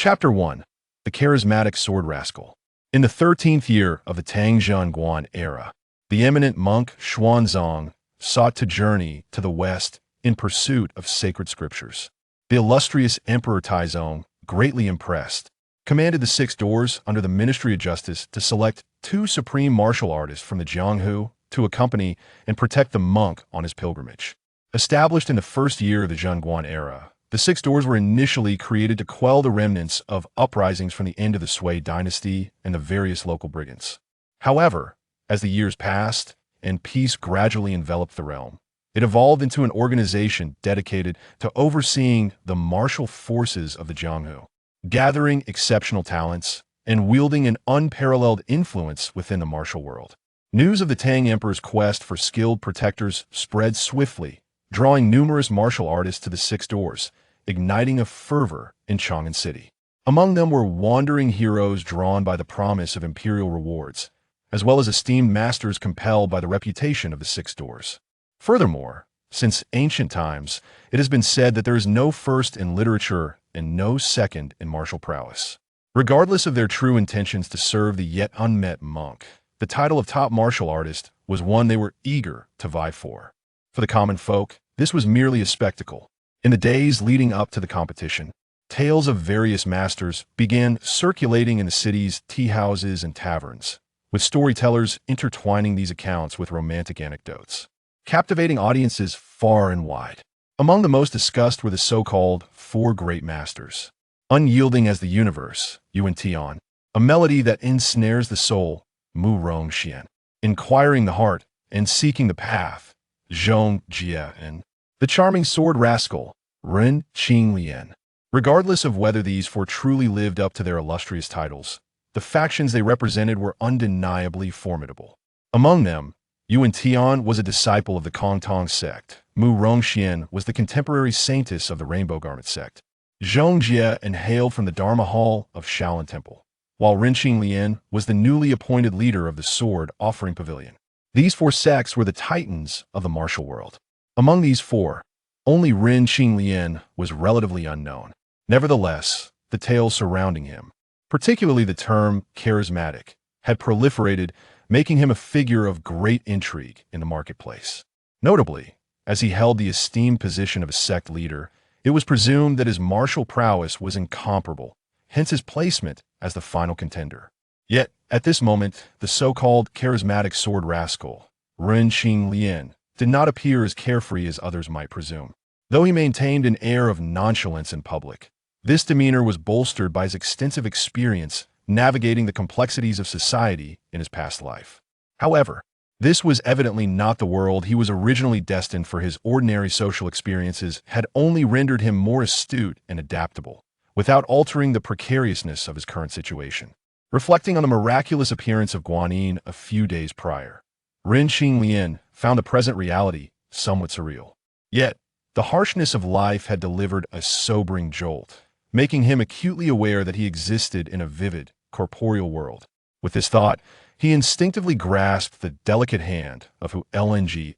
Chapter 1. The Charismatic Sword Rascal. In the 13th year of the Tang Sanzang era, the eminent monk Xuanzang sought to journey to the west in pursuit of sacred scriptures. The illustrious Emperor Taizong, greatly impressed, commanded the Six Doors under the Ministry of Justice to select 2 supreme martial artists from the Jianghu to accompany and protect the monk on his pilgrimage. Established in the first year of the Zhongguan era, the Six Doors were initially created to quell the remnants of uprisings from the end of the Sui dynasty and the various local brigands. However, as the years passed and peace gradually enveloped the realm, it evolved into an organization dedicated to overseeing the martial forces of the Jianghu, gathering exceptional talents and wielding an unparalleled influence within the martial world. News of the Tang Emperor's quest for skilled protectors spread swiftly, drawing numerous martial artists to the Six Doors, igniting a fervor in Chang'an City. Among them were wandering heroes drawn by the promise of imperial rewards, as well as esteemed masters compelled by the reputation of the Six Doors. Furthermore, since ancient times, it has been said that there is no first in literature and no second in martial prowess. Regardless of their true intentions to serve the yet unmet monk, the title of top martial artist was one they were eager to vie for. For the common folk, this was merely a spectacle. In the days leading up to the competition, tales of various masters began circulating in the city's tea houses and taverns, with storytellers intertwining these accounts with romantic anecdotes, captivating audiences far and wide. Among the most discussed were the so-called 4 great masters. Unyielding as the universe, Yuan Tian, a melody that ensnares the soul, Mu Rong Xian, inquiring the heart and seeking the path, Zhong Jie, and the charming sword rascal, Ren Qinglian. Regardless of whether these 4 truly lived up to their illustrious titles, the factions they represented were undeniably formidable. Among them, Yuan Tian was a disciple of the Kongtong sect. Mu Rongxian was the contemporary saintess of the Rainbow Garment sect. Zhong Jie hailed from the Dharma Hall of Shaolin Temple, while Ren Qinglian was the newly appointed leader of the Sword Offering Pavilion. These 4 sects were the titans of the martial world. Among these 4, only Ren Qinglian was relatively unknown. Nevertheless, the tales surrounding him, particularly the term charismatic, had proliferated, making him a figure of great intrigue in the marketplace. Notably, as he held the esteemed position of a sect leader, it was presumed that his martial prowess was incomparable, hence his placement as the final contender. Yet, at this moment, the so-called charismatic sword rascal, Ren Qinglian, did not appear as carefree as others might presume. Though he maintained an air of nonchalance in public, this demeanor was bolstered by his extensive experience navigating the complexities of society in his past life. However, this was evidently not the world he was originally destined for. His ordinary social experiences had only rendered him more astute and adaptable, without altering the precariousness of his current situation. Reflecting on the miraculous appearance of Guanyin a few days prior, Ren Qinglian found the present reality somewhat surreal. Yet, the harshness of life had delivered a sobering jolt, making him acutely aware that he existed in a vivid, corporeal world. With this thought, he instinctively grasped the delicate hand of Hu LNG.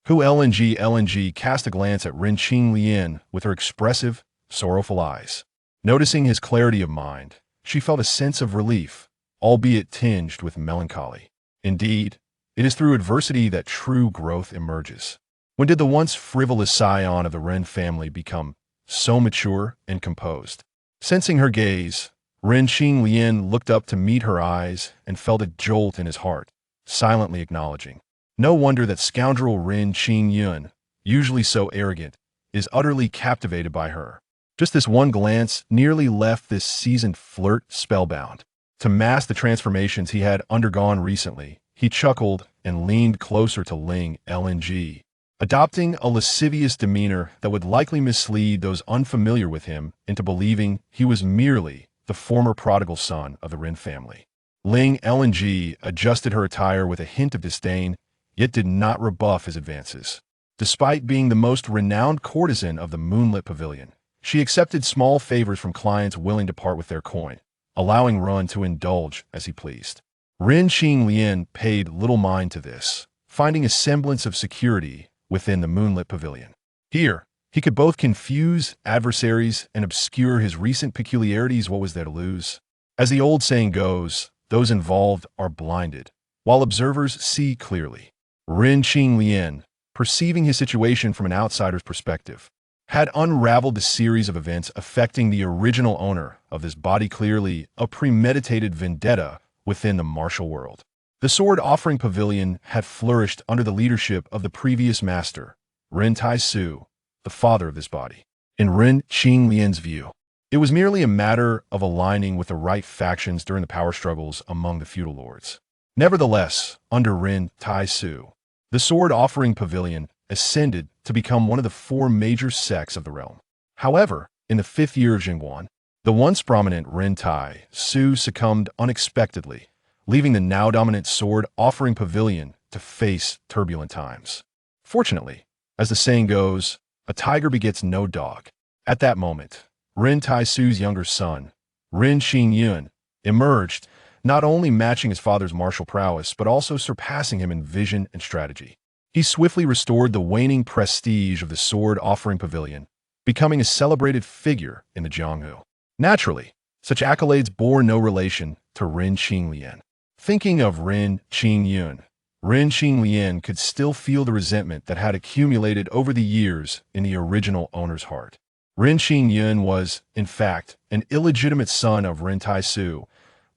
Hu LNG cast a glance at Ren Qinglian with her expressive, sorrowful eyes. Noticing his clarity of mind, she felt a sense of relief, albeit tinged with melancholy. Indeed, it is through adversity that true growth emerges. When did the once frivolous scion of the Ren family become so mature and composed? Sensing her gaze, Ren Qinglian looked up to meet her eyes and felt a jolt in his heart, silently acknowledging. No wonder that scoundrel Ren Qingyun, usually so arrogant, is utterly captivated by her. Just this one glance nearly left this seasoned flirt spellbound. To mask the transformations he had undergone recently, he chuckled and leaned closer to Ling LNG, adopting a lascivious demeanor that would likely mislead those unfamiliar with him into believing he was merely the former prodigal son of the Ren family. Ling LNG adjusted her attire with a hint of disdain, yet did not rebuff his advances. Despite being the most renowned courtesan of the moonlit pavilion, she accepted small favors from clients willing to part with their coin, allowing Ren to indulge as he pleased. Ren Qinglian paid little mind to this, finding a semblance of security within the moonlit pavilion. Here, He could both confuse adversaries and obscure his recent peculiarities. What was there to lose? As the old saying goes, those involved are blinded, while observers see clearly. Ren Qinglian, perceiving his situation from an outsider's perspective, had unraveled the series of events affecting the original owner of this body, clearly a premeditated vendetta within the martial world. The sword-offering pavilion had flourished under the leadership of the previous master, Ren Taisu, the father of this body. In Ren Qinglian's view, it was merely a matter of aligning with the right factions during the power struggles among the feudal lords. Nevertheless, under Ren Taisu, the sword-offering pavilion ascended to become one of the four major sects of the realm. However, in the 5th year of Jingguan, the once prominent Ren Taisu succumbed unexpectedly, leaving the now dominant sword-offering pavilion to face turbulent times. Fortunately, as the saying goes, a tiger begets no dog. At that moment, Ren Taisu's younger son, Ren Qingyun, emerged, not only matching his father's martial prowess but also surpassing him in vision and strategy. He swiftly restored the waning prestige of the sword-offering pavilion, becoming a celebrated figure in the Jianghu. Naturally, such accolades bore no relation to Ren Qinglian. Thinking of Ren Qingyun, Ren Qinglian could still feel the resentment that had accumulated over the years in the original owner's heart. Ren Qingyun was, in fact, an illegitimate son of Ren Taisu,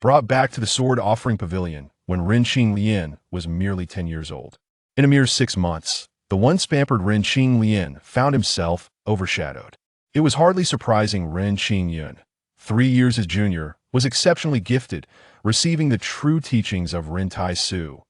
brought back to the sword-offering pavilion when Ren Qinglian was merely 10 years old. In a mere 6 months, the once pampered Ren Qinglian found himself overshadowed. It was hardly surprising Ren Qingyun, 3 years his junior, was exceptionally gifted, receiving the true teachings of Ren Taisu,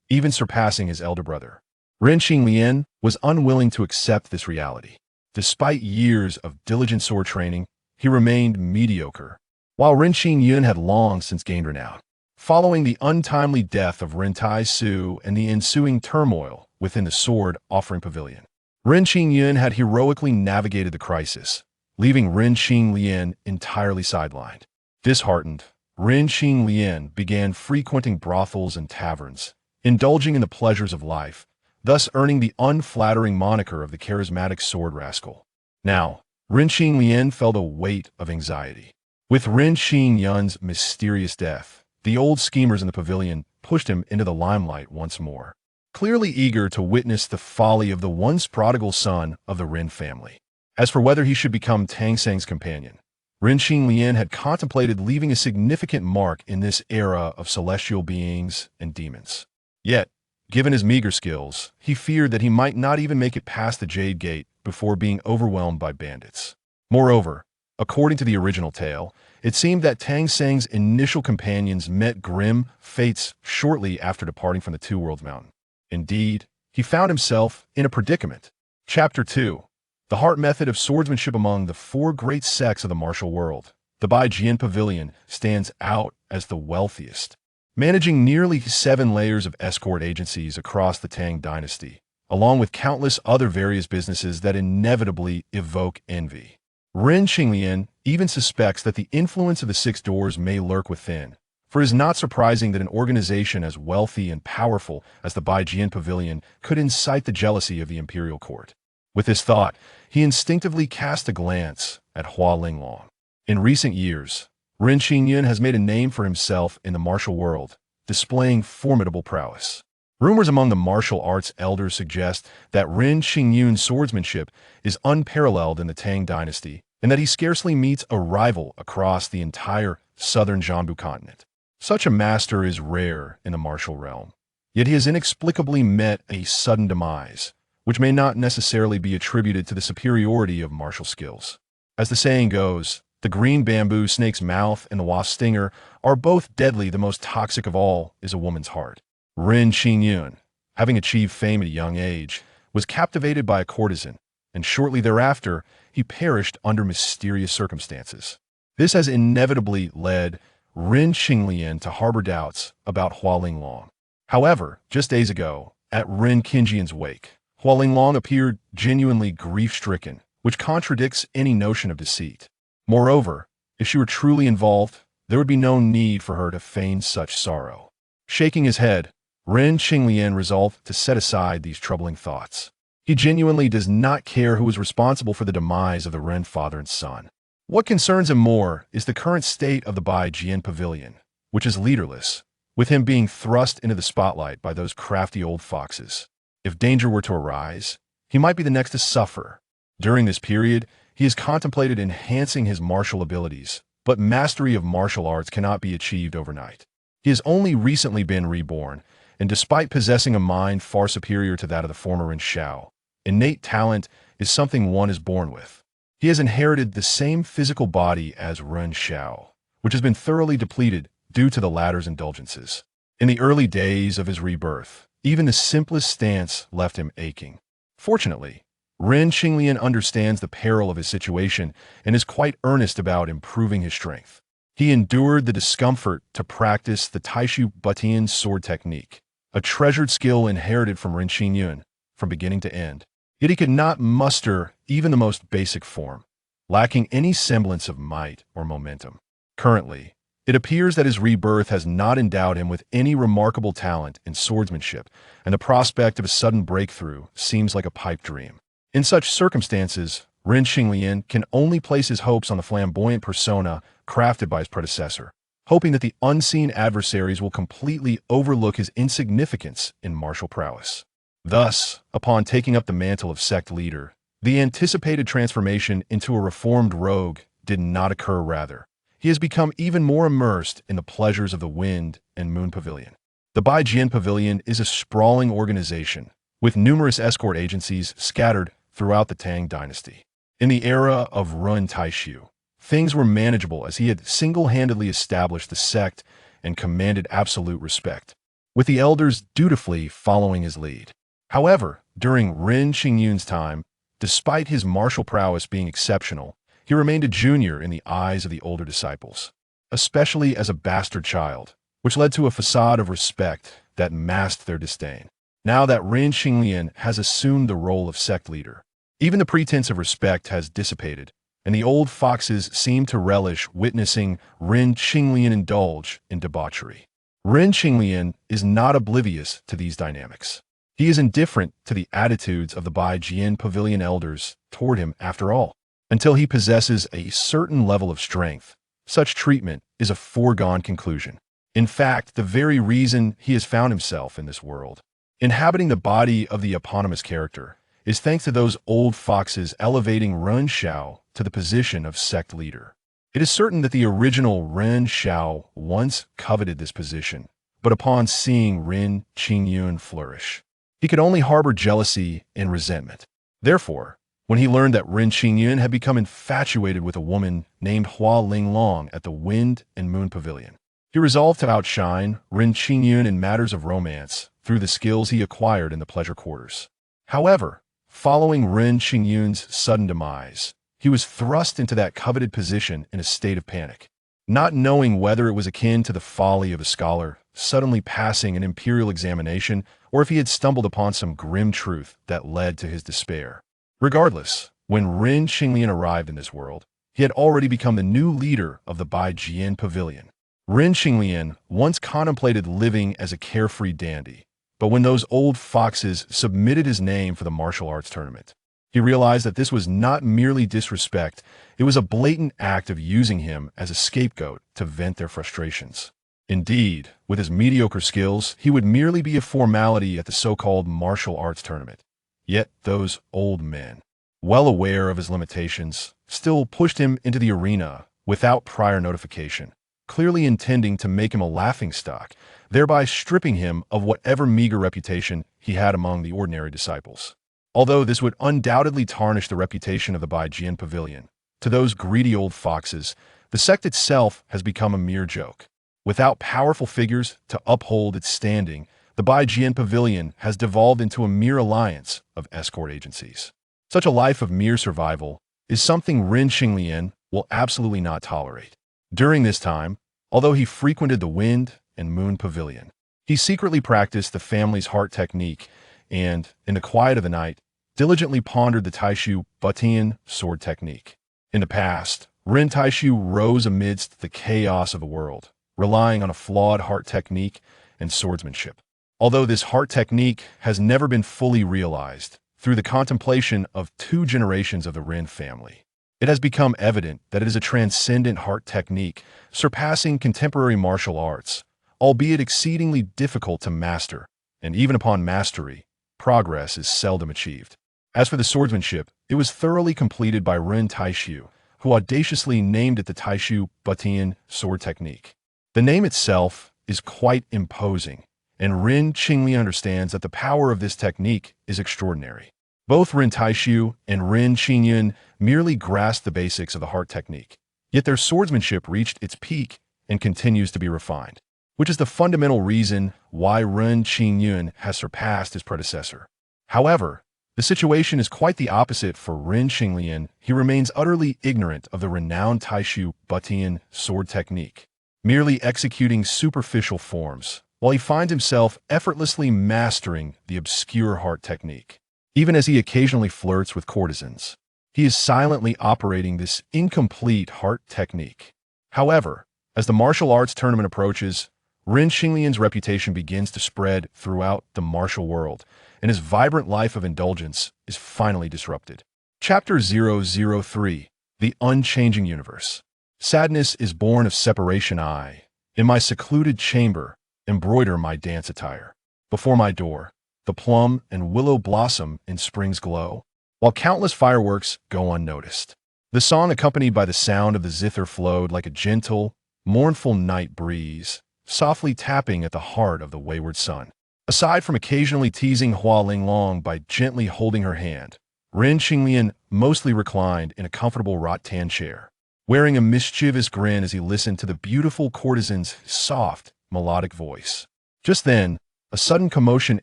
even surpassing his elder brother. Ren Qinglian was unwilling to accept this reality. Despite years of diligent sword training, he remained mediocre, while Ren Qingyun had long since gained renown. Following the untimely death of Ren Taisu and the ensuing turmoil within the sword-offering pavilion, Ren Qingyun had heroically navigated the crisis, leaving Ren Qinglian entirely sidelined. Disheartened, Ren Qinglian began frequenting brothels and taverns, indulging in the pleasures of life, thus earning the unflattering moniker of the charismatic sword rascal. Now, Ren Qinglian felt a weight of anxiety. With Ren Qingyun's mysterious death, the old schemers in the pavilion pushed him into the limelight once more, clearly eager to witness the folly of the once prodigal son of the Ren family. As for whether he should become Tang Sanzang's companion, Ren Qinglian had contemplated leaving a significant mark in this era of celestial beings and demons. Yet, given his meager skills, he feared that he might not even make it past the Jade Gate before being overwhelmed by bandits. Moreover, according to the original tale, it seemed that Tang Sanzang's initial companions met grim fates shortly after departing from the Two Worlds Mountain. Indeed, he found himself in a predicament. Chapter 2. The Heart Method of Swordsmanship. Among the four great sects of the martial world, the Baijian Pavilion stands out as the wealthiest, managing nearly 7 layers of escort agencies across the Tang dynasty, along with countless other various businesses that inevitably evoke envy. Ren Qinglian even suspects that the influence of the Six Doors may lurk within, for it is not surprising that an organization as wealthy and powerful as the Baijian Pavilion could incite the jealousy of the imperial court. With this thought, he instinctively cast a glance at Hua Linglong. In recent years, Ren Qingyun has made a name for himself in the martial world, displaying formidable prowess. Rumors among the martial arts elders suggest that Ren Qingyun's swordsmanship is unparalleled in the Tang dynasty, and that he scarcely meets a rival across the entire southern Jiangbu continent. Such a master is rare in the martial realm, yet he has inexplicably met a sudden demise, which may not necessarily be attributed to the superiority of martial skills. As the saying goes, the green bamboo snake's mouth and the wasp stinger are both deadly. The most toxic of all is a woman's heart. Ren Qingyun, having achieved fame at a young age, was captivated by a courtesan, and shortly thereafter, he perished under mysterious circumstances. This has inevitably led Ren Qinglian to harbor doubts about Hua Linglong. However, just days ago, at Ren Qinglian's wake, Hua Linglong appeared genuinely grief-stricken, which contradicts any notion of deceit. Moreover, if she were truly involved, there would be no need for her to feign such sorrow. Shaking his head, Ren Qinglian resolved to set aside these troubling thoughts. He genuinely does not care who is responsible for the demise of the Ren father and son. What concerns him more is the current state of the Bai Jian Pavilion, which is leaderless, with him being thrust into the spotlight by those crafty old foxes. If danger were to arise, he might be the next to suffer. During this period, he has contemplated enhancing his martial abilities, but mastery of martial arts cannot be achieved overnight. He has only recently been reborn, and despite possessing a mind far superior to that of the former Ren Xiao, innate talent is something one is born with. He has inherited the same physical body as Ren Xiao, which has been thoroughly depleted due to the latter's indulgences. In the early days of his rebirth, even the simplest stance left him aching. Fortunately, Ren Qinglian understands the peril of his situation and is quite earnest about improving his strength. He endured the discomfort to practice the Taishu Butian sword technique, a treasured skill inherited from Ren Qingyun from beginning to end. Yet he could not muster even the most basic form, lacking any semblance of might or momentum. Currently, it appears that his rebirth has not endowed him with any remarkable talent in swordsmanship, and the prospect of a sudden breakthrough seems like a pipe dream. In such circumstances, Ren Qinglian can only place his hopes on the flamboyant persona crafted by his predecessor, hoping that the unseen adversaries will completely overlook his insignificance in martial prowess. Thus, upon taking up the mantle of sect leader, the anticipated transformation into a reformed rogue did not occur. Rather, he has become even more immersed in the pleasures of the Wind and Moon Pavilion. The Bai Jian Pavilion is a sprawling organization, with numerous escort agencies scattered throughout the Tang dynasty. In the era of Run Taishu, things were manageable as he had single-handedly established the sect and commanded absolute respect, with the elders dutifully following his lead. However, during Ren Qingyun's time, despite his martial prowess being exceptional, he remained a junior in the eyes of the older disciples, especially as a bastard child, which led to a facade of respect that masked their disdain. Now that Ren Qinglian has assumed the role of sect leader, even the pretense of respect has dissipated, and the old foxes seem to relish witnessing Ren Qinglian indulge in debauchery. Ren Qinglian is not oblivious to these dynamics. He is indifferent to the attitudes of the Bai Jian Pavilion elders toward him after all. Until he possesses a certain level of strength, such treatment is a foregone conclusion. In fact, the very reason he has found himself in this world, inhabiting the body of the eponymous character, is thanks to those old foxes elevating Ren Xiao to the position of sect leader. It is certain that the original Ren Xiao once coveted this position, but upon seeing Ren Qingyun flourish, he could only harbor jealousy and resentment. Therefore, when he learned that Ren Qingyun had become infatuated with a woman named Hua Linglong at the Wind and Moon Pavilion, he resolved to outshine Ren Qingyun in matters of romance through the skills he acquired in the pleasure quarters. However, following Ren Qingyun's sudden demise, he was thrust into that coveted position in a state of panic, not knowing whether it was akin to the folly of a scholar suddenly passing an imperial examination or if he had stumbled upon some grim truth that led to his despair. Regardless, when Ren Qinglian arrived in this world, he had already become the new leader of the Bai Jian Pavilion. Ren Qinglian once contemplated living as a carefree dandy, but when those old foxes submitted his name for the martial arts tournament, he realized that this was not merely disrespect, it was a blatant act of using him as a scapegoat to vent their frustrations. Indeed, with his mediocre skills, he would merely be a formality at the so-called martial arts tournament. Yet those old men, well aware of his limitations, still pushed him into the arena without prior notification, clearly intending to make him a laughingstock, thereby stripping him of whatever meager reputation he had among the ordinary disciples. Although this would undoubtedly tarnish the reputation of the Bai Jian Pavilion, to those greedy old foxes, the sect itself has become a mere joke. Without powerful figures to uphold its standing, the Bai Jian Pavilion has devolved into a mere alliance of escort agencies. Such a life of mere survival is something Ren Qinglian will absolutely not tolerate. During this time, although he frequented the Wind and Moon Pavilion, he secretly practiced the family's heart technique and, in the quiet of the night, diligently pondered the Taishu Butian sword technique. In the past, Ren Taishu rose amidst the chaos of the world, relying on a flawed heart technique and swordsmanship. Although this heart technique has never been fully realized, through the contemplation of 2 generations of the Ren family, it has become evident that it is a transcendent heart technique, surpassing contemporary martial arts, albeit exceedingly difficult to master, and even upon mastery, progress is seldom achieved. As for the swordsmanship, it was thoroughly completed by Ren Taishu, who audaciously named it the Taishu Butian sword technique. The name itself is quite imposing, and Ren Qinglian understands that the power of this technique is extraordinary. Both Ren Taishu and Ren Qinglian merely grasped the basics of the heart technique, yet their swordsmanship reached its peak and continues to be refined, which is the fundamental reason why Ren Qinglian has surpassed his predecessor. However, the situation is quite the opposite for Ren Qinglian. He remains utterly ignorant of the renowned Taishu Butian sword technique, merely executing superficial forms, while he finds himself effortlessly mastering the obscure heart technique. Even as he occasionally flirts with courtesans, he is silently operating this incomplete heart technique. However, as the martial arts tournament approaches, Ren Qinglian's reputation begins to spread throughout the martial world, and his vibrant life of indulgence is finally disrupted. Chapter 003: The Unchanging Universe. Sadness is born of separation. I, in my secluded chamber, embroider my dance attire. Before my door, the plum and willow blossom in spring's glow, while countless fireworks go unnoticed. The song, accompanied by the sound of the zither, flowed like a gentle, mournful night breeze, softly tapping at the heart of the wayward sun. Aside from occasionally teasing Hua Linglong by gently holding her hand, Ren Qinglian mostly reclined in a comfortable rattan chair, wearing a mischievous grin as he listened to the beautiful courtesan's soft, melodic voice. Just then, a sudden commotion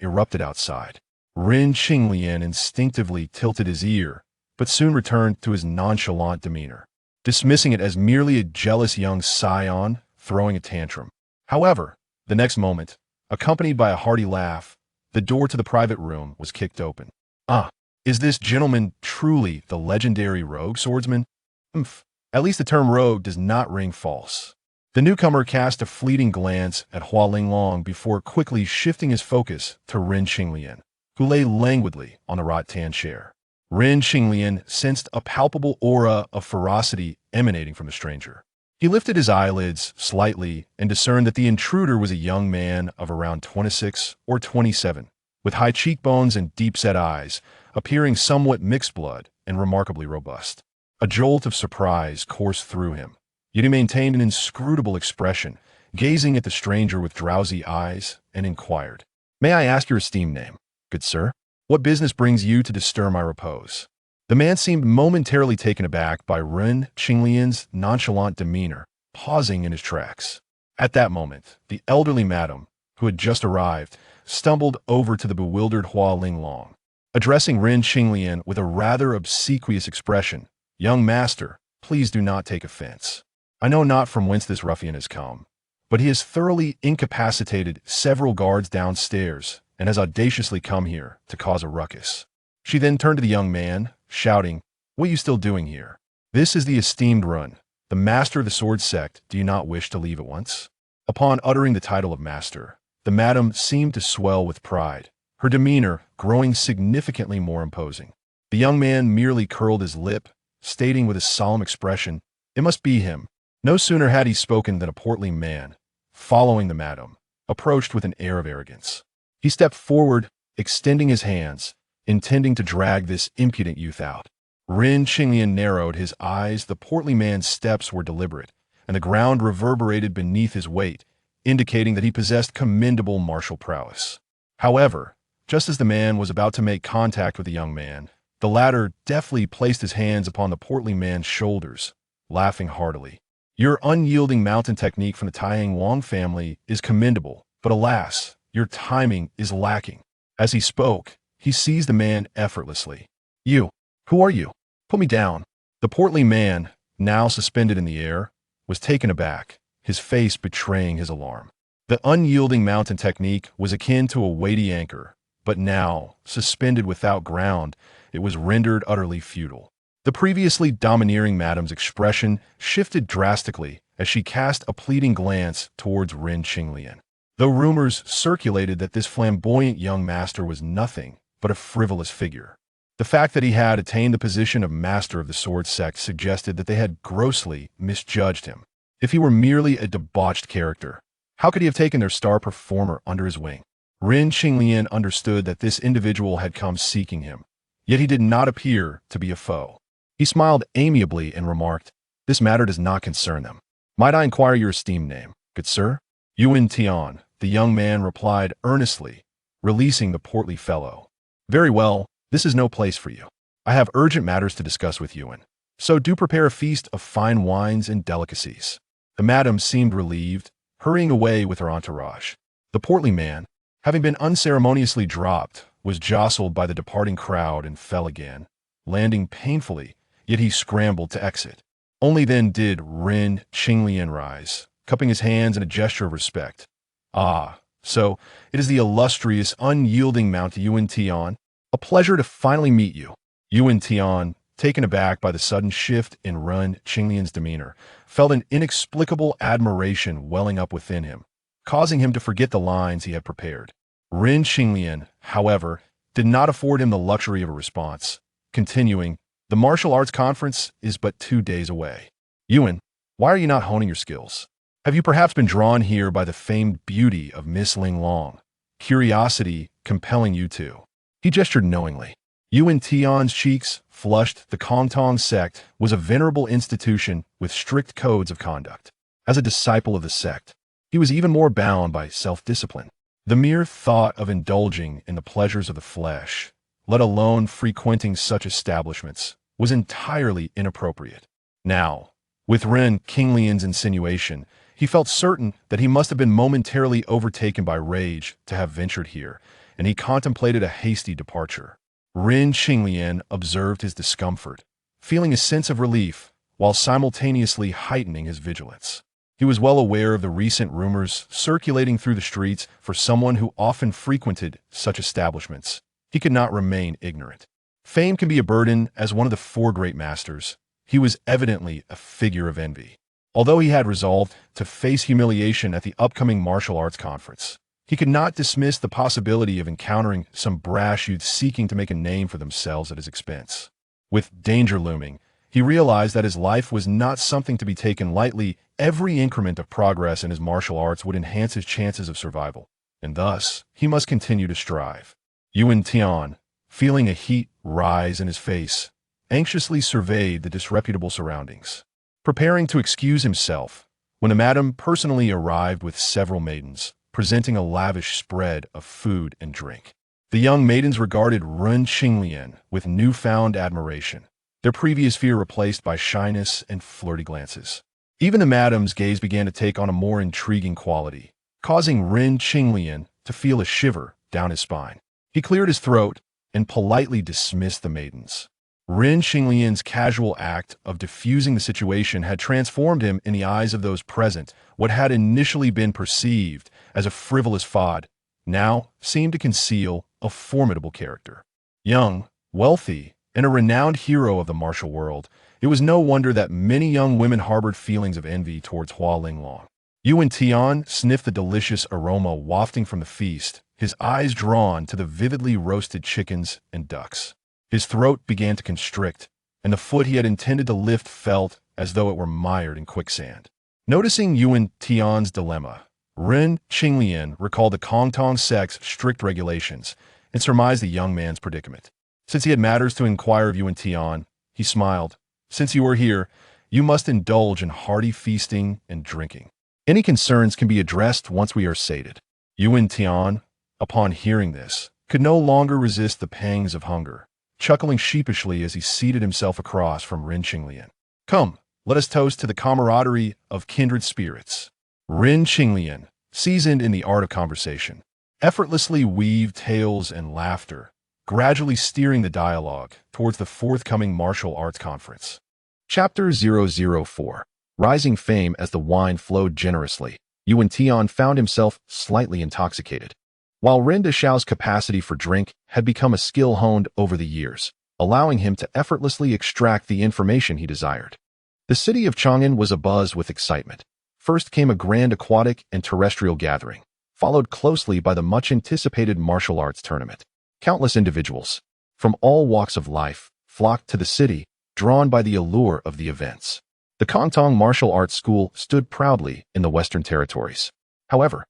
erupted outside. Ren Qinglian instinctively tilted his ear, but soon returned to his nonchalant demeanor, dismissing it as merely a jealous young scion throwing a tantrum. However, the next moment, accompanied by a hearty laugh, the door to the private room was kicked open. "Ah, is this gentleman truly the legendary rogue swordsman?" "Humph, at least the term rogue does not ring false." The newcomer cast a fleeting glance at Hua Linglong before quickly shifting his focus to Ren Qinglian, who lay languidly on the rattan chair. Ren Qinglian sensed a palpable aura of ferocity emanating from the stranger. He lifted his eyelids slightly and discerned that the intruder was a young man of around 26 or 27, with high cheekbones and deep-set eyes, appearing somewhat mixed-blood and remarkably robust. A jolt of surprise coursed through him, yet he maintained an inscrutable expression, gazing at the stranger with drowsy eyes, and inquired, "May I ask your esteemed name, good sir? What business brings you to disturb my repose?" The man seemed momentarily taken aback by Ren Qinglian's nonchalant demeanor, pausing in his tracks. At that moment, the elderly madam, who had just arrived, stumbled over to the bewildered Hua Linglong. Addressing Ren Qinglian with a rather obsequious expression, "Young master, please do not take offense. I know not from whence this ruffian has come, but he has thoroughly incapacitated several guards downstairs and has audaciously come here to cause a ruckus." She then turned to the young man, shouting, "What are you still doing here? This is the esteemed Run, the master of the sword sect. Do you not wish to leave at once?" Upon uttering the title of master, the madam seemed to swell with pride, her demeanor growing significantly more imposing. The young man merely curled his lip, stating with a solemn expression, "It must be him." No sooner had he spoken than a portly man, following the madam, approached with an air of arrogance. He stepped forward, extending his hands, intending to drag this impudent youth out. Ren Qinglian narrowed his eyes. The portly man's steps were deliberate, and the ground reverberated beneath his weight, indicating that he possessed commendable martial prowess. However, just as the man was about to make contact with the young man, the latter deftly placed his hands upon the portly man's shoulders, laughing heartily. "Your unyielding mountain technique from the Taiyang Wang family is commendable, but alas, your timing is lacking." As he spoke, he seized the man effortlessly. "You, who are you? Put me down." The portly man, now suspended in the air, was taken aback, his face betraying his alarm. The unyielding mountain technique was akin to a weighty anchor, but now, suspended without ground, it was rendered utterly futile. The previously domineering madam's expression shifted drastically as she cast a pleading glance towards Ren Qinglian. Though rumors circulated that this flamboyant young master was nothing but a frivolous figure, The fact that he had attained the position of master of the sword sect suggested that they had grossly misjudged him. If he were merely a debauched character, how could he have taken their star performer under his wing? Ren Qinglian understood that this individual had come seeking him, yet he did not appear to be a foe. He smiled amiably and remarked, "This matter does not concern them. Might I inquire your esteemed name, good sir?" Yuan Tian, the young man replied earnestly, releasing the portly fellow. "Very well, this is no place for you. I have urgent matters to discuss with Yuan, so do prepare a feast of fine wines and delicacies." The madam seemed relieved, hurrying away with her entourage. The portly man, having been unceremoniously dropped, was jostled by the departing crowd and fell again, landing painfully, yet he scrambled to exit. Only then did Ren Qinglian rise, cupping his hands in a gesture of respect. "Ah, so it is the illustrious, unyielding Mount Yuan Tian. A pleasure to finally meet you." Yuan Tian, taken aback by the sudden shift in Ren Qinglian's demeanor, felt an inexplicable admiration welling up within him, causing him to forget the lines he had prepared. Ren Qinglian, however, did not afford him the luxury of a response, continuing, "The martial arts conference is but 2 days away. Yuan, why are you not honing your skills? Have you perhaps been drawn here by the famed beauty of Miss Ling Long, curiosity compelling you to?" He gestured knowingly. Yuan Tian's cheeks flushed. The Kongtong sect was a venerable institution with strict codes of conduct. As a disciple of the sect, he was even more bound by self-discipline. The mere thought of indulging in the pleasures of the flesh, let alone frequenting such establishments, was entirely inappropriate. Now, with Ren Qinglian's insinuation, he felt certain that he must have been momentarily overtaken by rage to have ventured here, and he contemplated a hasty departure. Ren Qinglian observed his discomfort, feeling a sense of relief while simultaneously heightening his vigilance. He was well aware of the recent rumors circulating through the streets. For someone who often frequented such establishments, he could not remain ignorant. Fame can be a burden. As one of the 4 great masters, he was evidently a figure of envy. Although he had resolved to face humiliation at the upcoming martial arts conference, he could not dismiss the possibility of encountering some brash youth seeking to make a name for themselves at his expense. With danger looming, he realized that his life was not something to be taken lightly. Every increment of progress in his martial arts would enhance his chances of survival, and thus he must continue to strive. Yuan Tian, feeling a heat rise in his face, anxiously surveyed the disreputable surroundings, preparing to excuse himself when a madam personally arrived with several maidens, presenting a lavish spread of food and drink. The young maidens regarded Ren Qinglian with newfound admiration, their previous fear replaced by shyness and flirty glances. Even the madam's gaze began to take on a more intriguing quality, causing Ren Qinglian to feel a shiver down his spine. He cleared his throat and politely dismissed the maidens. Ren Qinglian's casual act of diffusing the situation had transformed him in the eyes of those present. What had initially been perceived as a frivolous fad now seemed to conceal a formidable character. Young, wealthy, and a renowned hero of the martial world, it was no wonder that many young women harbored feelings of envy towards Hua Linglong. Yuan Tian sniffed the delicious aroma wafting from the feast, his eyes drawn to the vividly roasted chickens and ducks. His throat began to constrict, and the foot he had intended to lift felt as though it were mired in quicksand. Noticing Yuan Tian's dilemma, Ren Qinglian recalled the Kongtong sect's strict regulations and surmised the young man's predicament. Since he had matters to inquire of Yuan Tian, he smiled. "Since you are here, you must indulge in hearty feasting and drinking. Any concerns can be addressed once we are sated." Yuan Tian, upon hearing this, could no longer resist the pangs of hunger, chuckling sheepishly as he seated himself across from Ren Qinglian. "Come, let us toast to the camaraderie of kindred spirits." Ren Qinglian, seasoned in the art of conversation, effortlessly weaved tales and laughter, gradually steering the dialogue towards the forthcoming martial arts conference. Chapter 004. Rising fame. As the wine flowed generously, Yuan Tian found himself slightly intoxicated. While Ren Deshao's capacity for drink had become a skill honed over the years, allowing him to effortlessly extract the information he desired. The city of Chang'an was abuzz with excitement. First came a grand aquatic and terrestrial gathering, followed closely by the much-anticipated martial arts tournament. Countless individuals, from all walks of life, flocked to the city, drawn by the allure of the events. The Kongtong Martial Arts School stood proudly in the Western Territories. However,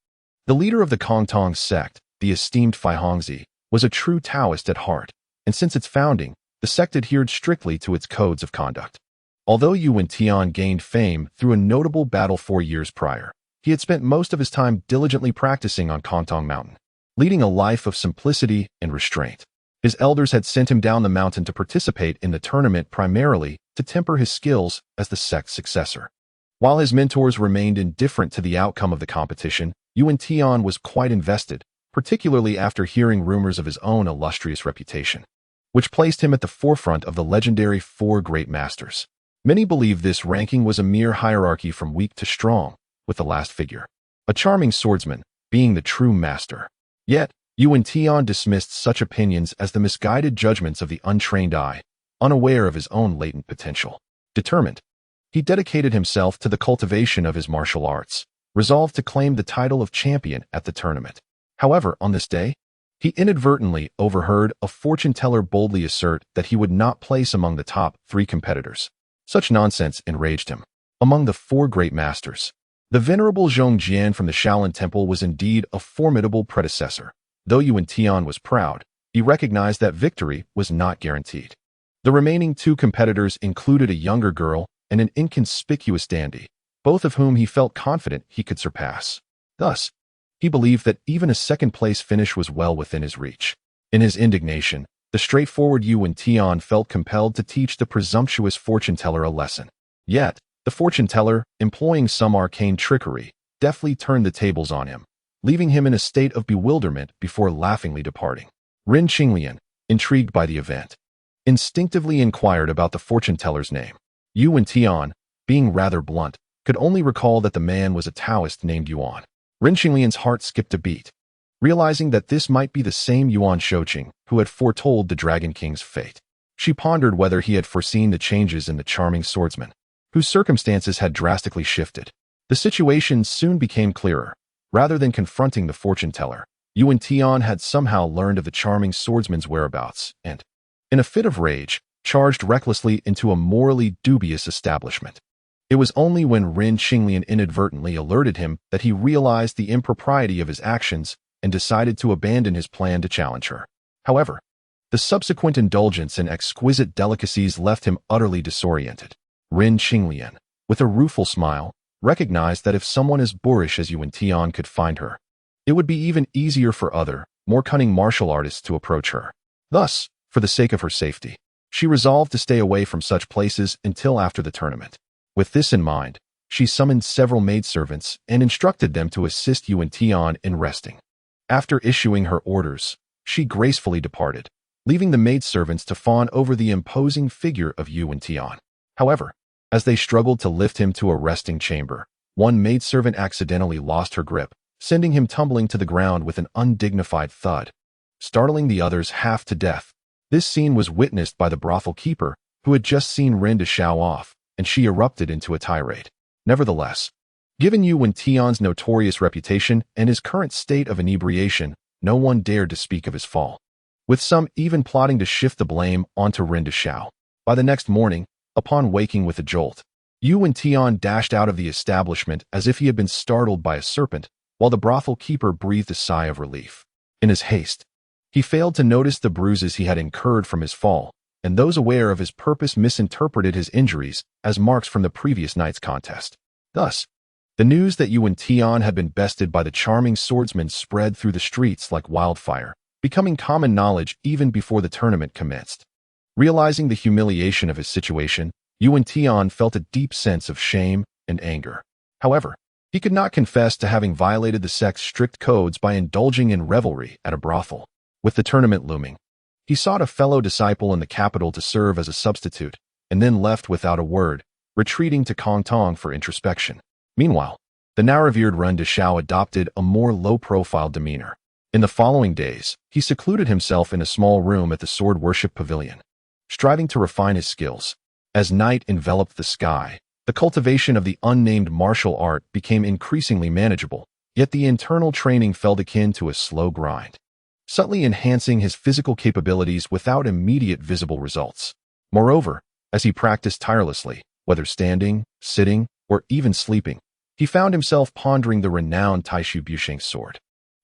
the leader of the Kongtong sect, the esteemed Fai Hongzi, was a true Taoist at heart, and since its founding, the sect adhered strictly to its codes of conduct. Although Yuan Tian gained fame through a notable battle 4 years prior, he had spent most of his time diligently practicing on Kongtong Mountain, leading a life of simplicity and restraint. His elders had sent him down the mountain to participate in the tournament primarily to temper his skills as the sect's successor. While his mentors remained indifferent to the outcome of the competition, Yuan Tian was quite invested, particularly after hearing rumors of his own illustrious reputation, which placed him at the forefront of the legendary 4 Great Masters. Many believe this ranking was a mere hierarchy from weak to strong, with the last figure, a charming swordsman, being the true master. Yet, Yuan Tian dismissed such opinions as the misguided judgments of the untrained eye, unaware of his own latent potential. Determined, he dedicated himself to the cultivation of his martial arts, resolved to claim the title of champion at the tournament. However, on this day, he inadvertently overheard a fortune teller boldly assert that he would not place among the top 3 competitors. Such nonsense enraged him. Among the 4 great masters, the venerable Zhongjian from the Shaolin Temple was indeed a formidable predecessor. Though Yuan Tian was proud, he recognized that victory was not guaranteed. The remaining 2 competitors included a younger girl and an inconspicuous dandy, both of whom he felt confident he could surpass. Thus, he believed that even a second-place finish was well within his reach. In his indignation, the straightforward Yuan Tian felt compelled to teach the presumptuous fortune teller a lesson. Yet, the fortune teller, employing some arcane trickery, deftly turned the tables on him, leaving him in a state of bewilderment before laughingly departing. Ren Qinglian, intrigued by the event, instinctively inquired about the fortune teller's name. Yuan Tian, being rather blunt, could only recall that the man was a Taoist named Yuan. Ren Qinglian's heart skipped a beat, realizing that this might be the same Yuan Shouqing who had foretold the Dragon King's fate. She pondered whether he had foreseen the changes in the charming swordsman, whose circumstances had drastically shifted. The situation soon became clearer. Rather than confronting the fortune teller, Yuan Tian had somehow learned of the charming swordsman's whereabouts and, in a fit of rage, charged recklessly into a morally dubious establishment. It was only when Ren Qinglian inadvertently alerted him that he realized the impropriety of his actions and decided to abandon his plan to challenge her. However, the subsequent indulgence in exquisite delicacies left him utterly disoriented. Ren Qinglian, with a rueful smile, recognized that if someone as boorish as Yuan Tian could find her, it would be even easier for other, more cunning martial artists to approach her. Thus, for the sake of her safety, she resolved to stay away from such places until after the tournament. With this in mind, she summoned several maidservants and instructed them to assist Yuan Tian in resting. After issuing her orders, she gracefully departed, leaving the maidservants to fawn over the imposing figure of Yuan Tian. However, as they struggled to lift him to a resting chamber, one maidservant accidentally lost her grip, sending him tumbling to the ground with an undignified thud, startling the others half to death. This scene was witnessed by the brothel keeper, who had just seen Ren to show off, and she erupted into a tirade. Nevertheless, given Yuan Tian's notorious reputation and his current state of inebriation, no one dared to speak of his fall, with some even plotting to shift the blame onto Ren de Xiao. By the next morning, upon waking with a jolt, Yuan Tian dashed out of the establishment as if he had been startled by a serpent, while the brothel keeper breathed a sigh of relief. In his haste, he failed to notice the bruises he had incurred from his fall, and those aware of his purpose misinterpreted his injuries as marks from the previous night's contest. Thus, the news that Yuan Tian had been bested by the charming swordsman spread through the streets like wildfire, becoming common knowledge even before the tournament commenced. Realizing the humiliation of his situation, Yuan Tian felt a deep sense of shame and anger. However, he could not confess to having violated the sect's strict codes by indulging in revelry at a brothel. With the tournament looming, he sought a fellow disciple in the capital to serve as a substitute, and then left without a word, retreating to Kongtong for introspection. Meanwhile, the now revered Ren de Xiao adopted a more low-profile demeanor. In the following days, he secluded himself in a small room at the sword worship pavilion, striving to refine his skills. As night enveloped the sky, the cultivation of the unnamed martial art became increasingly manageable, yet the internal training felt akin to a slow grind. subtly enhancing his physical capabilities without immediate visible results. Moreover, as he practiced tirelessly, whether standing, sitting, or even sleeping, he found himself pondering the renowned Taishu Busheng's sword.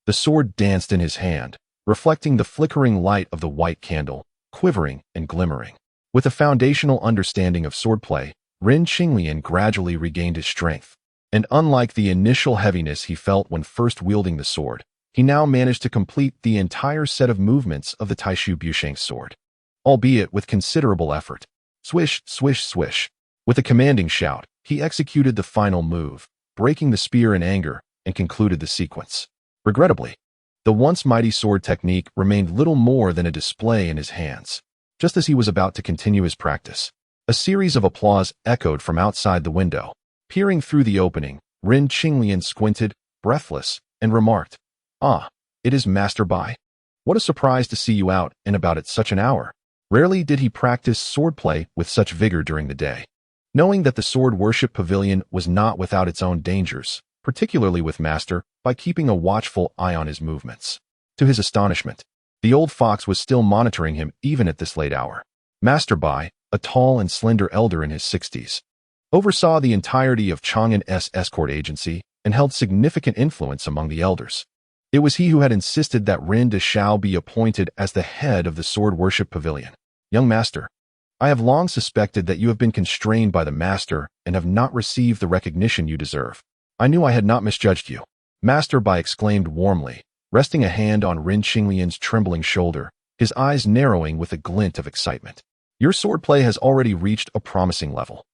The sword danced in his hand, reflecting the flickering light of the white candle, quivering and glimmering. With a foundational understanding of swordplay, Ren Qinglian gradually regained his strength, and unlike the initial heaviness he felt when first wielding the sword, he now managed to complete the entire set of movements of the Taishu Busheng's sword, albeit with considerable effort. Swish, swish, swish. With a commanding shout, he executed the final move, breaking the spear in anger, and concluded the sequence. Regrettably, the once mighty sword technique remained little more than a display in his hands. Just as he was about to continue his practice, a series of applause echoed from outside the window. Peering through the opening, Ren Qinglian squinted, breathless, and remarked, "Ah, it is Master Bai. What a surprise to see you out and about at such an hour." Rarely did he practice swordplay with such vigor during the day. Knowing that the sword worship pavilion was not without its own dangers, particularly with Master, by keeping a watchful eye on his movements. To his astonishment, the old fox was still monitoring him even at this late hour. Master Bai, a tall and slender elder in his 60s, oversaw the entirety of Chang'an's escort agency and held significant influence among the elders. It was he who had insisted that Ren de Shao be appointed as the head of the sword worship pavilion. "Young master, I have long suspected that you have been constrained by the master and have not received the recognition you deserve. I knew I had not misjudged you." Master Bai exclaimed warmly, resting a hand on Ren Qinglian's trembling shoulder, his eyes narrowing with a glint of excitement. "Your swordplay has already reached a promising level.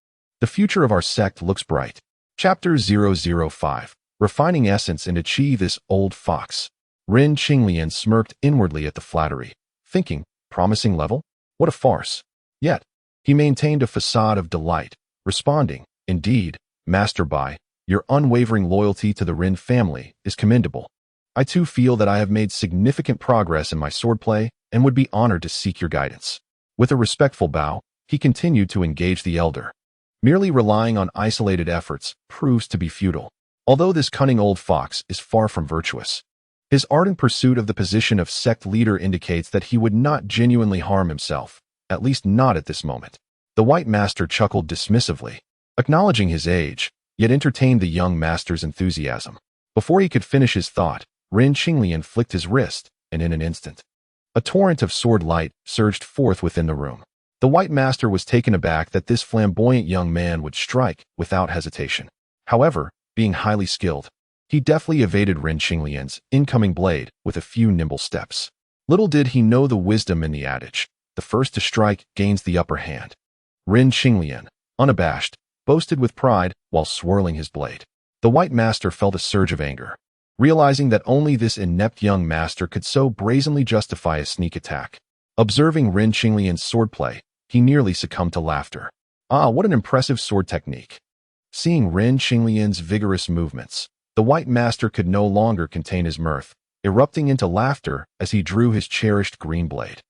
The future of our sect looks bright." Chapter 005, Refining Essence and Achieve this Old Fox. Ren Qinglian smirked inwardly at the flattery, thinking, promising level? What a farce. Yet, he maintained a facade of delight, responding, "Indeed, Master Bai, your unwavering loyalty to the Ren family is commendable. I too feel that I have made significant progress in my swordplay and would be honored to seek your guidance." With a respectful bow, he continued to engage the elder. Merely relying on isolated efforts proves to be futile. Although this cunning old fox is far from virtuous, his ardent pursuit of the position of sect leader indicates that he would not genuinely harm himself, at least not at this moment. The white master chuckled dismissively, acknowledging his age, yet entertained the young master's enthusiasm. Before he could finish his thought, Ren Qinglian flicked his wrist, and in an instant, a torrent of sword light surged forth within the room. The white master was taken aback that this flamboyant young man would strike without hesitation. However, being highly skilled, he deftly evaded Ren Qinglian's incoming blade with a few nimble steps. Little did he know the wisdom in the adage, the first to strike gains the upper hand. Ren Qinglian, unabashed, boasted with pride while swirling his blade. The white master felt a surge of anger, realizing that only this inept young master could so brazenly justify a sneak attack. Observing Ren Qinglian's swordplay, he nearly succumbed to laughter. Ah, what an impressive sword technique. Seeing Ren Qinglian's vigorous movements, the white master could no longer contain his mirth, erupting into laughter as he drew his cherished green blade.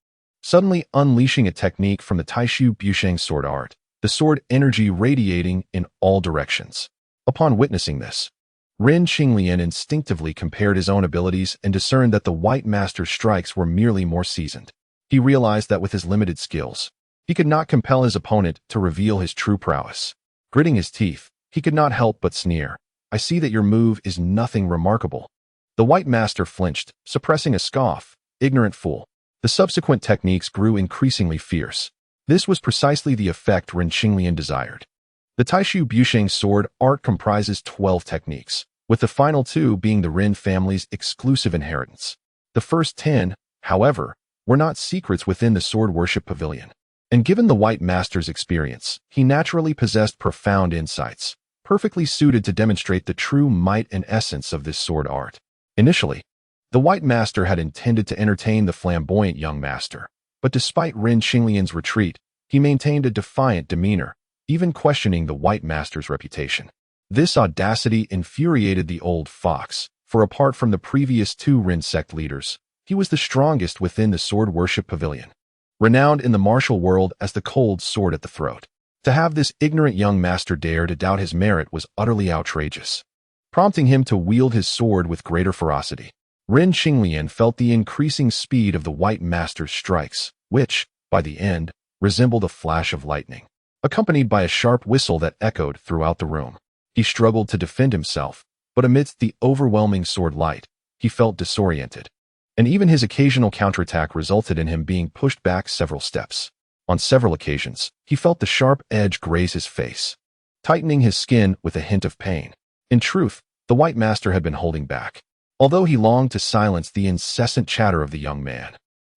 Suddenly unleashing a technique from the Taishu Busheng sword art, the sword energy radiating in all directions. Upon witnessing this, Ren Qinglian instinctively compared his own abilities and discerned that the white master's strikes were merely more seasoned. He realized that with his limited skills, he could not compel his opponent to reveal his true prowess. Gritting his teeth, he could not help but sneer. "I see that your move is nothing remarkable." The white master flinched, suppressing a scoff. "Ignorant fool." The subsequent techniques grew increasingly fierce. This was precisely the effect Ren Qinglian desired. The Taishu Busheng sword art comprises 12 techniques, with the final 2 being the Ren family's exclusive inheritance. The first 10, however, were not secrets within the sword worship pavilion. And given the white master's experience, he naturally possessed profound insights, perfectly suited to demonstrate the true might and essence of this sword art. Initially, the white master had intended to entertain the flamboyant young master, but despite Ren Qinglian's retreat, he maintained a defiant demeanor, even questioning the white master's reputation. This audacity infuriated the old fox, for apart from the previous 2 Ren sect leaders, he was the strongest within the sword worship pavilion, renowned in the martial world as the cold sword at the throat. To have this ignorant young master dare to doubt his merit was utterly outrageous, prompting him to wield his sword with greater ferocity. Ren Qinglian felt the increasing speed of the White Master's strikes, which, by the end, resembled a flash of lightning, accompanied by a sharp whistle that echoed throughout the room. He struggled to defend himself, but amidst the overwhelming sword light, he felt disoriented, and even his occasional counterattack resulted in him being pushed back several steps. On several occasions, he felt the sharp edge graze his face, tightening his skin with a hint of pain. In truth, the White Master had been holding back, although he longed to silence the incessant chatter of the young man.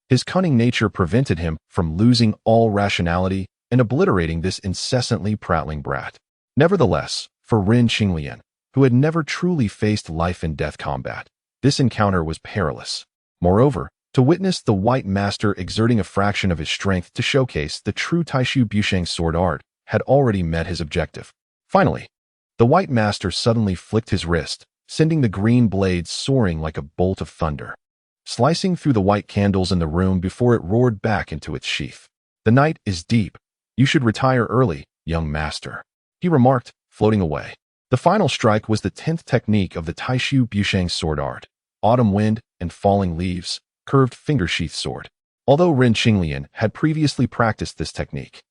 His cunning nature prevented him from losing all rationality and obliterating this incessantly prattling brat. Nevertheless, for Ren Qinglian, who had never truly faced life-and-death combat, this encounter was perilous. Moreover, to witness the White Master exerting a fraction of his strength to showcase the true Taishu Busheng sword art had already met his objective. Finally, the White Master suddenly flicked his wrist, sending the green blade soaring like a bolt of thunder, slicing through the white candles in the room before it roared back into its sheath. "The night is deep. You should retire early, young master," he remarked, floating away. The final strike was the 10th technique of the Taishu Busheng sword art, Autumn Wind and Falling Leaves, curved fingersheath sword. Although Ren Qinglian had previously practiced this technique,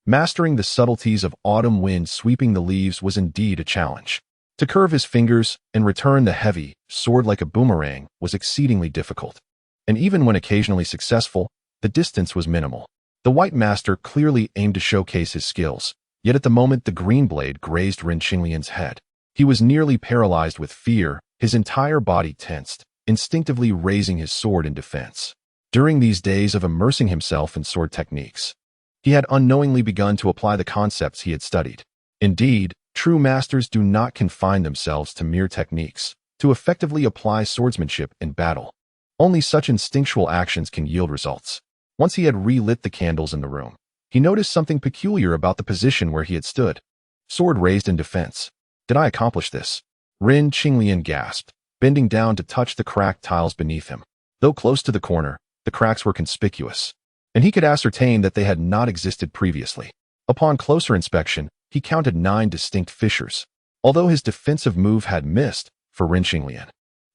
mastering the subtleties of autumn wind sweeping the leaves was indeed a challenge. To curve his fingers and return the heavy sword like a boomerang was exceedingly difficult, and even when occasionally successful, the distance was minimal. The White Master clearly aimed to showcase his skills, yet at the moment the green blade grazed Ren Qinglian's head, he was nearly paralyzed with fear, his entire body tensed, instinctively raising his sword in defense. During these days of immersing himself in sword techniques, he had unknowingly begun to apply the concepts he had studied. Indeed, true masters do not confine themselves to mere techniques to effectively apply swordsmanship in battle. Only such instinctual actions can yield results. Once he had relit the candles in the room, he noticed something peculiar about the position where he had stood. Sword raised in defense. "Did I accomplish this?" Ren Qinglian gasped, bending down to touch the cracked tiles beneath him. Though close to the corner, the cracks were conspicuous, and he could ascertain that they had not existed previously. Upon closer inspection, he counted 9 distinct fissures. Although his defensive move had missed, for Ren Qinglian,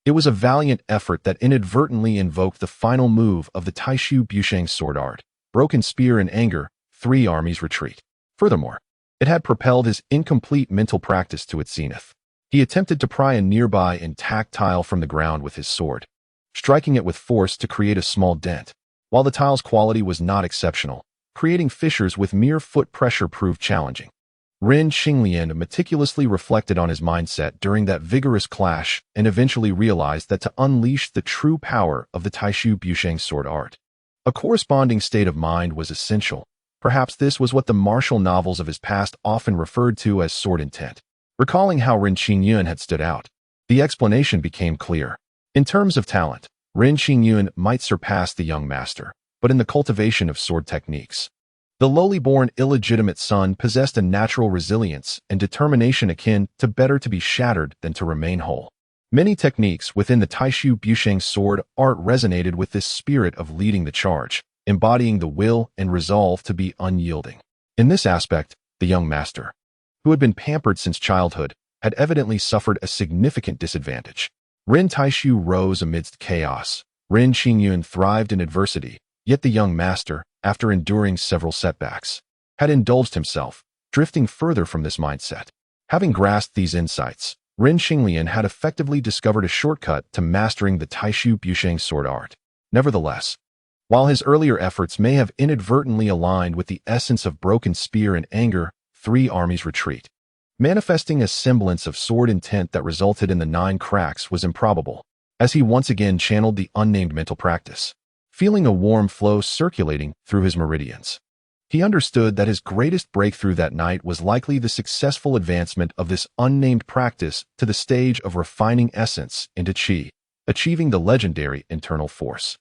it was a valiant effort that inadvertently invoked the final move of the Taishu Busheng sword art, Broken Spear in Anger, 3 Armies Retreat. Furthermore, it had propelled his incomplete mental practice to its zenith. He attempted to pry a nearby intact tile from the ground with his sword, striking it with force to create a small dent. While the tile's quality was not exceptional, creating fissures with mere foot pressure proved challenging. Ren Qinglian meticulously reflected on his mindset during that vigorous clash and eventually realized that to unleash the true power of the Taishu Busheng sword art, a corresponding state of mind was essential. Perhaps this was what the martial novels of his past often referred to as sword intent. Recalling how Ren Qingyun had stood out, the explanation became clear. In terms of talent, Ren Qingyun might surpass the young master, but in the cultivation of sword techniques, the lowly-born illegitimate son possessed a natural resilience and determination akin to better to be shattered than to remain whole. Many techniques within the Taishu Busheng sword art resonated with this spirit of leading the charge, embodying the will and resolve to be unyielding. In this aspect, the young master, who had been pampered since childhood, had evidently suffered a significant disadvantage. Ren Taishu rose amidst chaos. Ren Qingyun thrived in adversity, yet the young master, after enduring several setbacks, had indulged himself, drifting further from this mindset. Having grasped these insights, Ren Qinglian had effectively discovered a shortcut to mastering the Taishu Busheng sword art. Nevertheless, while his earlier efforts may have inadvertently aligned with the essence of Broken Spear in Anger, 3 Armies Retreat, manifesting a semblance of sword intent that resulted in the 9 cracks was improbable, as he once again channeled the unnamed mental practice, feeling a warm flow circulating through his meridians. He understood that his greatest breakthrough that night was likely the successful advancement of this unnamed practice to the stage of refining essence into Qi, achieving the legendary internal force.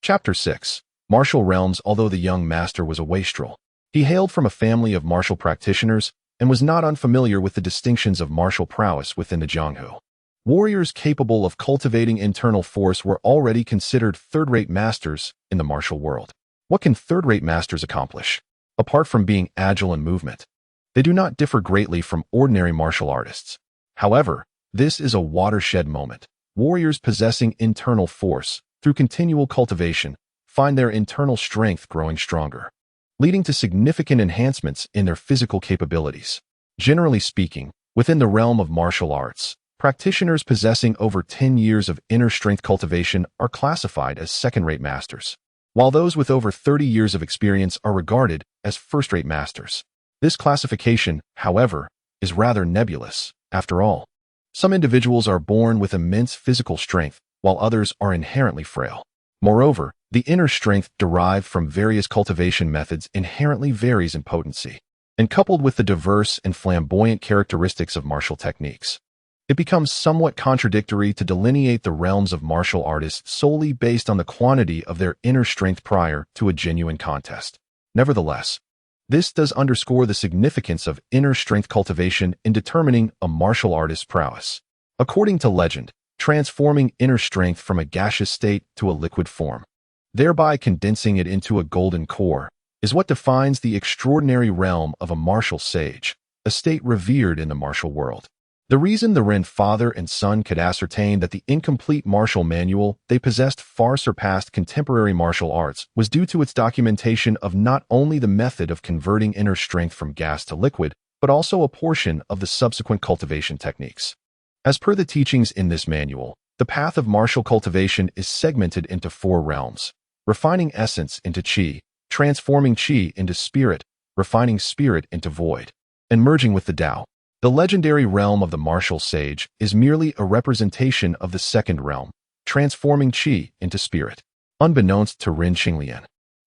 Chapter 6. Martial Realms. Although the young master was a wastrel, he hailed from a family of martial practitioners and was not unfamiliar with the distinctions of martial prowess within the Jianghu. Warriors capable of cultivating internal force were already considered third-rate masters in the martial world. What can third-rate masters accomplish? Apart from being agile in movement, they do not differ greatly from ordinary martial artists. However, this is a watershed moment. warriors possessing internal force, through continual cultivation, find their internal strength growing stronger, leading to significant enhancements in their physical capabilities. Generally speaking, within the realm of martial arts, practitioners possessing over 10 years of inner strength cultivation are classified as second-rate masters, while those with over 30 years of experience are regarded as first-rate masters. This classification, however, is rather nebulous. After all, some individuals are born with immense physical strength, while others are inherently frail. Moreover, the inner strength derived from various cultivation methods inherently varies in potency, and coupled with the diverse and flamboyant characteristics of martial techniques, it becomes somewhat contradictory to delineate the realms of martial artists solely based on the quantity of their inner strength prior to a genuine contest. Nevertheless, this does underscore the significance of inner strength cultivation in determining a martial artist's prowess. According to legend, transforming inner strength from a gaseous state to a liquid form, thereby condensing it into a golden core, is what defines the extraordinary realm of a martial sage, a state revered in the martial world. The reason the Ren father and son could ascertain that the incomplete martial manual they possessed far surpassed contemporary martial arts was due to its documentation of not only the method of converting inner strength from gas to liquid, but also a portion of the subsequent cultivation techniques. As per the teachings in this manual, the path of martial cultivation is segmented into 4 realms: refining essence into qi, transforming qi into spirit, refining spirit into void, and merging with the Tao. The legendary realm of the martial sage is merely a representation of the second realm, transforming qi into spirit. Unbeknownst to Ren Qinglian,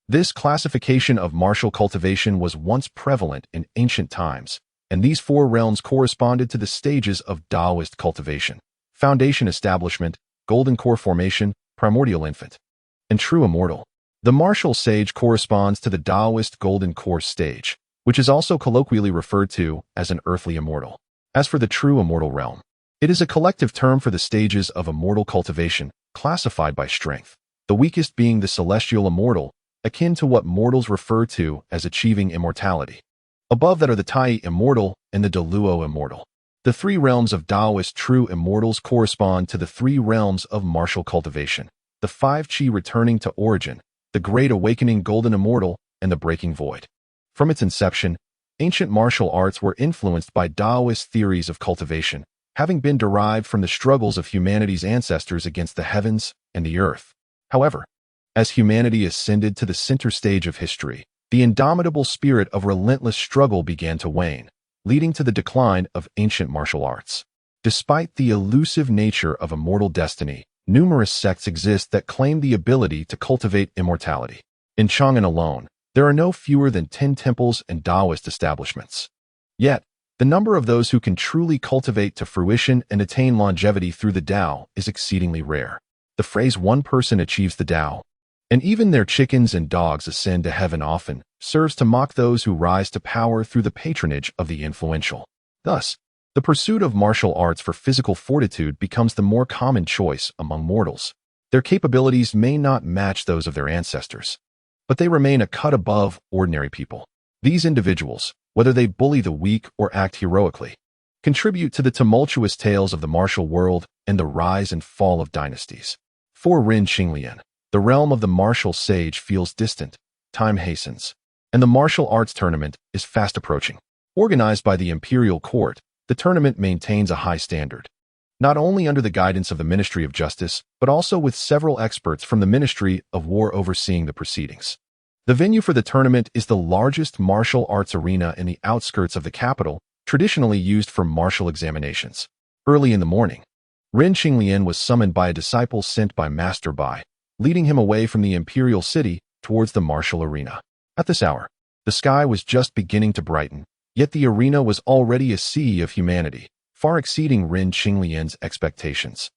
this classification of martial cultivation was once prevalent in ancient times, and these 4 realms corresponded to the stages of Taoist cultivation: foundation establishment, golden core formation, primordial infant, and true immortal. The martial sage corresponds to the Taoist golden core stage, which is also colloquially referred to as an earthly immortal. As for the true immortal realm, it is a collective term for the stages of immortal cultivation, classified by strength, the weakest being the celestial immortal, akin to what mortals refer to as achieving immortality. Above that are the Tai immortal and the Deluo immortal. The 3 realms of Taoist true immortals correspond to the 3 realms of martial cultivation: the 5 Qi returning to origin, the Great Awakening golden immortal, and the breaking void. From its inception, ancient martial arts were influenced by Taoist theories of cultivation, having been derived from the struggles of humanity's ancestors against the heavens and the earth. However, as humanity ascended to the center stage of history, the indomitable spirit of relentless struggle began to wane, leading to the decline of ancient martial arts. Despite the elusive nature of immortal destiny, numerous sects exist that claim the ability to cultivate immortality. In Chang'an alone, there are no fewer than 10 temples and Taoist establishments. Yet, the number of those who can truly cultivate to fruition and attain longevity through the Tao is exceedingly rare. The phrase "one person achieves the Tao," and even their chickens and dogs ascend to heaven often, serves to mock those who rise to power through the patronage of the influential. Thus, the pursuit of martial arts for physical fortitude becomes the more common choice among mortals. Their capabilities may not match those of their ancestors, but they remain a cut above ordinary people. These individuals, whether they bully the weak or act heroically, contribute to the tumultuous tales of the martial world and the rise and fall of dynasties. For Ren Qinglian, the realm of the martial sage feels distant, time hastens, and the martial arts tournament is fast approaching. Organized by the imperial court, the tournament maintains a high standard, not only under the guidance of the Ministry of Justice, but also with several experts from the Ministry of War overseeing the proceedings. The venue for the tournament is the largest martial arts arena in the outskirts of the capital, traditionally used for martial examinations. Early in the morning, Ren Qinglian was summoned by a disciple sent by Master Bai, leading him away from the imperial city towards the martial arena. At this hour, the sky was just beginning to brighten, yet the arena was already a sea of humanity, far exceeding Ren Qinglian's expectations.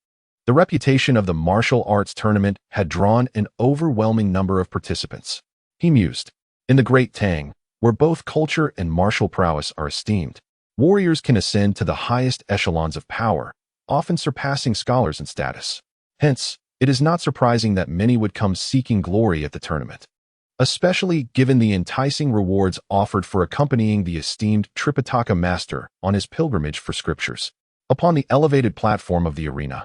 The reputation of the martial arts tournament had drawn an overwhelming number of participants. He mused. In the Great Tang, where both culture and martial prowess are esteemed, warriors can ascend to the highest echelons of power, often surpassing scholars in status. Hence, it is not surprising that many would come seeking glory at the tournament, especially given the enticing rewards offered for accompanying the esteemed Tripitaka master on his pilgrimage for scriptures. Upon the elevated platform of the arena,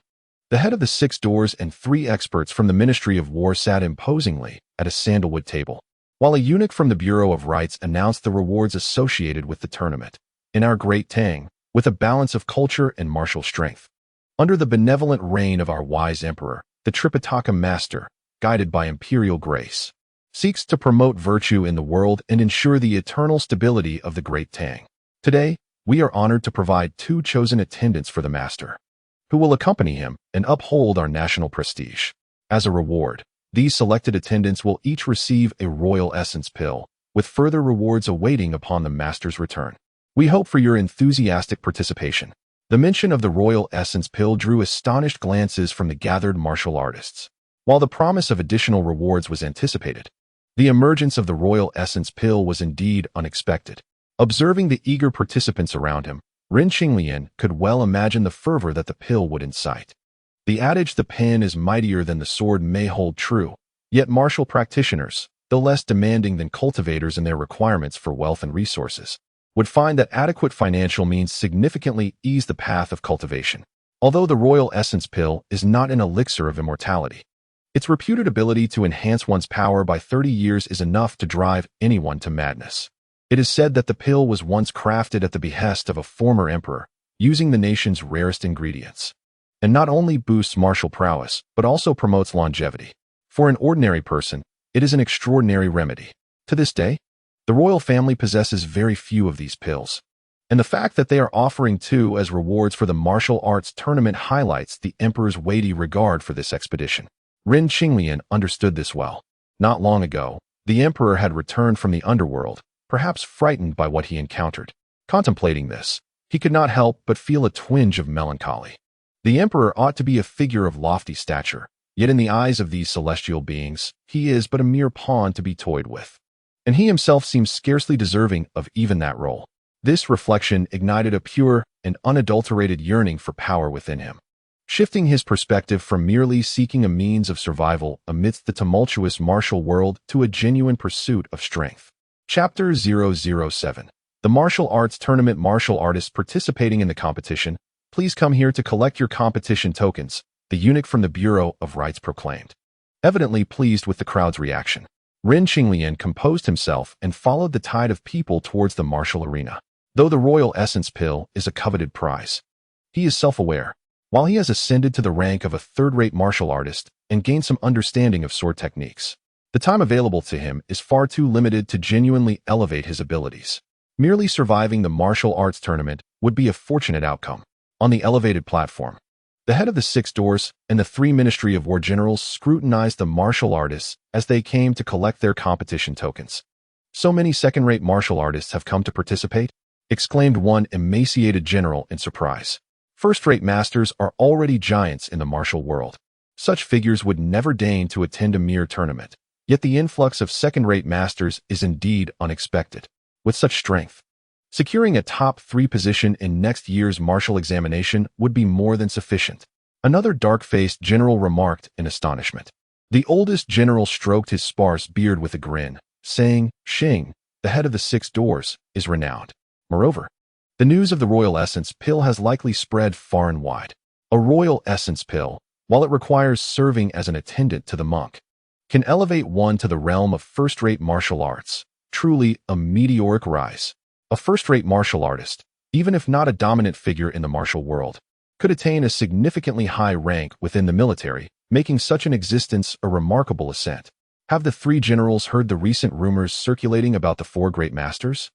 The head of the 6 doors and 3 experts from the Ministry of War sat imposingly at a sandalwood table, while a eunuch from the Bureau of Rites announced the rewards associated with the tournament. In our great Tang, with a balance of culture and martial strength. Under the benevolent reign of our wise emperor, the Tripitaka Master, guided by imperial grace, seeks to promote virtue in the world and ensure the eternal stability of the great Tang. Today, we are honored to provide 2 chosen attendants for the Master, who will accompany him and uphold our national prestige. As a reward, these selected attendants will each receive a royal essence pill, with further rewards awaiting upon the Master's return. We hope for your enthusiastic participation. The mention of the royal essence pill drew astonished glances from the gathered martial artists. While the promise of additional rewards was anticipated, the emergence of the royal essence pill was indeed unexpected. Observing the eager participants around him, Ren Qinglian could well imagine the fervor that the pill would incite. The adage "the pen is mightier than the sword" may hold true, yet martial practitioners, though less demanding than cultivators in their requirements for wealth and resources, would find that adequate financial means significantly ease the path of cultivation. Although the royal essence pill is not an elixir of immortality, its reputed ability to enhance one's power by 30 years is enough to drive anyone to madness. It is said that the pill was once crafted at the behest of a former emperor, using the nation's rarest ingredients, and not only boosts martial prowess, but also promotes longevity. For an ordinary person, it is an extraordinary remedy. To this day, the royal family possesses very few of these pills, and the fact that they are offering 2 as rewards for the martial arts tournament highlights the emperor's weighty regard for this expedition. Ren Qinglian understood this well. Not long ago, the emperor had returned from the underworld, perhaps frightened by what he encountered. Contemplating this, he could not help but feel a twinge of melancholy. The emperor ought to be a figure of lofty stature, yet in the eyes of these celestial beings, he is but a mere pawn to be toyed with. And he himself seems scarcely deserving of even that role. This reflection ignited a pure and unadulterated yearning for power within him, shifting his perspective from merely seeking a means of survival amidst the tumultuous martial world to a genuine pursuit of strength. Chapter 007. The Martial Arts Tournament. Martial artists participating in the competition, please come here to collect your competition tokens, the eunuch from the Bureau of Rites proclaimed, evidently pleased with the crowd's reaction. Ren Qinglian composed himself and followed the tide of people towards the martial arena. Though the royal essence pill is a coveted prize, he is self-aware. While he has ascended to the rank of a third-rate martial artist and gained some understanding of sword techniques, the time available to him is far too limited to genuinely elevate his abilities. Merely surviving the martial arts tournament would be a fortunate outcome. On the elevated platform, the head of the 6 doors and the 3 Ministry of War generals scrutinized the martial artists as they came to collect their competition tokens. "So many second-rate martial artists have come to participate?" exclaimed one emaciated general in surprise. "First-rate masters are already giants in the martial world. Such figures would never deign to attend a mere tournament. Yet the influx of second-rate masters is indeed unexpected. With such strength, securing a top 3 position in next year's martial examination would be more than sufficient," another dark-faced general remarked in astonishment. The oldest general stroked his sparse beard with a grin, saying, "Xing, the head of the 6 doors, is renowned. Moreover, the news of the royal essence pill has likely spread far and wide. A royal essence pill, while it requires serving as an attendant to the monk, can elevate one to the realm of first-rate martial arts. Truly a meteoric rise. A first-rate martial artist, even if not a dominant figure in the martial world, could attain a significantly high rank within the military, making such an existence a remarkable ascent. Have the 3 generals heard the recent rumors circulating about the 4 great masters?"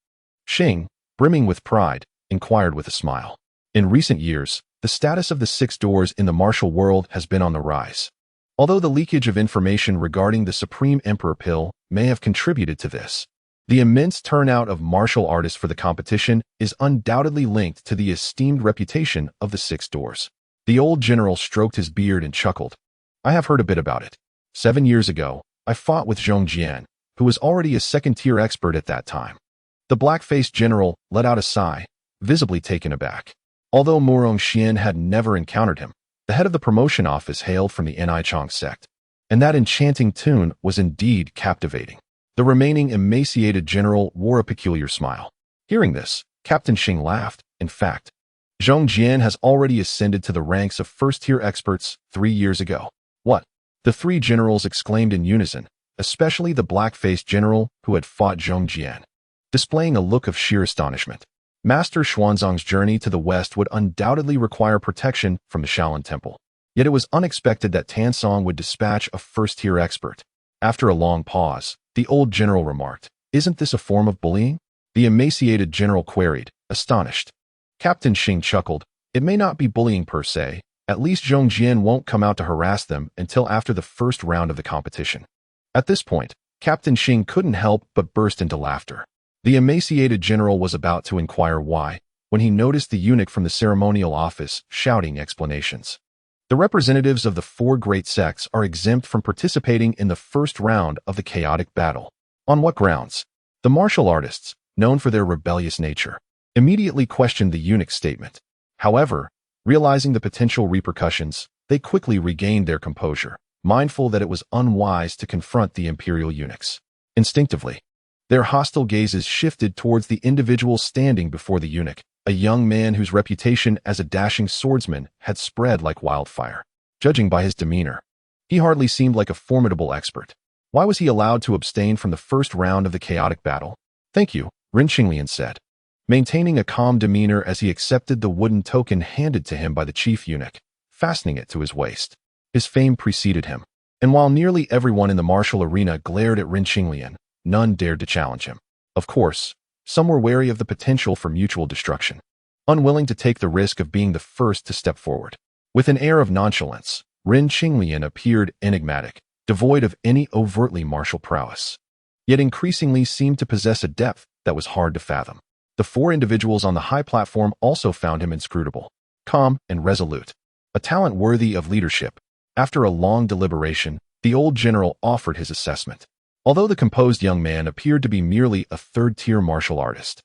Xing, brimming with pride, inquired with a smile. In recent years, the status of the 6 doors in the martial world has been on the rise. Although the leakage of information regarding the Supreme Emperor pill may have contributed to this, the immense turnout of martial artists for the competition is undoubtedly linked to the esteemed reputation of the 6 doors. The old general stroked his beard and chuckled. "I have heard a bit about it. 7 years ago, I fought with Zhong Jian, who was already a second-tier expert at that time." The black-faced general let out a sigh, visibly taken aback. Although Murong Xian had never encountered him, the head of the promotion office hailed from the Nichong sect, and that enchanting tune was indeed captivating. The remaining emaciated general wore a peculiar smile. Hearing this, Captain Xing laughed. In fact, Zhong Jian has already ascended to the ranks of first-tier experts 3 years ago. What? The three generals exclaimed in unison, especially the black-faced general who had fought Zhong Jian, displaying a look of sheer astonishment. Master Xuanzang's journey to the west would undoubtedly require protection from the Shaolin Temple. Yet it was unexpected that Tang Sanzang would dispatch a first-tier expert. After a long pause, the old general remarked, "Isn't this a form of bullying?" The emaciated general queried, astonished. Captain Xing chuckled, "It may not be bullying per se. At least Zhong Jian won't come out to harass them until after the first round of the competition." At this point, Captain Xing couldn't help but burst into laughter. The emaciated general was about to inquire why, when he noticed the eunuch from the ceremonial office shouting explanations. The representatives of the 4 great sects are exempt from participating in the first round of the chaotic battle. On what grounds? The martial artists, known for their rebellious nature, immediately questioned the eunuch's statement. However, realizing the potential repercussions, they quickly regained their composure, mindful that it was unwise to confront the imperial eunuchs. Instinctively, their hostile gazes shifted towards the individual standing before the eunuch, a young man whose reputation as a dashing swordsman had spread like wildfire. Judging by his demeanor, he hardly seemed like a formidable expert. Why was he allowed to abstain from the first round of the chaotic battle? "Thank you," Ren Qinglian said, maintaining a calm demeanor as he accepted the wooden token handed to him by the chief eunuch, fastening it to his waist. His fame preceded him, and while nearly everyone in the martial arena glared at Ren Qinglian, none dared to challenge him. Of course, some were wary of the potential for mutual destruction, unwilling to take the risk of being the first to step forward. With an air of nonchalance, Ren Qinglian appeared enigmatic, devoid of any overtly martial prowess, yet increasingly seemed to possess a depth that was hard to fathom. The 4 individuals on the high platform also found him inscrutable, calm, and resolute, a talent worthy of leadership. After a long deliberation, the old general offered his assessment. Although the composed young man appeared to be merely a third-tier martial artist,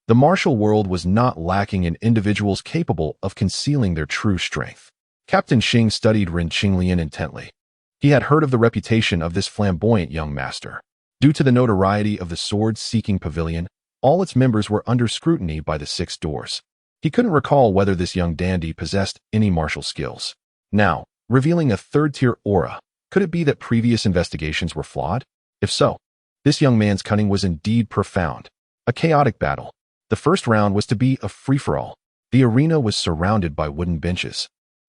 the martial world was not lacking in individuals capable of concealing their true strength. Captain Xing studied Ren Qinglian intently. He had heard of the reputation of this flamboyant young master. Due to the notoriety of the sword-seeking pavilion, all its members were under scrutiny by the 6 doors. He couldn't recall whether this young dandy possessed any martial skills. Now, revealing a third-tier aura, could it be that previous investigations were flawed? If so, this young man's cunning was indeed profound. A chaotic battle. The first round was to be a free-for-all. The arena was surrounded by wooden benches,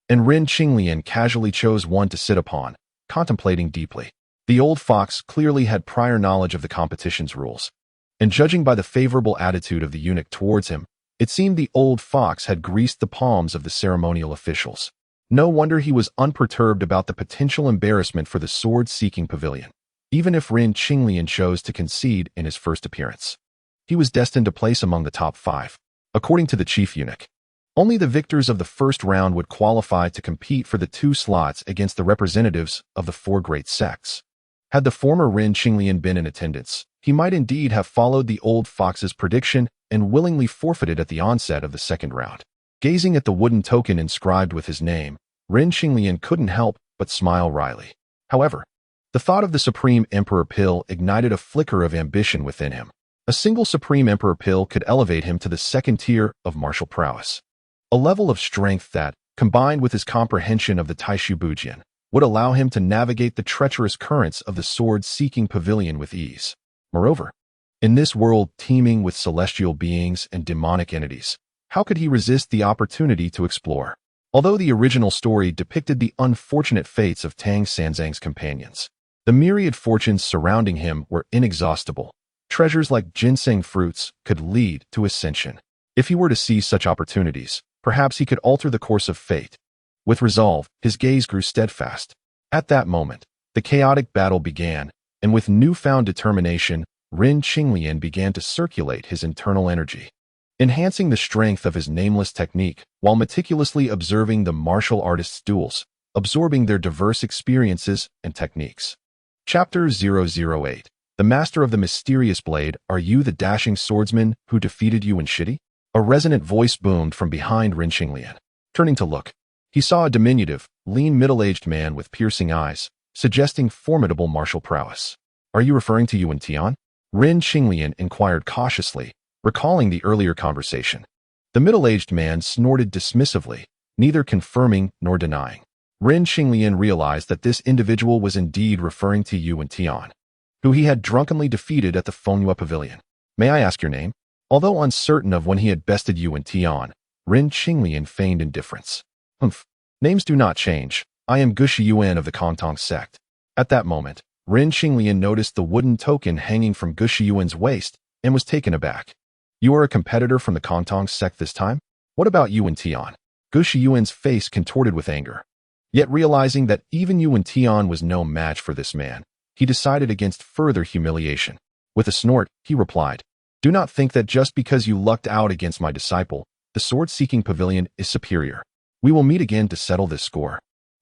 and Ren Qinglian casually chose one to sit upon, contemplating deeply. The old fox clearly had prior knowledge of the competition's rules, and judging by the favorable attitude of the eunuch towards him, it seemed the old fox had greased the palms of the ceremonial officials. No wonder he was unperturbed about the potential embarrassment for the sword-seeking pavilion. Even if Ren Qinglian chose to concede in his first appearance, he was destined to place among the top 5. According to the chief eunuch, only the victors of the first round would qualify to compete for the 2 slots against the representatives of the 4 great sects. Had the former Ren Qinglian been in attendance, he might indeed have followed the old fox's prediction and willingly forfeited at the onset of the second round. Gazing at the wooden token inscribed with his name, Ren Qinglian couldn't help but smile wryly. However, the thought of the Supreme Emperor pill ignited a flicker of ambition within him. A single Supreme Emperor pill could elevate him to the 2nd tier of martial prowess, a level of strength that, combined with his comprehension of the Taishu Bujian, would allow him to navigate the treacherous currents of the sword-seeking pavilion with ease. Moreover, in this world teeming with celestial beings and demonic entities, how could he resist the opportunity to explore? Although the original story depicted the unfortunate fates of Tang Sanzang's companions, the myriad fortunes surrounding him were inexhaustible. Treasures like ginseng fruits could lead to ascension. If he were to seize such opportunities, perhaps he could alter the course of fate. With resolve, his gaze grew steadfast. At that moment, the chaotic battle began, and with newfound determination, Ren Qinglian began to circulate his internal energy, enhancing the strength of his nameless technique while meticulously observing the martial artists' duels, absorbing their diverse experiences and techniques. Chapter 008. The Master of the Mysterious Blade, are you the dashing swordsman who defeated you in Shitty? A resonant voice boomed from behind Ren Qinglian. Turning to look, he saw a diminutive, lean middle-aged man with piercing eyes, suggesting formidable martial prowess. Are you referring to Yuan Tian? Ren Qinglian inquired cautiously, recalling the earlier conversation. The middle-aged man snorted dismissively, neither confirming nor denying. Ren Qinglian realized that this individual was indeed referring to Yuan Tian, who he had drunkenly defeated at the Fengyue Pavilion. May I ask your name? Although uncertain of when he had bested Yuan Tian, Ren Qinglian feigned indifference. Names do not change. I am Gushi Yuan of the Kongtong sect. At that moment, Ren Qinglian noticed the wooden token hanging from Gushi Yuan's waist and was taken aback. You are a competitor from the Kongtong sect this time? What about Yuan Tian? Gushi Yuan's face contorted with anger. Yet realizing that even Yuan Tian was no match for this man, he decided against further humiliation. With a snort, he replied, Do not think that just because you lucked out against my disciple, the sword-seeking pavilion is superior. We will meet again to settle this score.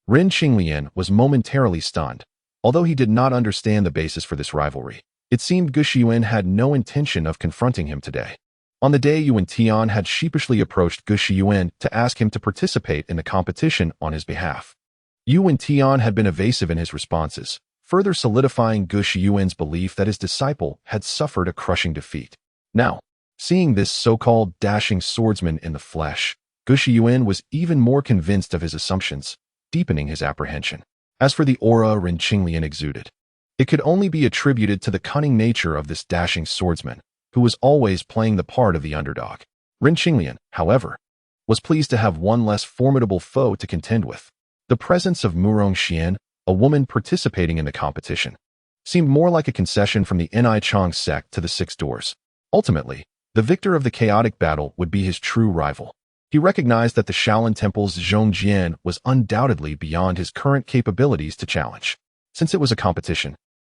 Ren Qinglian was momentarily stunned. Although he did not understand the basis for this rivalry, it seemed Gushi Yuan had no intention of confronting him today. On the day Yuan Tian had sheepishly approached Gushi Yuan to ask him to participate in the competition on his behalf. Yuan Tian had been evasive in his responses, further solidifying Gushi Yuan's belief that his disciple had suffered a crushing defeat. Now, seeing this so-called dashing swordsman in the flesh, Gushi Yuan was even more convinced of his assumptions, deepening his apprehension. As for the aura Ren Qinglian exuded, it could only be attributed to the cunning nature of this dashing swordsman, who was always playing the part of the underdog. Ren Qinglian, however, was pleased to have one less formidable foe to contend with. The presence of Murong Xian, a woman participating in the competition, seemed more like a concession from the Ni Chong sect to the Six Doors. Ultimately, the victor of the chaotic battle would be his true rival. He recognized that the Shaolin Temple's Zhongjian was undoubtedly beyond his current capabilities to challenge. Since it was a competition,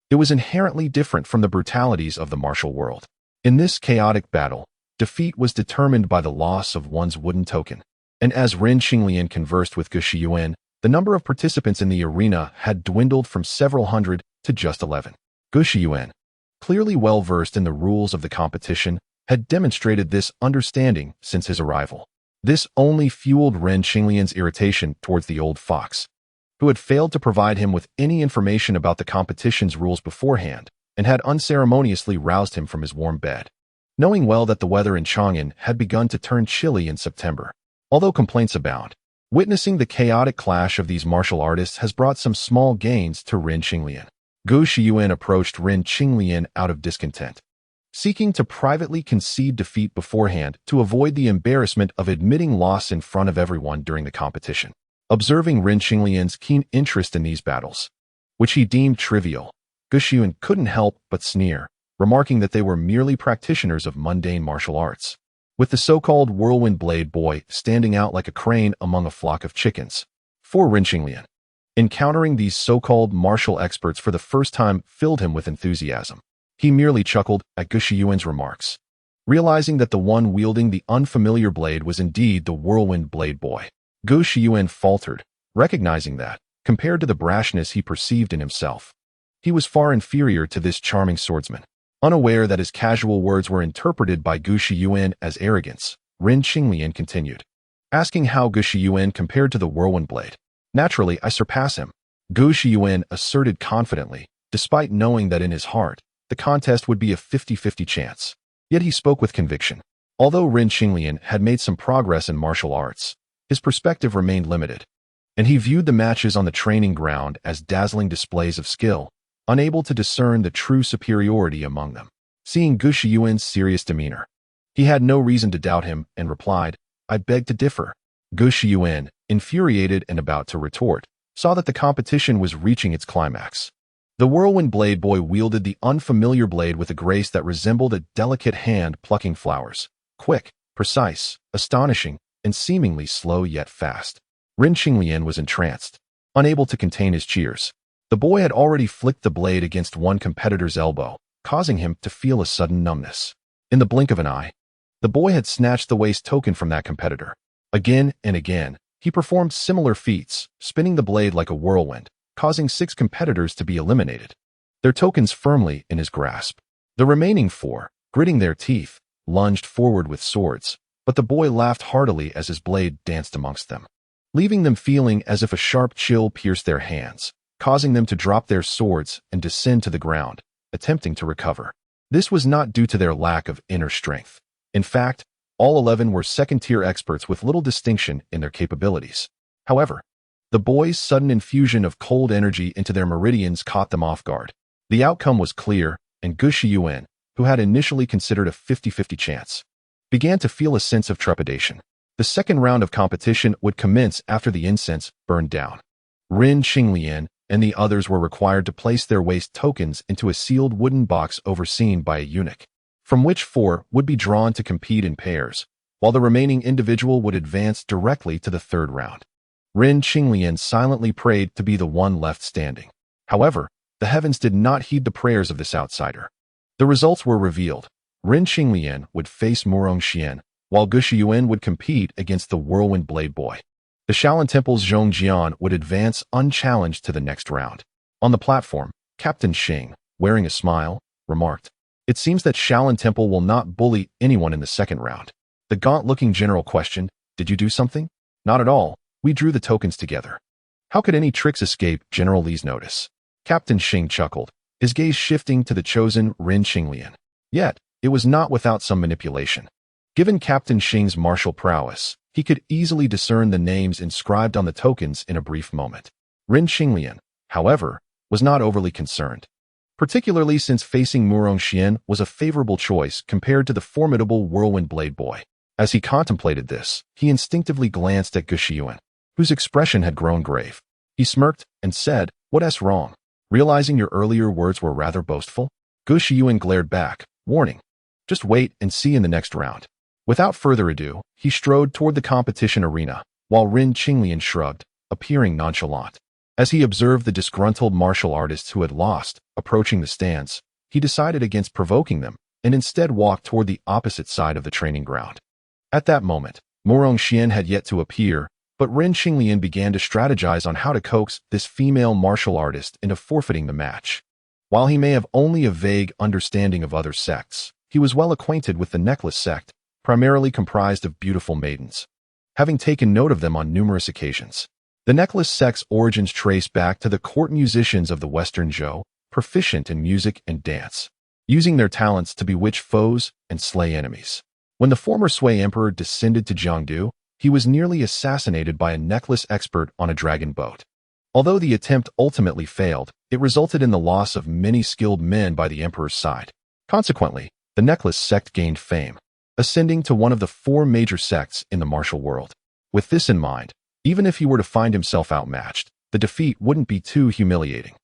it was inherently different from the brutalities of the martial world. In this chaotic battle, defeat was determined by the loss of one's wooden token. And as Ren Qinglian conversed with Gushi Yuan, the number of participants in the arena had dwindled from several hundred to just 11. Gushi Yuan, clearly well-versed in the rules of the competition, had demonstrated this understanding since his arrival. This only fueled Ren Qinglian's irritation towards the old fox, who had failed to provide him with any information about the competition's rules beforehand and had unceremoniously roused him from his warm bed. Knowing well that the weather in Chang'an had begun to turn chilly in September, although complaints abound, witnessing the chaotic clash of these martial artists has brought some small gains to Ren Qinglian. Gushi Yuan approached Ren Qinglian out of discontent, seeking to privately concede defeat beforehand to avoid the embarrassment of admitting loss in front of everyone during the competition. Observing Ren Qinglian's keen interest in these battles, which he deemed trivial, Gushi Yuan couldn't help but sneer, remarking that they were merely practitioners of mundane martial arts, with the so-called whirlwind blade boy standing out like a crane among a flock of chickens. For Ren Qinglian, encountering these so-called martial experts for the first time filled him with enthusiasm. He merely chuckled at Gushi Yuan's remarks, realizing that the one wielding the unfamiliar blade was indeed the whirlwind blade boy. Gushi Yuan faltered, recognizing that, compared to the brashness he perceived in himself, he was far inferior to this charming swordsman. Unaware that his casual words were interpreted by Gushi Yuan as arrogance, Ren Qinglian continued, asking how Gushi Yuan compared to the whirlwind blade. Naturally, I surpass him, Gushi Yuan asserted confidently, despite knowing that in his heart, the contest would be a 50-50 chance. Yet he spoke with conviction. Although Ren Qinglian had made some progress in martial arts, his perspective remained limited, and he viewed the matches on the training ground as dazzling displays of skill, unable to discern the true superiority among them. Seeing Gushi Yuan's serious demeanor, he had no reason to doubt him and replied, I beg to differ. Gushi Yuan, infuriated and about to retort, saw that the competition was reaching its climax. The whirlwind blade boy wielded the unfamiliar blade with a grace that resembled a delicate hand plucking flowers. Quick, precise, astonishing, and seemingly slow yet fast. Ren Qinglian was entranced, unable to contain his cheers. The boy had already flicked the blade against one competitor's elbow, causing him to feel a sudden numbness. In the blink of an eye, the boy had snatched the waist token from that competitor. Again and again, he performed similar feats, spinning the blade like a whirlwind, causing 6 competitors to be eliminated, their tokens firmly in his grasp. The remaining 4, gritting their teeth, lunged forward with swords, but the boy laughed heartily as his blade danced amongst them, leaving them feeling as if a sharp chill pierced their hands, causing them to drop their swords and descend to the ground, attempting to recover. This was not due to their lack of inner strength. In fact, All 11 were second-tier experts with little distinction in their capabilities. However, the boys' sudden infusion of cold energy into their meridians caught them off guard. The outcome was clear, and Gu Shiyuan, who had initially considered a 50-50 chance, began to feel a sense of trepidation. The second round of competition would commence after the incense burned down. Rin Qinglian and the others were required to place their waste tokens into a sealed wooden box overseen by a eunuch, from which 4 would be drawn to compete in pairs, while the remaining individual would advance directly to the third round. Rin Qinglian silently prayed to be the one left standing. However, the heavens did not heed the prayers of this outsider. The results were revealed. Rin Qinglian would face Murong Xian, while Gu Shiyuan would compete against the Whirlwind Blade Boy. The Shaolin Temple's Zhong Jian would advance unchallenged to the next round. On the platform, Captain Xing, wearing a smile, remarked, "It seems that Shaolin Temple will not bully anyone in the second round." The gaunt-looking general questioned, "Did you do something?" "Not at all. We drew the tokens together." "How could any tricks escape General Li's notice?" Captain Xing chuckled, his gaze shifting to the chosen Rin Qinglian. Yet, it was not without some manipulation. Given Captain Xing's martial prowess, he could easily discern the names inscribed on the tokens in a brief moment. Rin Qinglian, however, was not overly concerned, particularly since facing Murong Xian was a favorable choice compared to the formidable Whirlwind Blade Boy. As he contemplated this, he instinctively glanced at Gu Shiyuan, whose expression had grown grave. He smirked and said, "What's wrong? Realizing your earlier words were rather boastful?" Gu Shiyuan glared back, warning, "Just wait and see in the next round." Without further ado, he strode toward the competition arena, while Rin Qinglian shrugged, appearing nonchalant. As he observed the disgruntled martial artists who had lost approaching the stands, he decided against provoking them and instead walked toward the opposite side of the training ground. At that moment, Murong Xian had yet to appear, but Rin Qinglian began to strategize on how to coax this female martial artist into forfeiting the match. While he may have only a vague understanding of other sects, he was well acquainted with the Necklace sect, primarily comprised of beautiful maidens, having taken note of them on numerous occasions. The Necklace sect's origins trace back to the court musicians of the Western Zhou, proficient in music and dance, using their talents to bewitch foes and slay enemies. When the former Sui Emperor descended to Jiangdu, he was nearly assassinated by a necklace expert on a dragon boat. Although the attempt ultimately failed, it resulted in the loss of many skilled men by the emperor's side. Consequently, the Necklace sect gained fame, ascending to one of the 4 major sects in the martial world. With this in mind, even if he were to find himself outmatched, the defeat wouldn't be too humiliating.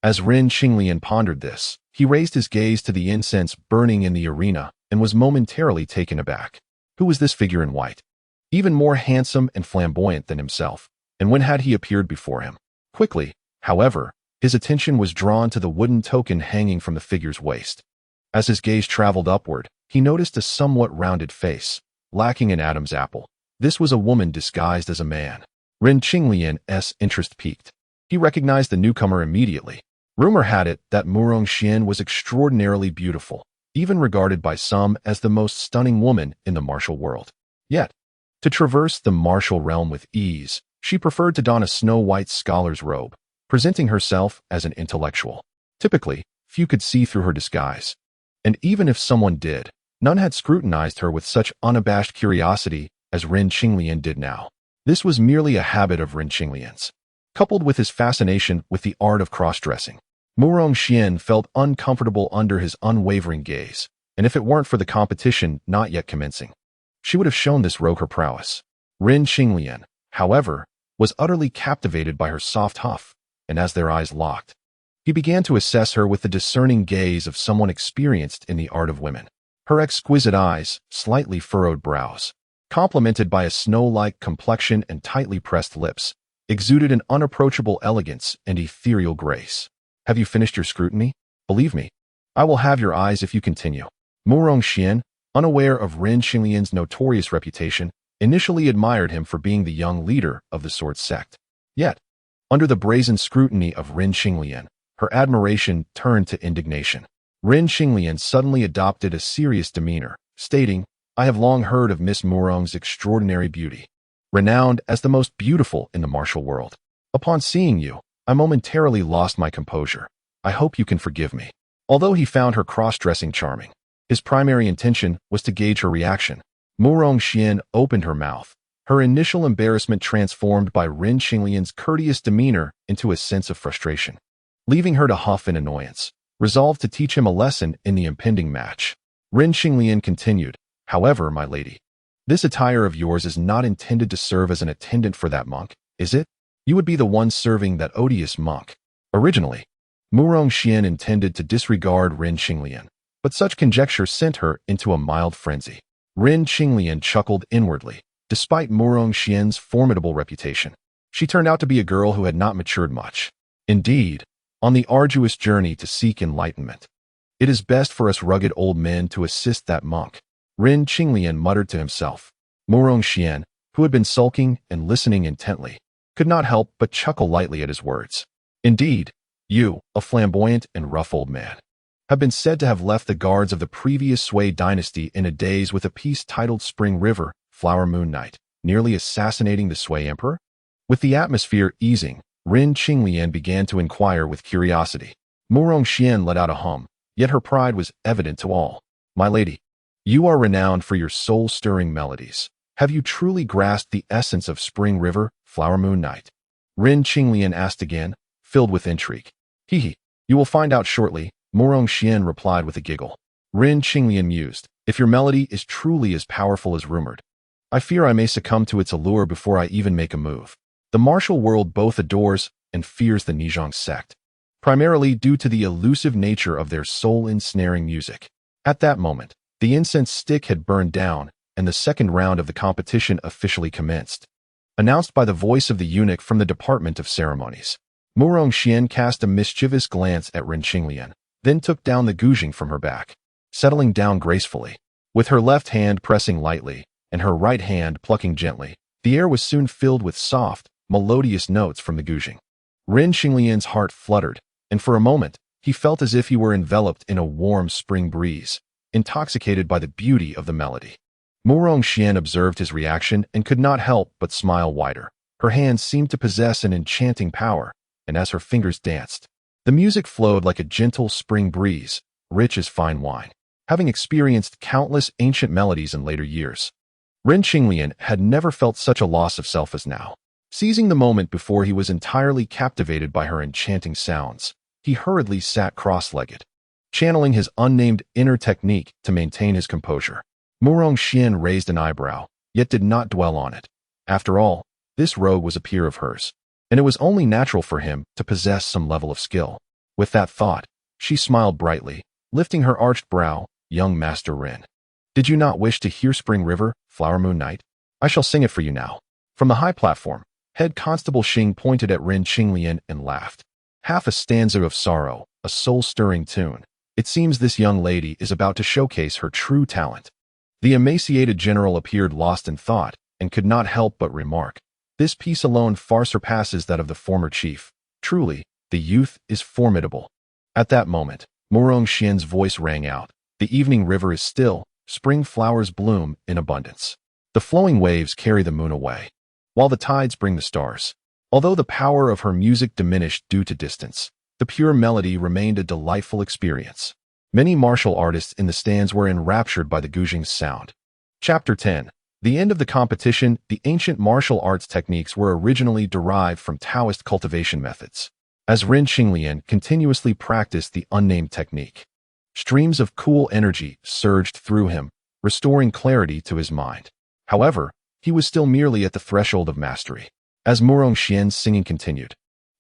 As Rin Qinglian pondered this, he raised his gaze to the incense burning in the arena and was momentarily taken aback. Who was this figure in white? Even more handsome and flamboyant than himself, and when had he appeared before him? Quickly, however, his attention was drawn to the wooden token hanging from the figure's waist. As his gaze traveled upward, he noticed a somewhat rounded face, lacking an Adam's apple. This was a woman disguised as a man. Rin Qinglian's interest piqued. He recognized the newcomer immediately. Rumor had it that Murong Xian was extraordinarily beautiful, even regarded by some as the most stunning woman in the martial world. Yet, to traverse the martial realm with ease, she preferred to don a snow-white scholar's robe, presenting herself as an intellectual. Typically, few could see through her disguise. And even if someone did, none had scrutinized her with such unabashed curiosity as Rin Qinglian did now. This was merely a habit of Rin Qinglian's, coupled with his fascination with the art of cross-dressing. Murong Xian felt uncomfortable under his unwavering gaze, and if it weren't for the competition not yet commencing, she would have shown this rogue her prowess. Rin Qinglian, however, was utterly captivated by her soft huff, and as their eyes locked, he began to assess her with the discerning gaze of someone experienced in the art of women. Her exquisite eyes, slightly furrowed brows, complemented by a snow-like complexion and tightly pressed lips, exuded an unapproachable elegance and ethereal grace. "Have you finished your scrutiny? Believe me, I will have your eyes if you continue." Murong Xian, unaware of Rin Qinglian's notorious reputation, initially admired him for being the young leader of the sword sect. Yet, under the brazen scrutiny of Rin Qinglian, her admiration turned to indignation. Rin Qinglian suddenly adopted a serious demeanor, stating, "I have long heard of Miss Murong's extraordinary beauty, renowned as the most beautiful in the martial world. Upon seeing you, I momentarily lost my composure. I hope you can forgive me." Although he found her cross-dressing charming, his primary intention was to gauge her reaction. Murong Xian opened her mouth, her initial embarrassment transformed by Ren Qinglian's courteous demeanor into a sense of frustration, leaving her to huff in annoyance, resolved to teach him a lesson in the impending match. Ren Qinglian continued, "However, my lady, this attire of yours is not intended to serve as an attendant for that monk, is it? You would be the one serving that odious monk." Originally, Murong Xian intended to disregard Ren Qinglian, but such conjecture sent her into a mild frenzy. Ren Qinglian chuckled inwardly. Despite Murong Xian's formidable reputation, she turned out to be a girl who had not matured much. Indeed, on the arduous journey to seek enlightenment, it is best for us rugged old men to assist that monk. Ren Qinglian muttered to himself. Murong Xian, who had been sulking and listening intently, could not help but chuckle lightly at his words. Indeed, you, a flamboyant and rough old man, have been said to have left the guards of the previous Sui dynasty in a daze with a piece titled Spring River, Flower Moon Night, nearly assassinating the Sui Emperor? With the atmosphere easing, Ren Qinglian began to inquire with curiosity. Murong Xian let out a hum, yet her pride was evident to all. "My lady, you are renowned for your soul-stirring melodies. Have you truly grasped the essence of Spring River, Flower Moon Night?" Ren Qinglian asked again, filled with intrigue. "Hee, you will find out shortly," Murong Xian replied with a giggle. Ren Qinglian mused, "If your melody is truly as powerful as rumored, I fear I may succumb to its allure before I even make a move." The martial world both adores and fears the Nizhang sect, primarily due to the elusive nature of their soul-ensnaring music. At that moment, the incense stick had burned down, and the second round of the competition officially commenced. Announced by the voice of the eunuch from the Department of Ceremonies, Murong Xian cast a mischievous glance at Ren Qinglian, then took down the guzheng from her back, settling down gracefully. With her left hand pressing lightly, and her right hand plucking gently, the air was soon filled with soft, melodious notes from the guzheng. Ren Qinglian's heart fluttered, and for a moment, he felt as if he were enveloped in a warm spring breeze, intoxicated by the beauty of the melody. Murong Xian observed his reaction and could not help but smile wider. Her hands seemed to possess an enchanting power, and as her fingers danced, the music flowed like a gentle spring breeze, rich as fine wine. Having experienced countless ancient melodies in later years, Ren Qinglian had never felt such a loss of self as now. Seizing the moment before he was entirely captivated by her enchanting sounds, he hurriedly sat cross-legged, channeling his unnamed inner technique to maintain his composure. Murong Xian raised an eyebrow, yet did not dwell on it. After all, this rogue was a peer of hers, and it was only natural for him to possess some level of skill. With that thought, she smiled brightly, lifting her arched brow. "Young Master Ren, did you not wish to hear Spring River, Flower Moon Night? I shall sing it for you now." From the high platform, Head Constable Xing pointed at Ren Qinglian and laughed. "Half a stanza of sorrow, a soul-stirring tune. It seems this young lady is about to showcase her true talent." The emaciated general appeared lost in thought and could not help but remark, "This piece alone far surpasses that of the former chief. Truly, the youth is formidable." At that moment, Murong Xian's voice rang out. "The evening river is still, spring flowers bloom in abundance. The flowing waves carry the moon away, while the tides bring the stars." Although the power of her music diminished due to distance, the pure melody remained a delightful experience. Many martial artists in the stands were enraptured by the guzheng's sound. Chapter 10. The end of the competition. The ancient martial arts techniques were originally derived from Taoist cultivation methods. As Ren Qinglian continuously practiced the unnamed technique, streams of cool energy surged through him, restoring clarity to his mind. However, he was still merely at the threshold of mastery. As Murong Xian's singing continued,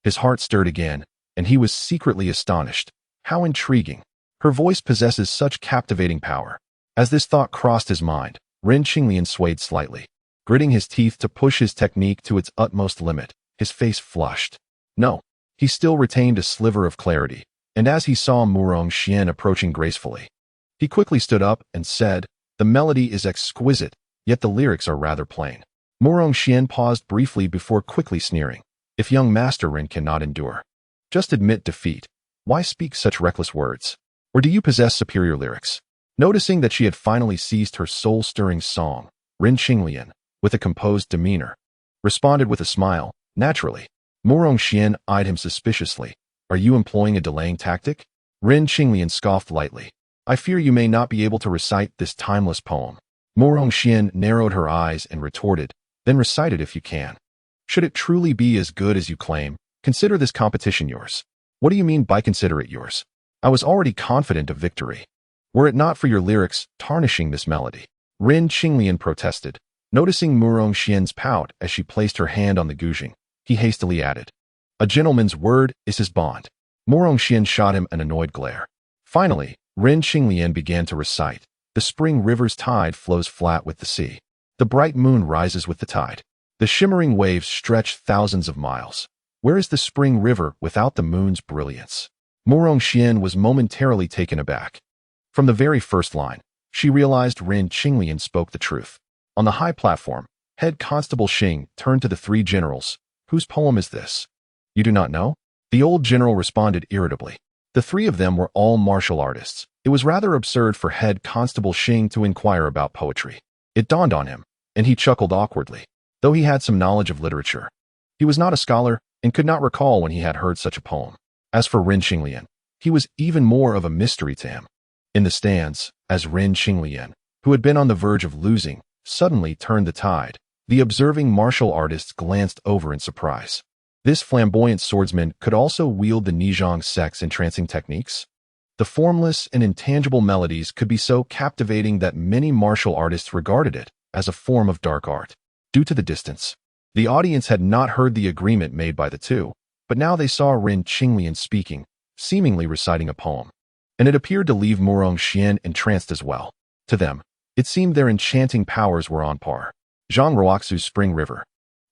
his heart stirred again, and he was secretly astonished. How intriguing! Her voice possesses such captivating power. As this thought crossed his mind, Ren Qinglian swayed slightly, gritting his teeth to push his technique to its utmost limit. His face flushed. No, he still retained a sliver of clarity, and as he saw Murong Xian approaching gracefully, he quickly stood up and said, "The melody is exquisite, yet the lyrics are rather plain." Murong Xian paused briefly before quickly sneering. "If young Master Ren cannot endure, just admit defeat. Why speak such reckless words? Or do you possess superior lyrics?" Noticing that she had finally ceased her soul-stirring song, Ren Qinglian, with a composed demeanor, responded with a smile. "Naturally." Murong Xian eyed him suspiciously. "Are you employing a delaying tactic?" Ren Qinglian scoffed lightly. "I fear you may not be able to recite this timeless poem." Murong Xian narrowed her eyes and retorted, then recite it if you can. Should it truly be as good as you claim, consider this competition yours. What do you mean by consider it yours? I was already confident of victory. Were it not for your lyrics tarnishing this melody. Rin Qinglian protested. Noticing Murong Xian's pout as she placed her hand on the guzheng, he hastily added, "A gentleman's word is his bond." Murong Xian shot him an annoyed glare. Finally, Rin Qinglian began to recite, "The spring river's tide flows flat with the sea. The bright moon rises with the tide. The shimmering waves stretch thousands of miles. Where is the spring river without the moon's brilliance?" Murong Xian was momentarily taken aback. From the very first line, she realized Rin Qinglian spoke the truth. On the high platform, Head Constable Xing turned to the three generals. "Whose poem is this? You do not know?" The old general responded irritably. The three of them were all martial artists. It was rather absurd for Head Constable Xing to inquire about poetry. It dawned on him, and he chuckled awkwardly. Though he had some knowledge of literature, he was not a scholar and could not recall when he had heard such a poem. As for Rin Qinglian, he was even more of a mystery to him. In the stands, as Rin Qinglian, who had been on the verge of losing, suddenly turned the tide, the observing martial artists glanced over in surprise. This flamboyant swordsman could also wield the Nizhang sect's entrancing techniques? The formless and intangible melodies could be so captivating that many martial artists regarded it as a form of dark art. Due to the distance, the audience had not heard the agreement made by the two, but now they saw Rin Qinglian speaking, seemingly reciting a poem. And it appeared to leave Murong Xian entranced as well. To them, it seemed their enchanting powers were on par. Zhang Ruoxu's Spring River.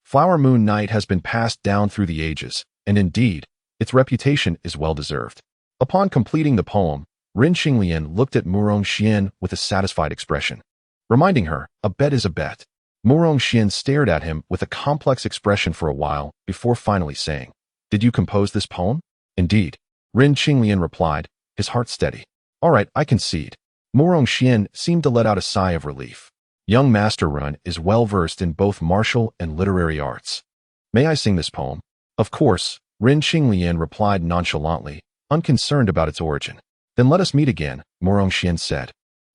Flower Moon Night has been passed down through the ages, and indeed, its reputation is well-deserved. Upon completing the poem, Rin Qinglian looked at Murong Xian with a satisfied expression, reminding her, "A bet is a bet." Murong Xian stared at him with a complex expression for a while before finally saying, "Did you compose this poem?" "Indeed," Rin Qinglian replied, his heart steady. "All right, I concede." Murong Xian seemed to let out a sigh of relief. Young Master Rin is well-versed in both martial and literary arts. "May I sing this poem?" "Of course," Rin Qinglian replied nonchalantly, unconcerned about its origin. "Then let us meet again," Murong Xian said.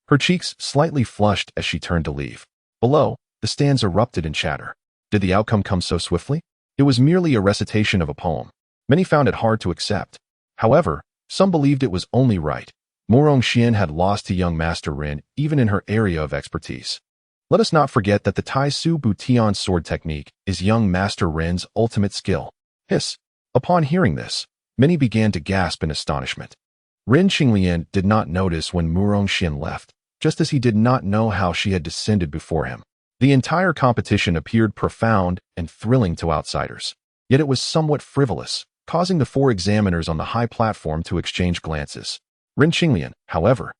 Her cheeks slightly flushed as she turned to leave. Below, the stands erupted in chatter. Did the outcome come so swiftly? It was merely a recitation of a poem. Many found it hard to accept. However, some believed it was only right. Murong Xian had lost to young Master Rin even in her area of expertise. Let us not forget that the Tai Su Butian sword technique is young Master Rin's ultimate skill. Hiss. Upon hearing this, many began to gasp in astonishment. Rin Qinglian did not notice when Murong Xian left, just as he did not know how she had descended before him. The entire competition appeared profound and thrilling to outsiders. Yet it was somewhat frivolous, causing the four examiners on the high platform to exchange glances. Rin Qinglian, however,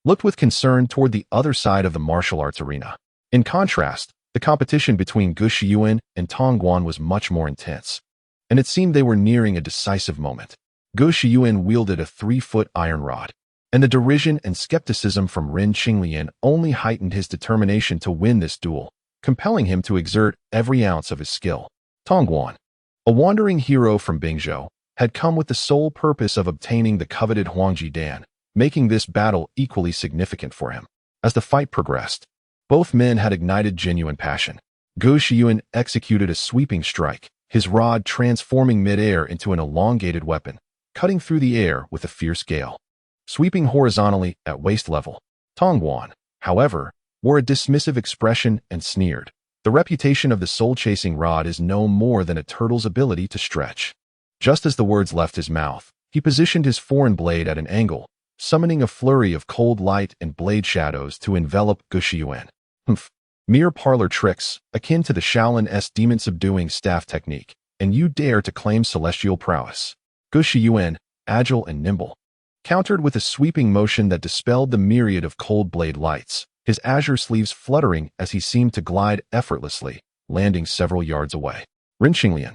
looked with concern toward the other side of the martial arts arena. In contrast, the competition between Gu Shiyuan and Tong Guan was much more intense, and it seemed they were nearing a decisive moment. Gu Shiyuan wielded a 3-foot iron rod, and the derision and skepticism from Rin Qinglian only heightened his determination to win this duel, compelling him to exert every ounce of his skill. Tong Guan, a wandering hero from Bingzhou, had come with the sole purpose of obtaining the coveted Huangji Dan, making this battle equally significant for him. As the fight progressed, both men had ignited genuine passion. Gu Shiyuan executed a sweeping strike, his rod transforming mid-air into an elongated weapon, cutting through the air with a fierce gale. Sweeping horizontally at waist level, Tong Guan, however, wore a dismissive expression and sneered. The reputation of the soul-chasing rod is no more than a turtle's ability to stretch. Just as the words left his mouth, he positioned his foreign blade at an angle, summoning a flurry of cold light and blade shadows to envelop Gu Shiyuan. Humph. Mere parlor tricks, akin to the Shaolin-esque demon-subduing staff technique, and you dare to claim celestial prowess. Gu Shiyuan, agile and nimble, countered with a sweeping motion that dispelled the myriad of cold blade lights, his azure sleeves fluttering as he seemed to glide effortlessly, landing several yards away. Rin Qinglian,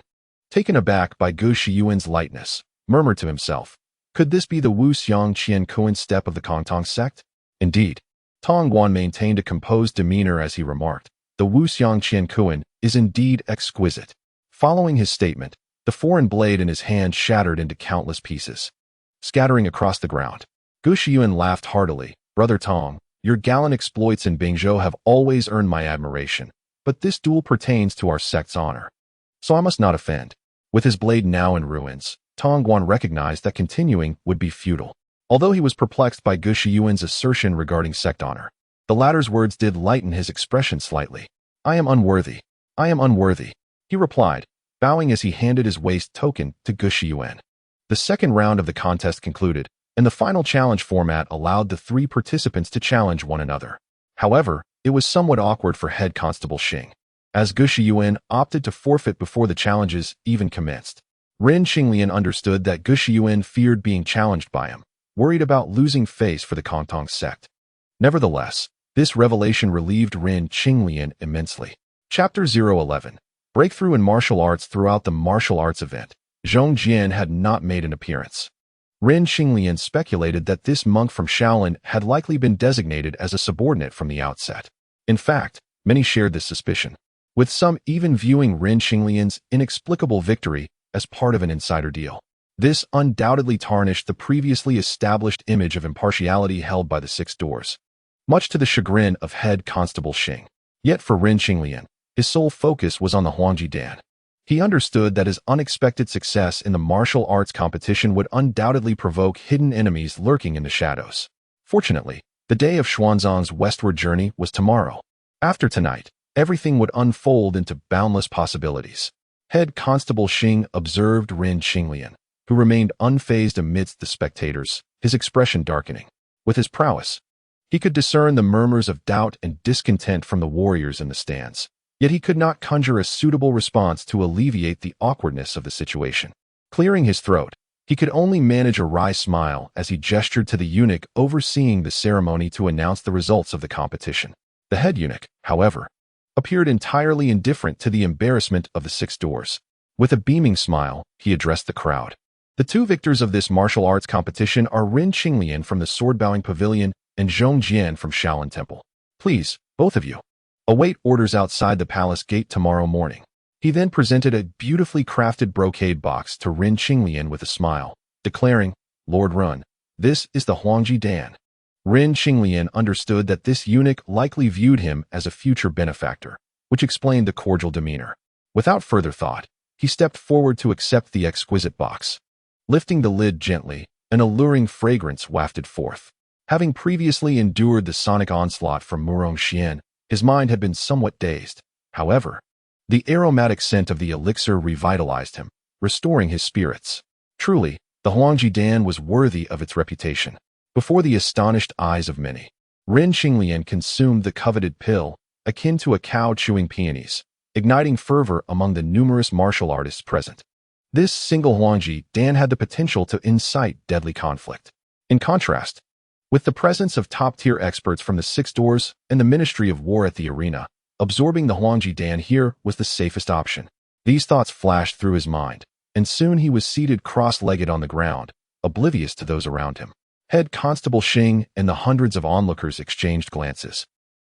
taken aback by Gu Shiyuan's lightness, murmured to himself, could this be the Wu Xiang Qian Kuan step of the Kongtong sect? Indeed. Tong Guan maintained a composed demeanor as he remarked, the Wu Xiang Qian Kuan is indeed exquisite. Following his statement, the foreign blade in his hand shattered into countless pieces, scattering across the ground. Gu Shiyuan laughed heartily. Brother Tong, Your gallant exploits in Bingzhou have always earned my admiration, but this duel pertains to our sect's honor, so I must not offend." With his blade now in ruins, Tang Guan recognized that continuing would be futile. Although he was perplexed by Gu Shiyuan's assertion regarding sect honor, the latter's words did lighten his expression slightly. "I am unworthy. I am unworthy," he replied, bowing as he handed his waist token to Gu Shiyuan. The second round of the contest concluded, and the final challenge format allowed the three participants to challenge one another. However, it was somewhat awkward for head constable Xing, as Gu Shiyuan opted to forfeit before the challenges even commenced. Ren Qinglian understood that Gu Shiyuan feared being challenged by him, worried about losing face for the Kongtong sect. Nevertheless, this revelation relieved Ren Qinglian immensely. Chapter 011. Breakthrough in Martial Arts. Throughout the martial arts event, Zhong Jian had not made an appearance. Ren Qinglian speculated that this monk from Shaolin had likely been designated as a subordinate from the outset. In fact, many shared this suspicion, with some even viewing Ren Qinglian's inexplicable victory as part of an insider deal. This undoubtedly tarnished the previously established image of impartiality held by the Six Doors, much to the chagrin of head constable Xing. Yet for Ren Qinglian, his sole focus was on the Huangji Dan. He understood that his unexpected success in the martial arts competition would undoubtedly provoke hidden enemies lurking in the shadows. Fortunately, the day of Xuanzang's westward journey was tomorrow. After tonight, everything would unfold into boundless possibilities. Head Constable Xing observed Ren Qinglian, who remained unfazed amidst the spectators, his expression darkening. With his prowess, he could discern the murmurs of doubt and discontent from the warriors in the stands. Yet he could not conjure a suitable response to alleviate the awkwardness of the situation. Clearing his throat, he could only manage a wry smile as he gestured to the eunuch overseeing the ceremony to announce the results of the competition. The head eunuch, however, appeared entirely indifferent to the embarrassment of the Six Doors. With a beaming smile, he addressed the crowd. "The two victors of this martial arts competition are Ren Qinglian from the Sword-Bowing Pavilion and Zhong Jian from Shaolin Temple. Please, both of you, await orders outside the palace gate tomorrow morning." He then presented a beautifully crafted brocade box to Ren Qinglian with a smile, declaring, "Lord Run, this is the Huangji Dan." Ren Qinglian understood that this eunuch likely viewed him as a future benefactor, which explained the cordial demeanor. Without further thought, he stepped forward to accept the exquisite box. Lifting the lid gently, an alluring fragrance wafted forth. Having previously endured the sonic onslaught from Murong Xian, his mind had been somewhat dazed. However, the aromatic scent of the elixir revitalized him, restoring his spirits. Truly, the Huangji Dan was worthy of its reputation. Before the astonished eyes of many, Ren Qinglian consumed the coveted pill, akin to a cow chewing peonies, igniting fervor among the numerous martial artists present. This single Huangji Dan had the potential to incite deadly conflict. In contrast, with the presence of top-tier experts from the Six Doors and the Ministry of War at the arena, absorbing the Huangji Dan here was the safest option. These thoughts flashed through his mind, and soon he was seated cross-legged on the ground, oblivious to those around him. Head Constable Xing and the hundreds of onlookers exchanged glances,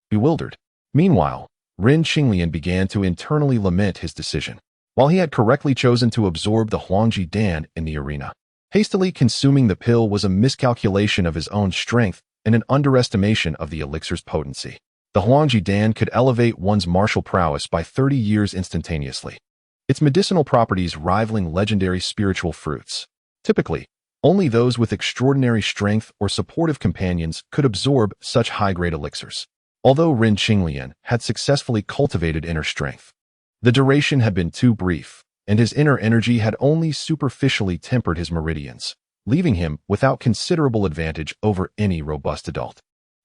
bewildered. Meanwhile, Ren Qinglian began to internally lament his decision. While he had correctly chosen to absorb the Huangji Dan in the arena, hastily consuming the pill was a miscalculation of his own strength and an underestimation of the elixir's potency. The Huangji Dan could elevate one's martial prowess by 30 years instantaneously, its medicinal properties rivaling legendary spiritual fruits. Typically, only those with extraordinary strength or supportive companions could absorb such high-grade elixirs. Although Ren Qinglian had successfully cultivated inner strength, the duration had been too brief, and his inner energy had only superficially tempered his meridians, leaving him without considerable advantage over any robust adult.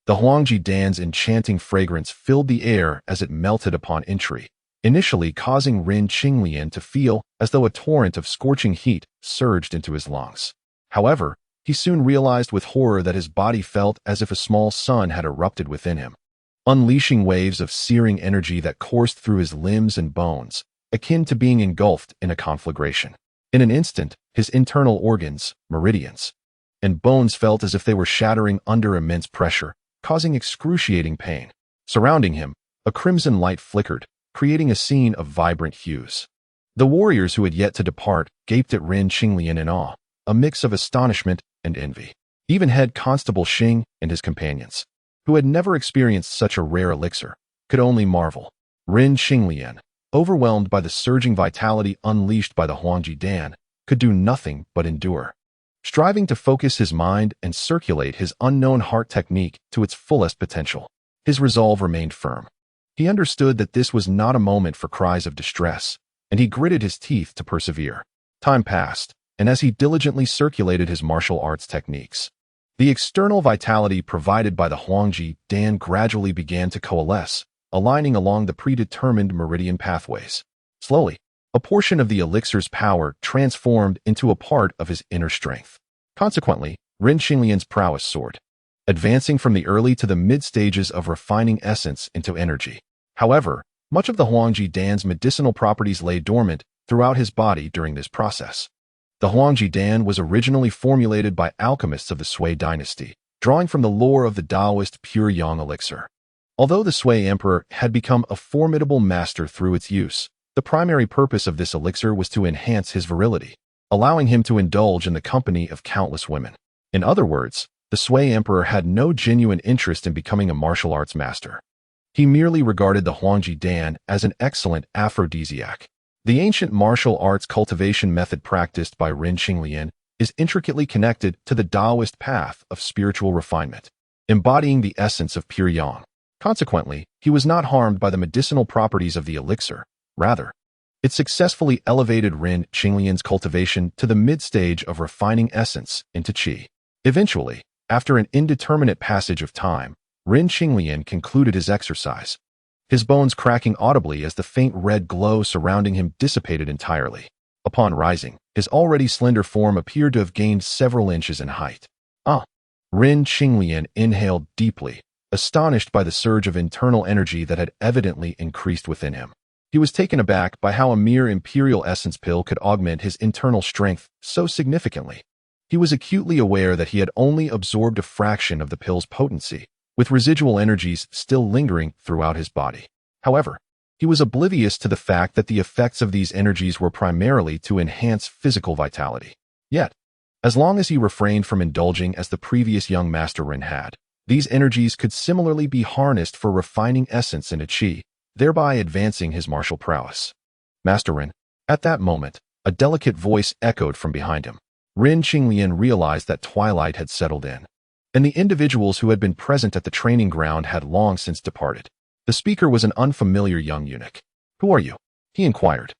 The Huangji Dan's enchanting fragrance filled the air as it melted upon entry, initially causing Ren Qinglian to feel as though a torrent of scorching heat surged into his lungs. However, he soon realized with horror that his body felt as if a small sun had erupted within him, unleashing waves of searing energy that coursed through his limbs and bones, akin to being engulfed in a conflagration. In an instant, his internal organs, meridians, and bones felt as if they were shattering under immense pressure, causing excruciating pain. Surrounding him, a crimson light flickered, creating a scene of vibrant hues. The warriors who had yet to depart gaped at Ren Qinglian in awe, a mix of astonishment and envy. Even head Constable Xing and his companions, who had never experienced such a rare elixir, could only marvel. Rin Qinglian, overwhelmed by the surging vitality unleashed by the Huangji Dan, could do nothing but endure. Striving to focus his mind and circulate his unknown heart technique to its fullest potential, his resolve remained firm. He understood that this was not a moment for cries of distress, and he gritted his teeth to persevere. Time passed, and as he diligently circulated his martial arts techniques, the external vitality provided by the Huangji Dan gradually began to coalesce, aligning along the predetermined meridian pathways. Slowly, a portion of the elixir's power transformed into a part of his inner strength. Consequently, Rin Qinglian's prowess soared, advancing from the early to the mid-stages of refining essence into energy. However, much of the Huangji Dan's medicinal properties lay dormant throughout his body during this process. The Huangji Dan was originally formulated by alchemists of the Sui dynasty, drawing from the lore of the Taoist pure yang elixir. Although the Sui Emperor had become a formidable master through its use, the primary purpose of this elixir was to enhance his virility, allowing him to indulge in the company of countless women. In other words, the Sui Emperor had no genuine interest in becoming a martial arts master. He merely regarded the Huangji Dan as an excellent aphrodisiac. The ancient martial arts cultivation method practiced by Rin Qinglian is intricately connected to the Taoist path of spiritual refinement, embodying the essence of pure yang. Consequently, he was not harmed by the medicinal properties of the elixir. Rather, it successfully elevated Rin Qinglian's cultivation to the mid-stage of refining essence into qi. Eventually, after an indeterminate passage of time, Rin Qinglian concluded his exercise, his bones cracking audibly as the faint red glow surrounding him dissipated entirely. Upon rising, his already slender form appeared to have gained several inches in height. Rin Qinglian inhaled deeply, astonished by the surge of internal energy that had evidently increased within him. He was taken aback by how a mere imperial essence pill could augment his internal strength so significantly. He was acutely aware that he had only absorbed a fraction of the pill's potency, with residual energies still lingering throughout his body. However, he was oblivious to the fact that the effects of these energies were primarily to enhance physical vitality. Yet, as long as he refrained from indulging as the previous young Master Rin had, these energies could similarly be harnessed for refining essence into qi, thereby advancing his martial prowess. Master Rin. At that moment, a delicate voice echoed from behind him. Rin Qinglian realized that twilight had settled in, and the individuals who had been present at the training ground had long since departed. The speaker was an unfamiliar young eunuch. "Who are you?" he inquired.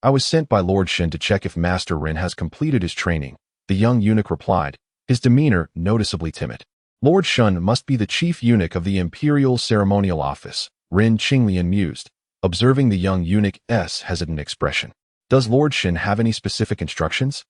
"I was sent by Lord Shen to check if Master Rin has completed his training," the young eunuch replied, his demeanor noticeably timid. "Lord Shen must be the chief eunuch of the Imperial Ceremonial Office," Rin Qinglian mused, observing the young eunuch's hesitant expression. "Does Lord Shen have any specific instructions?"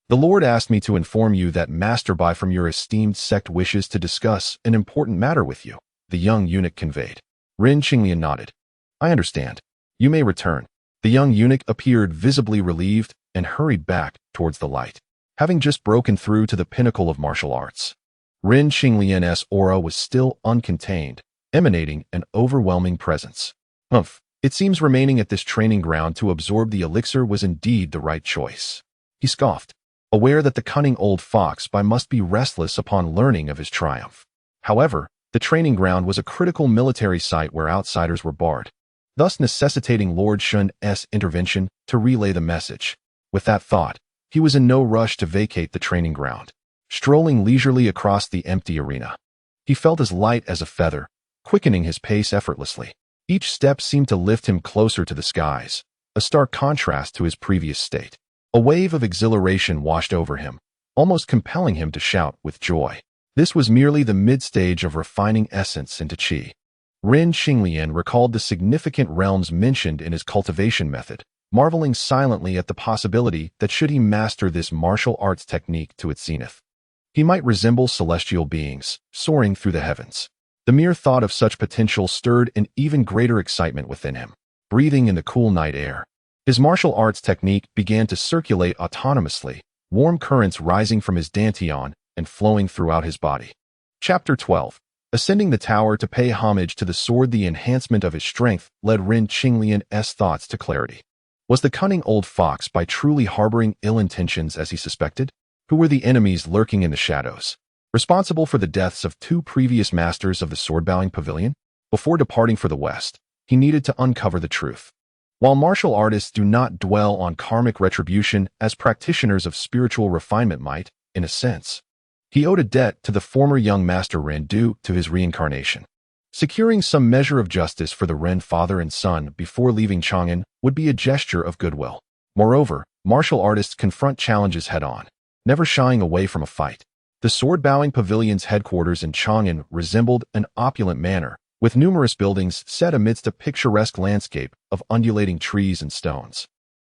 "The Lord asked me to inform you that Master Bai from your esteemed sect wishes to discuss an important matter with you," the young eunuch conveyed. Rin Qinglian nodded. "I understand. You may return." The young eunuch appeared visibly relieved and hurried back towards the light, having just broken through to the pinnacle of martial arts. Rin Qinglian's aura was still uncontained, emanating an overwhelming presence. It seems remaining at this training ground to absorb the elixir was indeed the right choice. He scoffed, aware that the cunning old fox must be restless upon learning of his triumph. However, the training ground was a critical military site where outsiders were barred, thus necessitating Lord Shen's intervention to relay the message. With that thought, he was in no rush to vacate the training ground, strolling leisurely across the empty arena. He felt as light as a feather, quickening his pace effortlessly. Each step seemed to lift him closer to the skies, a stark contrast to his previous state. A wave of exhilaration washed over him, almost compelling him to shout with joy. This was merely the mid-stage of refining essence into qi. Rin Qinglian recalled the significant realms mentioned in his cultivation method, marveling silently at the possibility that should he master this martial arts technique to its zenith, he might resemble celestial beings, soaring through the heavens. The mere thought of such potential stirred an even greater excitement within him. Breathing in the cool night air, his martial arts technique began to circulate autonomously, warm currents rising from his dantian and flowing throughout his body. Chapter 12. Ascending the tower to pay homage to the sword. The enhancement of his strength led Rin Qinglian's thoughts to clarity. Was the cunning old fox truly harboring ill intentions as he suspected? Who were the enemies lurking in the shadows? responsible for the deaths of 2 previous masters of the sword-bowing pavilion. Before departing for the West, he needed to uncover the truth. While martial artists do not dwell on karmic retribution as practitioners of spiritual refinement might, in a sense, he owed a debt to the former young master Ren due to his reincarnation. Securing some measure of justice for the Ren father and son before leaving Chang'an would be a gesture of goodwill. Moreover, martial artists confront challenges head-on, never shying away from a fight. The sword-bowing pavilion's headquarters in Chang'an resembled an opulent manor, with numerous buildings set amidst a picturesque landscape of undulating trees and stones,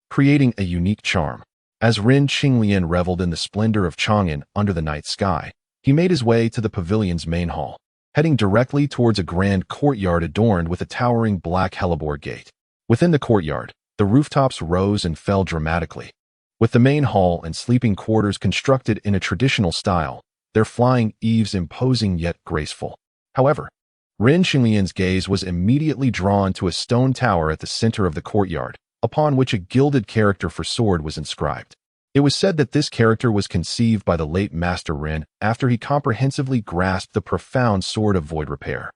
creating a unique charm. As Ren Qinglian reveled in the splendor of Chang'an under the night sky, he made his way to the pavilion's main hall, heading directly towards a grand courtyard adorned with a towering black hellebore gate. Within the courtyard, the rooftops rose and fell dramatically. With the main hall and sleeping quarters constructed in a traditional style, their flying eaves imposing yet graceful. However, Ren Qinglian's gaze was immediately drawn to a stone tower at the center of the courtyard, upon which a gilded character for sword was inscribed. It was said that this character was conceived by the late Master Ren after he comprehensively grasped the profound sword of void repair.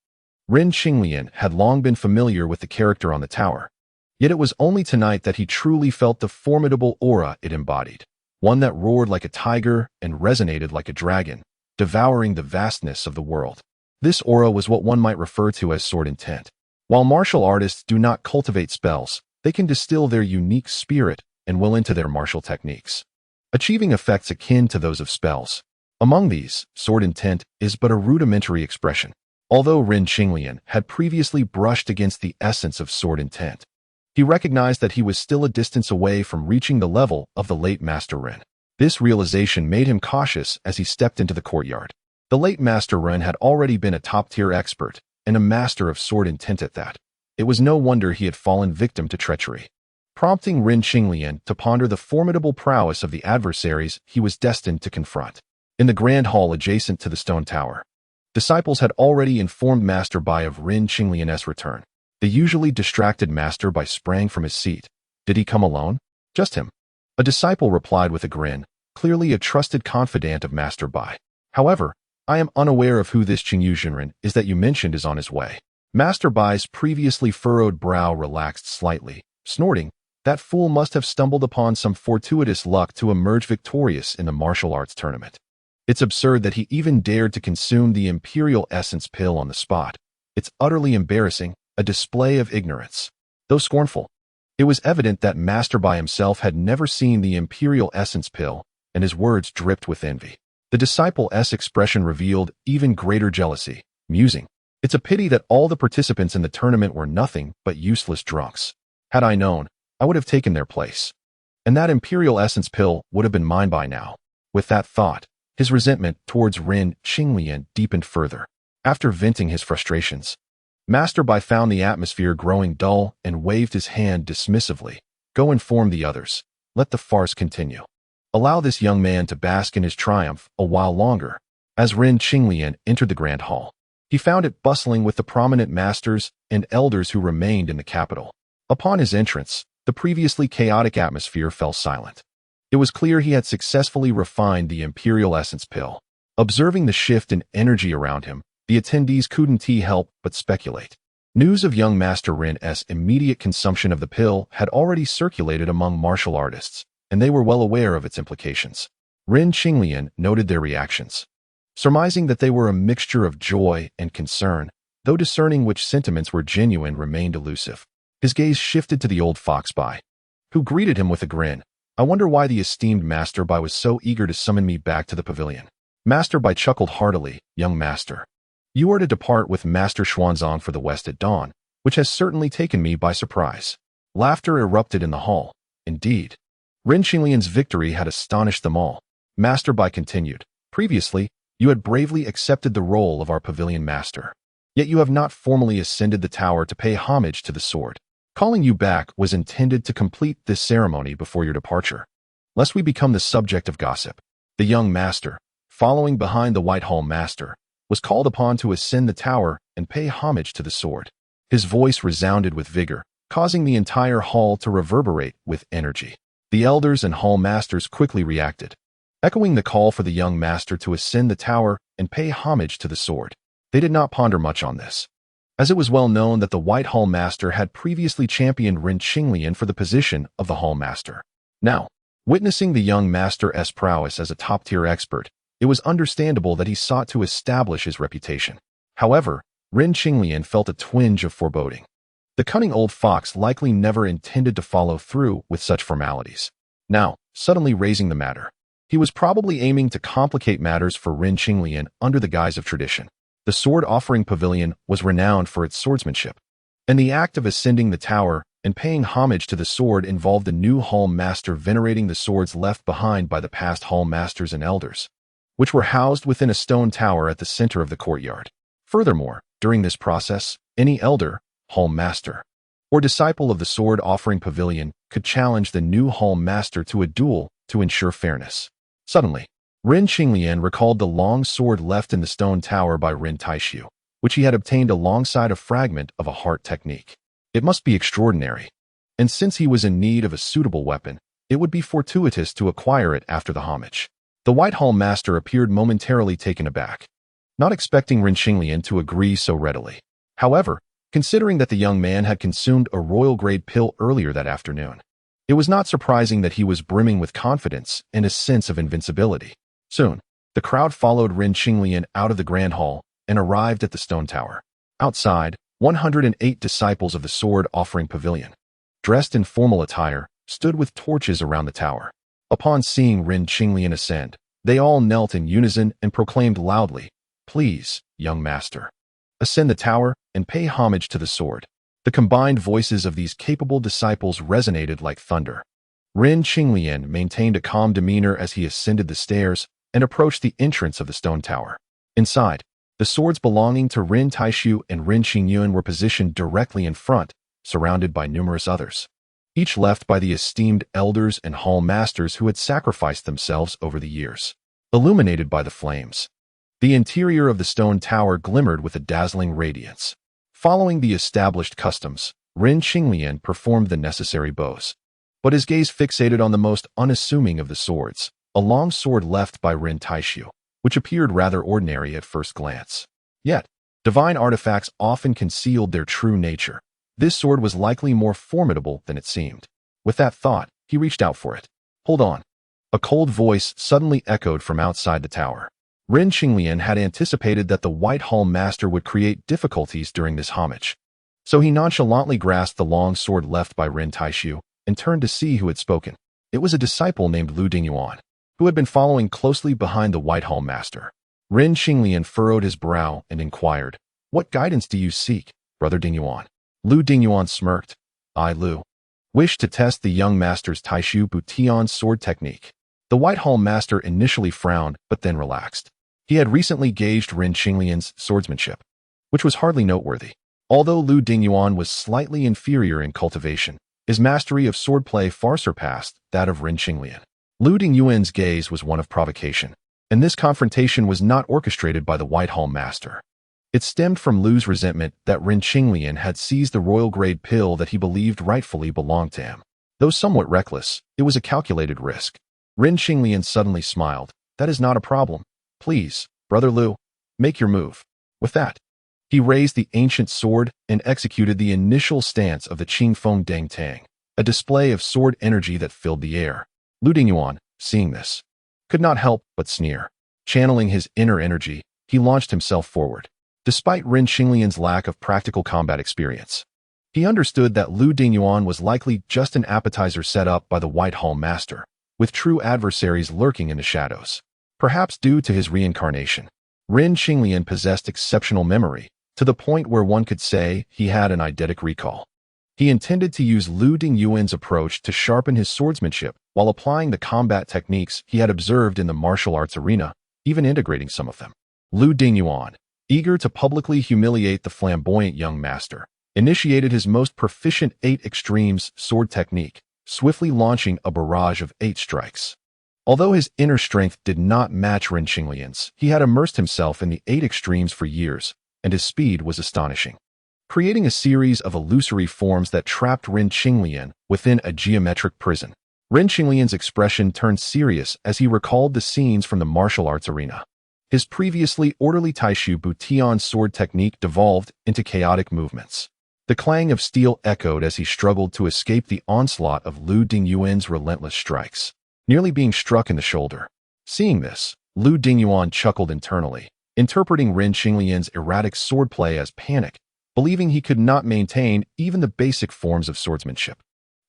Ren Qinglian had long been familiar with the character on the tower, yet it was only tonight that he truly felt the formidable aura it embodied, one that roared like a tiger and resonated like a dragon, devouring the vastness of the world. This aura was what one might refer to as sword intent. While martial artists do not cultivate spells, they can distill their unique spirit and will into their martial techniques, achieving effects akin to those of spells. Among these, sword intent is but a rudimentary expression. Although Ren Qinglian had previously brushed against the essence of sword intent, he recognized that he was still a distance away from reaching the level of the late Master Ren. This realization made him cautious as he stepped into the courtyard. The late Master Ren had already been a top-tier expert and a master of sword intent at that. It was no wonder he had fallen victim to treachery, prompting Ren Qinglian to ponder the formidable prowess of the adversaries he was destined to confront. In the grand hall adjacent to the stone tower, disciples had already informed Master Bai of Ren Qinglian's return. The usually distracted Master Bai sprang from his seat. Did he come alone? Just him. A disciple replied with a grin, clearly a trusted confidant of Master Bai. However, I am unaware of who this Qingyu Jinren is that you mentioned is on his way. Master Bai's previously furrowed brow relaxed slightly, snorting, that fool must have stumbled upon some fortuitous luck to emerge victorious in the martial arts tournament. It's absurd that he even dared to consume the Imperial Essence pill on the spot. It's utterly embarrassing, a display of ignorance. Though scornful, it was evident that Master Bai himself had never seen the Imperial Essence pill, and his words dripped with envy. The disciple's expression revealed even greater jealousy, musing, it's a pity that all the participants in the tournament were nothing but useless drunks. Had I known, I would have taken their place, and that Imperial Essence pill would have been mine by now. With that thought, his resentment towards Ren Qinglian deepened further. After venting his frustrations, Master Bai found the atmosphere growing dull and waved his hand dismissively. Go inform the others. Let the farce continue. Allow this young man to bask in his triumph a while longer. As Ren Qinglian entered the grand hall, he found it bustling with the prominent masters and elders who remained in the capital. Upon his entrance, the previously chaotic atmosphere fell silent. It was clear he had successfully refined the Imperial Essence pill. Observing the shift in energy around him, the attendees couldn't help but speculate. News of young Master Ren's immediate consumption of the pill had already circulated among martial artists, and they were well aware of its implications. Ren Qinglian noted their reactions, surmising that they were a mixture of joy and concern, though discerning which sentiments were genuine remained elusive. His gaze shifted to the old fox Bai, who greeted him with a grin. I wonder why the esteemed Master Bai was so eager to summon me back to the pavilion. Master Bai chuckled heartily. Young master, you are to depart with Master Xuanzang for the West at dawn, which has certainly taken me by surprise. Laughter erupted in the hall. Indeed, Ren Qinglian's victory had astonished them all. Master Bai continued, previously, you had bravely accepted the role of our pavilion master. Yet you have not formally ascended the tower to pay homage to the sword. Calling you back was intended to complete this ceremony before your departure, lest we become the subject of gossip. The young master, following behind the White Hall master, was called upon to ascend the tower and pay homage to the sword. His voice resounded with vigor, causing the entire hall to reverberate with energy. The elders and hall masters quickly reacted. echoing the call for the young master to ascend the tower and pay homage to the sword. They did not ponder much on this, as it was well known that the White Hall Master had previously championed Ren Qinglian for the position of the Hall Master. Now, witnessing the young master's prowess as a top-tier expert, it was understandable that he sought to establish his reputation. However, Ren Qinglian felt a twinge of foreboding. The cunning old fox likely never intended to follow through with such formalities. Now, suddenly raising the matter, he was probably aiming to complicate matters for Ren Qinglian under the guise of tradition. The sword-offering pavilion was renowned for its swordsmanship, and the act of ascending the tower and paying homage to the sword involved the new Hall Master venerating the swords left behind by the past Hall Masters and Elders, which were housed within a stone tower at the center of the courtyard. Furthermore, during this process, any Elder, Hall Master, or disciple of the sword-offering pavilion could challenge the new Hall Master to a duel to ensure fairness. Suddenly, Ren Qinglian recalled the long sword left in the stone tower by Ren Taishu, which he had obtained alongside a fragment of a heart technique. It must be extraordinary, and since he was in need of a suitable weapon, it would be fortuitous to acquire it after the homage. The White Hall Master appeared momentarily taken aback, not expecting Ren Qinglian to agree so readily. However, considering that the young man had consumed a royal-grade pill earlier that afternoon, it was not surprising that he was brimming with confidence and a sense of invincibility. Soon, the crowd followed Ren Qinglian out of the Grand Hall and arrived at the stone tower. Outside, 108 disciples of the sword-offering pavilion, dressed in formal attire, stood with torches around the tower. Upon seeing Ren Qinglian ascend, they all knelt in unison and proclaimed loudly, "Please, young master, ascend the tower and pay homage to the sword." The combined voices of these capable disciples resonated like thunder. Ren Qinglian maintained a calm demeanor as he ascended the stairs and approached the entrance of the stone tower. Inside, the swords belonging to Ren Taishu and Ren Qingyuan were positioned directly in front, surrounded by numerous others, each left by the esteemed elders and hall masters who had sacrificed themselves over the years. Illuminated by the flames, the interior of the stone tower glimmered with a dazzling radiance. Following the established customs, Ren Qinglian performed the necessary bows, but his gaze fixated on the most unassuming of the swords, a long sword left by Ren Taishu, which appeared rather ordinary at first glance. Yet, divine artifacts often concealed their true nature. This sword was likely more formidable than it seemed. With that thought, he reached out for it. "Hold on." A cold voice suddenly echoed from outside the tower. Ren Qinglian had anticipated that the White Hall Master would create difficulties during this homage, so he nonchalantly grasped the long sword left by Ren Taishu and turned to see who had spoken. It was a disciple named Lu Dingyuan, who had been following closely behind the White Hall Master. Ren Qinglian furrowed his brow and inquired, "What guidance do you seek, Brother Dingyuan?" Lu Dingyuan smirked. "I, Lu, wish to test the young master's Taishu Butian sword technique." The White Hall Master initially frowned, but then relaxed. He had recently gauged Ren Qinglian's swordsmanship, which was hardly noteworthy. Although Lu Dingyuan was slightly inferior in cultivation, his mastery of swordplay far surpassed that of Ren Qinglian. Lu Dingyuan's gaze was one of provocation, and this confrontation was not orchestrated by the White Hall Master. It stemmed from Lu's resentment that Ren Qinglian had seized the royal-grade pill that he believed rightfully belonged to him. Though somewhat reckless, it was a calculated risk. Ren Qinglian suddenly smiled. "That is not a problem. Please, Brother Lu, make your move." With that, he raised the ancient sword and executed the initial stance of the Qingfeng Deng Tang, a display of sword energy that filled the air. Lu Dingyuan, seeing this, could not help but sneer. Channeling his inner energy, he launched himself forward. Despite Ren Qinglian's lack of practical combat experience, he understood that Lu Dingyuan was likely just an appetizer set up by the White Hall Master, with true adversaries lurking in the shadows. Perhaps due to his reincarnation, Ren Qinglian possessed exceptional memory, to the point where one could say he had an eidetic recall. He intended to use Lu Dingyuan's approach to sharpen his swordsmanship while applying the combat techniques he had observed in the martial arts arena, even integrating some of them. Lu Dingyuan, eager to publicly humiliate the flamboyant young master, initiated his most proficient 8 extremes sword technique, swiftly launching a barrage of 8 strikes. Although his inner strength did not match Ren Qinglian's, he had immersed himself in the 8 extremes for years, and his speed was astonishing, creating a series of illusory forms that trapped Ren Qinglian within a geometric prison. Ren Qinglian's expression turned serious as he recalled the scenes from the martial arts arena. His previously orderly Taishu Butian sword technique devolved into chaotic movements. The clang of steel echoed as he struggled to escape the onslaught of Lu Dingyuan's relentless strikes, nearly being struck in the shoulder. Seeing this, Lu Dingyuan chuckled internally, interpreting Ren Qinglian's erratic swordplay as panic, believing he could not maintain even the basic forms of swordsmanship.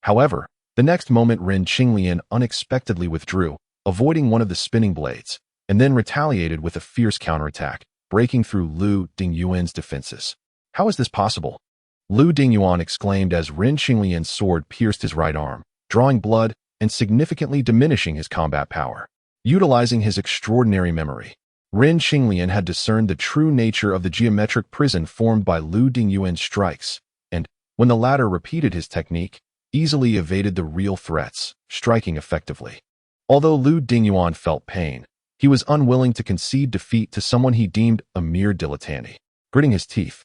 However, the next moment Ren Qinglian unexpectedly withdrew, avoiding one of the spinning blades, and then retaliated with a fierce counterattack, breaking through Lu Dingyuan's defenses. How is this possible? Lu Dingyuan exclaimed as Ren Qinglian's sword pierced his right arm, drawing blood and significantly diminishing his combat power. Utilizing his extraordinary memory, Ren Qinglian had discerned the true nature of the geometric prison formed by Lu Dingyuan's strikes, and, when the latter repeated his technique, easily evaded the real threats, striking effectively. Although Lu Dingyuan felt pain, he was unwilling to concede defeat to someone he deemed a mere dilettante. Gritting his teeth,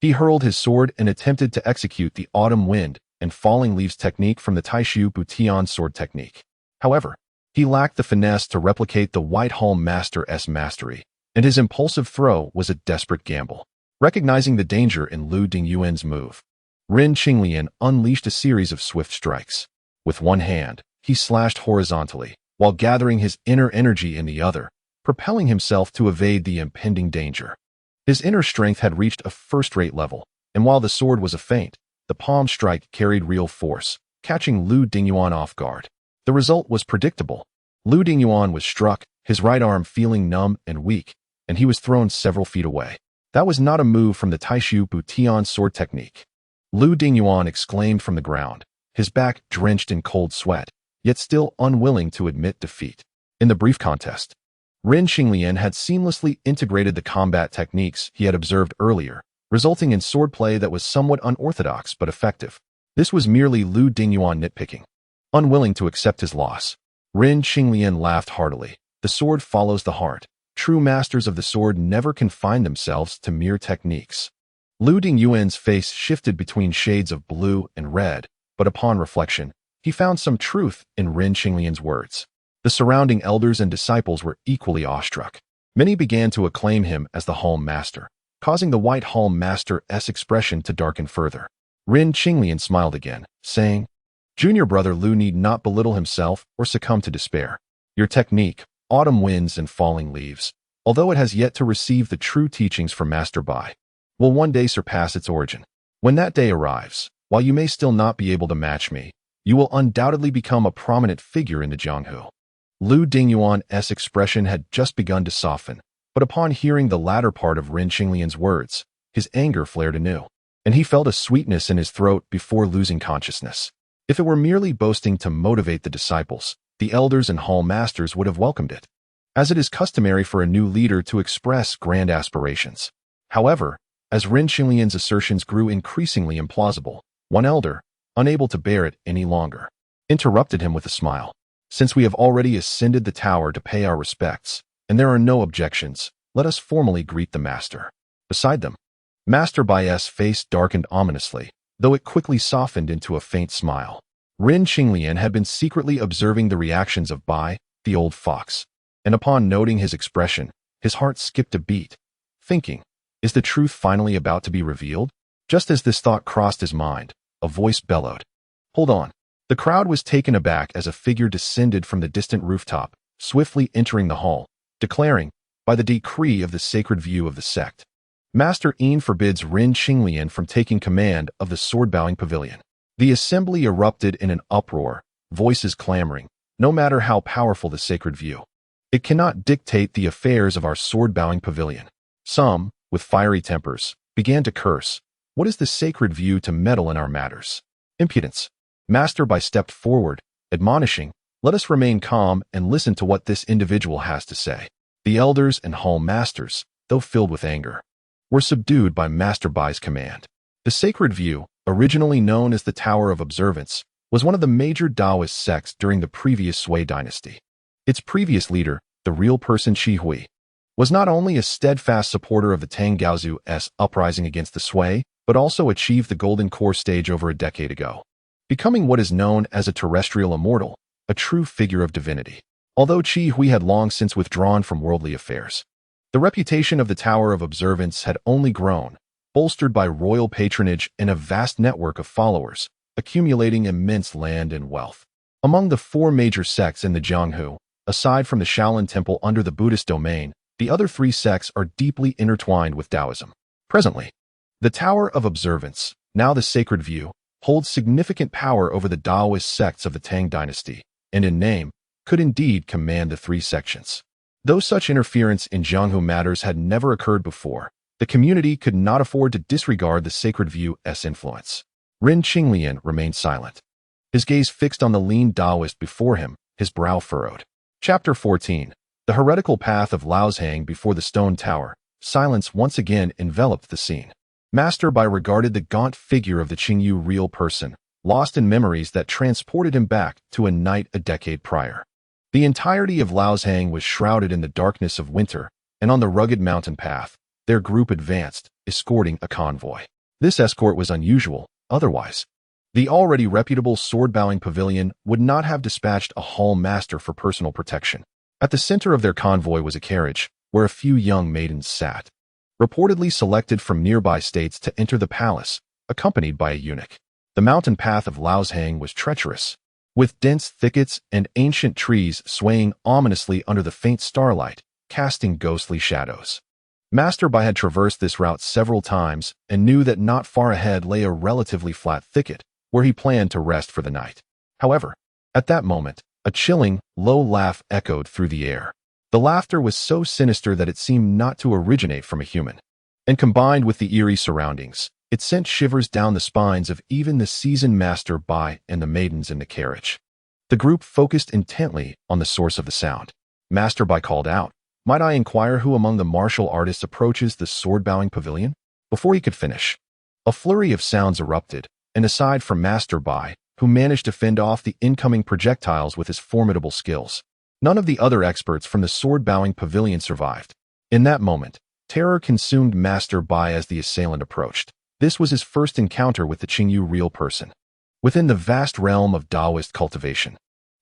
he hurled his sword and attempted to execute the autumn wind and falling leaves technique from the Taishu Butian sword technique. However, he lacked the finesse to replicate the White Hall Master's mastery, and his impulsive throw was a desperate gamble. Recognizing the danger in Lu Dingyuan's move, Ren Qinglian unleashed a series of swift strikes. With one hand, he slashed horizontally, while gathering his inner energy in the other, propelling himself to evade the impending danger. His inner strength had reached a first-rate level, and while the sword was a feint, the palm strike carried real force, catching Lu Dingyuan off guard. The result was predictable. Lu Dingyuan was struck, his right arm feeling numb and weak, and he was thrown several feet away. That was not a move from the Taishu Butian sword technique. Lu Dingyuan exclaimed from the ground, his back drenched in cold sweat, yet still unwilling to admit defeat. In the brief contest, Ren Qinglian had seamlessly integrated the combat techniques he had observed earlier, resulting in swordplay that was somewhat unorthodox but effective. This was merely Lu Dingyuan nitpicking. Unwilling to accept his loss, Ren Qinglian laughed heartily. The sword follows the heart. True masters of the sword never confine themselves to mere techniques. Lu Dingyuan's face shifted between shades of blue and red, but upon reflection, he found some truth in Ren Qinglian's words. The surrounding elders and disciples were equally awestruck. Many began to acclaim him as the Hall Master, causing the White Hall Master's expression to darken further. Ren Qinglian smiled again, saying, "Junior brother Lu need not belittle himself or succumb to despair. Your technique, autumn winds and falling leaves, although it has yet to receive the true teachings from Master Bai, will one day surpass its origin. When that day arrives, while you may still not be able to match me, you will undoubtedly become a prominent figure in the Jianghu." Lu Dingyuan's expression had just begun to soften, but upon hearing the latter part of Ren Qinglian's words, his anger flared anew, and he felt a sweetness in his throat before losing consciousness. If it were merely boasting to motivate the disciples, the elders and hall masters would have welcomed it, as it is customary for a new leader to express grand aspirations. However, as Ren Qinglian's assertions grew increasingly implausible, one elder, unable to bear it any longer, interrupted him with a smile. "Since we have already ascended the tower to pay our respects, and there are no objections, let us formally greet the master." Beside them, Master Bai's face darkened ominously, though it quickly softened into a faint smile. Ren Qinglian had been secretly observing the reactions of Bai, the old fox, and upon noting his expression, his heart skipped a beat, thinking, is the truth finally about to be revealed? Just as this thought crossed his mind, a voice bellowed, "Hold on." The crowd was taken aback as a figure descended from the distant rooftop, swiftly entering the hall, declaring, by the decree of the sacred view of the sect, Master Yin forbids Ren Qinglian from taking command of the sword-bowing pavilion. The assembly erupted in an uproar, voices clamoring, no matter how powerful the sacred view, it cannot dictate the affairs of our sword-bowing pavilion. Some, with fiery tempers, began to curse, "What is the sacred view to meddle in our matters? Impudence." Master Bai stepped forward, admonishing, "Let us remain calm and listen to what this individual has to say." The elders and hall masters, though filled with anger, were subdued by Master Bai's command. The sacred view, originally known as the Tower of Observance, was one of the major Taoist sects during the previous Sui dynasty. Its previous leader, the real person Shi Hui, was not only a steadfast supporter of the Tang Gaozu's uprising against the Sui, but also achieved the Golden Core stage over a decade ago, becoming what is known as a terrestrial immortal, a true figure of divinity. Although Qi Hui had long since withdrawn from worldly affairs, the reputation of the Tower of Observance had only grown, bolstered by royal patronage and a vast network of followers, accumulating immense land and wealth. Among the four major sects in the Jianghu, aside from the Shaolin Temple under the Buddhist domain, the other three sects are deeply intertwined with Taoism. Presently, the Tower of Observance, now the Sacred View, holds significant power over the Taoist sects of the Tang dynasty, and in name, could indeed command the three sections. Though such interference in Jianghu matters had never occurred before, the community could not afford to disregard the Sacred View's influence. Ren Qinglian remained silent, his gaze fixed on the lean Taoist before him, his brow furrowed. Chapter 14. The heretical path of Laozhang before the stone tower. Silence once again enveloped the scene. Master Bai regarded the gaunt figure of the Qingyu real person, lost in memories that transported him back to a night a decade prior. The entirety of Laozhang was shrouded in the darkness of winter, and on the rugged mountain path, their group advanced, escorting a convoy. This escort was unusual, otherwise. The already reputable sword-bowing pavilion would not have dispatched a hall master for personal protection. At the center of their convoy was a carriage, where a few young maidens sat, reportedly selected from nearby states to enter the palace, accompanied by a eunuch. The mountain path of Laozhang was treacherous, with dense thickets and ancient trees swaying ominously under the faint starlight, casting ghostly shadows. Master Bai had traversed this route several times and knew that not far ahead lay a relatively flat thicket, where he planned to rest for the night. However, at that moment, a chilling, low laugh echoed through the air. The laughter was so sinister that it seemed not to originate from a human, and combined with the eerie surroundings, it sent shivers down the spines of even the seasoned Master Bai and the maidens in the carriage. The group focused intently on the source of the sound. Master Bai called out, "Might I inquire who among the martial artists approaches the sword-bowing pavilion?" Before he could finish, a flurry of sounds erupted, and aside from Master Bai, who managed to fend off the incoming projectiles with his formidable skills, none of the other experts from the sword-bowing pavilion survived. In that moment, terror consumed Master Bai as the assailant approached. This was his first encounter with the Qingyu real person. Within the vast realm of Taoist cultivation,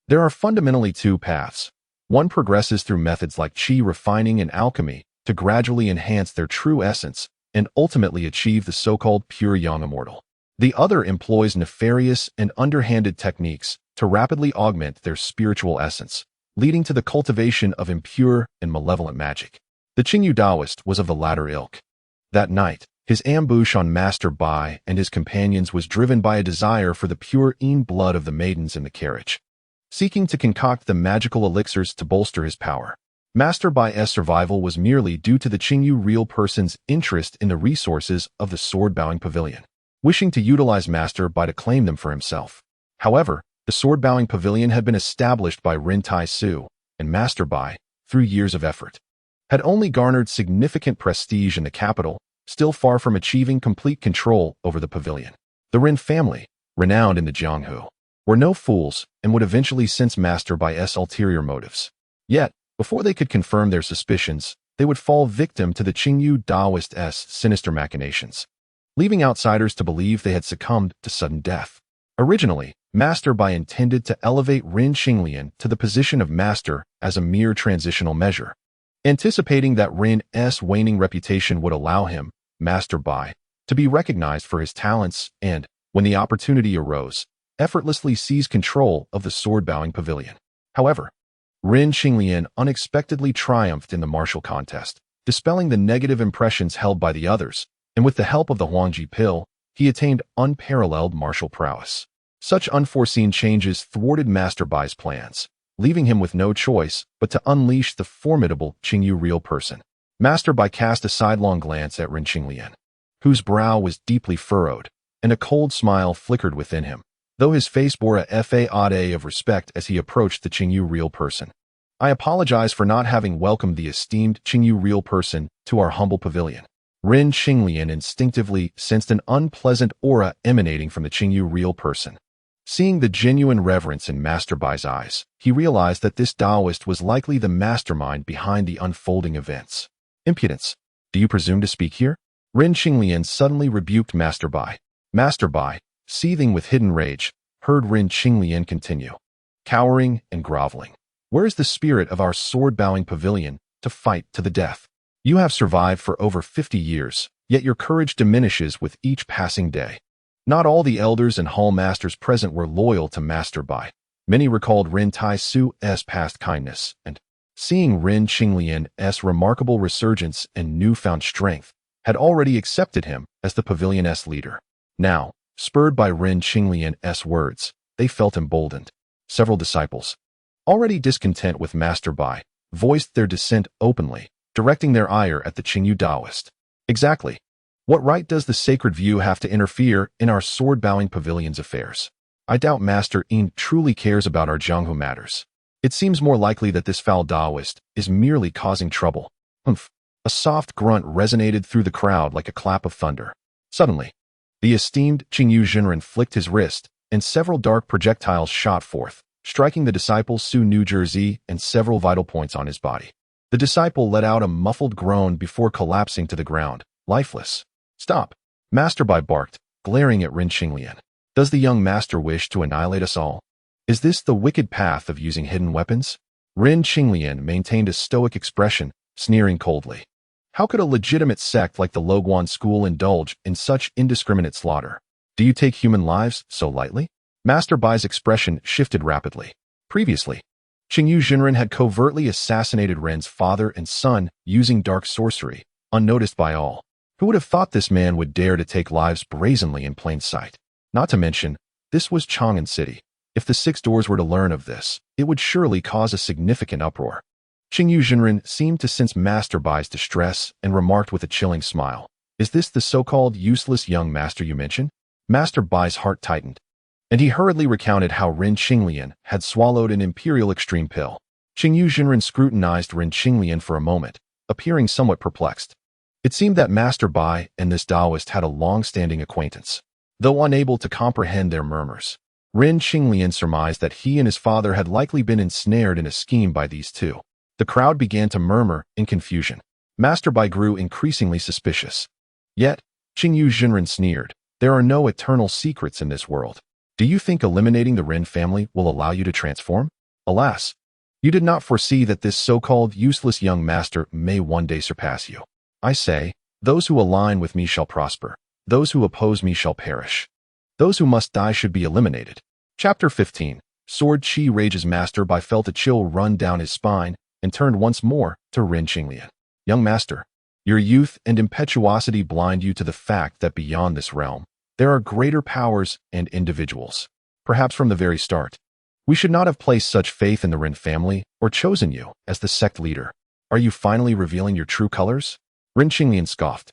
there are fundamentally two paths. One progresses through methods like qi refining and alchemy to gradually enhance their true essence and ultimately achieve the so-called pure young immortal. The other employs nefarious and underhanded techniques to rapidly augment their spiritual essence, leading to the cultivation of impure and malevolent magic. The Qingyu Taoist was of the latter ilk. That night, his ambush on Master Bai and his companions was driven by a desire for the pure blood of the maidens in the carriage, seeking to concoct the magical elixirs to bolster his power. Master Bai's survival was merely due to the Qingyu real person's interest in the resources of the sword-bowing pavilion, wishing to utilize Master Bai to claim them for himself. However, the sword-bowing pavilion had been established by Ren Tai Su, and Master Bai, through years of effort, had only garnered significant prestige in the capital, still far from achieving complete control over the pavilion. The Ren family, renowned in the Jianghu, were no fools and would eventually sense Master Bai's ulterior motives. Yet, before they could confirm their suspicions, they would fall victim to the Qingyu Taoist's sinister machinations, leaving outsiders to believe they had succumbed to sudden death. Originally, Master Bai intended to elevate Ren Qinglian to the position of master as a mere transitional measure, anticipating that Ren's waning reputation would allow him, Master Bai, to be recognized for his talents and, when the opportunity arose, effortlessly seize control of the sword-bowing pavilion. However, Ren Qinglian unexpectedly triumphed in the martial contest, dispelling the negative impressions held by the others, and with the help of the Huangji pill, he attained unparalleled martial prowess. Such unforeseen changes thwarted Master Bai's plans, leaving him with no choice but to unleash the formidable Qingyu real person. Master Bai cast a sidelong glance at Ren Qinglian, whose brow was deeply furrowed, and a cold smile flickered within him, though his face bore a facade of respect as he approached the Qingyu real person. "I apologize for not having welcomed the esteemed Qingyu real person to our humble pavilion." Ren Qinglian instinctively sensed an unpleasant aura emanating from the Qingyu real person. Seeing the genuine reverence in Master Bai's eyes, he realized that this Taoist was likely the mastermind behind the unfolding events. "Impudence! Do you presume to speak here?" Ren Qinglian suddenly rebuked Master Bai. Master Bai, seething with hidden rage, heard Ren Qinglian continue. cowering and groveling. Where is the spirit of our sword-bowing pavilion to fight to the death? You have survived for over 50 years, yet your courage diminishes with each passing day. Not all the elders and hall masters present were loyal to Master Bai. Many recalled Ren Tai Su's past kindness, and, seeing Ren Qinglian's remarkable resurgence and newfound strength, had already accepted him as the pavilion's leader. Now, spurred by Ren Qinglian's words, they felt emboldened. Several disciples, already discontent with Master Bai, voiced their dissent openly, directing their ire at the Qingyu Taoist. Exactly. What right does the sacred view have to interfere in our sword-bowing pavilion's affairs? I doubt Master Yin truly cares about our Jianghu matters. It seems more likely that this foul Taoist is merely causing trouble. Humph. A soft grunt resonated through the crowd like a clap of thunder. Suddenly, the esteemed Qingyu Jinren flicked his wrist, and several dark projectiles shot forth, striking the disciple Su New Jersey and several vital points on his body. The disciple let out a muffled groan before collapsing to the ground, lifeless. Stop! Master Bai barked, glaring at Ren Qinglian. Does the young master wish to annihilate us all? Is this the wicked path of using hidden weapons? Ren Qinglian maintained a stoic expression, sneering coldly. How could a legitimate sect like the Loguan school indulge in such indiscriminate slaughter? Do you take human lives so lightly? Master Bai's expression shifted rapidly. Previously, Qingyu Jinren had covertly assassinated Ren's father and son using dark sorcery, unnoticed by all. Who would have thought this man would dare to take lives brazenly in plain sight? Not to mention, this was Chang'an City. If the Six Doors were to learn of this, it would surely cause a significant uproar. Qingyu Jinren seemed to sense Master Bai's distress and remarked with a chilling smile. Is this the so-called useless young master you mentioned? Master Bai's heart tightened, and he hurriedly recounted how Ren Qinglian had swallowed an imperial extreme pill. Qingyu Jinren scrutinized Ren Qinglian for a moment, appearing somewhat perplexed. It seemed that Master Bai and this Taoist had a long-standing acquaintance. Though unable to comprehend their murmurs, Ren Qinglian surmised that he and his father had likely been ensnared in a scheme by these two. The crowd began to murmur in confusion. Master Bai grew increasingly suspicious. Yet, Qingyu Jinren sneered. There are no eternal secrets in this world. Do you think eliminating the Ren family will allow you to transform? Alas, you did not foresee that this so-called useless young master may one day surpass you. I say, those who align with me shall prosper. Those who oppose me shall perish. Those who must die should be eliminated. Chapter 15. Sword Chi Rage's Master Bai felt a chill run down his spine and turned once more to Ren Qinglian. Young master, your youth and impetuosity blind you to the fact that beyond this realm, there are greater powers and individuals. Perhaps from the very start, we should not have placed such faith in the Ren family or chosen you as the sect leader. Are you finally revealing your true colors? Ren Qinglian scoffed.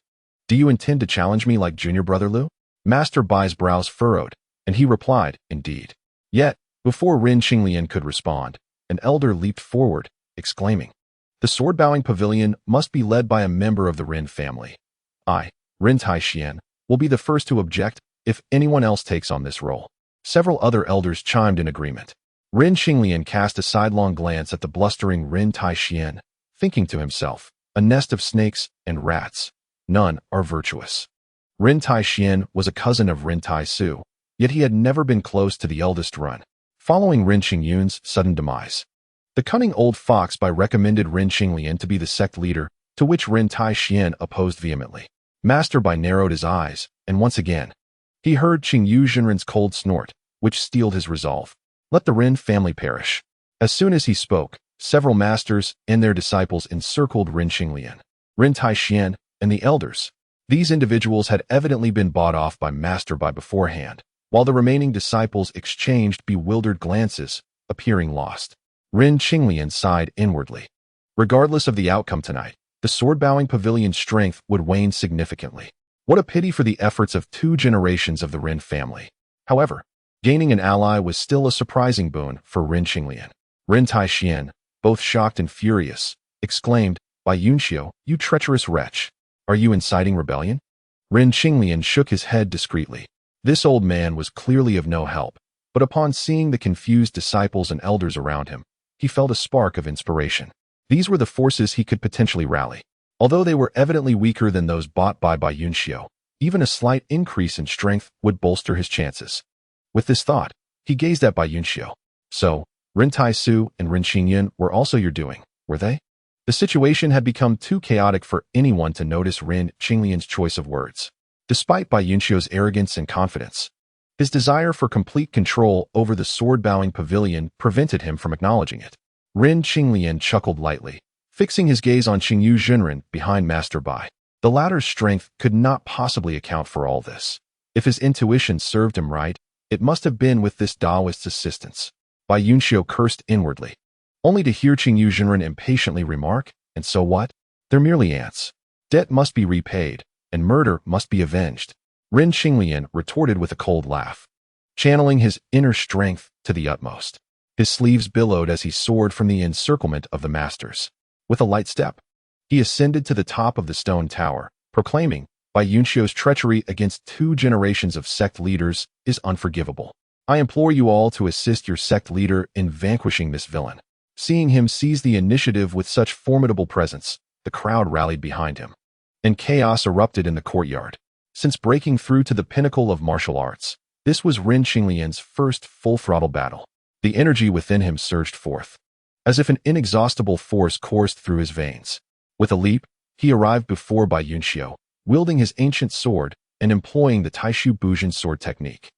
Do you intend to challenge me like junior brother Liu? Master Bai's brows furrowed, and he replied, indeed. Yet, before Ren Qinglian could respond, an elder leaped forward, exclaiming, the sword-bowing pavilion must be led by a member of the Ren family. I, Ren Taixian, will be the first to object if anyone else takes on this role. Several other elders chimed in agreement. Ren Qinglian cast a sidelong glance at the blustering Ren Taixian, thinking to himself, a nest of snakes and rats. None are virtuous. Ren Taixian was a cousin of Ren Taisu, yet he had never been close to the eldest Ren. Following Ren Qingyun's sudden demise, the cunning old fox Bai recommended Ren Qinglian to be the sect leader, to which Ren Taixian opposed vehemently. Master Bai narrowed his eyes, and once again, he heard Qingyu Jinren's cold snort, which steeled his resolve. Let the Ren family perish. As soon as he spoke, several masters and their disciples encircled Ren Qinglian, Ren Taixian, and the elders. These individuals had evidently been bought off by Master Bai beforehand, while the remaining disciples exchanged bewildered glances, appearing lost. Ren Qinglian sighed inwardly. Regardless of the outcome tonight, the sword-bowing pavilion's strength would wane significantly. What a pity for the efforts of 2 generations of the Ren family. However, gaining an ally was still a surprising boon for Ren Qinglian. Ren Taixian, both shocked and furious, exclaimed, Bai Yunxiu, you treacherous wretch. Are you inciting rebellion? Ren Qinglian shook his head discreetly. This old man was clearly of no help, but upon seeing the confused disciples and elders around him, he felt a spark of inspiration. These were the forces he could potentially rally. Although they were evidently weaker than those bought by Bai Yunxiu, even a slight increase in strength would bolster his chances. With this thought, he gazed at Bai Yunxiu. So, Rin Taisu and Rin Qingyan were also your doing, were they? The situation had become too chaotic for anyone to notice Rin Qinglian's choice of words. Despite Bai Yunxiu's arrogance and confidence, his desire for complete control over the sword-bowing pavilion prevented him from acknowledging it. Rin Qinglian chuckled lightly, fixing his gaze on Qingyu Zhenren behind Master Bai. The latter's strength could not possibly account for all this. If his intuition served him right, it must have been with this Taoist's assistance. Bai Yunxiu cursed inwardly, only to hear Qingyu Zhenren impatiently remark, "And so what? They're merely ants. Debt must be repaid, and murder must be avenged." Rin Qinglian retorted with a cold laugh, channeling his inner strength to the utmost. His sleeves billowed as he soared from the encirclement of the masters. With a light step, he ascended to the top of the stone tower, proclaiming, "Bai Yunxiu's treachery against 2 generations of sect leaders is unforgivable. I implore you all to assist your sect leader in vanquishing this villain." Seeing him seize the initiative with such formidable presence, the crowd rallied behind him, and chaos erupted in the courtyard. Since breaking through to the pinnacle of martial arts, this was Rin Qinglian's first full-throttle battle. The energy within him surged forth, as if an inexhaustible force coursed through his veins. With a leap, he arrived before Bai Yunxiu, wielding his ancient sword and employing the Taishu Bujin sword technique.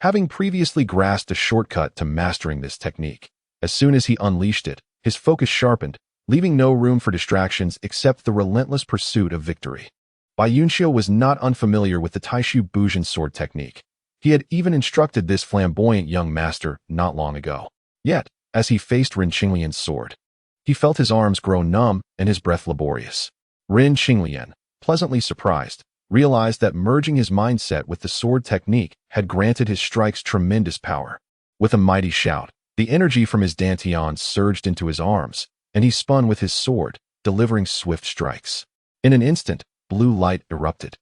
Having previously grasped a shortcut to mastering this technique, as soon as he unleashed it, his focus sharpened, leaving no room for distractions except the relentless pursuit of victory. Bai Yunxiu was not unfamiliar with the Taishu Bujin sword technique. He had even instructed this flamboyant young master not long ago. Yet, as he faced Rin Qinglian's sword, he felt his arms grow numb and his breath laborious. Rin Qinglian, pleasantly surprised, realized that merging his mindset with the sword technique had granted his strikes tremendous power. With a mighty shout, the energy from his dantian surged into his arms, and he spun with his sword, delivering swift strikes. In an instant, blue light erupted,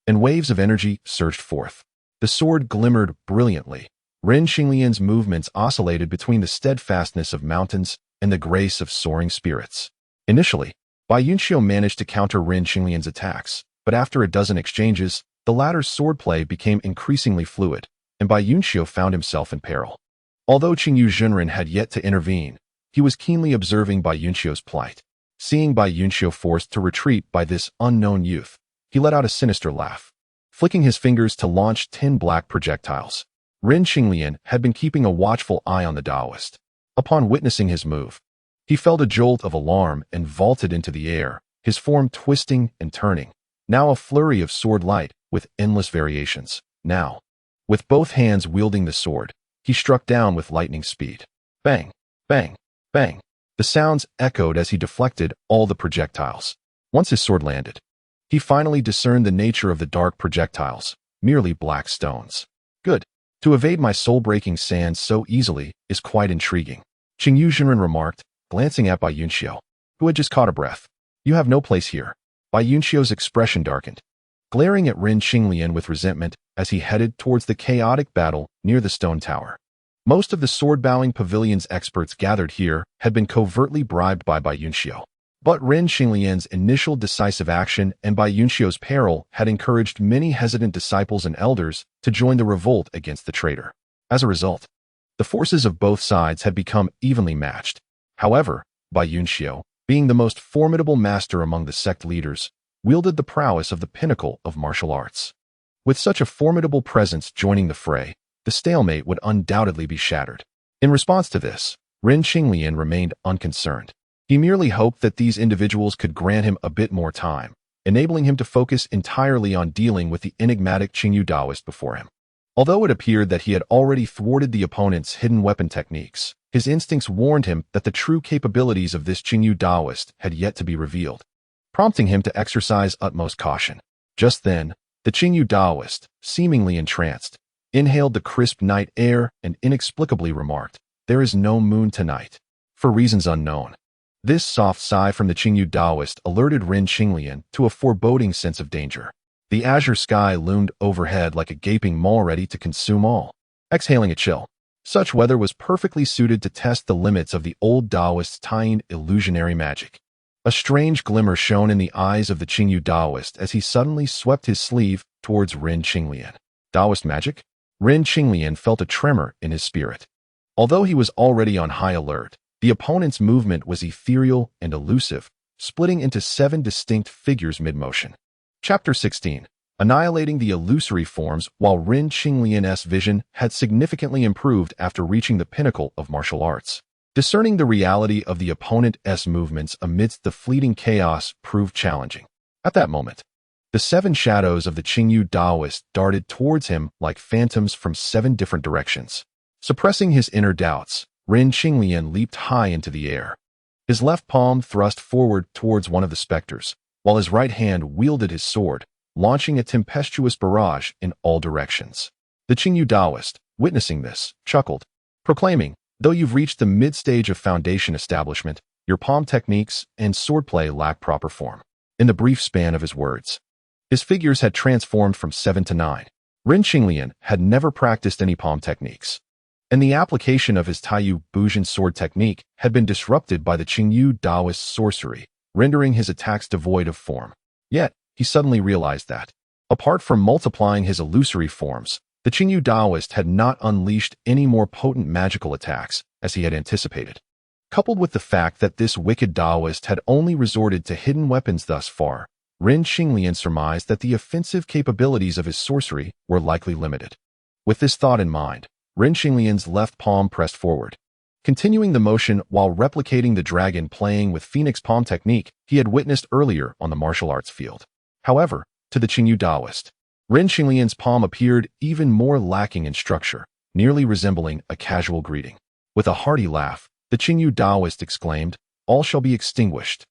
and waves of energy surged forth. The sword glimmered brilliantly. Rin Qinglian's movements oscillated between the steadfastness of mountains and the grace of soaring spirits. Initially, Bai Yunxiu managed to counter Rin Qinglian's attacks, but after a dozen exchanges, the latter's swordplay became increasingly fluid, and Bai Yunxiu found himself in peril. Although Qingyu Zhenren had yet to intervene, he was keenly observing Bai Yunxiu's plight. Seeing Bai Yunxiu forced to retreat by this unknown youth, he let out a sinister laugh, flicking his fingers to launch 10 black projectiles. Rin Qinglian had been keeping a watchful eye on the Taoist. Upon witnessing his move, he felt a jolt of alarm and vaulted into the air, his form twisting and turning. Now a flurry of sword light with endless variations. Now, with both hands wielding the sword, he struck down with lightning speed. Bang, bang, bang. The sounds echoed as he deflected all the projectiles. Once his sword landed, he finally discerned the nature of the dark projectiles, merely black stones. Good. To evade my soul-breaking sands so easily is quite intriguing, Qingyu Zhenren remarked, glancing at Bai Yunxiu, who had just caught a breath. You have no place here. Bai Yunxiu's expression darkened, glaring at Rin Qinglian with resentment as he headed towards the chaotic battle near the stone tower. Most of the sword-bowing pavilion's experts gathered here had been covertly bribed by Bai Yunxiu. But Rin Qinglian's initial decisive action and Bai Yunxiu's peril had encouraged many hesitant disciples and elders to join the revolt against the traitor. As a result, the forces of both sides had become evenly matched. However, Bai Yunxiu, being the most formidable master among the sect leaders, wielded the prowess of the pinnacle of martial arts. With such a formidable presence joining the fray, the stalemate would undoubtedly be shattered. In response to this, Rin Qinglian remained unconcerned. He merely hoped that these individuals could grant him a bit more time, enabling him to focus entirely on dealing with the enigmatic Qingyu Taoist before him. Although it appeared that he had already thwarted the opponent's hidden weapon techniques, his instincts warned him that the true capabilities of this Qingyu Taoist had yet to be revealed, prompting him to exercise utmost caution. Just then, the Qingyu Taoist, seemingly entranced, inhaled the crisp night air and inexplicably remarked, "There is no moon tonight." For reasons unknown, this soft sigh from the Qingyu Taoist alerted Rin Qinglian to a foreboding sense of danger. The azure sky loomed overhead like a gaping maw ready to consume all. Exhaling a chill, such weather was perfectly suited to test the limits of the old Taoist's tying illusionary magic. A strange glimmer shone in the eyes of the Qingyu Taoist as he suddenly swept his sleeve towards Rin Qinglian. Taoist magic? Rin Qinglian felt a tremor in his spirit. Although he was already on high alert, the opponent's movement was ethereal and elusive, splitting into 7 distinct figures mid-motion. Chapter 16. Annihilating the illusory forms. While Ren Qinglian's vision had significantly improved after reaching the pinnacle of martial arts, discerning the reality of the opponent's movements amidst the fleeting chaos proved challenging. At that moment, the 7 shadows of the Qingyu Daoist darted towards him like phantoms from 7 different directions. Suppressing his inner doubts, Ren Qinglian leaped high into the air. His left palm thrust forward towards one of the specters, while his right hand wielded his sword, launching a tempestuous barrage in all directions. The Qingyu Daoist, witnessing this, chuckled, proclaiming, "Though you've reached the mid-stage of foundation establishment, your palm techniques and swordplay lack proper form." In the brief span of his words, his figures had transformed from 7 to 9. Ren Qinglian had never practiced any palm techniques, and the application of his Taiyu Bujin sword technique had been disrupted by the Qingyu Daoist sorcery, rendering his attacks devoid of form. Yet, he suddenly realized that, apart from multiplying his illusory forms, the Qingyu Daoist had not unleashed any more potent magical attacks, as he had anticipated. Coupled with the fact that this wicked Daoist had only resorted to hidden weapons thus far, Ren Qinglian surmised that the offensive capabilities of his sorcery were likely limited. With this thought in mind, Ren Qinglian's left palm pressed forward, continuing the motion while replicating the dragon playing with Phoenix palm technique he had witnessed earlier on the martial arts field. However, to the Qingyu Daoist, Ren Qinglian's palm appeared even more lacking in structure, nearly resembling a casual greeting. With a hearty laugh, the Qingyu Daoist exclaimed, "All shall be extinguished."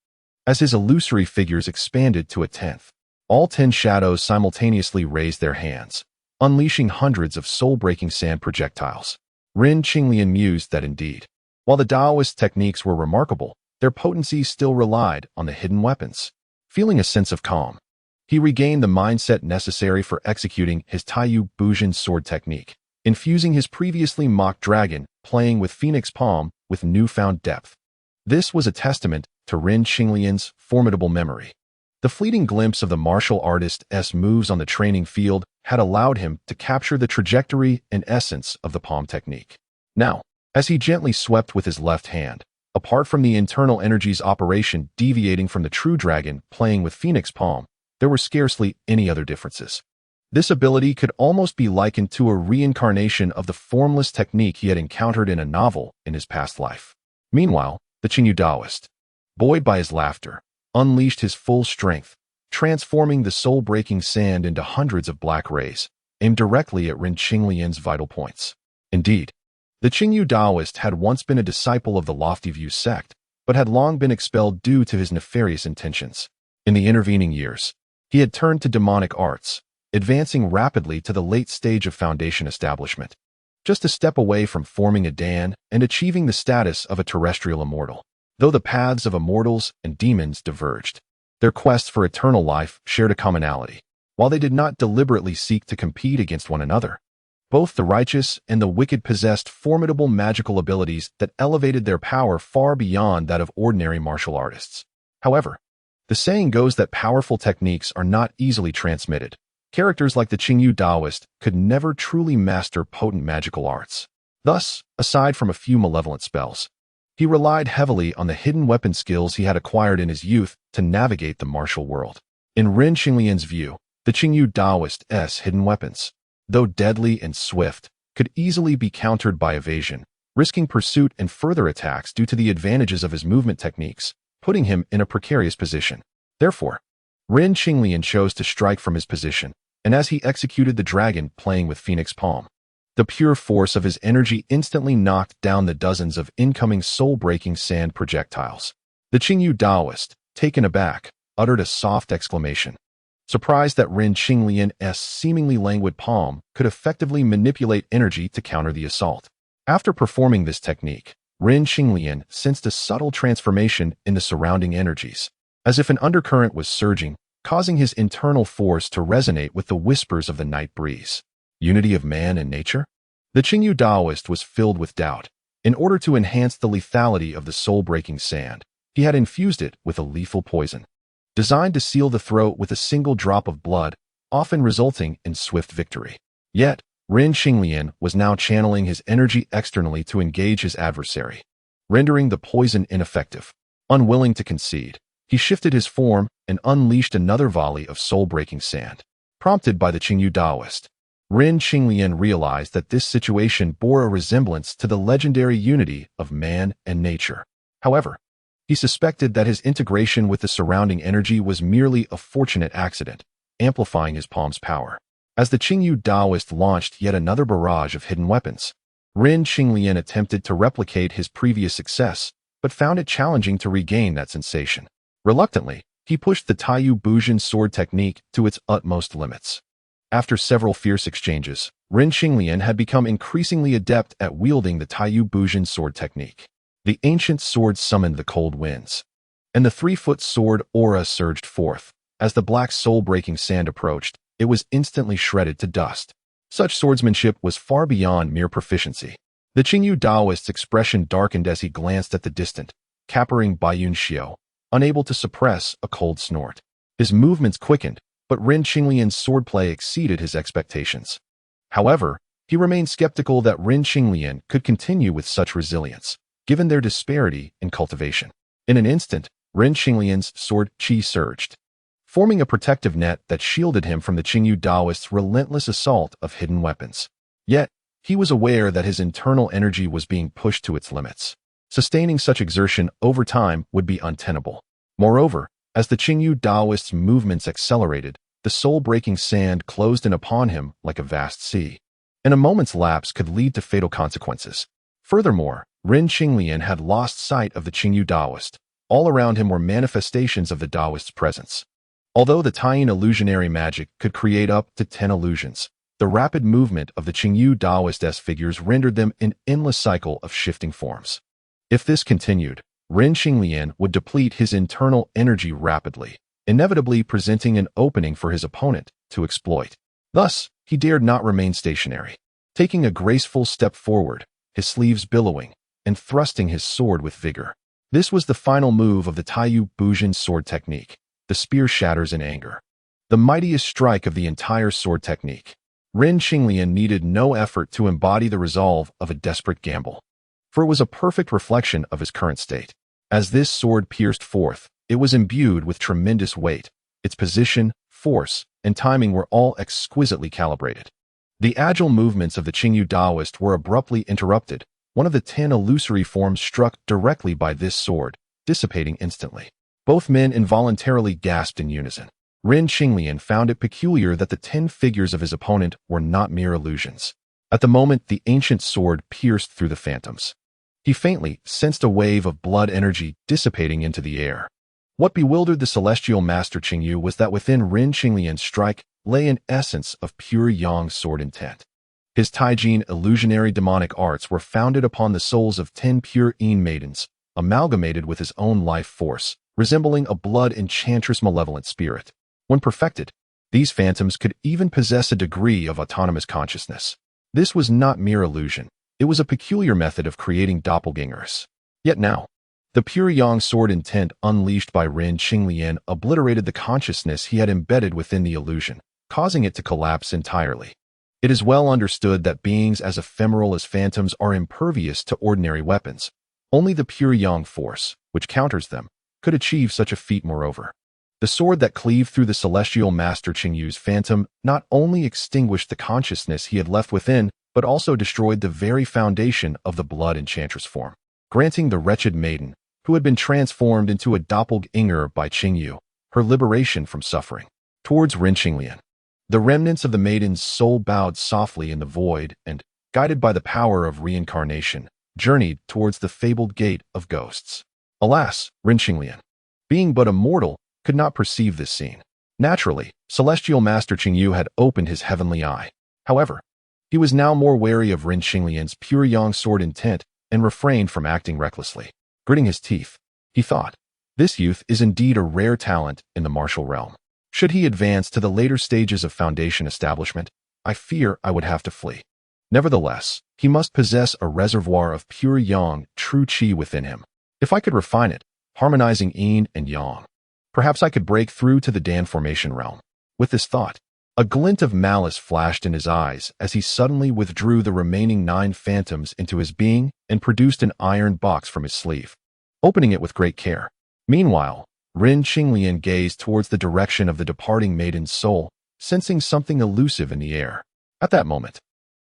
As his illusory figures expanded to a 10th, all 10 shadows simultaneously raised their hands, unleashing hundreds of soul-breaking sand projectiles. Ren Qinglian mused that indeed, while the Daoist techniques were remarkable, their potency still relied on the hidden weapons. Feeling a sense of calm, he regained the mindset necessary for executing his Taiyu Bujin sword technique, infusing his previously mocked dragon playing with Phoenix palm with newfound depth. This was a testament to Ren Qinglian's formidable memory. The fleeting glimpse of the martial artist's moves on the training field had allowed him to capture the trajectory and essence of the palm technique. Now, as he gently swept with his left hand, apart from the internal energies operation deviating from the true dragon playing with Phoenix palm, there were scarcely any other differences. This ability could almost be likened to a reincarnation of the formless technique he had encountered in a novel in his past life. Meanwhile, the Qingyu Daoist, buoyed by his laughter, unleashed his full strength, transforming the soul-breaking sand into hundreds of black rays, aimed directly at Ren Qinglian's vital points. Indeed, the Qingyu Daoist had once been a disciple of the Lofty View sect, but had long been expelled due to his nefarious intentions. In the intervening years, he had turned to demonic arts, advancing rapidly to the late stage of foundation establishment, just a step away from forming a Dan and achieving the status of a terrestrial immortal. Though the paths of immortals and demons diverged, their quests for eternal life shared a commonality. While they did not deliberately seek to compete against one another, both the righteous and the wicked possessed formidable magical abilities that elevated their power far beyond that of ordinary martial artists. However, the saying goes that powerful techniques are not easily transmitted. Characters like the Qingyu Daoist could never truly master potent magical arts. Thus, aside from a few malevolent spells, he relied heavily on the hidden weapon skills he had acquired in his youth to navigate the martial world. In Ren Qinglian's view, the Qingyu Daoist's hidden weapons, though deadly and swift, could easily be countered by evasion, risking pursuit and further attacks due to the advantages of his movement techniques, putting him in a precarious position. Therefore, Ren Qinglian chose to strike from his position, and as he executed the dragon playing with Phoenix palm, the pure force of his energy instantly knocked down the dozens of incoming soul-breaking sand projectiles. The Qingyu Daoist, taken aback, uttered a soft exclamation, surprised that Ren Qinglian's seemingly languid palm could effectively manipulate energy to counter the assault. After performing this technique, Ren Qinglian sensed a subtle transformation in the surrounding energies, as if an undercurrent was surging, causing his internal force to resonate with the whispers of the night breeze. Unity of man and nature? The Qingyu Daoist was filled with doubt. In order to enhance the lethality of the soul-breaking sand, he had infused it with a lethal poison, designed to seal the throat with a single drop of blood, often resulting in swift victory. Yet, Ren Xinglian was now channeling his energy externally to engage his adversary, rendering the poison ineffective. Unwilling to concede, he shifted his form and unleashed another volley of soul-breaking sand. Prompted by the Qingyu Daoist, Ren Xinglian realized that this situation bore a resemblance to the legendary unity of man and nature. However, he suspected that his integration with the surrounding energy was merely a fortunate accident, amplifying his palm's power. As the Qingyu Daoist launched yet another barrage of hidden weapons, Ren Xinglian attempted to replicate his previous success, but found it challenging to regain that sensation. Reluctantly, he pushed the Taiyu Bujin sword technique to its utmost limits. After several fierce exchanges, Ren Xinglian had become increasingly adept at wielding the Taiyu Bujin sword technique. The ancient sword summoned the cold winds, and the 3-foot sword aura surged forth. As the black soul-breaking sand approached, it was instantly shredded to dust. Such swordsmanship was far beyond mere proficiency. The Qingyu Daoist's expression darkened as he glanced at the distant, capering Baiyun Xiao, unable to suppress a cold snort. His movements quickened, but Ren Xinglian's swordplay exceeded his expectations. However, he remained skeptical that Ren Xinglian could continue with such resilience, given their disparity in cultivation. In an instant, Ren Xinglian's sword qi surged, forming a protective net that shielded him from the Qingyu Daoist's relentless assault of hidden weapons. Yet, he was aware that his internal energy was being pushed to its limits. Sustaining such exertion over time would be untenable. Moreover, as the Qingyu Daoist's movements accelerated, the soul-breaking sand closed in upon him like a vast sea, and a moment's lapse could lead to fatal consequences. Furthermore, Ren Xinglian had lost sight of the Qingyu Daoist. All around him were manifestations of the Daoist's presence. Although the Taiyin illusionary magic could create up to 10 illusions, the rapid movement of the Qingyu Daoist's figures rendered them an endless cycle of shifting forms. If this continued, Ren Xinglian would deplete his internal energy rapidly, inevitably presenting an opening for his opponent to exploit. Thus, he dared not remain stationary. Taking a graceful step forward, his sleeves billowing, and thrusting his sword with vigor. This was the final move of the Taiyu Bujin sword technique. The spear shatters in anger. The mightiest strike of the entire sword technique. Ren Xinglian needed no effort to embody the resolve of a desperate gamble, for it was a perfect reflection of his current state. As this sword pierced forth, it was imbued with tremendous weight. Its position, force, and timing were all exquisitely calibrated. The agile movements of the Qingyu Daoist were abruptly interrupted. One of the 10 illusory forms struck directly by this sword, dissipating instantly. Both men involuntarily gasped in unison. Ren Xinglian found it peculiar that the 10 figures of his opponent were not mere illusions. At the moment the ancient sword pierced through the phantoms, he faintly sensed a wave of blood energy dissipating into the air. What bewildered the celestial master Qingyu was that within Ren Xinglian's strike lay an essence of pure yang sword intent. His Taijin illusionary demonic arts were founded upon the souls of 10 pure Yin maidens, amalgamated with his own life force, resembling a blood enchantress malevolent spirit. When perfected, these phantoms could even possess a degree of autonomous consciousness. This was not mere illusion. It was a peculiar method of creating doppelgangers. Yet now, the pure yang sword intent unleashed by Ren Xinglian obliterated the consciousness he had embedded within the illusion, causing it to collapse entirely. It is well understood that beings as ephemeral as phantoms are impervious to ordinary weapons. Only the pure yang force, which counters them, could achieve such a feat. Moreover, the sword that cleaved through the celestial master Qingyu's phantom not only extinguished the consciousness he had left within, but also destroyed the very foundation of the blood enchantress form, granting the wretched maiden, who had been transformed into a doppelganger by Qingyu, her liberation from suffering. Towards Ren Xinglian, the remnants of the maiden's soul bowed softly in the void and, guided by the power of reincarnation, journeyed towards the fabled gate of ghosts. Alas, Ren Xinglian, being but a mortal, could not perceive this scene. Naturally, celestial master Qingyu had opened his heavenly eye. However, he was now more wary of Ren Xinglian's pure yang sword intent and refrained from acting recklessly. Gritting his teeth, he thought, this youth is indeed a rare talent in the martial realm. Should he advance to the later stages of foundation establishment, I fear I would have to flee. Nevertheless, he must possess a reservoir of pure yang, true qi within him. If I could refine it, harmonizing yin and yang, perhaps I could break through to the Dan formation realm. With this thought, A glint of malice flashed in his eyes as he suddenly withdrew the remaining 9 phantoms into his being and produced an iron box from his sleeve, opening it with great care. Meanwhile, Ren Qinglian gazed towards the direction of the departing maiden's soul, sensing something elusive in the air. At that moment,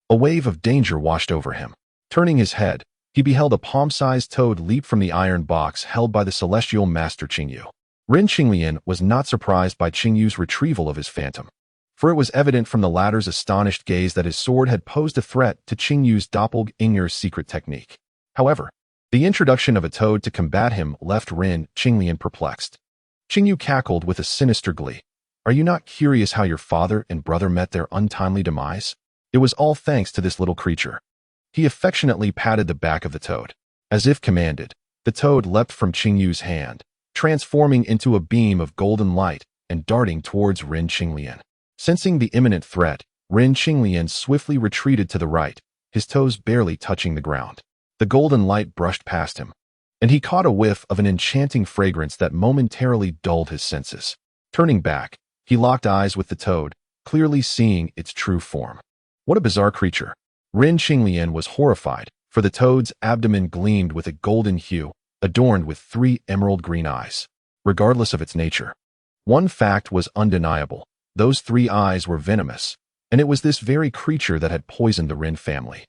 a wave of danger washed over him. Turning his head, he beheld a palm-sized toad leap from the iron box held by the celestial master Qingyu. Ren Qinglian was not surprised by Qingyu's retrieval of his phantom, for it was evident from the latter's astonished gaze that his sword had posed a threat to Qingyu's doppelganger's secret technique. However, the introduction of a toad to combat him left Ren Qinglian perplexed. Qingyu cackled with a sinister glee. "Are you not curious how your father and brother met their untimely demise? It was all thanks to this little creature." He affectionately patted the back of the toad. As if commanded, the toad leapt from Qingyu's hand, transforming into a beam of golden light and darting towards Ren Qinglian. Sensing the imminent threat, Ren Qinglian swiftly retreated to the right, his toes barely touching the ground. The golden light brushed past him, and he caught a whiff of an enchanting fragrance that momentarily dulled his senses. Turning back, he locked eyes with the toad, clearly seeing its true form. What a bizarre creature! Ren Qinglian was horrified, for the toad's abdomen gleamed with a golden hue, adorned with 3 emerald-green eyes. Regardless of its nature, one fact was undeniable: those 3 eyes were venomous, and it was this very creature that had poisoned the Ren family.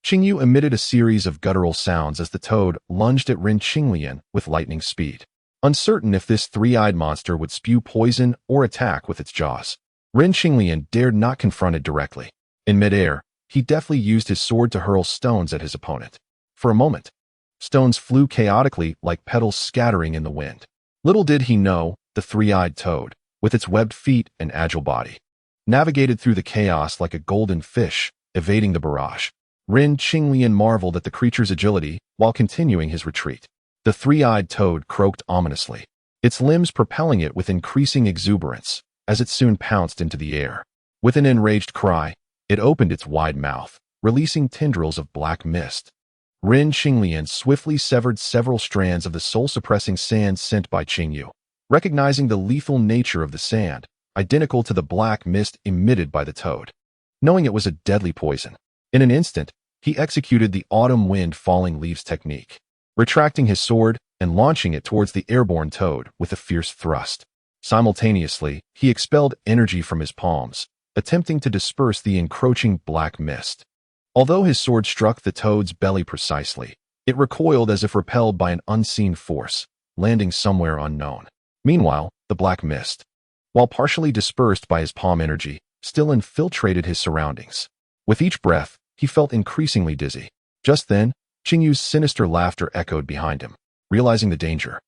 Qingyu emitted a series of guttural sounds as the toad lunged at Ren Qinglian with lightning speed. Uncertain if this 3-eyed monster would spew poison or attack with its jaws, Ren Qinglian dared not confront it directly. In midair, he deftly used his sword to hurl stones at his opponent. For a moment, stones flew chaotically like petals scattering in the wind. Little did he know, the 3-eyed toad, with its webbed feet and agile body, navigated through the chaos like a golden fish, evading the barrage. Ren Qinglian marveled at the creature's agility while continuing his retreat. The 3-eyed toad croaked ominously, its limbs propelling it with increasing exuberance as it soon pounced into the air. With an enraged cry, it opened its wide mouth, releasing tendrils of black mist. Ren Qinglian swiftly severed several strands of the soul-suppressing sand sent by Qingyu, recognizing the lethal nature of the sand, identical to the black mist emitted by the toad. Knowing it was a deadly poison, in an instant, he executed the autumn wind falling leaves technique, retracting his sword and launching it towards the airborne toad with a fierce thrust. Simultaneously, he expelled energy from his palms, attempting to disperse the encroaching black mist. Although his sword struck the toad's belly precisely, it recoiled as if repelled by an unseen force, landing somewhere unknown. Meanwhile, the black mist, while partially dispersed by his palm energy, still infiltrated his surroundings. With each breath, he felt increasingly dizzy. Just then, Qingyu's sinister laughter echoed behind him. Realizing the danger,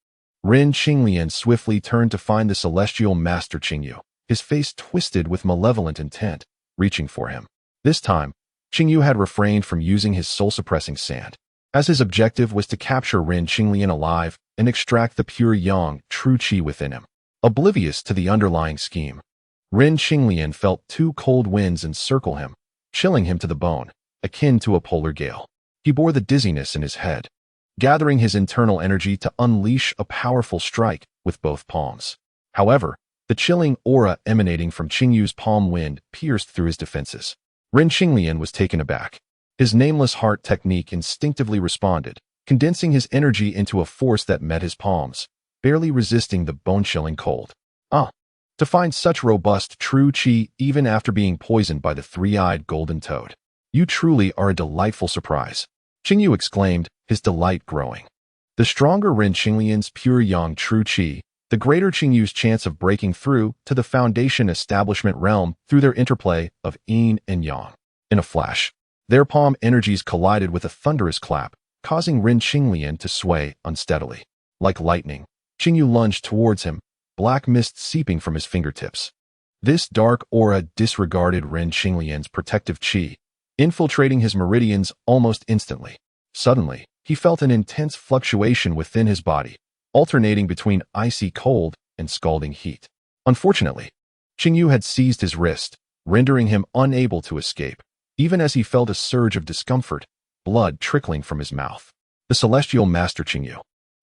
Ren Qinglian swiftly turned to find the celestial master Qingyu, his face twisted with malevolent intent, reaching for him. This time, Qingyu had refrained from using his soul-suppressing sand, as his objective was to capture Ren Qinglian alive and extract the pure yang, true qi within him. Oblivious to the underlying scheme, Ren Qinglian felt 2 cold winds encircle him, chilling him to the bone, akin to a polar gale. He bore the dizziness in his head, gathering his internal energy to unleash a powerful strike with both palms. However, the chilling aura emanating from Qingyu's palm wind pierced through his defenses. Ren Qinglian was taken aback. His nameless heart technique instinctively responded, condensing his energy into a force that met his palms, barely resisting the bone-chilling cold. To find such robust true qi even after being poisoned by the 3-eyed golden toad. You truly are a delightful surprise, Qingyu exclaimed, his delight growing. The stronger Ren Qinglian's pure yang true qi, the greater Qingyu's chance of breaking through to the foundation establishment realm through their interplay of yin and yang. In a flash, their palm energies collided with a thunderous clap, causing Ren Qinglian to sway unsteadily. Like lightning, Qingyu lunged towards him, black mist seeping from his fingertips. This dark aura disregarded Ren Qinglian's protective qi, infiltrating his meridians almost instantly. Suddenly, he felt an intense fluctuation within his body, alternating between icy cold and scalding heat. Unfortunately, Qingyu had seized his wrist, rendering him unable to escape, even as he felt a surge of discomfort, blood trickling from his mouth. The celestial master Qingyu,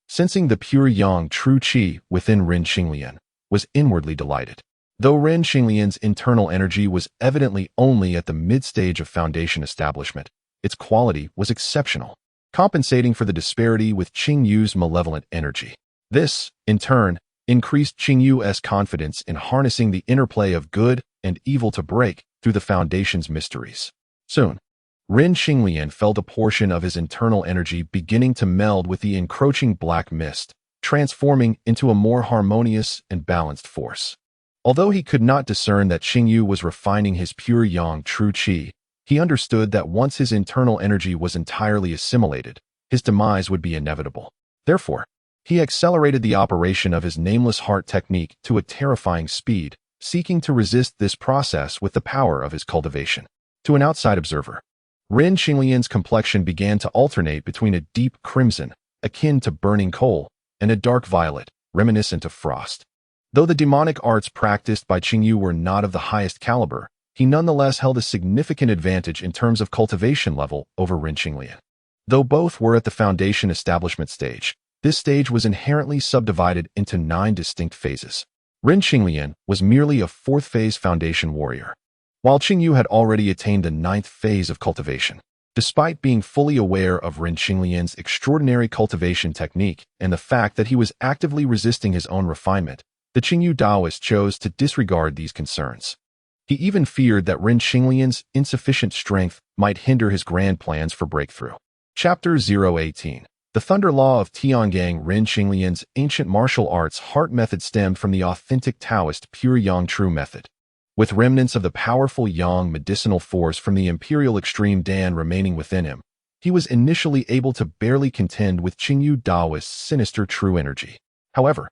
sensing the pure yang true qi within Ren Qinglian, was inwardly delighted. Though Ren Xinglian's internal energy was evidently only at the mid-stage of foundation establishment, its quality was exceptional, compensating for the disparity with Qingyu's malevolent energy. This, in turn, increased Qingyu's confidence in harnessing the interplay of good and evil to break through the foundation's mysteries. Soon, Ren Xinglian felt a portion of his internal energy beginning to meld with the encroaching black mist, transforming into a more harmonious and balanced force. Although he could not discern that Qingyu was refining his pure yang true qi, he understood that once his internal energy was entirely assimilated, his demise would be inevitable. Therefore, he accelerated the operation of his nameless heart technique to a terrifying speed, seeking to resist this process with the power of his cultivation. To an outside observer, Ren Xinglian's complexion began to alternate between a deep crimson, akin to burning coal, and a dark violet, reminiscent of frost. Though the demonic arts practiced by Qingyu were not of the highest caliber, he nonetheless held a significant advantage in terms of cultivation level over Ren Xinglian. Though both were at the foundation establishment stage, this stage was inherently subdivided into 9 distinct phases. Ren Xinglian was merely a 4th phase foundation warrior, while Qingyu had already attained the 9th phase of cultivation. Despite being fully aware of Ren Xinglian's extraordinary cultivation technique and the fact that he was actively resisting his own refinement, the Qingyu Taoist chose to disregard these concerns. He even feared that Ren Xinglian's insufficient strength might hinder his grand plans for breakthrough. Chapter 018. The Thunder Law of Tiangang. Ren Xinglian's ancient martial arts heart method stemmed from the authentic Taoist pure yang true method. With remnants of the powerful yang medicinal force from the imperial extreme Dan remaining within him, he was initially able to barely contend with Qingyu Taoist's sinister true energy. However,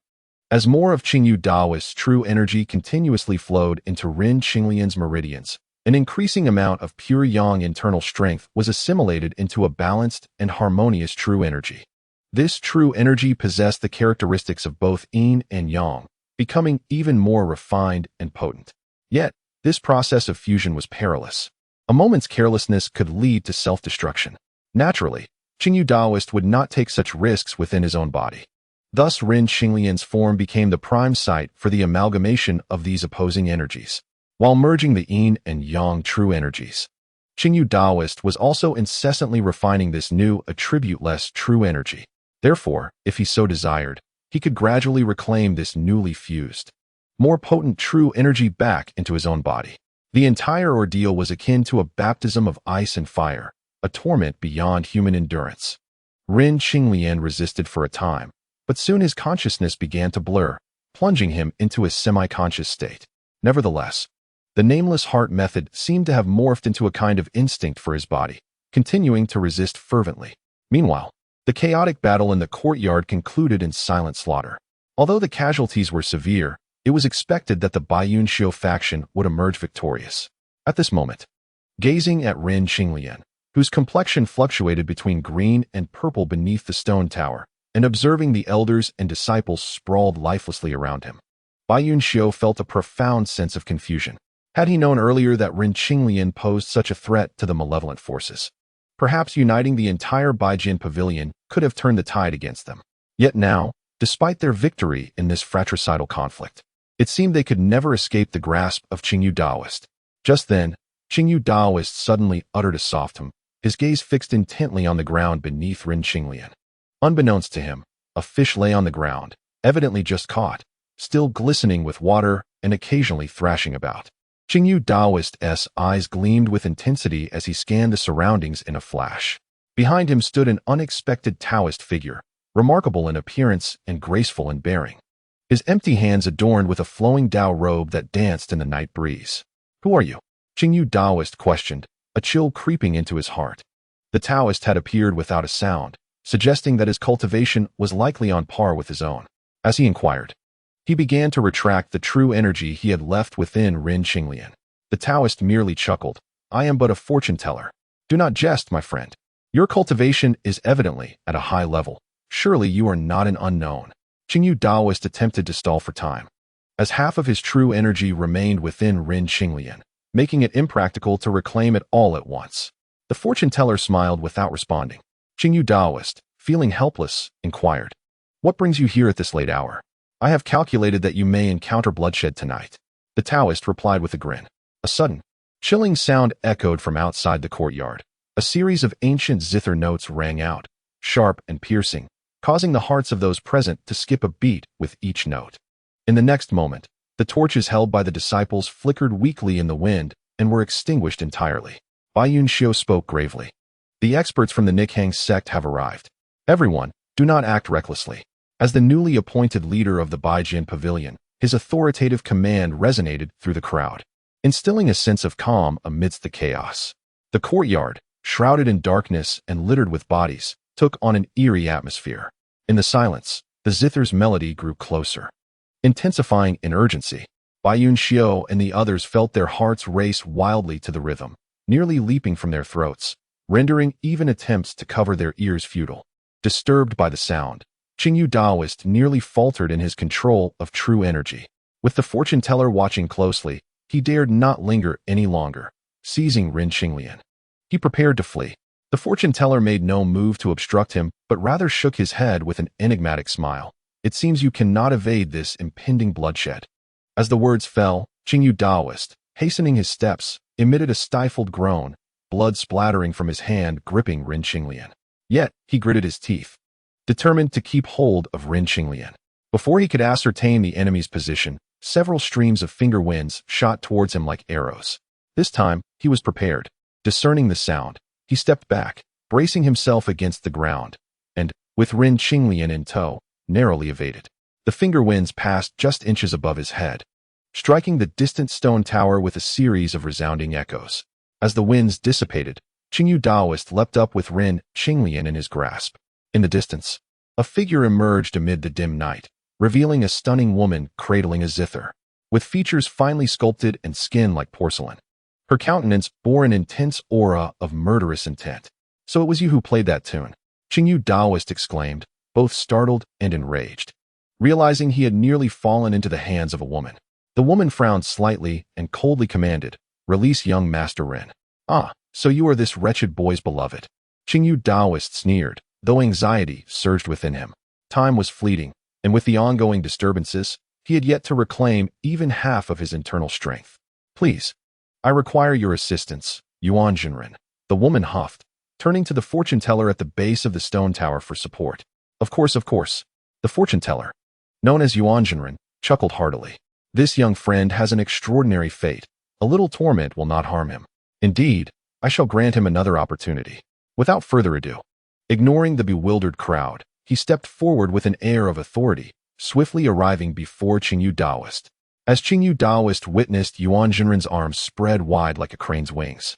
as more of Qingyu Taoist's true energy continuously flowed into Ren Xinglian's meridians, an increasing amount of pure yang internal strength was assimilated into a balanced and harmonious true energy. This true energy possessed the characteristics of both yin and yang, becoming even more refined and potent. Yet, this process of fusion was perilous. A moment's carelessness could lead to self-destruction. Naturally, Qingyu Taoist would not take such risks within his own body. Thus, Ren Xinglian's form became the prime site for the amalgamation of these opposing energies. While merging the yin and yang true energies, Qingyu Taoist was also incessantly refining this new, attribute-less true energy. Therefore, if he so desired, he could gradually reclaim this newly fused, more potent true energy back into his own body. The entire ordeal was akin to a baptism of ice and fire, a torment beyond human endurance. Ren Xinglian resisted for a time, but soon his consciousness began to blur, plunging him into a semi-conscious state. Nevertheless, the nameless heart method seemed to have morphed into a kind of instinct for his body, continuing to resist fervently. Meanwhile, the chaotic battle in the courtyard concluded in silent slaughter. Although the casualties were severe, it was expected that the Baiyunxiu faction would emerge victorious. At this moment, gazing at Ren Xinglian, whose complexion fluctuated between green and purple beneath the stone tower, and observing the elders and disciples sprawled lifelessly around him, Baiyunxiu felt a profound sense of confusion. Had he known earlier that Ren Xinglian posed such a threat to the malevolent forces, perhaps uniting the entire Baijin pavilion could have turned the tide against them. Yet now, despite their victory in this fratricidal conflict, it seemed they could never escape the grasp of Qingyu Taoist. Just then, Qingyu Taoist suddenly uttered a soft hum, his gaze fixed intently on the ground beneath Ren Xinglian. Unbeknownst to him, a fish lay on the ground, evidently just caught, still glistening with water and occasionally thrashing about. Qingyu Taoist's eyes gleamed with intensity as he scanned the surroundings in a flash. Behind him stood an unexpected Taoist figure, remarkable in appearance and graceful in bearing, his empty hands adorned with a flowing Tao robe that danced in the night breeze. "Who are you?" Qingyu Taoist questioned, a chill creeping into his heart. The Taoist had appeared without a sound, suggesting that his cultivation was likely on par with his own. As he inquired, he began to retract the true energy he had left within Ren Xinglian. The Taoist merely chuckled. "I am but a fortune teller. Do not jest, my friend. Your cultivation is evidently at a high level. Surely you are not an unknown." Qingyu Taoist attempted to stall for time, as half of his true energy remained within Ren Xinglian, making it impractical to reclaim it all at once. The fortune teller smiled without responding. Qingyu Taoist, feeling helpless, inquired, "What brings you here at this late hour?" "I have calculated that you may encounter bloodshed tonight." The Taoist replied with a grin. A sudden, chilling sound echoed from outside the courtyard. A series of ancient zither notes rang out, sharp and piercing, causing the hearts of those present to skip a beat with each note. In the next moment, the torches held by the disciples flickered weakly in the wind and were extinguished entirely. Bai Yunxiu spoke gravely. The experts from the Nikhang sect have arrived. Everyone, do not act recklessly. As the newly appointed leader of the Baijin Pavilion, his authoritative command resonated through the crowd, instilling a sense of calm amidst the chaos. The courtyard, shrouded in darkness and littered with bodies, took on an eerie atmosphere. In the silence, the zither's melody grew closer, intensifying in urgency. Bai Yunxiu and the others felt their hearts race wildly to the rhythm, nearly leaping from their throats, rendering even attempts to cover their ears futile. Disturbed by the sound, Qingyu Daoist nearly faltered in his control of true energy. With the fortune teller watching closely, he dared not linger any longer, seizing Ren Qinglian. He prepared to flee. The fortune teller made no move to obstruct him, but rather shook his head with an enigmatic smile. It seems you cannot evade this impending bloodshed. As the words fell, Qingyu Daoist, hastening his steps, emitted a stifled groan, blood splattering from his hand gripping Ren Qinglian. Yet, he gritted his teeth, determined to keep hold of Ren Qinglian. Before he could ascertain the enemy's position, several streams of finger winds shot towards him like arrows. This time, he was prepared. Discerning the sound, he stepped back, bracing himself against the ground, and, with Ren Qinglian in tow, narrowly evaded. The finger winds passed just inches above his head, striking the distant stone tower with a series of resounding echoes. As the winds dissipated, Qingyu Daoist leapt up with Ren Qinglian in his grasp. In the distance, a figure emerged amid the dim night, revealing a stunning woman cradling a zither, with features finely sculpted and skin like porcelain. Her countenance bore an intense aura of murderous intent. So it was you who played that tune, Qingyu Daoist exclaimed, both startled and enraged, realizing he had nearly fallen into the hands of a woman. The woman frowned slightly and coldly commanded, "Release young Master Ren." "Ah, so you are this wretched boy's beloved." Qingyu Daoist sneered, though anxiety surged within him. Time was fleeting, and with the ongoing disturbances, he had yet to reclaim even half of his internal strength. "Please, I require your assistance, Yuan Jinren," the woman huffed, turning to the fortune teller at the base of the stone tower for support. Of course. The fortune teller, known as Yuan Jinren, chuckled heartily. This young friend has an extraordinary fate. A little torment will not harm him. Indeed, I shall grant him another opportunity. Without further ado, ignoring the bewildered crowd, he stepped forward with an air of authority, swiftly arriving before Qingyu Daoist. As Qingyu Daoist witnessed Yuan Jinren's arms spread wide like a crane's wings,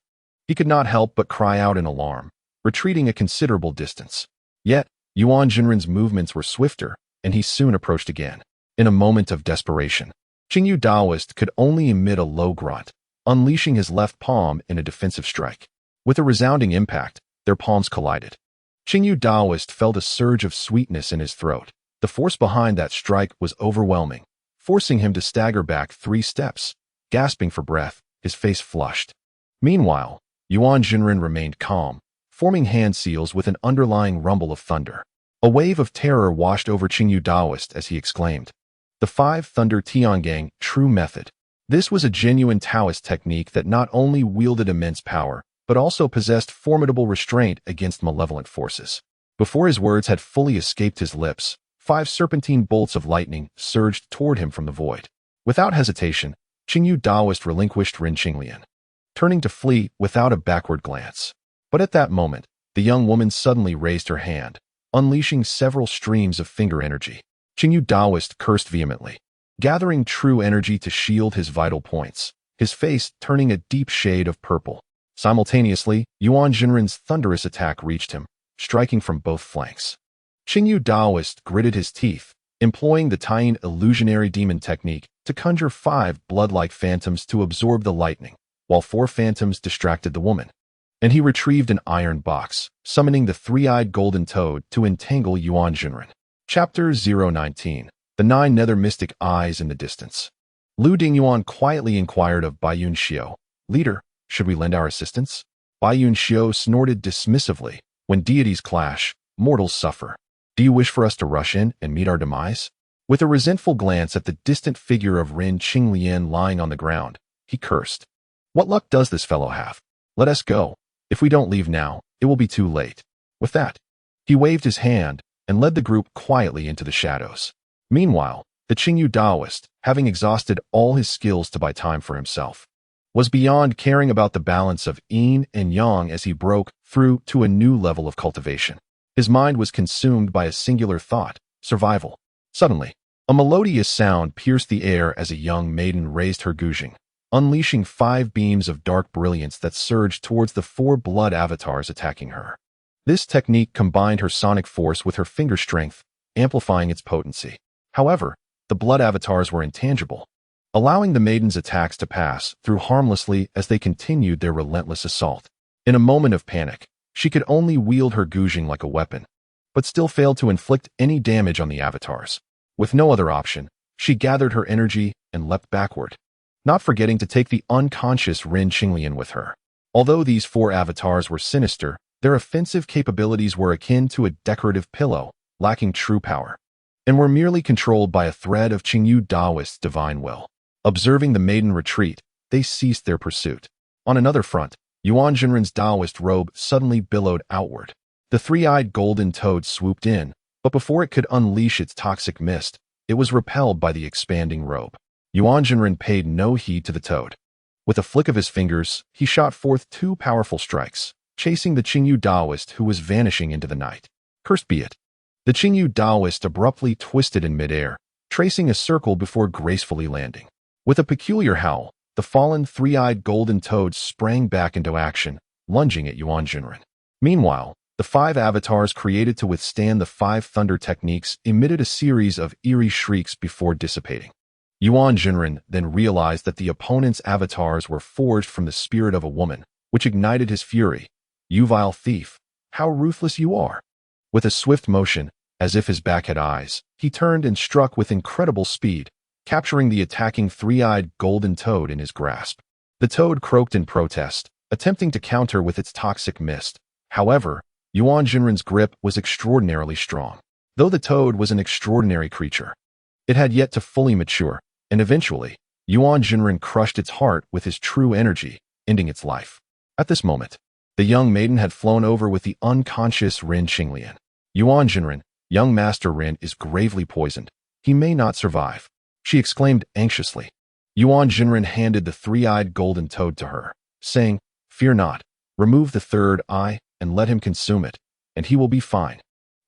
he could not help but cry out in alarm, retreating a considerable distance. Yet, Yuan Jinren's movements were swifter, and he soon approached again. In a moment of desperation, Qingyu Daoist could only emit a low grunt, unleashing his left palm in a defensive strike. With a resounding impact, their palms collided. Qingyu Daoist felt a surge of sweetness in his throat. The force behind that strike was overwhelming, forcing him to stagger back 3 steps, gasping for breath, his face flushed. Meanwhile, Yuan Jinren remained calm, forming hand seals with an underlying rumble of thunder. A wave of terror washed over Qingyu Daoist as he exclaimed, "The 5 Thunder Tiangang true method." This was a genuine Taoist technique that not only wielded immense power, but also possessed formidable restraint against malevolent forces. Before his words had fully escaped his lips, 5 serpentine bolts of lightning surged toward him from the void. Without hesitation, Qingyu Daoist relinquished Ren Qinglian, turning to flee without a backward glance. But at that moment, the young woman suddenly raised her hand, unleashing several streams of finger energy. Qingyu Daoist cursed vehemently, gathering true energy to shield his vital points, his face turning a deep shade of purple. Simultaneously, Yuan Jinren's thunderous attack reached him, striking from both flanks. Qingyu Daoist gritted his teeth, employing the Taiyin illusionary demon technique to conjure 5 blood-like phantoms to absorb the lightning, while 4 phantoms distracted the woman. And he retrieved an iron box, summoning the 3-eyed golden toad to entangle Yuan Jinren. Chapter 019. The 9 nether mystic eyes in the distance. Lu Dingyuan quietly inquired of Bai Yunxiu, "Leader, should we lend our assistance?" Bai Yunxiu snorted dismissively, "When deities clash, mortals suffer. Do you wish for us to rush in and meet our demise?" With a resentful glance at the distant figure of Rin Qinglian lying on the ground, he cursed. What luck does this fellow have? Let us go. If we don't leave now, it will be too late. With that, he waved his hand and led the group quietly into the shadows. Meanwhile, the Qingyu Taoist, having exhausted all his skills to buy time for himself, was beyond caring about the balance of yin and yang as he broke through to a new level of cultivation. His mind was consumed by a singular thought: survival. Suddenly, a melodious sound pierced the air as a young maiden raised her guzheng, unleashing 5 beams of dark brilliance that surged towards the 4 blood avatars attacking her. This technique combined her sonic force with her finger strength, amplifying its potency. However, the blood avatars were intangible, allowing the maiden's attacks to pass through harmlessly as they continued their relentless assault. In a moment of panic, she could only wield her guzheng like a weapon, but still failed to inflict any damage on the avatars. With no other option, she gathered her energy and leapt backward, not forgetting to take the unconscious Rin Qinglian with her. Although these 4 avatars were sinister, their offensive capabilities were akin to a decorative pillow, lacking true power, and were merely controlled by a thread of Qingyu Taoist's divine will. Observing the maiden retreat, they ceased their pursuit. On another front, Yuan Jinren's Taoist robe suddenly billowed outward. The 3-eyed golden toad swooped in, but before it could unleash its toxic mist, it was repelled by the expanding robe. Yuan Jinren paid no heed to the toad. With a flick of his fingers, he shot forth 2 powerful strikes, chasing the Qingyu Taoist who was vanishing into the night. Cursed be it! The Qingyu Taoist abruptly twisted in midair, tracing a circle before gracefully landing. With a peculiar howl, the fallen 3-eyed golden toad sprang back into action, lunging at Yuan Jinren. Meanwhile, the 5 avatars created to withstand the 5 thunder techniques emitted a series of eerie shrieks before dissipating. Yuan Jinren then realized that the opponent's avatars were forged from the spirit of a woman, which ignited his fury. "You vile thief! How ruthless you are!" With a swift motion, as if his back had eyes, he turned and struck with incredible speed, capturing the attacking 3-eyed golden toad in his grasp. The toad croaked in protest, attempting to counter with its toxic mist. However, Yuan Jinren's grip was extraordinarily strong. Though the toad was an extraordinary creature, it had yet to fully mature, and eventually, Yuan Jinren crushed its heart with his true energy, ending its life. At this moment, the young maiden had flown over with the unconscious Rin Qinglian. "Yuan Jinren, young Master Rin is gravely poisoned. He may not survive," she exclaimed anxiously. Yuan Jinren handed the 3-eyed golden toad to her, saying, "Fear not, remove the 3rd eye and let him consume it, and he will be fine."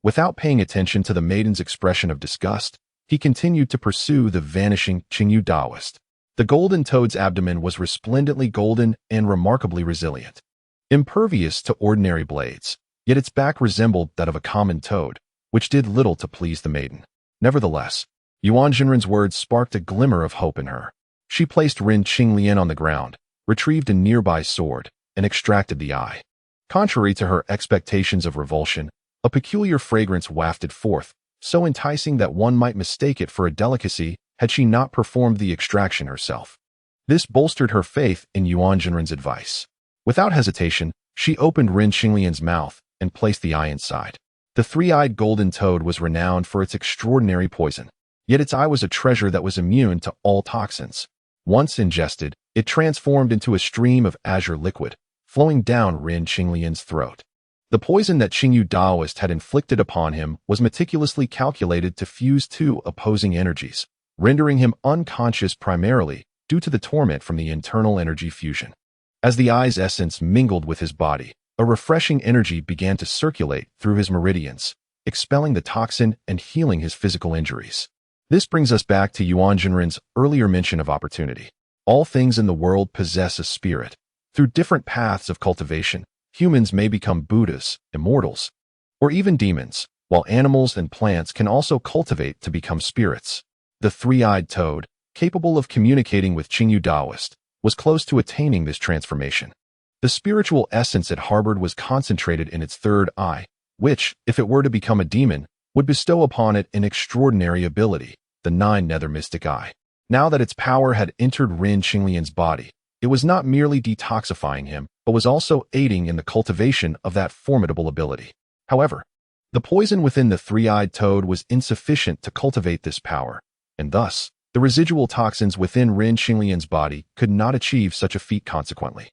Without paying attention to the maiden's expression of disgust, he continued to pursue the vanishing Qingyu Taoist. The golden toad's abdomen was resplendently golden and remarkably resilient, impervious to ordinary blades, yet its back resembled that of a common toad, which did little to please the maiden. Nevertheless, Yuan Jinren's words sparked a glimmer of hope in her. She placed Rin Qinglian on the ground, retrieved a nearby sword, and extracted the eye. Contrary to her expectations of revulsion, a peculiar fragrance wafted forth, so enticing that one might mistake it for a delicacy had she not performed the extraction herself. This bolstered her faith in Yuan Jinren's advice. Without hesitation, she opened Rin Qinglian's mouth and placed the eye inside. The 3-eyed golden toad was renowned for its extraordinary poison, yet its eye was a treasure that was immune to all toxins. Once ingested, it transformed into a stream of azure liquid, flowing down Rin Qinglian's throat. The poison that Qingyu Taoist had inflicted upon him was meticulously calculated to fuse 2 opposing energies, rendering him unconscious primarily due to the torment from the internal energy fusion. As the eye's essence mingled with his body, a refreshing energy began to circulate through his meridians, expelling the toxin and healing his physical injuries. This brings us back to Yuan Jinren's earlier mention of opportunity. All things in the world possess a spirit. Through different paths of cultivation, humans may become Buddhas, immortals, or even demons, while animals and plants can also cultivate to become spirits. The 3-eyed toad, capable of communicating with Qingyu Taoist, was close to attaining this transformation. The spiritual essence it harbored was concentrated in its 3rd eye, which, if it were to become a demon, would bestow upon it an extraordinary ability, the 9 nether mystic eye. Now that its power had entered Rin Qinglian's body, it was not merely detoxifying him, but was also aiding in the cultivation of that formidable ability. However, The poison within the three-eyed toad was insufficient to cultivate this power, and thus, the residual toxins within Ren Qinglian's body could not achieve such a feat consequently.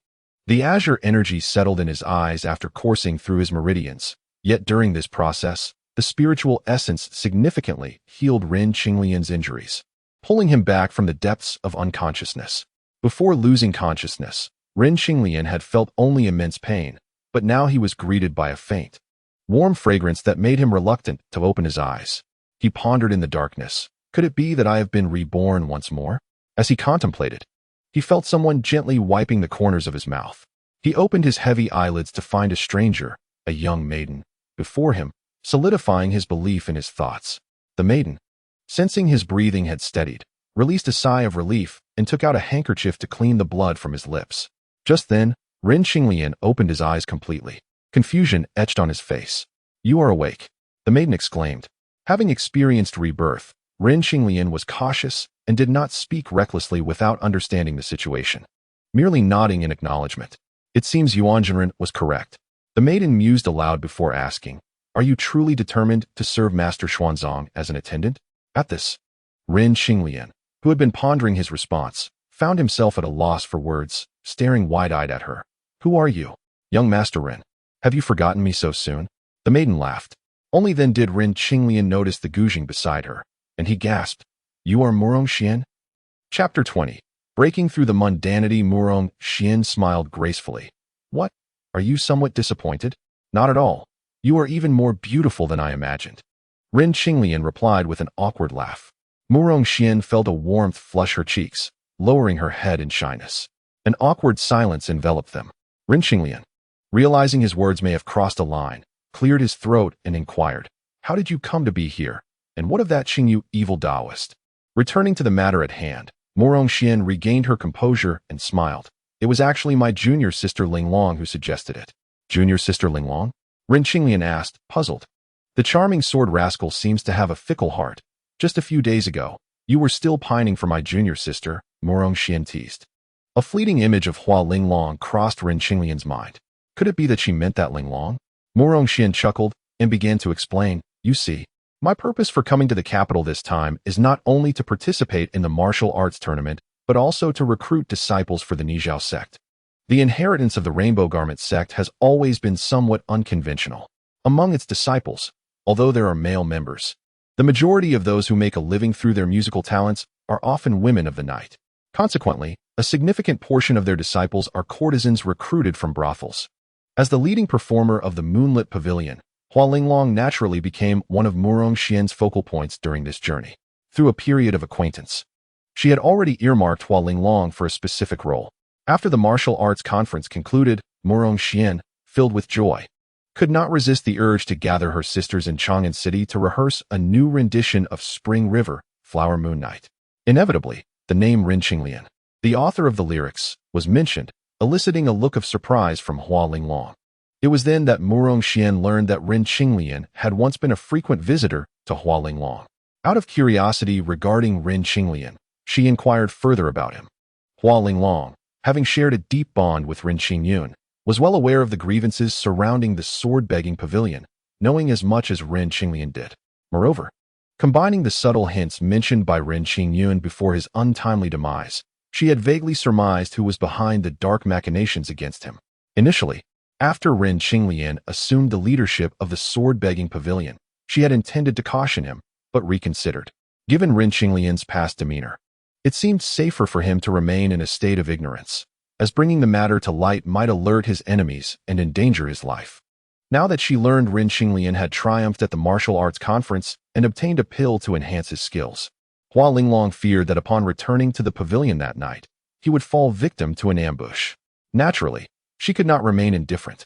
The azure energy settled in his eyes after coursing through his meridians, yet during this process, the spiritual essence significantly healed Ren Qinglian's injuries, pulling him back from the depths of unconsciousness. Before losing consciousness, Ren Qinglian had felt only immense pain, but now he was greeted by a faint, warm fragrance that made him reluctant to open his eyes. He pondered in the darkness. Could it be that I have been reborn once more? As he contemplated, he felt someone gently wiping the corners of his mouth. He opened his heavy eyelids to find a stranger, a young maiden, before him, solidifying his belief in his thoughts. The maiden, sensing his breathing had steadied, released a sigh of relief and took out a handkerchief to clean the blood from his lips. Just then, Ren Qinglian opened his eyes completely. Confusion etched on his face. "You are awake," the maiden exclaimed. Having experienced rebirth, Ren Qinglian was cautious and did not speak recklessly without understanding the situation, merely nodding in acknowledgement. It seems Yuan Zhenren was correct. The maiden mused aloud before asking, "Are you truly determined to serve Master Xuanzang as an attendant?" At this, Ren Qinglian, who had been pondering his response, found himself at a loss for words, staring wide-eyed at her. "Who are you, young Master Ren? Have you forgotten me so soon?" The maiden laughed. Only then did Ren Qinglian notice the Guzheng beside her, and he gasped, "You are Murong Xian?" Chapter 20. Breaking through the mundanity, Murong Xian smiled gracefully. "What? Are you somewhat disappointed?" "Not at all. You are even more beautiful than I imagined." Ren Qinglian replied with an awkward laugh. Murong Xian felt a warmth flush her cheeks, lowering her head in shyness. An awkward silence enveloped them. Ren Qinglian, realizing his words may have crossed a line, cleared his throat and inquired, "How did you come to be here? And what of that Qingyu evil Taoist?" Returning to the matter at hand, Murong Xian regained her composure and smiled. "It was actually my junior sister Linglong who suggested it." "Junior sister Linglong?" Ren Qinglian asked, puzzled. "The charming sword rascal seems to have a fickle heart. Just a few days ago, you were still pining for my junior sister," Murong Xian teased. A fleeting image of Hua Linglong crossed Ren Qinglian's mind. Could it be that she meant that Linglong? Murong Xian chuckled and began to explain, "You see, my purpose for coming to the capital this time is not only to participate in the martial arts tournament, but also to recruit disciples for the Nizhao sect. The inheritance of the Rainbow Garment sect has always been somewhat unconventional. Among its disciples, although there are male members, the majority of those who make a living through their musical talents are often women of the night. Consequently, a significant portion of their disciples are courtesans recruited from brothels. As the leading performer of the Moonlit Pavilion, Hua Linglong naturally became one of Murong Xian's focal points during this journey. Through a period of acquaintance, she had already earmarked Hua Linglong for a specific role. After the martial arts conference concluded, Murong Xian, filled with joy, could not resist the urge to gather her sisters in Chang'an City to rehearse a new rendition of Spring River, Flower Moon Night. Inevitably, the name Ren Qinglian, the author of the lyrics, was mentioned, eliciting a look of surprise from Hua Linglong. It was then that Murong Xian learned that Ren Qinglian had once been a frequent visitor to Hua Linglong. Out of curiosity regarding Ren Qinglian, she inquired further about him. Hua Linglong, having shared a deep bond with Ren Qingyun, was well aware of the grievances surrounding the sword-begging pavilion, knowing as much as Ren Qinglian did. Moreover, combining the subtle hints mentioned by Ren Qingyun before his untimely demise, she had vaguely surmised who was behind the dark machinations against him. Initially, after Ren Qinglian assumed the leadership of the sword-begging pavilion, she had intended to caution him, but reconsidered. Given Ren Qinglian's past demeanor, it seemed safer for him to remain in a state of ignorance, as bringing the matter to light might alert his enemies and endanger his life. Now that she learned Ren Qinglian had triumphed at the martial arts conference and obtained a pill to enhance his skills, Hua Linglong feared that upon returning to the pavilion that night, he would fall victim to an ambush. Naturally, she could not remain indifferent.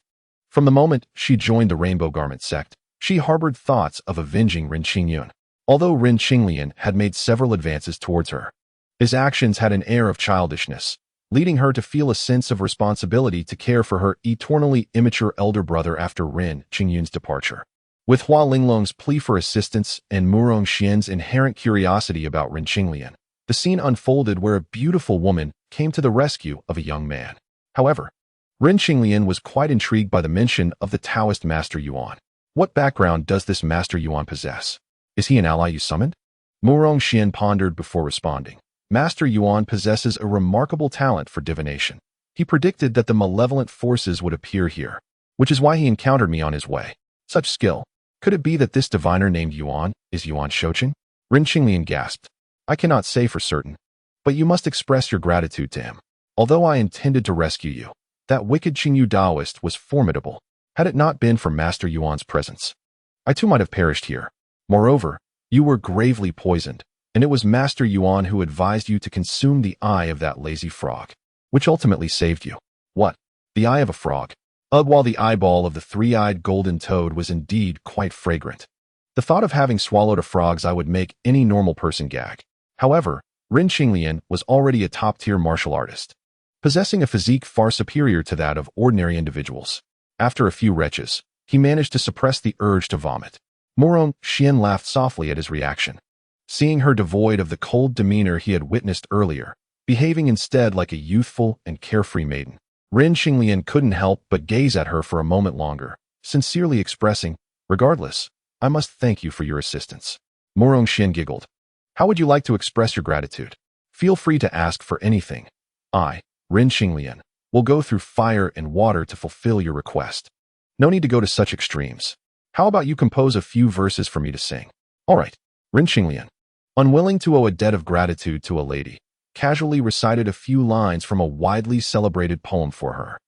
From the moment she joined the Rainbow Garment sect, she harbored thoughts of avenging Ren Qingyun. Although Ren Qinglian had made several advances towards her, his actions had an air of childishness, leading her to feel a sense of responsibility to care for her eternally immature elder brother after Ren Qingyun's departure. With Hua Linglong's plea for assistance and Murong Xian's inherent curiosity about Ren Qinglian, the scene unfolded where a beautiful woman came to the rescue of a young man. However, Ren Qinglian was quite intrigued by the mention of the Taoist master Yuan. What background does this Master Yuan possess? Is he an ally you summoned? Murong Xian pondered before responding. Master Yuan possesses a remarkable talent for divination. He predicted that the malevolent forces would appear here, which is why he encountered me on his way. Such skill. Could it be that this diviner named Yuan is Yuan Shouqing? Rin Qinglian gasped. I cannot say for certain, but you must express your gratitude to him. Although I intended to rescue you, that wicked Qingyu Taoist was formidable. Had it not been for Master Yuan's presence, I too might have perished here. Moreover, you were gravely poisoned, and it was Master Yuan who advised you to consume the eye of that lazy frog, which ultimately saved you. What? The eye of a frog? While the eyeball of the three-eyed golden toad was indeed quite fragrant. The thought of having swallowed a frog's eye would make any normal person gag. However, Rin Qinglian was already a top-tier martial artist, possessing a physique far superior to that of ordinary individuals. After a few retches, he managed to suppress the urge to vomit. Murong Xian laughed softly at his reaction, seeing her devoid of the cold demeanor he had witnessed earlier, behaving instead like a youthful and carefree maiden. Rin Qinglian couldn't help but gaze at her for a moment longer, sincerely expressing, regardless, I must thank you for your assistance. Murong Xian giggled. How would you like to express your gratitude? Feel free to ask for anything. I, Rin Qinglian, will go through fire and water to fulfill your request. No need to go to such extremes. How about you compose a few verses for me to sing? All right. Rin Qinglian, unwilling to owe a debt of gratitude to a lady, casually recited a few lines from a widely celebrated poem for her.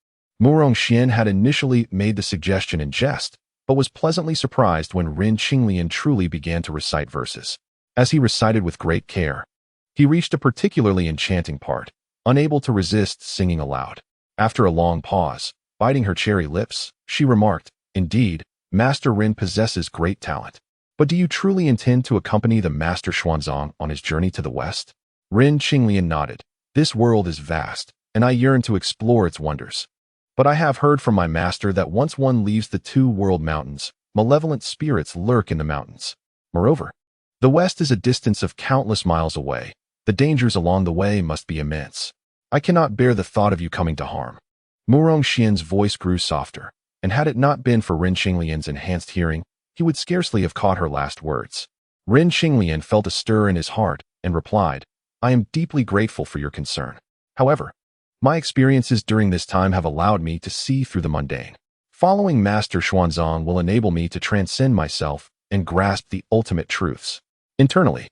Murong Xian had initially made the suggestion in jest, but was pleasantly surprised when Rin Qinglian truly began to recite verses. As he recited with great care, he reached a particularly enchanting part, unable to resist singing aloud. After a long pause, biting her cherry lips, she remarked, Indeed, Master Rin possesses great talent. But do you truly intend to accompany the Master Xuanzang on his journey to the west? Rin Qinglian nodded. This world is vast, and I yearn to explore its wonders. But I have heard from my master that once one leaves the two-world mountains, malevolent spirits lurk in the mountains. Moreover, the west is a distance of countless miles away. The dangers along the way must be immense. I cannot bear the thought of you coming to harm. Murong Xian's voice grew softer, and had it not been for Rin Qinglian's enhanced hearing, he would scarcely have caught her last words. Rin Qinglian felt a stir in his heart and replied, I am deeply grateful for your concern. However, my experiences during this time have allowed me to see through the mundane. Following Master Xuanzang will enable me to transcend myself and grasp the ultimate truths. Internally,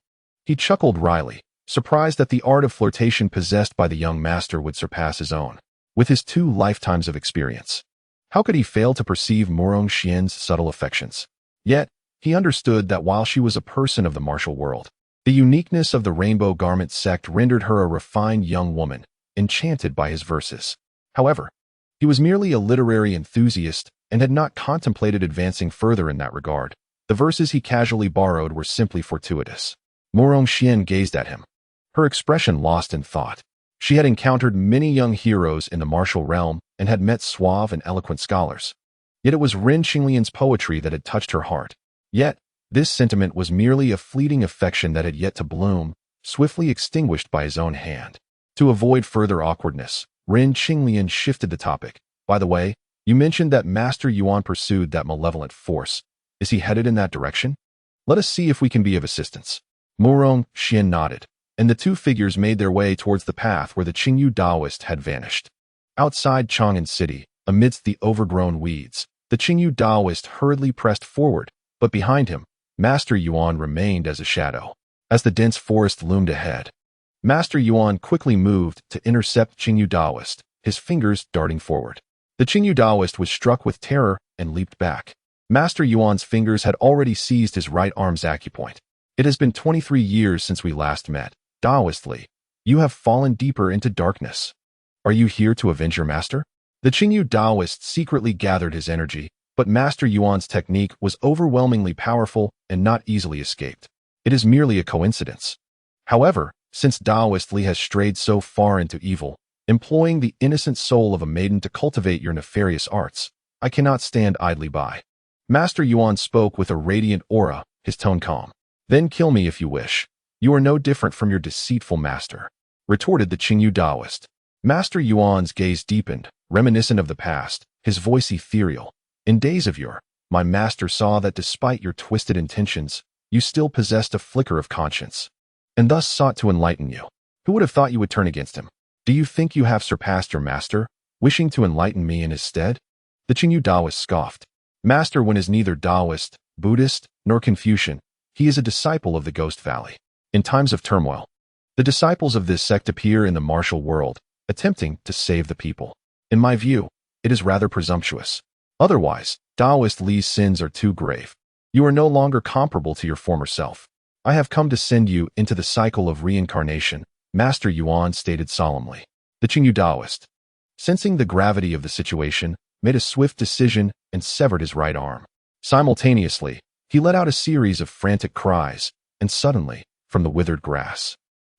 he chuckled wryly, surprised that the art of flirtation possessed by the young master would surpass his own. With his 2 lifetimes of experience, how could he fail to perceive Murong Xian's subtle affections? Yet, he understood that while she was a person of the martial world, the uniqueness of the Rainbow Garment sect rendered her a refined young woman, enchanted by his verses. However, he was merely a literary enthusiast and had not contemplated advancing further in that regard. The verses he casually borrowed were simply fortuitous. Murong Xian gazed at him, her expression lost in thought. She had encountered many young heroes in the martial realm and had met suave and eloquent scholars. Yet it was Rin Qinglian's poetry that had touched her heart. Yet, this sentiment was merely a fleeting affection that had yet to bloom, swiftly extinguished by his own hand. To avoid further awkwardness, Rin Qinglian shifted the topic. By the way, you mentioned that Master Yuan pursued that malevolent force. Is he headed in that direction? Let us see if we can be of assistance. Murong Xian nodded, and the 2 figures made their way towards the path where the Qingyu Taoist had vanished. Outside Chang'an City, amidst the overgrown weeds, the Qingyu Taoist hurriedly pressed forward, but behind him, Master Yuan remained as a shadow. As the dense forest loomed ahead, Master Yuan quickly moved to intercept Qingyu Taoist, his fingers darting forward. The Qingyu Taoist was struck with terror and leaped back. Master Yuan's fingers had already seized his right arm's acupoint. It has been 23 years since we last met. Taoistly, you have fallen deeper into darkness. Are you here to avenge your master? The Qingyu Taoist secretly gathered his energy, but Master Yuan's technique was overwhelmingly powerful and not easily escaped. It is merely a coincidence. However, since Taoistly has strayed so far into evil, employing the innocent soul of a maiden to cultivate your nefarious arts, I cannot stand idly by. Master Yuan spoke with a radiant aura, his tone calm. Then kill me if you wish. You are no different from your deceitful master, retorted the Qingyu Taoist. Master Yuan's gaze deepened, reminiscent of the past, his voice ethereal. In days of yore, my master saw that despite your twisted intentions, you still possessed a flicker of conscience, and thus sought to enlighten you. Who would have thought you would turn against him? Do you think you have surpassed your master, wishing to enlighten me in his stead? The Qingyu Taoist scoffed. Master Wen is neither Taoist, Buddhist, nor Confucian. He is a disciple of the Ghost Valley. In times of turmoil, the disciples of this sect appear in the martial world, attempting to save the people. In my view, it is rather presumptuous. Otherwise, Taoist Li's sins are too grave. You are no longer comparable to your former self. I have come to send you into the cycle of reincarnation, Master Yuan stated solemnly. The Qingyu Taoist, sensing the gravity of the situation, made a swift decision and severed his right arm. Simultaneously, he let out a series of frantic cries, and suddenly, from the withered grass,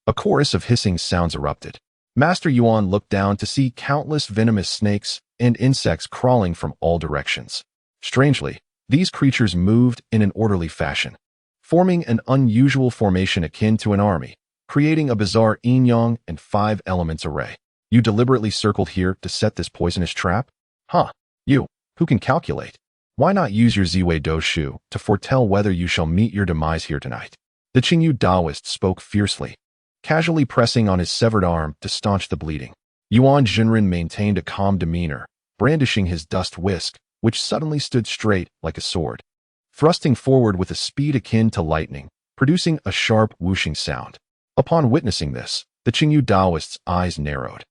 a chorus of hissing sounds erupted. Master Yuan looked down to see countless venomous snakes and insects crawling from all directions. Strangely, these creatures moved in an orderly fashion, forming an unusual formation akin to an army, creating a bizarre yin-yang and 5 elements array. You deliberately circled here to set this poisonous trap? Huh, you, who can calculate? Why not use your Ziwei Doshu to foretell whether you shall meet your demise here tonight? The Qingyu Taoist spoke fiercely, casually pressing on his severed arm to staunch the bleeding. Yuan Jinren maintained a calm demeanor, brandishing his dust whisk, which suddenly stood straight like a sword, thrusting forward with a speed akin to lightning, producing a sharp whooshing sound. Upon witnessing this, the Qingyu Taoist's eyes narrowed.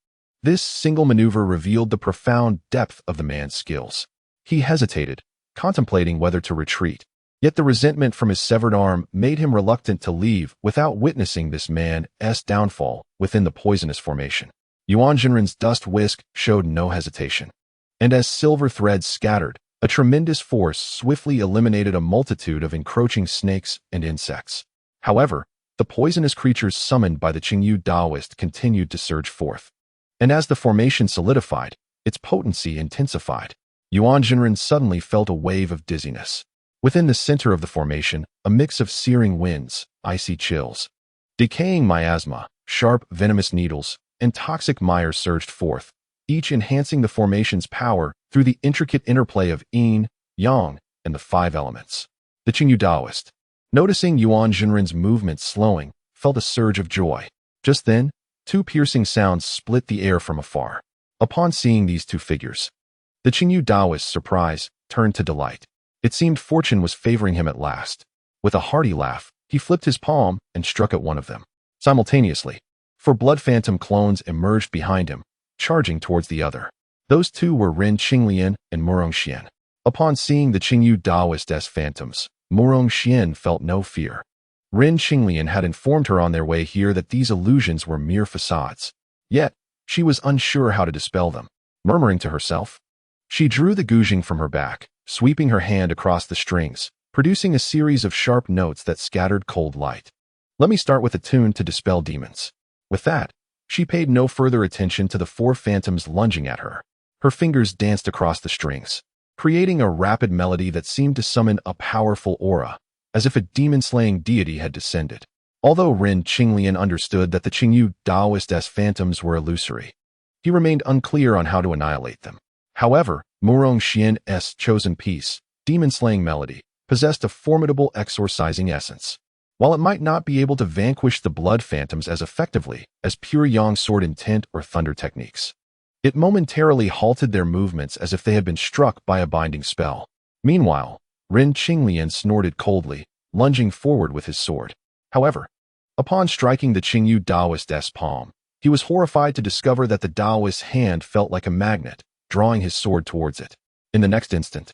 This single maneuver revealed the profound depth of the man's skills. He hesitated, contemplating whether to retreat. Yet the resentment from his severed arm made him reluctant to leave without witnessing this man's downfall within the poisonous formation. Yuan Jinren's dust whisk showed no hesitation. And as silver threads scattered, a tremendous force swiftly eliminated a multitude of encroaching snakes and insects. However, the poisonous creatures summoned by the Qingyu Taoist continued to surge forth. And as the formation solidified, its potency intensified. Yuan Jinren suddenly felt a wave of dizziness. Within the center of the formation, a mix of searing winds, icy chills, decaying miasma, sharp, venomous needles, and toxic mire surged forth, each enhancing the formation's power through the intricate interplay of yin, yang, and the 5 elements. The Qingyu Taoist, noticing Yuan Jinren's movements slowing, felt a surge of joy. Just then, 2 piercing sounds split the air from afar. Upon seeing these 2 figures, the Qingyu Taoist's surprise turned to delight. It seemed fortune was favoring him at last. With a hearty laugh, he flipped his palm and struck at one of them. Simultaneously, 4 blood phantom clones emerged behind him, charging towards the other. Those 2 were Ren Qinglian and Murong Xian. Upon seeing the Qingyu Taoist's phantoms, Murong Xian felt no fear. Ren Qinglian had informed her on their way here that these illusions were mere facades. Yet, she was unsure how to dispel them. Murmuring to herself, she drew the guzheng from her back, sweeping her hand across the strings, producing a series of sharp notes that scattered cold light. Let me start with a tune to dispel demons. With that, she paid no further attention to the 4 phantoms lunging at her. Her fingers danced across the strings, creating a rapid melody that seemed to summon a powerful aura, as if a demon-slaying deity had descended. Although Ren Qinglian understood that the Qingyu Taoist's phantoms were illusory, he remained unclear on how to annihilate them. However, Murong Xian's chosen piece, demon-slaying melody, possessed a formidable exorcising essence. While it might not be able to vanquish the blood phantoms as effectively as pure yang sword intent or thunder techniques, it momentarily halted their movements as if they had been struck by a binding spell. Meanwhile, Ren Qinglian snorted coldly, lunging forward with his sword. However, upon striking the Qingyu Taoist's palm, he was horrified to discover that the Taoist's hand felt like a magnet, drawing his sword towards it. In the next instant,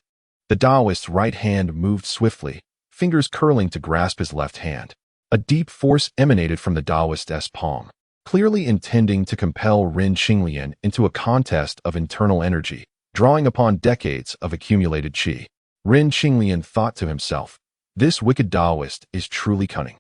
the Taoist's right hand moved swiftly, fingers curling to grasp his left hand. A deep force emanated from the Taoist's palm, clearly intending to compel Ren Qinglian into a contest of internal energy, drawing upon decades of accumulated qi. Ren Qinglian thought to himself, this wicked Taoist is truly cunning.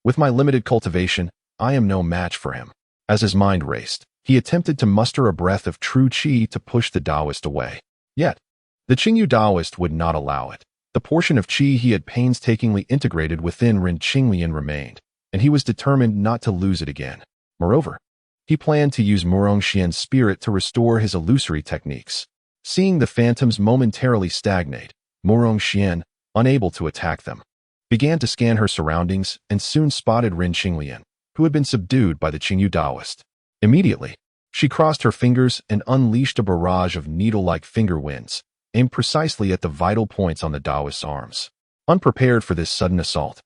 With my limited cultivation, I am no match for him. As his mind raced, he attempted to muster a breath of true qi to push the Taoist away. Yet, the Qingyu Taoist would not allow it. The portion of qi he had painstakingly integrated within Ren Qinglian remained, and he was determined not to lose it again. Moreover, he planned to use Murong Xian's spirit to restore his illusory techniques. Seeing the phantoms momentarily stagnate, Murong Xian, unable to attack them, began to scan her surroundings and soon spotted Rin Qinglian, who had been subdued by the Qingyu Taoist. Immediately, she crossed her fingers and unleashed a barrage of needle-like finger winds, aimed precisely at the vital points on the Taoist's arms. Unprepared for this sudden assault,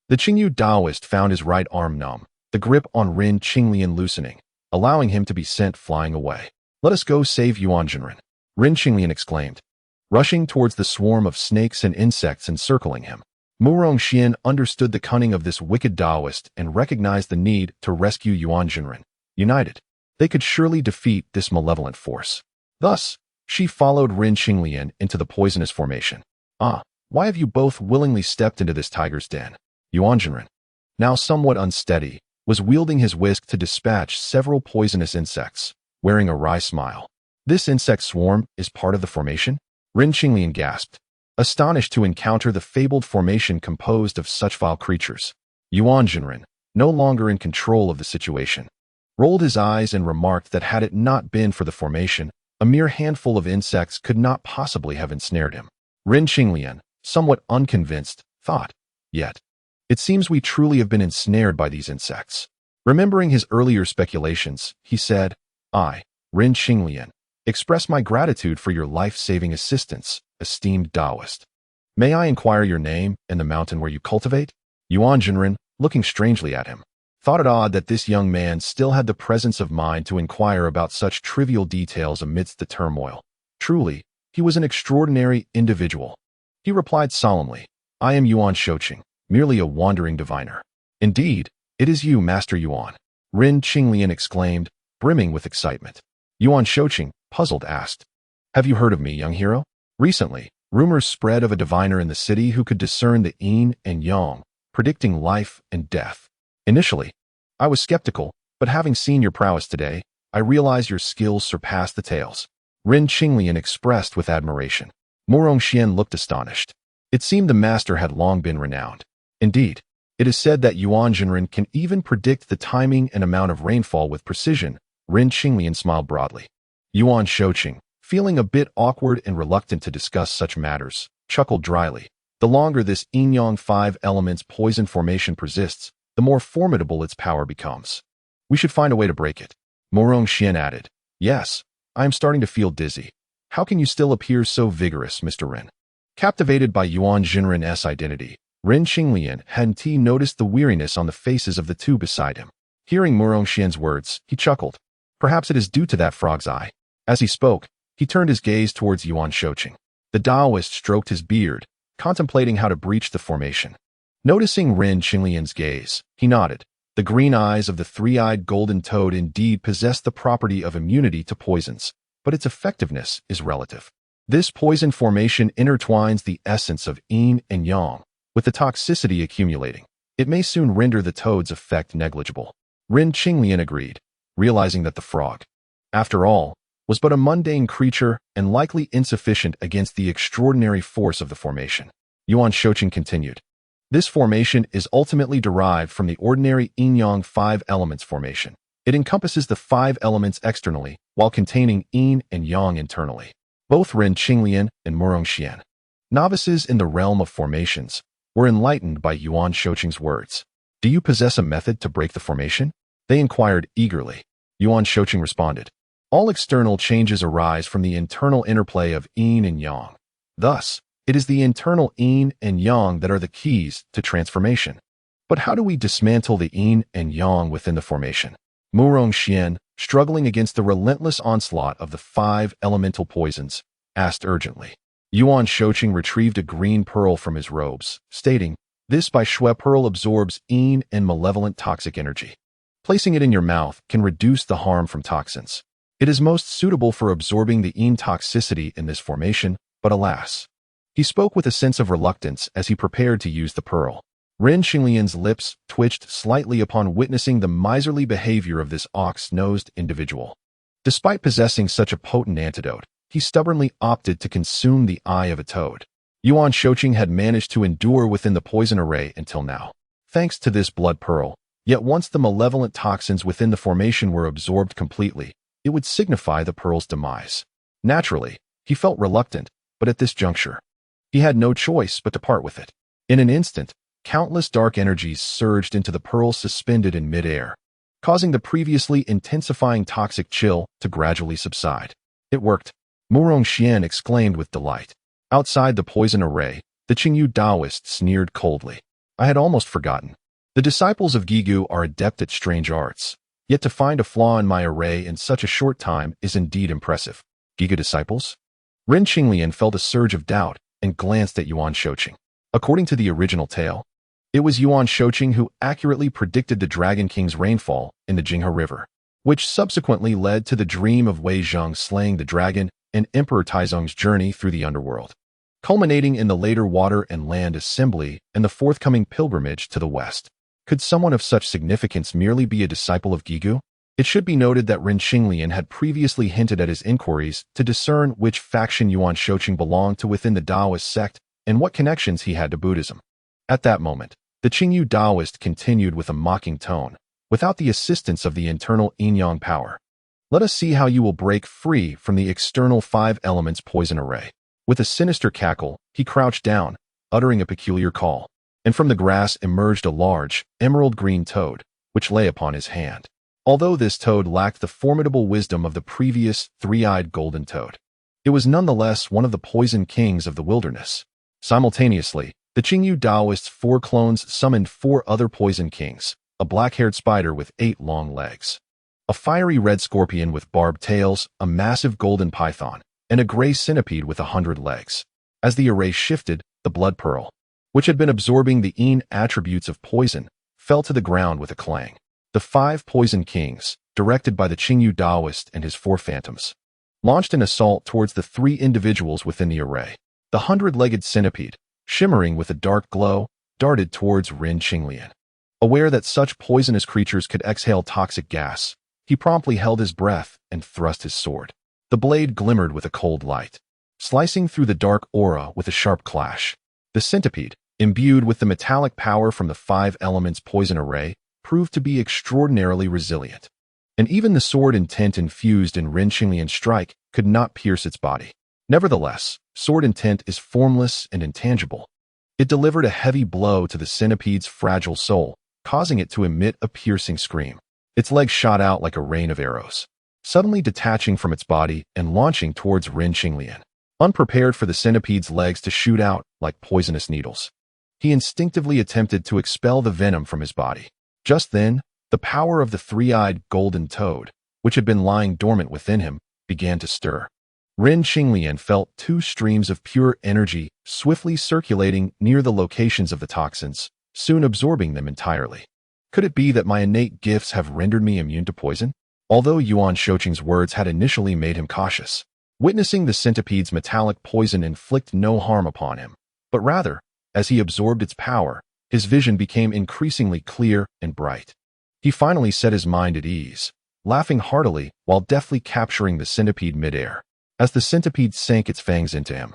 the Qingyu Taoist found his right arm numb, the grip on Rin Qinglian loosening, allowing him to be sent flying away. "Let us go save Yuan Jinren," Rin Qinglian exclaimed, rushing towards the swarm of snakes and insects encircling him. Murong Xian understood the cunning of this wicked Taoist and recognized the need to rescue Yuan Jinren. United, they could surely defeat this malevolent force. Thus, she followed Rin Qinglian into the poisonous formation. "Ah, why have you both willingly stepped into this tiger's den?" Yuan Jinren, now somewhat unsteady, was wielding his whisk to dispatch several poisonous insects, wearing a wry smile. "This insect swarm is part of the formation?" Rin Qinglian gasped, astonished to encounter the fabled formation composed of such vile creatures. Yuan Jinren, no longer in control of the situation, rolled his eyes and remarked that had it not been for the formation, a mere handful of insects could not possibly have ensnared him. Rin Qinglian, somewhat unconvinced, thought, "Yet, it seems we truly have been ensnared by these insects." Remembering his earlier speculations, he said, "I, Rin Qinglian, express my gratitude for your life-saving assistance, esteemed Taoist. May I inquire your name and the mountain where you cultivate?" Yuan Jinren, looking strangely at him, thought it odd that this young man still had the presence of mind to inquire about such trivial details amidst the turmoil. Truly, he was an extraordinary individual. He replied solemnly, "I am Yuan Shouqing, merely a wandering diviner." "Indeed, it is you, Master Yuan," Rin Qinglian exclaimed, brimming with excitement. Yuan Shouqing, puzzled, asked, "Have you heard of me, young hero?" Recently, rumors spread of a diviner in the city who could discern the yin and yang, predicting life and death. Initially, I was skeptical, but having seen your prowess today, I realize your skills surpass the tales. Rin Qinglian expressed with admiration. Murong Xian looked astonished. It seemed the master had long been renowned. Indeed, it is said that Yuan Jinren can even predict the timing and amount of rainfall with precision. Rin Qinglian smiled broadly. Yuan Shouqing, feeling a bit awkward and reluctant to discuss such matters, chuckled dryly. The longer this yin-yang 5 elements poison formation persists, the more formidable its power becomes. We should find a way to break it. Murong Xian added, "Yes, I am starting to feel dizzy. How can you still appear so vigorous, Mr. Rin?" Captivated by Yuan Jinren's identity, Rin Qinglian hadn't noticed the weariness on the faces of the two beside him. Hearing Murong Xian's words, he chuckled. Perhaps it is due to that frog's eye. As he spoke, he turned his gaze towards Yuan Shouqing. The Taoist stroked his beard, contemplating how to breach the formation. Noticing Rin Qinglian's gaze, he nodded. The green eyes of the three-eyed golden toad indeed possess the property of immunity to poisons, but its effectiveness is relative. This poison formation intertwines the essence of yin and yang, with the toxicity accumulating. It may soon render the toad's effect negligible. Rin Qinglian agreed, realizing that the frog, after all, was but a mundane creature and likely insufficient against the extraordinary force of the formation. Yuan Shouqing continued. This formation is ultimately derived from the ordinary yin-yang 5 elements formation. It encompasses the 5 elements externally, while containing yin and yang internally. Both Rin Qinglian and Murong Xian, novices in the realm of formations, were enlightened by Yuan Shouqing's words. "Do you possess a method to break the formation?" they inquired eagerly. Yuan Shouqing responded, "All external changes arise from the internal interplay of yin and yang. Thus, it is the internal yin and yang that are the keys to transformation. But how do we dismantle the yin and yang within the formation?" Murong Xian, struggling against the relentless onslaught of the 5 elemental poisons, asked urgently. Yuan Shouqing retrieved a green pearl from his robes, stating, "This by Shui pearl absorbs yin and malevolent toxic energy. Placing it in your mouth can reduce the harm from toxins. It is most suitable for absorbing the yin toxicity in this formation, but alas." He spoke with a sense of reluctance as he prepared to use the pearl. Rin Qinglian's lips twitched slightly upon witnessing the miserly behavior of this ox-nosed individual. Despite possessing such a potent antidote, he stubbornly opted to consume the eye of a toad. Yuan Shouqing had managed to endure within the poison array until now, thanks to this blood pearl. Yet once the malevolent toxins within the formation were absorbed completely, it would signify the pearl's demise. Naturally, he felt reluctant, but at this juncture, He had no choice but to part with it. In an instant, countless dark energies surged into the pearls suspended in midair, causing the previously intensifying toxic chill to gradually subside. It worked. Murong Xian exclaimed with delight. Outside the poison array, the Qingyu Taoist sneered coldly. I had almost forgotten. The disciples of Gigu are adept at strange arts, yet to find a flaw in my array in such a short time is indeed impressive. Gigu disciples? Ren Qinglian felt a surge of doubt and glanced at Yuan Shouqing. According to the original tale, it was Yuan Shouqing who accurately predicted the Dragon King's rainfall in the Jinghe River, which subsequently led to the dream of Wei Zheng slaying the dragon and Emperor Taizong's journey through the underworld, culminating in the later water and land assembly and the forthcoming pilgrimage to the west. Could someone of such significance merely be a disciple of Gigu? It should be noted that Ren Qinglian had previously hinted at his inquiries to discern which faction Yuan Shouqing belonged to within the Taoist sect and what connections he had to Buddhism. At that moment, the Qingyu Taoist continued with a mocking tone, without the assistance of the internal yin-yang power. Let us see how you will break free from the external 5 elements poison array. With a sinister cackle, he crouched down, uttering a peculiar call, and from the grass emerged a large, emerald-green toad, which lay upon his hand. Although this toad lacked the formidable wisdom of the previous 3-eyed golden toad, it was nonetheless one of the poison kings of the wilderness. Simultaneously, the Qingyu Taoist's 4 clones summoned 4 other poison kings, a black-haired spider with 8 long legs, a fiery red scorpion with barbed tails, a massive golden python, and a gray centipede with 100 legs. As the array shifted, the blood pearl, which had been absorbing the yin attributes of poison, fell to the ground with a clang. The 5 poison kings, directed by the Qingyu Taoist and his 4 phantoms, launched an assault towards the 3 individuals within the array. The 100-legged centipede, shimmering with a dark glow, darted towards Ren Qinglian. Aware that such poisonous creatures could exhale toxic gas, he promptly held his breath and thrust his sword. The blade glimmered with a cold light, slicing through the dark aura with a sharp clash. The centipede, imbued with the metallic power from the 5 elements poison array, proved to be extraordinarily resilient, and even the sword intent infused in Ren Qinglian's strike could not pierce its body. Nevertheless, sword intent is formless and intangible. It delivered a heavy blow to the centipede's fragile soul, causing it to emit a piercing scream. Its legs shot out like a rain of arrows, suddenly detaching from its body and launching towards Ren Qinglian. Unprepared for the centipede's legs to shoot out like poisonous needles, he instinctively attempted to expel the venom from his body. Just then, the power of the 3-eyed golden toad, which had been lying dormant within him, began to stir. Ren Qinglian felt 2 streams of pure energy swiftly circulating near the locations of the toxins, soon absorbing them entirely. Could it be that my innate gifts have rendered me immune to poison? Although Yuan Shouqing's words had initially made him cautious, witnessing the centipede's metallic poison inflict no harm upon him, but rather, as he absorbed its power, his vision became increasingly clear and bright. He finally set his mind at ease, laughing heartily while deftly capturing the centipede midair. As the centipede sank its fangs into him,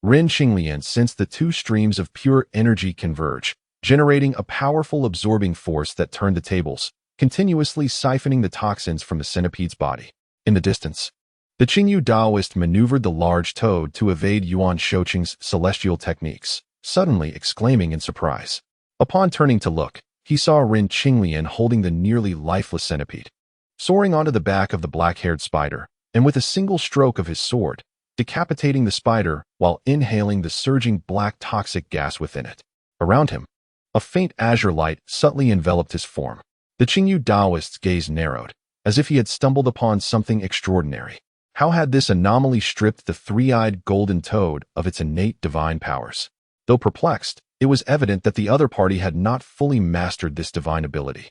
Ren Qinglian sensed the 2 streams of pure energy converge, generating a powerful absorbing force that turned the tables, continuously siphoning the toxins from the centipede's body. In the distance, the Qingyu Taoist maneuvered the large toad to evade Yuan Shouqing's celestial techniques, suddenly exclaiming in surprise. Upon turning to look, he saw Ren Qinglian holding the nearly lifeless centipede, soaring onto the back of the black-haired spider, and with a single stroke of his sword, decapitating the spider while inhaling the surging black toxic gas within it. Around him, a faint azure light subtly enveloped his form. The Qingyu Taoist's gaze narrowed, as if he had stumbled upon something extraordinary. How had this anomaly stripped the 3-eyed golden toad of its innate divine powers? Though perplexed, it was evident that the other party had not fully mastered this divine ability.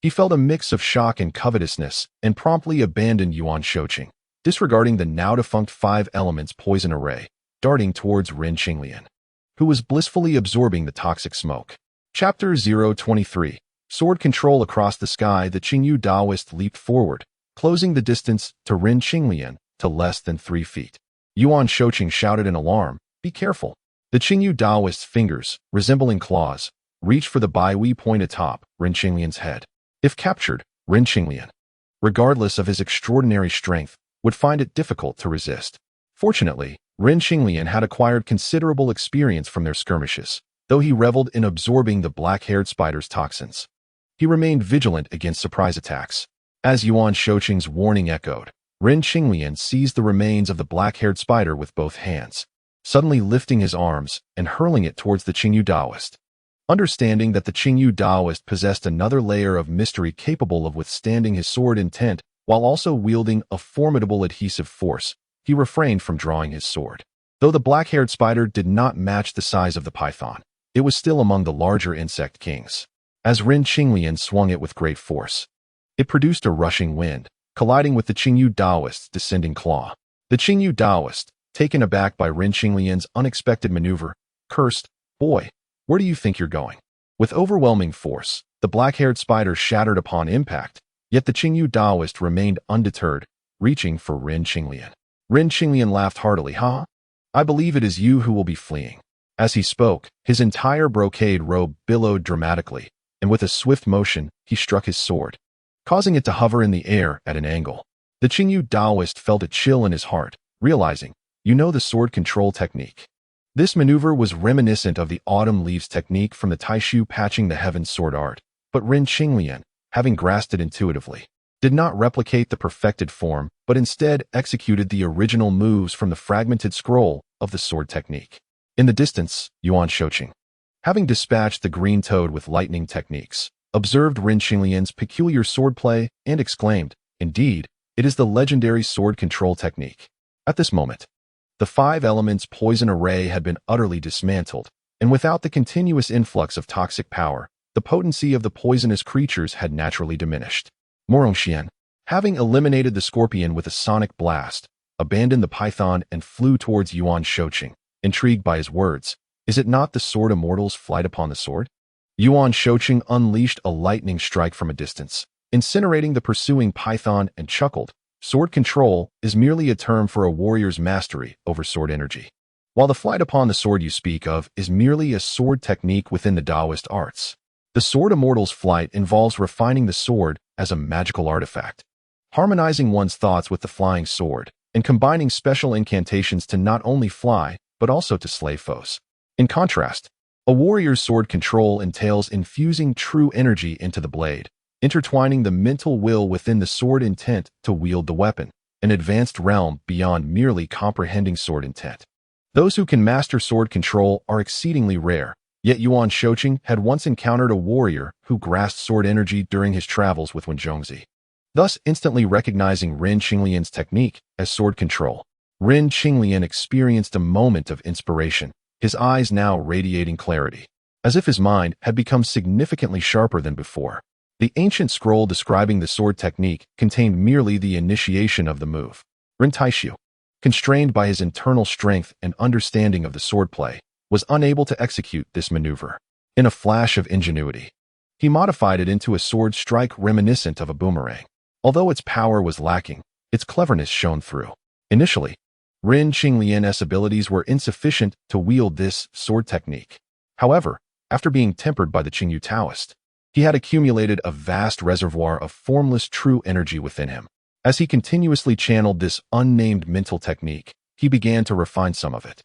He felt a mix of shock and covetousness and promptly abandoned Yuan Shouqing, disregarding the now-defunct 5 elements poison array, darting towards Ren Qinglian, who was blissfully absorbing the toxic smoke. Chapter 023. Sword control across the sky. The Qingyu Taoist leaped forward, closing the distance to Ren Qinglian to less than 3 feet. Yuan Shouqing shouted in alarm, "Be careful." The Qingyu Taoist's fingers, resembling claws, reached for the Baihui point atop Ren Qinglian's head. If captured, Ren Qinglian, regardless of his extraordinary strength, would find it difficult to resist. Fortunately, Ren Qinglian had acquired considerable experience from their skirmishes, though he reveled in absorbing the black-haired spider's toxins. He remained vigilant against surprise attacks. As Yuan Shouqing's warning echoed, Ren Qinglian seized the remains of the black-haired spider with both hands, suddenly lifting his arms and hurling it towards the Qingyu Daoist. Understanding that the Qingyu Daoist possessed another layer of mystery capable of withstanding his sword intent while also wielding a formidable adhesive force, he refrained from drawing his sword. Though the black-haired spider did not match the size of the python, it was still among the larger insect kings. As Ren Qinglian swung it with great force, it produced a rushing wind, colliding with the Qingyu Daoist's descending claw. The Qingyu Daoist, taken aback by Ren Qinglian's unexpected maneuver, cursed, "Boy, where do you think you're going?" With overwhelming force, the black-haired spider shattered upon impact, yet the Qingyu Daoist remained undeterred, reaching for Ren Qinglian. Ren Qinglian laughed heartily. "Huh? I believe it is you who will be fleeing." As he spoke, his entire brocade robe billowed dramatically, and with a swift motion, he struck his sword, causing it to hover in the air at an angle. The Qingyu Daoist felt a chill in his heart, realizing, "You know the sword control technique." This maneuver was reminiscent of the autumn leaves technique from the Taishu patching the heavens sword art, but Ren Qinglian, having grasped it intuitively, did not replicate the perfected form, but instead executed the original moves from the fragmented scroll of the sword technique. In the distance, Yuan Shouqing, having dispatched the green toad with lightning techniques, observed Ren Qinglian's peculiar swordplay and exclaimed, "Indeed, it is the legendary sword control technique." At this moment, the 5 elements poison array had been utterly dismantled, and without the continuous influx of toxic power, the potency of the poisonous creatures had naturally diminished. Morongxian, having eliminated the scorpion with a sonic blast, abandoned the python and flew towards Yuan Shouqing, intrigued by his words. "Is it not the sword immortal's flight upon the sword?" Yuan Shouqing unleashed a lightning strike from a distance, incinerating the pursuing python, and chuckled. "Sword control is merely a term for a warrior's mastery over sword energy, while the flight upon the sword you speak of is merely a sword technique within the Taoist arts. The sword immortal's flight involves refining the sword as a magical artifact, harmonizing one's thoughts with the flying sword, and combining special incantations to not only fly, but also to slay foes. In contrast, a warrior's sword control entails infusing true energy into the blade, intertwining the mental will within the sword intent to wield the weapon, an advanced realm beyond merely comprehending sword intent. Those who can master sword control are exceedingly rare, yet Yuan Shouqing had once encountered a warrior who grasped sword energy during his travels with Wenzhongzi, thus instantly recognizing Ren Qinglian's technique as sword control. Ren Qinglian experienced a moment of inspiration, his eyes now radiating clarity, as if his mind had become significantly sharper than before. The ancient scroll describing the sword technique contained merely the initiation of the move. Ren Taishu, constrained by his internal strength and understanding of the swordplay, was unable to execute this maneuver. In a flash of ingenuity, he modified it into a sword strike reminiscent of a boomerang. Although its power was lacking, its cleverness shone through. Initially, Ren Qinglian's abilities were insufficient to wield this sword technique. However, after being tempered by the Qingyu Taoist, he had accumulated a vast reservoir of formless true energy within him. As he continuously channeled this unnamed mental technique, he began to refine some of it.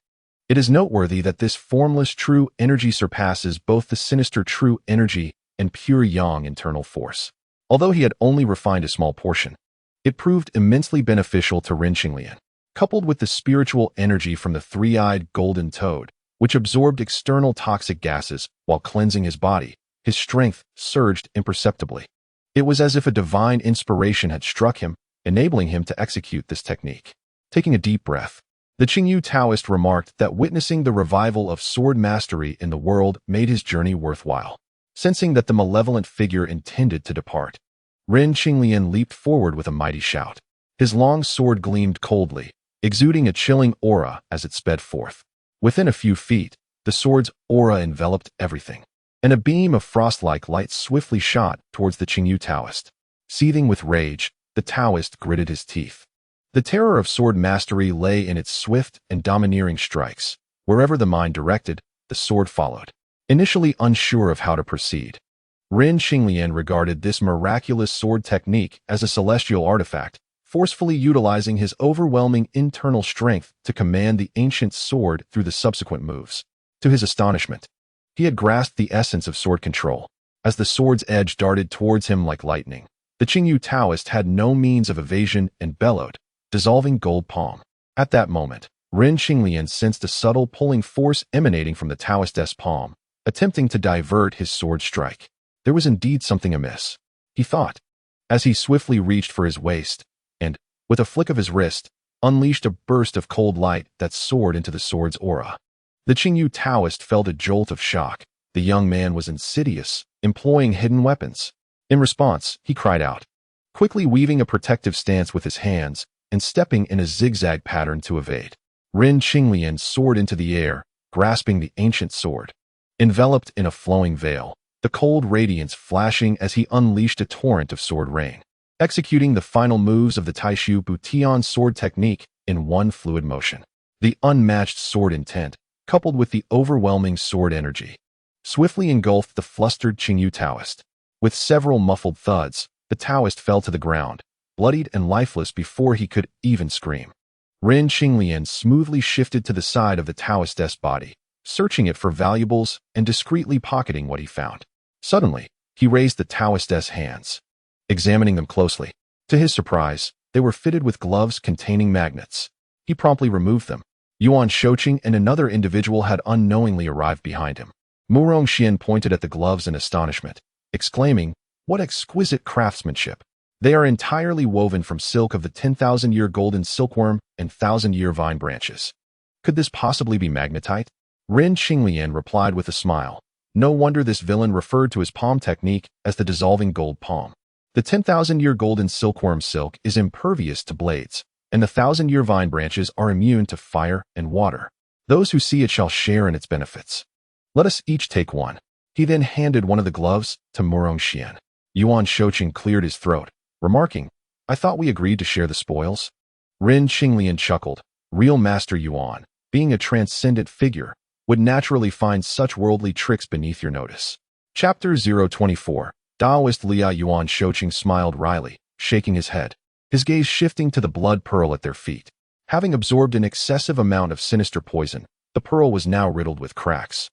It is noteworthy that this formless true energy surpasses both the sinister true energy and pure yang internal force. Although he had only refined a small portion, it proved immensely beneficial to Ren Qinglian. Coupled with the spiritual energy from the three-eyed golden toad, which absorbed external toxic gases while cleansing his body, his strength surged imperceptibly. It was as if a divine inspiration had struck him, enabling him to execute this technique. Taking a deep breath, the Qingyu Taoist remarked that witnessing the revival of sword mastery in the world made his journey worthwhile. Sensing that the malevolent figure intended to depart, Ren Qinglian leaped forward with a mighty shout. His long sword gleamed coldly, exuding a chilling aura as it sped forth. Within a few feet, the sword's aura enveloped everything, and a beam of frost-like light swiftly shot towards the Qingyu Taoist. Seething with rage, the Taoist gritted his teeth. The terror of sword mastery lay in its swift and domineering strikes. Wherever the mind directed, the sword followed. Initially unsure of how to proceed, Ren Qinglian regarded this miraculous sword technique as a celestial artifact, forcefully utilizing his overwhelming internal strength to command the ancient sword through the subsequent moves. To his astonishment, he had grasped the essence of sword control. As the sword's edge darted towards him like lightning, the Qingyu Taoist had no means of evasion and bellowed, dissolving gold palm. At that moment, Ren Qinglian sensed a subtle pulling force emanating from the Taoist's palm, attempting to divert his sword strike. There was indeed something amiss, he thought, as he swiftly reached for his waist, and, with a flick of his wrist, unleashed a burst of cold light that soared into the sword's aura. The Qingyu Taoist felt a jolt of shock. The young man was insidious, employing hidden weapons. In response, he cried out, quickly weaving a protective stance with his hands and stepping in a zigzag pattern to evade. Ren Qinglian soared into the air, grasping the ancient sword. Enveloped in a flowing veil, the cold radiance flashing as he unleashed a torrent of sword rain, executing the final moves of the Taishu Butian sword technique in one fluid motion. The unmatched sword intent, coupled with the overwhelming sword energy, swiftly engulfed the flustered Qingyu Taoist. With several muffled thuds, the Taoist fell to the ground, bloodied and lifeless before he could even scream. Ren Qinglian smoothly shifted to the side of the Taoist's body, searching it for valuables and discreetly pocketing what he found. Suddenly, he raised the Taoist's hands, examining them closely. To his surprise, they were fitted with gloves containing magnets. He promptly removed them. Yuan Shouqing and another individual had unknowingly arrived behind him. Murong Xian pointed at the gloves in astonishment, exclaiming, "What exquisite craftsmanship! They are entirely woven from silk of the 10,000-year golden silkworm and 1,000-year vine branches. Could this possibly be magnetite?" Ren Qinglian replied with a smile. No wonder this villain referred to his palm technique as the dissolving gold palm. The 10,000-year golden silkworm silk is impervious to blades, and the 1,000-year vine branches are immune to fire and water. Those who see it shall share in its benefits. Let us each take one. He then handed one of the gloves to Murong Xian. Yuan Shouqing cleared his throat, remarking, "I thought we agreed to share the spoils." Ren Qinglian chuckled. Real Master Yuan, being a transcendent figure, would naturally find such worldly tricks beneath your notice. Chapter 024. Taoist Lia. Yuan Shouqing smiled wryly, shaking his head, his gaze shifting to the blood pearl at their feet. Having absorbed an excessive amount of sinister poison, the pearl was now riddled with cracks,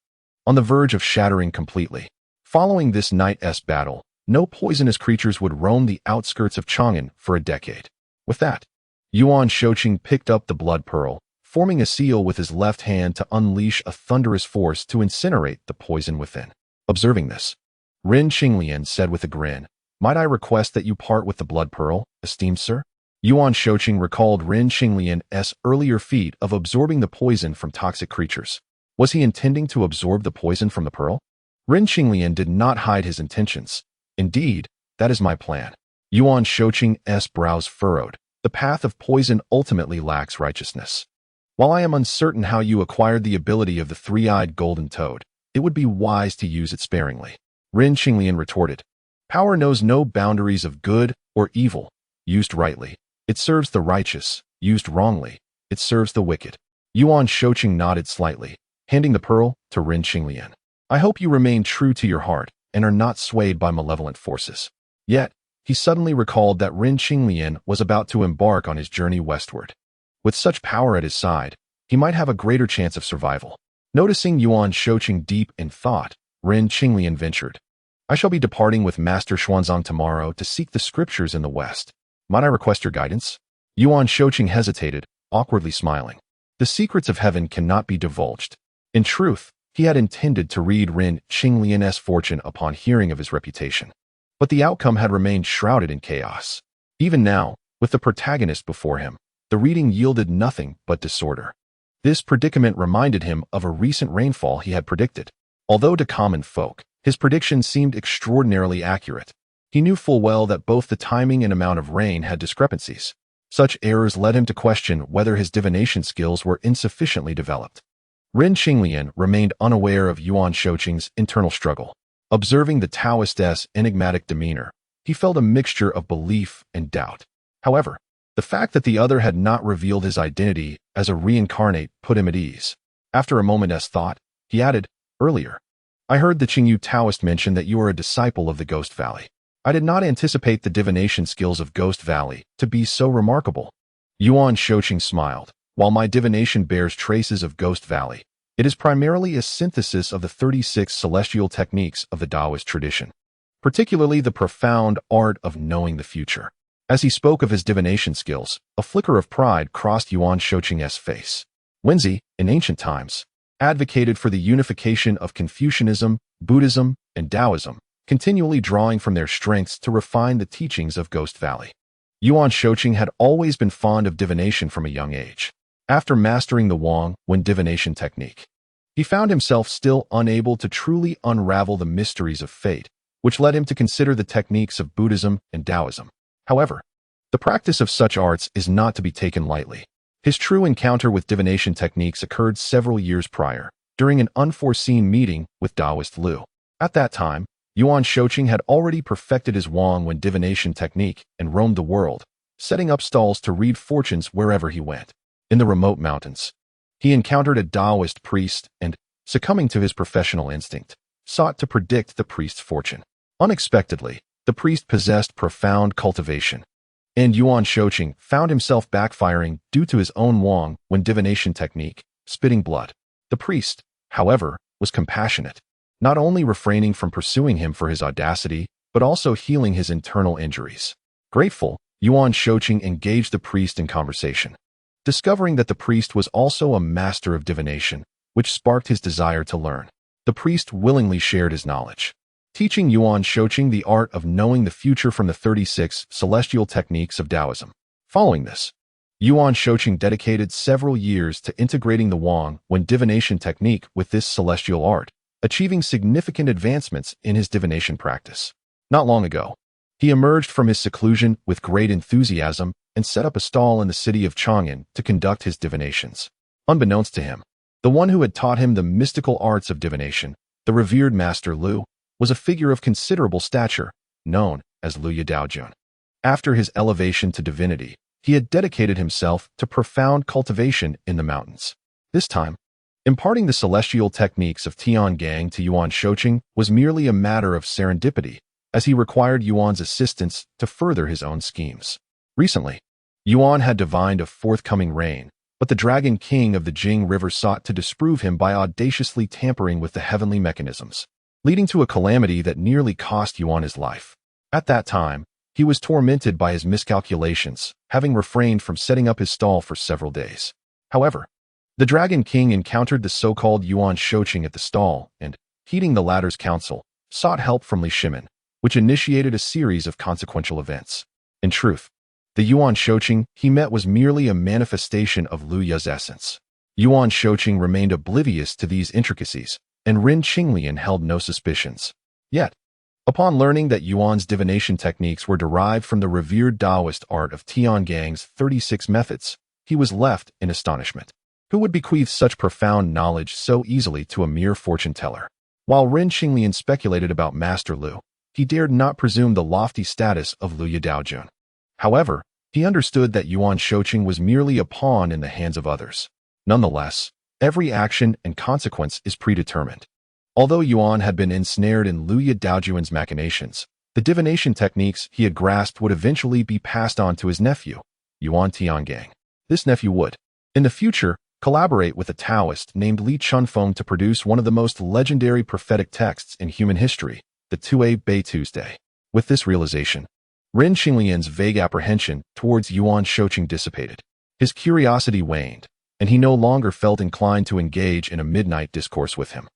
on the verge of shattering completely. Following this night's battle, no poisonous creatures would roam the outskirts of Chang'an for a decade. With that, Yuan Shouqing picked up the blood pearl, forming a seal with his left hand to unleash a thunderous force to incinerate the poison within. Observing this, Ren Qinglian said with a grin, "Might I request that you part with the blood pearl, esteemed sir?" Yuan Shouqing recalled Ren Qinglian's earlier feat of absorbing the poison from toxic creatures. Was he intending to absorb the poison from the pearl? Ren Qinglian did not hide his intentions. "Indeed, that is my plan." Yuan Shouqing's brows furrowed. "The path of poison ultimately lacks righteousness. While I am uncertain how you acquired the ability of the three-eyed golden toad, it would be wise to use it sparingly." Ren Qinglian retorted, "Power knows no boundaries of good or evil. Used rightly, it serves the righteous. Used wrongly, it serves the wicked." Yuan Shouqing nodded slightly, handing the pearl to Ren Qinglian. "I hope you remain true to your heart and are not swayed by malevolent forces." Yet, he suddenly recalled that Ren Qinglian was about to embark on his journey westward. With such power at his side, he might have a greater chance of survival. Noticing Yuan Shouqing deep in thought, Ren Qinglian ventured, "I shall be departing with Master Xuanzang tomorrow to seek the scriptures in the West. Might I request your guidance?" Yuan Shouqing hesitated, awkwardly smiling. The secrets of heaven cannot be divulged. In truth, he had intended to read Ren Qinglian's fortune upon hearing of his reputation. But the outcome had remained shrouded in chaos. Even now, with the protagonist before him, the reading yielded nothing but disorder. This predicament reminded him of a recent rainfall he had predicted. Although to common folk, his prediction seemed extraordinarily accurate, he knew full well that both the timing and amount of rain had discrepancies. Such errors led him to question whether his divination skills were insufficiently developed. Ren Qinglian remained unaware of Yuan Shouqing's internal struggle. Observing the Taoist's enigmatic demeanor, he felt a mixture of belief and doubt. However, the fact that the other had not revealed his identity as a reincarnate put him at ease. After a moment's thought, he added, "Earlier, I heard the Qingyu Taoist mention that you are a disciple of the Ghost Valley. I did not anticipate the divination skills of Ghost Valley to be so remarkable. Yuan Shouqing smiled. While my divination bears traces of Ghost Valley, it is primarily a synthesis of the 36 celestial techniques of the Taoist tradition, particularly the profound art of knowing the future. As he spoke of his divination skills, a flicker of pride crossed Yuan Shouqing's face. Wenzi, in ancient times, advocated for the unification of Confucianism, Buddhism, and Taoism, continually drawing from their strengths to refine the teachings of Ghost Valley. Yuan Shouqing had always been fond of divination from a young age. After mastering the Wen divination technique, he found himself still unable to truly unravel the mysteries of fate, which led him to consider the techniques of Buddhism and Taoism. However, the practice of such arts is not to be taken lightly. His true encounter with divination techniques occurred several years prior, during an unforeseen meeting with Taoist Lu. At that time, Yuan Shouqing had already perfected his Wen divination technique and roamed the world, setting up stalls to read fortunes wherever he went. In the remote mountains, he encountered a Taoist priest and, succumbing to his professional instinct, sought to predict the priest's fortune. Unexpectedly, the priest possessed profound cultivation, and Yuan Shouqing found himself backfiring due to his own Wen divination technique, spitting blood. The priest, however, was compassionate, not only refraining from pursuing him for his audacity, but also healing his internal injuries. Grateful, Yuan Shouqing engaged the priest in conversation, discovering that the priest was also a master of divination, which sparked his desire to learn. The priest willingly shared his knowledge, teaching Yuan Shouqing the art of knowing the future from the 36 celestial techniques of Taoism. Following this, Yuan Shouqing dedicated several years to integrating the Wen divination technique with this celestial art, achieving significant advancements in his divination practice. Not long ago, he emerged from his seclusion with great enthusiasm and set up a stall in the city of Chang'an to conduct his divinations. Unbeknownst to him, the one who had taught him the mystical arts of divination, the revered Master Lu, was a figure of considerable stature, known as Lu Yidaojun. After his elevation to divinity, he had dedicated himself to profound cultivation in the mountains. This time, imparting the celestial techniques of Tiangang to Yuan Shouqing was merely a matter of serendipity, as he required Yuan's assistance to further his own schemes. Recently, Yuan had divined a forthcoming rain, but the Dragon King of the Jing River sought to disprove him by audaciously tampering with the heavenly mechanisms, leading to a calamity that nearly cost Yuan his life. At that time, he was tormented by his miscalculations, having refrained from setting up his stall for several days. However, the Dragon King encountered the so-called Yuan Shouqing at the stall and, heeding the latter's counsel, sought help from Li Shimin, which initiated a series of consequential events. In truth, the Yuan Shouqing he met was merely a manifestation of Lu Ye's essence. Yuan Shouqing remained oblivious to these intricacies, and Ren Qinglian held no suspicions. Yet, upon learning that Yuan's divination techniques were derived from the revered Taoist art of Tiangang's 36 methods, he was left in astonishment. Who would bequeath such profound knowledge so easily to a mere fortune-teller? While Ren Qinglian speculated about Master Lu, he dared not presume the lofty status of Lu Yidaojun. However, he understood that Yuan Shouqing was merely a pawn in the hands of others. Nonetheless, every action and consequence is predetermined. Although Yuan had been ensnared in Lu Yidaojun's machinations, the divination techniques he had grasped would eventually be passed on to his nephew, Yuan Tiangang. This nephew would, in the future, collaborate with a Taoist named Li Chunfeng to produce one of the most legendary prophetic texts in human history, the Tue Bei Tuesday. With this realization, Ren Qinglian's vague apprehension towards Yuan Shouqing dissipated. His curiosity waned, and he no longer felt inclined to engage in a midnight discourse with him.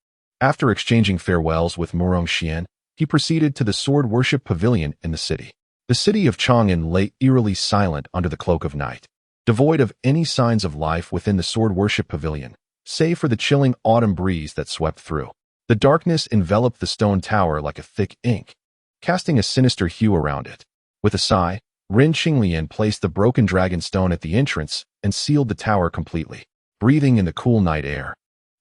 After exchanging farewells with Murong Xian, he proceeded to the sword worship pavilion in the city. The city of Chang'an lay eerily silent under the cloak of night, devoid of any signs of life within the sword worship pavilion, save for the chilling autumn breeze that swept through. The darkness enveloped the stone tower like a thick ink, casting a sinister hue around it. With a sigh, Ren Qinglian placed the broken dragon stone at the entrance and sealed the tower completely. Breathing in the cool night air,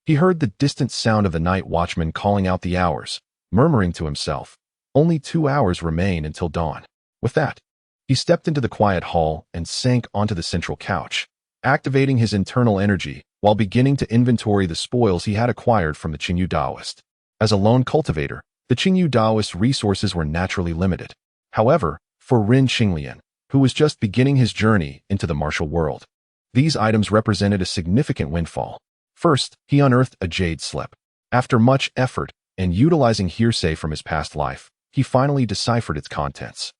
he heard the distant sound of the night watchman calling out the hours, murmuring to himself, "Only 2 hours remain until dawn." With that, he stepped into the quiet hall and sank onto the central couch, activating his internal energy while beginning to inventory the spoils he had acquired from the Qingyu Taoist. As a lone cultivator, the Qingyu Taoist resources were naturally limited. However, for Rin Qinglian, who was just beginning his journey into the martial world, these items represented a significant windfall. First, he unearthed a jade slip. After much effort and utilizing hearsay from his past life, he finally deciphered its contents.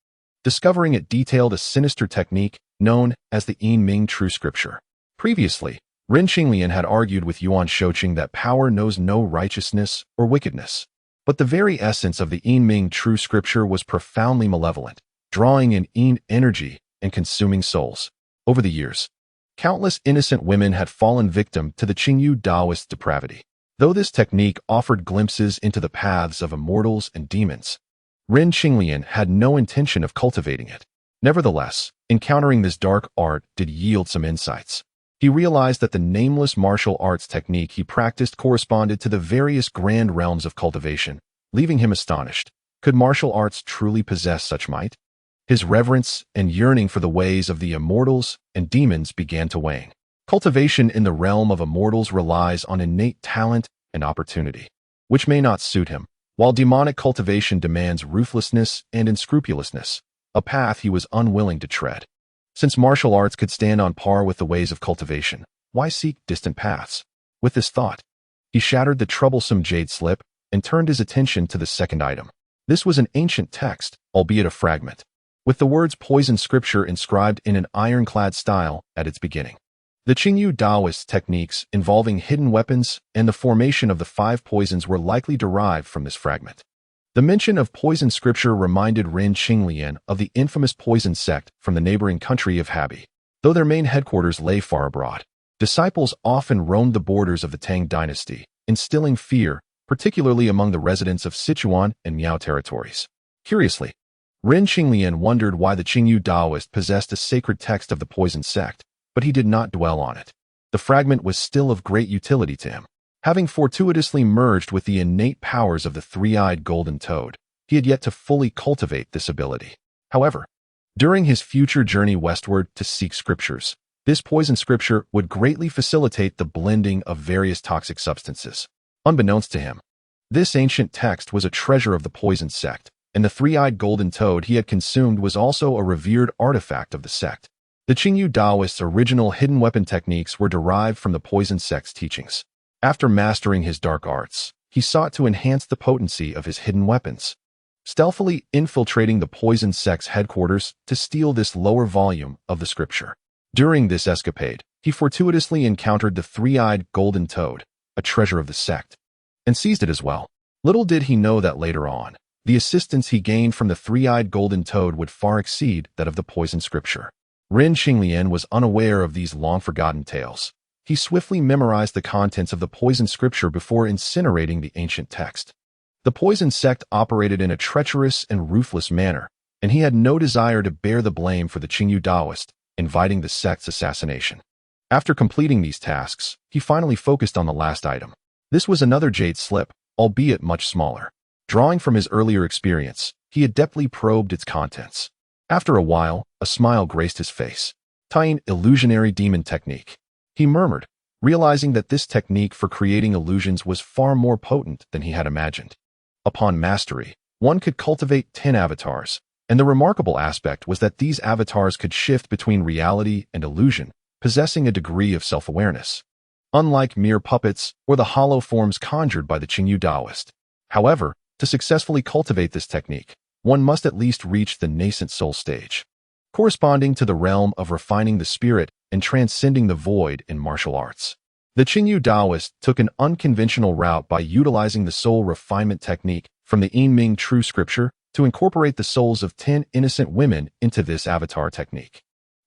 Discovering it detailed a sinister technique known as the Yin Ming True Scripture. Previously, Rin Qinglian had argued with Yuan Shouqing that power knows no righteousness or wickedness. But the very essence of the Yin Ming True Scripture was profoundly malevolent, drawing in Yin energy and consuming souls. Over the years, countless innocent women had fallen victim to the Qingyu Taoist depravity. Though this technique offered glimpses into the paths of immortals and demons, Rin Qinglian had no intention of cultivating it. Nevertheless, encountering this dark art did yield some insights. He realized that the nameless martial arts technique he practiced corresponded to the various grand realms of cultivation, leaving him astonished. Could martial arts truly possess such might? His reverence and yearning for the ways of the immortals and demons began to wane. Cultivation in the realm of immortals relies on innate talent and opportunity, which may not suit him, while demonic cultivation demands ruthlessness and unscrupulousness, a path he was unwilling to tread. Since martial arts could stand on par with the ways of cultivation, why seek distant paths? With this thought, he shattered the troublesome jade slip and turned his attention to the second item. This was an ancient text, albeit a fragment, with the words poison scripture inscribed in an ironclad style at its beginning. The Qingyu Taoist techniques involving hidden weapons and the formation of the 5 poisons were likely derived from this fragment. The mention of poison scripture reminded Rin Qinglian of the infamous poison sect from the neighboring country of Habi. Though their main headquarters lay far abroad, disciples often roamed the borders of the Tang dynasty, instilling fear, particularly among the residents of Sichuan and Miao territories. Curiously, Rin Qinglian wondered why the Qingyu Taoist possessed a sacred text of the poison sect, but he did not dwell on it. The fragment was still of great utility to him. Having fortuitously merged with the innate powers of the three-eyed golden toad, he had yet to fully cultivate this ability. However, during his future journey westward to seek scriptures, this poison scripture would greatly facilitate the blending of various toxic substances. Unbeknownst to him, this ancient text was a treasure of the poison sect, and the three-eyed golden toad he had consumed was also a revered artifact of the sect. The Qingyu Taoist's original hidden weapon techniques were derived from the poison sect's teachings. After mastering his dark arts, he sought to enhance the potency of his hidden weapons, stealthily infiltrating the poison sect's headquarters to steal this lower volume of the scripture. During this escapade, he fortuitously encountered the three-eyed golden toad, a treasure of the sect, and seized it as well. Little did he know that later on, the assistance he gained from the three-eyed golden toad would far exceed that of the poison scripture. Rin Qinglian was unaware of these long-forgotten tales. He swiftly memorized the contents of the poison scripture before incinerating the ancient text. The poison sect operated in a treacherous and ruthless manner, and he had no desire to bear the blame for the Qingyu Taoist, inviting the sect's assassination. After completing these tasks, he finally focused on the last item. This was another jade slip, albeit much smaller. Drawing from his earlier experience, he adeptly probed its contents. After a while, a smile graced his face. Tying illusionary demon technique. He murmured, realizing that this technique for creating illusions was far more potent than he had imagined. Upon mastery, one could cultivate 10 avatars, and the remarkable aspect was that these avatars could shift between reality and illusion, possessing a degree of self-awareness. Unlike mere puppets or the hollow forms conjured by the Qingyu Taoist. However, to successfully cultivate this technique, one must at least reach the nascent soul stage, corresponding to the realm of refining the spirit and transcending the void in martial arts. The Qingyu Taoist took an unconventional route by utilizing the soul refinement technique from the Yin Ming True Scripture to incorporate the souls of 10 innocent women into this avatar technique.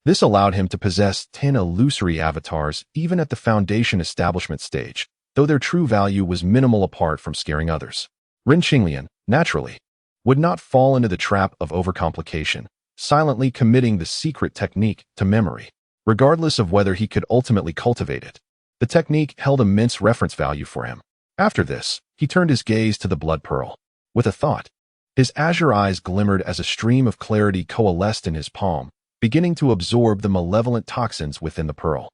This allowed him to possess 10 illusory avatars even at the foundation establishment stage, though their true value was minimal apart from scaring others. Rin Qinglian, naturally, would not fall into the trap of overcomplication, silently committing the secret technique to memory. Regardless of whether he could ultimately cultivate it, the technique held immense reference value for him. After this, he turned his gaze to the blood pearl. With a thought, his azure eyes glimmered as a stream of clarity coalesced in his palm, beginning to absorb the malevolent toxins within the pearl.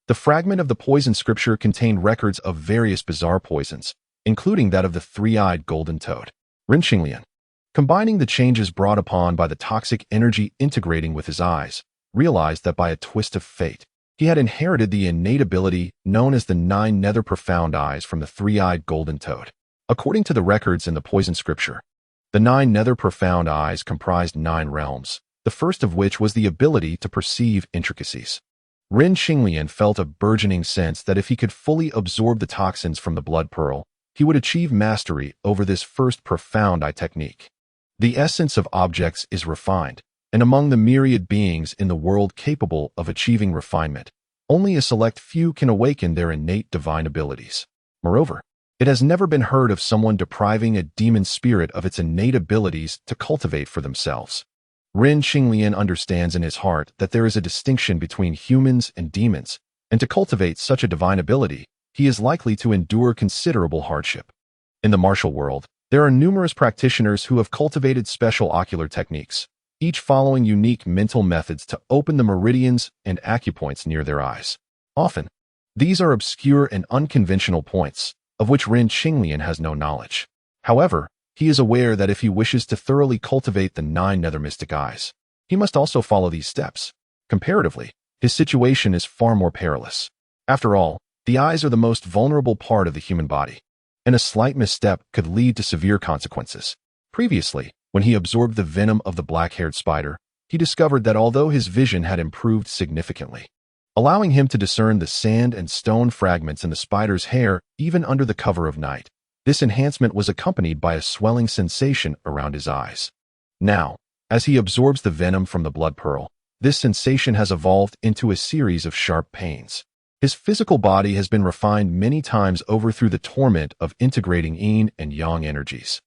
The fragment of the poison scripture contained records of various bizarre poisons, including that of the three-eyed golden toad. Rin Qinglian, Combining the changes brought upon by the toxic energy integrating with his eyes, realized that by a twist of fate, he had inherited the innate ability known as the 9 nether profound eyes from the three-eyed golden toad. According to the records in the poison scripture, the 9 nether profound eyes comprised 9 realms, the first of which was the ability to perceive intricacies. Ren Qinglian felt a burgeoning sense that if he could fully absorb the toxins from the blood pearl, he would achieve mastery over this first profound eye technique. The essence of objects is refined, and among the myriad beings in the world capable of achieving refinement, only a select few can awaken their innate divine abilities. Moreover, it has never been heard of someone depriving a demon spirit of its innate abilities to cultivate for themselves. Ren Qinglian understands in his heart that there is a distinction between humans and demons, and to cultivate such a divine ability, he is likely to endure considerable hardship. In the martial world, there are numerous practitioners who have cultivated special ocular techniques, each following unique mental methods to open the meridians and acupoints near their eyes. Often, these are obscure and unconventional points, of which Ren Qinglian has no knowledge. However, he is aware that if he wishes to thoroughly cultivate the 9 nether mystic eyes, he must also follow these steps. Comparatively, his situation is far more perilous. After all, the eyes are the most vulnerable part of the human body, and a slight misstep could lead to severe consequences. Previously, when he absorbed the venom of the black-haired spider, he discovered that although his vision had improved significantly, allowing him to discern the sand and stone fragments in the spider's hair even under the cover of night, this enhancement was accompanied by a swelling sensation around his eyes. Now, as he absorbs the venom from the blood pearl, this sensation has evolved into a series of sharp pains. His physical body has been refined many times over through the torment of integrating yin and yang energies.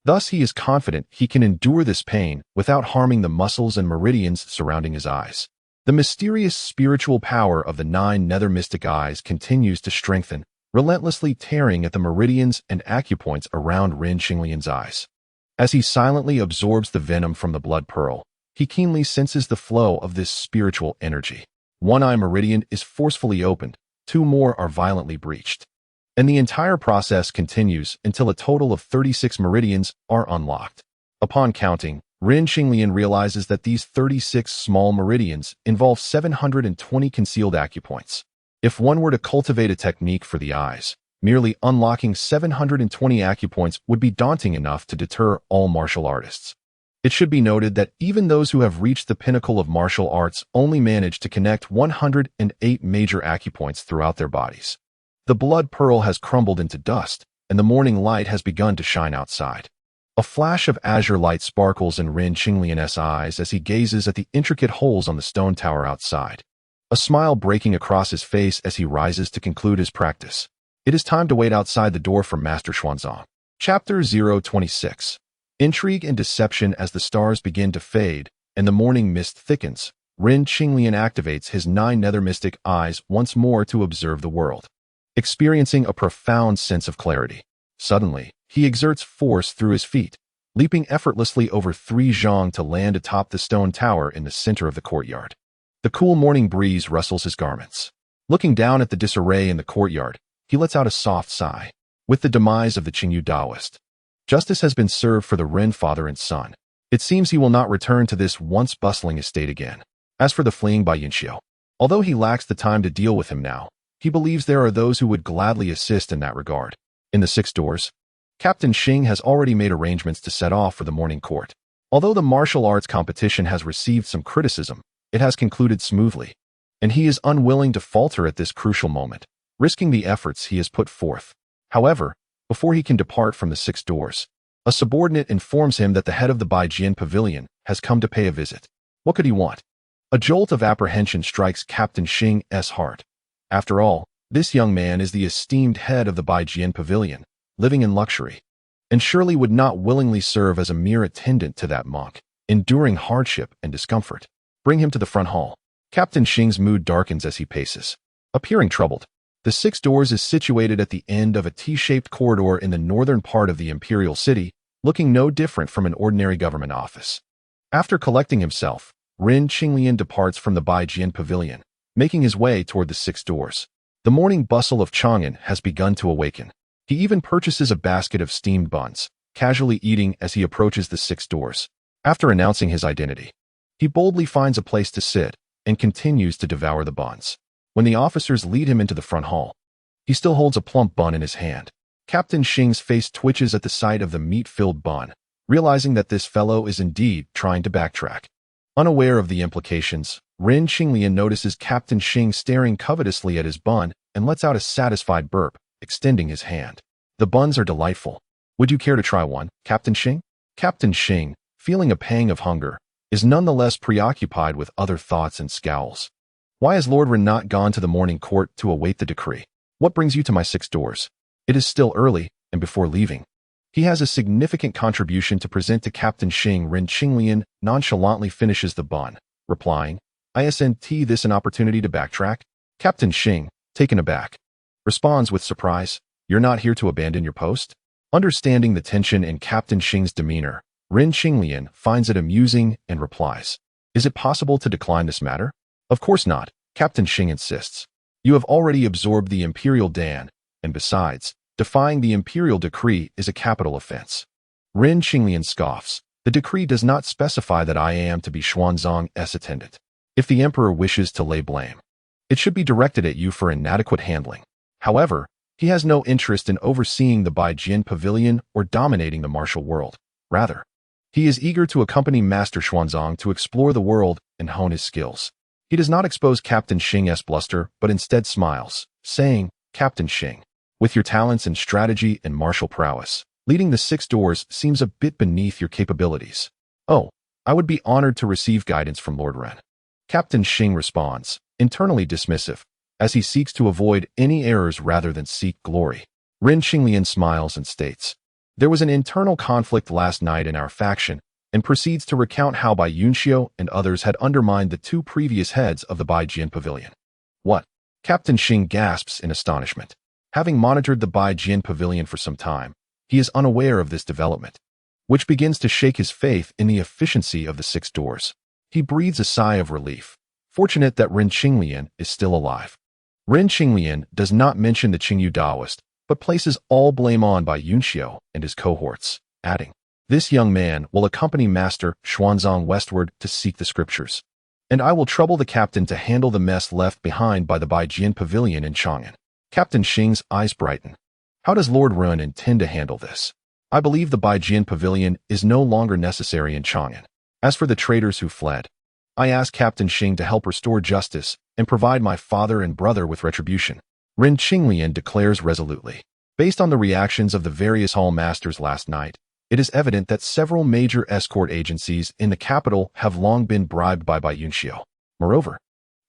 Thus, he is confident he can endure this pain without harming the muscles and meridians surrounding his eyes. The mysterious spiritual power of the 9 nether mystic eyes continues to strengthen, relentlessly tearing at the meridians and acupoints around Ren Qinglian's eyes. As he silently absorbs the venom from the blood pearl, he keenly senses the flow of this spiritual energy. One eye meridian is forcefully opened, 2 more are violently breached, and the entire process continues until a total of 36 meridians are unlocked. Upon counting, Ren Qinglian realizes that these 36 small meridians involve 720 concealed acupoints. If one were to cultivate a technique for the eyes, merely unlocking 720 acupoints would be daunting enough to deter all martial artists. It should be noted that even those who have reached the pinnacle of martial arts only manage to connect 108 major acupoints throughout their bodies. The blood pearl has crumbled into dust, and the morning light has begun to shine outside. A flash of azure light sparkles in Ren Qinglian's eyes as he gazes at the intricate holes on the stone tower outside, a smile breaking across his face as he rises to conclude his practice. It is time to wait outside the door for Master Xuanzang. Chapter 026. Intrigue and deception. As the stars begin to fade and the morning mist thickens, Ren Qinglian activates his 9 nether mystic eyes once more to observe the world. Experiencing a profound sense of clarity, suddenly, he exerts force through his feet, leaping effortlessly over 3 zhang to land atop the stone tower in the center of the courtyard. The cool morning breeze rustles his garments. Looking down at the disarray in the courtyard, he lets out a soft sigh. With the demise of the Qingyu Taoist, justice has been served for the Ren father and son. It seems he will not return to this once bustling estate again. As for the fleeing Bai Yinxiu, although he lacks the time to deal with him now, he believes there are those who would gladly assist in that regard. In the 6 doors, Captain Xing has already made arrangements to set off for the morning court. Although the martial arts competition has received some criticism, it has concluded smoothly, and he is unwilling to falter at this crucial moment, risking the efforts he has put forth. However, before he can depart from the 6 doors, a subordinate informs him that the head of the Baijian Pavilion has come to pay a visit. What could he want? A jolt of apprehension strikes Captain Xing's heart. After all, this young man is the esteemed head of the Baijian Pavilion, living in luxury, and surely would not willingly serve as a mere attendant to that monk, enduring hardship and discomfort. Bring him to the front hall. Captain Xing's mood darkens as he paces, appearing troubled. The 6 doors is situated at the end of a T-shaped corridor in the northern part of the imperial city, looking no different from an ordinary government office. After collecting himself, Ren Qinglian departs from the Baijian Pavilion, making his way toward the 6 doors. The morning bustle of Chang'an has begun to awaken. He even purchases a basket of steamed buns, casually eating as he approaches the 6 doors. After announcing his identity, he boldly finds a place to sit and continues to devour the buns. When the officers lead him into the front hall, he still holds a plump bun in his hand. Captain Xing's face twitches at the sight of the meat-filled bun, realizing that this fellow is indeed trying to backtrack. Unaware of the implications, Ren Qinglian notices Captain Xing staring covetously at his bun and lets out a satisfied burp, extending his hand. The buns are delightful. Would you care to try one, Captain Xing? Captain Xing, feeling a pang of hunger, is nonetheless preoccupied with other thoughts and scowls. Why has Lord Ren not gone to the morning court to await the decree? What brings you to my 6 doors? It is still early, and before leaving, he has a significant contribution to present to Captain Xing. Ren Qinglian nonchalantly finishes the bun, replying, "Isn't this an opportunity to backtrack?" Captain Xing, taken aback, responds with surprise, "You're not here to abandon your post?" Understanding the tension in Captain Xing's demeanor, Ren Qinglian finds it amusing and replies, "Is it possible to decline this matter?" "Of course not," Captain Xing insists. "You have already absorbed the Imperial Dan, and besides, defying the Imperial decree is a capital offense." Ren Qinglian scoffs. "The decree does not specify that I am to be Xuanzang's attendant. If the Emperor wishes to lay blame, it should be directed at you for inadequate handling. However, he has no interest in overseeing the Baijian Pavilion or dominating the martial world. Rather, he is eager to accompany Master Xuanzang to explore the world and hone his skills." He does not expose Captain Xing's bluster, but instead smiles, saying, "Captain Xing, with your talents in strategy and martial prowess, leading the 6 doors seems a bit beneath your capabilities. Oh, I would be honored to receive guidance from Lord Ren." Captain Xing responds, internally dismissive, as he seeks to avoid any errors rather than seek glory. Ren Qinglian smiles and states, "There was an internal conflict last night in our faction," and proceeds to recount how Bai Yunxiu and others had undermined the 2 previous heads of the Baijian Pavilion. "What?" Captain Xing gasps in astonishment. Having monitored the Baijian Pavilion for some time, he is unaware of this development, which begins to shake his faith in the efficiency of the 6 doors. He breathes a sigh of relief, fortunate that Ren Qinglian is still alive. Ren Qinglian does not mention the Qingyu Daoist, but places all blame on Bai Yunxiu and his cohorts, adding, "This young man will accompany Master Xuanzang westward to seek the scriptures, and I will trouble the captain to handle the mess left behind by the Baijian Pavilion in Chang'an." Captain Xing's eyes brighten. "How does Lord Ren intend to handle this? I believe the Baijian Pavilion is no longer necessary in Chang'an. As for the traitors who fled, I ask Captain Xing to help restore justice and provide my father and brother with retribution." Ren Qinglian declares resolutely. Based on the reactions of the various hall masters last night, it is evident that several major escort agencies in the capital have long been bribed by Bai Yunxiu. Moreover,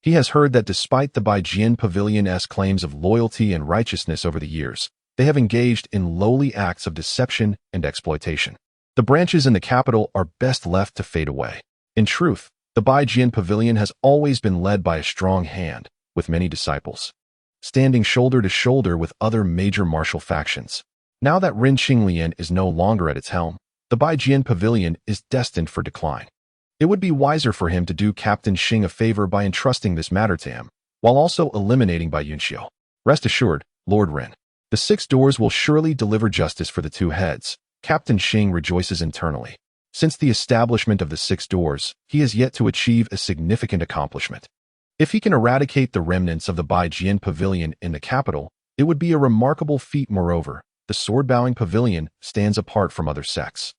he has heard that despite the Baijian Pavilion's claims of loyalty and righteousness over the years, they have engaged in lowly acts of deception and exploitation. The branches in the capital are best left to fade away. In truth, the Baijian Pavilion has always been led by a strong hand, with many disciples, standing shoulder to shoulder with other major martial factions. Now that Ren Qinglian is no longer at its helm, the Baijian Pavilion is destined for decline. It would be wiser for him to do Captain Xing a favor by entrusting this matter to him, while also eliminating Bai Yunxiu. Rest assured, Lord Ren, the 6 doors will surely deliver justice for the 2 heads. Captain Xing rejoices internally. Since the establishment of the 6 doors, he has yet to achieve a significant accomplishment. If he can eradicate the remnants of the Baijian Pavilion in the capital, it would be a remarkable feat. Moreover, the sword-bowing pavilion stands apart from other sects.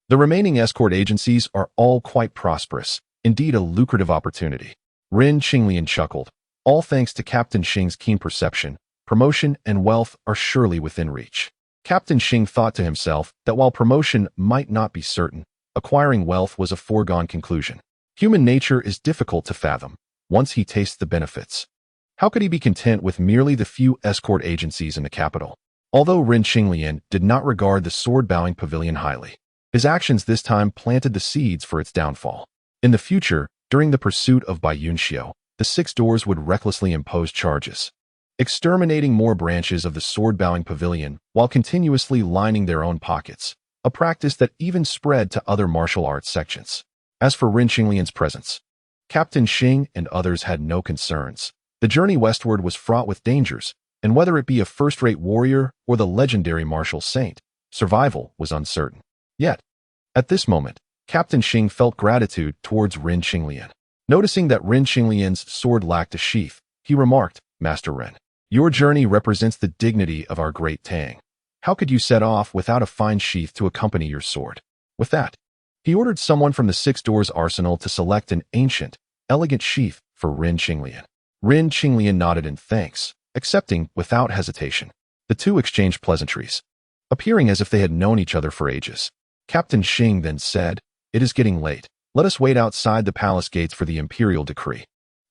The remaining escort agencies are all quite prosperous, indeed a lucrative opportunity. Ren Qinglian chuckled. All thanks to Captain Xing's keen perception, promotion and wealth are surely within reach. Captain Xing thought to himself that while promotion might not be certain, acquiring wealth was a foregone conclusion. Human nature is difficult to fathom once he tastes the benefits. How could he be content with merely the few escort agencies in the capital? Although Ren Qinglian did not regard the sword-bowing pavilion highly, his actions this time planted the seeds for its downfall. In the future, during the pursuit of Bai Yunxiu, the 6 doors would recklessly impose charges, exterminating more branches of the sword-bowing pavilion while continuously lining their own pockets, a practice that even spread to other martial arts sections. As for Ren Qinglian's presence, Captain Xing and others had no concerns. The journey westward was fraught with dangers, and whether it be a first-rate warrior or the legendary martial saint, survival was uncertain. Yet, at this moment, Captain Xing felt gratitude towards Ren Qinglian. Noticing that Ren Qinglian's sword lacked a sheath, he remarked, "Master Ren, your journey represents the dignity of our great Tang. How could you set off without a fine sheath to accompany your sword?" With that, he ordered someone from the Six Doors arsenal to select an ancient, elegant sheath for Ren Qinglian. Ren Qinglian nodded in thanks, accepting without hesitation. The two exchanged pleasantries, appearing as if they had known each other for ages. Captain Xing then said, "It is getting late. Let us wait outside the palace gates for the imperial decree."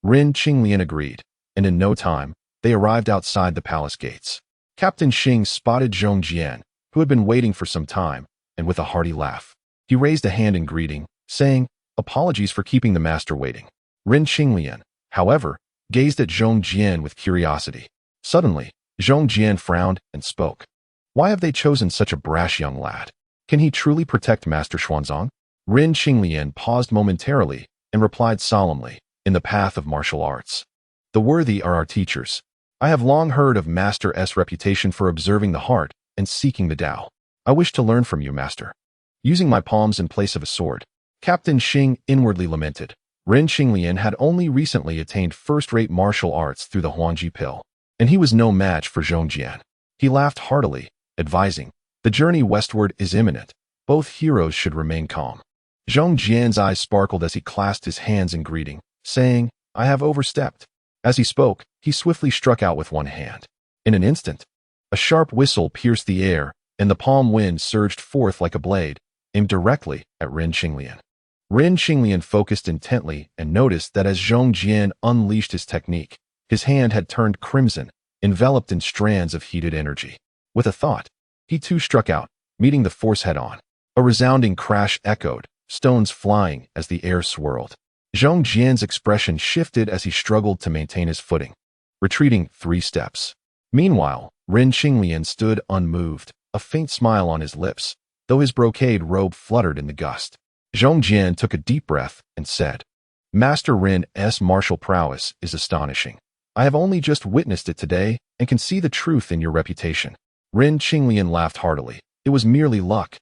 Ren Qinglian agreed, and in no time, they arrived outside the palace gates. Captain Xing spotted Zhong Jian, who had been waiting for some time, and with a hearty laugh, he raised a hand in greeting, saying, "Apologies for keeping the master waiting." Ren Qinglian, however, gazed at Zhong Jian with curiosity. Suddenly, Zhong Jian frowned and spoke. "Why have they chosen such a brash young lad? Can he truly protect Master Xuanzang?" Ren Qinglian paused momentarily and replied solemnly, "In the path of martial arts. The worthy are our teachers. I have long heard of Master S' reputation for observing the heart and seeking the Tao. I wish to learn from you, Master. Using my palms in place of a sword." Captain Xing inwardly lamented. Ren Qinglian had only recently attained first-rate martial arts through the Huangji pill, and he was no match for Zhong Jian. He laughed heartily, advising, "The journey westward is imminent. Both heroes should remain calm." Zhong Jian's eyes sparkled as he clasped his hands in greeting, saying, "I have overstepped." As he spoke, he swiftly struck out with one hand. In an instant, a sharp whistle pierced the air, and the palm wind surged forth like a blade, aimed directly at Ren Qinglian. Ren Qinglian focused intently and noticed that as Zhong Jian unleashed his technique, his hand had turned crimson, enveloped in strands of heated energy. With a thought, he too struck out, meeting the force head-on. A resounding crash echoed, stones flying as the air swirled. Zhong Jian's expression shifted as he struggled to maintain his footing, retreating 3 steps. Meanwhile, Ren Qinglian stood unmoved, a faint smile on his lips, though his brocade robe fluttered in the gust. Zhong Jian took a deep breath and said, "Master Ren's martial prowess is astonishing. I have only just witnessed it today and can see the truth in your reputation." Ren Qinglian laughed heartily. "It was merely luck.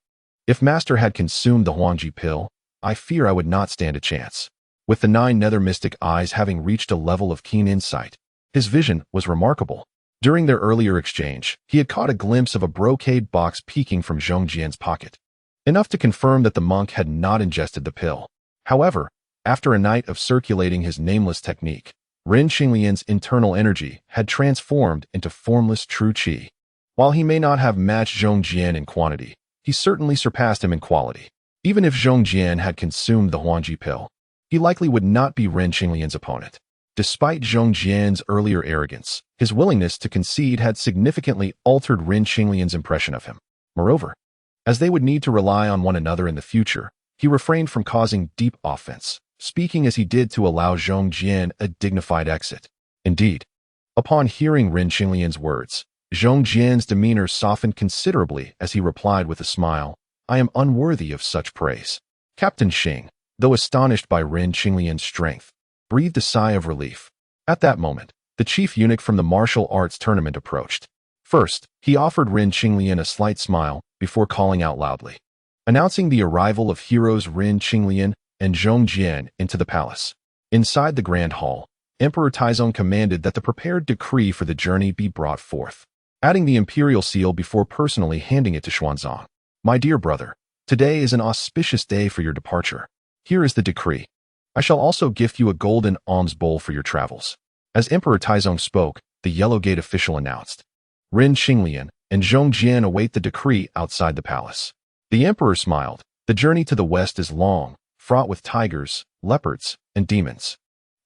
If Master had consumed the Huangji pill, I fear I would not stand a chance." With the 9 nether mystic eyes having reached a level of keen insight, his vision was remarkable. During their earlier exchange, he had caught a glimpse of a brocade box peeking from Zhong Jian's pocket, enough to confirm that the monk had not ingested the pill. However, after a night of circulating his nameless technique, Ren Qinglian's internal energy had transformed into formless true qi. While he may not have matched Zhong Jian in quantity, he certainly surpassed him in quality. Even if Zhong Jian had consumed the Huangji pill, he likely would not be Ren Qinglian's opponent. Despite Zhong Jian's earlier arrogance, his willingness to concede had significantly altered Ren Qinglian's impression of him. Moreover, as they would need to rely on one another in the future, he refrained from causing deep offense, speaking as he did to allow Zhong Jian a dignified exit. Indeed, upon hearing Ren Qinglian's words, Zhong Jian's demeanor softened considerably as he replied with a smile, "I am unworthy of such praise." Captain Xing, though astonished by Ren Qinglian's strength, breathed a sigh of relief. At that moment, the chief eunuch from the martial arts tournament approached. First, he offered Ren Qinglian a slight smile before calling out loudly, announcing the arrival of heroes Ren Qinglian and Zhong Jian into the palace. Inside the grand hall, Emperor Taizong commanded that the prepared decree for the journey be brought forth, adding the imperial seal before personally handing it to Xuanzang. "My dear brother, today is an auspicious day for your departure. Here is the decree. I shall also gift you a golden alms bowl for your travels." As Emperor Taizong spoke, the Yellow Gate official announced, "Ren Qinglian and Zhong Jian await the decree outside the palace." The emperor smiled. "The journey to the west is long, fraught with tigers, leopards, and demons.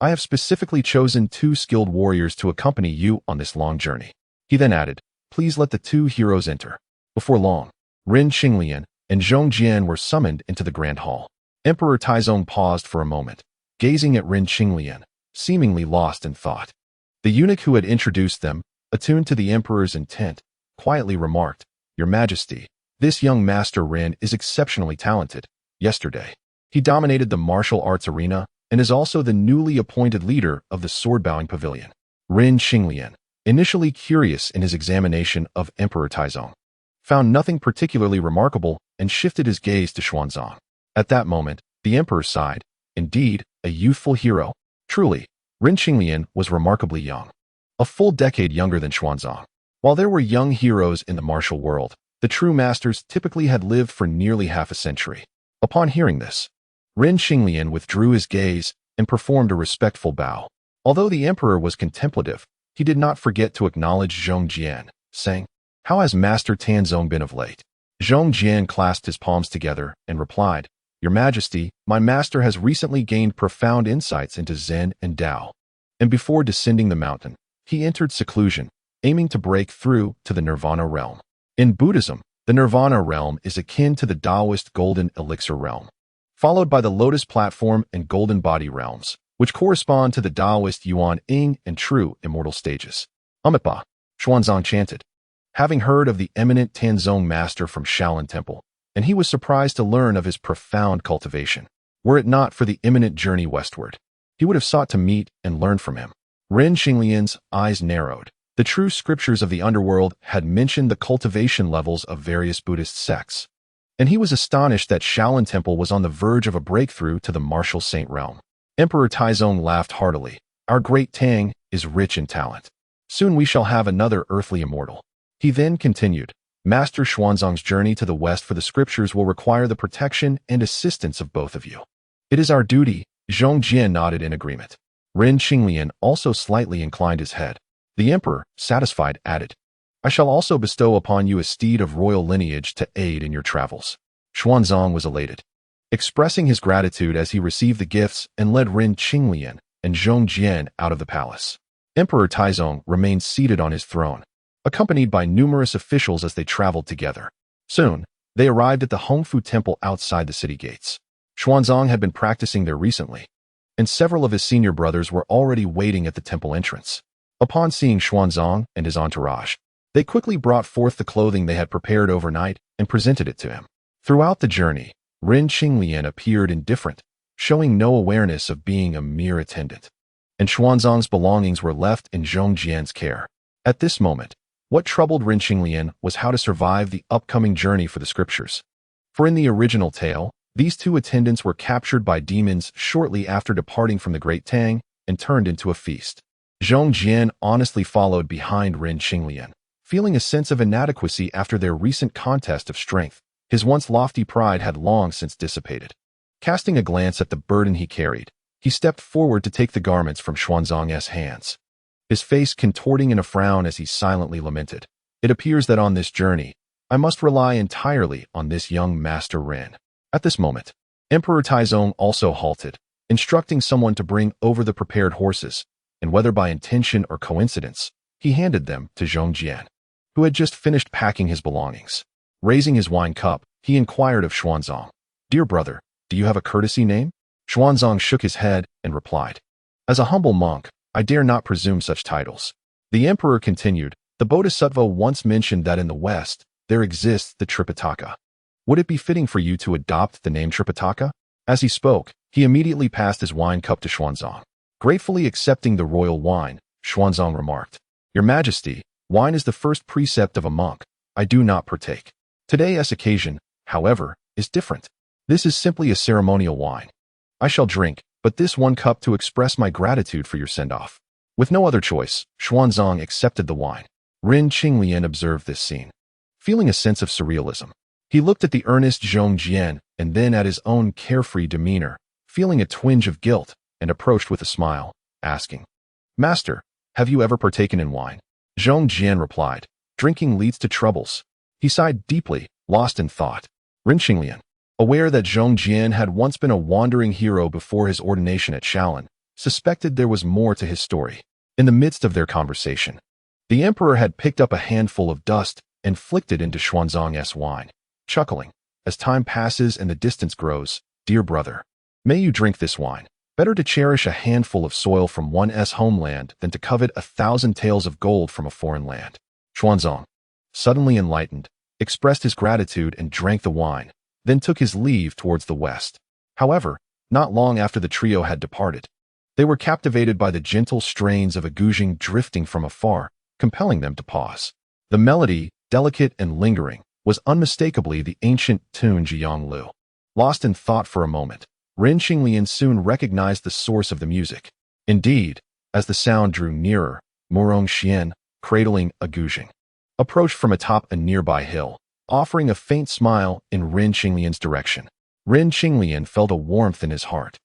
I have specifically chosen 2 skilled warriors to accompany you on this long journey." He then added, "Please let the 2 heroes enter." Before long, Ren Qinglian and Zhong Jian were summoned into the grand hall. Emperor Taizong paused for a moment, gazing at Ren Qinglian, seemingly lost in thought. The eunuch who had introduced them, attuned to the emperor's intent, quietly remarked, "Your Majesty, this young Master Ren is exceptionally talented. Yesterday, he dominated the martial arts arena and is also the newly appointed leader of the sword-bowing pavilion." Ren Qinglian, initially curious in his examination of Emperor Taizong, found nothing particularly remarkable, and shifted his gaze to Xuanzang. At that moment, the emperor sighed. Indeed, a youthful hero. Truly, Ren Qinglian was remarkably young. A full decade younger than Xuanzang. While there were young heroes in the martial world, the true masters typically had lived for nearly half a century. Upon hearing this, Ren Qinglian withdrew his gaze and performed a respectful bow. Although the emperor was contemplative, he did not forget to acknowledge Zhong Jian, saying, "How has Master Tanzong been of late?" Zhong Jian clasped his palms together and replied, "Your Majesty, my master has recently gained profound insights into Zen and Tao." And before descending the mountain, he entered seclusion, aiming to break through to the Nirvana realm. In Buddhism, the Nirvana realm is akin to the Taoist Golden Elixir realm, followed by the Lotus Platform and Golden Body realms, which correspond to the Taoist Yuan Ying and True Immortal stages. Amipa, Xuanzang chanted, having heard of the eminent Tanzong master from Shaolin Temple, and he was surprised to learn of his profound cultivation. Were it not for the imminent journey westward, he would have sought to meet and learn from him. Ren Qinglian's eyes narrowed. The true scriptures of the underworld had mentioned the cultivation levels of various Buddhist sects, and he was astonished that Shaolin Temple was on the verge of a breakthrough to the martial saint realm. Emperor Taizong laughed heartily. Our great Tang is rich in talent. Soon we shall have another earthly immortal. He then continued, Master Xuanzang's journey to the west for the scriptures will require the protection and assistance of both of you. It is our duty. Zhong Jian nodded in agreement. Ren Qinglian also slightly inclined his head. The emperor, satisfied, added, I shall also bestow upon you a steed of royal lineage to aid in your travels. Xuanzang was elated, expressing his gratitude as he received the gifts and led Ren Qinglian and Zhong Jian out of the palace. Emperor Taizong remained seated on his throne, accompanied by numerous officials as they traveled together. Soon, they arrived at the Hongfu Temple outside the city gates. Xuanzang had been practicing there recently, and several of his senior brothers were already waiting at the temple entrance. Upon seeing Xuanzang and his entourage, they quickly brought forth the clothing they had prepared overnight and presented it to him. Throughout the journey, Ren Qinglian appeared indifferent, showing no awareness of being a mere attendant, and Xuanzang's belongings were left in Zhong Jian's care. At this moment, what troubled Ren Qinglian was how to survive the upcoming journey for the scriptures. For in the original tale, these two attendants were captured by demons shortly after departing from the Great Tang and turned into a feast. Zhong Jian honestly followed behind Ren Qinglian, feeling a sense of inadequacy after their recent contest of strength. His once lofty pride had long since dissipated. Casting a glance at the burden he carried, he stepped forward to take the garments from Xuanzang's hands, his face contorting in a frown as he silently lamented, It appears that on this journey, I must rely entirely on this young Master Ren. At this moment, Emperor Taizong also halted, instructing someone to bring over the prepared horses, and whether by intention or coincidence, he handed them to Zhong Jian, who had just finished packing his belongings. Raising his wine cup, he inquired of Xuanzang, Dear brother, do you have a courtesy name? Xuanzang shook his head and replied, As a humble monk, I dare not presume such titles. The emperor continued, The Bodhisattva once mentioned that in the West, there exists the Tripitaka. Would it be fitting for you to adopt the name Tripitaka? As he spoke, he immediately passed his wine cup to Xuanzang. Gratefully accepting the royal wine, Xuanzang remarked, Your Majesty, wine is the first precept of a monk. I do not partake. Today's occasion, however, is different. This is simply a ceremonial wine. I shall drink, but this one cup to express my gratitude for your send-off. With no other choice, Xuanzang accepted the wine. Ren Qinglian observed this scene, feeling a sense of surrealism. He looked at the earnest Zhong Jian and then at his own carefree demeanor, feeling a twinge of guilt, and approached with a smile, asking, Master, have you ever partaken in wine? Zhong Jian replied, Drinking leads to troubles. He sighed deeply, lost in thought. Ren Qinglian, aware that Zhong Jian had once been a wandering hero before his ordination at Shaolin, suspected there was more to his story. In the midst of their conversation, the emperor had picked up a handful of dust and flicked it into Xuanzang's wine, chuckling, As time passes and the distance grows, dear brother, may you drink this wine. Better to cherish a handful of soil from one's homeland than to covet 1,000 taels of gold from a foreign land. Xuanzang, suddenly enlightened, expressed his gratitude and drank the wine, then took his leave towards the west. However, not long after the trio had departed, they were captivated by the gentle strains of a guzheng drifting from afar, compelling them to pause. The melody, delicate and lingering, was unmistakably the ancient tune Jianglu. Lost in thought for a moment, Ren Qinglian soon recognized the source of the music. Indeed, as the sound drew nearer, Murong Xian, cradling a guzheng, approached from atop a nearby hill, offering a faint smile in Ren Qinglian's direction. Ren Qinglian felt a warmth in his heart,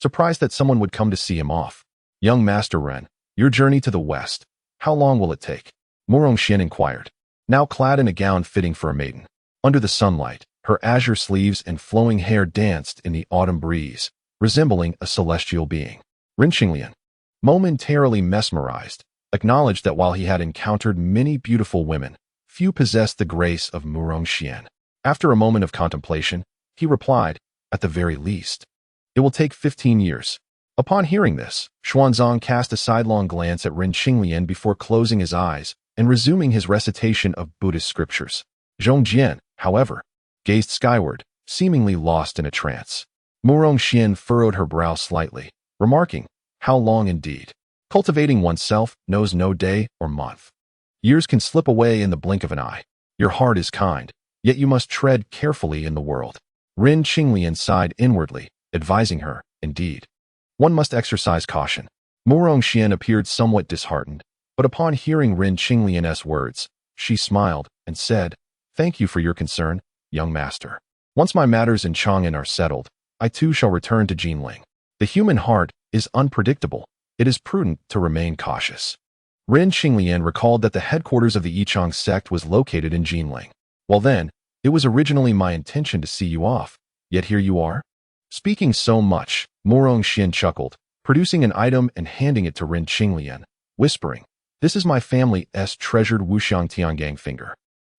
surprised that someone would come to see him off. "Young Master Ren, your journey to the west, how long will it take?" Murong Xian inquired, now clad in a gown fitting for a maiden. Under the sunlight, her azure sleeves and flowing hair danced in the autumn breeze, resembling a celestial being. Ren Qinglian, momentarily mesmerized, acknowledged that while he had encountered many beautiful women, few possessed the grace of Murong Xian. After a moment of contemplation, he replied, "At the very least, it will take 15 years. Upon hearing this, Xuanzang cast a sidelong glance at Ren Qinglian before closing his eyes and resuming his recitation of Buddhist scriptures. Zhongjian, however, gazed skyward, seemingly lost in a trance. Murong Xian furrowed her brow slightly, remarking, "How long indeed? Cultivating oneself knows no day or month. Years can slip away in the blink of an eye. Your heart is kind, yet you must tread carefully in the world." Ren Qinglian sighed inwardly, advising her, "Indeed, one must exercise caution." Murong Xian appeared somewhat disheartened, but upon hearing Ren Qinglian's words, she smiled and said, "Thank you for your concern, young master. Once my matters in Chang'an are settled, I too shall return to Jinling. The human heart is unpredictable. It is prudent to remain cautious." Ren Qinglian recalled that the headquarters of the Yichang sect was located in Jinling. "Well then, it was originally my intention to see you off, yet here you are?" Speaking so much, Murong Xian chuckled, producing an item and handing it to Ren Qinglian, whispering, "This is my family's treasured Wuxiang Tiangang finger.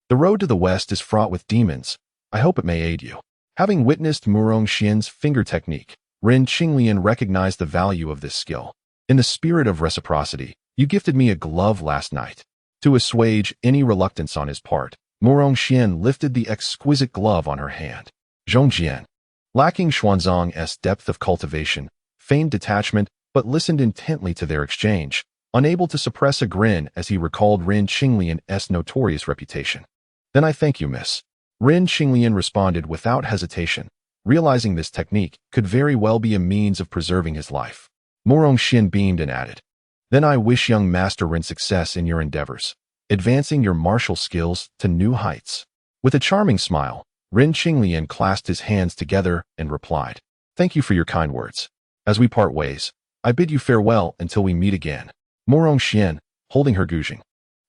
The road to the west is fraught with demons. I hope it may aid you." Having witnessed Murong Xian's finger technique, Ren Qinglian recognized the value of this skill. "In the spirit of reciprocity, you gifted me a glove last night." To assuage any reluctance on his part, Murong Xian lifted the exquisite glove on her hand. Zhongjian, lacking Xuanzang's depth of cultivation, feigned detachment but listened intently to their exchange, unable to suppress a grin as he recalled Ren Qinglian's notorious reputation. "Then I thank you, miss." Ren Qinglian responded without hesitation, realizing this technique could very well be a means of preserving his life. Murong Xian beamed and added, "Then I wish young Master Ren success in your endeavors, advancing your martial skills to new heights." With a charming smile, Ren Qinglian clasped his hands together and replied, "Thank you for your kind words. As we part ways, I bid you farewell until we meet again." Murong Xian, holding her guzheng,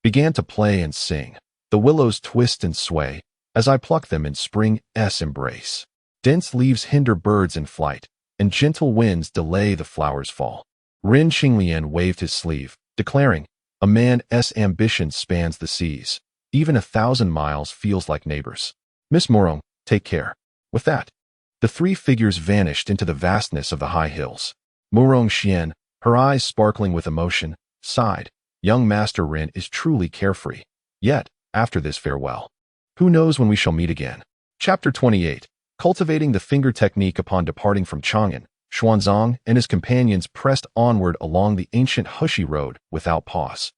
began to play and sing. "The willows twist and sway, as I pluck them in spring's embrace. Dense leaves hinder birds in flight, and gentle winds delay the flowers' fall." Ren Qinglian waved his sleeve, declaring, "A man's ambition spans the seas. Even 1,000 miles feels like neighbors. Miss Murong, take care." With that, the three figures vanished into the vastness of the high hills. Murong Xian, her eyes sparkling with emotion, sighed, "Young Master Ren is truly carefree. Yet, after this farewell, who knows when we shall meet again?" Chapter 28. Cultivating the finger technique. Upon departing from Chang'an, Xuanzang and his companions pressed onward along the ancient Hushi road without pause.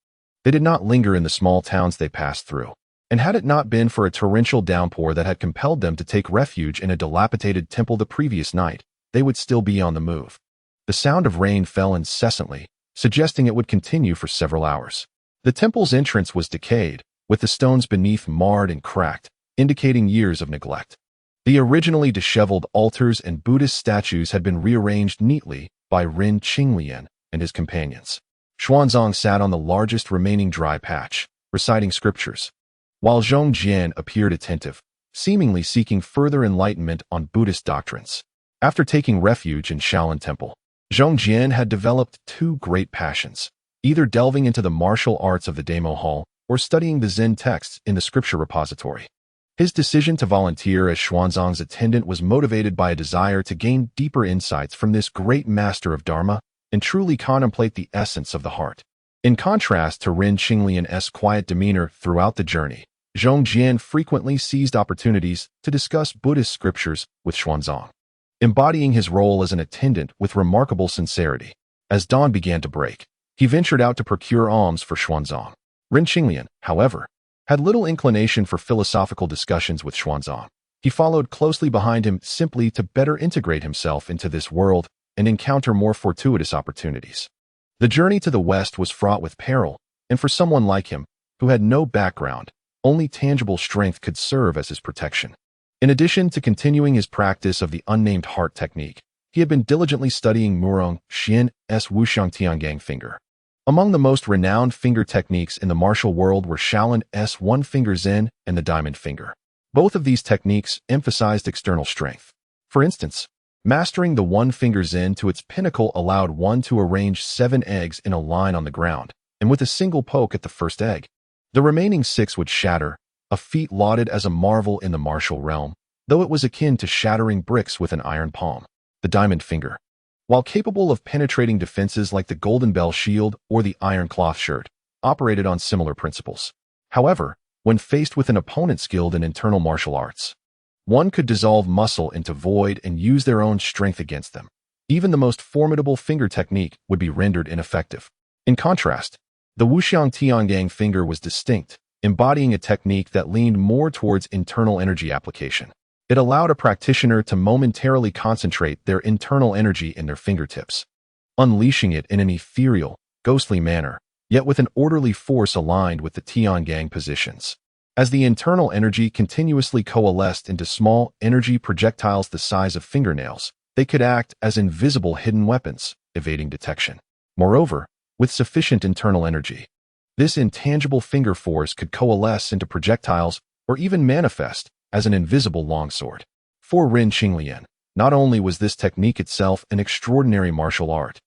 They did not linger in the small towns they passed through, and had it not been for a torrential downpour that had compelled them to take refuge in a dilapidated temple the previous night, they would still be on the move. The sound of rain fell incessantly, suggesting it would continue for several hours. The temple's entrance was decayed, with the stones beneath marred and cracked, indicating years of neglect. The originally disheveled altars and Buddhist statues had been rearranged neatly by Ren Qinglian and his companions. Xuanzang sat on the largest remaining dry patch, reciting scriptures, while Zhongjian appeared attentive, seemingly seeking further enlightenment on Buddhist doctrines. After taking refuge in Shaolin Temple, Zhongjian had developed two great passions, either delving into the martial arts of the Demo Hall or studying the Zen texts in the scripture repository. His decision to volunteer as Xuanzang's attendant was motivated by a desire to gain deeper insights from this great master of Dharma and truly contemplate the essence of the heart. In contrast to Ren Qinglian's quiet demeanor throughout the journey, Zhongjian frequently seized opportunities to discuss Buddhist scriptures with Xuanzang, embodying his role as an attendant with remarkable sincerity. As dawn began to break, he ventured out to procure alms for Xuanzang. Ren Qinglian, however, had little inclination for philosophical discussions with Xuanzang. He followed closely behind him simply to better integrate himself into this world and encounter more fortuitous opportunities. The journey to the west was fraught with peril, and for someone like him, who had no background, only tangible strength could serve as his protection. In addition to continuing his practice of the unnamed heart technique, he had been diligently studying Murong Xian's Wuxiang Tiangang finger. Among the most renowned finger techniques in the martial world were Shaolin's one-finger Zen and the diamond finger. Both of these techniques emphasized external strength. For instance, mastering the one-finger Zen to its pinnacle allowed one to arrange 7 eggs in a line on the ground, and with a single poke at the first egg. The remaining 6 would shatter, a feat lauded as a marvel in the martial realm, though it was akin to shattering bricks with an iron palm. The diamond finger, while capable of penetrating defenses like the golden bell shield or the iron cloth shirt, operated on similar principles. However, when faced with an opponent skilled in internal martial arts, one could dissolve muscle into void and use their own strength against them. Even the most formidable finger technique would be rendered ineffective. In contrast, the Wuxiang Tiangang finger was distinct, embodying a technique that leaned more towards internal energy application. It allowed a practitioner to momentarily concentrate their internal energy in their fingertips, unleashing it in an ethereal, ghostly manner, yet with an orderly force aligned with the Tiangang positions. As the internal energy continuously coalesced into small energy projectiles the size of fingernails, they could act as invisible hidden weapons, evading detection. Moreover, with sufficient internal energy, this intangible finger force could coalesce into projectiles or even manifest as an invisible longsword. For Ren Qinglian, not only was this technique itself an extraordinary martial art,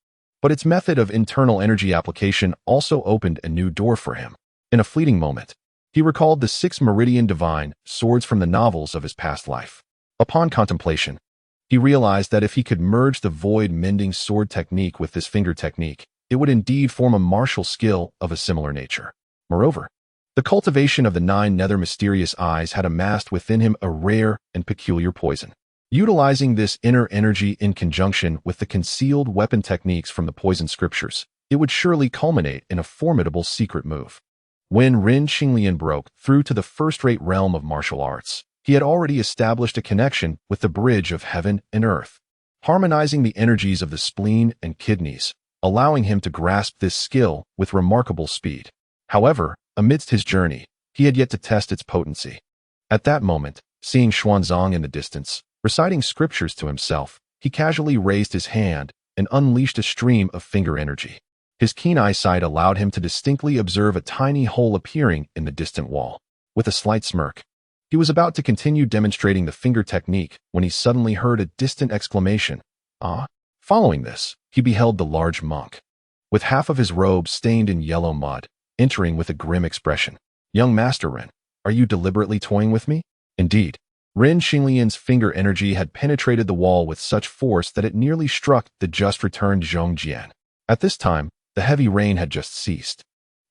but its method of internal energy application also opened a new door for him. In a fleeting moment, he recalled the 6 Meridian Divine swords from the novels of his past life. Upon contemplation, he realized that if he could merge the void-mending sword technique with this finger technique, it would indeed form a martial skill of a similar nature. Moreover, the cultivation of the 9 nether mysterious eyes had amassed within him a rare and peculiar poison. Utilizing this inner energy in conjunction with the concealed weapon techniques from the poison scriptures, it would surely culminate in a formidable secret move. When Ren Qinglian broke through to the first-rate realm of martial arts, he had already established a connection with the bridge of heaven and earth, harmonizing the energies of the spleen and kidneys, allowing him to grasp this skill with remarkable speed. However, amidst his journey, he had yet to test its potency. At that moment, seeing Xuanzang in the distance, reciting scriptures to himself, he casually raised his hand and unleashed a stream of finger energy. His keen eyesight allowed him to distinctly observe a tiny hole appearing in the distant wall. With a slight smirk, he was about to continue demonstrating the finger technique when he suddenly heard a distant exclamation, "Ah!" Following this, he beheld the large monk, with half of his robe stained in yellow mud, entering with a grim expression. "Young Master Ren, are you deliberately toying with me?" Indeed, Ren Qinglian's finger energy had penetrated the wall with such force that it nearly struck the just-returned Zhong Jian. At this time, the heavy rain had just ceased,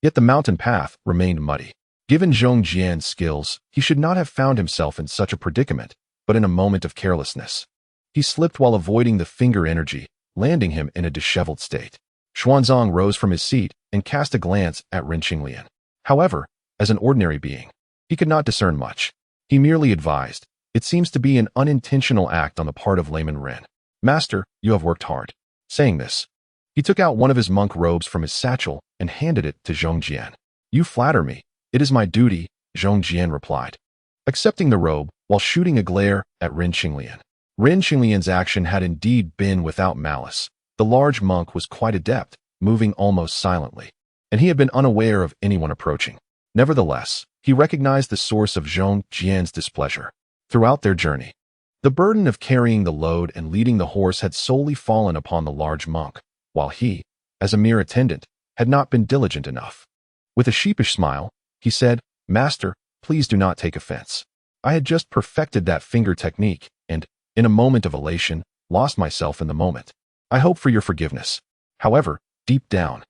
yet the mountain path remained muddy. Given Zhong Jian's skills, he should not have found himself in such a predicament, but in a moment of carelessness, he slipped while avoiding the finger energy, landing him in a disheveled state. Xuanzang rose from his seat and cast a glance at Ren Qinglian. However, as an ordinary being, he could not discern much. He merely advised, "It seems to be an unintentional act on the part of layman Ren. Master, you have worked hard." Saying this, he took out one of his monk robes from his satchel and handed it to Zhong Jian. "You flatter me. It is my duty," Zhong Jian replied, accepting the robe while shooting a glare at Ren Qinglian. Ren Qinglian's action had indeed been without malice. The large monk was quite adept, moving almost silently, and he had been unaware of anyone approaching. Nevertheless, he recognized the source of Zhong Jian's displeasure. Throughout their journey, the burden of carrying the load and leading the horse had solely fallen upon the large monk, while he, as a mere attendant, had not been diligent enough. With a sheepish smile, he said, "Master, please do not take offense. I had just perfected that finger technique and, in a moment of elation, lost myself in the moment. I hope for your forgiveness." However, deep down,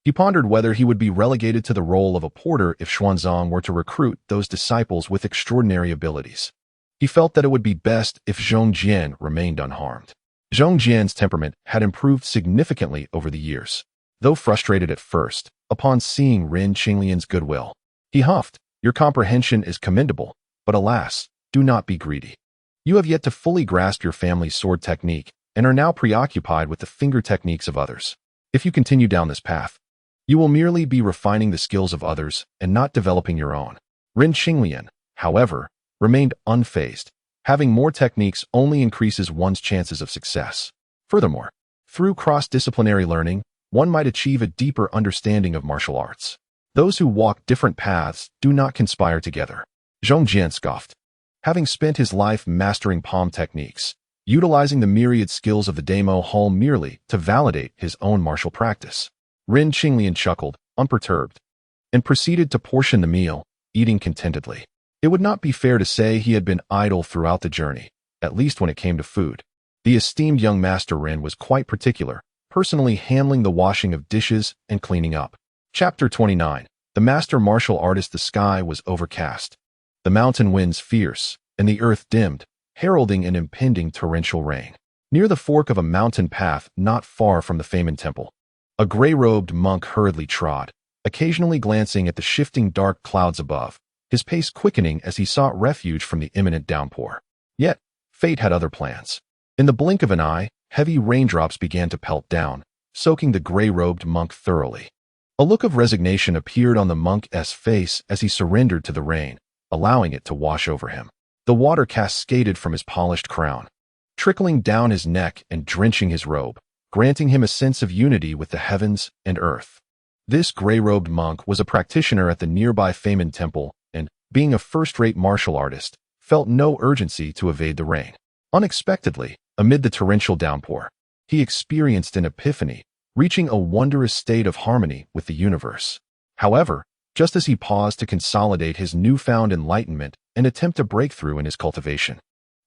he pondered whether he would be relegated to the role of a porter if Xuanzang were to recruit those disciples with extraordinary abilities. He felt that it would be best if Zhong Jian remained unharmed. Zhong Jian's temperament had improved significantly over the years. Though frustrated at first, upon seeing Ren Qinglian's goodwill, he huffed Your comprehension is commendable, but alas, do not be greedy. You have yet to fully grasp your family's sword technique and are now preoccupied with the finger techniques of others. If you continue down this path, you will merely be refining the skills of others and not developing your own. Ren Qinglian, however, remained unfazed. Having more techniques only increases one's chances of success. Furthermore, through cross-disciplinary learning, one might achieve a deeper understanding of martial arts. Those who walk different paths do not conspire together. Zhong Jian scoffed. Having spent his life mastering palm techniques, utilizing the myriad skills of the Demo Hall merely to validate his own martial practice, Ren Qinglian chuckled, unperturbed, and proceeded to portion the meal, eating contentedly. It would not be fair to say he had been idle throughout the journey, at least when it came to food. The esteemed young master Ren was quite particular, personally handling the washing of dishes and cleaning up. Chapter 29. The master martial artist. The sky was overcast. The mountain winds fierce, and the earth dimmed, heralding an impending torrential rain. Near the fork of a mountain path not far from the Famen temple, a gray-robed monk hurriedly trod, occasionally glancing at the shifting dark clouds above, his pace quickening as he sought refuge from the imminent downpour. Yet, fate had other plans. In the blink of an eye, heavy raindrops began to pelt down, soaking the gray-robed monk thoroughly. A look of resignation appeared on the monk's face as he surrendered to the rain, allowing it to wash over him. The water cascaded from his polished crown, trickling down his neck and drenching his robe, granting him a sense of unity with the heavens and earth. This gray-robed monk was a practitioner at the nearby Famen temple and, being a first-rate martial artist, felt no urgency to evade the rain. Unexpectedly, amid the torrential downpour, he experienced an epiphany, reaching a wondrous state of harmony with the universe. However, just as he paused to consolidate his newfound enlightenment and attempt a breakthrough in his cultivation,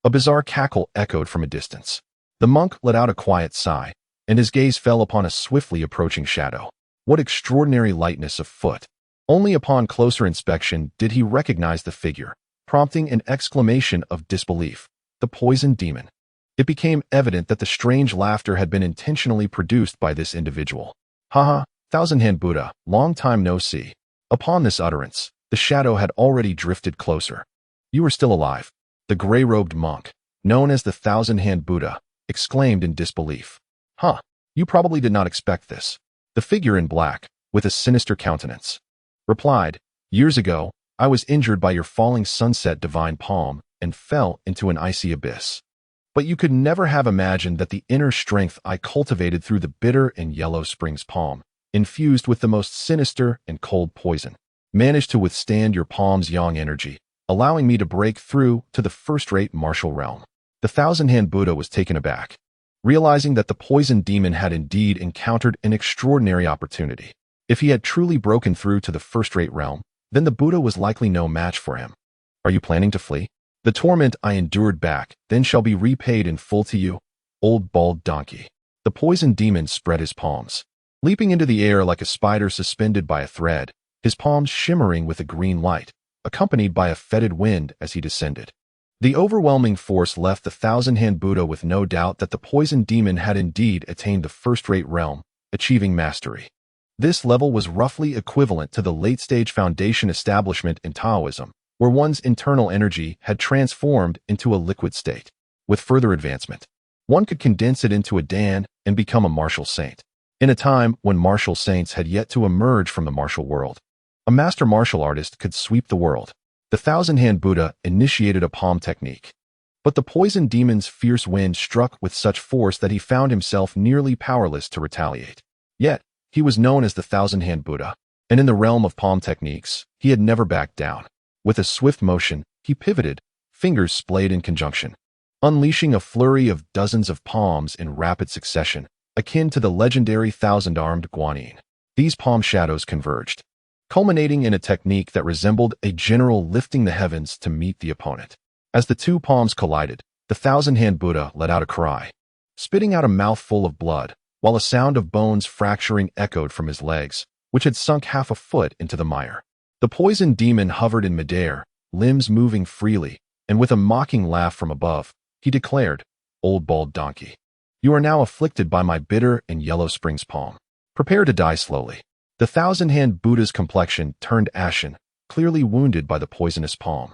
a bizarre cackle echoed from a distance. The monk let out a quiet sigh, and his gaze fell upon a swiftly approaching shadow. What extraordinary lightness of foot! Only upon closer inspection did he recognize the figure, prompting an exclamation of disbelief. The poisoned demon. It became evident that the strange laughter had been intentionally produced by this individual. Haha, Thousand-Hand Buddha, long time no see. Upon this utterance, the shadow had already drifted closer. You are still alive. The gray-robed monk, known as the Thousand-Hand Buddha, exclaimed in disbelief. Huh, you probably did not expect this. The figure in black, with a sinister countenance, replied, Years ago, I was injured by your falling sunset divine palm and fell into an icy abyss. But you could never have imagined that the inner strength I cultivated through the bitter and yellow spring's palm, infused with the most sinister and cold poison, managed to withstand your palm's yang energy, allowing me to break through to the first-rate martial realm. The Thousand-Hand Buddha was taken aback, realizing that the poisoned demon had indeed encountered an extraordinary opportunity. If he had truly broken through to the first-rate realm, then the Buddha was likely no match for him. Are you planning to flee? The torment I endured back then shall be repaid in full to you, old bald donkey. The poisoned demon spread his palms, leaping into the air like a spider suspended by a thread, his palms shimmering with a green light, accompanied by a fetid wind as he descended. The overwhelming force left the Thousand-Hand Buddha with no doubt that the poisoned demon had indeed attained the first-rate realm, achieving mastery. This level was roughly equivalent to the late-stage foundation establishment in Taoism, where one's internal energy had transformed into a liquid state. With further advancement, one could condense it into a Dan and become a martial saint. In a time when martial saints had yet to emerge from the martial world, a master martial artist could sweep the world. The Thousand-Hand Buddha initiated a palm technique, but the poisoned demon's fierce wind struck with such force that he found himself nearly powerless to retaliate. Yet, he was known as the Thousand-Hand Buddha, and in the realm of palm techniques, he had never backed down. With a swift motion, he pivoted, fingers splayed in conjunction, unleashing a flurry of dozens of palms in rapid succession, akin to the legendary thousand-armed Guanyin. These palm shadows converged, culminating in a technique that resembled a general lifting the heavens to meet the opponent. As the two palms collided, the Thousand-Hand Buddha let out a cry, spitting out a mouthful of blood, while a sound of bones fracturing echoed from his legs, which had sunk half a foot into the mire. The poisoned demon hovered in midair, limbs moving freely, and with a mocking laugh from above, he declared, Old bald donkey, you are now afflicted by my bitter and yellow spring's palm. Prepare to die slowly. The Thousand-Hand Buddha's complexion turned ashen, clearly wounded by the poisonous palm.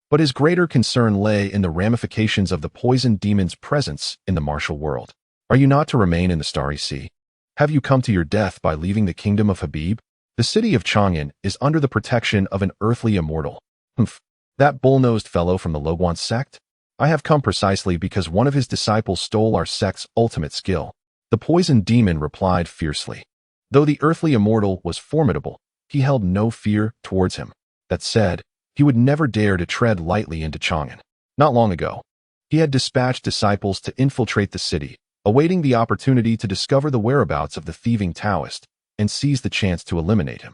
But his greater concern lay in the ramifications of the poisoned demon's presence in the martial world. Are you not to remain in the Starry Sea? Have you come to your death by leaving the kingdom of Habib? The city of Chang'an is under the protection of an earthly immortal. Humph, that bull-nosed fellow from the Loguan sect? I have come precisely because one of his disciples stole our sect's ultimate skill. The poisoned demon replied fiercely. Though the earthly immortal was formidable, he held no fear towards him. That said, he would never dare to tread lightly into Chang'an. Not long ago, he had dispatched disciples to infiltrate the city, awaiting the opportunity to discover the whereabouts of the thieving Taoist and seize the chance to eliminate him.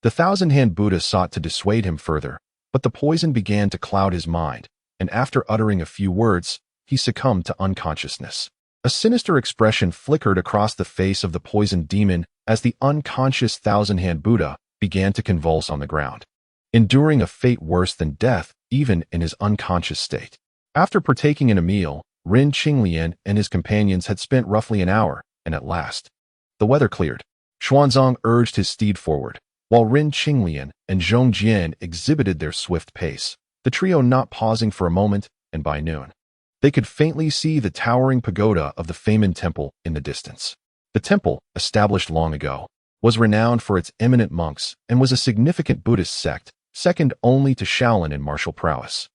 The thousand-hand Buddha sought to dissuade him further, but the poison began to cloud his mind, and after uttering a few words, he succumbed to unconsciousness. A sinister expression flickered across the face of the poisoned demon as the unconscious thousand-hand Buddha began to convulse on the ground, enduring a fate worse than death even in his unconscious state. After partaking in a meal, Ren Qinglian and his companions had spent roughly an hour, and at last, the weather cleared. Xuanzang urged his steed forward, while Ren Qinglian and Zhong Jian exhibited their swift pace, the trio not pausing for a moment, and by noon, they could faintly see the towering pagoda of the famed temple in the distance. The temple, established long ago, was renowned for its eminent monks and was a significant Buddhist sect, second only to Shaolin in martial prowess,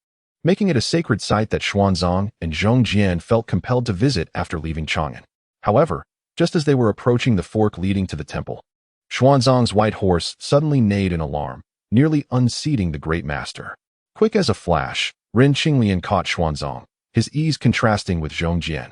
making it a sacred site that Xuanzang and Zhong Jian felt compelled to visit after leaving Chang'an. However, just as they were approaching the fork leading to the temple, Xuanzang's white horse suddenly neighed in alarm, nearly unseating the great master. Quick as a flash, Ren Qinglian caught Xuanzang, his ease contrasting with Zhong Jian,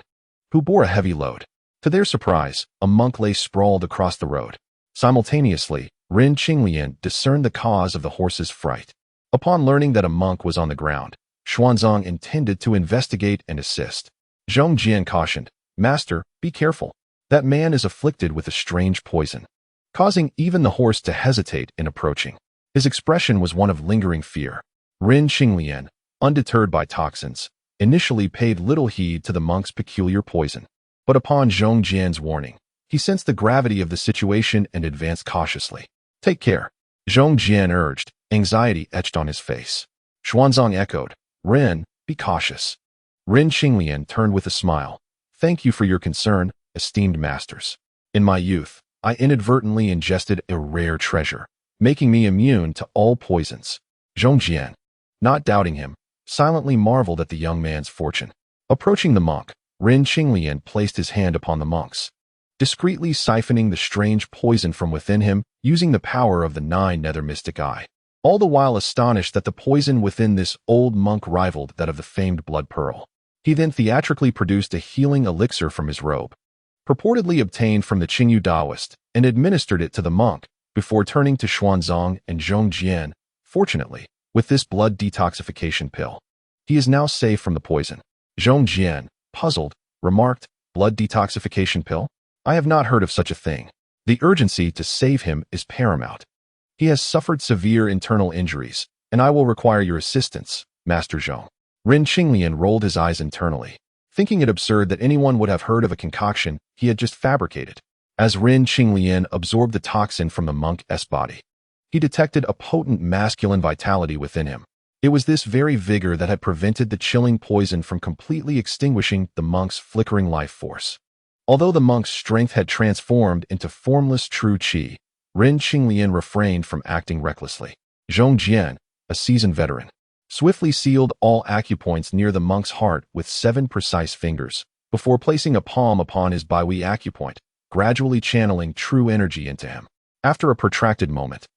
who bore a heavy load. To their surprise, a monk lay sprawled across the road. Simultaneously, Ren Qinglian discerned the cause of the horse's fright. Upon learning that a monk was on the ground, Xuanzang intended to investigate and assist. Zhong Jian cautioned, "Master, be careful. That man is afflicted with a strange poison," causing even the horse to hesitate in approaching. His expression was one of lingering fear. Ren Qinglian, undeterred by toxins, initially paid little heed to the monk's peculiar poison. But upon Zhong Jian's warning, he sensed the gravity of the situation and advanced cautiously. "Take care," Zhong Jian urged, anxiety etched on his face. Xuanzang echoed, "Ren, be cautious." Ren Qinglian turned with a smile. "Thank you for your concern, esteemed masters. In my youth, I inadvertently ingested a rare treasure, making me immune to all poisons." Zhong Jian, not doubting him, silently marveled at the young man's fortune. Approaching the monk, Ren Qinglian placed his hand upon the monk's, discreetly siphoning the strange poison from within him using the power of the nine nether mystic eye, all the while astonished that the poison within this old monk rivaled that of the famed blood pearl. He then theatrically produced a healing elixir from his robe, purportedly obtained from the Qingyu Taoist, and administered it to the monk before turning to Xuanzang and Zhong Jian. "Fortunately, with this blood detoxification pill, he is now safe from the poison." Zhong Jian, puzzled, remarked, "Blood detoxification pill? I have not heard of such a thing. The urgency to save him is paramount. He has suffered severe internal injuries, and I will require your assistance, Master Zhong." Ren Qinglian rolled his eyes internally, thinking it absurd that anyone would have heard of a concoction he had just fabricated. As Ren Qinglian absorbed the toxin from the monk's body, he detected a potent masculine vitality within him. It was this very vigor that had prevented the chilling poison from completely extinguishing the monk's flickering life force. Although the monk's strength had transformed into formless true qi, Ren Qinglian refrained from acting recklessly. Zhong Jian, a seasoned veteran, swiftly sealed all acupoints near the monk's heart with 7 precise fingers, before placing a palm upon his Baihui acupoint, gradually channeling true energy into him. After a protracted moment,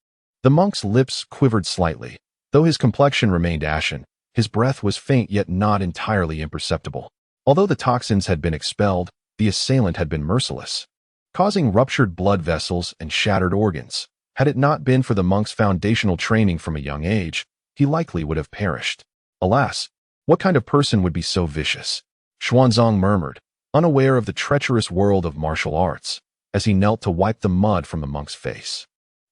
the monk's lips quivered slightly. Though his complexion remained ashen, his breath was faint yet not entirely imperceptible. Although the toxins had been expelled, the assailant had been merciless, causing ruptured blood vessels and shattered organs. Had it not been for the monk's foundational training from a young age, he likely would have perished. Alas, what kind of person would be so vicious? Xuanzang murmured, unaware of the treacherous world of martial arts, as he knelt to wipe the mud from the monk's face.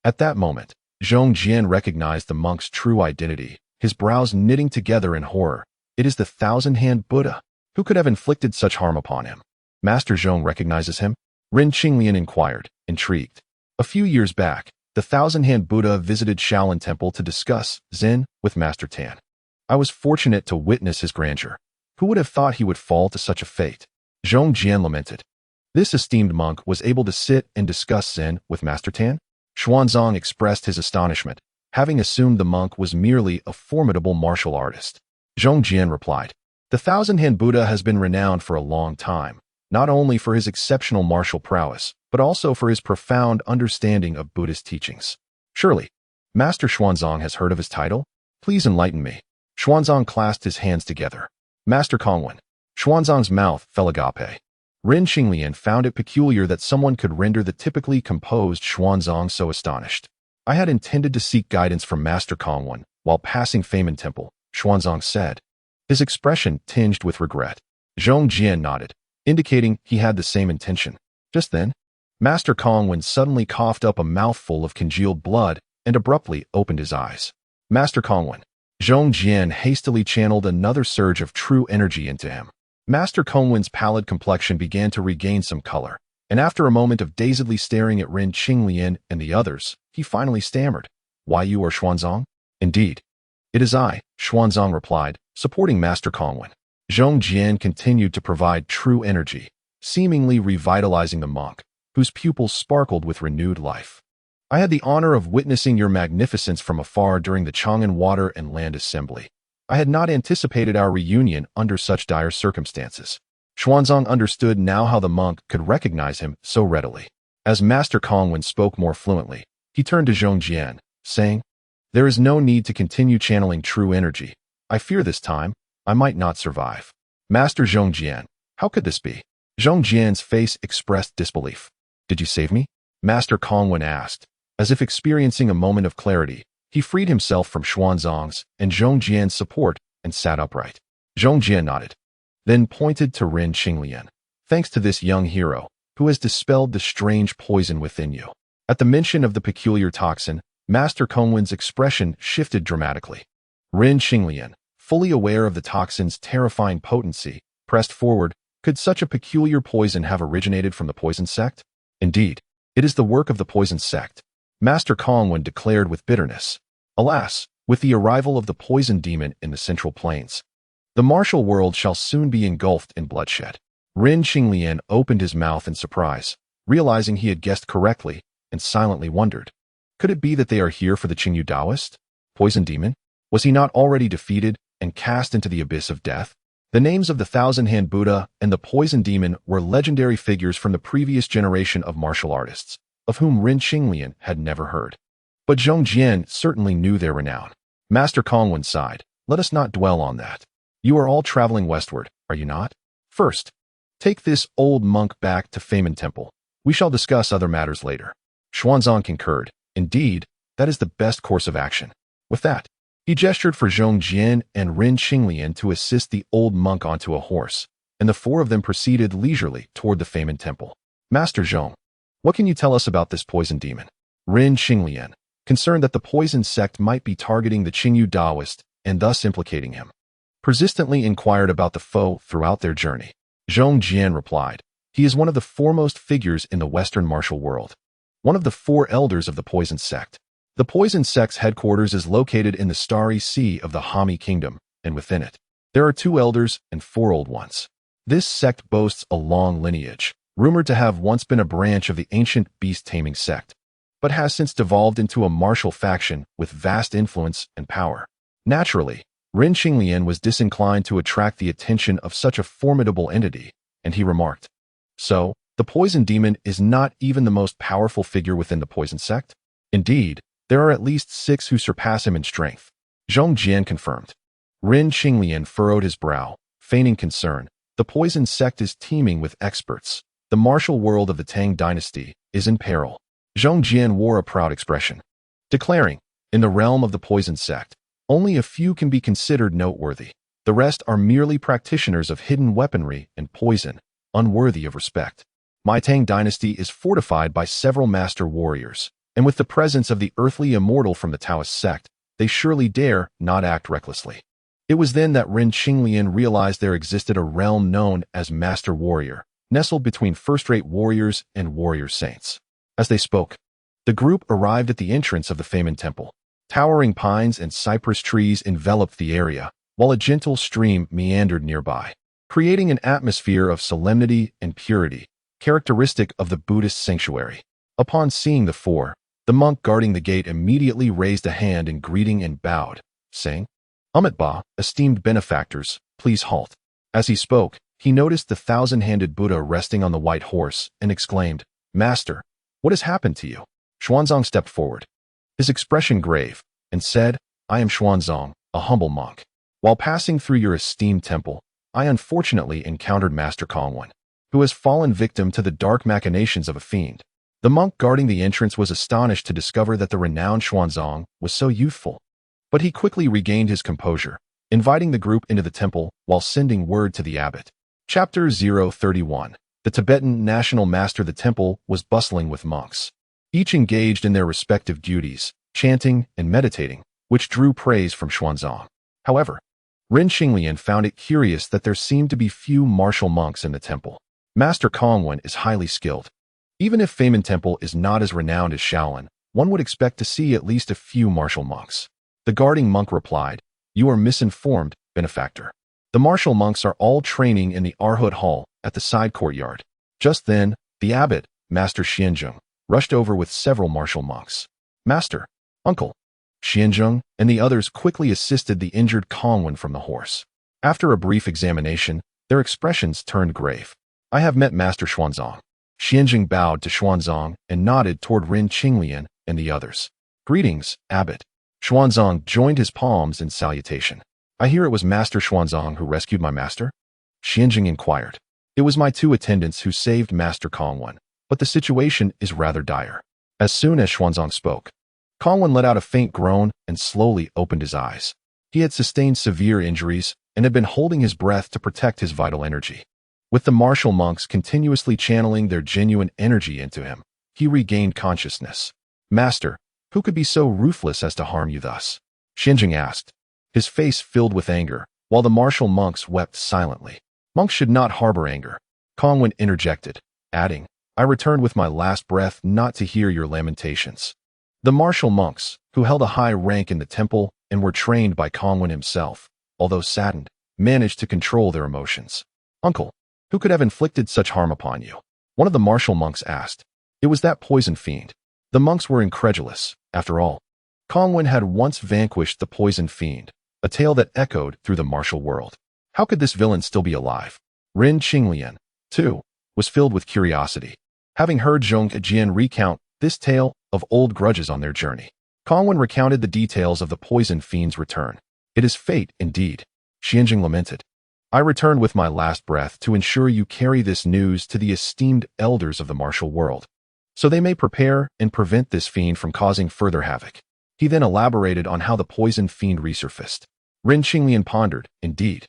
At that moment, Zhong Jian recognized the monk's true identity, his brows knitting together in horror. "It is the thousand-hand Buddha. Who could have inflicted such harm upon him?" "Master Zhong recognizes him?" Ren Qinglian inquired, intrigued. "A few years back, the Thousand-Hand Buddha visited Shaolin Temple to discuss Zen with Master Tan. I was fortunate to witness his grandeur. Who would have thought he would fall to such a fate? Zhong Jian lamented. This esteemed monk was able to sit and discuss Zen with Master Tan? Xuanzang expressed his astonishment, having assumed the monk was merely a formidable martial artist. Zhong Jian replied, the Thousand-Hand Buddha has been renowned for a long time, not only for his exceptional martial prowess, but also for his profound understanding of Buddhist teachings. Surely, Master Xuanzang has heard of his title? Please enlighten me. Xuanzang clasped his hands together. Master Kongwen. Xuanzang's mouth fell agape. Rin Qinglian found it peculiar that someone could render the typically composed Xuanzang so astonished. I had intended to seek guidance from Master Kongwen while passing Feynman Temple, Xuanzang said, his expression tinged with regret. Zhong Jian nodded, indicating he had the same intention. Just then, Master Kongwen suddenly coughed up a mouthful of congealed blood and abruptly opened his eyes. Master Kongwen. Zhong Jian hastily channeled another surge of true energy into him. Master Kongwen's pallid complexion began to regain some color, and after a moment of dazedly staring at Rin Qinglian and the others, he finally stammered, Why you are Xuanzang? Indeed. It is I, Xuanzang replied, supporting Master Kongwen. Zhong Jian continued to provide true energy, seemingly revitalizing the monk, whose pupils sparkled with renewed life. I had the honor of witnessing your magnificence from afar during the Chang'an Water and Land Assembly. I had not anticipated our reunion under such dire circumstances. Xuanzang understood now how the monk could recognize him so readily. As Master Kongwen spoke more fluently, he turned to Zhong Jian, saying, There is no need to continue channeling true energy. I fear this time, I might not survive. Master Zhong Jian, how could this be? Zhong Jian's face expressed disbelief. Did you save me? Master Kongwen asked. As if experiencing a moment of clarity, he freed himself from Xuanzang's and Zhong Jian's support and sat upright. Zhong Jian nodded, then pointed to Rin Qinglian. Thanks to this young hero, who has dispelled the strange poison within you. At the mention of the peculiar toxin, Master Kongwen's expression shifted dramatically. Rin Qinglian, fully aware of the toxin's terrifying potency, pressed forward. Could such a peculiar poison have originated from the poison sect? Indeed, it is the work of the poison sect. Master Kongwen declared with bitterness. Alas, with the arrival of the poison demon in the Central Plains, the martial world shall soon be engulfed in bloodshed. Rin Qinglian opened his mouth in surprise, realizing he had guessed correctly, and silently wondered. Could it be that they are here for the Qingyu Taoist? Poison demon? Was he not already defeated and cast into the abyss of death? The names of the Thousand-Hand Buddha and the poison demon were legendary figures from the previous generation of martial artists, of whom Rin Qinglian had never heard. But Zhong Jian certainly knew their renown. Master Kongwen sighed. Let us not dwell on that. You are all traveling westward, are you not? First, take this old monk back to Feynman Temple. We shall discuss other matters later. Xuanzang concurred. Indeed, that is the best course of action. With that, he gestured for Zhong Jian and Rin Qinglian to assist the old monk onto a horse, and the four of them proceeded leisurely toward the Feynman Temple. Master Zhong, what can you tell us about this poison demon? Rin Qinglian, concerned that the poison sect might be targeting the Qingyu Taoist and thus implicating him, persistently inquired about the foe throughout their journey. Zhong Jian replied, he is one of the foremost figures in the Western martial world, one of the four elders of the poison sect. The poison sect's headquarters is located in the Starry Sea of the Hami Kingdom, and within it, there are 2 elders and 4 old ones. This sect boasts a long lineage, rumored to have once been a branch of the ancient beast-taming sect, but has since devolved into a martial faction with vast influence and power. Naturally, Rin Qinglian was disinclined to attract the attention of such a formidable entity, and he remarked, So, the poison demon is not even the most powerful figure within the poison sect? Indeed, there are at least 6 who surpass him in strength. Zhong Jian confirmed. Rin Qinglian furrowed his brow, feigning concern. The poison sect is teeming with experts. The martial world of the Tang dynasty is in peril. Zhong Jian wore a proud expression, declaring, in the realm of the poison sect, only a few can be considered noteworthy. The rest are merely practitioners of hidden weaponry and poison, unworthy of respect. My Tang dynasty is fortified by several master warriors, and with the presence of the earthly immortal from the Taoist sect, they surely dare not act recklessly. It was then that Rin Qinglian realized there existed a realm known as Master Warrior, nestled between first-rate warriors and warrior saints. As they spoke, The group arrived at the entrance of the Famen Temple. Towering pines and cypress trees enveloped the area, while a gentle stream meandered nearby, creating an atmosphere of solemnity and purity, characteristic of the Buddhist sanctuary. Upon seeing the four, the monk guarding the gate immediately raised a hand in greeting and bowed, saying, "Amitabha, esteemed benefactors, please halt." As he spoke, he noticed the thousand-handed Buddha resting on the white horse and exclaimed, "Master, what has happened to you?" Xuanzang stepped forward, his expression grave, and said, "I am Xuanzang, a humble monk. While passing through your esteemed temple, I unfortunately encountered Master Kongwen, who has fallen victim to the dark machinations of a fiend." The monk guarding the entrance was astonished to discover that the renowned Xuanzang was so youthful, but he quickly regained his composure, inviting the group into the temple while sending word to the abbot. Chapter 031. The Tibetan National Master. The temple was bustling with monks, each engaged in their respective duties, chanting and meditating, which drew praise from Xuanzang. However, Ren Qinglian found it curious that there seemed to be few martial monks in the temple. Master Kongwen is highly skilled. Even if Famen Temple is not as renowned as Shaolin, one would expect to see at least a few martial monks. The guarding monk replied, "You are misinformed, benefactor. The martial monks are all training in the Arhut Hall at the side courtyard." Just then, the abbot, Master Xianzheng, rushed over with several martial monks. "Master, uncle." Xianzheng and the others quickly assisted the injured Kongwen from the horse. After a brief examination, their expressions turned grave. "I have met Master Xuanzang." Xianzheng bowed to Xuanzang and nodded toward Ren Qinglian and the others. "Greetings, abbot." Xuanzang joined his palms in salutation. "I hear it was Master Xuanzang who rescued my master?" Xianzheng inquired. "It was my two attendants who saved Master Kongwen, but the situation is rather dire." As soon as Xuanzang spoke, Kongwen let out a faint groan and slowly opened his eyes. He had sustained severe injuries and had been holding his breath to protect his vital energy. With the martial monks continuously channeling their genuine energy into him, he regained consciousness. "Master, who could be so ruthless as to harm you thus?" Xianzheng asked, his face filled with anger, while the martial monks wept silently. "Monks should not harbor anger," Kongwen interjected, adding, "I returned with my last breath not to hear your lamentations." The martial monks, who held a high rank in the temple and were trained by Kongwen himself, although saddened, managed to control their emotions. "Uncle, who could have inflicted such harm upon you?" one of the martial monks asked. "It was that poison fiend." The monks were incredulous. After all, Kongwen had once vanquished the poison fiend, a tale that echoed through the martial world. How could this villain still be alive? Ren Qinglian, too, was filled with curiosity, having heard Zhong Jian recount this tale of old grudges on their journey. Kongwen recounted the details of the poison fiend's return. "It is fate, indeed," Xianzheng lamented. "I returned with my last breath to ensure you carry this news to the esteemed elders of the martial world, so they may prepare and prevent this fiend from causing further havoc." He then elaborated on how the poison fiend resurfaced. Ren Qinglian pondered, "Indeed.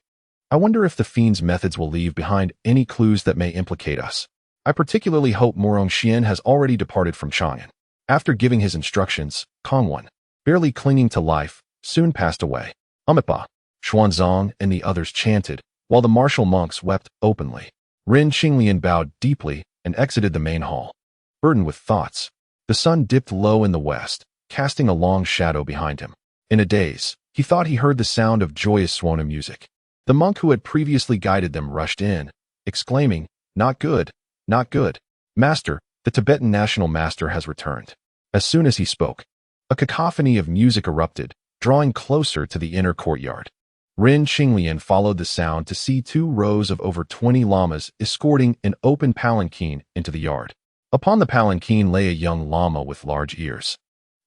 I wonder if the fiend's methods will leave behind any clues that may implicate us. I particularly hope Morong Xian has already departed from Chang'an." After giving his instructions, Kongwen, barely clinging to life, soon passed away. "Amitabha," Xuanzang and the others chanted, while the martial monks wept openly. Ren Qinglian bowed deeply and exited the main hall. Burdened with thoughts, the sun dipped low in the west, casting a long shadow behind him. In a daze, he thought he heard the sound of joyous Swana music. The monk who had previously guided them rushed in, exclaiming, "Not good, not good. Master, the Tibetan National Master has returned." As soon as he spoke, a cacophony of music erupted, drawing closer to the inner courtyard. Ren Qinglian followed the sound to see 2 rows of over 20 lamas escorting an open palanquin into the yard. Upon the palanquin lay a young lama with large ears,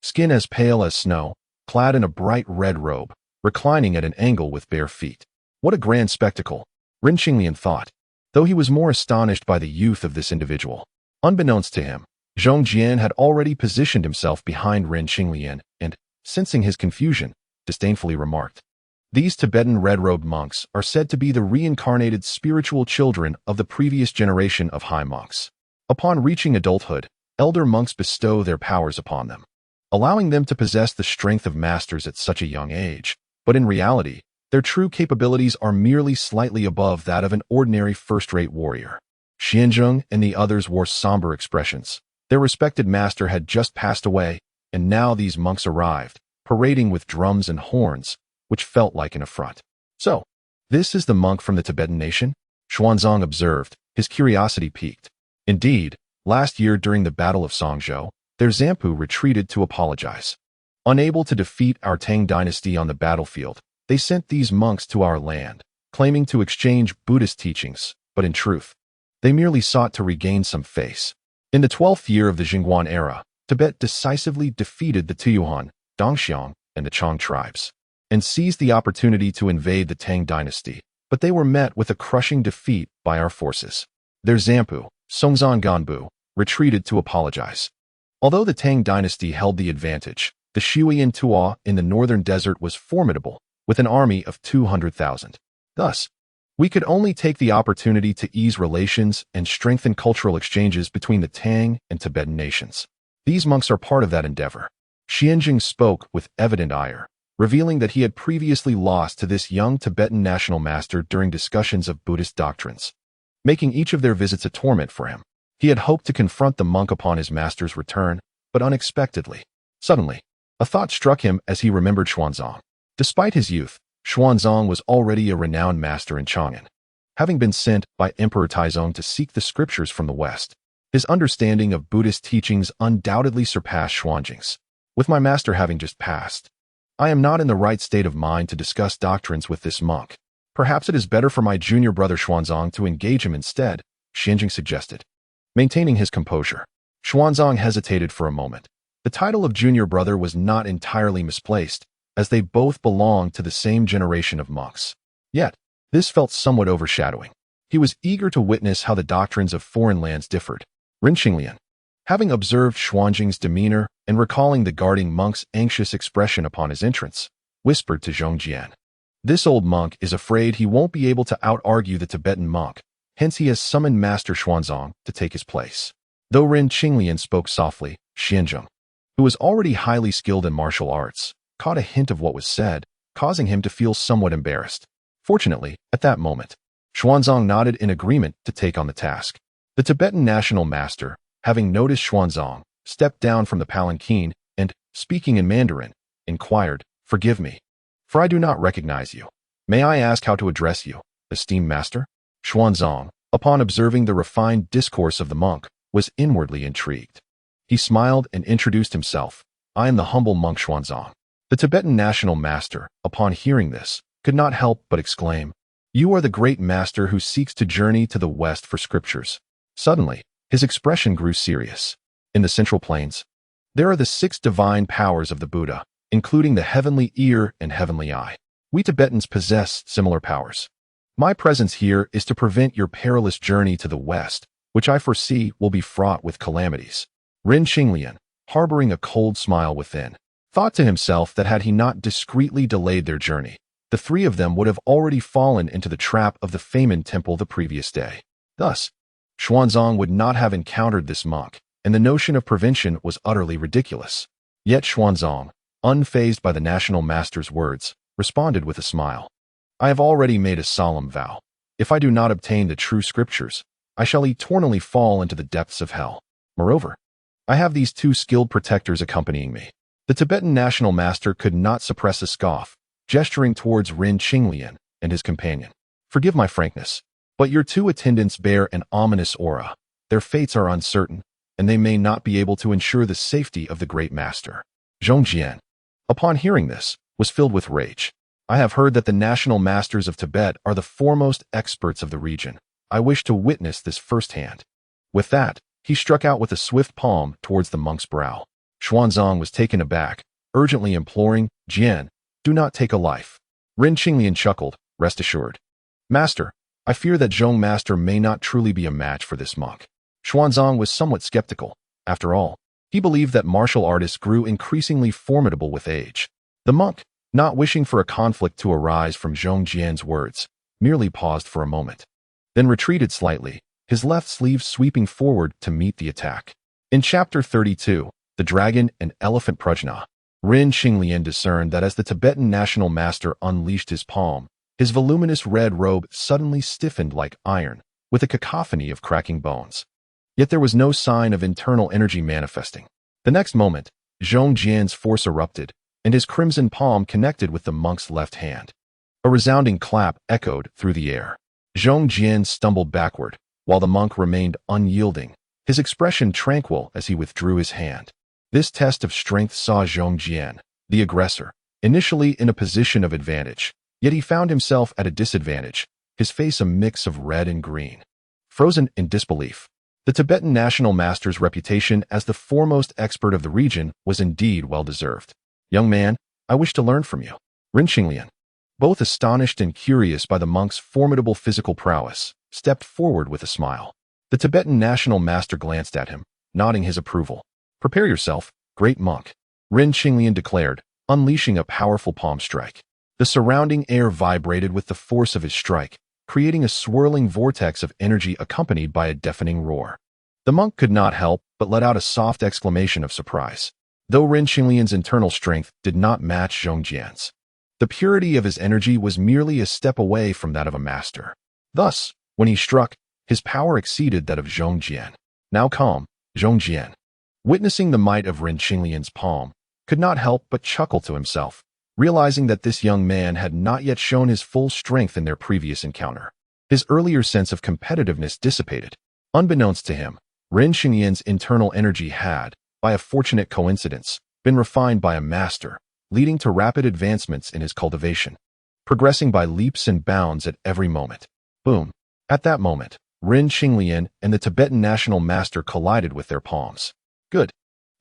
skin as pale as snow, clad in a bright red robe, reclining at an angle with bare feet. What a grand spectacle, Ren Qinglian thought, though he was more astonished by the youth of this individual. Unbeknownst to him, Zhong Jian had already positioned himself behind Ren Qinglian and, sensing his confusion, disdainfully remarked, "These Tibetan red-robed monks are said to be the reincarnated spiritual children of the previous generation of high monks. Upon reaching adulthood, elder monks bestow their powers upon them, allowing them to possess the strength of masters at such a young age. But in reality, their true capabilities are merely slightly above that of an ordinary first-rate warrior." Xianzheng and the others wore somber expressions, Their respected master had just passed away, and now these monks arrived, parading with drums and horns, which felt like an affront. "So, this is the monk from the Tibetan nation?" Xuanzang observed, his curiosity piqued. Indeed, last year during the Battle of Songzhou, their Zampu retreated to apologize. Unable to defeat our Tang dynasty on the battlefield, they sent these monks to our land, claiming to exchange Buddhist teachings, but in truth, they merely sought to regain some face. In the 12th year of the Jingguan era, Tibet decisively defeated the Tuyuan, Dongxiang, and the Chang tribes, and seized the opportunity to invade the Tang dynasty, but they were met with a crushing defeat by our forces. Their Zampu, Songzan Ganbu, retreated to apologize. Although the Tang dynasty held the advantage, the Shuiyan Tuo in the northern desert was formidable, with an army of 200,000. Thus, we could only take the opportunity to ease relations and strengthen cultural exchanges between the Tang and Tibetan nations. These monks are part of that endeavor. Xianjing spoke with evident ire, revealing that he had previously lost to this young Tibetan national master during discussions of Buddhist doctrines, making each of their visits a torment for him. He had hoped to confront the monk upon his master's return, but unexpectedly. Suddenly, a thought struck him as he remembered Xuanzang. Despite his youth, Xuanzang was already a renowned master in Chang'an. Having been sent by Emperor Taizong to seek the scriptures from the West, his understanding of Buddhist teachings undoubtedly surpassed Xuanjing's. With my master having just passed, I am not in the right state of mind to discuss doctrines with this monk. Perhaps it is better for my junior brother Xuanzang to engage him instead, Xianjing suggested. Maintaining his composure, Xuanzang hesitated for a moment. The title of junior brother was not entirely misplaced, as they both belonged to the same generation of monks. Yet, this felt somewhat overshadowing. He was eager to witness how the doctrines of foreign lands differed. Rin Qinglian, having observed Xuanjing's demeanor and recalling the guarding monk's anxious expression upon his entrance, whispered to Zhong Jian. This old monk is afraid he won't be able to out-argue the Tibetan monk, hence he has summoned Master Xuanzang to take his place. Though Rin Qinglian spoke softly, Xianzheng, who was already highly skilled in martial arts, caught a hint of what was said, causing him to feel somewhat embarrassed. Fortunately, at that moment, Xuanzang nodded in agreement to take on the task. The Tibetan national master, having noticed Xuanzang, stepped down from the palanquin and, speaking in Mandarin, inquired, "Forgive me, for I do not recognize you. May I ask how to address you, esteemed master?" Xuanzang, upon observing the refined discourse of the monk, was inwardly intrigued. He smiled and introduced himself. "I am the humble monk Xuanzang." The Tibetan national master, upon hearing this, could not help but exclaim, "You are the great master who seeks to journey to the West for scriptures." Suddenly, his expression grew serious. In the Central Plains, there are the 6 divine powers of the Buddha, including the heavenly ear and heavenly eye. We Tibetans possess similar powers. My presence here is to prevent your perilous journey to the West, which I foresee will be fraught with calamities. Rin Qinglian, harboring a cold smile within, thought to himself that had he not discreetly delayed their journey, the 3 of them would have already fallen into the trap of the Famen temple the previous day. Thus, Xuanzang would not have encountered this monk, and the notion of prevention was utterly ridiculous. Yet Xuanzang, unfazed by the national master's words, responded with a smile. "I have already made a solemn vow. If I do not obtain the true scriptures, I shall eternally fall into the depths of hell. Moreover, I have these 2 skilled protectors accompanying me." The Tibetan national master could not suppress a scoff, gesturing towards Rin Qinglian and his companion. "Forgive my frankness, but your 2 attendants bear an ominous aura. Their fates are uncertain, and they may not be able to ensure the safety of the great master." Zhong Jian, upon hearing this, was filled with rage. "I have heard that the national masters of Tibet are the foremost experts of the region. I wish to witness this firsthand." With that, he struck out with a swift palm towards the monk's brow. Xuanzang was taken aback, urgently imploring, "Jian, do not take a life." Rin Qinglian chuckled, "Rest assured, Master, I fear that Zhong Master may not truly be a match for this monk." Xuanzang was somewhat skeptical. After all, he believed that martial artists grew increasingly formidable with age. The monk, not wishing for a conflict to arise from Zhong Jian's words, merely paused for a moment, then retreated slightly, his left sleeve sweeping forward to meet the attack. In Chapter 32, The Dragon and Elephant Prajna, Rin Qinglian discerned that as the Tibetan national master unleashed his palm, his voluminous red robe suddenly stiffened like iron, with a cacophony of cracking bones. Yet there was no sign of internal energy manifesting. The next moment, Zhong Jian's force erupted, and his crimson palm connected with the monk's left hand. A resounding clap echoed through the air. Zhong Jian stumbled backward, while the monk remained unyielding, his expression tranquil as he withdrew his hand. This test of strength saw Zhong Jian, the aggressor, initially in a position of advantage, yet he found himself at a disadvantage, his face a mix of red and green. Frozen in disbelief, the Tibetan national master's reputation as the foremost expert of the region was indeed well-deserved. "Young man, I wish to learn from you." Ren Xinglian, both astonished and curious by the monk's formidable physical prowess, stepped forward with a smile. The Tibetan national master glanced at him, nodding his approval. "Prepare yourself, great monk," Ren Xinglian declared, unleashing a powerful palm strike. The surrounding air vibrated with the force of his strike, creating a swirling vortex of energy accompanied by a deafening roar. The monk could not help but let out a soft exclamation of surprise, though Ren Xinglian's internal strength did not match Zhong Jian's. The purity of his energy was merely a step away from that of a master. Thus, when he struck, his power exceeded that of Zhong Jian. Now calm, Zhong Jian, witnessing the might of Ren Xinglian's palm, could not help but chuckle to himself, realizing that this young man had not yet shown his full strength in their previous encounter. His earlier sense of competitiveness dissipated. Unbeknownst to him, Ren Xinglian's internal energy had, by a fortunate coincidence, been refined by a master, leading to rapid advancements in his cultivation, progressing by leaps and bounds at every moment. Boom! At that moment, Ren Xinglian and the Tibetan national master collided with their palms. Good!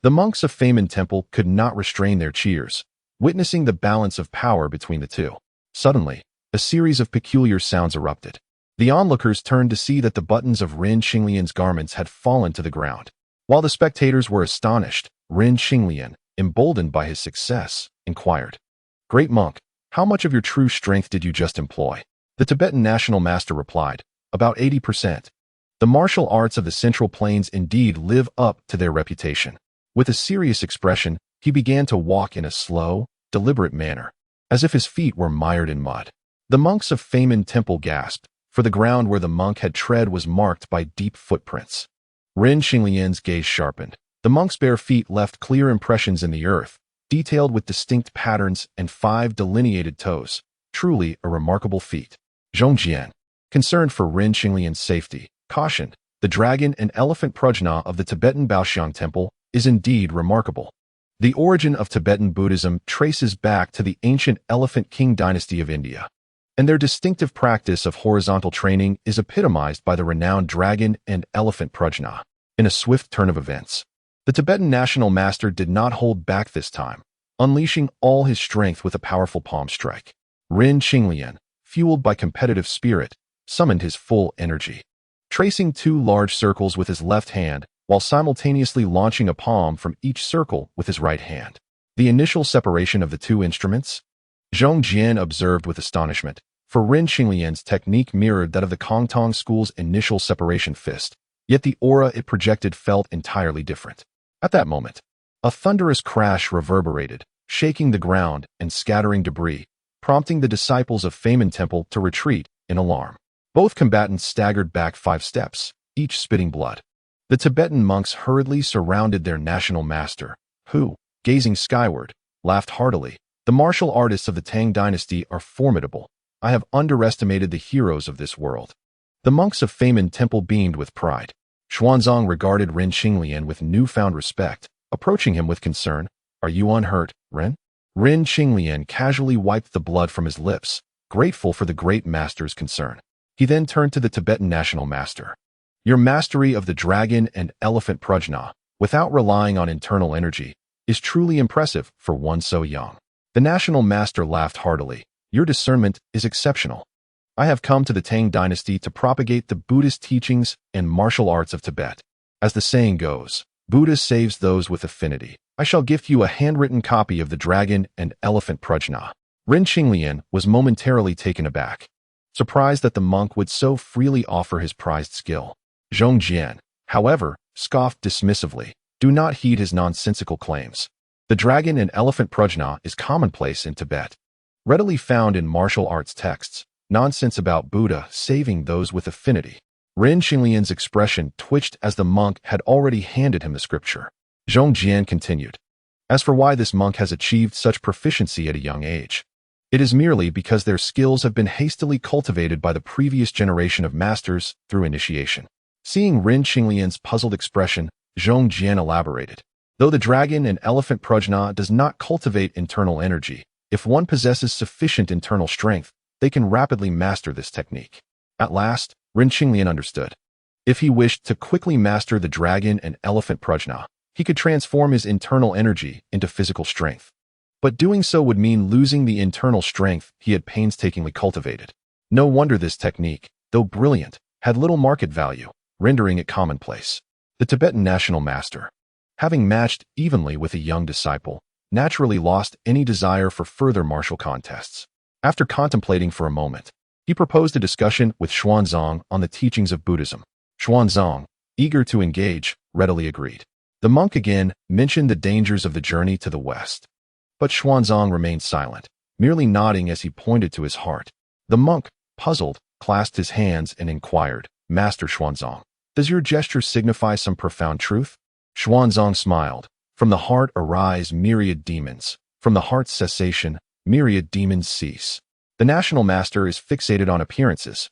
The monks of Famen Temple could not restrain their cheers, witnessing the balance of power between the two. Suddenly, a series of peculiar sounds erupted. The onlookers turned to see that the buttons of Ren Xinglian's garments had fallen to the ground. While the spectators were astonished, Ren Xinglian, emboldened by his success, inquired, "Great monk, how much of your true strength did you just employ?" The Tibetan national master replied, "About 80%. The martial arts of the Central Plains indeed live up to their reputation." With a serious expression, he began to walk in a slow, deliberate manner, as if his feet were mired in mud. The monks of Famen Temple gasped, for the ground where the monk had tread was marked by deep footprints. Ren Xinglian's gaze sharpened. The monk's bare feet left clear impressions in the earth, detailed with distinct patterns and 5 delineated toes. Truly a remarkable feat. Zhong Jian, concerned for Ren Xinglian's safety, cautioned, "The dragon and elephant prajna of the Tibetan Baoxiang Temple is indeed remarkable. The origin of Tibetan Buddhism traces back to the ancient Elephant King dynasty of India, and their distinctive practice of horizontal training is epitomized by the renowned dragon and elephant prajna." In a swift turn of events, the Tibetan national master did not hold back this time, unleashing all his strength with a powerful palm strike. Ren Xinglian, fueled by competitive spirit, summoned his full energy, tracing 2 large circles with his left hand, while simultaneously launching a palm from each circle with his right hand. The initial separation of the 2 instruments? Zhong Jian observed with astonishment, for Ren Xinglian's technique mirrored that of the Kongtong school's initial separation fist, yet the aura it projected felt entirely different. At that moment, a thunderous crash reverberated, shaking the ground and scattering debris, prompting the disciples of Famen Temple to retreat in alarm. Both combatants staggered back 5 steps, each spitting blood. The Tibetan monks hurriedly surrounded their national master, who, gazing skyward, laughed heartily. "The martial artists of the Tang dynasty are formidable. I have underestimated the heroes of this world." The monks of Famen Temple beamed with pride. Xuanzang regarded Ren Xinglian with newfound respect, approaching him with concern. "Are you unhurt, Ren?" Ren Xinglian casually wiped the blood from his lips, grateful for the great master's concern. He then turned to the Tibetan national master. "Your mastery of the dragon and elephant prajna, without relying on internal energy, is truly impressive for one so young." The national master laughed heartily. "Your discernment is exceptional. I have come to the Tang dynasty to propagate the Buddhist teachings and martial arts of Tibet. As the saying goes, Buddha saves those with affinity. I shall gift you a handwritten copy of the dragon and elephant prajna." Ren Xinglian was momentarily taken aback, surprised that the monk would so freely offer his prized skill. Zhong Jian, however, scoffed dismissively. "Do not heed his nonsensical claims. The dragon and elephant prajna is commonplace in Tibet, readily found in martial arts texts. Nonsense about Buddha saving those with affinity. Ren Xinglian's expression twitched as the monk had already handed him the scripture. Zhong Jian continued. As for why this monk has achieved such proficiency at a young age, it is merely because their skills have been hastily cultivated by the previous generation of masters through initiation. Seeing Ren Xinglian's puzzled expression, Zhong Jian elaborated. Though the dragon and elephant prajna does not cultivate internal energy, if one possesses sufficient internal strength, they can rapidly master this technique. At last, Ren Xinglian understood. If he wished to quickly master the dragon and elephant prajna, he could transform his internal energy into physical strength. But doing so would mean losing the internal strength he had painstakingly cultivated. No wonder this technique, though brilliant, had little market value, rendering it commonplace. The Tibetan national master, having matched evenly with a young disciple, naturally lost any desire for further martial contests. After contemplating for a moment, he proposed a discussion with Xuanzang on the teachings of Buddhism. Xuanzang, eager to engage, readily agreed. The monk again mentioned the dangers of the journey to the west. But Xuanzang remained silent, merely nodding as he pointed to his heart. The monk, puzzled, clasped his hands and inquired, Master Xuanzang, does your gesture signify some profound truth? Xuanzang smiled. From the heart arise myriad demons. From the heart's cessation, myriad demons cease. The national master is fixated on appearances.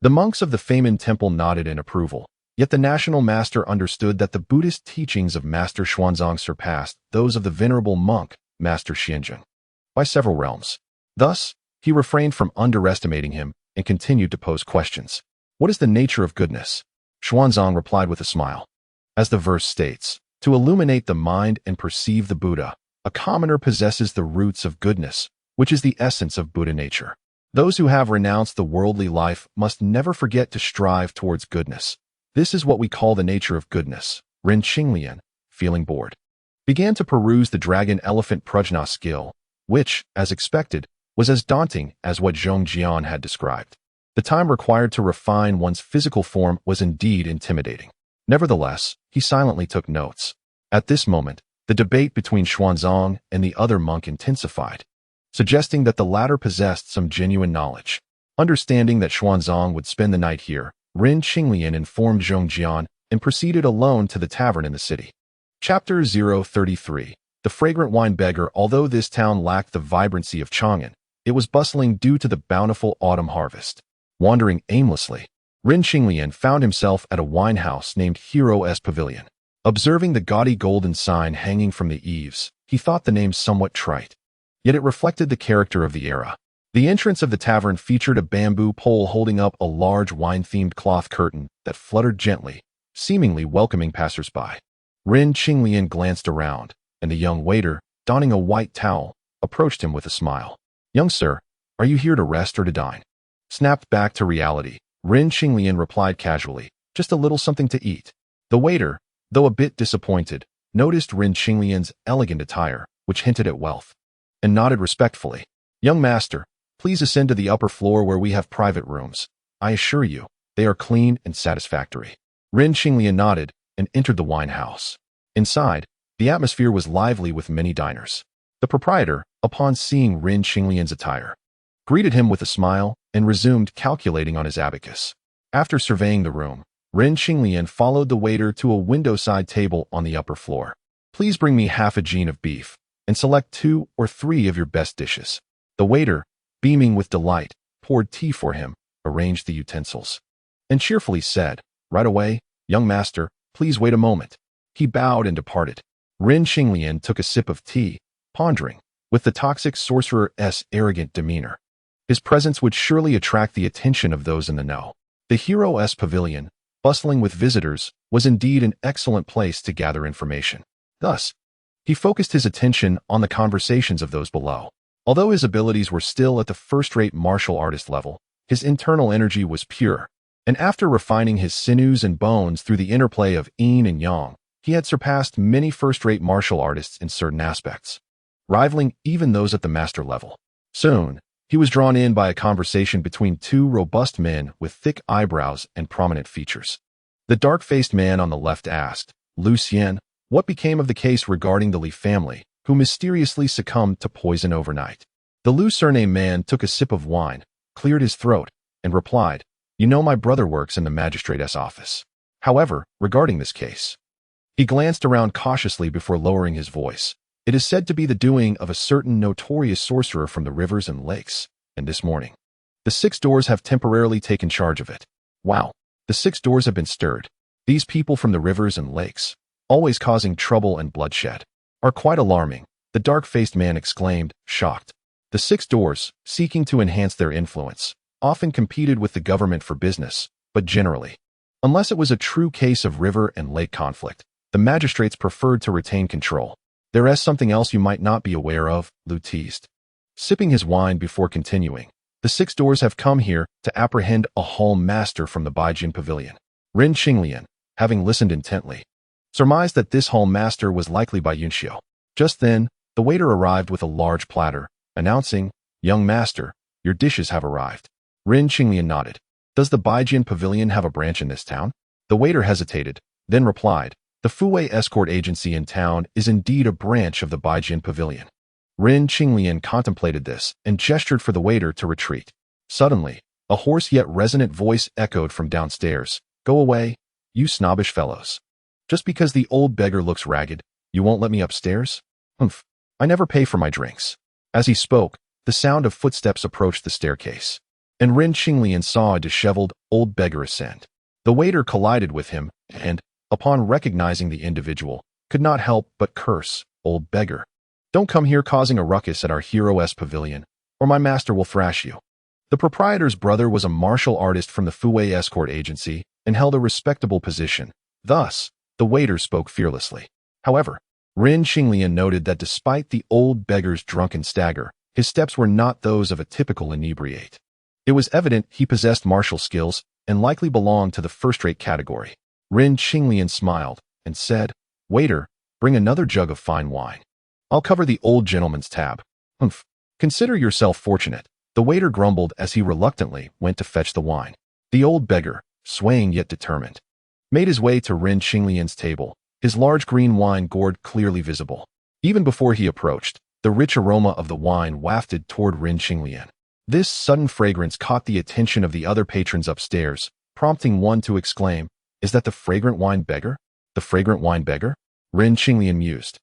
The monks of the Feynman temple nodded in approval, yet the national master understood that the Buddhist teachings of Master Xuanzang surpassed those of the venerable monk, Master Xianzheng, by several realms. Thus, he refrained from underestimating him and continued to pose questions. What is the nature of goodness? Xuanzang replied with a smile. As the verse states, to illuminate the mind and perceive the Buddha, a commoner possesses the roots of goodness, which is the essence of Buddha nature. Those who have renounced the worldly life must never forget to strive towards goodness. This is what we call the nature of goodness. Ren Xinglian, feeling bored, began to peruse the dragon-elephant prajna skill, which, as expected, was as daunting as what Zhong Jian had described. The time required to refine one's physical form was indeed intimidating. Nevertheless, he silently took notes. At this moment, the debate between Xuanzang and the other monk intensified, suggesting that the latter possessed some genuine knowledge. Understanding that Xuanzang would spend the night here, Ren Xinglian informed Zhong Jian and proceeded alone to the tavern in the city. Chapter 033. The Fragrant Wine Beggar. Although this town lacked the vibrancy of Chang'an, it was bustling due to the bountiful autumn harvest. Wandering aimlessly, Ren Xinglian found himself at a wine house named Hero's Pavilion. Observing the gaudy golden sign hanging from the eaves, he thought the name somewhat trite. Yet it reflected the character of the era. The entrance of the tavern featured a bamboo pole holding up a large wine-themed cloth curtain that fluttered gently, seemingly welcoming passers-by. Ren Xinglian glanced around, and the young waiter, donning a white towel, approached him with a smile. Young sir, are you here to rest or to dine? Snapped back to reality, Ren Xinglian replied casually, just a little something to eat. The waiter, though a bit disappointed, noticed Ren Xinglian's elegant attire, which hinted at wealth, and nodded respectfully. Young master, please ascend to the upper floor where we have private rooms. I assure you, they are clean and satisfactory. Ren Xinglian nodded and entered the wine house. Inside, the atmosphere was lively with many diners. The proprietor, upon seeing Ren Xinglian's attire, greeted him with a smile and resumed calculating on his abacus. After surveying the room, Ren Xinglian followed the waiter to a window-side table on the upper floor. Please bring me half a gene of beef, and select 2 or 3 of your best dishes. The waiter, beaming with delight, poured tea for him, arranged the utensils, and cheerfully said, right away, young master, please wait a moment. He bowed and departed. Ren Xinglian took a sip of tea, pondering, with the toxic sorcerer's arrogant demeanor. His presence would surely attract the attention of those in the know. The Hero's Pavilion, bustling with visitors, was indeed an excellent place to gather information. Thus, he focused his attention on the conversations of those below. Although his abilities were still at the first-rate martial artist level, his internal energy was pure, and after refining his sinews and bones through the interplay of yin and yang, he had surpassed many first-rate martial artists in certain aspects, rivaling even those at the master level. Soon, he was drawn in by a conversation between 2 robust men with thick eyebrows and prominent features. The dark-faced man on the left asked, Lucien, what became of the case regarding the Li family, who mysteriously succumbed to poison overnight? The Lu surname man took a sip of wine, cleared his throat, and replied, You know my brother works in the magistrate's office. However, regarding this case, he glanced around cautiously before lowering his voice. It is said to be the doing of a certain notorious sorcerer from the rivers and lakes, and this morning, the six doors have temporarily taken charge of it. Wow, the six doors have been stirred. These people from the rivers and lakes, always causing trouble and bloodshed, are quite alarming, the dark-faced man exclaimed, shocked. The six doors, seeking to enhance their influence, often competed with the government for business, but generally, unless it was a true case of river and lake conflict, the magistrates preferred to retain control. There is something else you might not be aware of, Lu teased. Sipping his wine before continuing, the six doors have come here to apprehend a hall master from the Baijin Pavilion. Ren Qinglian, having listened intently, surmised that this hall master was likely Bai Yunxiu. Just then, the waiter arrived with a large platter, announcing, young master, your dishes have arrived. Ren Qinglian nodded. Does the Baijin Pavilion have a branch in this town? The waiter hesitated, then replied, the Fuwei escort agency in town is indeed a branch of the Baijin Pavilion. Ren Qinglian contemplated this and gestured for the waiter to retreat. Suddenly, a hoarse yet resonant voice echoed from downstairs. Go away, you snobbish fellows. Just because the old beggar looks ragged, you won't let me upstairs? Humph, I never pay for my drinks. As he spoke, the sound of footsteps approached the staircase, and Ren Qinglian saw a disheveled old beggar ascend. The waiter collided with him and, upon recognizing the individual, could not help but curse, old beggar. Don't come here causing a ruckus at our hero's pavilion, or my master will thrash you. The proprietor's brother was a martial artist from the Fuwei escort agency and held a respectable position. Thus, the waiter spoke fearlessly. However, Ren Qinglian noted that despite the old beggar's drunken stagger, his steps were not those of a typical inebriate. It was evident he possessed martial skills and likely belonged to the first-rate category. Ren Qinglian smiled and said, waiter, bring another jug of fine wine. I'll cover the old gentleman's tab. Humph, consider yourself fortunate. The waiter grumbled as he reluctantly went to fetch the wine. The old beggar, swaying yet determined, made his way to Ren Qinglian's table, his large green wine gourd clearly visible. Even before he approached, the rich aroma of the wine wafted toward Ren Qinglian. This sudden fragrance caught the attention of the other patrons upstairs, prompting one to exclaim, is that the fragrant wine beggar? The fragrant wine beggar? Ren Qinglian mused,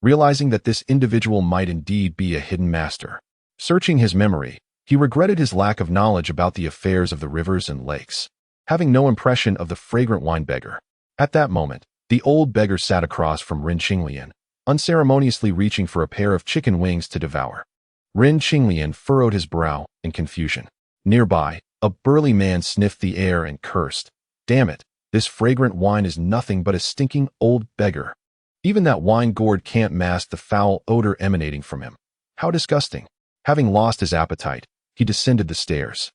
realizing that this individual might indeed be a hidden master. Searching his memory, he regretted his lack of knowledge about the affairs of the rivers and lakes, having no impression of the fragrant wine beggar. At that moment, the old beggar sat across from Ren Qinglian, unceremoniously reaching for a pair of chicken wings to devour. Ren Qinglian furrowed his brow in confusion. Nearby, a burly man sniffed the air and cursed, damn it, this fragrant wine is nothing but a stinking old beggar. Even that wine gourd can't mask the foul odor emanating from him. How disgusting. Having lost his appetite, he descended the stairs.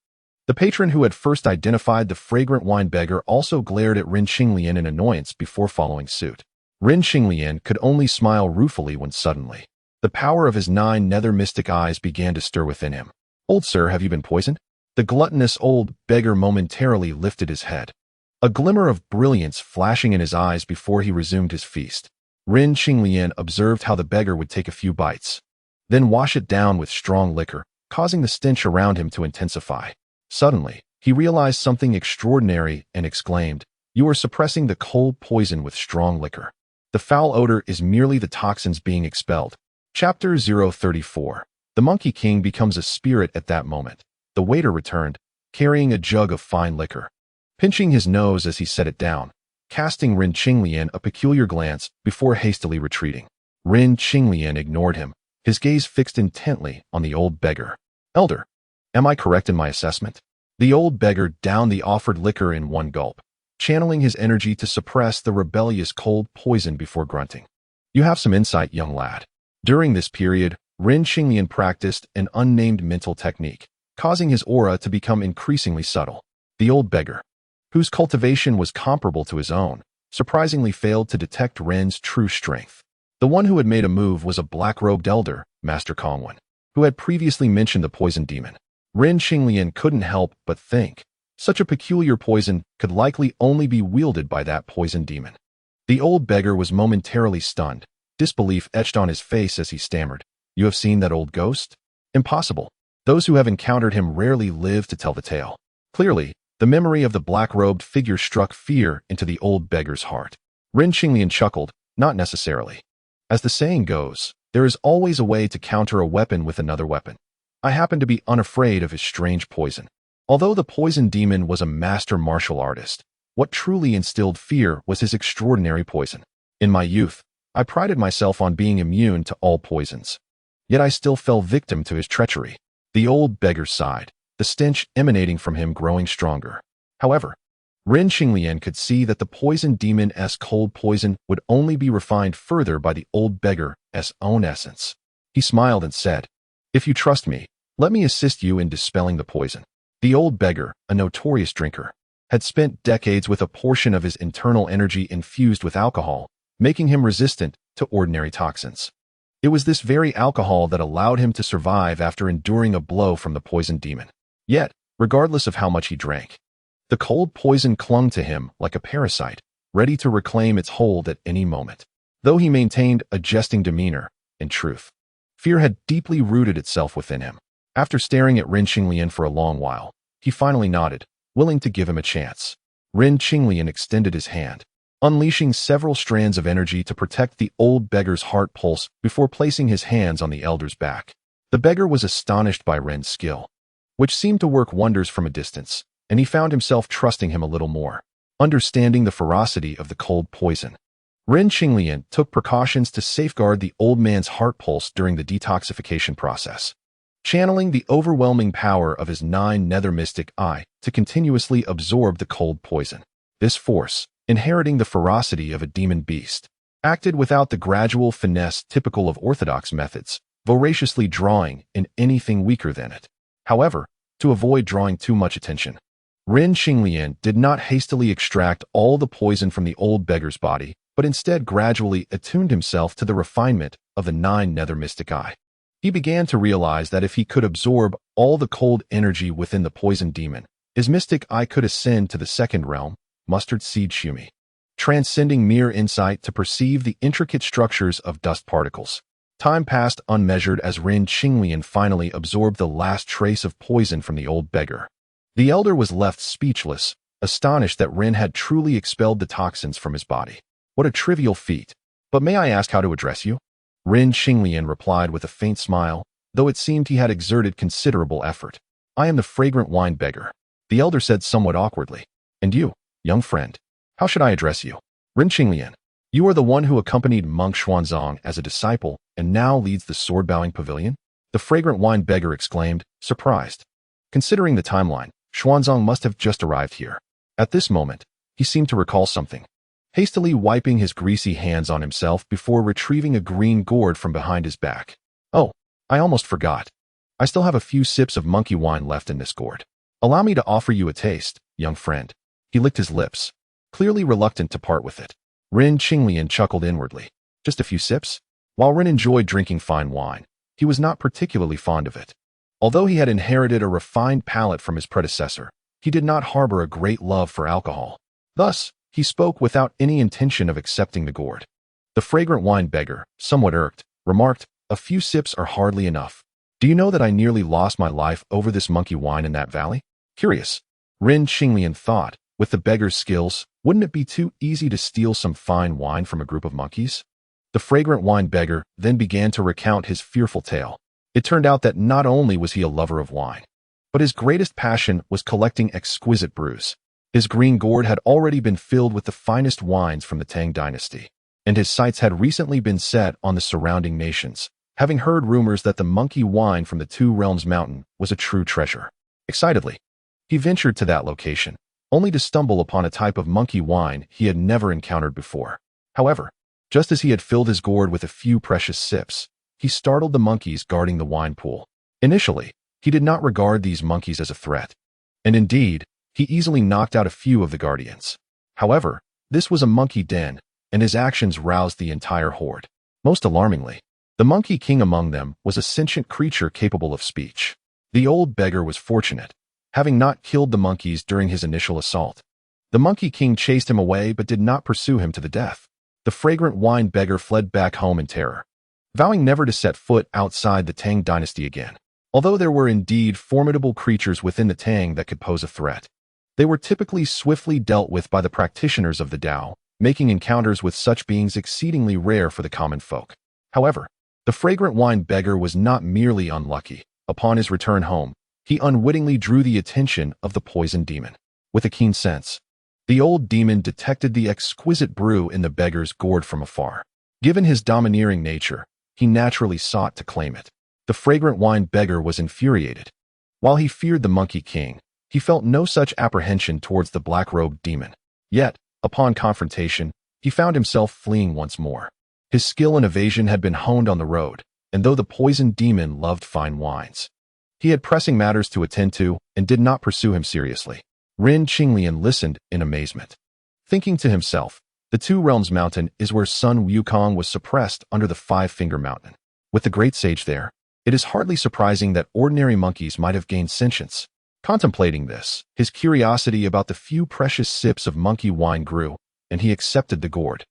The patron who had first identified the fragrant wine beggar also glared at Ren Qinglian in annoyance before following suit. Ren Qinglian could only smile ruefully when suddenly, the power of his 9 nether mystic eyes began to stir within him. Old sir, have you been poisoned? The gluttonous old beggar momentarily lifted his head, a glimmer of brilliance flashing in his eyes before he resumed his feast. Ren Qinglian observed how the beggar would take a few bites, then wash it down with strong liquor, causing the stench around him to intensify. Suddenly, he realized something extraordinary and exclaimed, you are suppressing the cold poison with strong liquor. The foul odor is merely the toxins being expelled. Chapter 034. The Monkey King becomes a spirit at that moment. The waiter returned, carrying a jug of fine liquor, pinching his nose as he set it down, casting Ren Qinglian a peculiar glance before hastily retreating. Ren Qinglian ignored him, his gaze fixed intently on the old beggar. Elder, am I correct in my assessment? The old beggar downed the offered liquor in one gulp, channeling his energy to suppress the rebellious cold poison before grunting. You have some insight, young lad. During this period, Ren Qinglian practiced an unnamed mental technique, causing his aura to become increasingly subtle. The old beggar, whose cultivation was comparable to his own, surprisingly failed to detect Ren's true strength. The one who had made a move was a black-robed elder, Master Kongwen, who had previously mentioned the poison demon. Ren Qinglian couldn't help but think, such a peculiar poison could likely only be wielded by that poison demon. The old beggar was momentarily stunned, disbelief etched on his face as he stammered, you have seen that old ghost? Impossible. Those who have encountered him rarely live to tell the tale. Clearly, The memory of the black-robed figure struck fear into the old beggar's heart. Ren Qinglian chuckled, not necessarily. As the saying goes, there is always a way to counter a weapon with another weapon. I happen to be unafraid of his strange poison. Although the poison demon was a master martial artist, what truly instilled fear was his extraordinary poison. In my youth, I prided myself on being immune to all poisons. Yet I still fell victim to his treachery. The old beggar sighed, the stench emanating from him growing stronger. However, Ren Qinglian could see that the poison demon's cold poison would only be refined further by the old beggar's own essence. He smiled and said, "If you trust me, let me assist you in dispelling the poison." The old beggar, a notorious drinker, had spent decades with a portion of his internal energy infused with alcohol, making him resistant to ordinary toxins. It was this very alcohol that allowed him to survive after enduring a blow from the poison demon. Yet, regardless of how much he drank, the cold poison clung to him like a parasite, ready to reclaim its hold at any moment. Though he maintained a jesting demeanor, in truth, fear had deeply rooted itself within him. After staring at Ren Qinglian for a long while, he finally nodded, willing to give him a chance. Ren Qinglian extended his hand, unleashing several strands of energy to protect the old beggar's heart pulse before placing his hands on the elder's back. The beggar was astonished by Ren's skill, which seemed to work wonders from a distance, and he found himself trusting him a little more. Understanding the ferocity of the cold poison, Ren Qinglian took precautions to safeguard the old man's heart pulse during the detoxification process, channeling the overwhelming power of his 9 nether mystic eye to continuously absorb the cold poison. This force, inheriting the ferocity of a demon beast, acted without the gradual finesse typical of orthodox methods, voraciously drawing in anything weaker than it. However, to avoid drawing too much attention, Ren Qinglian did not hastily extract all the poison from the old beggar's body, but instead gradually attuned himself to the refinement of the 9 nether mystic eye. He began to realize that if he could absorb all the cold energy within the poison demon, his mystic eye could ascend to the second realm, mustard seed shumi, transcending mere insight to perceive the intricate structures of dust particles. Time passed unmeasured as Ren Qinglian finally absorbed the last trace of poison from the old beggar. The elder was left speechless, astonished that Ren had truly expelled the toxins from his body. What a trivial feat. But may I ask how to address you? Ren Qinglian replied with a faint smile, though it seemed he had exerted considerable effort. I am the fragrant wine beggar. The elder said somewhat awkwardly. And you, young friend, how should I address you? Ren Qinglian, you are the one who accompanied monk Xuanzang as a disciple and now leads the sword-bowing pavilion? The fragrant wine beggar exclaimed, surprised. Considering the timeline, Xuanzang must have just arrived here. At this moment, he seemed to recall something, hastily wiping his greasy hands on himself before retrieving a green gourd from behind his back. Oh, I almost forgot. I still have a few sips of monkey wine left in this gourd. Allow me to offer you a taste, young friend. He licked his lips, clearly reluctant to part with it. Ren Qinglian chuckled inwardly. Just a few sips? While Ren enjoyed drinking fine wine, he was not particularly fond of it. Although he had inherited a refined palate from his predecessor, he did not harbor a great love for alcohol. Thus, he spoke without any intention of accepting the gourd. The fragrant wine beggar, somewhat irked, remarked, a few sips are hardly enough. Do you know that I nearly lost my life over this monkey wine in that valley? Curious. Ren Qinglian thought, with the beggar's skills, wouldn't it be too easy to steal some fine wine from a group of monkeys? The fragrant wine beggar then began to recount his fearful tale. It turned out that not only was he a lover of wine, but his greatest passion was collecting exquisite brews. His green gourd had already been filled with the finest wines from the Tang dynasty, and his sights had recently been set on the surrounding nations, having heard rumors that the monkey wine from the Two Realms Mountain was a true treasure. Excitedly, he ventured to that location, only to stumble upon a type of monkey wine he had never encountered before. However, just as he had filled his gourd with a few precious sips, he startled the monkeys guarding the wine pool. Initially, he did not regard these monkeys as a threat, and indeed, he easily knocked out a few of the guardians. However, this was a monkey den, and his actions roused the entire horde. Most alarmingly, the monkey king among them was a sentient creature capable of speech. The old beggar was fortunate, having not killed the monkeys during his initial assault. The monkey king chased him away but did not pursue him to the death. The fragrant wine beggar fled back home in terror, vowing never to set foot outside the Tang dynasty again. Although there were indeed formidable creatures within the Tang that could pose a threat, They were typically swiftly dealt with by the practitioners of the Tao, making encounters with such beings exceedingly rare for the common folk. However, the fragrant wine beggar was not merely unlucky. Upon his return home, he unwittingly drew the attention of the poison demon. With a keen sense, the old demon detected the exquisite brew in the beggar's gourd from afar. Given his domineering nature, he naturally sought to claim it. The fragrant wine beggar was infuriated. While he feared the Monkey King, he felt no such apprehension towards the black-robed demon. Yet, upon confrontation, he found himself fleeing once more. His skill in evasion had been honed on the road, and though the poisoned demon loved fine wines, he had pressing matters to attend to and did not pursue him seriously. Ren Qinglian listened in amazement, thinking to himself, the Two Realms Mountain is where Sun Wukong was suppressed under the Five-Finger Mountain. With the great sage there, it is hardly surprising that ordinary monkeys might have gained sentience. Contemplating this, his curiosity about the few precious sips of monkey wine grew, and he accepted the gourd,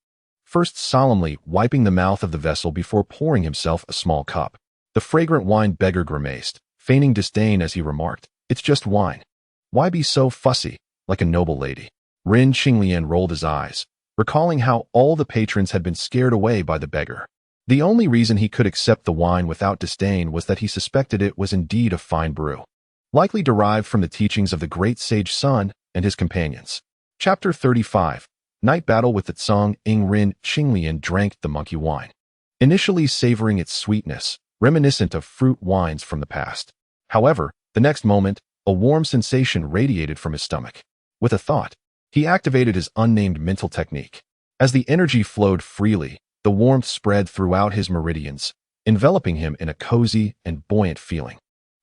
first solemnly wiping the mouth of the vessel before pouring himself a small cup. The fragrant wine beggar grimaced, feigning disdain as he remarked, "It's just wine. Why be so fussy, like a noble lady?" Ren Qinglian rolled his eyes, recalling how all the patrons had been scared away by the beggar. The only reason he could accept the wine without disdain was that he suspected it was indeed a fine brew, likely derived from the teachings of the great sage Sun and his companions. Chapter 35. Night Battle with the Tsang. Ren Qinglian drank the monkey wine, initially savoring its sweetness, reminiscent of fruit wines from the past. However, the next moment, a warm sensation radiated from his stomach. With a thought, he activated his unnamed mental technique. As the energy flowed freely, the warmth spread throughout his meridians, enveloping him in a cozy and buoyant feeling,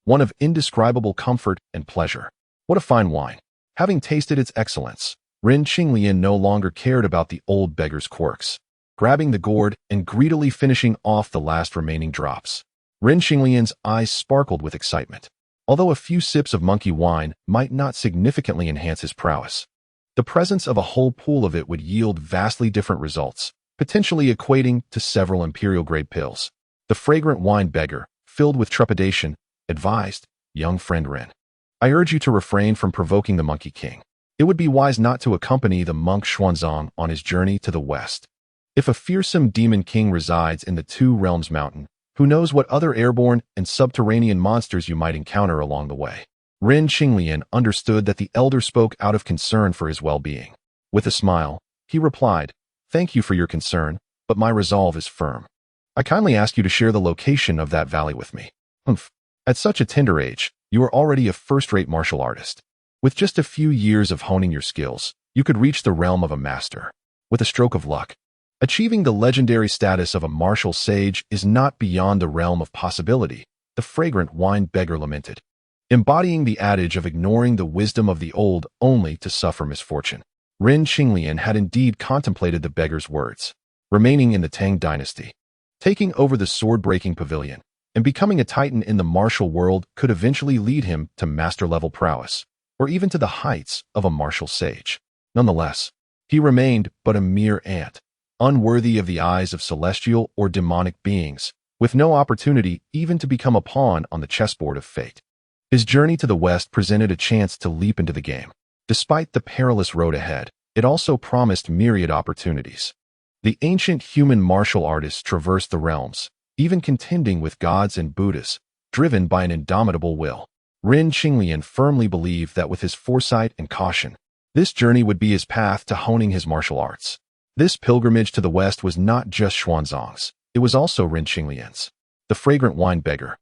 one of indescribable comfort and pleasure. What a fine wine! Having tasted its excellence, Ren Qinglian no longer cared about the old beggar's quirks, grabbing the gourd and greedily finishing off the last remaining drops. Ren Qinglian's eyes sparkled with excitement. Although a few sips of monkey wine might not significantly enhance his prowess, the presence of a whole pool of it would yield vastly different results, potentially equating to several imperial-grade pills. The fragrant wine beggar, filled with trepidation, advised, "Young friend Ren, I urge you to refrain from provoking the Monkey King. It would be wise not to accompany the monk Xuanzang on his journey to the west. If a fearsome demon king resides in the Two Realms Mountain, who knows what other airborne and subterranean monsters you might encounter along the way." Ren Qinglian understood that the elder spoke out of concern for his well-being. With a smile, he replied, "Thank you for your concern, but my resolve is firm. I kindly ask you to share the location of that valley with me." "Humph. At such a tender age, you are already a first-rate martial artist. With just a few years of honing your skills, you could reach the realm of a master. With a stroke of luck, achieving the legendary status of a martial sage is not beyond the realm of possibility," the fragrant wine beggar lamented, embodying the adage of ignoring the wisdom of the old only to suffer misfortune. Ren Qinglian had indeed contemplated the beggar's words. Remaining in the Tang dynasty, taking over the sword-breaking pavilion, and becoming a titan in the martial world could eventually lead him to master-level prowess, or even to the heights of a martial sage. Nonetheless, he remained but a mere ant, unworthy of the eyes of celestial or demonic beings, with no opportunity even to become a pawn on the chessboard of fate. His journey to the west presented a chance to leap into the game. Despite the perilous road ahead, it also promised myriad opportunities. The ancient human martial artists traversed the realms, even contending with gods and Buddhas, driven by an indomitable will. Ren Qinglian firmly believed that with his foresight and caution, this journey would be his path to honing his martial arts. This pilgrimage to the west was not just Xuanzang's, it was also Ren Qinglian's. The fragrant wine beggar,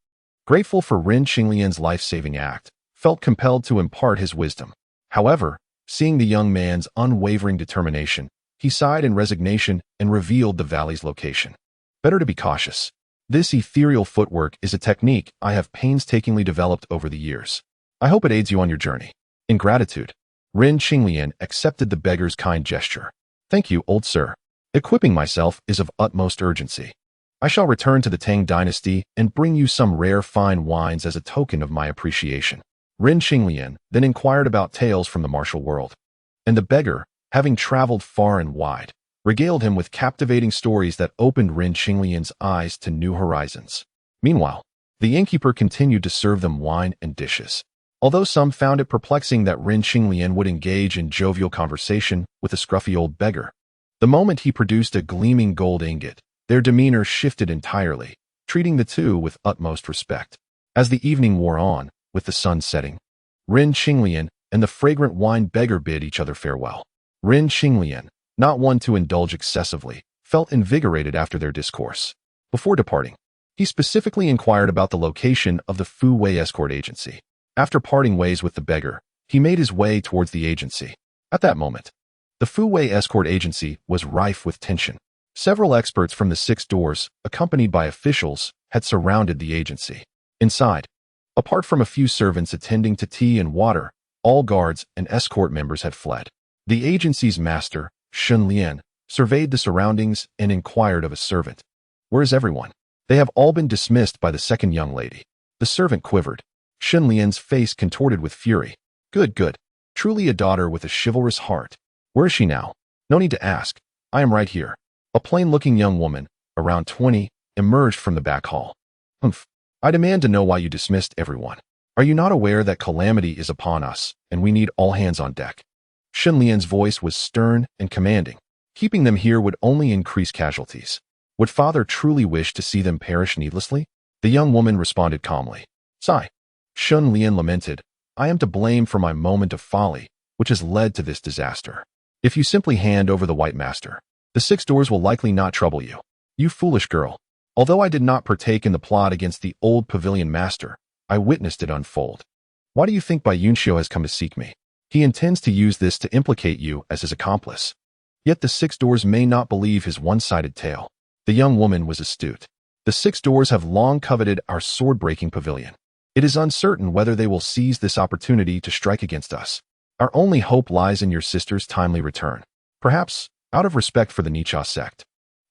grateful for Ren Qinglian's life-saving act, felt compelled to impart his wisdom. However, seeing the young man's unwavering determination, he sighed in resignation and revealed the valley's location. "Better to be cautious. This ethereal footwork is a technique I have painstakingly developed over the years. I hope it aids you on your journey." In gratitude, Ren Qinglian accepted the beggar's kind gesture. "Thank you, old sir. Equipping myself is of utmost urgency. I shall return to the Tang dynasty and bring you some rare fine wines as a token of my appreciation." Ren Qinglian then inquired about tales from the martial world, and the beggar, having traveled far and wide, regaled him with captivating stories that opened Ren Qinglian's eyes to new horizons. Meanwhile, the innkeeper continued to serve them wine and dishes. Although some found it perplexing that Ren Qinglian would engage in jovial conversation with a scruffy old beggar, the moment he produced a gleaming gold ingot, their demeanor shifted entirely, treating the two with utmost respect. As the evening wore on, with the sun setting, Ren Qinglian and the fragrant wine beggar bid each other farewell. Ren Qinglian, not one to indulge excessively, felt invigorated after their discourse. Before departing, he specifically inquired about the location of the Fu Wei escort agency. After parting ways with the beggar, he made his way towards the agency. At that moment, the Fu Wei escort agency was rife with tension. Several experts from the Six Doors, accompanied by officials, had surrounded the agency. Inside, apart from a few servants attending to tea and water, all guards and escort members had fled. The agency's master, Shun Lian, surveyed the surroundings and inquired of a servant, "Where is everyone?" "They have all been dismissed by the second young lady." The servant quivered. Shun Lian's face contorted with fury. Good, good. Truly a daughter with a chivalrous heart. "Where is she now?" "No need to ask. I am right here." A plain-looking young woman, around 20, emerged from the back hall. "Humph. I demand to know why you dismissed everyone. Are you not aware that calamity is upon us, and we need all hands on deck?" Shun Lian's voice was stern and commanding. Keeping them here would only increase casualties. Would father truly wish to see them perish needlessly? The young woman responded calmly. "Sigh." Shun Lian lamented, "I am to blame for my moment of folly, which has led to this disaster. If you simply hand over the White Master, the Six Doors will likely not trouble you. You foolish girl. Although I did not partake in the plot against the old pavilion master, I witnessed it unfold. Why do you think Bai Yunxiu has come to seek me? He intends to use this to implicate you as his accomplice. Yet the Six Doors may not believe his one-sided tale." The young woman was astute. "The Six Doors have long coveted our sword-breaking pavilion. It is uncertain whether they will seize this opportunity to strike against us. Our only hope lies in your sister's timely return. Perhaps, out of respect for the Nicha sect,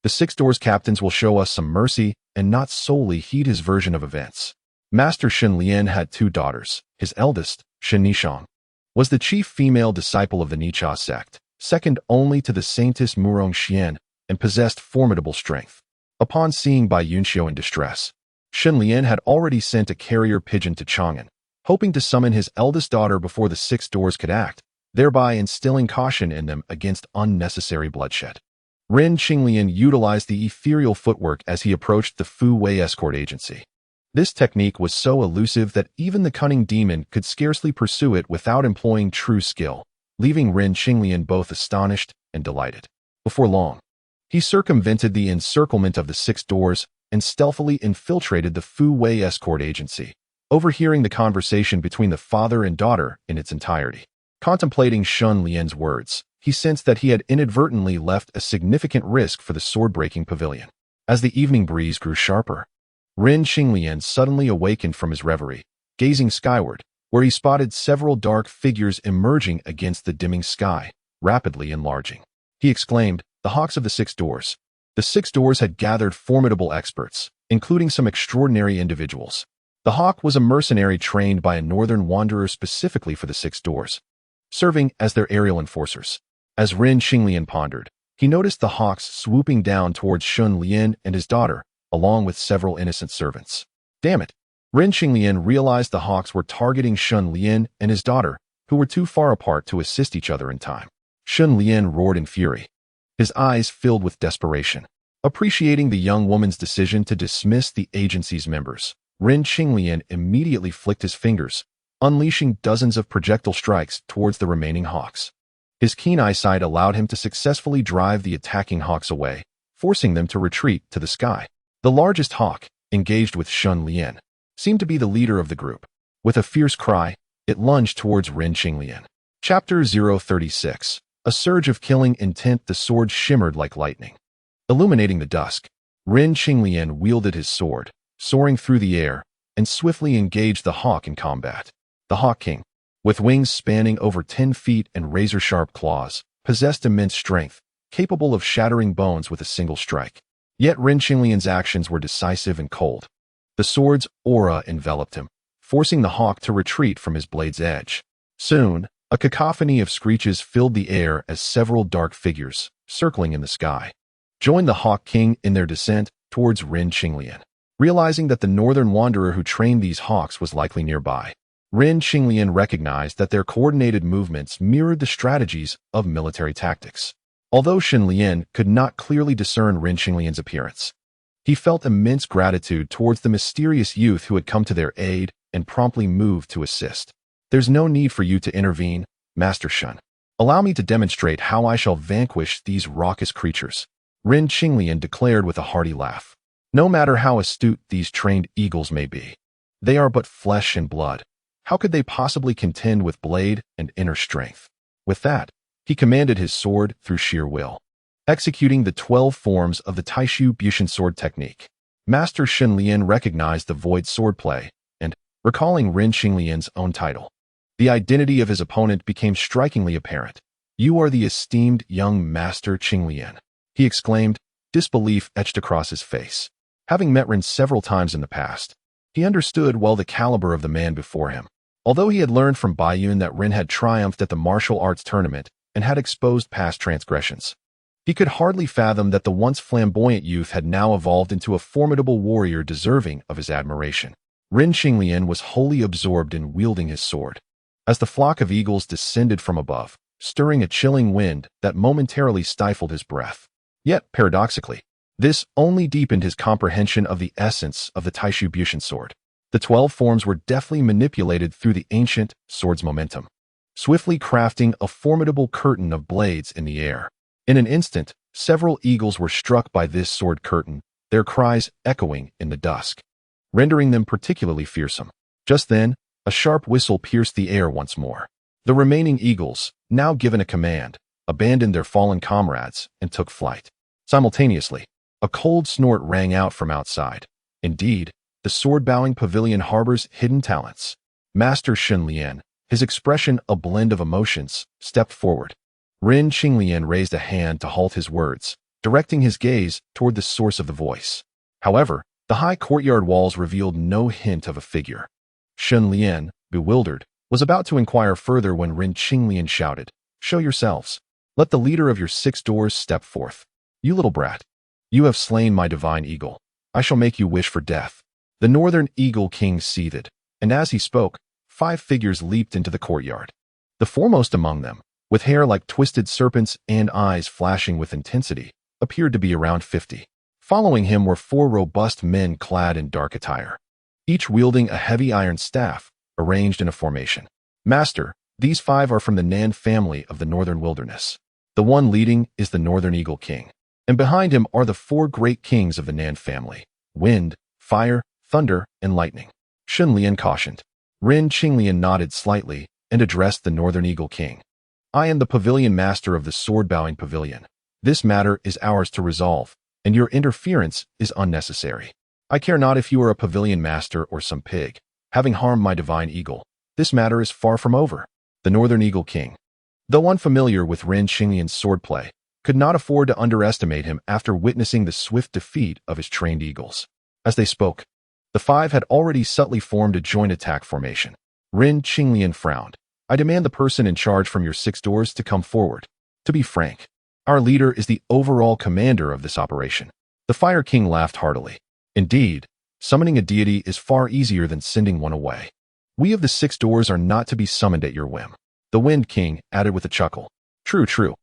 the Six Doors captains will show us some mercy and not solely heed his version of events." Master Shun Lian had two daughters. His eldest, Shen Nishang, was the chief female disciple of the Nicha sect, second only to the saintess Murong Xian, and possessed formidable strength. Upon seeing Bai Yunxiu in distress, Shun Lian had already sent a carrier pigeon to Chang'an, hoping to summon his eldest daughter before the Six Doors could act, thereby instilling caution in them against unnecessary bloodshed. Ren Qinglian utilized the ethereal footwork as he approached the Fu Wei escort agency. This technique was so elusive that even the cunning demon could scarcely pursue it without employing true skill, leaving Ren Qinglian both astonished and delighted. Before long, he circumvented the encirclement of the Six Doors and stealthily infiltrated the Fu Wei escort agency, overhearing the conversation between the father and daughter in its entirety. Contemplating Shun Lian's words, he sensed that he had inadvertently left a significant risk for the sword-breaking pavilion. As the evening breeze grew sharper, Ren Qinglian suddenly awakened from his reverie, gazing skyward, where he spotted several dark figures emerging against the dimming sky, rapidly enlarging. He exclaimed, "The Hawks of the Six Doors." The Six Doors had gathered formidable experts, including some extraordinary individuals. The Hawk was a mercenary trained by a northern wanderer specifically for the Six Doors, serving as their aerial enforcers. As Ren Qinglian pondered, he noticed the Hawks swooping down towards Shun Lian and his daughter, along with several innocent servants. Damn it! Ren Qinglian realized the Hawks were targeting Shun Lian and his daughter, who were too far apart to assist each other in time. Shun Lian roared in fury, his eyes filled with desperation. Appreciating the young woman's decision to dismiss the agency's members, Ren Qinglian immediately flicked his fingers, unleashing dozens of projectile strikes towards the remaining Hawks. His keen eyesight allowed him to successfully drive the attacking Hawks away, forcing them to retreat to the sky. The largest Hawk, engaged with Shun Lian, seemed to be the leader of the group. With a fierce cry, it lunged towards Ren Qinglian. Chapter 036. A surge of killing intent. The sword shimmered like lightning, illuminating the dusk. Ren Qinglian wielded his sword, soaring through the air, and swiftly engaged the Hawk in combat. The Hawk King, with wings spanning over 10 feet and razor-sharp claws, possessed immense strength, capable of shattering bones with a single strike. Yet Ren Qinglian's actions were decisive and cold. The sword's aura enveloped him, forcing the Hawk to retreat from his blade's edge. Soon, a cacophony of screeches filled the air as several dark figures, circling in the sky, joined the Hawk King in their descent towards Ren Qinglian. Realizing that the northern wanderer who trained these hawks was likely nearby, Ren Qinglian recognized that their coordinated movements mirrored the strategies of military tactics. Although Shen Lian could not clearly discern Ren Qinglian's appearance, he felt immense gratitude towards the mysterious youth who had come to their aid and promptly moved to assist. There's no need for you to intervene, Master Shen. Allow me to demonstrate how I shall vanquish these raucous creatures, Ren Qinglian declared with a hearty laugh. No matter how astute these trained eagles may be, they are but flesh and blood. How could they possibly contend with blade and inner strength? With that, he commanded his sword through sheer will, executing the 12 forms of the Taishu Bushin sword technique. Master Shen Lian recognized the void swordplay, and, recalling Ren Qinglian's own title, the identity of his opponent became strikingly apparent. You are the esteemed young Master Qinglian, he exclaimed, disbelief etched across his face. Having met Ren several times in the past, he understood well the caliber of the man before him. Although he had learned from Baiyun that Ren had triumphed at the martial arts tournament and had exposed past transgressions, he could hardly fathom that the once flamboyant youth had now evolved into a formidable warrior deserving of his admiration. Ren Qinglian was wholly absorbed in wielding his sword. As the flock of eagles descended from above, stirring a chilling wind that momentarily stifled his breath. Yet, paradoxically, this only deepened his comprehension of the essence of the Taishu Bushin sword. The 12 forms were deftly manipulated through the ancient sword's momentum, swiftly crafting a formidable curtain of blades in the air. In an instant, several eagles were struck by this sword curtain, their cries echoing in the dusk, rendering them particularly fearsome. Just then, a sharp whistle pierced the air once more. The remaining eagles, now given a command, abandoned their fallen comrades and took flight. Simultaneously, a cold snort rang out from outside. Indeed, the sword-bowing pavilion harbors hidden talents. Master Shen Lian, his expression a blend of emotions, stepped forward. Ren Qinglian raised a hand to halt his words, directing his gaze toward the source of the voice. However, the high courtyard walls revealed no hint of a figure. Shen Lian, bewildered, was about to inquire further when Ren Qinglian shouted, "Show yourselves. Let the leader of your 6 doors step forth. You little brat. You have slain my divine eagle. I shall make you wish for death." The northern eagle king seethed, and as he spoke, 5 figures leaped into the courtyard. The foremost among them, with hair like twisted serpents and eyes flashing with intensity, appeared to be around 50. Following him were 4 robust men clad in dark attire, each wielding a heavy iron staff, arranged in a formation. "Master, these 5 are from the Nan family of the northern wilderness. The one leading is the northern eagle king, and behind him are the 4 great kings of the Nan family: wind, fire, thunder, and lightning," Shen Lian cautioned. Ren Qinglian nodded slightly and addressed the northern eagle king. "I am the pavilion master of the sword-bowing pavilion. This matter is ours to resolve, and your interference is unnecessary. I care not if you are a pavilion master or some pig. Having harmed my divine eagle, this matter is far from over." The northern eagle king, though unfamiliar with Ren Qinglian's swordplay, could not afford to underestimate him after witnessing the swift defeat of his trained eagles. As they spoke, the 5 had already subtly formed a joint attack formation. Ren Qinglian frowned. "I demand the person in charge from your 6 doors to come forward. To be frank, our leader is the overall commander of this operation." The Fire King laughed heartily. "Indeed, summoning a deity is far easier than sending one away. We of the 6 doors are not to be summoned at your whim." The Wind King added with a chuckle. True.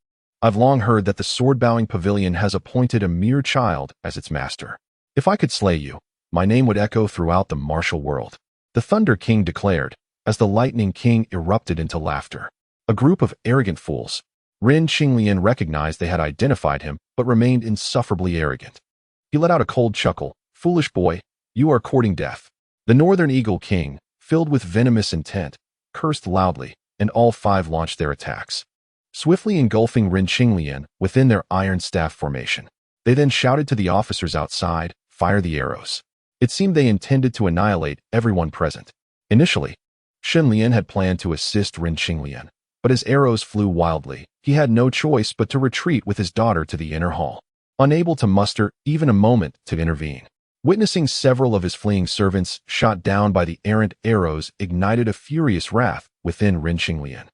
I've long heard that the sword-bowing pavilion has appointed a mere child as its master. If I could slay you, my name would echo throughout the martial world." The Thunder King declared, as the Lightning King erupted into laughter. A group of arrogant fools. Ren Qinglian recognized they had identified him, but remained insufferably arrogant. He let out a cold chuckle. "Foolish boy, you are courting death." The Northern Eagle King, filled with venomous intent, cursed loudly, and all 5 launched their attacks, swiftly engulfing Ren Qinglian within their iron staff formation. They then shouted to the officers outside, "Fire the arrows." It seemed they intended to annihilate everyone present. Initially, Shen Lian had planned to assist Ren Qinglian, but as arrows flew wildly, he had no choice but to retreat with his daughter to the inner hall, unable to muster even a moment to intervene. Witnessing several of his fleeing servants shot down by the errant arrows ignited a furious wrath within Ren Qinglian,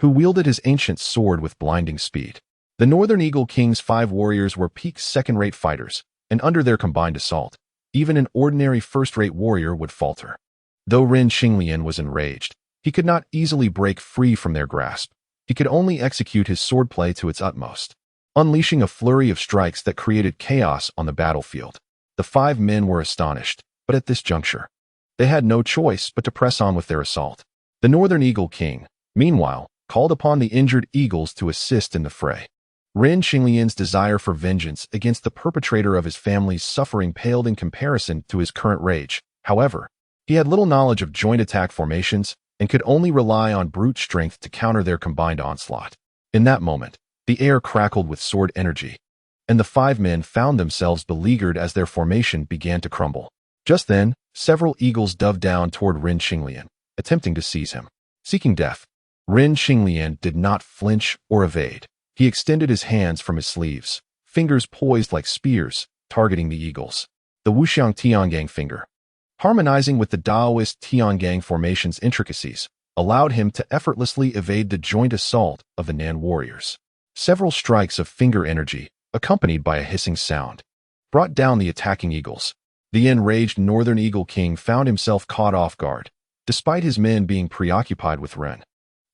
who wielded his ancient sword with blinding speed. The Northern Eagle King's 5 warriors were peak second-rate fighters, and under their combined assault, even an ordinary first-rate warrior would falter. Though Ren Qinglian was enraged, He could not easily break free from their grasp. He could only execute his swordplay to its utmost, unleashing a flurry of strikes that created chaos on the battlefield. The 5 men were astonished, but at this juncture, they had no choice but to press on with their assault. The Northern Eagle King, meanwhile, called upon the injured eagles to assist in the fray. Ren Xinglian's desire for vengeance against the perpetrator of his family's suffering paled in comparison to his current rage. However, he had little knowledge of joint attack formations and could only rely on brute strength to counter their combined onslaught. In that moment, the air crackled with sword energy, and the 5 men found themselves beleaguered as their formation began to crumble. Just then, several eagles dove down toward Ren Xinglian, attempting to seize him. Seeking death, Ren Xinglian did not flinch or evade. He extended his hands from his sleeves, fingers poised like spears, targeting the eagles. The Wuxiang Tiangang finger, harmonizing with the Daoist Tiangang formation's intricacies, allowed him to effortlessly evade the joint assault of the Nan warriors. Several strikes of finger energy, accompanied by a hissing sound, brought down the attacking eagles. The enraged Northern Eagle King found himself caught off guard, despite his men being preoccupied with Ren.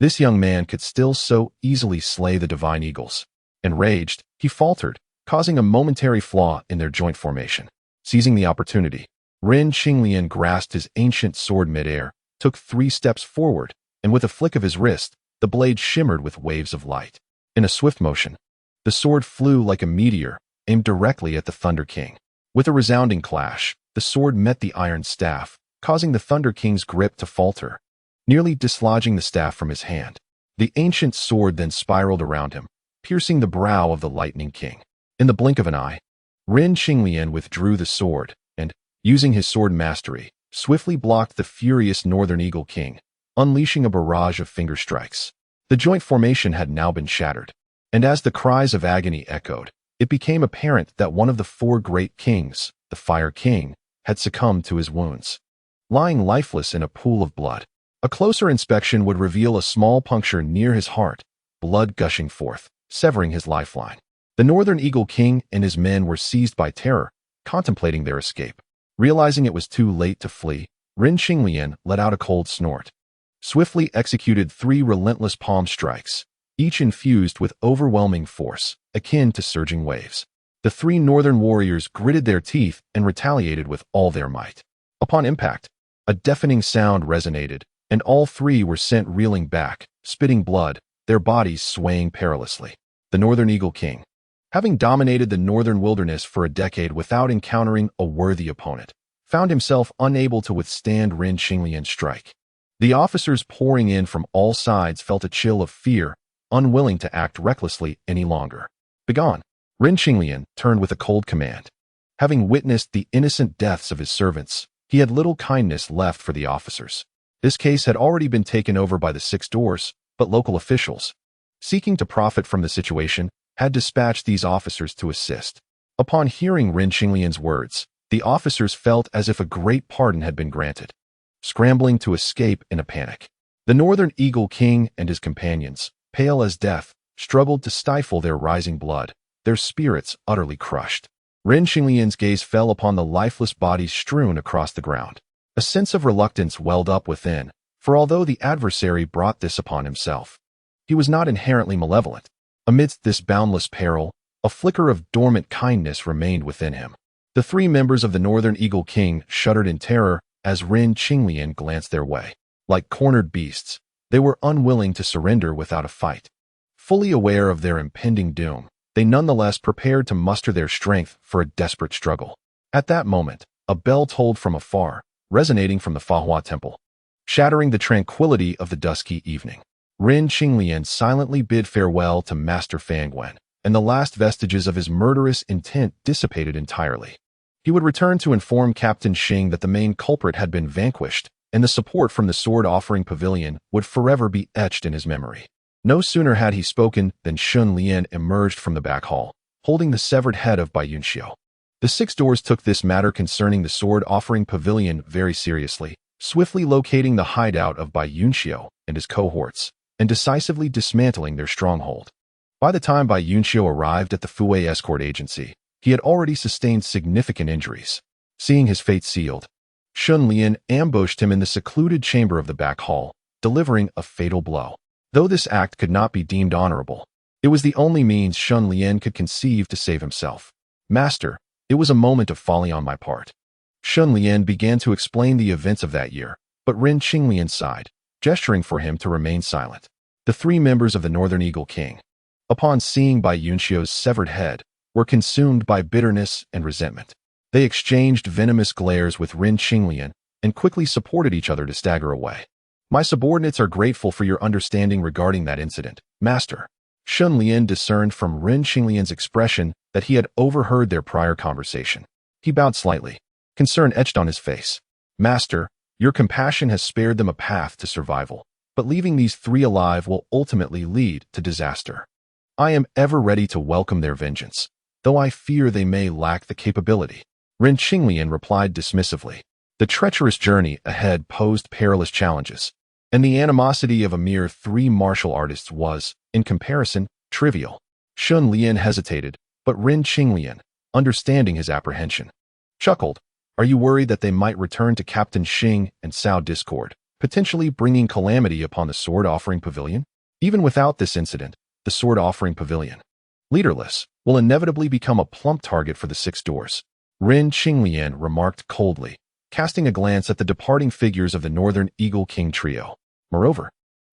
This young man could still so easily slay the divine eagles. Enraged, he faltered, causing a momentary flaw in their joint formation. Seizing the opportunity, Ren Xinglian grasped his ancient sword midair, took 3 steps forward, and with a flick of his wrist, the blade shimmered with waves of light. In a swift motion, the sword flew like a meteor, aimed directly at the Thunder King. With a resounding clash, the sword met the iron staff, causing the Thunder King's grip to falter, nearly dislodging the staff from his hand. The ancient sword then spiraled around him, piercing the brow of the Lightning King. In the blink of an eye, Ren Xinglian withdrew the sword and, using his sword mastery, swiftly blocked the furious Northern Eagle King, unleashing a barrage of finger strikes. The joint formation had now been shattered, and as the cries of agony echoed, it became apparent that one of the 4 great kings, the Fire King, had succumbed to his wounds, lying lifeless in a pool of blood. A closer inspection would reveal a small puncture near his heart, blood gushing forth, severing his lifeline. The Northern Eagle King and his men were seized by terror, contemplating their escape. Realizing it was too late to flee, Ren Xinglian let out a cold snort, swiftly executed 3 relentless palm strikes, each infused with overwhelming force, akin to surging waves. The 3 northern warriors gritted their teeth and retaliated with all their might. Upon impact, a deafening sound resonated, and all 3 were sent reeling back, spitting blood, their bodies swaying perilously. The Northern Eagle King, having dominated the northern wilderness for a decade without encountering a worthy opponent, found himself unable to withstand Ren Xinglian's strike. The officers pouring in from all sides felt a chill of fear, unwilling to act recklessly any longer. Begone! Ren Xinglian turned with a cold command. Having witnessed the innocent deaths of his servants, he had little kindness left for the officers. This case had already been taken over by the 6 doors, but local officials, seeking to profit from the situation, had dispatched these officers to assist. Upon hearing Ren Xinglian's words, the officers felt as if a great pardon had been granted, scrambling to escape in a panic. The Northern Eagle King and his companions, pale as death, struggled to stifle their rising blood, their spirits utterly crushed. Ren Xinglian's gaze fell upon the lifeless bodies strewn across the ground. A sense of reluctance welled up within, for although the adversary brought this upon himself, he was not inherently malevolent. Amidst this boundless peril, a flicker of dormant kindness remained within him. The 3 members of the Northern Eagle King shuddered in terror as Ren Xinglian glanced their way. Like cornered beasts, they were unwilling to surrender without a fight. Fully aware of their impending doom, they nonetheless prepared to muster their strength for a desperate struggle. At that moment, a bell tolled from afar, resonating from the Fahua Temple, shattering the tranquility of the dusky evening. Ren Xinglian silently bid farewell to Master Fangwen, and the last vestiges of his murderous intent dissipated entirely. He would return to inform Captain Xing that the main culprit had been vanquished, and the support from the sword-offering pavilion would forever be etched in his memory. No sooner had he spoken than Shun Lian emerged from the back hall, holding the severed head of Bai Yunxiu. The 6 doors took this matter concerning the sword-offering pavilion very seriously, swiftly locating the hideout of Bai Yunxiu and his cohorts, and decisively dismantling their stronghold. By the time Bai Yunxiu arrived at the Fue escort agency, he had already sustained significant injuries. Seeing his fate sealed, Shun Lian ambushed him in the secluded chamber of the back hall, delivering a fatal blow. Though this act could not be deemed honorable, it was the only means Shun Lian could conceive to save himself. Master, it was a moment of folly on my part. Shun Lian began to explain the events of that year, but Ren Qinglian sighed, gesturing for him to remain silent. The three members of the Northern Eagle King, upon seeing Bai Yunxiu's severed head, were consumed by bitterness and resentment. They exchanged venomous glares with Ren Qinglian and quickly supported each other to stagger away. My subordinates are grateful for your understanding regarding that incident, Master. Shun Lian discerned from Ren Qinglian's expression that he had overheard their prior conversation. He bowed slightly, concern etched on his face. Master, your compassion has spared them a path to survival, but leaving these three alive will ultimately lead to disaster. I am ever ready to welcome their vengeance, though I fear they may lack the capability. Ren Qinglian replied dismissively. The treacherous journey ahead posed perilous challenges, and the animosity of a mere three martial artists was, in comparison, trivial. Shun Lian hesitated, but Ren Qinglian, understanding his apprehension, chuckled. Are you worried that they might return to Captain Xing and sow discord, potentially bringing calamity upon the sword-offering pavilion? Even without this incident, the sword-offering pavilion, leaderless, will inevitably become a plump target for the Six Doors. Ren Qinglian remarked coldly, casting a glance at the departing figures of the Northern Eagle King trio. Moreover,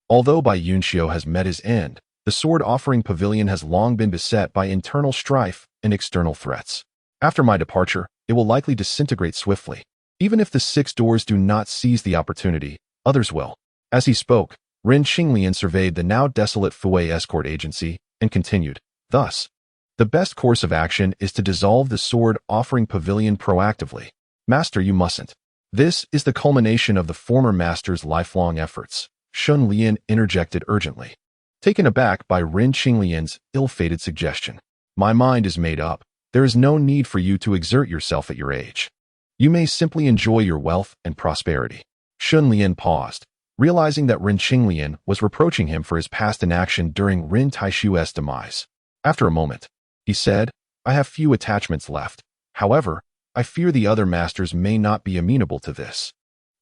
although Bai Yunxiu has met his end, the sword-offering pavilion has long been beset by internal strife and external threats. After my departure, it will likely disintegrate swiftly. Even if the Six Doors do not seize the opportunity, others will. As he spoke, Ren Qinglian surveyed the now desolate Fui escort agency and continued, thus, the best course of action is to dissolve the sword-offering pavilion proactively. Master, you mustn't. This is the culmination of the former master's lifelong efforts, Shun Lian interjected urgently, taken aback by Ren Qinglian's ill-fated suggestion. My mind is made up. There is no need for you to exert yourself at your age. You may simply enjoy your wealth and prosperity. Shun Lian paused, realizing that Ren Qinglian was reproaching him for his past inaction during Ren Taishu's demise. After a moment, he said, I have few attachments left. However, I fear the other masters may not be amenable to this.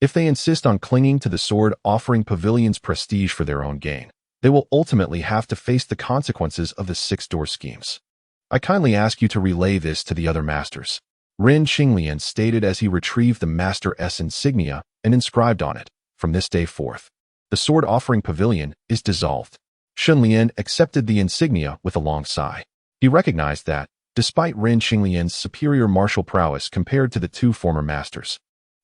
If they insist on clinging to the sword-offering pavilion's prestige for their own gain, they will ultimately have to face the consequences of the six-door schemes. I kindly ask you to relay this to the other masters. Ren Qinglian stated as he retrieved the Master S insignia and inscribed on it, from this day forth, the sword-offering pavilion is dissolved. Shun Lian accepted the insignia with a long sigh. He recognized that, despite Ren Qinglian's superior martial prowess compared to the two former masters,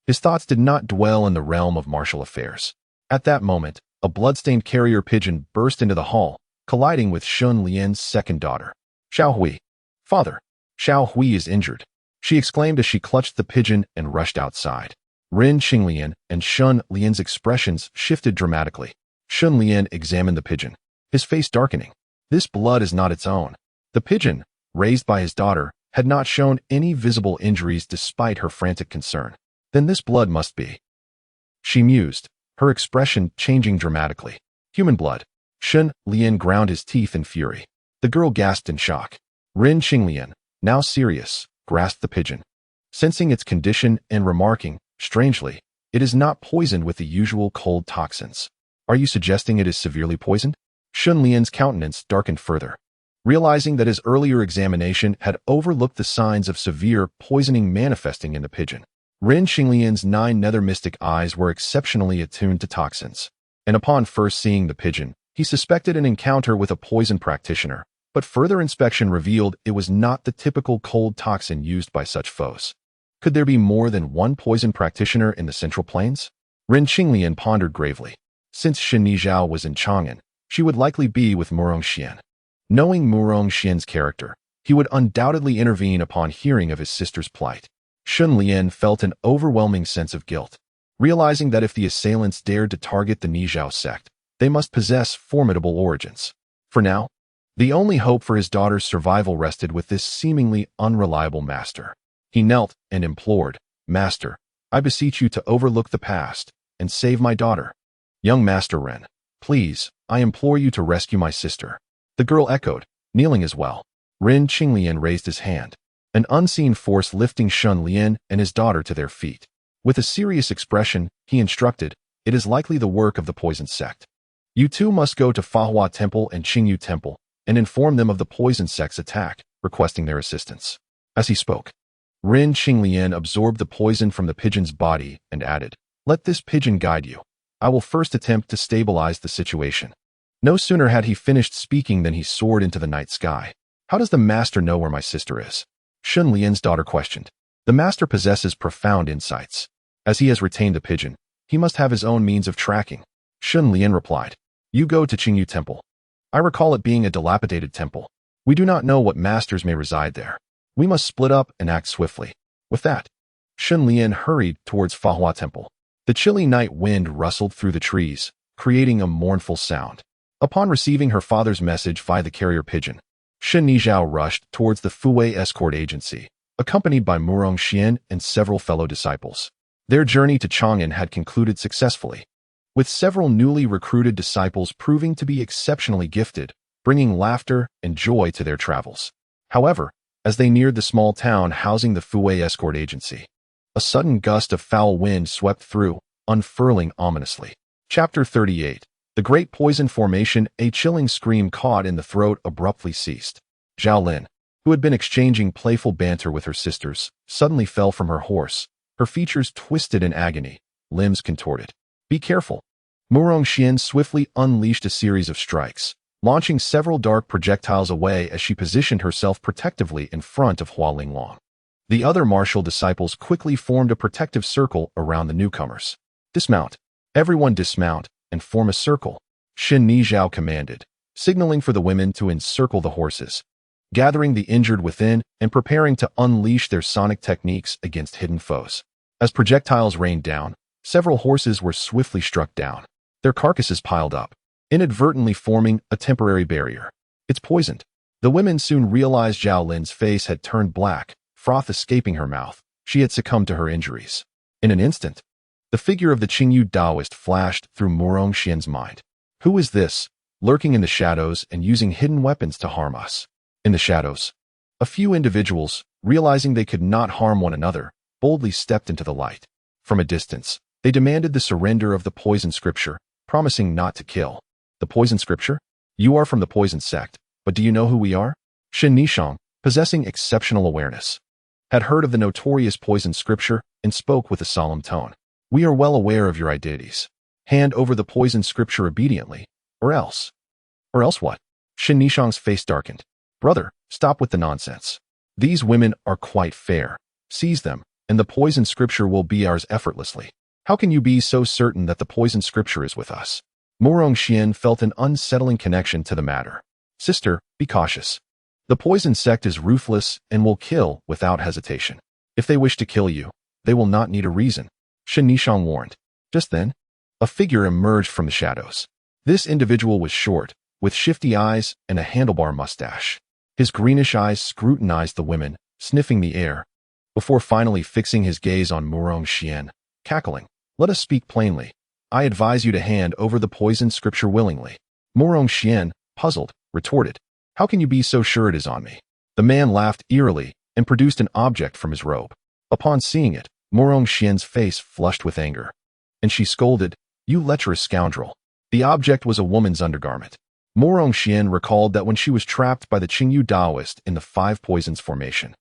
his thoughts did not dwell in the realm of martial affairs. At that moment, a blood-stained carrier pigeon burst into the hall, colliding with Shun Lian's second daughter. Xiao Hui. Father, Xiao Hui is injured, she exclaimed as she clutched the pigeon and rushed outside. Ren Qinglian and Shun Lian's expressions shifted dramatically. Shun Lian examined the pigeon, his face darkening. This blood is not its own. The pigeon, raised by his daughter, had not shown any visible injuries despite her frantic concern. Then this blood must be. She mused, her expression changing dramatically. Human blood. Shun Lian ground his teeth in fury. The girl gasped in shock. Ren Qinglian, now serious, grasped the pigeon, sensing its condition and remarking, strangely, it is not poisoned with the usual cold toxins. Are you suggesting it is severely poisoned? Shun Lian's countenance darkened further. Realizing that his earlier examination had overlooked the signs of severe poisoning manifesting in the pigeon, Ren Qinglian's 9 nether mystic eyes were exceptionally attuned to toxins, and upon first seeing the pigeon, he suspected an encounter with a poison practitioner, but further inspection revealed it was not the typical cold toxin used by such foes. Could there be more than one poison practitioner in the Central Plains? Ren Qinglian pondered gravely. Since Shen Nizhao was in Chang'an, she would likely be with Murong Xian. Knowing Murong Xian's character, he would undoubtedly intervene upon hearing of his sister's plight. Shun Lian felt an overwhelming sense of guilt, realizing that if the assailants dared to target the Nizhao sect, they must possess formidable origins. For now, the only hope for his daughter's survival rested with this seemingly unreliable master. He knelt and implored, Master, I beseech you to overlook the past and save my daughter. Young Master Ren, please, I implore you to rescue my sister. The girl echoed, kneeling as well. Ren Qinglian raised his hand, an unseen force lifting Shun Lian and his daughter to their feet. With a serious expression, he instructed, It is likely the work of the poison sect. You two must go to Fahua Temple and Qingyu Temple and inform them of the poison sect's attack, requesting their assistance. As he spoke, Rin Qinglian absorbed the poison from the pigeon's body and added, "Let this pigeon guide you. I will first attempt to stabilize the situation." No sooner had he finished speaking than he soared into the night sky. "How does the master know where my sister is?" Shun Lian's daughter questioned. "The master possesses profound insights. As he has retained the pigeon, he must have his own means of tracking." Shun Lian replied, "You go to Qingyu Temple. I recall it being a dilapidated temple. We do not know what masters may reside there. We must split up and act swiftly." With that, Shun Lian hurried towards Fahua Temple. The chilly night wind rustled through the trees, creating a mournful sound. Upon receiving her father's message via the carrier pigeon, Shen Nizhao rushed towards the Fuwei escort agency, accompanied by Murong Xian and several fellow disciples. Their journey to Chang'an had concluded successfully, with several newly recruited disciples proving to be exceptionally gifted, bringing laughter and joy to their travels. However, as they neared the small town housing the Fuwei escort agency, a sudden gust of foul wind swept through, unfurling ominously. Chapter 38. The Great Poison Formation. A chilling scream caught in the throat abruptly ceased. Zhao Lin, who had been exchanging playful banter with her sisters, suddenly fell from her horse, her features twisted in agony, limbs contorted. "Be careful." Murong Xian swiftly unleashed a series of strikes, launching several dark projectiles away as she positioned herself protectively in front of Hua Linglong. The other martial disciples quickly formed a protective circle around the newcomers. "Dismount. Everyone dismount and form a circle," Shen Nizhao commanded, signaling for the women to encircle the horses, gathering the injured within and preparing to unleash their sonic techniques against hidden foes. As projectiles rained down, several horses were swiftly struck down, their carcasses piled up, inadvertently forming a temporary barrier. "It's poisoned." The women soon realized Zhao Lin's face had turned black, froth escaping her mouth. She had succumbed to her injuries. In an instant, the figure of the Qingyu Taoist flashed through Murong Xian's mind. Who is this, lurking in the shadows and using hidden weapons to harm us? In the shadows, a few individuals, realizing they could not harm one another, boldly stepped into the light. From a distance, they demanded the surrender of the poison scripture, promising not to kill. "The poison scripture? You are from the poison sect, but do you know who we are?" Shen Nishang, possessing exceptional awareness, had heard of the notorious poison scripture and spoke with a solemn tone. "We are well aware of your identities. Hand over the poison scripture obediently, or else." "Or else what?" Shen Nishang's face darkened. "Brother, stop with the nonsense. These women are quite fair. Seize them, and the poison scripture will be ours effortlessly." "How can you be so certain that the poison scripture is with us?" Murong Xian felt an unsettling connection to the matter. "Sister, be cautious. The poison sect is ruthless and will kill without hesitation. If they wish to kill you, they will not need a reason," Shen Nishang warned. Just then, a figure emerged from the shadows. This individual was short, with shifty eyes and a handlebar mustache. His greenish eyes scrutinized the women, sniffing the air, before finally fixing his gaze on Murong Xian, cackling. "Let us speak plainly. I advise you to hand over the poison scripture willingly." Murong Xian, puzzled, retorted, "How can you be so sure it is on me?" The man laughed eerily and produced an object from his robe. Upon seeing it, Murong Xian's face flushed with anger, and she scolded, "You lecherous scoundrel." The object was a woman's undergarment. Murong Xian recalled that when she was trapped by the Qingyu Taoist in the Five Poisons formation,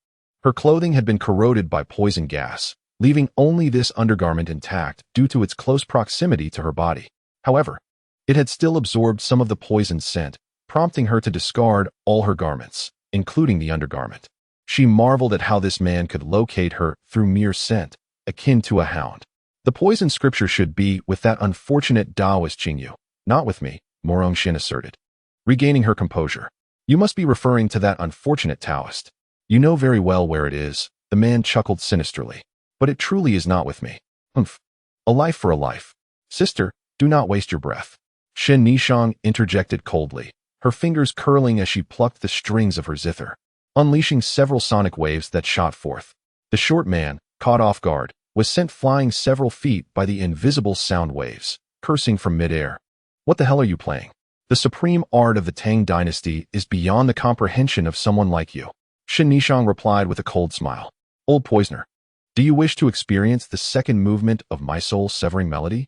her clothing had been corroded by poison gas, leaving only this undergarment intact due to its close proximity to her body. However, it had still absorbed some of the poison scent, prompting her to discard all her garments, including the undergarment. She marveled at how this man could locate her through mere scent, akin to a hound. "The poison scripture should be with that unfortunate Taoist Qingyu, not with me," Murong Xian asserted, regaining her composure. "You must be referring to that unfortunate Taoist. You know very well where it is," the man chuckled sinisterly. "But it truly is not with me." "Humph. A life for a life. Sister, do not waste your breath," Shen Nishang interjected coldly, her fingers curling as she plucked the strings of her zither, unleashing several sonic waves that shot forth. The short man, caught off guard, was sent flying several feet by the invisible sound waves, cursing from midair. "What the hell are you playing? The supreme art of the Tang dynasty is beyond the comprehension of someone like you," Shen Nishang replied with a cold smile. "Old poisoner, do you wish to experience the second movement of my soul-severing melody?"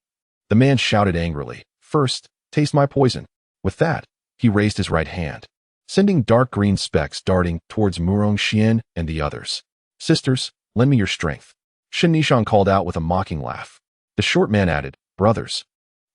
The man shouted angrily, "First, taste my poison." With that, he raised his right hand, sending dark green specks darting towards Murong Xian and the others. "Sisters, lend me your strength," Shen Nishang called out with a mocking laugh. The short man added, "Brothers,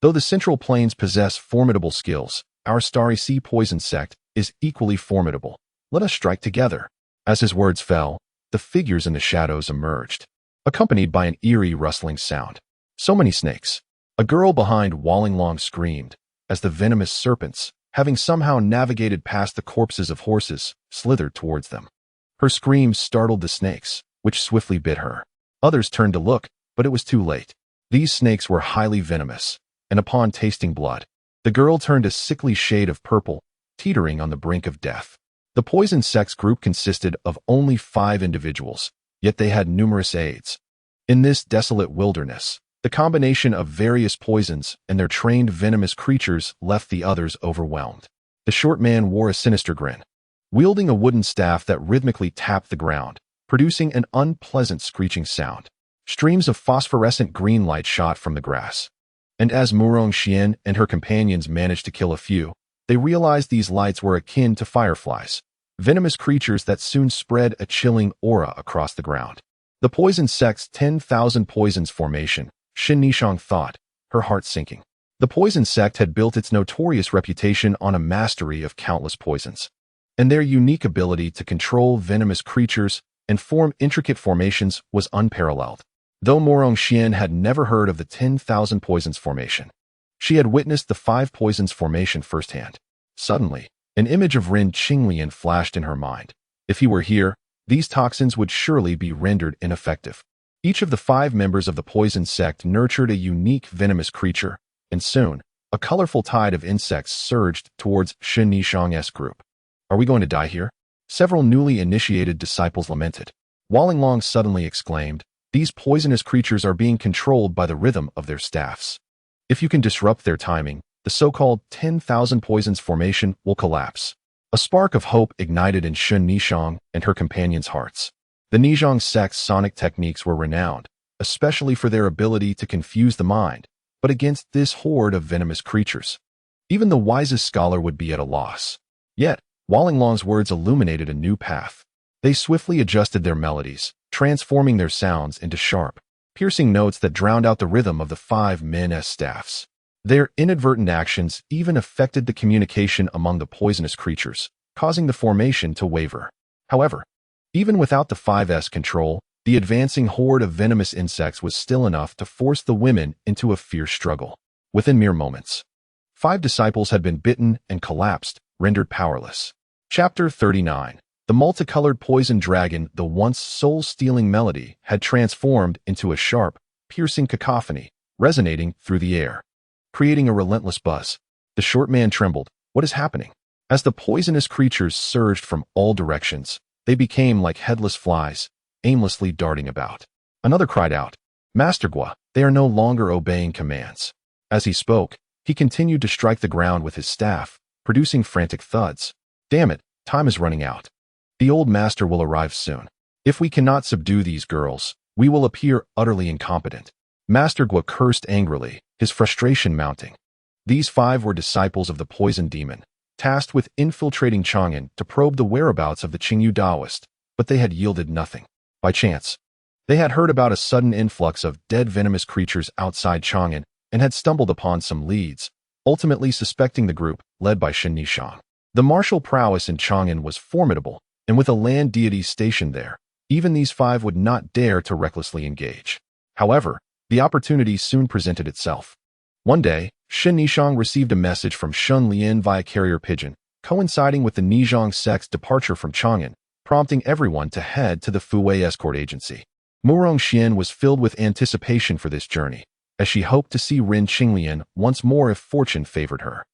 though the Central Plains possess formidable skills, our Starry Sea Poison sect is equally formidable. Let us strike together." As his words fell, the figures in the shadows emerged, accompanied by an eerie rustling sound. So many snakes. A girl behind Walling Long screamed, as the venomous serpents, having somehow navigated past the corpses of horses, slithered towards them. Her screams startled the snakes, which swiftly bit her. Others turned to look, but it was too late. These snakes were highly venomous, and upon tasting blood, the girl turned a sickly shade of purple, teetering on the brink of death. The poison sect's group consisted of only 5 individuals, yet they had numerous aides. In this desolate wilderness, the combination of various poisons and their trained venomous creatures left the others overwhelmed. The short man wore a sinister grin, wielding a wooden staff that rhythmically tapped the ground, producing an unpleasant screeching sound. Streams of phosphorescent green light shot from the grass. And as Murong Xian and her companions managed to kill a few, they realized these lights were akin to fireflies, venomous creatures that soon spread a chilling aura across the ground. The poison sect's 10,000 poisons formation, Shen Nishang thought, her heart sinking. The poison sect had built its notorious reputation on a mastery of countless poisons, and their unique ability to control venomous creatures and form intricate formations was unparalleled. Though Murong Xian had never heard of the 10,000 poisons formation, she had witnessed the 5 poisons formation firsthand. Suddenly, an image of Ren Qinglian flashed in her mind. If he were here, these toxins would surely be rendered ineffective. Each of the 5 members of the poison sect nurtured a unique venomous creature, and soon, a colorful tide of insects surged towards Shen Nishang's group. "Are we going to die here?" Several newly initiated disciples lamented. Walling Long suddenly exclaimed, "These poisonous creatures are being controlled by the rhythm of their staffs. If you can disrupt their timing, the so-called 10,000 poisons formation will collapse." A spark of hope ignited in Shen Nishang and her companions' hearts. The Nizhang sect's sonic techniques were renowned, especially for their ability to confuse the mind, but against this horde of venomous creatures, even the wisest scholar would be at a loss. Yet, Walling Long's words illuminated a new path. They swiftly adjusted their melodies, transforming their sounds into sharp, piercing notes that drowned out the rhythm of the 5 men's staffs. Their inadvertent actions even affected the communication among the poisonous creatures, causing the formation to waver. However, even without the 5's control, the advancing horde of venomous insects was still enough to force the women into a fierce struggle. Within mere moments, 5 disciples had been bitten and collapsed, rendered powerless. Chapter 39. The multicolored poison dragon, the once soul-stealing melody, had transformed into a sharp, piercing cacophony, resonating through the air, creating a relentless buzz. The short man trembled. What is happening? As the poisonous creatures surged from all directions, they became like headless flies, aimlessly darting about. Another cried out, "Master Gua, they are no longer obeying commands." As he spoke, he continued to strike the ground with his staff, producing frantic thuds. "Damn it, time is running out. The old master will arrive soon. If we cannot subdue these girls, we will appear utterly incompetent." Master Gua cursed angrily, his frustration mounting. These 5 were disciples of the poison demon, tasked with infiltrating Chang'an to probe the whereabouts of the Qingyu Taoist, but they had yielded nothing. By chance, they had heard about a sudden influx of dead venomous creatures outside Chang'an and had stumbled upon some leads, ultimately suspecting the group led by Shen Nishang. The martial prowess in Chang'an was formidable, and with a land deity stationed there, even these 5 would not dare to recklessly engage. However, the opportunity soon presented itself. One day, Shen Nishang received a message from Shun Lian via carrier pigeon, coinciding with the Nizhang sect's departure from Chang'an, prompting everyone to head to the Fuwei escort agency. Murong Xian was filled with anticipation for this journey, as she hoped to see Ren Qinglian once more if fortune favored her.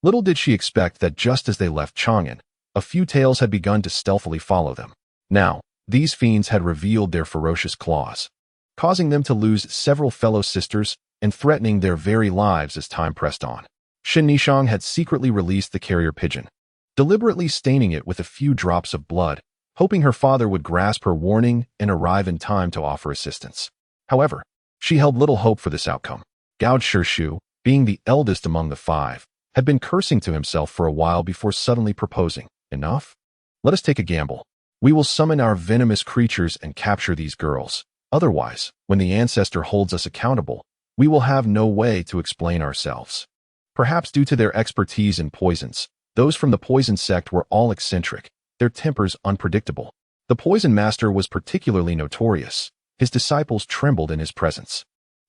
Little did she expect that just as they left Chang'an, a few tails had begun to stealthily follow them. Now, these fiends had revealed their ferocious claws, causing them to lose several fellow sisters and threatening their very lives as time pressed on. Shen Nishang had secretly released the carrier pigeon, deliberately staining it with a few drops of blood, hoping her father would grasp her warning and arrive in time to offer assistance. However, she held little hope for this outcome. Gao Shirshu, being the eldest among the five, had been cursing to himself for a while before suddenly proposing, "Enough? Let us take a gamble. We will summon our venomous creatures and capture these girls. Otherwise, when the ancestor holds us accountable, we will have no way to explain ourselves." Perhaps due to their expertise in poisons, those from the poison sect were all eccentric, their tempers unpredictable. The poison master was particularly notorious. His disciples trembled in his presence.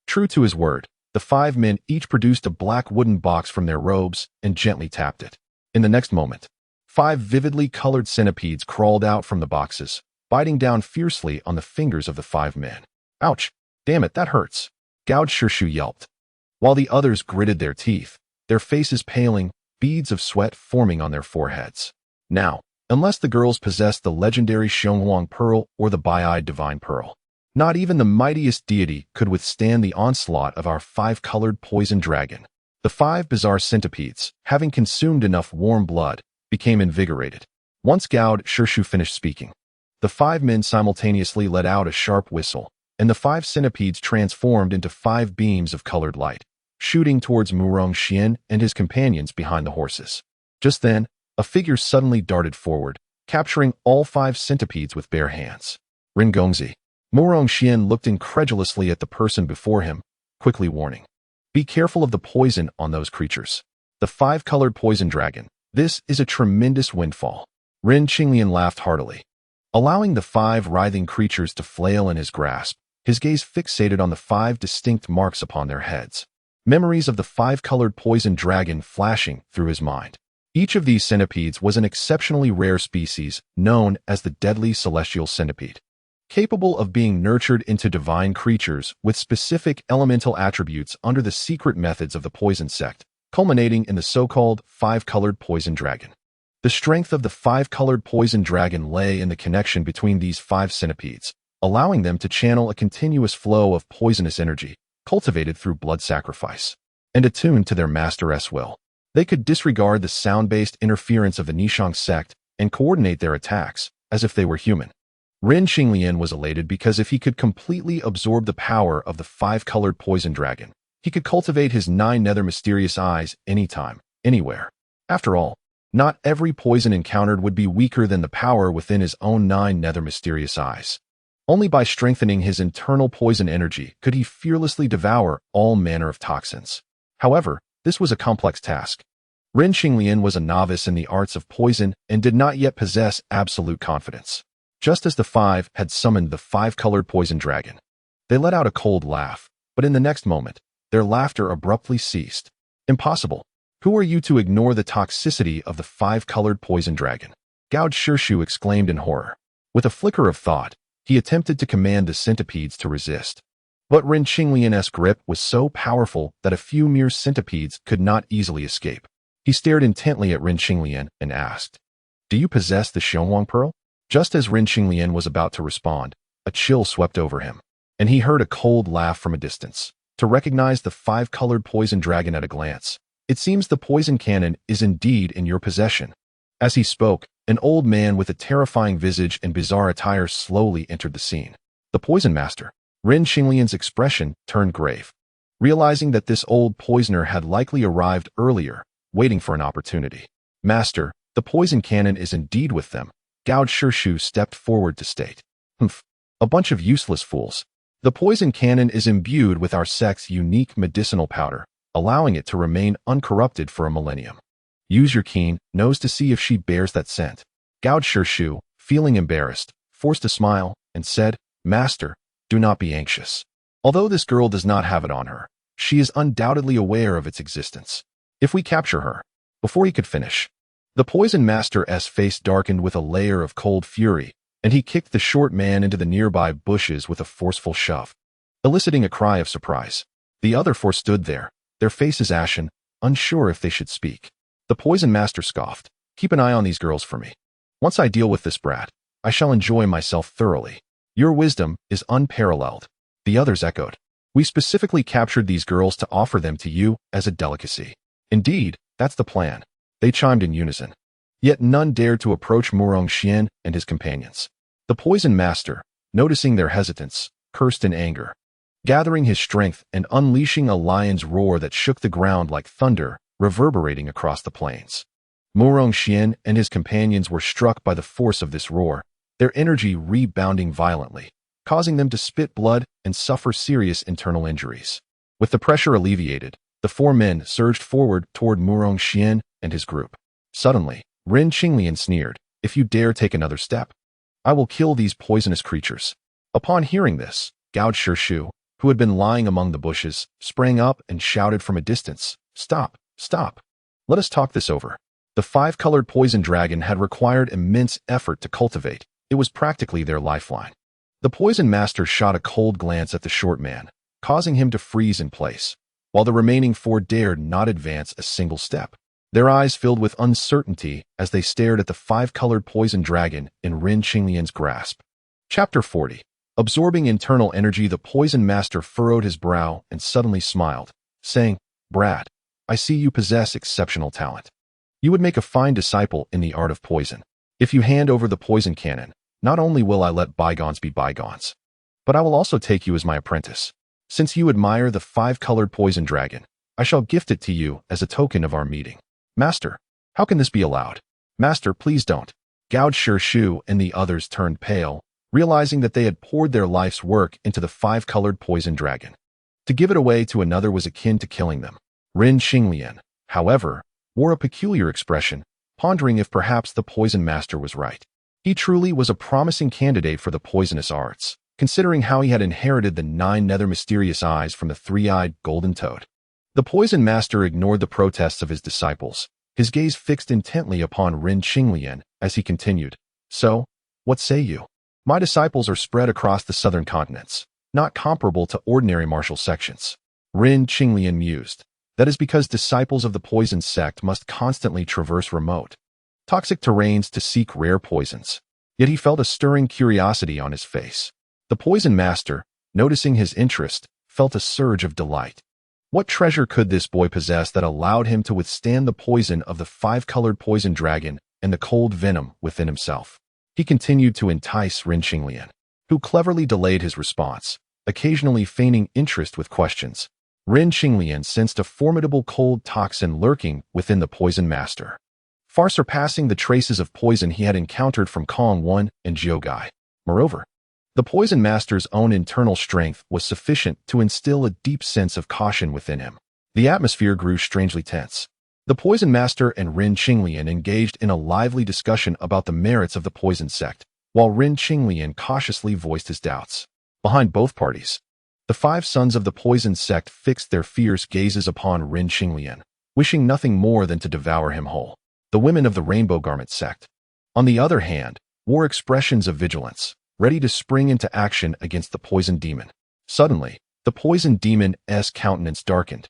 True to his word, the five men each produced a black wooden box from their robes and gently tapped it. In the next moment, five vividly colored centipedes crawled out from the boxes, biting down fiercely on the fingers of the five men. "Ouch! Damn it, that hurts!" Gao Shirshu yelped. While the others gritted their teeth, their faces paling, beads of sweat forming on their foreheads. Now, unless the girls possessed the legendary Xionghuang Pearl or the Bai-eyed Divine Pearl, not even the mightiest deity could withstand the onslaught of our five-colored poison dragon. The five bizarre centipedes, having consumed enough warm blood, became invigorated. Once Gao Shirshu finished speaking, the five men simultaneously let out a sharp whistle, and the five centipedes transformed into five beams of colored light, shooting towards Murong Xian and his companions behind the horses. Just then, a figure suddenly darted forward, capturing all five centipedes with bare hands. "Ringongzi." Murong Xian looked incredulously at the person before him, quickly warning, "Be careful of the poison on those creatures. The five-colored poison dragon. This is a tremendous windfall." Ren Qinglian laughed heartily. Allowing the five writhing creatures to flail in his grasp, his gaze fixated on the five distinct marks upon their heads. Memories of the five-colored poison dragon flashing through his mind. Each of these centipedes was an exceptionally rare species known as the deadly celestial centipede, capable of being nurtured into divine creatures with specific elemental attributes under the secret methods of the poison sect, culminating in the so-called five-colored poison dragon. The strength of the five-colored poison dragon lay in the connection between these five centipedes, allowing them to channel a continuous flow of poisonous energy, cultivated through blood sacrifice, and attuned to their master's will. They could disregard the sound-based interference of the Nishang sect and coordinate their attacks as if they were human. Ren Qinglian was elated because if he could completely absorb the power of the five-colored poison dragon, he could cultivate his 9 nether mysterious eyes anytime, anywhere. After all, not every poison encountered would be weaker than the power within his own 9 nether mysterious eyes. Only by strengthening his internal poison energy could he fearlessly devour all manner of toxins. However, this was a complex task. Ren Qinglian was a novice in the arts of poison and did not yet possess absolute confidence. Just as the five had summoned the five-colored poison dragon, they let out a cold laugh, but in the next moment, their laughter abruptly ceased. "Impossible. Who are you to ignore the toxicity of the five-colored poison dragon?" Gao Shirshu exclaimed in horror. With a flicker of thought, he attempted to command the centipedes to resist. But Ren Qinglian's grip was so powerful that a few mere centipedes could not easily escape. He stared intently at Ren Qinglian and asked, "Do you possess the Xionghuang Pearl?" Just as Ren Qinglian was about to respond, a chill swept over him, and he heard a cold laugh from a distance. To recognize the five-colored poison dragon at a glance, "It seems the poison cannon is indeed in your possession." As he spoke, an old man with a terrifying visage and bizarre attire slowly entered the scene. The poison master. Ren Qinglian's expression turned grave, realizing that this old poisoner had likely arrived earlier, waiting for an opportunity. "Master, the poison cannon is indeed with them." Gao Shirshu stepped forward to state. "Humph, a bunch of useless fools. The poison cannon is imbued with our sect's unique medicinal powder, allowing it to remain uncorrupted for a millennium. Use your keen nose to see if she bears that scent." Gao Shirshu, feeling embarrassed, forced a smile and said, "Master, do not be anxious. Although this girl does not have it on her, she is undoubtedly aware of its existence. If we capture her..." Before he could finish, the poison master's face darkened with a layer of cold fury, and he kicked the short man into the nearby bushes with a forceful shove, eliciting a cry of surprise. The other four stood there, their faces ashen, unsure if they should speak. The poison master scoffed, "Keep an eye on these girls for me. Once I deal with this brat, I shall enjoy myself thoroughly. Your wisdom is unparalleled." The others echoed, "We specifically captured these girls to offer them to you as a delicacy." "Indeed, that's the plan," they chimed in unison. Yet none dared to approach Murong Xian and his companions. The poison master, noticing their hesitance, cursed in anger. gathering his strength and unleashing a lion's roar that shook the ground like thunder, reverberating across the plains. Murong Xian and his companions were struck by the force of this roar, their energy rebounding violently, causing them to spit blood and suffer serious internal injuries. With the pressure alleviated, the four men surged forward toward Murong Xian and his group. Suddenly, Ren Qinglian sneered, "If you dare take another step, I will kill these poisonous creatures." Upon hearing this, Gao Shishu, who had been lying among the bushes, sprang up and shouted from a distance, "Stop, stop. Let us talk this over." The five-colored poison dragon had required immense effort to cultivate. It was practically their lifeline. The poison master shot a cold glance at the short man, causing him to freeze in place, while the remaining four dared not advance a single step. Their eyes filled with uncertainty as they stared at the five-colored poison dragon in Ren Qinglian's grasp. Chapter 40. Absorbing internal energy, the poison master furrowed his brow and suddenly smiled, saying, "Brad, I see you possess exceptional talent. You would make a fine disciple in the art of poison. If you hand over the poison cannon, not only will I let bygones be bygones, but I will also take you as my apprentice. Since you admire the five-colored poison dragon, I shall gift it to you as a token of our meeting." "Master, how can this be allowed?" "Master, please don't." Gao Shishu and the others turned pale, realizing that they had poured their life's work into the five-colored poison dragon. To give it away to another was akin to killing them. Ren Qinglian, however, wore a peculiar expression, pondering if perhaps the poison master was right. He truly was a promising candidate for the poisonous arts, considering how he had inherited the 9 nether mysterious eyes from the three-eyed golden toad. The poison master ignored the protests of his disciples, his gaze fixed intently upon Ren Qinglian as he continued, "So, what say you? My disciples are spread across the southern continents, not comparable to ordinary martial sections." Ren Qinglian mused, "That is because disciples of the poison sect must constantly traverse remote, toxic terrains to seek rare poisons." Yet he felt a stirring curiosity on his face. The poison master, noticing his interest, felt a surge of delight. What treasure could this boy possess that allowed him to withstand the poison of the five-colored poison dragon and the cold venom within himself? He continued to entice Ren Qinglian, who cleverly delayed his response, occasionally feigning interest with questions. Ren Qinglian sensed a formidable cold toxin lurking within the poison master, far surpassing the traces of poison he had encountered from Kong Wan and Jiugai. Moreover, the poison master's own internal strength was sufficient to instill a deep sense of caution within him. The atmosphere grew strangely tense. The poison master and Ren Qinglian engaged in a lively discussion about the merits of the poison sect, while Ren Qinglian cautiously voiced his doubts. Behind both parties, the 5 sons of the poison sect fixed their fierce gazes upon Ren Qinglian, wishing nothing more than to devour him whole. The women of the Rainbow Garment sect, on the other hand, wore expressions of vigilance, ready to spring into action against the poison demon. Suddenly, the poison demon's countenance darkened,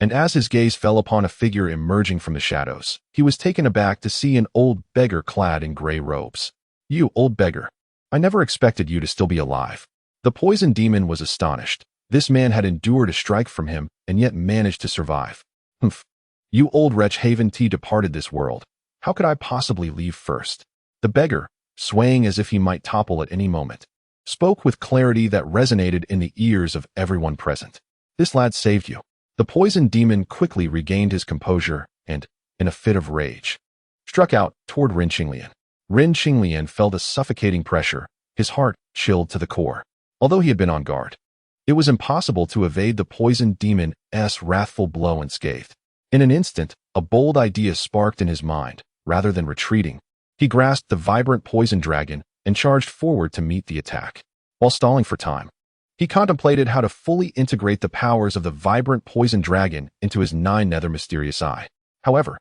and as his gaze fell upon a figure emerging from the shadows, he was taken aback to see an old beggar clad in gray robes. "You old beggar, I never expected you to still be alive." The poison demon was astonished. This man had endured a strike from him and yet managed to survive. "Humph. You old wretch, haven't departed this world. How could I possibly leave first?" The beggar, swaying as if he might topple at any moment, spoke with clarity that resonated in the ears of everyone present. "This lad saved you." The poison demon quickly regained his composure and, in a fit of rage, struck out toward Ren Qinglian. Ren Qinglian felt a suffocating pressure, his heart chilled to the core. Although he had been on guard, it was impossible to evade the poison demon's wrathful blow unscathed. In an instant, a bold idea sparked in his mind. Rather than retreating, he grasped the vibrant poison dragon and charged forward to meet the attack. While stalling for time, he contemplated how to fully integrate the powers of the vibrant poison dragon into his 9 nether mysterious eye. However,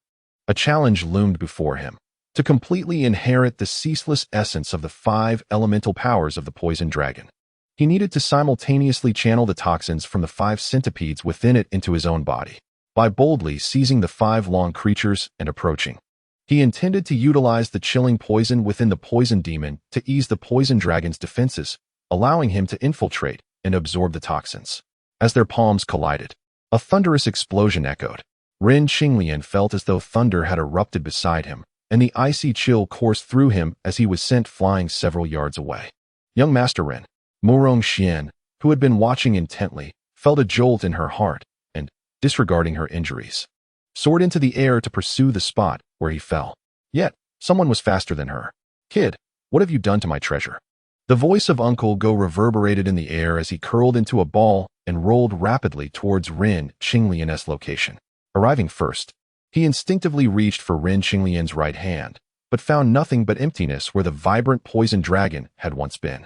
a challenge loomed before him. To completely inherit the ceaseless essence of the 5 elemental powers of the poison dragon, he needed to simultaneously channel the toxins from the 5 centipedes within it into his own body. By boldly seizing the 5 long creatures and approaching, he intended to utilize the chilling poison within the poison demon to ease the poison dragon's defenses, allowing him to infiltrate and absorb the toxins. As their palms collided, a thunderous explosion echoed. Ren Qinglian felt as though thunder had erupted beside him, and the icy chill coursed through him as he was sent flying several yards away. "Young Master Ren," Murong Xian, who had been watching intently, felt a jolt in her heart and, disregarding her injuries, soared into the air to pursue the spot where he fell. Yet, someone was faster than her. "Kid, what have you done to my treasure?" The voice of Uncle Go reverberated in the air as he curled into a ball and rolled rapidly towards Rin Qinglian's location. Arriving first, he instinctively reached for Rin Qinglian's right hand, but found nothing but emptiness where the vibrant poison dragon had once been.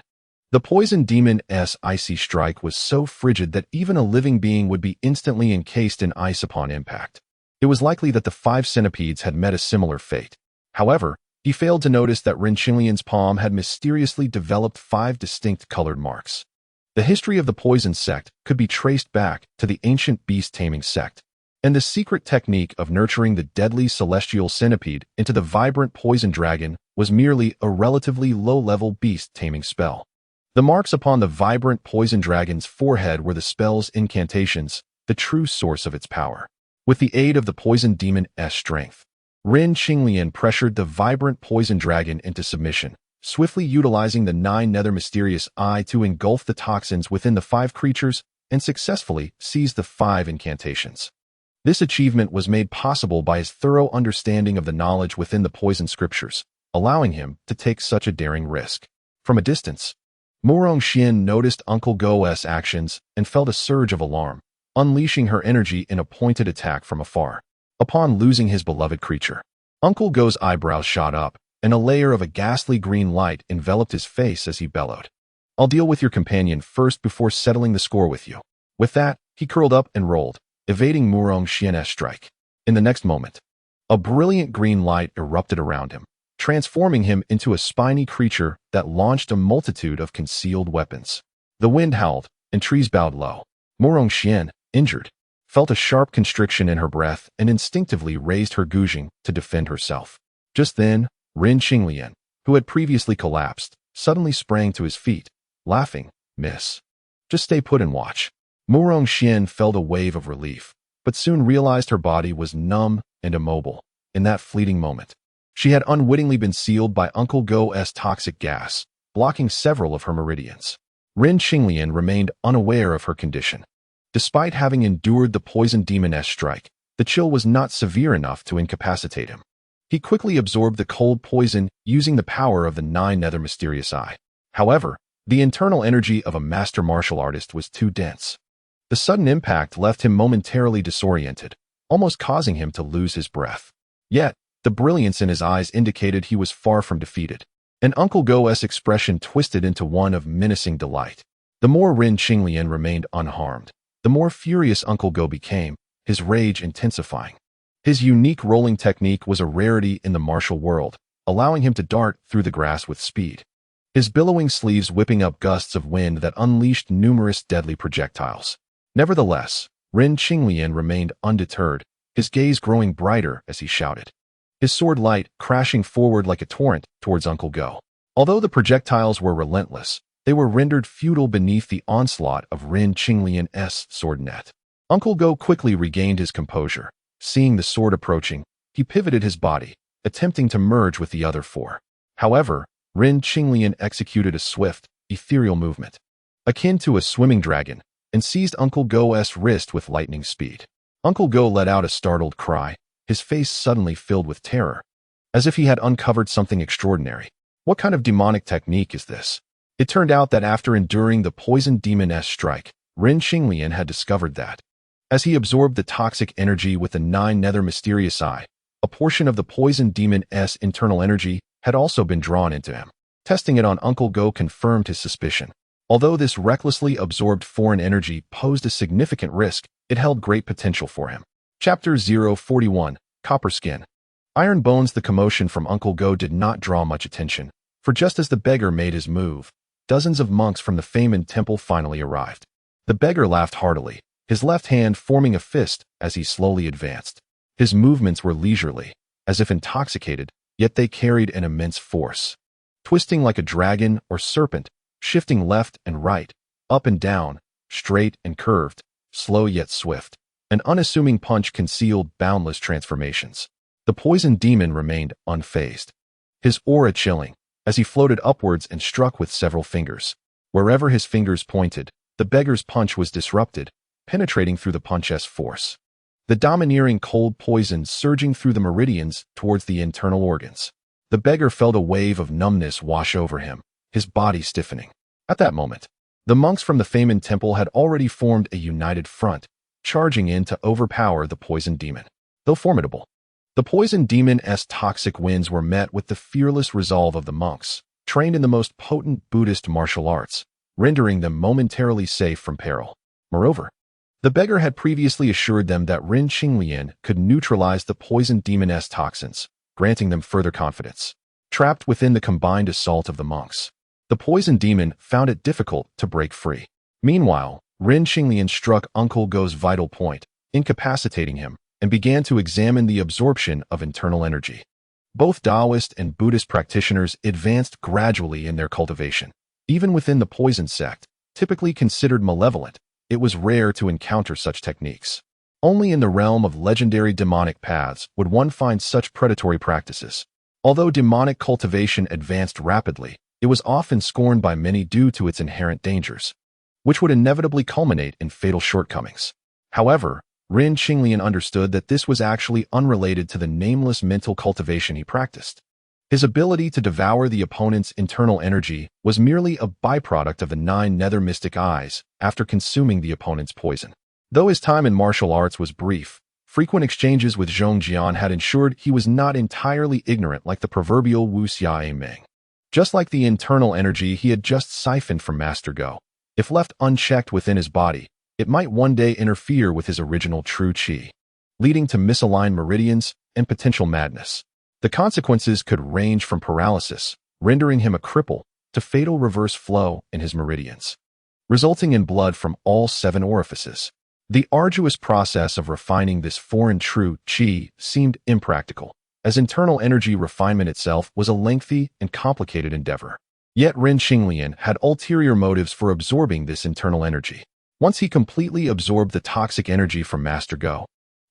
The poison demon's icy strike was so frigid that even a living being would be instantly encased in ice upon impact. It was likely that the 5 centipedes had met a similar fate. However, he failed to notice that Rin Qinglian's palm had mysteriously developed 5 distinct colored marks. The history of the poison sect could be traced back to the ancient beast-taming sect, and the secret technique of nurturing the deadly celestial centipede into the vibrant poison dragon was merely a relatively low-level beast-taming spell. The marks upon the vibrant poison dragon's forehead were the spell's incantations, the true source of its power. With the aid of the poison demon's strength, Rin Qinglian pressured the vibrant poison dragon into submission, swiftly utilizing the 9 nether mysterious eye to engulf the toxins within the 5 creatures and successfully seize the 5 incantations. This achievement was made possible by his thorough understanding of the knowledge within the poison scriptures, allowing him to take such a daring risk. From a distance, Murong Xian noticed Uncle Go's actions and felt a surge of alarm, unleashing her energy in a pointed attack from afar. Upon losing his beloved creature, Uncle Go's eyebrows shot up, and a layer of a ghastly green light enveloped his face as he bellowed. "I'll deal with your companion first before settling the score with you." With that, he curled up and rolled, evading Murong Xian's strike. In the next moment, a brilliant green light erupted around him, transforming him into a spiny creature that launched a multitude of concealed weapons. The wind howled, and trees bowed low. Murong Xian, injured, felt a sharp constriction in her breath and instinctively raised her guzheng to defend herself. Just then, Rin Qinglian, who had previously collapsed, suddenly sprang to his feet, laughing. "Miss. Just stay put and watch." Murong Xian felt a wave of relief, but soon realized her body was numb and immobile. In that fleeting moment, she had unwittingly been sealed by Uncle Go's toxic gas, blocking several of her meridians. Rin Qinglian remained unaware of her condition. Despite having endured the poison demon's strike, the chill was not severe enough to incapacitate him. He quickly absorbed the cold poison using the power of the 9 nether mysterious eye. However, the internal energy of a master martial artist was too dense. The sudden impact left him momentarily disoriented, almost causing him to lose his breath. Yet, the brilliance in his eyes indicated he was far from defeated, and Uncle Go's expression twisted into one of menacing delight. The more Rin Qinglian remained unharmed, the more furious Uncle Go became, his rage intensifying. His unique rolling technique was a rarity in the martial world, allowing him to dart through the grass with speed, his billowing sleeves whipping up gusts of wind that unleashed numerous deadly projectiles. Nevertheless, Rin Qinglian remained undeterred, his gaze growing brighter as he shouted, his sword light crashing forward like a torrent towards Uncle Go. Although the projectiles were relentless, they were rendered futile beneath the onslaught of Rin Qinglian's sword net. Uncle Go quickly regained his composure. Seeing the sword approaching, he pivoted his body, attempting to merge with the other 4. However, Rin Qinglian executed a swift, ethereal movement, akin to a swimming dragon, and seized Uncle Go's wrist with lightning speed. Uncle Go let out a startled cry, his face suddenly filled with terror, as if he had uncovered something extraordinary. What kind of demonic technique is this? It turned out that after enduring the poison demon's strike, Rin Qinglian had discovered that, as he absorbed the toxic energy with the 9 nether mysterious eye, a portion of the poison demon's internal energy had also been drawn into him. Testing it on Uncle Go confirmed his suspicion. Although this recklessly absorbed foreign energy posed a significant risk, it held great potential for him. Chapter 041, Copper Skin. Iron Bones. The commotion from Uncle Go did not draw much attention, for just as the beggar made his move, dozens of monks from the famed temple finally arrived. The beggar laughed heartily, his left hand forming a fist as he slowly advanced. His movements were leisurely, as if intoxicated, yet they carried an immense force. Twisting like a dragon or serpent, shifting left and right, up and down, straight and curved, slow yet swift, an unassuming punch concealed boundless transformations. The poison demon remained unfazed, his aura chilling, as he floated upwards and struck with several fingers. Wherever his fingers pointed, The beggar's punch was disrupted, penetrating through the punch's force. The domineering cold poison surging through the meridians towards the internal organs. The beggar felt a wave of numbness wash over him, his body stiffening. At that moment, the monks from the Famin temple had already formed a united front, charging in to overpower the poison demon. Though formidable, the poison demon's toxic winds were met with the fearless resolve of the monks, trained in the most potent Buddhist martial arts, rendering them momentarily safe from peril. Moreover, the beggar had previously assured them that Ren Qinglian could neutralize the poison demon's toxins, granting them further confidence. Trapped within the combined assault of the monks, the poison demon found it difficult to break free. Meanwhile, Ren Qinglian struck Uncle Go's vital point, incapacitating him, and began to examine the absorption of internal energy. Both Taoist and Buddhist practitioners advanced gradually in their cultivation. Even within the poison sect, typically considered malevolent, it was rare to encounter such techniques. Only in the realm of legendary demonic paths would one find such predatory practices. Although demonic cultivation advanced rapidly, it was often scorned by many due to its inherent dangers, which would inevitably culminate in fatal shortcomings. However, Ren Qinglian understood that this was actually unrelated to the nameless mental cultivation he practiced. His ability to devour the opponent's internal energy was merely a byproduct of the 9 nether mystic eyes after consuming the opponent's poison. Though his time in martial arts was brief, frequent exchanges with Zhong Jian had ensured he was not entirely ignorant like the proverbial Wu Xia Meng. Just like the internal energy he had just siphoned from Master Go, if left unchecked within his body, it might one day interfere with his original true qi, leading to misaligned meridians and potential madness. The consequences could range from paralysis, rendering him a cripple, to fatal reverse flow in his meridians, resulting in blood from all 7 orifices. The arduous process of refining this foreign true qi seemed impractical, as internal energy refinement itself was a lengthy and complicated endeavor. Yet Ren Qinglian had ulterior motives for absorbing this internal energy. Once he completely absorbed the toxic energy from Master Go,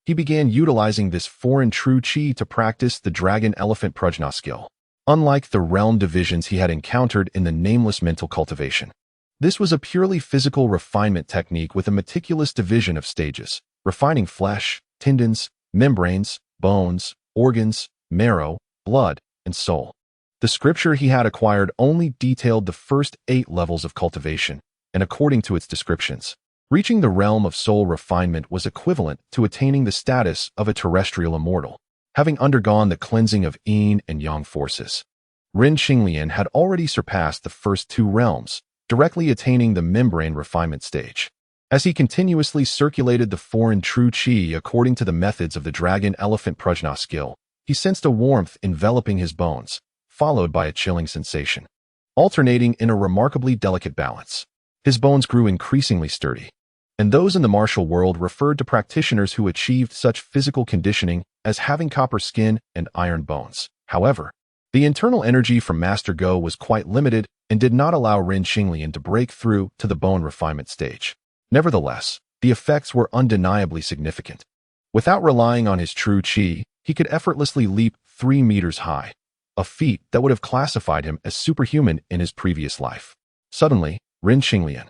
he began utilizing this foreign true qi to practice the Dragon Elephant Prajna skill. Unlike the realm divisions he had encountered in the nameless mental cultivation, this was a purely physical refinement technique with a meticulous division of stages, refining flesh, tendons, membranes, bones, organs, marrow, blood, and soul. The scripture he had acquired only detailed the first 8 levels of cultivation, and according to its descriptions, reaching the realm of soul refinement was equivalent to attaining the status of a terrestrial immortal, having undergone the cleansing of yin and yang forces. Ren Qinglian had already surpassed the first 2 realms, directly attaining the membrane refinement stage. As he continuously circulated the foreign true qi according to the methods of the Dragon Elephant Prajna skill, he sensed a warmth enveloping his bones, followed by a chilling sensation, alternating in a remarkably delicate balance. His bones grew increasingly sturdy, and those in the martial world referred to practitioners who achieved such physical conditioning as having copper skin and iron bones. However, the internal energy from Master Go was quite limited and did not allow Ren Qinglian to break through to the bone refinement stage. Nevertheless, the effects were undeniably significant. Without relying on his true qi, he could effortlessly leap 3 meters high, a feat that would have classified him as superhuman in his previous life. Suddenly, Ren Qinglian,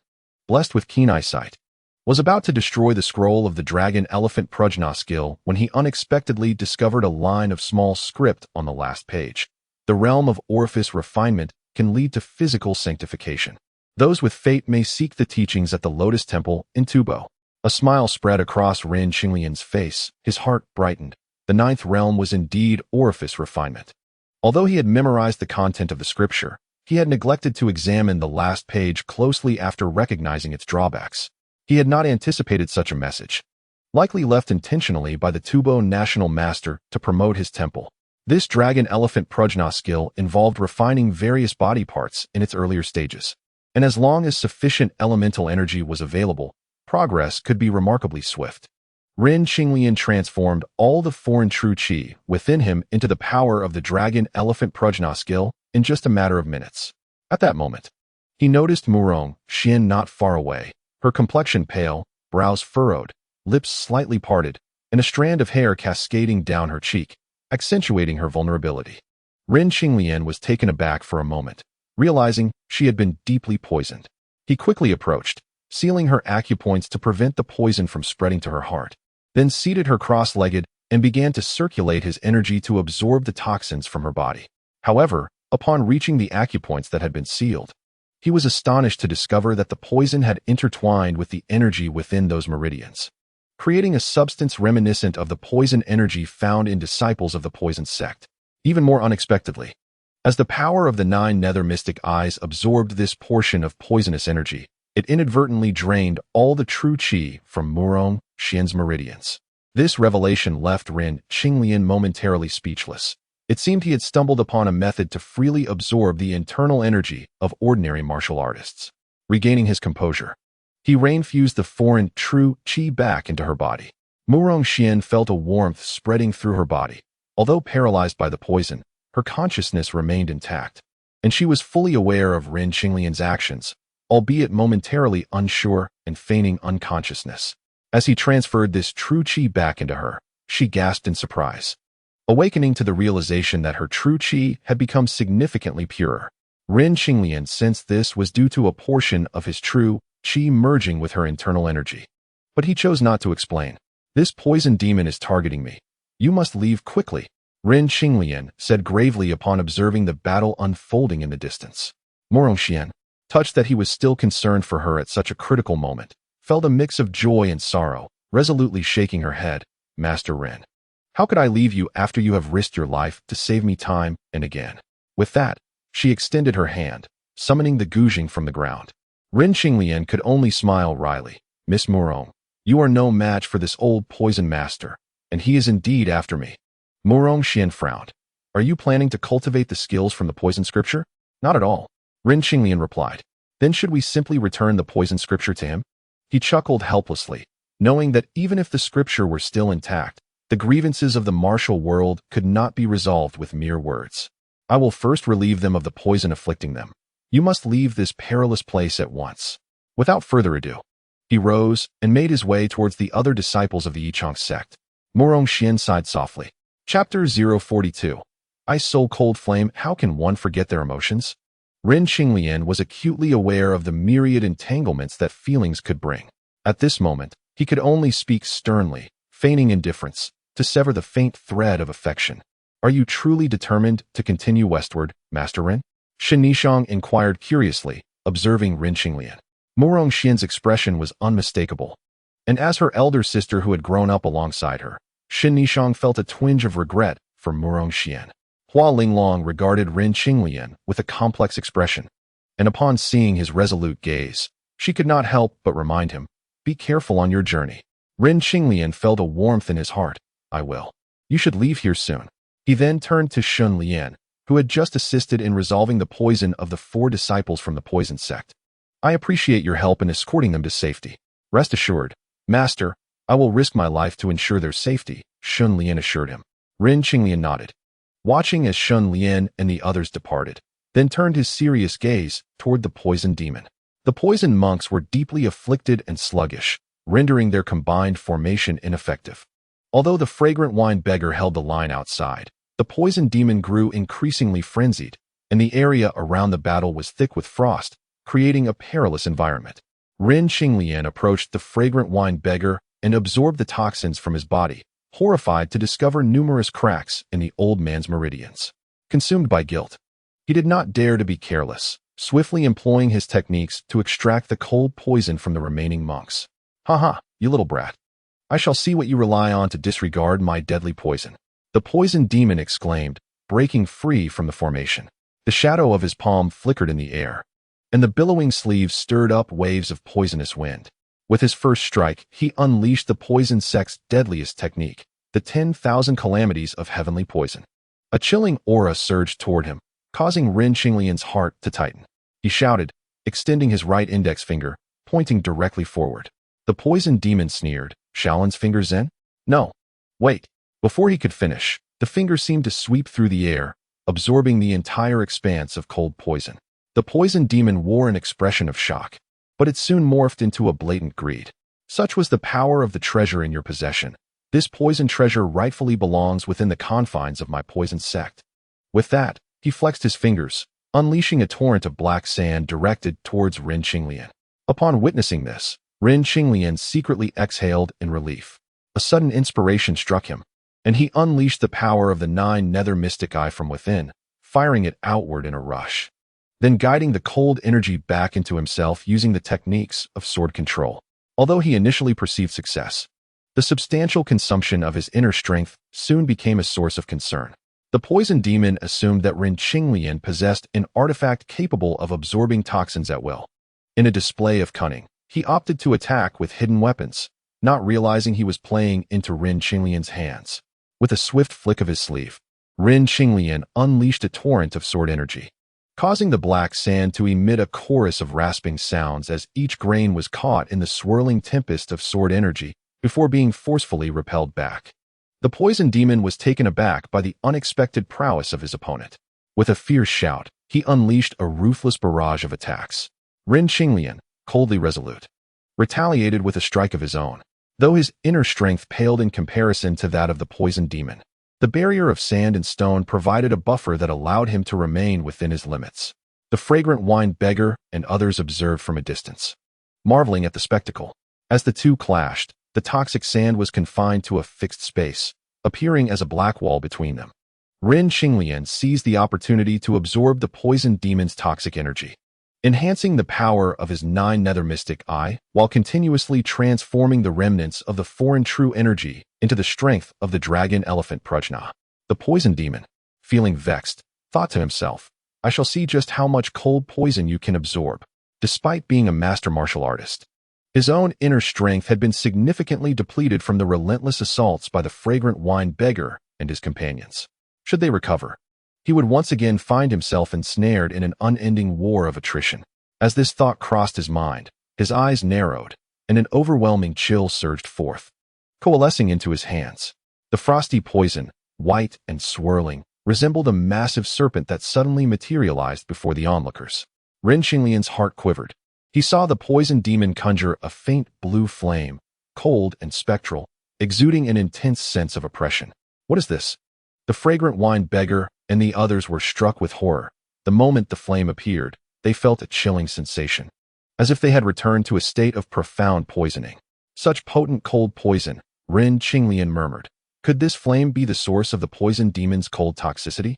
blessed with keen eyesight, was about to destroy the scroll of the Dragon Elephant Prajna skill when he unexpectedly discovered a line of small script on the last page. The realm of orifice refinement can lead to physical sanctification. Those with fate may seek the teachings at the Lotus Temple in Tubo. A smile spread across Ren Qinglian's face, his heart brightened. The 9th realm was indeed orifice refinement. Although he had memorized the content of the scripture, he had neglected to examine the last page closely after recognizing its drawbacks. He had not anticipated such a message, likely left intentionally by the Tubo national master to promote his temple. This Dragon Elephant Prajna skill involved refining various body parts in its earlier stages, and as long as sufficient elemental energy was available, progress could be remarkably swift. Ren Qinglian transformed all the foreign true qi within him into the power of the Dragon Elephant Prajna skill in just a matter of minutes. At that moment, he noticed Murong Xian not far away, her complexion pale, brows furrowed, lips slightly parted, and a strand of hair cascading down her cheek, accentuating her vulnerability. Ren Qinglian was taken aback for a moment, realizing she had been deeply poisoned. He quickly approached, sealing her acupoints to prevent the poison from spreading to her heart, then seated her cross-legged and began to circulate his energy to absorb the toxins from her body. However, upon reaching the acupoints that had been sealed, he was astonished to discover that the poison had intertwined with the energy within those meridians, creating a substance reminiscent of the poison energy found in disciples of the poison sect. Even more unexpectedly, as the power of the 9 nether mystic eyes absorbed this portion of poisonous energy, it inadvertently drained all the true qi from Murong Xian's meridians. This revelation left Ren Qinglian momentarily speechless. It seemed he had stumbled upon a method to freely absorb the internal energy of ordinary martial artists. Regaining his composure, he reinfused the foreign true qi back into her body. Murong Xian felt a warmth spreading through her body. Although paralyzed by the poison, her consciousness remained intact, and she was fully aware of Ren Qinglian's actions, albeit momentarily unsure and feigning unconsciousness. As he transferred this true qi back into her, she gasped in surprise, awakening to the realization that her true qi had become significantly purer. Ren Qinglian sensed this was due to a portion of his true qi merging with her internal energy. But he chose not to explain. "This poison demon is targeting me. You must leave quickly," Ren Qinglian said gravely upon observing the battle unfolding in the distance. Murong Xian, touched that he was still concerned for her at such a critical moment, felt a mix of joy and sorrow, resolutely shaking her head. "Master Ren, how could I leave you after you have risked your life to save me time and again?" With that, she extended her hand, summoning the Gujing from the ground. Ren Qinglian could only smile wryly. "Miss Murong, you are no match for this old poison master, and he is indeed after me." Murong Xian frowned. "Are you planning to cultivate the skills from the poison scripture?" "Not at all," Ren Qinglian replied. "Then should we simply return the poison scripture to him?" He chuckled helplessly, knowing that even if the scripture were still intact, the grievances of the martial world could not be resolved with mere words. "I will first relieve them of the poison afflicting them. You must leave this perilous place at once." Without further ado, he rose and made his way towards the other disciples of the Yichang sect. Murong Xian sighed softly. Chapter 042. Ice Soul Cold Flame. How can one forget their emotions? Ren Qinglian was acutely aware of the myriad entanglements that feelings could bring. At this moment, he could only speak sternly, feigning indifference, to sever the faint thread of affection. "Are you truly determined to continue westward, Master Ren?" Shen Nishang inquired curiously, observing Ren Qinglian. Murong Xian's expression was unmistakable, and as her elder sister who had grown up alongside her, Shen Nishang felt a twinge of regret for Murong Xian. Hua Linglong regarded Ren Qinglian with a complex expression, and upon seeing his resolute gaze, she could not help but remind him, "Be careful on your journey." Ren Qinglian felt a warmth in his heart. "I will. You should leave here soon." He then turned to Shun Lian, who had just assisted in resolving the poison of the 4 disciples from the poison sect. "I appreciate your help in escorting them to safety. Rest assured, Master, I will risk my life to ensure their safety," Shun Lian assured him. Ren Qinglian nodded, watching as Shun Lian and the others departed, then turned his serious gaze toward the poison demon. The poison monks were deeply afflicted and sluggish, rendering their combined formation ineffective. Although the fragrant wine beggar held the line outside, the poison demon grew increasingly frenzied, and the area around the battle was thick with frost, creating a perilous environment. Ren Qinglian approached the fragrant wine beggar and absorbed the toxins from his body, horrified to discover numerous cracks in the old man's meridians. Consumed by guilt, he did not dare to be careless, swiftly employing his techniques to extract the cold poison from the remaining monks. "Ha, you little brat. I shall see what you rely on to disregard my deadly poison," the poison demon exclaimed, breaking free from the formation. The shadow of his palm flickered in the air, and the billowing sleeves stirred up waves of poisonous wind. With his first strike, he unleashed the poison sect's deadliest technique, the 10,000 calamities of heavenly poison. A chilling aura surged toward him, causing Ren Qinglian's heart to tighten. He shouted, extending his right index finger, pointing directly forward. The poison demon sneered. "Shaolin's fingers then?" "No. Wait." Before he could finish, the finger seemed to sweep through the air, absorbing the entire expanse of cold poison. The poison demon wore an expression of shock, but it soon morphed into a blatant greed. "Such was the power of the treasure in your possession. This poison treasure rightfully belongs within the confines of my poison sect." With that, he flexed his fingers, unleashing a torrent of black sand directed towards Ren Qinglian. Upon witnessing this, Ren Qinglian secretly exhaled in relief. A sudden inspiration struck him, and he unleashed the power of the 9 nether mystic eye from within, firing it outward in a rush, then guiding the cold energy back into himself using the techniques of sword control. Although he initially perceived success, the substantial consumption of his inner strength soon became a source of concern. The poison demon assumed that Ren Qinglian possessed an artifact capable of absorbing toxins at will. In a display of cunning, he opted to attack with hidden weapons, not realizing he was playing into Ren Qinglian's hands. With a swift flick of his sleeve, Ren Qinglian unleashed a torrent of sword energy, causing the black sand to emit a chorus of rasping sounds as each grain was caught in the swirling tempest of sword energy before being forcefully repelled back. The poison demon was taken aback by the unexpected prowess of his opponent. With a fierce shout, he unleashed a ruthless barrage of attacks. Ren Qinglian, coldly resolute, retaliated with a strike of his own. Though his inner strength paled in comparison to that of the poison demon, the barrier of sand and stone provided a buffer that allowed him to remain within his limits. The fragrant wine beggar and others observed from a distance, marveling at the spectacle. As the two clashed, the toxic sand was confined to a fixed space, appearing as a black wall between them. Ren Qinglian seized the opportunity to absorb the poison demon's toxic energy, enhancing the power of his 9 nether mystic eye while continuously transforming the remnants of the foreign true energy into the strength of the dragon elephant Prajna. The poison demon, feeling vexed, thought to himself, "I shall see just how much cold poison you can absorb." Despite being a master martial artist, his own inner strength had been significantly depleted from the relentless assaults by the fragrant wine beggar and his companions. Should they recover, he would once again find himself ensnared in an unending war of attrition. As this thought crossed his mind, his eyes narrowed, and an overwhelming chill surged forth, coalescing into his hands. The frosty poison, white and swirling, resembled a massive serpent that suddenly materialized before the onlookers. Ren Qinglian's heart quivered. He saw the poison demon conjure a faint blue flame, cold and spectral, exuding an intense sense of oppression. "What is this?" The fragrant wine beggar and the others were struck with horror. The moment the flame appeared, they felt a chilling sensation, as if they had returned to a state of profound poisoning. "Such potent cold poison," Ren Qinglian murmured. Could this flame be the source of the poison demon's cold toxicity?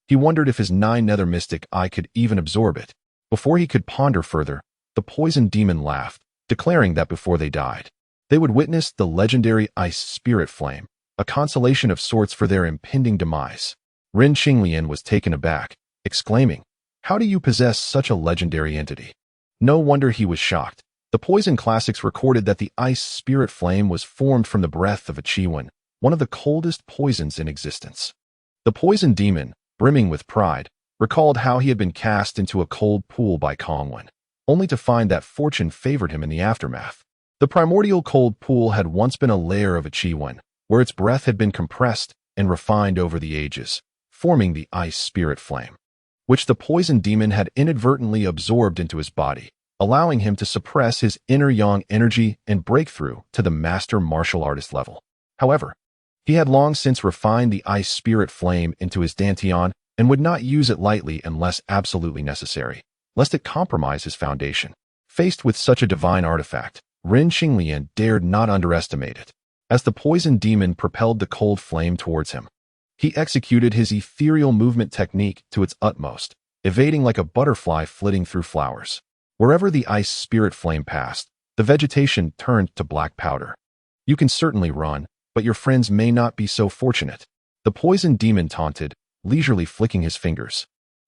He wondered if his 9 nether mystic eye could even absorb it. Before he could ponder further, the poison demon laughed, declaring that before they died, they would witness the legendary ice spirit flame, a consolation of sorts for their impending demise. Ren Qinglian was taken aback, exclaiming, "How do you possess such a legendary entity?" No wonder he was shocked. The poison classics recorded that the ice spirit flame was formed from the breath of a Qi, one of the coldest poisons in existence. The poison demon, brimming with pride, recalled how he had been cast into a cold pool by Kongwen, only to find that fortune favored him in the aftermath. The primordial cold pool had once been a lair of a Qi, where its breath had been compressed and refined over the ages, forming the ice spirit flame, which the poison demon had inadvertently absorbed into his body, allowing him to suppress his inner yang energy and break through to the master martial artist level. However, he had long since refined the ice spirit flame into his dantian and would not use it lightly unless absolutely necessary, lest it compromise his foundation. Faced with such a divine artifact, Ren Qinglian dared not underestimate it. As the poison demon propelled the cold flame towards him, he executed his ethereal movement technique to its utmost, evading like a butterfly flitting through flowers. Wherever the ice spirit flame passed, the vegetation turned to black powder. "You can certainly run, but your friends may not be so fortunate," the poison demon taunted, leisurely flicking his fingers,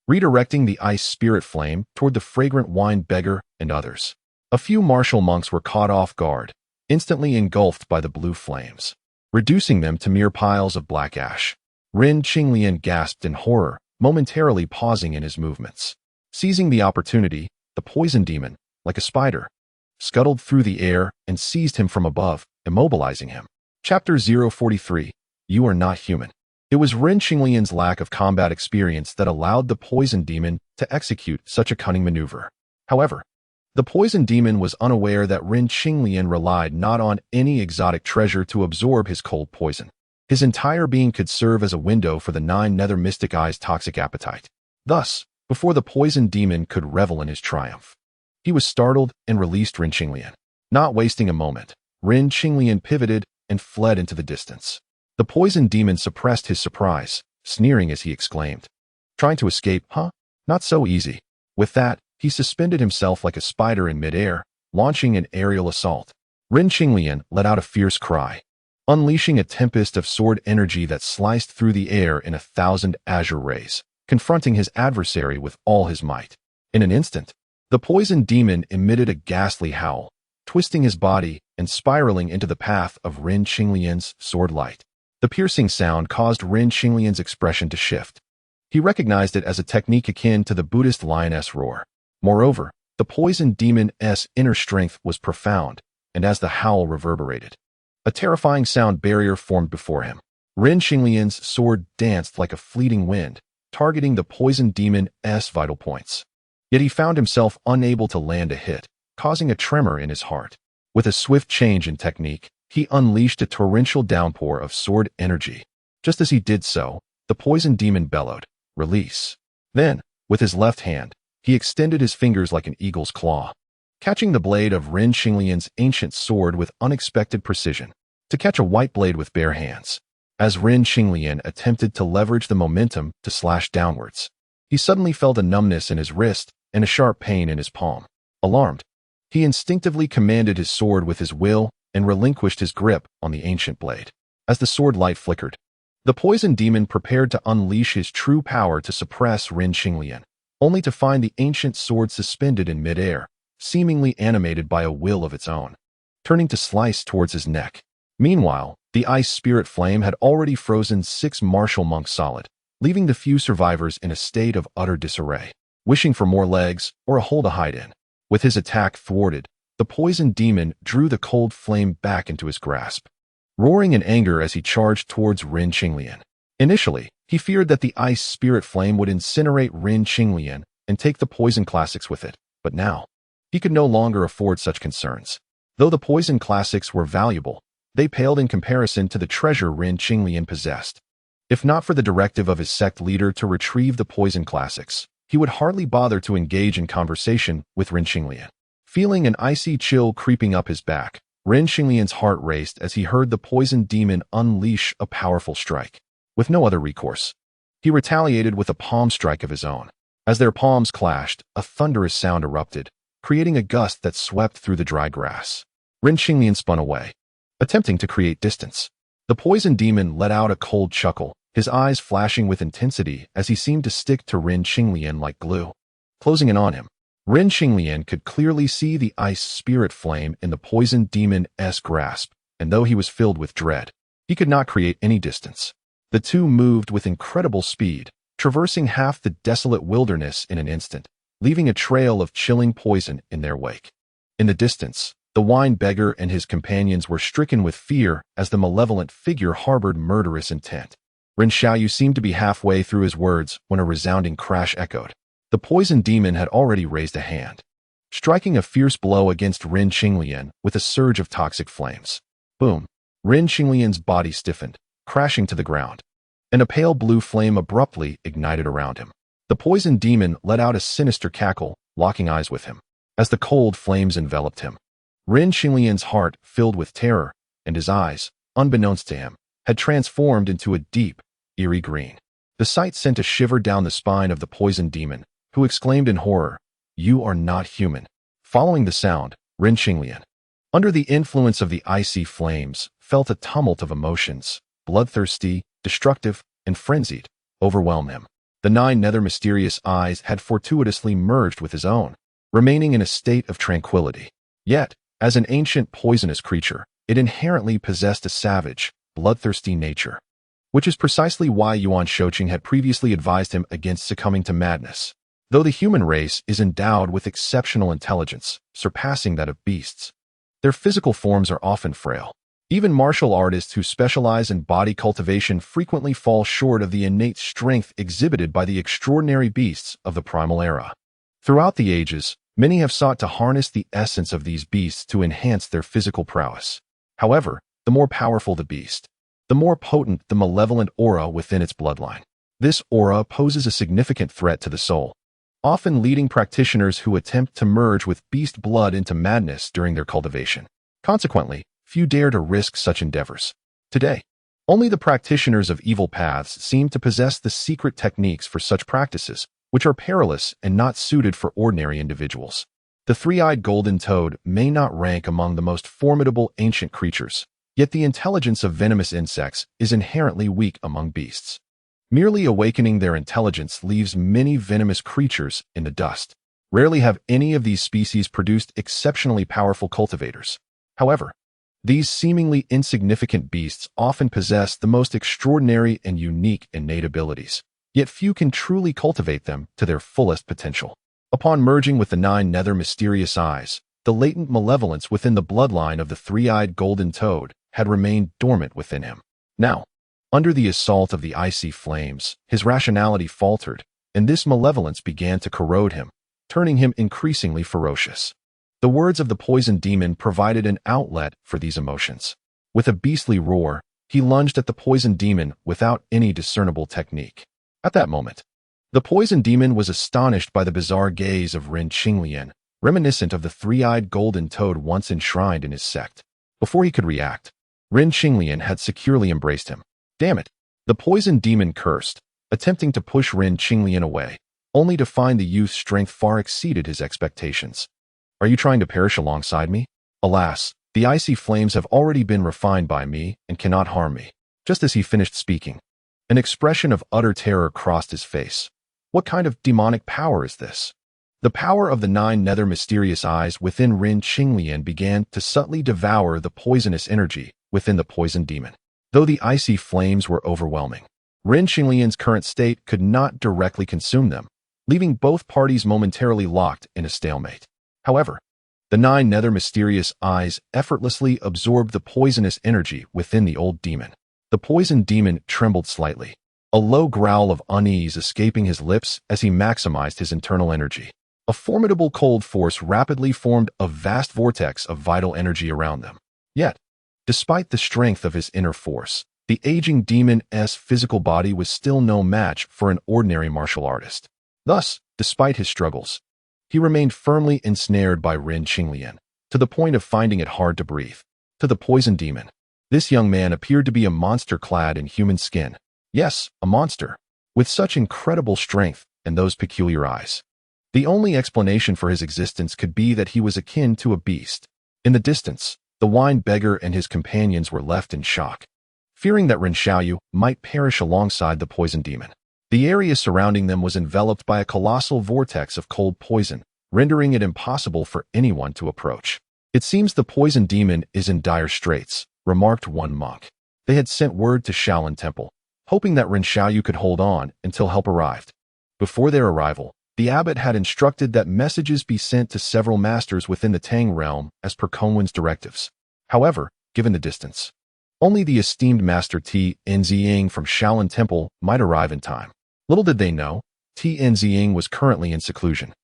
redirecting the ice spirit flame toward the fragrant wine beggar and others. A few martial monks were caught off guard, instantly engulfed by the blue flames, reducing them to mere piles of black ash. Ren Qinglian gasped in horror, momentarily pausing in his movements. Seizing the opportunity, the poison demon, like a spider, scuttled through the air and seized him from above, immobilizing him. Chapter 043, You Are Not Human. It was Ren Qinglian's lack of combat experience that allowed the poison demon to execute such a cunning maneuver. However, the poison demon was unaware that Ren Qinglian relied not on any exotic treasure to absorb his cold poison. His entire being could serve as a window for the 9 nether mystic eye's toxic appetite. Thus, before the poison demon could revel in his triumph, He was startled and released Ren Qinglian. Not wasting a moment, Ren Qinglian pivoted and fled into the distance. The poison demon suppressed his surprise, sneering as he exclaimed, "Trying to escape, huh? Not so easy." With that, he suspended himself like a spider in midair, launching an aerial assault. Ren Qinglian let out a fierce cry, unleashing a tempest of sword energy that sliced through the air in 1,000 azure rays, confronting his adversary with all his might. In an instant, the poison demon emitted a ghastly howl, twisting his body and spiraling into the path of Ren Qinglian's sword light. The piercing sound caused Ren Qinglian's expression to shift. He recognized it as a technique akin to the Buddhist lioness roar. Moreover, the poison demon's inner strength was profound, and as the howl reverberated, a terrifying sound barrier formed before him. Ren Qinglian's sword danced like a fleeting wind, targeting the poison demon's vital points. Yet he found himself unable to land a hit, causing a tremor in his heart. With a swift change in technique, he unleashed a torrential downpour of sword energy. Just as he did so, the poison demon bellowed, "Release." Then, with his left hand, he extended his fingers like an eagle's claw, catching the blade of Ren Qinglian's ancient sword with unexpected precision. To catch a white blade with bare hands. As Ren Qinglian attempted to leverage the momentum to slash downwards, he suddenly felt a numbness in his wrist and a sharp pain in his palm. Alarmed, he instinctively commanded his sword with his will and relinquished his grip on the ancient blade. As the sword light flickered, the poison demon prepared to unleash his true power to suppress Ren Qinglian, only to find the ancient sword suspended in midair, seemingly animated by a will of its own, turning to slice towards his neck. Meanwhile, the ice spirit flame had already frozen 6 martial monks solid, leaving the few survivors in a state of utter disarray, wishing for more legs or a hole to hide in. With his attack thwarted, the poison demon drew the cold flame back into his grasp, roaring in anger as he charged towards Ren Qinglian. Initially, he feared that the ice spirit flame would incinerate Ren Qinglian and take the poison classics with it, but now, he could no longer afford such concerns. Though the poison classics were valuable, they paled in comparison to the treasure Ren Qinglian possessed. If not for the directive of his sect leader to retrieve the poison classics, he would hardly bother to engage in conversation with Ren Qinglian. Feeling an icy chill creeping up his back, Ren Qinglian's heart raced as he heard the poison demon unleash a powerful strike. With no other recourse, he retaliated with a palm strike of his own. As their palms clashed, a thunderous sound erupted, creating a gust that swept through the dry grass. Ren Qinglian spun away, attempting to create distance. The poison demon let out a cold chuckle, his eyes flashing with intensity as he seemed to stick to Ren Qinglian like glue. Closing in on him, Ren Qinglian could clearly see the ice spirit flame in the poison demon's grasp, and though he was filled with dread, he could not create any distance. The two moved with incredible speed, traversing half the desolate wilderness in an instant, leaving a trail of chilling poison in their wake. In the distance, the wine beggar and his companions were stricken with fear as the malevolent figure harbored murderous intent. Ren Xiaoyu seemed to be halfway through his words when a resounding crash echoed. The poison demon had already raised a hand, striking a fierce blow against Ren Qinglian with a surge of toxic flames. Boom! Ren Qinglian's body stiffened, crashing to the ground, and a pale blue flame abruptly ignited around him. The poison demon let out a sinister cackle, locking eyes with him. As the cold flames enveloped him, Ren Qinglian's heart filled with terror, and his eyes, unbeknownst to him, had transformed into a deep, eerie green. The sight sent a shiver down the spine of the poison demon, who exclaimed in horror, "You are not human." Following the sound, Ren Qinglian, under the influence of the icy flames, felt a tumult of emotions, bloodthirsty, destructive, and frenzied, overwhelm him. The 9 nether mysterious eyes had fortuitously merged with his own, remaining in a state of tranquility. Yet, as an ancient poisonous creature, it inherently possessed a savage, bloodthirsty nature, which is precisely why Yuan Shouqing had previously advised him against succumbing to madness. Though the human race is endowed with exceptional intelligence, surpassing that of beasts, their physical forms are often frail. Even martial artists who specialize in body cultivation frequently fall short of the innate strength exhibited by the extraordinary beasts of the primal era. Throughout the ages, many have sought to harness the essence of these beasts to enhance their physical prowess. However, the more powerful the beast, the more potent the malevolent aura within its bloodline. This aura poses a significant threat to the soul. often leading practitioners who attempt to merge with beast blood into madness during their cultivation. Consequently, few dare to risk such endeavors. Today, only the practitioners of evil paths seem to possess the secret techniques for such practices, which are perilous and not suited for ordinary individuals. The three-eyed golden toad may not rank among the most formidable ancient creatures, yet the intelligence of venomous insects is inherently weak among beasts. Merely awakening their intelligence leaves many venomous creatures in the dust. Rarely have any of these species produced exceptionally powerful cultivators. However, these seemingly insignificant beasts often possess the most extraordinary and unique innate abilities, yet few can truly cultivate them to their fullest potential. Upon merging with the 9 nether mysterious eyes, the latent malevolence within the bloodline of the three-eyed golden toad had remained dormant within him. Now, under the assault of the icy flames, his rationality faltered, and this malevolence began to corrode him, turning him increasingly ferocious. The words of the poison demon provided an outlet for these emotions. With a beastly roar, he lunged at the poison demon without any discernible technique. At that moment, the poison demon was astonished by the bizarre gaze of Ren Qinglian, reminiscent of the three-eyed golden toad once enshrined in his sect. Before he could react, Ren Qinglian had securely embraced him. Damn it! The poison demon cursed, attempting to push Ren Qinglian away, only to find the youth's strength far exceeded his expectations. Are you trying to perish alongside me? Alas, the icy flames have already been refined by me and cannot harm me. Just as he finished speaking, an expression of utter terror crossed his face. What kind of demonic power is this? The power of the 9 nether mysterious eyes within Ren Qinglian began to subtly devour the poisonous energy within the poison demon. Though the icy flames were overwhelming, Ren Qinglian's current state could not directly consume them, leaving both parties momentarily locked in a stalemate. However, the 9 nether mysterious eyes effortlessly absorbed the poisonous energy within the old demon. The poison demon trembled slightly, a low growl of unease escaping his lips as he maximized his internal energy. A formidable cold force rapidly formed a vast vortex of vital energy around them. Yet, despite the strength of his inner force, the aging demon's physical body was still no match for an ordinary martial artist. Thus, despite his struggles, he remained firmly ensnared by Ren Qinglian, to the point of finding it hard to breathe. To the poison demon, this young man appeared to be a monster clad in human skin. Yes, a monster, with such incredible strength and those peculiar eyes. The only explanation for his existence could be that he was akin to a beast. In the distance, the wine beggar and his companions were left in shock, fearing that Ren Xiaoyu might perish alongside the poison demon. The area surrounding them was enveloped by a colossal vortex of cold poison, rendering it impossible for anyone to approach. It seems the poison demon is in dire straits, remarked one monk. They had sent word to Shaolin Temple, hoping that Ren Xiaoyu could hold on until help arrived. Before their arrival, the abbot had instructed that messages be sent to several masters within the Tang realm as per Kongwen's directives. However, given the distance, only the esteemed Master T. Nziying from Shaolin Temple might arrive in time. Little did they know, T. Nziying was currently in seclusion,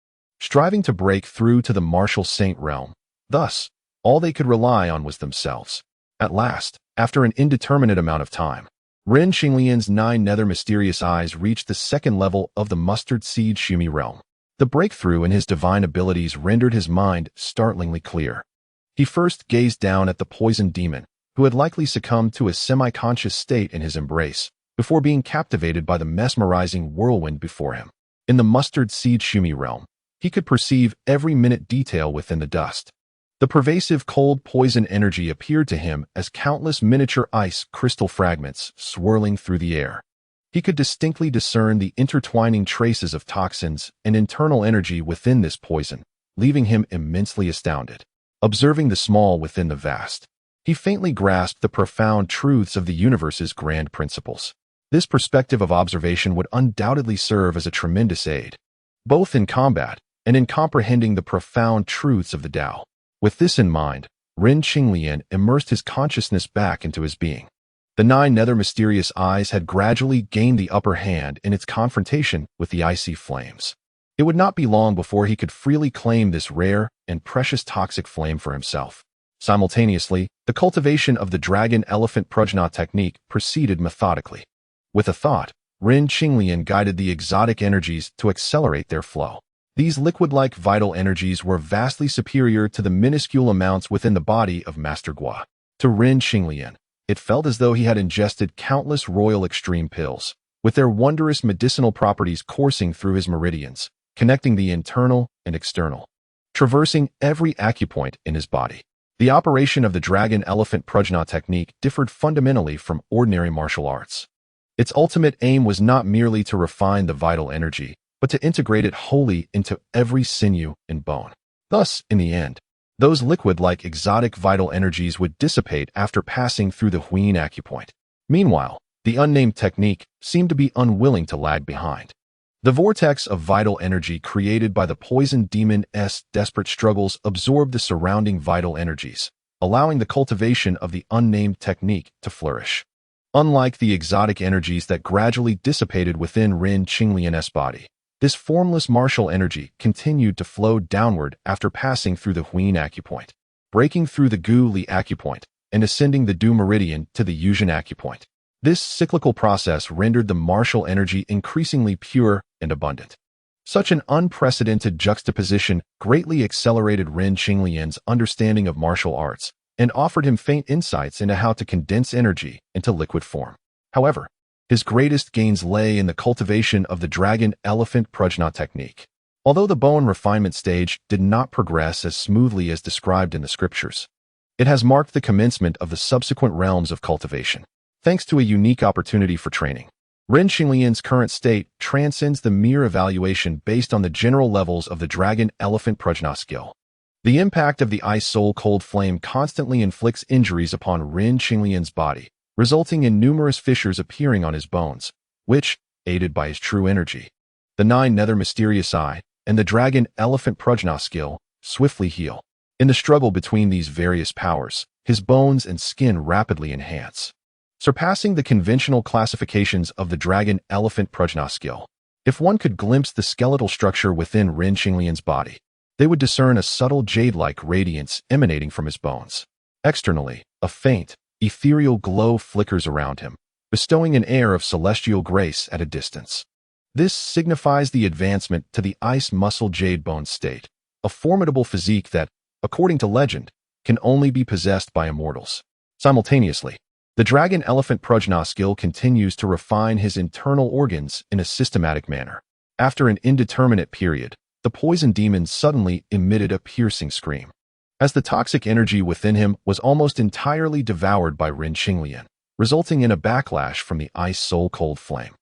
striving to break through to the martial saint realm. Thus, all they could rely on was themselves. At last, after an indeterminate amount of time, Ren Qinglian's 9 nether mysterious eyes reached the second level of the mustard seed Shumi realm. The breakthrough in his divine abilities rendered his mind startlingly clear. He first gazed down at the poison demon, who had likely succumbed to a semi-conscious state in his embrace, before being captivated by the mesmerizing whirlwind before him. In the mustard seed Shumi realm, he could perceive every minute detail within the dust. The pervasive cold poison energy appeared to him as countless miniature ice crystal fragments swirling through the air. He could distinctly discern the intertwining traces of toxins and internal energy within this poison, leaving him immensely astounded. Observing the small within the vast, he faintly grasped the profound truths of the universe's grand principles. This perspective of observation would undoubtedly serve as a tremendous aid, both in combat and in comprehending the profound truths of the Tao. With this in mind, Ren Qinglian immersed his consciousness back into his being. The 9 nether mysterious eyes had gradually gained the upper hand in its confrontation with the icy flames. It would not be long before he could freely claim this rare and precious toxic flame for himself. Simultaneously, the cultivation of the dragon elephant prajna technique proceeded methodically. With a thought, Ren Qinglian guided the exotic energies to accelerate their flow. These liquid-like vital energies were vastly superior to the minuscule amounts within the body of Master Gua. To Ren Qinglian, it felt as though he had ingested countless royal extreme pills, with their wondrous medicinal properties coursing through his meridians, connecting the internal and external, traversing every acupoint in his body. The operation of the dragon elephant prajna technique differed fundamentally from ordinary martial arts. Its ultimate aim was not merely to refine the vital energy, but to integrate it wholly into every sinew and bone. Thus, in the end, those liquid-like exotic vital energies would dissipate after passing through the Huyin acupoint. Meanwhile, the unnamed technique seemed to be unwilling to lag behind. The vortex of vital energy created by the poison demon's desperate struggles absorbed the surrounding vital energies, allowing the cultivation of the unnamed technique to flourish. Unlike the exotic energies that gradually dissipated within Ren Qinglian's body, this formless martial energy continued to flow downward after passing through the Huyin acupoint, breaking through the Gu Li acupoint, and ascending the Du meridian to the Yuzhen acupoint. This cyclical process rendered the martial energy increasingly pure and abundant. Such an unprecedented juxtaposition greatly accelerated Ren Qinglian's understanding of martial arts and offered him faint insights into how to condense energy into liquid form. However, his greatest gains lay in the cultivation of the dragon elephant prajna technique. Although the bone refinement stage did not progress as smoothly as described in the scriptures, it has marked the commencement of the subsequent realms of cultivation. Thanks to a unique opportunity for training, Ren Qinglian's current state transcends the mere evaluation based on the general levels of the dragon elephant prajna skill. The impact of the ice soul cold flame constantly inflicts injuries upon Ren Qinglian's body, resulting in numerous fissures appearing on his bones, which, aided by his true energy, the 9 nether mysterious eye, and the dragon elephant prajna skill, swiftly heal. In the struggle between these various powers, his bones and skin rapidly enhance, surpassing the conventional classifications of the dragon elephant prajna skill. If one could glimpse the skeletal structure within Ren Qinglian's body, they would discern a subtle jade-like radiance emanating from his bones. Externally, a faint, ethereal glow flickers around him, bestowing an air of celestial grace at a distance. This signifies the advancement to the ice muscle jade bone state, a formidable physique that, according to legend, can only be possessed by immortals. Simultaneously, the dragon elephant prajna skill continues to refine his internal organs in a systematic manner. After an indeterminate period, the poison demon suddenly emitted a piercing scream, as the toxic energy within him was almost entirely devoured by Ren Qinglian, resulting in a backlash from the ice soul cold flame.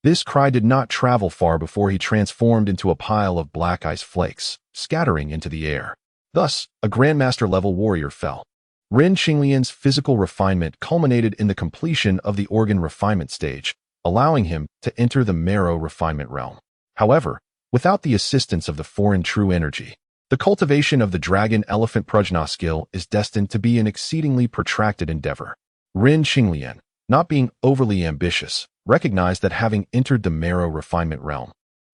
This cry did not travel far before he transformed into a pile of black ice flakes, scattering into the air. Thus, a Grandmaster-level warrior fell. Ren Qinglian's physical refinement culminated in the completion of the organ refinement stage, allowing him to enter the marrow refinement realm. However, without the assistance of the foreign true energy, the cultivation of the dragon elephant prajna skill is destined to be an exceedingly protracted endeavor. Ren Qinglian, not being overly ambitious, recognized that having entered the marrow refinement realm,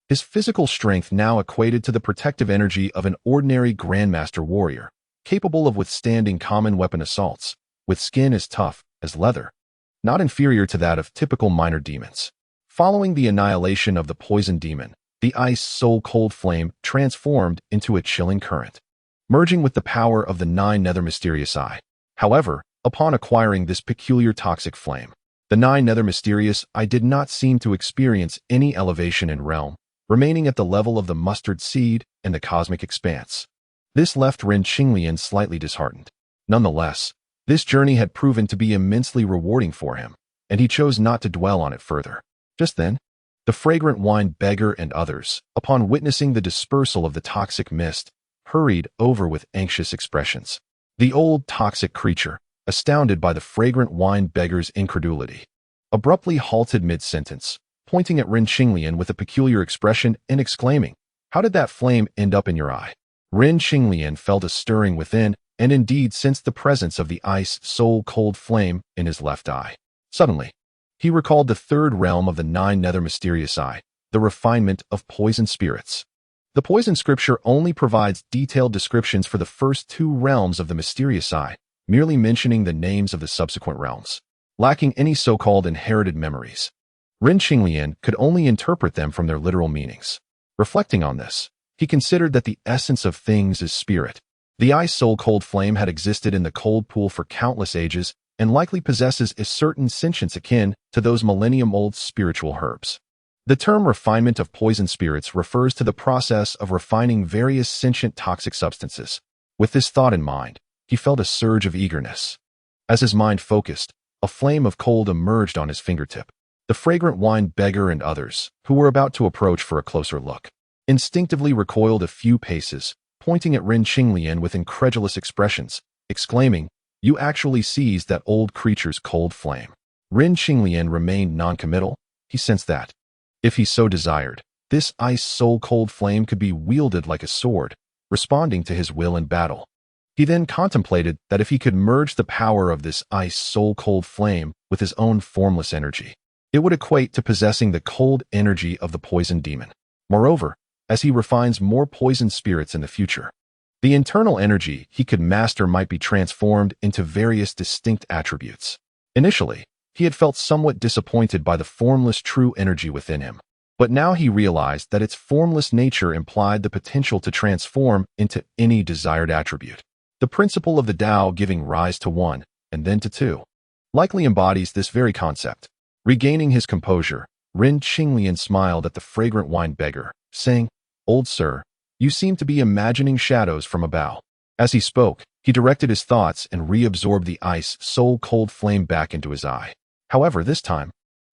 his physical strength now equated to the protective energy of an ordinary Grandmaster warrior, capable of withstanding common weapon assaults, with skin as tough as leather, not inferior to that of typical minor demons. Following the annihilation of the poison demon, the ice soul cold flame transformed into a chilling current, merging with the power of the 9 nether mysterious eye. However, upon acquiring this peculiar toxic flame, the 9 nether mysterious eye did not seem to experience any elevation in realm, remaining at the level of the mustard seed and the cosmic expanse. This left Ren Qinglian slightly disheartened. Nonetheless, this journey had proven to be immensely rewarding for him, and he chose not to dwell on it further. Just then, the fragrant wine beggar and others, upon witnessing the dispersal of the toxic mist, hurried over with anxious expressions. The old toxic creature, astounded by the fragrant wine beggar's incredulity, abruptly halted mid-sentence, pointing at Ren Qinglian with a peculiar expression and exclaiming, "How did that flame end up in your eye?" Ren Qinglian felt a stirring within, and indeed sensed the presence of the ice soul cold flame in his left eye. Suddenly, he recalled the 3rd realm of the 9 nether mysterious eye, the refinement of poison spirits. The poison scripture only provides detailed descriptions for the first 2 realms of the mysterious eye, merely mentioning the names of the subsequent realms, lacking any so-called inherited memories. Ren Qinglian could only interpret them from their literal meanings. Reflecting on this, He considered that the essence of things is spirit. The ice soul cold flame had existed in the cold pool for countless ages and likely possesses a certain sentience akin to those millennium-old spiritual herbs. The term refinement of poison spirits refers to the process of refining various sentient toxic substances. With this thought in mind, he felt a surge of eagerness. As his mind focused, a flame of cold emerged on his fingertip. The fragrant wine beggar and others, who were about to approach for a closer look, instinctively recoiled a few paces, pointing at Ren Qinglian with incredulous expressions, exclaiming, "You actually seized that old creature's cold flame." Ren Qinglian remained noncommittal. He sensed that, if he so desired, this ice soul cold flame could be wielded like a sword, responding to his will in battle. He then contemplated that if he could merge the power of this ice soul cold flame with his own formless energy, it would equate to possessing the cold energy of the poison demon. Moreover, as he refines more poison spirits in the future, the internal energy he could master might be transformed into various distinct attributes. Initially, he had felt somewhat disappointed by the formless true energy within him, but now he realized that its formless nature implied the potential to transform into any desired attribute. The principle of the Tao giving rise to one, and then to two, likely embodies this very concept. Regaining his composure, Ren Qinglian smiled at the fragrant wine beggar, saying, "Old sir, you seem to be imagining shadows from a bow." As he spoke, he directed his thoughts and reabsorbed the ice soul cold flame back into his eye. However, this time,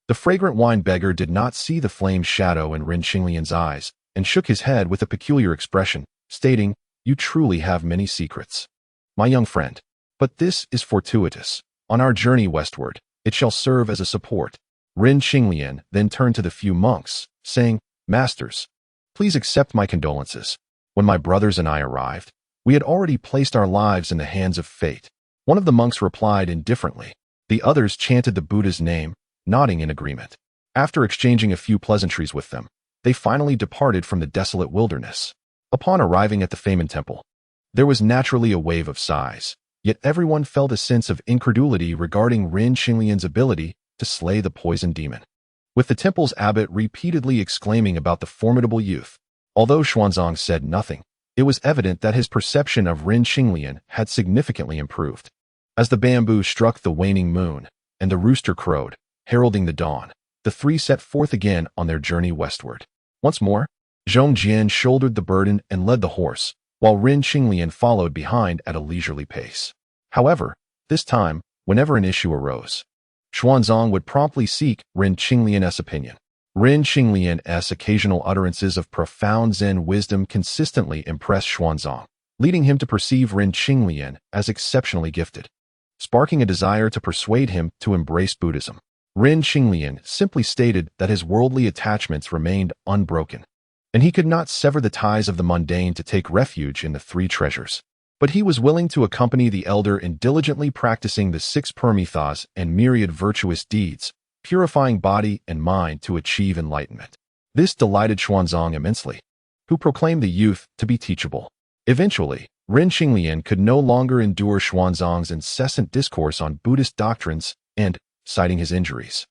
the fragrant wine beggar did not see the flame shadow in Ren Qinglian's eyes and shook his head with a peculiar expression, stating, "You truly have many secrets, my young friend. But this is fortuitous. On our journey westward, it shall serve as a support." Ren Qinglian then turned to the few monks, saying, "Masters, please accept my condolences. When my brothers and I arrived, we had already placed our lives in the hands of fate." One of the monks replied indifferently. The others chanted the Buddha's name, nodding in agreement. After exchanging a few pleasantries with them, they finally departed from the desolate wilderness. Upon arriving at the Famen Temple, there was naturally a wave of sighs, yet everyone felt a sense of incredulity regarding Ren Qinglian's ability to slay the poison demon. With the temple's abbot repeatedly exclaiming about the formidable youth, although Xuanzang said nothing, it was evident that his perception of Ren Qinglian had significantly improved. As the bamboo struck the waning moon, and the rooster crowed, heralding the dawn, the three set forth again on their journey westward. Once more, Zhong Jian shouldered the burden and led the horse, while Ren Qinglian followed behind at a leisurely pace. However, this time, whenever an issue arose, Xuanzang would promptly seek Ren Qinglian's opinion. Ren Qinglian's occasional utterances of profound Zen wisdom consistently impressed Xuanzang, leading him to perceive Ren Qinglian as exceptionally gifted, sparking a desire to persuade him to embrace Buddhism. Ren Qinglian simply stated that his worldly attachments remained unbroken, and he could not sever the ties of the mundane to take refuge in the three treasures. But he was willing to accompany the elder in diligently practicing the 6 permethas and myriad virtuous deeds, purifying body and mind to achieve enlightenment. This delighted Xuanzang immensely, who proclaimed the youth to be teachable. Eventually, Ren Qinglian could no longer endure Xuanzang's incessant discourse on Buddhist doctrines and, citing his injuries,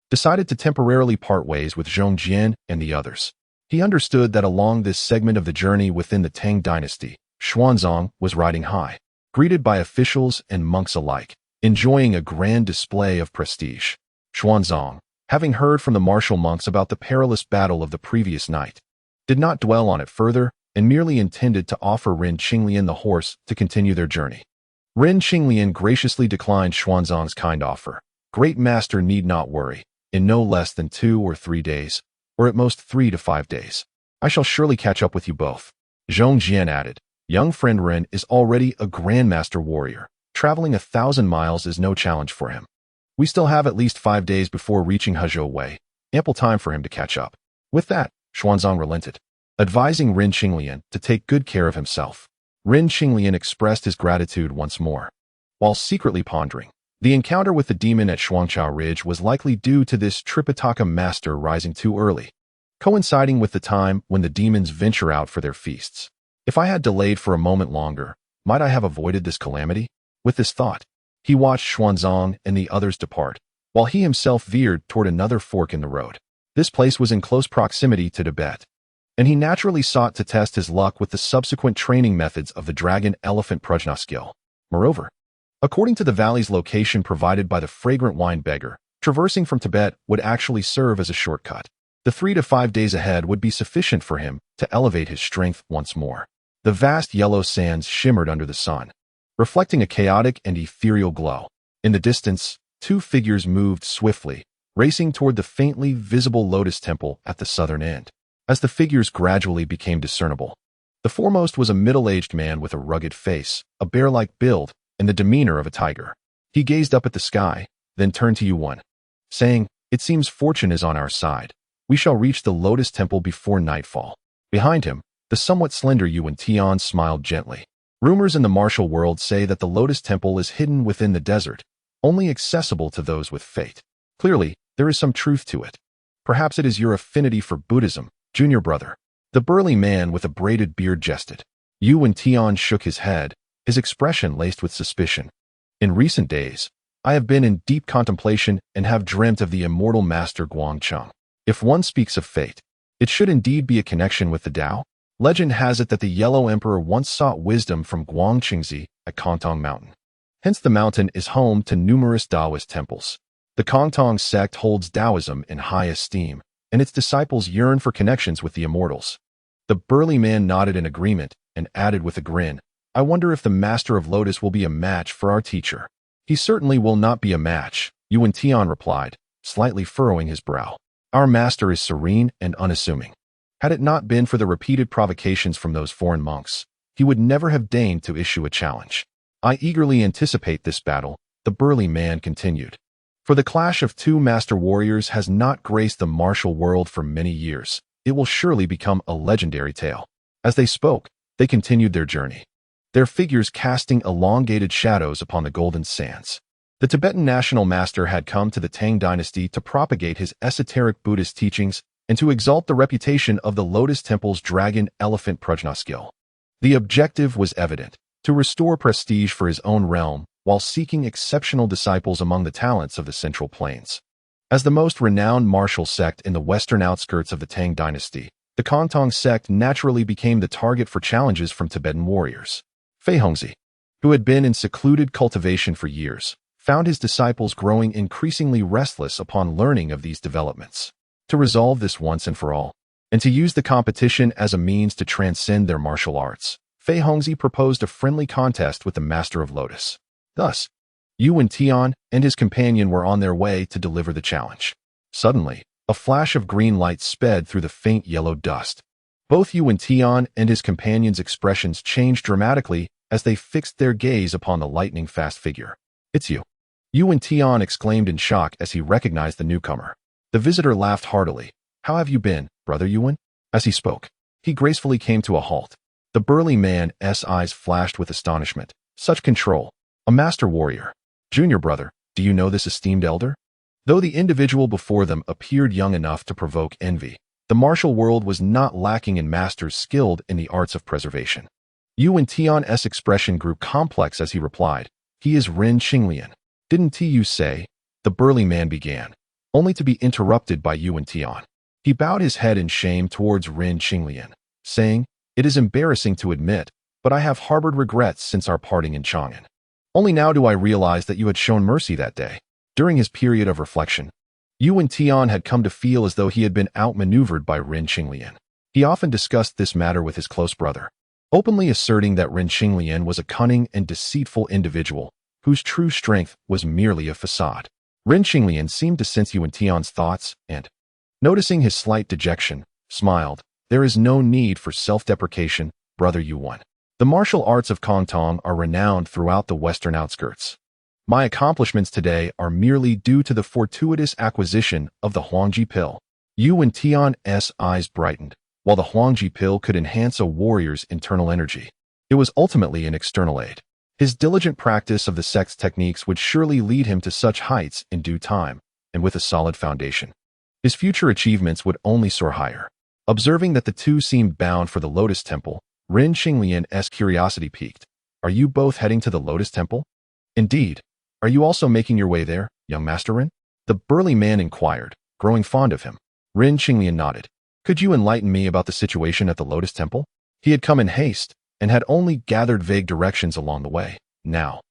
decided to temporarily part ways with Zhong Jian and the others. He understood that along this segment of the journey within the Tang dynasty, Xuanzang was riding high, greeted by officials and monks alike, enjoying a grand display of prestige. Xuanzang, having heard from the martial monks about the perilous battle of the previous night, did not dwell on it further and merely intended to offer Ren Qinglian the horse to continue their journey. Ren Qinglian graciously declined Xuanzang's kind offer. "Great master need not worry. In no less than 2 or 3 days, or at most 3 to 5 days, I shall surely catch up with you both." Zhong Jian added, "Young friend Ren is already a grandmaster warrior. Traveling 1,000 miles is no challenge for him. We still have at least 5 days before reaching Hezhou Wei, ample time for him to catch up." With that, Xuanzang relented, advising Ren Qinglian to take good care of himself. Ren Qinglian expressed his gratitude once more, while secretly pondering. The encounter with the demon at Shuangqiao Ridge was likely due to this Tripitaka master rising too early, coinciding with the time when the demons venture out for their feasts. If I had delayed for a moment longer, might I have avoided this calamity? With this thought, he watched Xuanzang and the others depart, while he himself veered toward another fork in the road. This place was in close proximity to Tibet, and he naturally sought to test his luck with the subsequent training methods of the dragon elephant prajna skill. Moreover, according to the valley's location provided by the fragrant wine beggar, traversing from Tibet would actually serve as a shortcut. The 3 to 5 days ahead would be sufficient for him to elevate his strength once more. The vast yellow sands shimmered under the sun, reflecting a chaotic and ethereal glow. In the distance, 2 figures moved swiftly, racing toward the faintly visible lotus temple at the southern end. As the figures gradually became discernible, the foremost was a middle-aged man with a rugged face, a bear-like build, and the demeanor of a tiger. He gazed up at the sky, then turned to Yuan, saying, "It seems fortune is on our side. We shall reach the lotus temple before nightfall." Behind him, the somewhat slender Yuan Tian smiled gently. Rumors in the martial world say that the lotus temple is hidden within the desert, only accessible to those with faith. Clearly, there is some truth to it. Perhaps it is your affinity for Buddhism, junior brother. The burly man with a braided beard jested. Yuan Tian shook his head, his expression laced with suspicion. In recent days, I have been in deep contemplation and have dreamt of the immortal master Guangcheng. If one speaks of fate, it should indeed be a connection with the Tao. Legend has it that the Yellow Emperor once sought wisdom from Guangchengzi at Kongtong Mountain. Hence the mountain is home to numerous Taoist temples. The Kongtong sect holds Taoism in high esteem, and its disciples yearn for connections with the immortals. The burly man nodded in agreement and added with a grin, "I wonder if the Master of Lotus will be a match for our teacher." "He certainly will not be a match," Yuan Tian replied, slightly furrowing his brow. "Our master is serene and unassuming. Had it not been for the repeated provocations from those foreign monks, he would never have deigned to issue a challenge." "I eagerly anticipate this battle," the burly man continued. "For the clash of 2 master warriors has not graced the martial world for many years. It will surely become a legendary tale." As they spoke, they continued their journey, their figures casting elongated shadows upon the golden sands. The Tibetan national master had come to the Tang dynasty to propagate his esoteric Buddhist teachings and to exalt the reputation of the Lotus Temple's dragon elephant prajna skill. The objective was evident: to restore prestige for his own realm while seeking exceptional disciples among the talents of the Central Plains. As the most renowned martial sect in the western outskirts of the Tang dynasty, the Kongtong sect naturally became the target for challenges from Tibetan warriors. Fei Hongzi, who had been in secluded cultivation for years, found his disciples growing increasingly restless upon learning of these developments. To resolve this once and for all, and to use the competition as a means to transcend their martial arts, Fei Hongzi proposed a friendly contest with the Master of Lotus. Thus, Yuan Tian and his companion were on their way to deliver the challenge. Suddenly, a flash of green light sped through the faint yellow dust. Both Yuan Tian and his companion's expressions changed dramatically as they fixed their gaze upon the lightning-fast figure. "It's you," Yuan Tian exclaimed in shock as he recognized the newcomer. The visitor laughed heartily. "How have you been, brother Yuan?" As he spoke, he gracefully came to a halt. The burly man's eyes flashed with astonishment. Such control! A master warrior. "Junior brother, do you know this esteemed elder?" Though the individual before them appeared young enough to provoke envy, the martial world was not lacking in masters skilled in the arts of preservation. Yuan Tian's expression grew complex as he replied, "He is Ren Qinglian." "Didn't you say?" the burly man began, only to be interrupted by Yuan Tian. He bowed his head in shame towards Ren Qinglian, saying, "It is embarrassing to admit, but I have harbored regrets since our parting in Chang'an. Only now do I realize that you had shown mercy that day." During his period of reflection, Yuan Tian had come to feel as though he had been outmaneuvered by Ren Qinglian. He often discussed this matter with his close brother, openly asserting that Ren Qinglian was a cunning and deceitful individual whose true strength was merely a facade. Ren Qinglian seemed to sense Yuan Tian's thoughts and, noticing his slight dejection, smiled. "There is no need for self-deprecation, brother Yuan. The martial arts of Kongtong are renowned throughout the western outskirts. My accomplishments today are merely due to the fortuitous acquisition of the Huangji pill." Yuan Tian's eyes brightened. While the Huangji pill could enhance a warrior's internal energy, it was ultimately an external aid. His diligent practice of the sect's techniques would surely lead him to such heights in due time, and with a solid foundation, his future achievements would only soar higher. Observing that the two seemed bound for the Lotus Temple, Ren Qinglian's curiosity piqued. "Are you both heading to the Lotus Temple?" "Indeed. Are you also making your way there, young Master Ren?" the burly man inquired, growing fond of him. Ren Qinglian nodded. Could you enlighten me about the situation at the Lotus Temple? He had come in haste and had only gathered vague directions along the way. Now,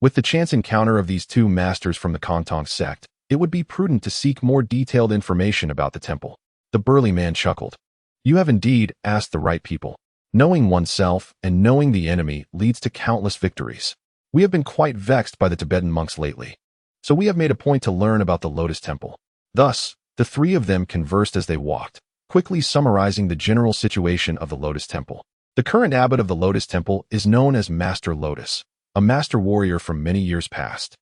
with the chance encounter of these two masters from the Kontong sect, it would be prudent to seek more detailed information about the temple. The burly man chuckled. You have indeed asked the right people. Knowing oneself and knowing the enemy leads to countless victories. We have been quite vexed by the Tibetan monks lately, so we have made a point to learn about the Lotus Temple. Thus, the three of them conversed as they walked, quickly summarizing the general situation of the Lotus Temple. The current abbot of the Lotus Temple is known as Master Lotus, a master warrior from many years past.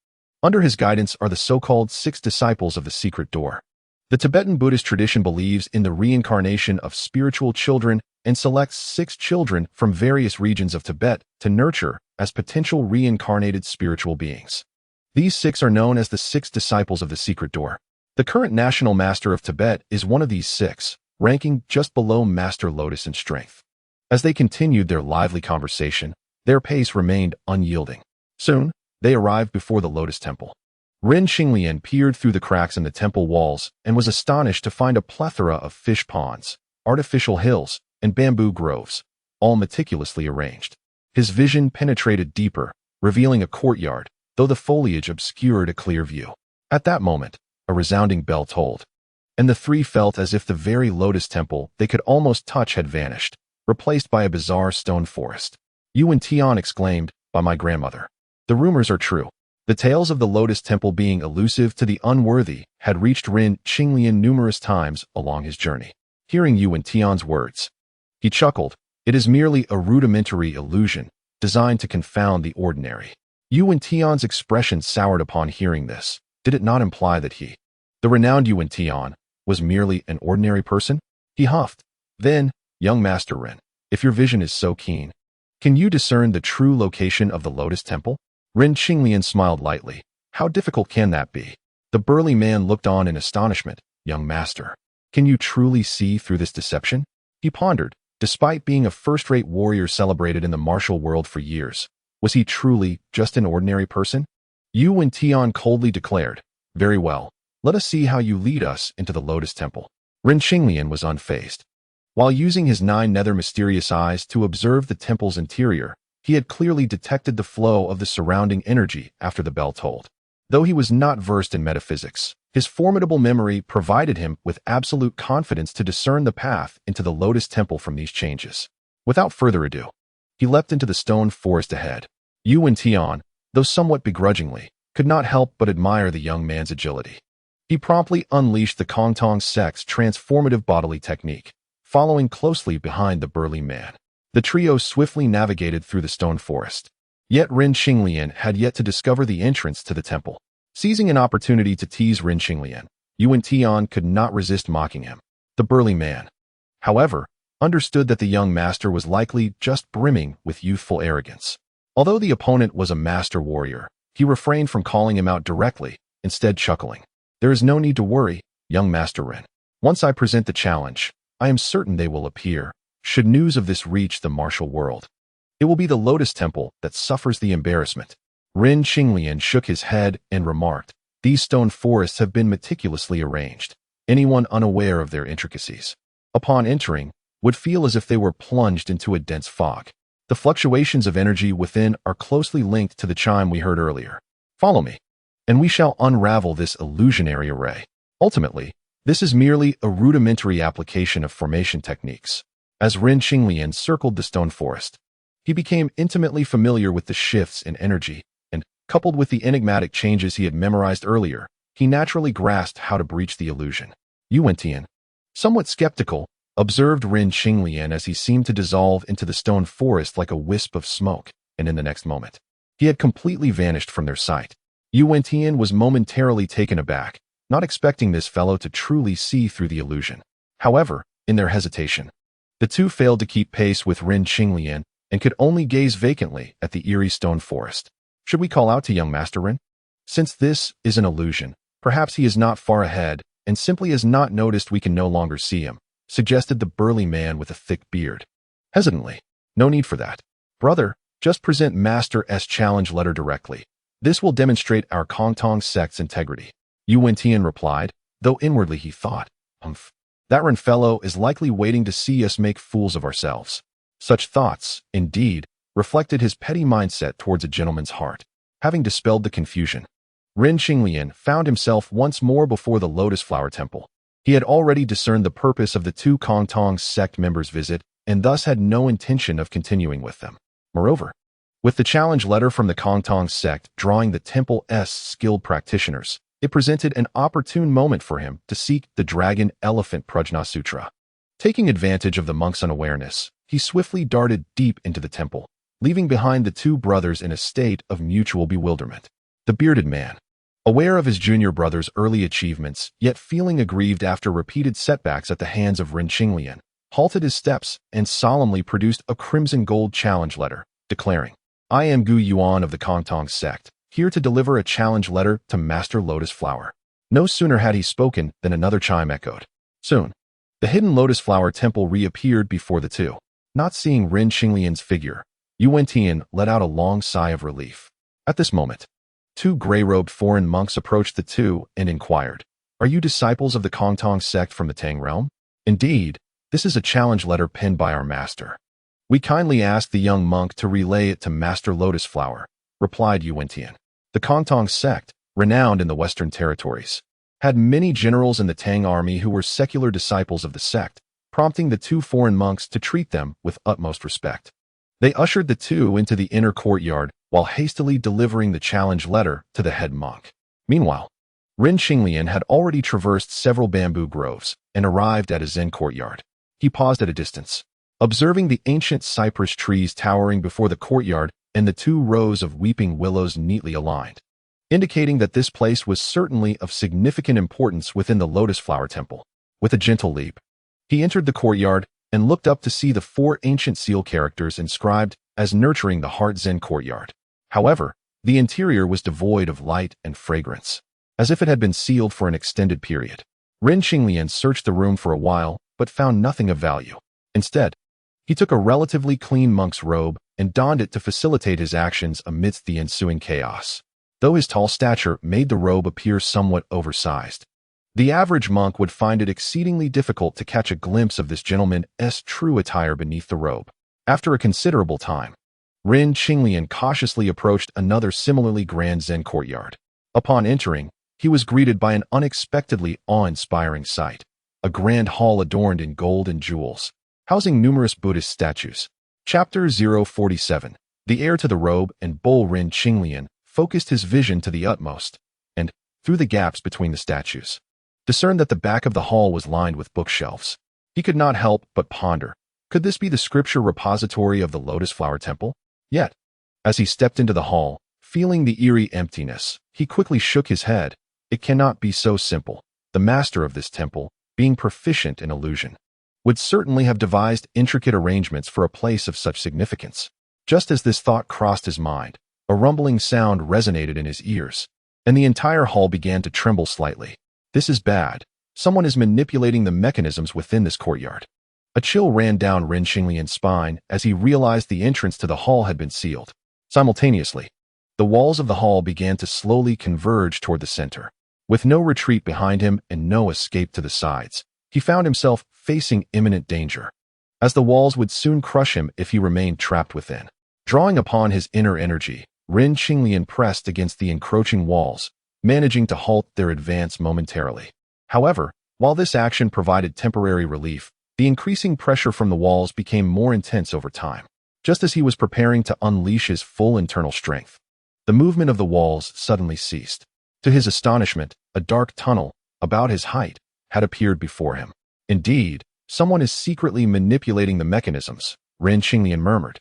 Under his guidance are the so-called 6 disciples of the secret door. The Tibetan Buddhist tradition believes in the reincarnation of spiritual children and selects 6 children from various regions of Tibet to nurture as potential reincarnated spiritual beings. These 6 are known as the 6 disciples of the secret door. The current national master of Tibet is one of these 6, ranking just below Master Lotus in strength. As they continued their lively conversation, their pace remained unyielding. Soon, they arrived before the Lotus Temple. Ren Xinglian peered through the cracks in the temple walls and was astonished to find a plethora of fish ponds, artificial hills, and bamboo groves, all meticulously arranged. His vision penetrated deeper, revealing a courtyard, though the foliage obscured a clear view. At that moment, a resounding bell tolled, and the three felt as if the very Lotus Temple they could almost touch had vanished, replaced by a bizarre stone forest. Yuan Tian exclaimed, "By my grandmother. The rumors are true." The tales of the Lotus Temple being elusive to the unworthy had reached Ren Xinglian numerous times along his journey. Hearing Yuan Tian's words, he chuckled. It is merely a rudimentary illusion, designed to confound the ordinary. Yuan Tian's expression soured upon hearing this. Did it not imply that he, the renowned Yuan Tian, was merely an ordinary person? He huffed. Then, young Master Ren, if your vision is so keen, can you discern the true location of the Lotus Temple? Ren Xinglian smiled lightly. How difficult can that be? The burly man looked on in astonishment. Young master, can you truly see through this deception? He pondered. Despite being a first-rate warrior celebrated in the martial world for years, was he truly just an ordinary person? Yuan Tian coldly declared, "Very well, let us see how you lead us into the Lotus Temple." Ren Xinglian was unfazed. While using his 9 nether mysterious eyes to observe the temple's interior, he had clearly detected the flow of the surrounding energy after the bell tolled. Though he was not versed in metaphysics, his formidable memory provided him with absolute confidence to discern the path into the Lotus Temple from these changes. Without further ado, he leapt into the stone forest ahead. Yuan Tian, though somewhat begrudgingly, could not help but admire the young man's agility. He promptly unleashed the Kontong sect's transformative bodily technique, following closely behind the burly man. The trio swiftly navigated through the stone forest. Yet Ren Xinglian had yet to discover the entrance to the temple. Seizing an opportunity to tease Ren Xinglian, Yuan Tian could not resist mocking him. The burly man, however, understood that the young master was likely just brimming with youthful arrogance. Although the opponent was a master warrior, he refrained from calling him out directly, instead chuckling. There is no need to worry, young Master Ren. Once I present the challenge, I am certain they will appear, should news of this reach the martial world. It will be the Lotus Temple that suffers the embarrassment. Ren Xinglian shook his head and remarked, these stone forests have been meticulously arranged. Anyone unaware of their intricacies, upon entering, would feel as if they were plunged into a dense fog. The fluctuations of energy within are closely linked to the chime we heard earlier. Follow me, and we shall unravel this illusionary array. Ultimately, this is merely a rudimentary application of formation techniques. As Ren Xinglian circled the stone forest, he became intimately familiar with the shifts in energy, and, coupled with the enigmatic changes he had memorized earlier, he naturally grasped how to breach the illusion. Yuan Tian, somewhat skeptical, observed Ren Xinglian as he seemed to dissolve into the stone forest like a wisp of smoke, and in the next moment, he had completely vanished from their sight. Yuan Tian was momentarily taken aback, not expecting this fellow to truly see through the illusion. However, in their hesitation, the two failed to keep pace with Ren Xinglian and could only gaze vacantly at the eerie stone forest. Should we call out to young Master Ren? Since this is an illusion, perhaps he is not far ahead and simply has not noticed we can no longer see him, suggested the burly man with a thick beard. Hesitantly, no need for that. Brother, just present Master S challenge letter directly. This will demonstrate our Kontong sect's integrity. Yuan Tian replied, though inwardly he thought, That Renfellow is likely waiting to see us make fools of ourselves. Such thoughts, indeed, reflected his petty mindset towards a gentleman's heart. Having dispelled the confusion, Ren Qinglian found himself once more before the Lotus Flower Temple. He had already discerned the purpose of the two Kongtong sect members' visit and thus had no intention of continuing with them. Moreover, with the challenge letter from the Kongtong sect drawing the temple's skilled practitioners, it presented an opportune moment for him to seek the Dragon Elephant Prajna Sutra. Taking advantage of the monk's unawareness, he swiftly darted deep into the temple, leaving behind the two brothers in a state of mutual bewilderment. The bearded man, aware of his junior brother's early achievements, yet feeling aggrieved after repeated setbacks at the hands of Ren Qinglian, halted his steps and solemnly produced a crimson gold challenge letter, declaring, "I am Gu Yuan of the Kongtong sect, here to deliver a challenge letter to Master Lotus Flower." No sooner had he spoken than another chime echoed. Soon, the hidden Lotus Flower Temple reappeared before the two. Not seeing Ren Qinglian's figure, Yuan Tian let out a long sigh of relief. At this moment, two gray-robed foreign monks approached the two and inquired, "Are you disciples of the Kongtong sect from the Tang realm?" "Indeed, this is a challenge letter penned by our master. We kindly ask the young monk to relay it to Master Lotus Flower," replied Yuan Tian. The Kongtong sect, renowned in the Western territories, had many generals in the Tang army who were secular disciples of the sect, prompting the two foreign monks to treat them with utmost respect. They ushered the two into the inner courtyard while hastily delivering the challenge letter to the head monk. Meanwhile, Ren Qinglian had already traversed several bamboo groves and arrived at a Zen courtyard. He paused at a distance, observing the ancient cypress trees towering before the courtyard and the two rows of weeping willows neatly aligned, indicating that this place was certainly of significant importance within the Lotus Flower Temple. With a gentle leap, he entered the courtyard and looked up to see the four ancient seal characters inscribed as nurturing the Heart Zen courtyard. However, the interior was devoid of light and fragrance, as if it had been sealed for an extended period. Ren Qinglian searched the room for a while, but found nothing of value. Instead, he took a relatively clean monk's robe and donned it to facilitate his actions amidst the ensuing chaos. Though his tall stature made the robe appear somewhat oversized, the average monk would find it exceedingly difficult to catch a glimpse of this gentleman's true attire beneath the robe. After a considerable time, Ren Qinglian cautiously approached another similarly grand Zen courtyard. Upon entering, he was greeted by an unexpectedly awe-inspiring sight. A grand hall adorned in gold and jewels, housing numerous Buddhist statues. Chapter 047. The heir to the robe and bowl. Ren Qinglian focused his vision to the utmost, and, through the gaps between the statues, discerned that the back of the hall was lined with bookshelves. He could not help but ponder, could this be the scripture repository of the Lotus Flower Temple? Yet, as he stepped into the hall, feeling the eerie emptiness, he quickly shook his head. It cannot be so simple. The master of this temple, being proficient in illusion, would certainly have devised intricate arrangements for a place of such significance. Just as this thought crossed his mind, a rumbling sound resonated in his ears, and the entire hall began to tremble slightly. This is bad. Someone is manipulating the mechanisms within this courtyard. A chill ran down Ren Qinglian's spine as he realized the entrance to the hall had been sealed. Simultaneously, the walls of the hall began to slowly converge toward the center. With no retreat behind him and no escape to the sides, he found himself facing imminent danger, as the walls would soon crush him if he remained trapped within. Drawing upon his inner energy, Ren Qinglian pressed against the encroaching walls, managing to halt their advance momentarily. However, while this action provided temporary relief, the increasing pressure from the walls became more intense over time. Just as he was preparing to unleash his full internal strength, the movement of the walls suddenly ceased. To his astonishment, a dark tunnel, about his height, had appeared before him. Indeed, someone is secretly manipulating the mechanisms, Ren Qinglian murmured,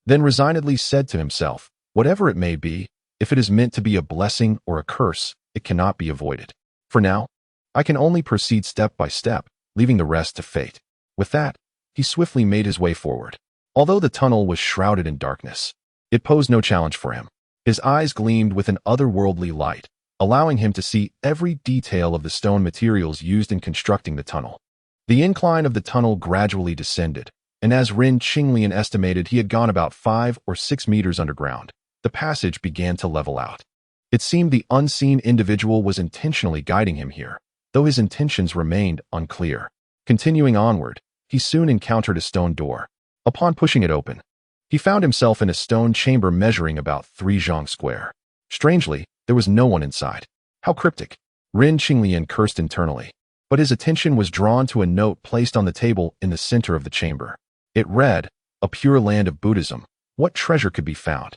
then resignedly said to himself, whatever it may be, if it is meant to be a blessing or a curse, it cannot be avoided. For now, I can only proceed step by step, leaving the rest to fate. With that, he swiftly made his way forward. Although the tunnel was shrouded in darkness, it posed no challenge for him. His eyes gleamed with an otherworldly light, allowing him to see every detail of the stone materials used in constructing the tunnel. The incline of the tunnel gradually descended, and as Ren Qinglian estimated he had gone about 5 or 6 meters underground, the passage began to level out. It seemed the unseen individual was intentionally guiding him here, though his intentions remained unclear. Continuing onward, he soon encountered a stone door. Upon pushing it open, he found himself in a stone chamber measuring about 3 zhang square. Strangely, there was no one inside. How cryptic! Ren Qinglian cursed internally, but his attention was drawn to a note placed on the table in the center of the chamber. It read, "A pure land of Buddhism. What treasure could be found?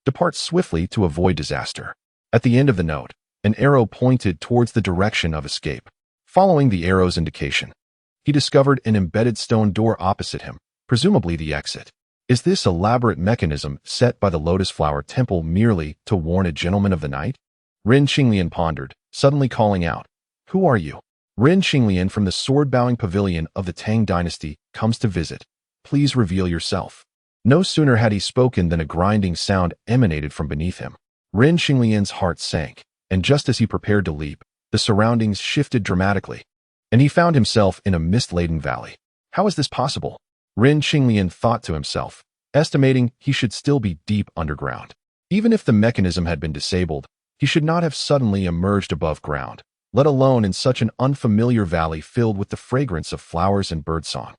Depart swiftly to avoid disaster." At the end of the note, an arrow pointed towards the direction of escape. Following the arrow's indication, he discovered an embedded stone door opposite him, presumably the exit. Is this elaborate mechanism set by the Lotus Flower Temple merely to warn a gentleman of the night? Ren Qinglian pondered, suddenly calling out, "Who are you?" Ren Qinglian from the sword-bowing pavilion of the Tang dynasty comes to visit. Please reveal yourself. No sooner had he spoken than a grinding sound emanated from beneath him. Ren Qinglian's heart sank, and just as he prepared to leap, the surroundings shifted dramatically, and he found himself in a mist-laden valley. How is this possible? Ren Qinglian thought to himself, estimating he should still be deep underground. Even if the mechanism had been disabled, he should not have suddenly emerged above ground, let alone in such an unfamiliar valley filled with the fragrance of flowers and birdsong.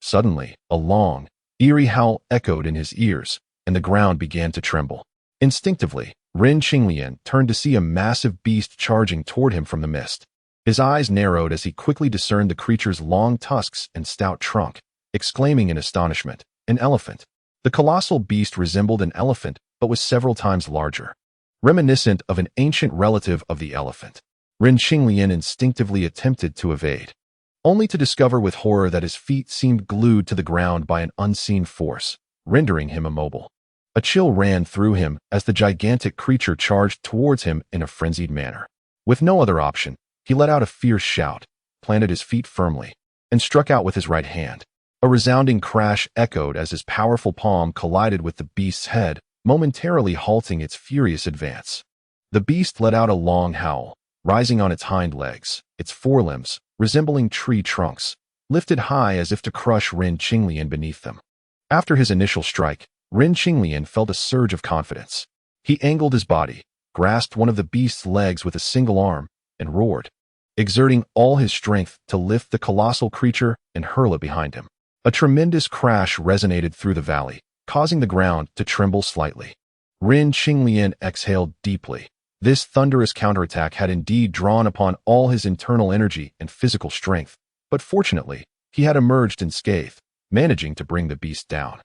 Suddenly, a long, eerie howl echoed in his ears, and the ground began to tremble. Instinctively, Ren Qinglian turned to see a massive beast charging toward him from the mist. His eyes narrowed as he quickly discerned the creature's long tusks and stout trunk, exclaiming in astonishment, "An elephant!" The colossal beast resembled an elephant, but was several times larger. Reminiscent of an ancient relative of the elephant, Ren Qinglian instinctively attempted to evade, only to discover with horror that his feet seemed glued to the ground by an unseen force, rendering him immobile. A chill ran through him as the gigantic creature charged towards him in a frenzied manner. With no other option, he let out a fierce shout, planted his feet firmly, and struck out with his right hand. A resounding crash echoed as his powerful palm collided with the beast's head, momentarily halting its furious advance. The beast let out a long howl, rising on its hind legs, its forelimbs, resembling tree trunks, lifted high as if to crush Ren Qinglian beneath them. After his initial strike, Ren Qinglian felt a surge of confidence. He angled his body, grasped one of the beast's legs with a single arm, and roared, exerting all his strength to lift the colossal creature and hurl it behind him. A tremendous crash resonated through the valley, causing the ground to tremble slightly. Ren Qinglian exhaled deeply. This thunderous counterattack had indeed drawn upon all his internal energy and physical strength, but fortunately, he had emerged unscathed, managing to bring the beast down.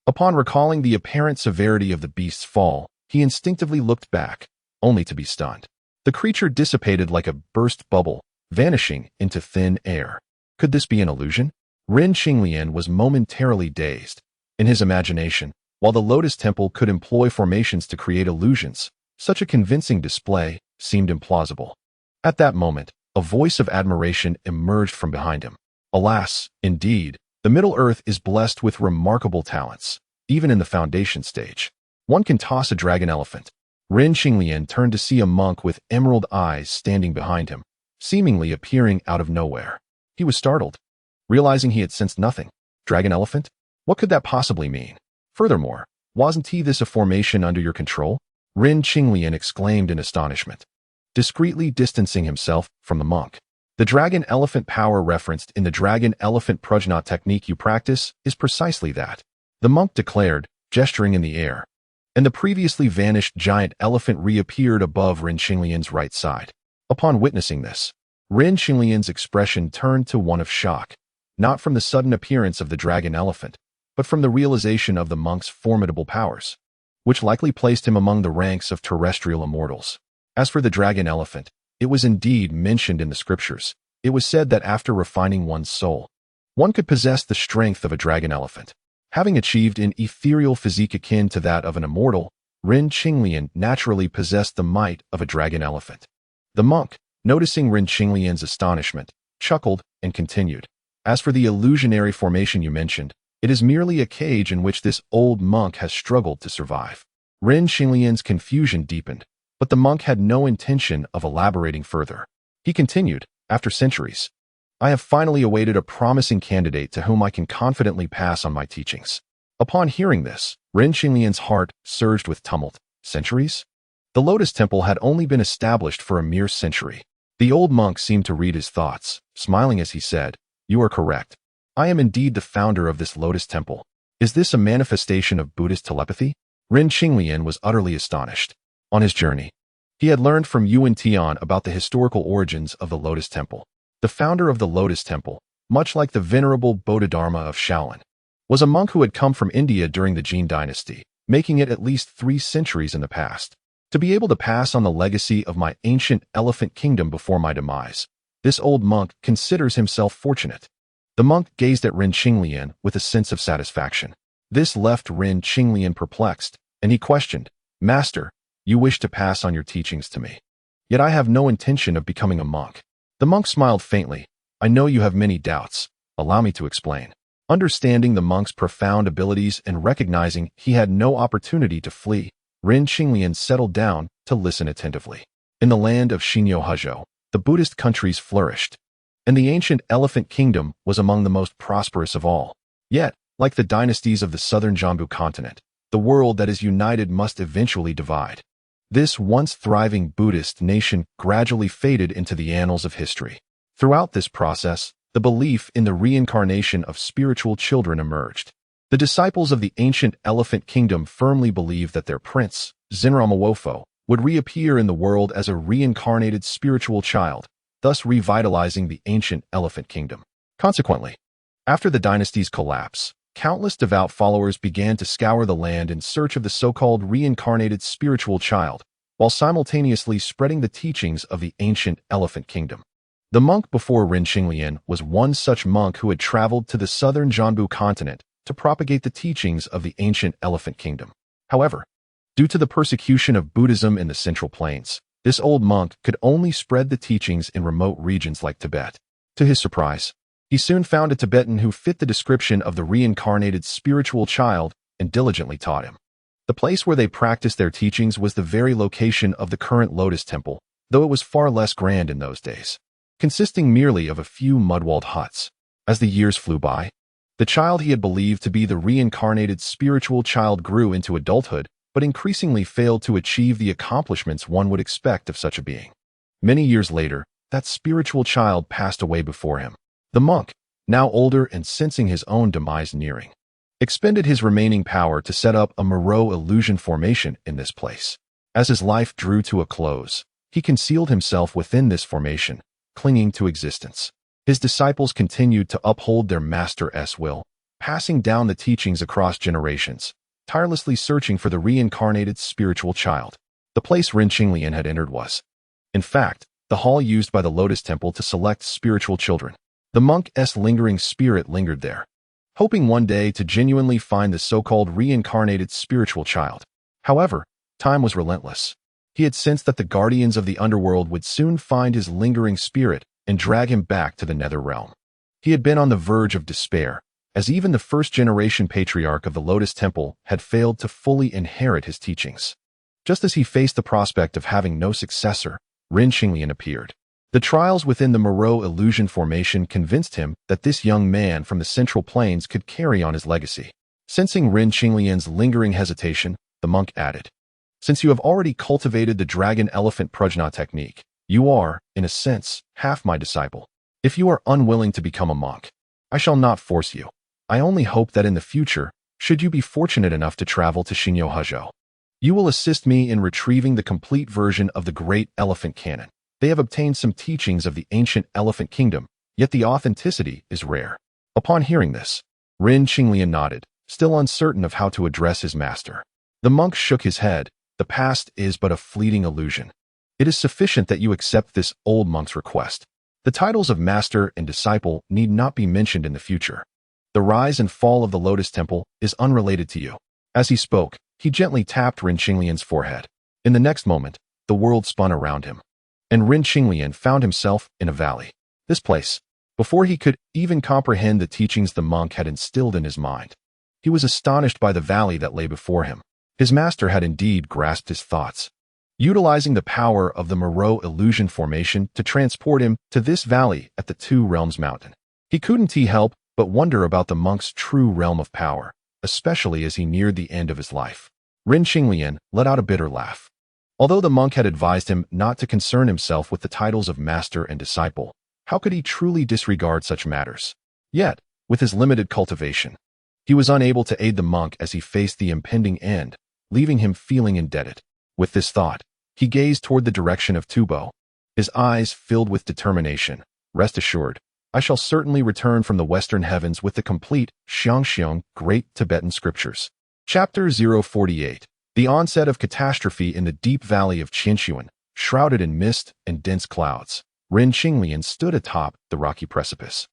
Upon recalling the apparent severity of the beast's fall, he instinctively looked back, only to be stunned. The creature dissipated like a burst bubble, vanishing into thin air. Could this be an illusion? Ren Qinglian was momentarily dazed. In his imagination, while the Lotus Temple could employ formations to create illusions, such a convincing display seemed implausible. At that moment, a voice of admiration emerged from behind him. Alas, indeed, the Middle Earth is blessed with remarkable talents, even in the foundation stage. One can toss a dragon elephant. Ren Qinglian turned to see a monk with emerald eyes standing behind him, seemingly appearing out of nowhere. He was startled, realizing he had sensed nothing. Dragon elephant? What could that possibly mean? Furthermore, wasn't this a formation under your control? Ren Qinglian exclaimed in astonishment, discreetly distancing himself from the monk. The dragon elephant power referenced in the dragon elephant prajna technique you practice is precisely that, the monk declared, gesturing in the air, and the previously vanished giant elephant reappeared above Ren Qinglian's right side. Upon witnessing this, Ren Qinglian's expression turned to one of shock, not from the sudden appearance of the dragon elephant, but from the realization of the monk's formidable powers, which likely placed him among the ranks of terrestrial immortals. As for the dragon elephant, it was indeed mentioned in the scriptures. It was said that after refining one's soul, one could possess the strength of a dragon elephant. Having achieved an ethereal physique akin to that of an immortal, Ren Qinglian naturally possessed the might of a dragon elephant. The monk, noticing Ren Qinglian's astonishment, chuckled and continued, "As for the illusionary formation you mentioned, it is merely a cage in which this old monk has struggled to survive." Ren Qinglian's confusion deepened, but the monk had no intention of elaborating further. He continued, "After centuries, I have finally awaited a promising candidate to whom I can confidently pass on my teachings." Upon hearing this, Ren Qinglian's heart surged with tumult. Centuries? The Lotus Temple had only been established for a mere century. The old monk seemed to read his thoughts, smiling as he said, You are correct. I am indeed the founder of this Lotus Temple. Is this a manifestation of Buddhist telepathy? Ren Qinglian was utterly astonished. On his journey, he had learned from Yuan Tian about the historical origins of the Lotus Temple. The founder of the Lotus Temple, much like the venerable Bodhidharma of Shaolin, was a monk who had come from India during the Jin dynasty, making it at least 3 centuries in the past. To be able to pass on the legacy of my ancient elephant kingdom before my demise, this old monk considers himself fortunate. The monk gazed at Ren Qinglian with a sense of satisfaction. This left Ren Qinglian perplexed, and he questioned, "Master, you wish to pass on your teachings to me. Yet I have no intention of becoming a monk." The monk smiled faintly. "I know you have many doubts. Allow me to explain." Understanding the monk's profound abilities and recognizing he had no opportunity to flee, Ren Qinglian settled down to listen attentively. In the land of Xinyo, the Buddhist countries flourished, and the ancient elephant kingdom was among the most prosperous of all. Yet, like the dynasties of the southern Jiangbu continent, the world that is united must eventually divide. This once thriving Buddhist nation gradually faded into the annals of history. Throughout this process, the belief in the reincarnation of spiritual children emerged. The disciples of the ancient elephant kingdom firmly believed that their prince, Zinramawofo, would reappear in the world as a reincarnated spiritual child, thus revitalizing the ancient elephant kingdom. Consequently, after the dynasty's collapse, countless devout followers began to scour the land in search of the so-called reincarnated spiritual child, while simultaneously spreading the teachings of the ancient elephant kingdom. The monk before Ren Qinglian was one such monk who had traveled to the southern Jiangbu continent to propagate the teachings of the ancient elephant kingdom. However, due to the persecution of Buddhism in the Central Plains, this old monk could only spread the teachings in remote regions like Tibet. To his surprise, he soon found a Tibetan who fit the description of the reincarnated spiritual child and diligently taught him. The place where they practiced their teachings was the very location of the current Lotus Temple, though it was far less grand in those days, consisting merely of a few mud-walled huts. As the years flew by, the child he had believed to be the reincarnated spiritual child grew into adulthood, but increasingly failed to achieve the accomplishments one would expect of such a being. Many years later, that spiritual child passed away before him. The monk, now older and sensing his own demise nearing, expended his remaining power to set up a Moreau illusion formation in this place. As his life drew to a close, he concealed himself within this formation, clinging to existence. His disciples continued to uphold their master's will, passing down the teachings across generations, tirelessly searching for the reincarnated spiritual child. The place Ren Qinglian had entered was, in fact, the hall used by the Lotus Temple to select spiritual children. The monk's lingering spirit lingered there, hoping one day to genuinely find the so-called reincarnated spiritual child. However, time was relentless. He had sensed that the guardians of the underworld would soon find his lingering spirit and drag him back to the nether realm. He had been on the verge of despair, as even the first-generation patriarch of the Lotus Temple had failed to fully inherit his teachings. Just as he faced the prospect of having no successor, Ren Qinglian appeared. The trials within the Moreau illusion formation convinced him that this young man from the Central Plains could carry on his legacy. Sensing Ren Qinglian's lingering hesitation, the monk added, "Since you have already cultivated the dragon-elephant prajna technique, you are, in a sense, half my disciple. If you are unwilling to become a monk, I shall not force you. I only hope that in the future, should you be fortunate enough to travel to Xinyo, you will assist me in retrieving the complete version of the Great Elephant Canon. They have obtained some teachings of the ancient elephant kingdom, yet the authenticity is rare." Upon hearing this, Ren Qinglian nodded, still uncertain of how to address his master. The monk shook his head. "The past is but a fleeting illusion. It is sufficient that you accept this old monk's request. The titles of master and disciple need not be mentioned in the future. The rise and fall of the Lotus Temple is unrelated to you." As he spoke, he gently tapped Ren Qinglian's forehead. In the next moment, the world spun around him, and Ren Qinglian found himself in a valley. This place, before he could even comprehend the teachings the monk had instilled in his mind, he was astonished by the valley that lay before him. His master had indeed grasped his thoughts, utilizing the power of the Moreau illusion formation to transport him to this valley at the Two Realms Mountain. He couldn't help but wonder about the monk's true realm of power, especially as he neared the end of his life. Ren Qinglian let out a bitter laugh. Although the monk had advised him not to concern himself with the titles of master and disciple, How could he truly disregard such matters? Yet, with his limited cultivation, he was unable to aid the monk as he faced the impending end, leaving him feeling indebted. With this thought, he gazed toward the direction of Tubo, his eyes filled with determination. Rest assured, I shall certainly return from the western heavens with the complete Xiangxiang Great Tibetan Scriptures. Chapter 048. The onset of catastrophe in the deep valley of Qinshuan, shrouded in mist and dense clouds. Ren Qinglian stood atop the rocky precipice,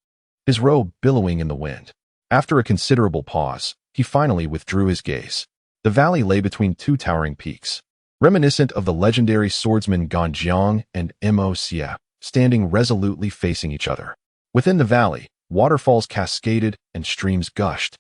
his robe billowing in the wind. After a considerable pause, he finally withdrew his gaze. The valley lay between two towering peaks, reminiscent of the legendary swordsmen Ganjiang and Mo Xie, standing resolutely facing each other. Within the valley, waterfalls cascaded and streams gushed,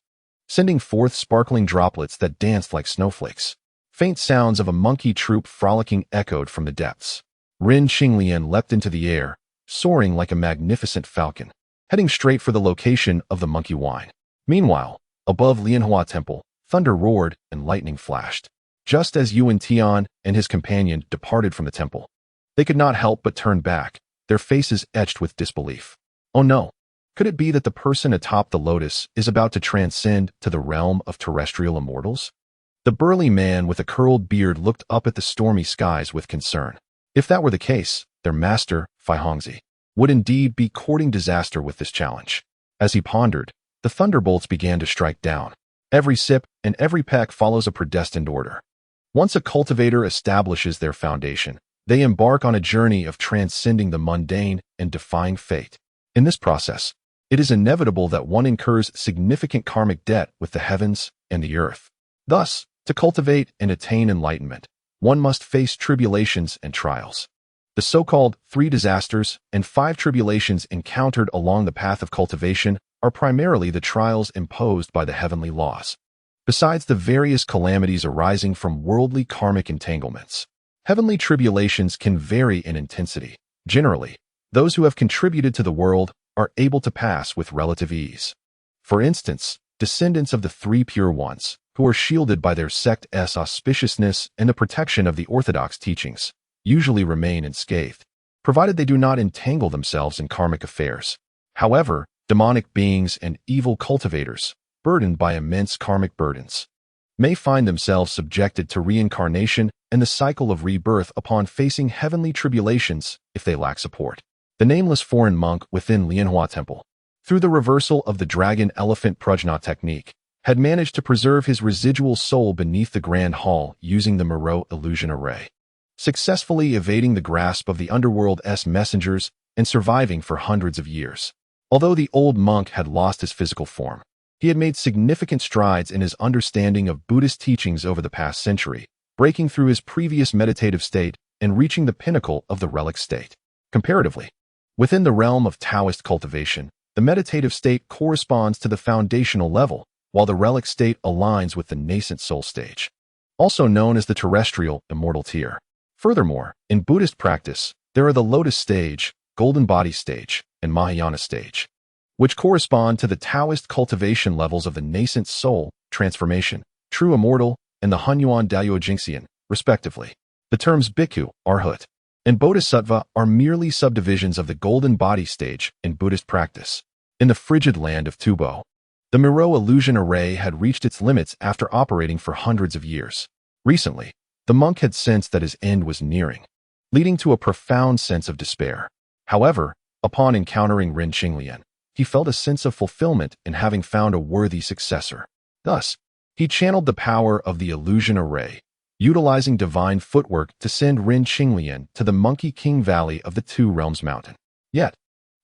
sending forth sparkling droplets that danced like snowflakes. Faint sounds of a monkey troop frolicking echoed from the depths. Ren Qinglian leapt into the air, soaring like a magnificent falcon, heading straight for the location of the monkey wine. Meanwhile, above Lianhua Temple, thunder roared and lightning flashed. Just as Yuan Tian and his companion departed from the temple, they could not help but turn back, their faces etched with disbelief. Oh no! Could it be that the person atop the lotus is about to transcend to the realm of terrestrial immortals? The burly man with a curled beard looked up at the stormy skies with concern. If that were the case, their master, Fai Hongzi, would indeed be courting disaster with this challenge. As he pondered, the thunderbolts began to strike down. Every sip and every peck follows a predestined order. Once a cultivator establishes their foundation, they embark on a journey of transcending the mundane and defying fate. In this process, it is inevitable that one incurs significant karmic debt with the heavens and the earth. Thus, to cultivate and attain enlightenment, one must face tribulations and trials. The so-called 3 disasters and 5 tribulations encountered along the path of cultivation are primarily the trials imposed by the heavenly laws. Besides the various calamities arising from worldly karmic entanglements, heavenly tribulations can vary in intensity. Generally, those who have contributed to the world are able to pass with relative ease. For instance, descendants of the 3 pure ones, who are shielded by their sect's auspiciousness and the protection of the orthodox teachings, usually remain unscathed, provided they do not entangle themselves in karmic affairs. However, demonic beings and evil cultivators, burdened by immense karmic burdens, may find themselves subjected to reincarnation and the cycle of rebirth upon facing heavenly tribulations if they lack support. The nameless foreign monk within Lianhua Temple, through the reversal of the dragon-elephant prajna technique, had managed to preserve his residual soul beneath the Grand Hall using the Moreau illusion array, successfully evading the grasp of the underworld's messengers and surviving for hundreds of years. Although the old monk had lost his physical form, he had made significant strides in his understanding of Buddhist teachings over the past century, breaking through his previous meditative state and reaching the pinnacle of the relic state. Comparatively, within the realm of Taoist cultivation, the meditative state corresponds to the foundational level, while the relic state aligns with the nascent soul stage, also known as the terrestrial immortal tier. Furthermore, in Buddhist practice, there are the lotus stage, golden body stage, and Mahayana stage, which correspond to the Taoist cultivation levels of the nascent soul, transformation, true immortal, and the Hunyuan Daoyu Jingxian, respectively. The terms bhikkhu, arhat, and bodhisattva are merely subdivisions of the golden body stage in Buddhist practice. In the frigid land of Tubo, the Moreau illusion array had reached its limits after operating for hundreds of years. Recently, the monk had sensed that his end was nearing, leading to a profound sense of despair. However, upon encountering Ren Qinglian, he felt a sense of fulfillment in having found a worthy successor. Thus, he channeled the power of the illusion array, utilizing divine footwork to send Ren Qinglian to the Monkey King Valley of the Two Realms Mountain. Yet,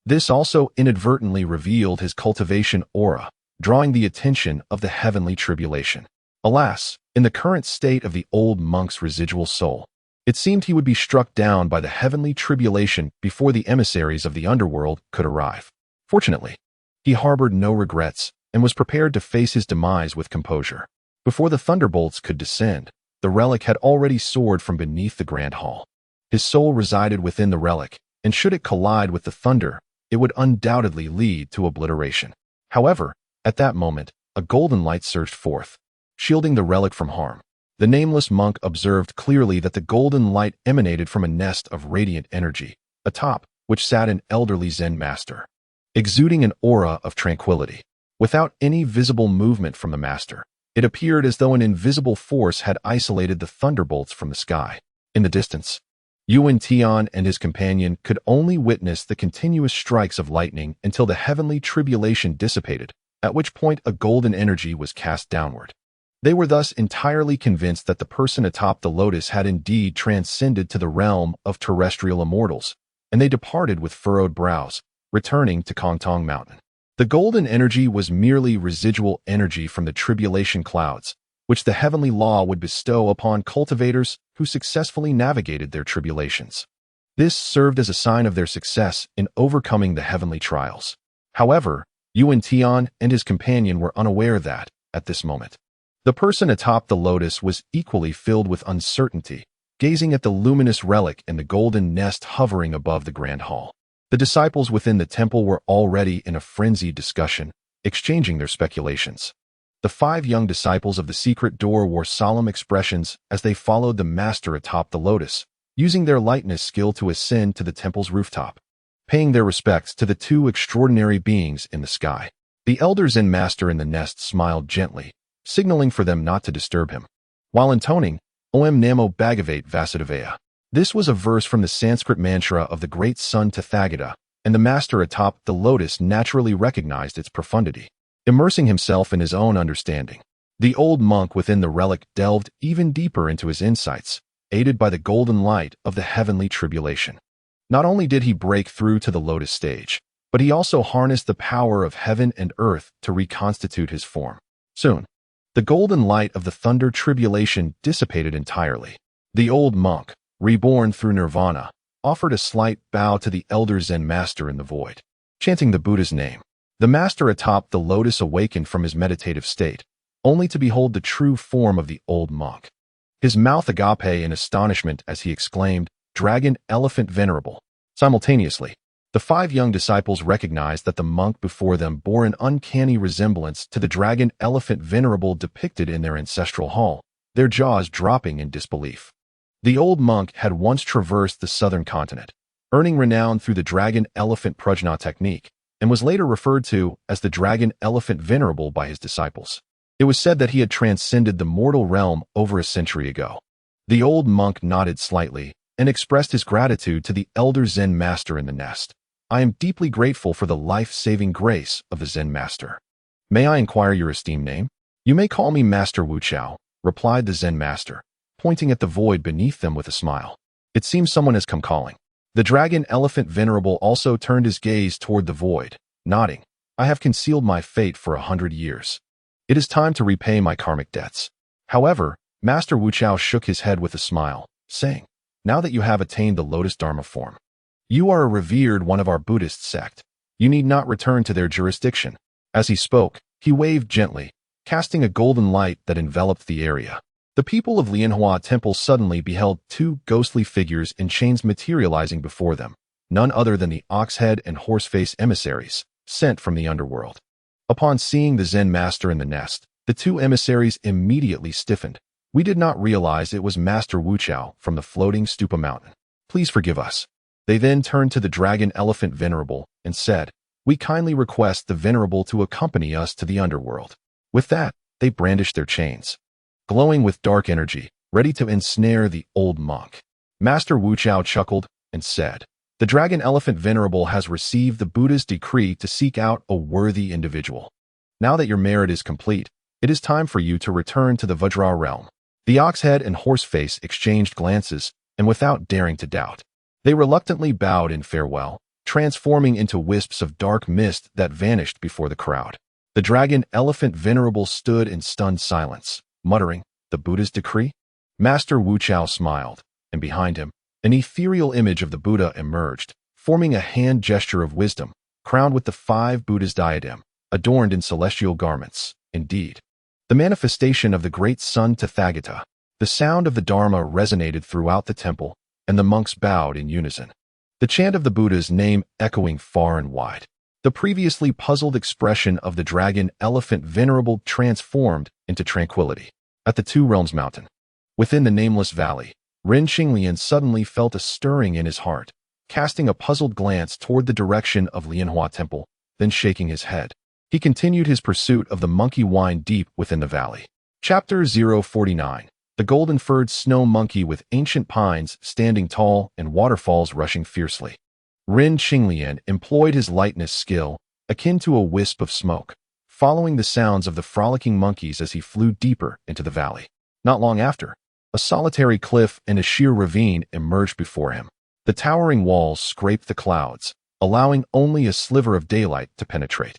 this also inadvertently revealed his cultivation aura, drawing the attention of the heavenly tribulation. Alas, in the current state of the old monk's residual soul, it seemed he would be struck down by the heavenly tribulation before the emissaries of the underworld could arrive. Fortunately, he harbored no regrets and was prepared to face his demise with composure. Before the thunderbolts could descend, the relic had already soared from beneath the Grand Hall. His soul resided within the relic, and should it collide with the thunder, it would undoubtedly lead to obliteration. However, at that moment, a golden light surged forth, shielding the relic from harm. The nameless monk observed clearly that the golden light emanated from a nest of radiant energy, atop which sat an elderly Zen master, exuding an aura of tranquility. Without any visible movement from the master, it appeared as though an invisible force had isolated the thunderbolts from the sky. In the distance, Yuan Tian and his companion could only witness the continuous strikes of lightning until the heavenly tribulation dissipated, at which point a golden energy was cast downward. They were thus entirely convinced that the person atop the lotus had indeed transcended to the realm of terrestrial immortals, and they departed with furrowed brows, returning to Kongtong Mountain. The golden energy was merely residual energy from the tribulation clouds, which the heavenly law would bestow upon cultivators who successfully navigated their tribulations. This served as a sign of their success in overcoming the heavenly trials. However, Yuan Tian and his companion were unaware that, at this moment, the person atop the lotus was equally filled with uncertainty, gazing at the luminous relic and the golden nest hovering above the grand hall. The disciples within the temple were already in a frenzied discussion, exchanging their speculations. The 5 young disciples of the secret door wore solemn expressions as they followed the master atop the lotus, using their lightness skill to ascend to the temple's rooftop, paying their respects to the 2 extraordinary beings in the sky. The elder Zen master in the nest smiled gently, signaling for them not to disturb him, while intoning, Om Namo Bhagavate Vasudevaya. This was a verse from the Sanskrit mantra of the great sun Tathagata, and the master atop the lotus naturally recognized its profundity. Immersing himself in his own understanding, the old monk within the relic delved even deeper into his insights, aided by the golden light of the heavenly tribulation. Not only did he break through to the lotus stage, but he also harnessed the power of heaven and earth to reconstitute his form. Soon, the golden light of the thunder tribulation dissipated entirely. The old monk, reborn through nirvana, offered a slight bow to the elder Zen master in the void. Chanting the Buddha's name, the master atop the lotus awakened from his meditative state, only to behold the true form of the old monk. His mouth agape in astonishment as he exclaimed, "Dragon Elephant Venerable." Simultaneously, the 5 young disciples recognized that the monk before them bore an uncanny resemblance to the Dragon Elephant Venerable depicted in their ancestral hall, their jaws dropping in disbelief. The old monk had once traversed the southern continent, earning renown through the Dragon Elephant Prajna technique, and was later referred to as the Dragon Elephant Venerable by his disciples. It was said that he had transcended the mortal realm over a century ago. The old monk nodded slightly and expressed his gratitude to the elder Zen master in the nest. "I am deeply grateful for the life-saving grace of the Zen master. May I inquire your esteemed name?" "You may call me Master Wu Chao," replied the Zen master, pointing at the void beneath them with a smile. "It seems someone has come calling." The Dragon Elephant Venerable also turned his gaze toward the void, nodding. "I have concealed my fate for 100 years. It is time to repay my karmic debts." However, Master Wu Chao shook his head with a smile, saying, "Now that you have attained the Lotus Dharma form, you are a revered one of our Buddhist sect. You need not return to their jurisdiction." As he spoke, he waved gently, casting a golden light that enveloped the area. The people of Lianhua Temple suddenly beheld 2 ghostly figures in chains materializing before them, none other than the ox-head and horse-face emissaries, sent from the underworld. Upon seeing the Zen master in the nest, the 2 emissaries immediately stiffened. "We did not realize it was Master Wu Chao from the floating Stupa Mountain. Please forgive us." They then turned to the Dragon Elephant Venerable and said, "We kindly request the Venerable to accompany us to the underworld." With that, they brandished their chains, glowing with dark energy, ready to ensnare the old monk. Master Wu Chao chuckled and said, "The Dragon Elephant Venerable has received the Buddha's decree to seek out a worthy individual. Now that your merit is complete, it is time for you to return to the Vajra realm." The ox-head and horse-face exchanged glances, and without daring to doubt, they reluctantly bowed in farewell, transforming into wisps of dark mist that vanished before the crowd. The Dragon Elephant Venerable stood in stunned silence, muttering, "The Buddha's decree?" Master Wu Chao smiled, and behind him, an ethereal image of the Buddha emerged, forming a hand gesture of wisdom, crowned with the 5 Buddha's diadem, adorned in celestial garments. Indeed, the manifestation of the great sun Tathagata. The sound of the Dharma resonated throughout the temple, and the monks bowed in unison, the chant of the Buddha's name echoing far and wide. The previously puzzled expression of the Dragon Elephant Venerable transformed into tranquility. At the 2 Realms Mountain, within the nameless valley, Ren Xinglian suddenly felt a stirring in his heart, casting a puzzled glance toward the direction of Lianhua Temple, then shaking his head. He continued his pursuit of the monkey wine deep within the valley. Chapter 049. The golden-furred snow monkey with ancient pines standing tall and waterfalls rushing fiercely. Ren Qinglian employed his lightness skill, akin to a wisp of smoke, following the sounds of the frolicking monkeys as he flew deeper into the valley. Not long after, a solitary cliff and a sheer ravine emerged before him. The towering walls scraped the clouds, allowing only a sliver of daylight to penetrate.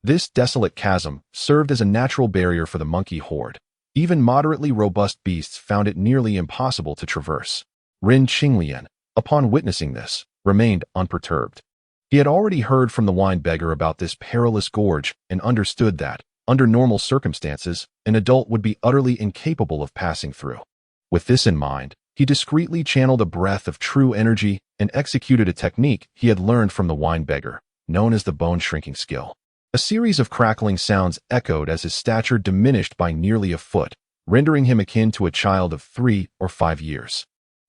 This desolate chasm served as a natural barrier for the monkey horde. Even moderately robust beasts found it nearly impossible to traverse. Ren Qinglian, upon witnessing this, remained unperturbed. He had already heard from the wine beggar about this perilous gorge and understood that, under normal circumstances, an adult would be utterly incapable of passing through. With this in mind, he discreetly channeled a breath of true energy and executed a technique he had learned from the wine beggar, known as the bone-shrinking skill. A series of crackling sounds echoed as his stature diminished by nearly a foot, rendering him akin to a child of 3 or 5 years.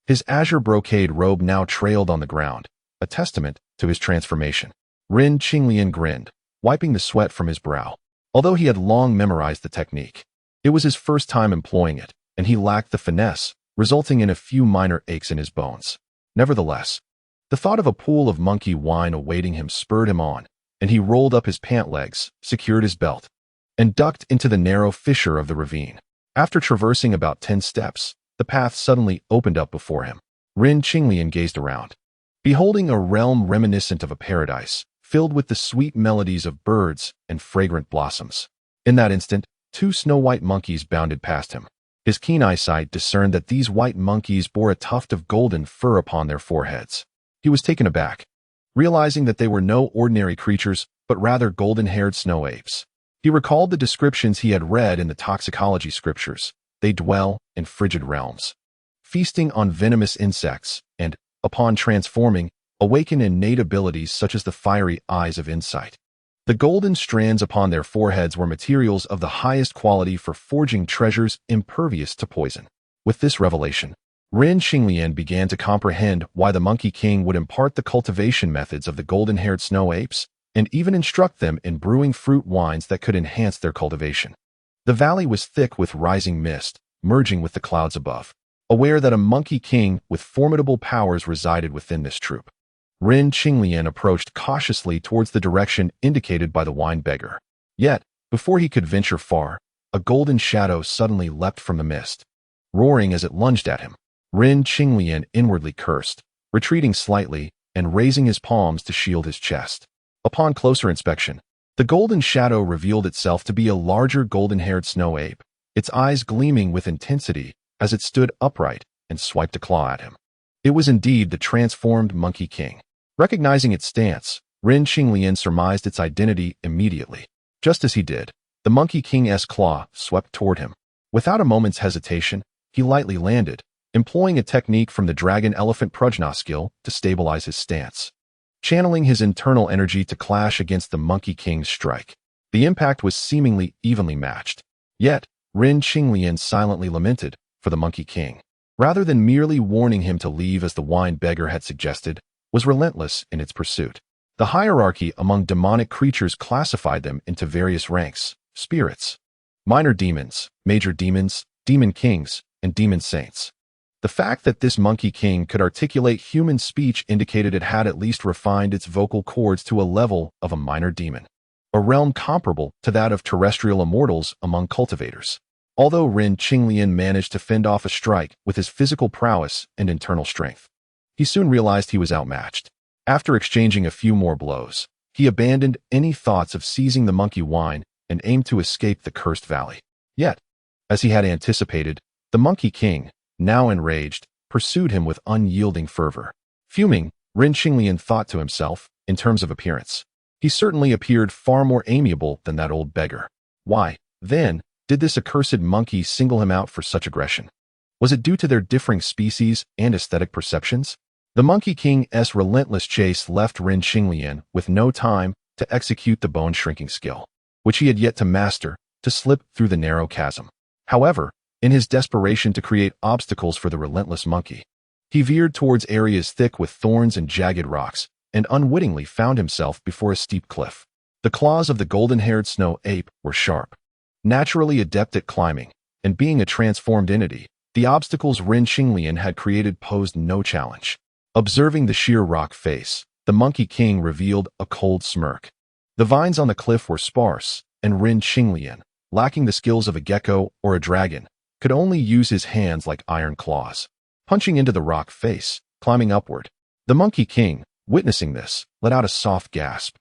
His azure brocade robe now trailed on the ground, a testament to his transformation. Ren Qinglian grinned, wiping the sweat from his brow. Although he had long memorized the technique, it was his first time employing it, and he lacked the finesse, resulting in a few minor aches in his bones. Nevertheless, the thought of a pool of monkey wine awaiting him spurred him on, and he rolled up his pant legs, secured his belt, and ducked into the narrow fissure of the ravine. After traversing about 10 steps, the path suddenly opened up before him. Ren Qinglian gazed around, beholding a realm reminiscent of a paradise, filled with the sweet melodies of birds and fragrant blossoms. In that instant, 2 snow-white monkeys bounded past him. His keen eyesight discerned that these white monkeys bore a tuft of golden fur upon their foreheads. He was taken aback, realizing that they were no ordinary creatures, but rather golden-haired snow apes. He recalled the descriptions he had read in the toxicology scriptures. They dwell in frigid realms, feasting on venomous insects, and, upon transforming, awaken innate abilities such as the fiery eyes of insight. The golden strands upon their foreheads were materials of the highest quality for forging treasures impervious to poison. With this revelation, Ren Qinglian began to comprehend why the Monkey King would impart the cultivation methods of the golden-haired snow apes, and even instruct them in brewing fruit wines that could enhance their cultivation. The valley was thick with rising mist, merging with the clouds above. Aware that a Monkey King with formidable powers resided within this troop, Ren Qinglian approached cautiously towards the direction indicated by the wine beggar. Yet, before he could venture far, a golden shadow suddenly leapt from the mist. Roaring as it lunged at him, Ren Qinglian inwardly cursed, retreating slightly and raising his palms to shield his chest. Upon closer inspection, the golden shadow revealed itself to be a larger golden-haired snow ape, its eyes gleaming with intensity as it stood upright and swiped a claw at him. It was indeed the transformed Monkey King. Recognizing its stance, Ren Qinglian surmised its identity immediately. Just as he did, the Monkey King's claw swept toward him. Without a moment's hesitation, he lightly landed, employing a technique from the dragon-elephant prajna skill to stabilize his stance. Channeling his internal energy to clash against the Monkey King's strike, the impact was seemingly evenly matched. Yet, Ren Qinglian silently lamented for the Monkey King, rather than merely warning him to leave as the wine beggar had suggested, was relentless in its pursuit. The hierarchy among demonic creatures classified them into various ranks: spirits, minor demons, major demons, demon kings, and demon saints. The fact that this Monkey King could articulate human speech indicated it had at least refined its vocal cords to a level of a minor demon, a realm comparable to that of terrestrial immortals among cultivators. Although Ren Qinglian managed to fend off a strike with his physical prowess and internal strength, he soon realized he was outmatched. After exchanging a few more blows, he abandoned any thoughts of seizing the monkey wine and aimed to escape the cursed valley. Yet, as he had anticipated, the Monkey King, now enraged, pursued him with unyielding fervor. Fuming, Ren Qinglian thought to himself, in terms of appearance, he certainly appeared far more amiable than that old beggar. Why, then, did this accursed monkey single him out for such aggression? Was it due to their differing species and aesthetic perceptions? The Monkey King's relentless chase left Ren Qinglian with no time to execute the bone-shrinking skill, which he had yet to master, to slip through the narrow chasm. However, in his desperation to create obstacles for the relentless monkey, He veered towards areas thick with thorns and jagged rocks, and unwittingly found himself before a steep cliff. The claws of the golden-haired snow ape were sharp. Naturally adept at climbing, and being a transformed entity, the obstacles Ren Qinglian had created posed no challenge. Observing the sheer rock face, the Monkey King revealed a cold smirk. The vines on the cliff were sparse, and Ren Qinglian, lacking the skills of a gecko or a dragon, could only use his hands like iron claws. Punching into the rock face, climbing upward. The Monkey King, witnessing this, let out a soft gasp,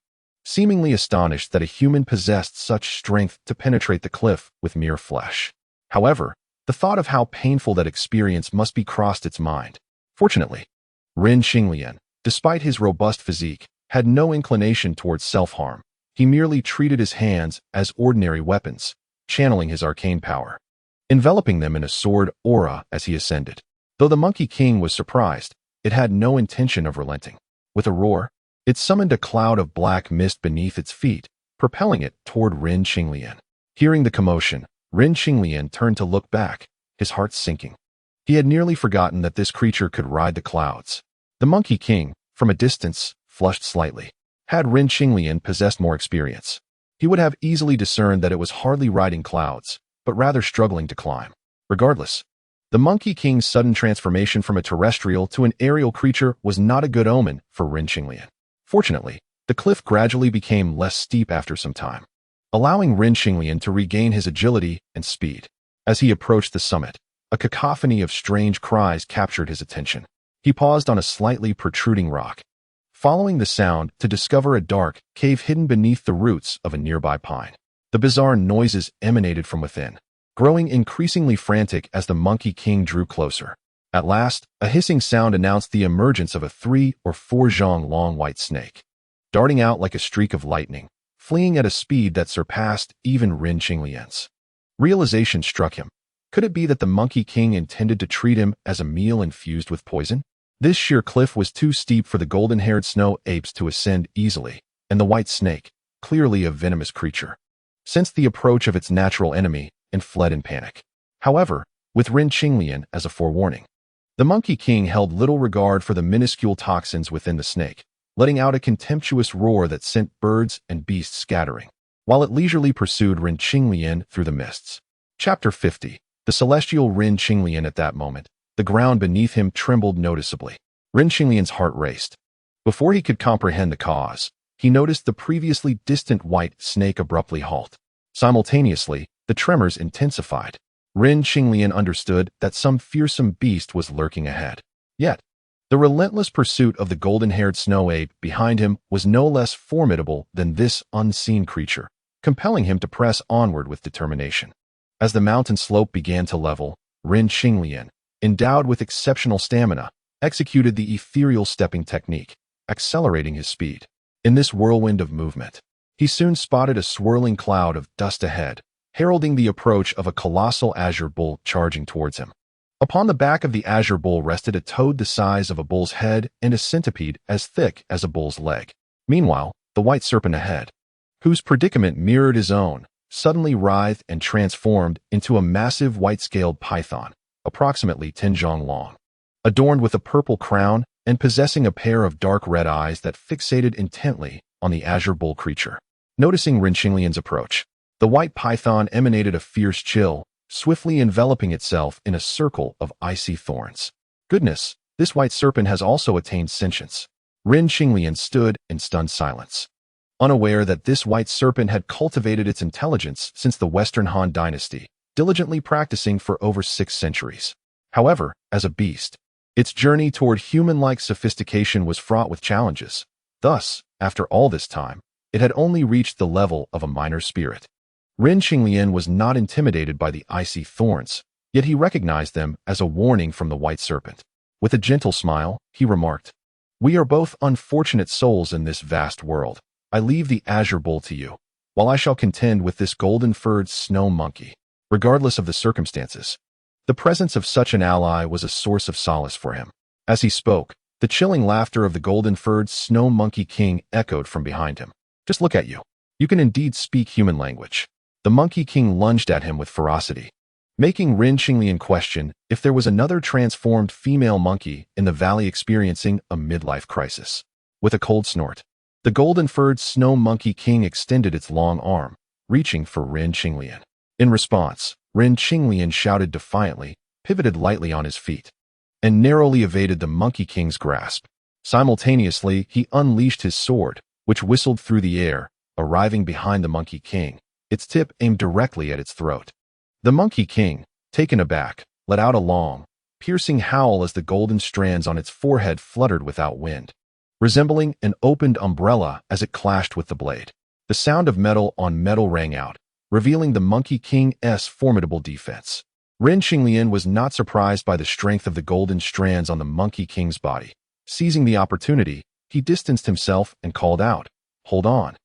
seemingly astonished that a human possessed such strength to penetrate the cliff with mere flesh. However, the thought of how painful that experience must be crossed its mind. Fortunately, Ren Qinglian, despite his robust physique, had no inclination towards self-harm. He merely treated his hands as ordinary weapons, channeling his arcane power, enveloping them in a sword aura as he ascended. Though the Monkey King was surprised, it had no intention of relenting. With a roar, it summoned a cloud of black mist beneath its feet, propelling it toward Ren Qinglian. Hearing the commotion, Ren Qinglian turned to look back, his heart sinking. He had nearly forgotten that this creature could ride the clouds. The Monkey King, from a distance, flushed slightly. Had Ren Qinglian possessed more experience, he would have easily discerned that it was hardly riding clouds, but rather struggling to climb. Regardless, the Monkey King's sudden transformation from a terrestrial to an aerial creature was not a good omen for Ren Qinglian. Fortunately, the cliff gradually became less steep after some time, allowing Ren Qinglian to regain his agility and speed. As he approached the summit, a cacophony of strange cries captured his attention. He paused on a slightly protruding rock, following the sound to discover a dark cave hidden beneath the roots of a nearby pine. The bizarre noises emanated from within, growing increasingly frantic as the Monkey King drew closer. At last, a hissing sound announced the emergence of a 3 or 4 zhang long white snake, darting out like a streak of lightning, fleeing at a speed that surpassed even Ren Qinglian's. Realization struck him. Could it be that the Monkey King intended to treat him as a meal infused with poison? This sheer cliff was too steep for the golden-haired snow apes to ascend easily, and the white snake, clearly a venomous creature, sensed the approach of its natural enemy and fled in panic. However, with Ren Qinglian as a forewarning, the Monkey King held little regard for the minuscule toxins within the snake, letting out a contemptuous roar that sent birds and beasts scattering, while it leisurely pursued Ren Qinglian through the mists. Chapter 50. The celestial Ren Qinglian. At that moment, the ground beneath him trembled noticeably. Ren Qinglian's heart raced. Before he could comprehend the cause, he noticed the previously distant white snake abruptly halt. Simultaneously, the tremors intensified. Ren Qinglian understood that some fearsome beast was lurking ahead. Yet, the relentless pursuit of the golden-haired snow ape behind him was no less formidable than this unseen creature, compelling him to press onward with determination. As the mountain slope began to level, Ren Qinglian, endowed with exceptional stamina, executed the ethereal stepping technique, accelerating his speed. In this whirlwind of movement, he soon spotted a swirling cloud of dust ahead, heralding the approach of a colossal azure bull charging towards him. Upon the back of the azure bull rested a toad the size of a bull's head and a centipede as thick as a bull's leg. Meanwhile, the white serpent ahead, whose predicament mirrored his own, suddenly writhed and transformed into a massive white-scaled python, approximately 10 zhang long, adorned with a purple crown and possessing a pair of dark red eyes that fixated intently on the azure bull creature. Noticing Ren Qinglian's approach, the white python emanated a fierce chill, swiftly enveloping itself in a circle of icy thorns. Goodness, this white serpent has also attained sentience. Ren Qinglian stood in stunned silence, unaware that this white serpent had cultivated its intelligence since the Western Han dynasty, diligently practicing for over 6 centuries. However, as a beast, its journey toward human-like sophistication was fraught with challenges. Thus, after all this time, it had only reached the level of a minor spirit. Ren Qinglian was not intimidated by the icy thorns, yet he recognized them as a warning from the white serpent. With a gentle smile, he remarked, "We are both unfortunate souls in this vast world. I leave the azure bull to you, while I shall contend with this golden-furred snow monkey." Regardless of the circumstances, the presence of such an ally was a source of solace for him. As he spoke, the chilling laughter of the golden-furred snow monkey king echoed from behind him. "Just look at you. You can indeed speak human language." The Monkey King lunged at him with ferocity, making Rin Qinglian question if there was another transformed female monkey in the valley experiencing a midlife crisis. With a cold snort, the golden-furred snow monkey king extended its long arm, reaching for Rin Qinglian. In response, Rin Qinglian shouted defiantly, pivoted lightly on his feet, and narrowly evaded the monkey king's grasp. Simultaneously, he unleashed his sword, which whistled through the air, arriving behind the monkey king, its tip aimed directly at its throat. The monkey king, taken aback, let out a long, piercing howl as the golden strands on its forehead fluttered without wind, resembling an opened umbrella as it clashed with the blade. The sound of metal on metal rang out, revealing the monkey king's formidable defense. Rin Qinglian was not surprised by the strength of the golden strands on the monkey king's body. Seizing the opportunity, he distanced himself and called out, "Hold on."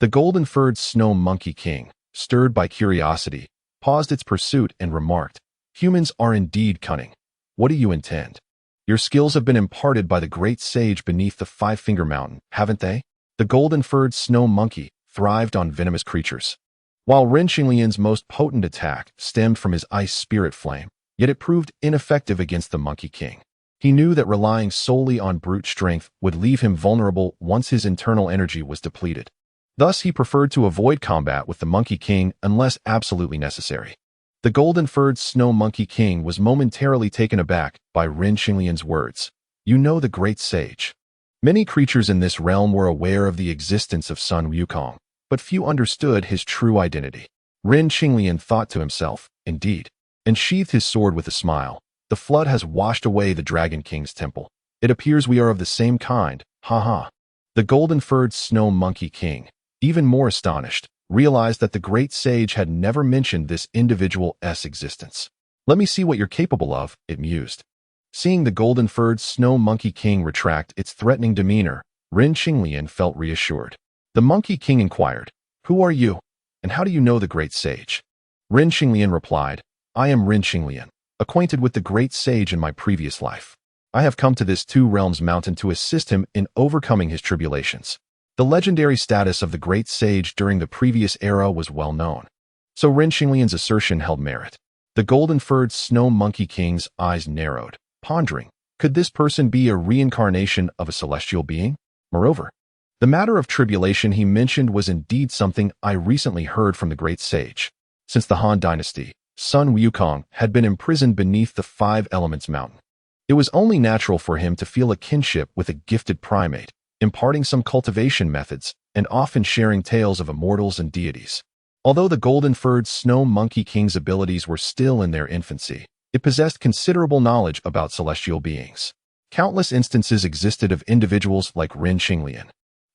The golden-furred snow monkey king, stirred by curiosity, paused its pursuit and remarked, "Humans are indeed cunning. What do you intend? Your skills have been imparted by the great sage beneath the Five-Finger Mountain, haven't they?" The golden-furred snow monkey thrived on venomous creatures. While Rin Qinglian's most potent attack stemmed from his ice spirit flame, yet it proved ineffective against the monkey king. He knew that relying solely on brute strength would leave him vulnerable once his internal energy was depleted. Thus, he preferred to avoid combat with the monkey king unless absolutely necessary. The golden-furred snow monkey king was momentarily taken aback by Rin Qinglian's words. "You know the great sage." Many creatures in this realm were aware of the existence of Sun Wukong, but few understood his true identity. Rin Qinglian thought to himself, "Indeed," and sheathed his sword with a smile. "The flood has washed away the Dragon King's temple. It appears we are of the same kind, ha." The golden-furred snow monkey king, even more astonished, realized that the great sage had never mentioned this individual's existence. "Let me see what you're capable of," it mused. Seeing the golden-furred snow monkey king retract its threatening demeanor, Rin Qinglian felt reassured. The monkey king inquired, "Who are you, and how do you know the great sage?" Rin Qinglian replied, "I am Rin Qinglian, acquainted with the great sage in my previous life. I have come to this Two Realms mountain to assist him in overcoming his tribulations." The legendary status of the great sage during the previous era was well known, so Rin Qinglian's assertion held merit. The golden-furred snow monkey king's eyes narrowed, pondering, could this person be a reincarnation of a celestial being? Moreover, the matter of tribulation he mentioned was indeed something I recently heard from the great sage. Since the Han Dynasty, Sun Wukong had been imprisoned beneath the Five Elements Mountain. It was only natural for him to feel a kinship with a gifted primate, imparting some cultivation methods and often sharing tales of immortals and deities. Although the golden-furred snow monkey king's abilities were still in their infancy, it possessed considerable knowledge about celestial beings. Countless instances existed of individuals like Rin Qinglian,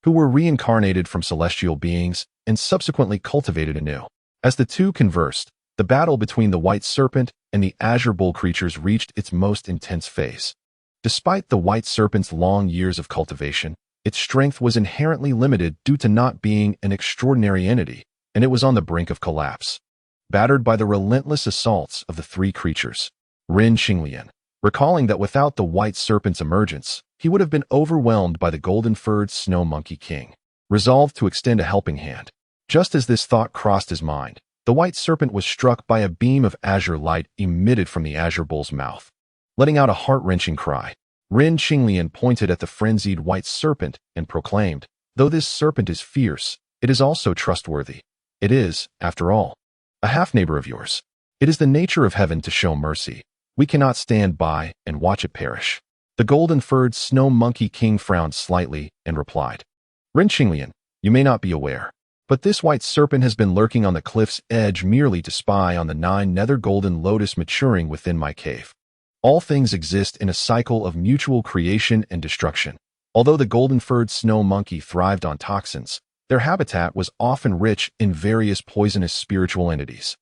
who were reincarnated from celestial beings and subsequently cultivated anew. As the two conversed, the battle between the white serpent and the azure bull creatures reached its most intense phase. Despite the white serpent's long years of cultivation, its strength was inherently limited due to not being an extraordinary entity, and it was on the brink of collapse. Battered by the relentless assaults of the three creatures, Rin Qinglian, recalling that without the white serpent's emergence, he would have been overwhelmed by the golden-furred snow monkey king, resolved to extend a helping hand. Just as this thought crossed his mind, the white serpent was struck by a beam of azure light emitted from the azure bull's mouth. Letting out a heart-wrenching cry, Rin Qinglian pointed at the frenzied white serpent and proclaimed, "Though this serpent is fierce, it is also trustworthy. It is, after all, a half-neighbor of yours. It is the nature of heaven to show mercy. We cannot stand by and watch it perish." The golden-furred snow monkey king frowned slightly and replied, "Rin Qinglian, you may not be aware, but this white serpent has been lurking on the cliff's edge merely to spy on the 9 nether golden lotus maturing within my cave. All things exist in a cycle of mutual creation and destruction. Although the golden-furred snow monkey thrived on toxins, their habitat was often rich in various poisonous spiritual entities.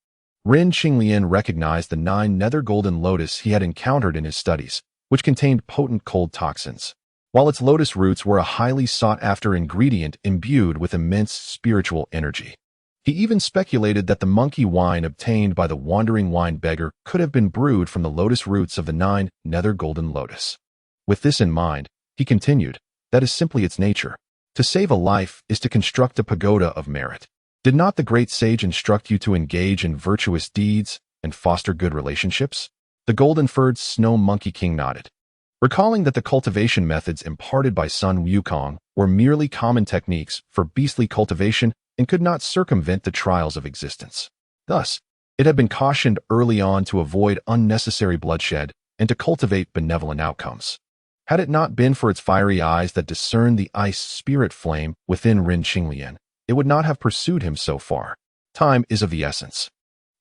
Rin Qinglian recognized the 9 nether golden lotus he had encountered in his studies, which contained potent cold toxins. While its lotus roots were a highly sought-after ingredient imbued with immense spiritual energy. He even speculated that the monkey wine obtained by the wandering wine beggar could have been brewed from the lotus roots of the 9 nether golden lotus. With this in mind, he continued, that is simply its nature. To save a life is to construct a pagoda of merit. Did not the great sage instruct you to engage in virtuous deeds and foster good relationships? The golden-furred snow monkey king nodded, recalling that the cultivation methods imparted by Sun Wukong were merely common techniques for beastly cultivation and could not circumvent the trials of existence. Thus, it had been cautioned early on to avoid unnecessary bloodshed and to cultivate benevolent outcomes. Had it not been for its fiery eyes that discerned the ice spirit flame within Ren Qinglian, it would not have pursued him so far. Time is of the essence.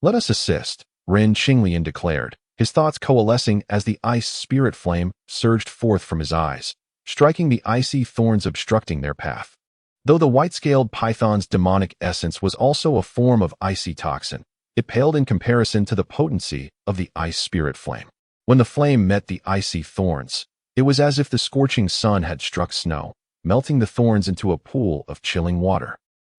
Let us assist, Ren Qinglian declared, his thoughts coalescing as the ice spirit flame surged forth from his eyes, striking the icy thorns obstructing their path. Though the white-scaled python's demonic essence was also a form of icy toxin, it paled in comparison to the potency of the ice spirit flame. When the flame met the icy thorns, it was as if the scorching sun had struck snow, melting the thorns into a pool of chilling water,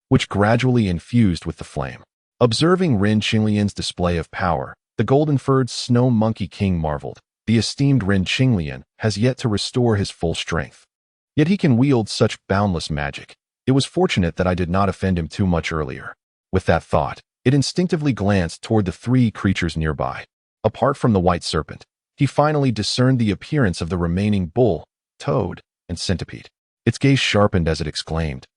which gradually infused with the flame. Observing Ren Qinglian's display of power, the golden-furred snow monkey king marveled. The esteemed Ren Qinglian has yet to restore his full strength. Yet he can wield such boundless magic. It was fortunate that I did not offend him too much earlier. With that thought, it instinctively glanced toward the three creatures nearby. Apart from the white serpent, he finally discerned the appearance of the remaining bull, toad, and centipede. Its gaze sharpened as it exclaimed,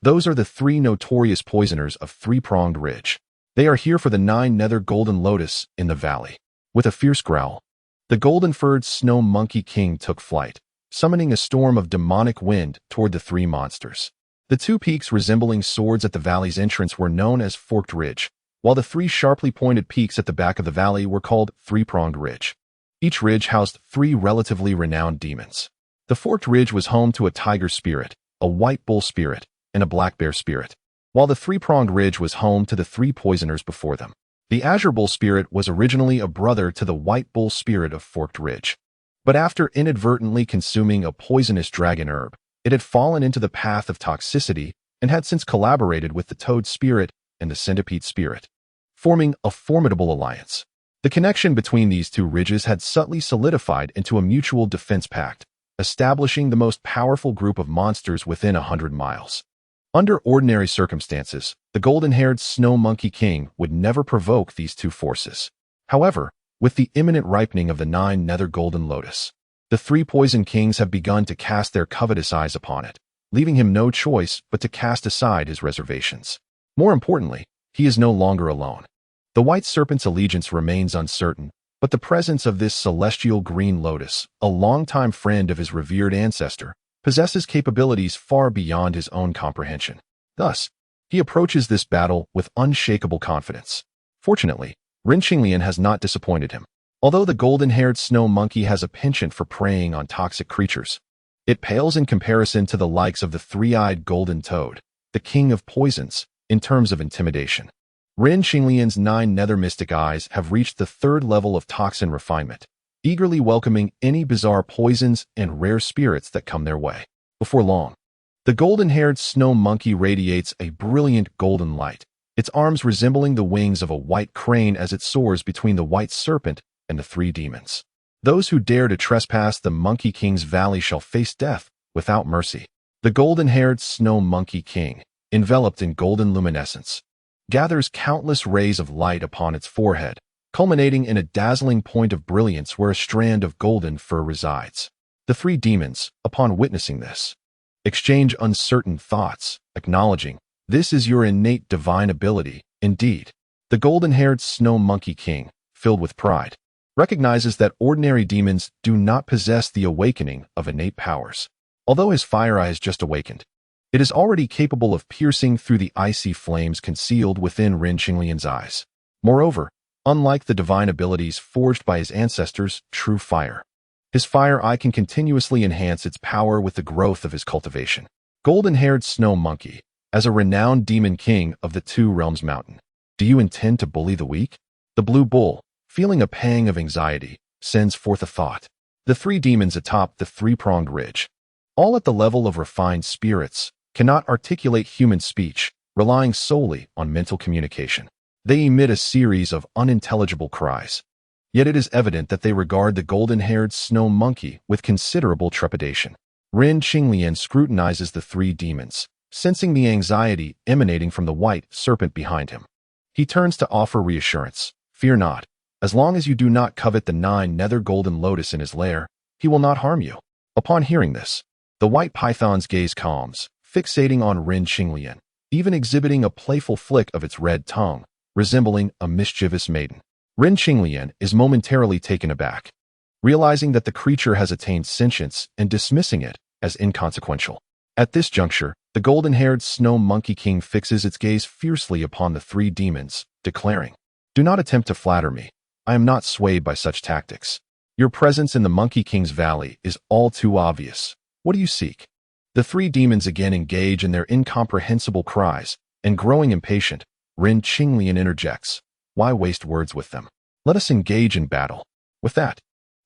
"Those are the three notorious poisoners of Three-Pronged Ridge. They are here for the 9 nether golden lotus in the valley." With a fierce growl, the golden-furred snow monkey king took flight, summoning a storm of demonic wind toward the three monsters. The 2 peaks resembling swords at the valley's entrance were known as Forked Ridge, while the 3 sharply pointed peaks at the back of the valley were called Three-Pronged Ridge. Each ridge housed 3 relatively renowned demons. The Forked Ridge was home to a tiger spirit, a white bull spirit, and a black bear spirit, while the Three-Pronged Ridge was home to the 3 poisoners before them. The Azure Bull spirit was originally a brother to the White Bull spirit of Forked Ridge, but after inadvertently consuming a poisonous dragon herb, it had fallen into the path of toxicity and had since collaborated with the Toad spirit and the Centipede spirit, forming a formidable alliance. The connection between these 2 ridges had subtly solidified into a mutual defense pact, establishing the most powerful group of monsters within 100 miles. Under ordinary circumstances, the golden-haired snow monkey king would never provoke these 2 forces. However, with the imminent ripening of the 9 nether golden lotus, the 3 poison kings have begun to cast their covetous eyes upon it, leaving him no choice but to cast aside his reservations. More importantly, he is no longer alone. The white serpent's allegiance remains uncertain, but the presence of this celestial green lotus, a longtime friend of his revered ancestor, possesses capabilities far beyond his own comprehension. Thus, he approaches this battle with unshakable confidence. Fortunately, Ren Qinglian has not disappointed him. Although the golden-haired snow monkey has a penchant for preying on toxic creatures, it pales in comparison to the likes of the 3-eyed golden toad, the king of poisons, in terms of intimidation. Ren Qinglian's 9 nether mystic eyes have reached the 3rd level of toxin refinement, eagerly welcoming any bizarre poisons and rare spirits that come their way. Before long, the golden-haired snow monkey radiates a brilliant golden light, its arms resembling the wings of a white crane as it soars between the white serpent and the 3 demons. Those who dare to trespass the Monkey King's valley shall face death without mercy. The golden-haired snow monkey king, enveloped in golden luminescence, gathers countless rays of light upon its forehead, culminating in a dazzling point of brilliance where a strand of golden fur resides. The 3 demons, upon witnessing this, exchange uncertain thoughts, acknowledging, "This is your innate divine ability, indeed." The golden-haired snow monkey king, filled with pride, recognizes that ordinary demons do not possess the awakening of innate powers. Although his fire eye has just awakened, it is already capable of piercing through the icy flames concealed within Ren Qinglian's eyes. Moreover, unlike the divine abilities forged by his ancestors' true fire, his fire eye can continuously enhance its power with the growth of his cultivation. Golden-haired snow monkey, as a renowned demon king of the 2 realms mountain, do you intend to bully the weak? The blue bull, feeling a pang of anxiety, sends forth a thought. The 3 demons atop the Three-Pronged Ridge, all at the level of refined spirits, cannot articulate human speech, relying solely on mental communication. They emit a series of unintelligible cries. Yet it is evident that they regard the golden-haired snow monkey with considerable trepidation. Ren Qinglian scrutinizes the 3 demons, sensing the anxiety emanating from the white serpent behind him. He turns to offer reassurance. "Fear not, As long as you do not covet the 9 nether golden lotus in his lair, he will not harm you. Upon hearing this, the white python's gaze calms, fixating on Ren Qinglian, even exhibiting a playful flick of its red tongue, resembling a mischievous maiden. Ren Qinglian is momentarily taken aback, realizing that the creature has attained sentience and dismissing it as inconsequential. At this juncture, the golden-haired snow monkey king fixes its gaze fiercely upon the 3 demons, declaring, "Do not attempt to flatter me. I am not swayed by such tactics. Your presence in the Monkey King's valley is all too obvious. What do you seek?" The 3 demons again engage in their incomprehensible cries, and growing impatient, Ren Qinglian interjects, "Why waste words with them? Let us engage in battle." With that,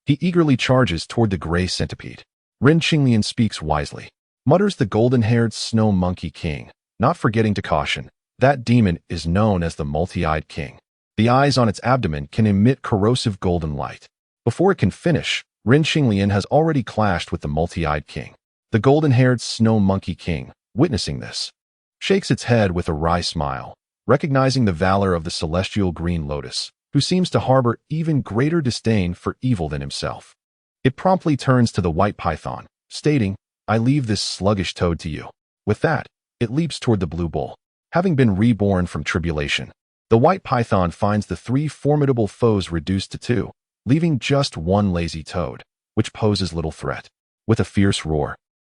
he eagerly charges toward the gray centipede. Ren Qinglian speaks wisely, mutters the golden-haired snow monkey king, not forgetting to caution, that demon is known as the multi-eyed king. The eyes on its abdomen can emit corrosive golden light. Before it can finish, Ren Qinglian has already clashed with the multi-eyed king. The golden-haired snow monkey king, witnessing this, shakes its head with a wry smile, recognizing the valor of the celestial green lotus, who seems to harbor even greater disdain for evil than himself. It promptly turns to the white python, stating, "I leave this sluggish toad to you." With that, it leaps toward the blue bull. Having been reborn from tribulation, the white python finds the 3 formidable foes reduced to 2, leaving just 1 lazy toad, which poses little threat. With a fierce roar,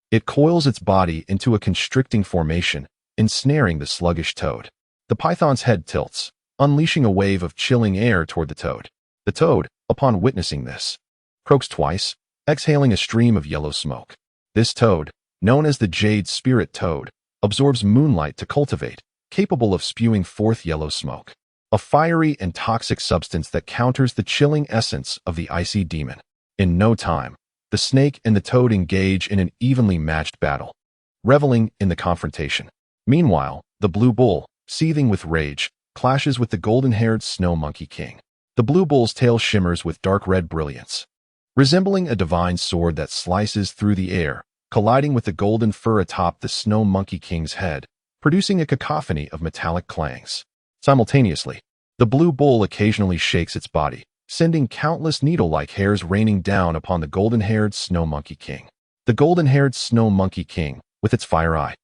it coils its body into a constricting formation, ensnaring the sluggish toad. The python's head tilts, unleashing a wave of chilling air toward the toad. The toad, upon witnessing this, croaks twice, exhaling a stream of yellow smoke. This toad, known as the Jade Spirit Toad, absorbs moonlight to cultivate, capable of spewing forth yellow smoke, a fiery and toxic substance that counters the chilling essence of the icy demon. In no time, the snake and the toad engage in an evenly matched battle, reveling in the confrontation. Meanwhile, the blue bull, seething with rage, clashes with the golden-haired snow monkey king. The blue bull's tail shimmers with dark red brilliance, resembling a divine sword that slices through the air, colliding with the golden fur atop the snow monkey king's head, producing a cacophony of metallic clangs. Simultaneously, the blue bull occasionally shakes its body, sending countless needle-like hairs raining down upon the golden-haired snow monkey king. The golden-haired snow monkey king, with its fire eye,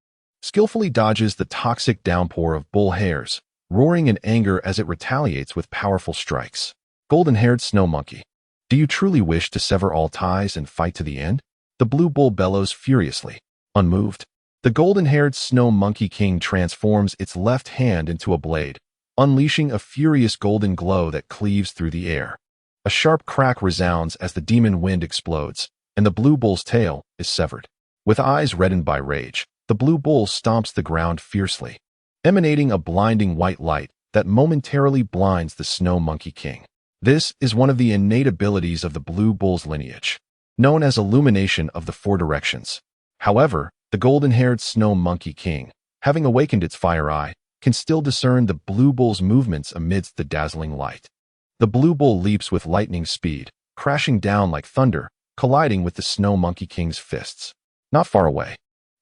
skillfully dodges the toxic downpour of bull hairs, roaring in anger as it retaliates with powerful strikes. Golden-haired snow monkey, do you truly wish to sever all ties and fight to the end? The blue bull bellows furiously. Unmoved, the golden-haired snow monkey king transforms its left hand into a blade, unleashing a furious golden glow that cleaves through the air. A sharp crack resounds as the demon wind explodes, and the blue bull's tail is severed. With eyes reddened by rage, the blue bull stomps the ground fiercely, emanating a blinding white light that momentarily blinds the snow monkey king. This is one of the innate abilities of the blue bull's lineage, known as illumination of the 4 directions. However, the golden-haired snow monkey king, having awakened its fire eye, can still discern the blue bull's movements amidst the dazzling light. The blue bull leaps with lightning speed, crashing down like thunder, colliding with the snow monkey king's fists. Not far away,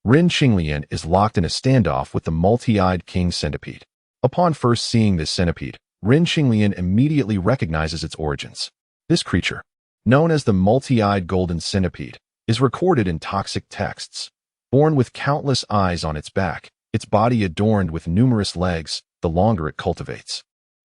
Ren Qinglian is locked in a standoff with the multi-eyed king centipede. Upon first seeing this centipede, Ren Qinglian immediately recognizes its origins. This creature, known as the multi-eyed golden centipede, is recorded in toxic texts. Born with countless eyes on its back, its body adorned with numerous legs, the longer it cultivates,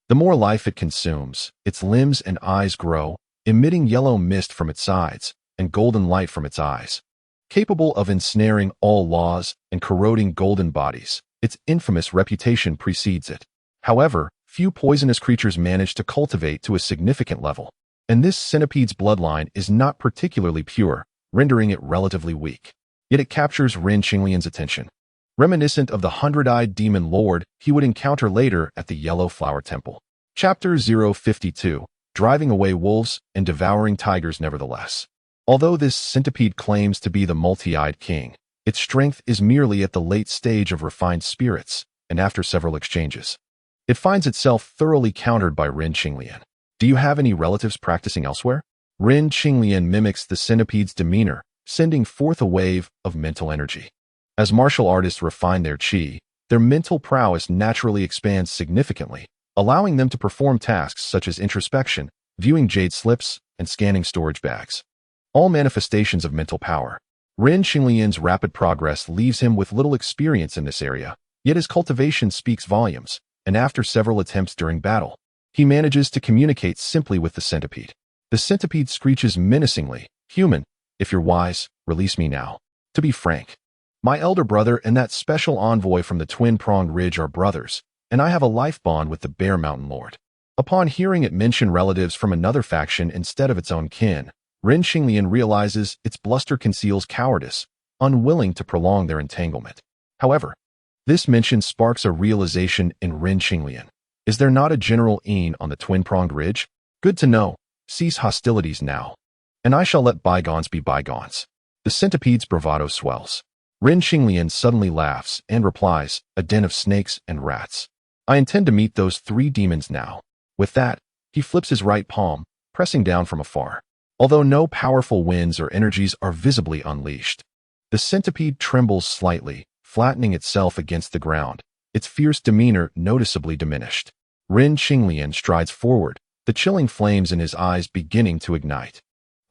the more life it consumes. Its limbs and eyes grow, emitting yellow mist from its sides and golden light from its eyes. Capable of ensnaring all laws and corroding golden bodies, its infamous reputation precedes it. However, few poisonous creatures manage to cultivate to a significant level, and this centipede's bloodline is not particularly pure, rendering it relatively weak. Yet it captures Ren Qinglian's attention, reminiscent of the 100-eyed demon lord he would encounter later at the Yellow Flower Temple. Chapter 052, Driving Away Wolves and Devouring Tigers. Nevertheless, although this centipede claims to be the multi-eyed king, its strength is merely at the late stage of refined spirits, and after several exchanges, it finds itself thoroughly countered by Ren Qinglian. Do you have any relatives practicing elsewhere? Ren Qinglian mimics the centipede's demeanor, sending forth a wave of mental energy. As martial artists refine their qi, their mental prowess naturally expands significantly, allowing them to perform tasks such as introspection viewing jade slips and scanning storage bags. All manifestations of mental power. Ren Xinglian's rapid progress leaves him with little experience in this area, yet his cultivation speaks volumes, and after several attempts during battle, he manages to communicate simply with the centipede. The centipede screeches menacingly, "Human, if you're wise, release me now." To be frank, my elder brother and that special envoy from the Twin-Pronged Ridge are brothers, and I have a life bond with the Bear Mountain Lord. Upon hearing it mention relatives from another faction instead of its own kin, Ren Xinglian realizes its bluster conceals cowardice, unwilling to prolong their entanglement. However, this mention sparks a realization in Ren Xinglian. Is there not a General Een on the Twin-Pronged Ridge? Good to know. Cease hostilities now, and I shall let bygones be bygones. The centipede's bravado swells. Ren Xinglian suddenly laughs and replies, "A den of snakes and rats. I intend to meet those 3 demons now." With that, he flips his right palm, pressing down from afar. Although no powerful winds or energies are visibly unleashed, the centipede trembles slightly, flattening itself against the ground, its fierce demeanor noticeably diminished. Ren Xinglian strides forward, the chilling flames in his eyes beginning to ignite.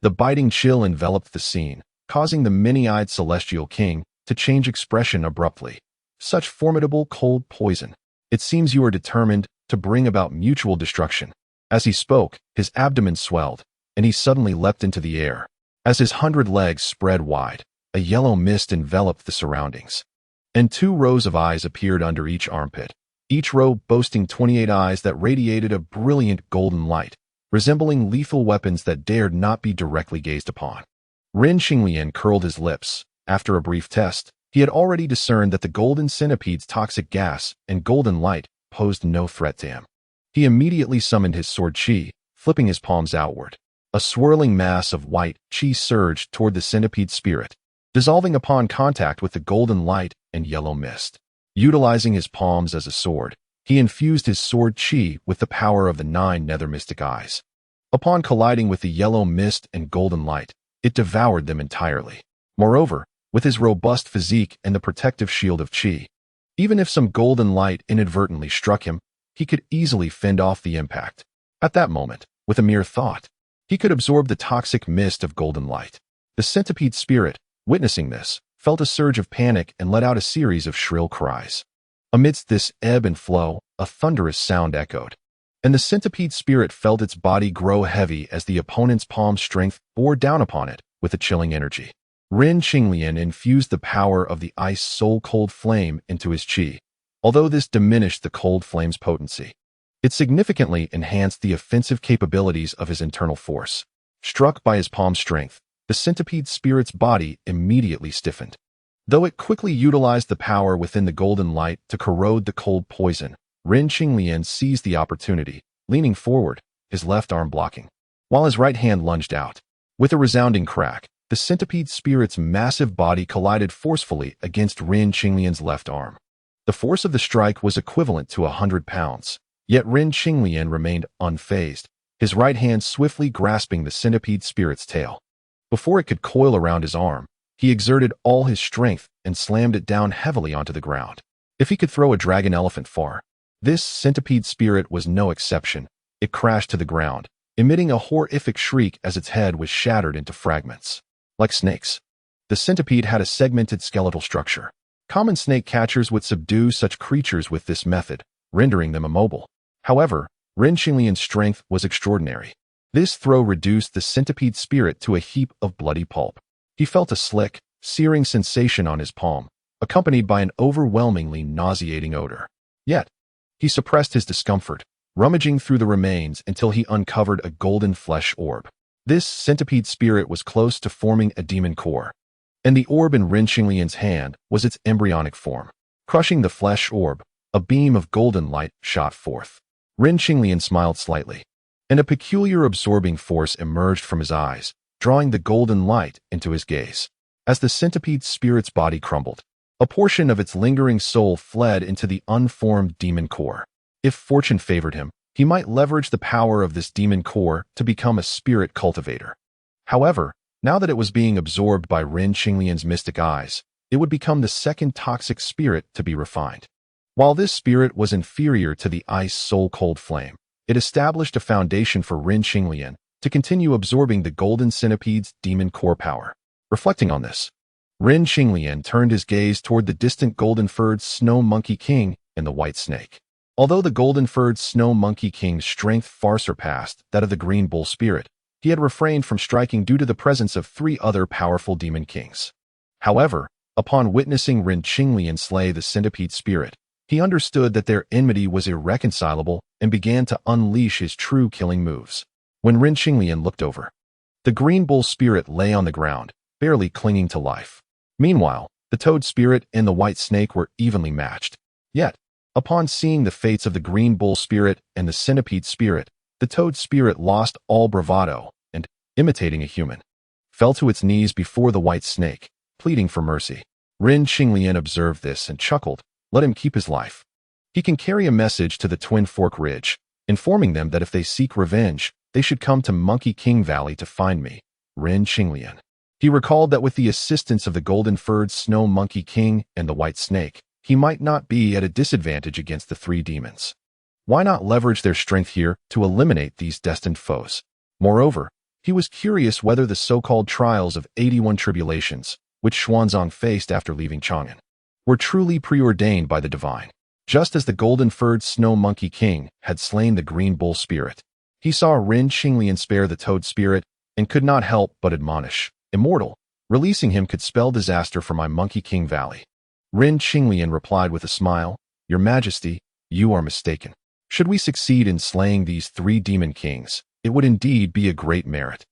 The biting chill enveloped the scene, causing the many-eyed celestial king to change expression abruptly. Such formidable cold poison. It seems you are determined to bring about mutual destruction. As he spoke, his abdomen swelled, and he suddenly leapt into the air. As his 100 legs spread wide, a yellow mist enveloped the surroundings, and 2 rows of eyes appeared under each armpit, each row boasting 28 eyes that radiated a brilliant golden light, resembling lethal weapons that dared not be directly gazed upon. Ren Xinglian curled his lips. After a brief test, he had already discerned that the golden centipede's toxic gas and golden light posed no threat to him. He immediately summoned his sword chi, flipping his palms outward. A swirling mass of white chi surged toward the centipede's spirit, dissolving upon contact with the golden light and yellow mist. Utilizing his palms as a sword, he infused his sword chi with the power of the 9 nether mystic eyes. Upon colliding with the yellow mist and golden light, it devoured them entirely. Moreover, with his robust physique and the protective shield of chi, even if some golden light inadvertently struck him, he could easily fend off the impact. At that moment, with a mere thought, he could absorb the toxic mist of golden light. The centipede spirit, witnessing this, felt a surge of panic and let out a series of shrill cries. Amidst this ebb and flow, a thunderous sound echoed, and the centipede spirit felt its body grow heavy as the opponent's palm strength bore down upon it with a chilling energy. Ren Xinglian infused the power of the ice soul-cold flame into his chi. Although this diminished the cold flame's potency, it significantly enhanced the offensive capabilities of his internal force. Struck by his palm strength, the centipede spirit's body immediately stiffened. Though it quickly utilized the power within the golden light to corrode the cold poison, Ren Xinglian seized the opportunity, leaning forward, his left arm blocking, while his right hand lunged out. With a resounding crack, the centipede spirit's massive body collided forcefully against Ren Xinglian's left arm. The force of the strike was equivalent to 100 pounds, yet Ren Xinglian remained unfazed, his right hand swiftly grasping the centipede spirit's tail. Before it could coil around his arm, he exerted all his strength and slammed it down heavily onto the ground. If he could throw a dragon elephant far, this centipede spirit was no exception. It crashed to the ground, emitting a horrific shriek as its head was shattered into fragments. Like snakes, the centipede had a segmented skeletal structure. Common snake catchers would subdue such creatures with this method, rendering them immobile. However, Ren Xinglian's strength was extraordinary. This throw reduced the centipede spirit to a heap of bloody pulp. He felt a slick, searing sensation on his palm, accompanied by an overwhelmingly nauseating odor. Yet, he suppressed his discomfort, rummaging through the remains until he uncovered a golden flesh orb. This centipede spirit was close to forming a demon core, and the orb in Ren Xinglian's hand was its embryonic form. Crushing the flesh orb, a beam of golden light shot forth. Ren Xinglian smiled slightly, and a peculiar absorbing force emerged from his eyes, drawing the golden light into his gaze. As the centipede spirit's body crumbled, a portion of its lingering soul fled into the unformed demon core. If fortune favored him, he might leverage the power of this demon core to become a spirit cultivator. However, now that it was being absorbed by Ren Xinglian's mystic eyes, it would become the second toxic spirit to be refined. While this spirit was inferior to the ice soul-cold flame, It established a foundation for Rin Qinglian to continue absorbing the Golden Centipede's demon core power. Reflecting on this, Rin Qinglian turned his gaze toward the distant golden-furred Snow Monkey King and the White Snake. Although the golden-furred Snow Monkey King's strength far surpassed that of the Green Bull Spirit, he had refrained from striking due to the presence of 3 other powerful demon kings. However, upon witnessing Rin Qinglian slay the Centipede Spirit, he understood that their enmity was irreconcilable and began to unleash his true killing moves. When Rin Qinglian looked over, the Green Bull Spirit lay on the ground, barely clinging to life. Meanwhile, the Toad Spirit and the White Snake were evenly matched. Yet, upon seeing the fates of the Green Bull Spirit and the Centipede Spirit, the Toad Spirit lost all bravado and, imitating a human, fell to its knees before the White Snake, pleading for mercy. Rin Qinglian observed this and chuckled. Let him keep his life. He can carry a message to the Twin Fork Ridge, informing them that if they seek revenge, they should come to Monkey King Valley to find me, Rin Qinglian. He recalled that with the assistance of the golden-furred Snow Monkey King and the White Snake, he might not be at a disadvantage against the 3 demons. Why not leverage their strength here to eliminate these destined foes? Moreover, he was curious whether the so-called trials of 81 tribulations, which Xuanzang faced after leaving Chang'an, were truly preordained by the divine. Just as the golden-furred Snow Monkey King had slain the Green Bull Spirit, he saw Rin Qinglian spare the Toad Spirit and could not help but admonish, Immortal, releasing him could spell disaster for my Monkey King Valley. Rin Qinglian replied with a smile, Your Majesty, you are mistaken. Should we succeed in slaying these 3 demon kings, it would indeed be a great merit,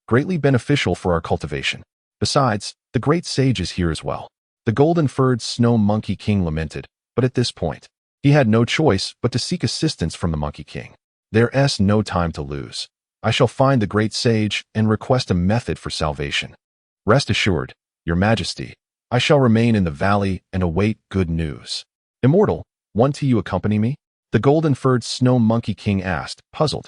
greatly beneficial for our cultivation. Besides, the great sage is here as well. The golden-furred Snow Monkey King lamented, but at this point, he had no choice but to seek assistance from the Monkey King. There's no time to lose. I shall find the great sage and request a method for salvation. Rest assured, Your Majesty, I shall remain in the valley and await good news. Immortal, want you accompany me? The golden-furred Snow Monkey King asked, puzzled.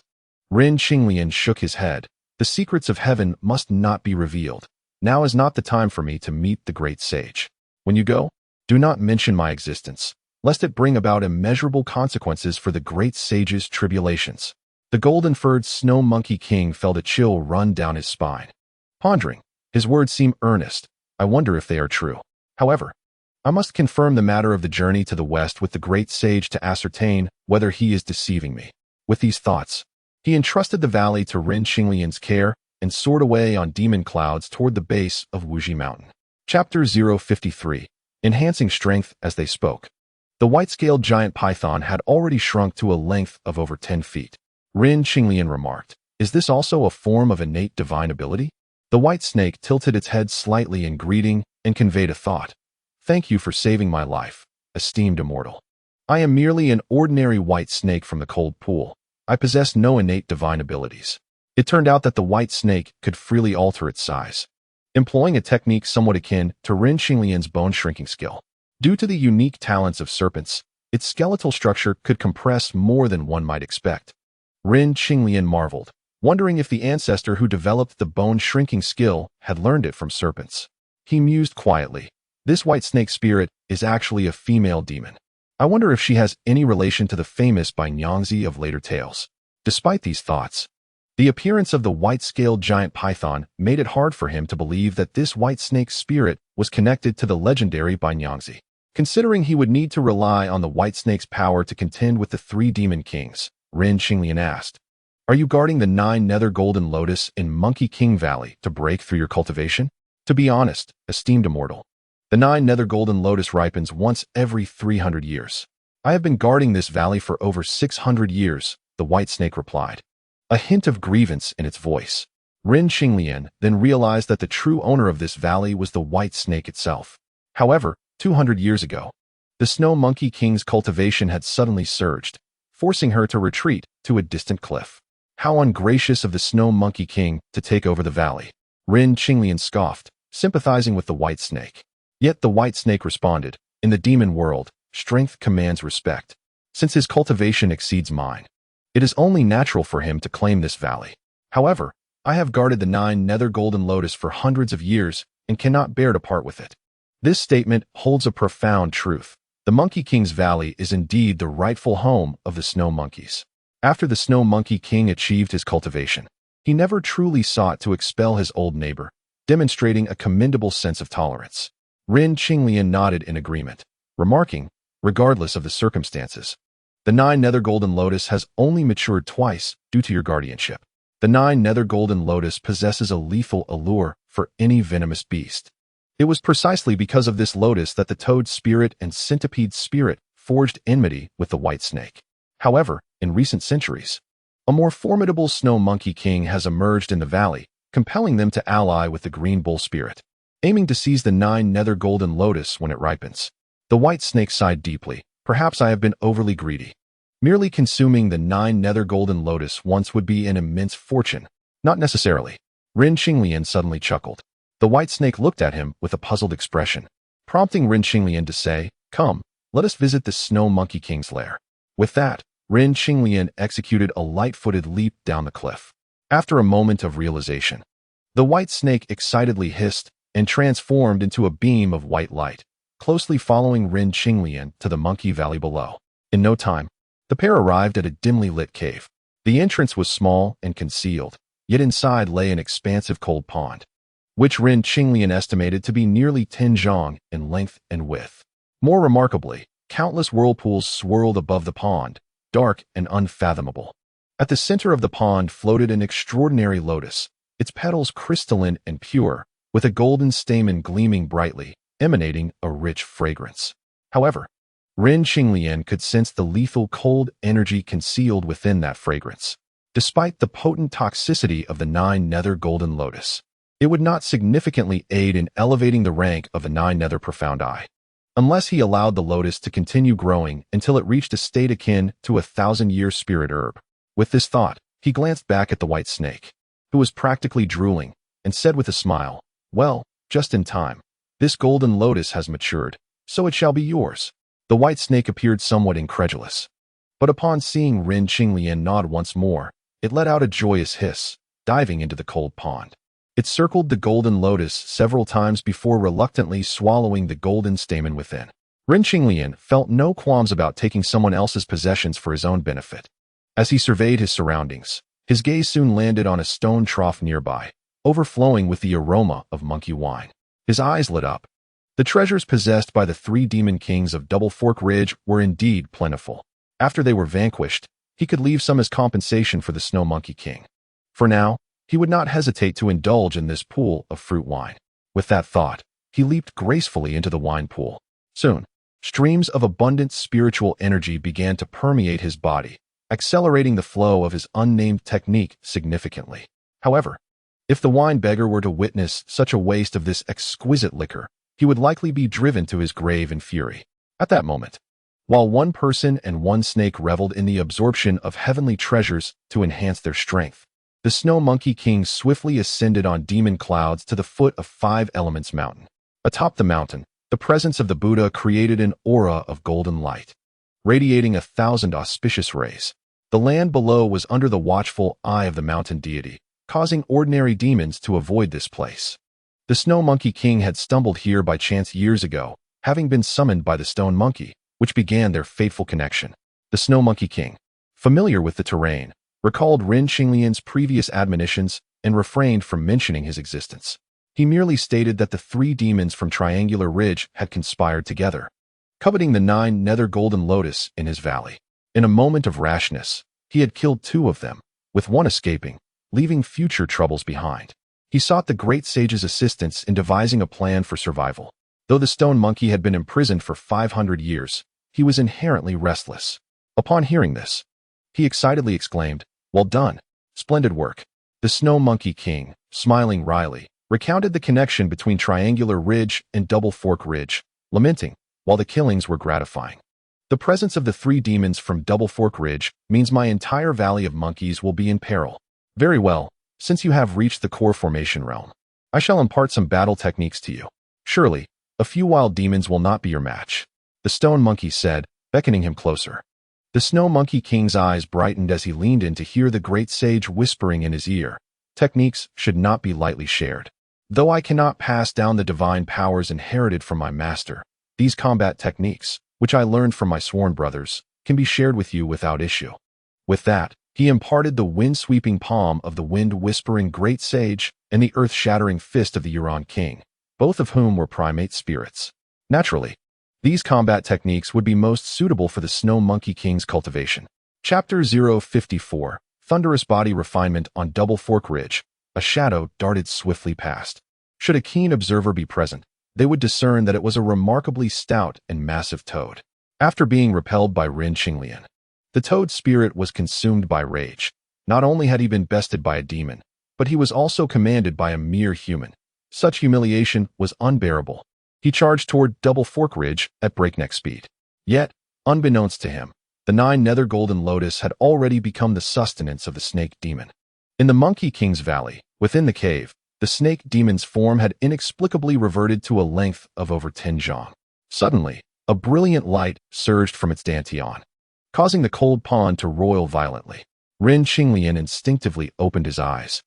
Rin Qinglian shook his head. The secrets of heaven must not be revealed. Now is not the time for me to meet the great sage. When you go, do not mention my existence, lest it bring about immeasurable consequences for the great sage's tribulations. The golden-furred Snow Monkey King felt a chill run down his spine. Pondering, his words seem earnest. I wonder if they are true. However, I must confirm the matter of the journey to the west with the great sage to ascertain whether he is deceiving me. With these thoughts, he entrusted the valley to Rin Qinglian's care and soared away on demon clouds toward the base of Wuji Mountain. Chapter 053. Enhancing Strength as they spoke. The white-scaled giant python had already shrunk to a length of over 10 feet. Rin Qinglian remarked, Is this also a form of innate divine ability? The white snake tilted its head slightly in greeting and conveyed a thought. Thank you for saving my life, esteemed immortal. I am merely an ordinary white snake from the cold pool. I possess no innate divine abilities. It turned out that the white snake could freely alter its size, employing a technique somewhat akin to Rin Qinglian's bone-shrinking skill. Due to the unique talents of serpents, its skeletal structure could compress more than one might expect. Rin Qinglian marveled, wondering if the ancestor who developed the bone-shrinking skill had learned it from serpents. He mused quietly. This white snake spirit is actually a female demon. I wonder if she has any relation to the famous Bai Nyangzi of later tales. Despite these thoughts, the appearance of the white-scaled giant python made it hard for him to believe that this white snake spirit was connected to the legendary Bai Nyangzi. Considering he would need to rely on the white snake's power to contend with the 3 demon kings, Rin Qinglian asked, Are you guarding the 9 nether golden lotus in Monkey King Valley to break through your cultivation? To be honest, esteemed immortal, the 9 nether golden lotus ripens once every 300 years. I have been guarding this valley for over 600 years, the white snake replied, a hint of grievance in its voice. Rin Qinglian then realized that the true owner of this valley was the white snake itself. However, 200 years ago, the Snow Monkey King's cultivation had suddenly surged, forcing her to retreat to a distant cliff. How ungracious of the Snow Monkey King to take over the valley. Rin Qinglian scoffed, sympathizing with the white snake. Yet the white snake responded, In the demon world, strength commands respect. Since his cultivation exceeds mine, it is only natural for him to claim this valley. However, I have guarded the 9 nether golden lotus for hundreds of years and cannot bear to part with it. This statement holds a profound truth. The Monkey King's Valley is indeed the rightful home of the snow monkeys. After the Snow Monkey King achieved his cultivation, he never truly sought to expel his old neighbor, demonstrating a commendable sense of tolerance. Rin Qinglian nodded in agreement, remarking, regardless of the circumstances, the 9 Nether Golden Lotus has only matured twice due to your guardianship. The 9 Nether Golden Lotus possesses a lethal allure for any venomous beast. It was precisely because of this lotus that the toad spirit and centipede spirit forged enmity with the white snake. However, in recent centuries, a more formidable Snow Monkey King has emerged in the valley, compelling them to ally with the Green Bull spirit, aiming to seize the 9 Nether Golden Lotus when it ripens. The white snake sighed deeply. Perhaps I have been overly greedy. Merely consuming the 9 Nether Golden Lotus once would be an immense fortune. Not necessarily. Rin Qinglian suddenly chuckled. The white snake looked at him with a puzzled expression, prompting Rin Qinglian to say, "Come, let us visit the Snow Monkey King's lair." With that, Rin Qinglian executed a light-footed leap down the cliff. After a moment of realization, the white snake excitedly hissed and transformed into a beam of white light, closely following Rin Qinglian to the Monkey Valley below. In no time, the pair arrived at a dimly lit cave. The entrance was small and concealed, yet inside lay an expansive cold pond, which Rin Qinglian estimated to be nearly 10 zhang in length and width. More remarkably, countless whirlpools swirled above the pond, dark and unfathomable. At the center of the pond floated an extraordinary lotus, its petals crystalline and pure, with a golden stamen gleaming brightly, emanating a rich fragrance. However, Rin Qinglian could sense the lethal cold energy concealed within that fragrance. Despite the potent toxicity of the 9 Nether Golden Lotus, it would not significantly aid in elevating the rank of the 9 Nether Profound Eye, unless he allowed the lotus to continue growing until it reached a state akin to a 1,000-year spirit herb. With this thought, he glanced back at the white snake, who was practically drooling, and said with a smile, "Well, just in time. This golden lotus has matured, so it shall be yours." The white snake appeared somewhat incredulous, but upon seeing Rin Qinglian nod once more, it let out a joyous hiss, diving into the cold pond. It circled the golden lotus several times before reluctantly swallowing the golden stamen within. Rin Qinglian felt no qualms about taking someone else's possessions for his own benefit. As he surveyed his surroundings, his gaze soon landed on a stone trough nearby, overflowing with the aroma of monkey wine. His eyes lit up. The treasures possessed by the 3 demon kings of Double Fork Ridge were indeed plentiful. After they were vanquished, he could leave some as compensation for the Snow Monkey King. For now, he would not hesitate to indulge in this pool of fruit wine. With that thought, he leaped gracefully into the wine pool. Soon, streams of abundant spiritual energy began to permeate his body, accelerating the flow of his unnamed technique significantly. However, if the wine beggar were to witness such a waste of this exquisite liquor, he would likely be driven to his grave in fury. At that moment, while one person and one snake reveled in the absorption of heavenly treasures to enhance their strength, the Snow Monkey King swiftly ascended on demon clouds to the foot of 5 Elements Mountain. Atop the mountain, the presence of the Buddha created an aura of golden light, radiating 1,000 auspicious rays. The land below was under the watchful eye of the mountain deity, causing ordinary demons to avoid this place. The Snow Monkey King had stumbled here by chance years ago, having been summoned by the Stone Monkey, which began their fateful connection. The Snow Monkey King, familiar with the terrain, recalled Rin Qinglian's previous admonitions and refrained from mentioning his existence. He merely stated that the 3 demons from Triangular Ridge had conspired together, coveting the 9 Nether Golden Lotus in his valley. In a moment of rashness, he had killed 2 of them, with one escaping, leaving future troubles behind. He sought the great sage's assistance in devising a plan for survival. Though the Stone Monkey had been imprisoned for 500 years, he was inherently restless. Upon hearing this, he excitedly exclaimed, "Well done. Splendid work." The Snow Monkey King, smiling wryly, recounted the connection between Triangular Ridge and Double Fork Ridge, lamenting, while the killings were gratifying. "The presence of the 3 demons from Double Fork Ridge means my entire valley of monkeys will be in peril. Very well. Since you have reached the core formation realm, I shall impart some battle techniques to you. Surely, a few wild demons will not be your match," the Stone Monkey said, beckoning him closer. The Snow Monkey King's eyes brightened as he leaned in to hear the great sage whispering in his ear, "Techniques should not be lightly shared. Though I cannot pass down the divine powers inherited from my master, these combat techniques, which I learned from my sworn brothers, can be shared with you without issue." With that, he imparted the wind-sweeping palm of the wind-whispering great sage and the earth-shattering fist of the Euron king, both of whom were primate spirits. Naturally, these combat techniques would be most suitable for the Snow Monkey King's cultivation. Chapter 054, Thunderous Body Refinement on Double Fork Ridge. A shadow darted swiftly past. Should a keen observer be present, they would discern that it was a remarkably stout and massive toad. After being repelled by Rin Qinglian, the toad spirit was consumed by rage. Not only had he been bested by a demon, but he was also commanded by a mere human. Such humiliation was unbearable. He charged toward Double Fork Ridge at breakneck speed. Yet, unbeknownst to him, the 9 nether golden lotus had already become the sustenance of the snake demon. In the Monkey King's Valley, within the cave, the snake demon's form had inexplicably reverted to a length of over 10 zhang. Suddenly, a brilliant light surged from its dantian, causing the cold pond to roil violently. Rin Qinglian instinctively opened his eyes.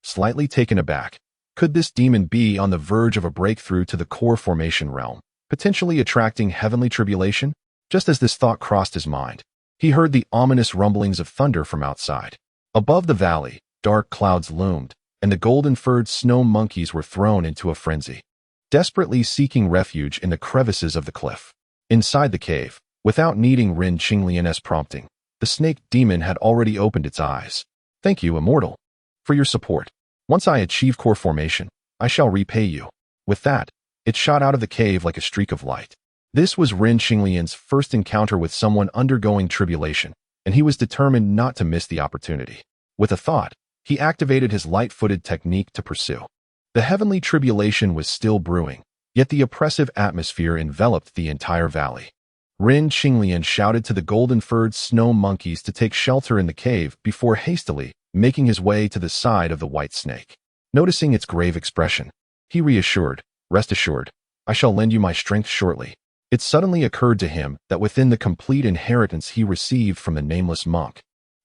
Slightly taken aback, could this demon be on the verge of a breakthrough to the core formation realm, potentially attracting heavenly tribulation? Just as this thought crossed his mind, he heard the ominous rumblings of thunder from outside. Above the valley, dark clouds loomed, and the golden-furred snow monkeys were thrown into a frenzy, desperately seeking refuge in the crevices of the cliff. Inside the cave, without needing Rin Qinglian's prompting, the snake demon had already opened its eyes. "Thank you, Immortal, for your support. Once I achieve core formation, I shall repay you." With that, it shot out of the cave like a streak of light. This was Rin Qinglian's first encounter with someone undergoing tribulation, and he was determined not to miss the opportunity. With a thought, he activated his light-footed technique to pursue. The heavenly tribulation was still brewing, yet the oppressive atmosphere enveloped the entire valley. Rin Qinglian shouted to the golden-furred snow monkeys to take shelter in the cave before hastily making his way to the side of the white snake. Noticing its grave expression, he reassured, "Rest assured, I shall lend you my strength shortly." It suddenly occurred to him that within the complete inheritance he received from the nameless monk,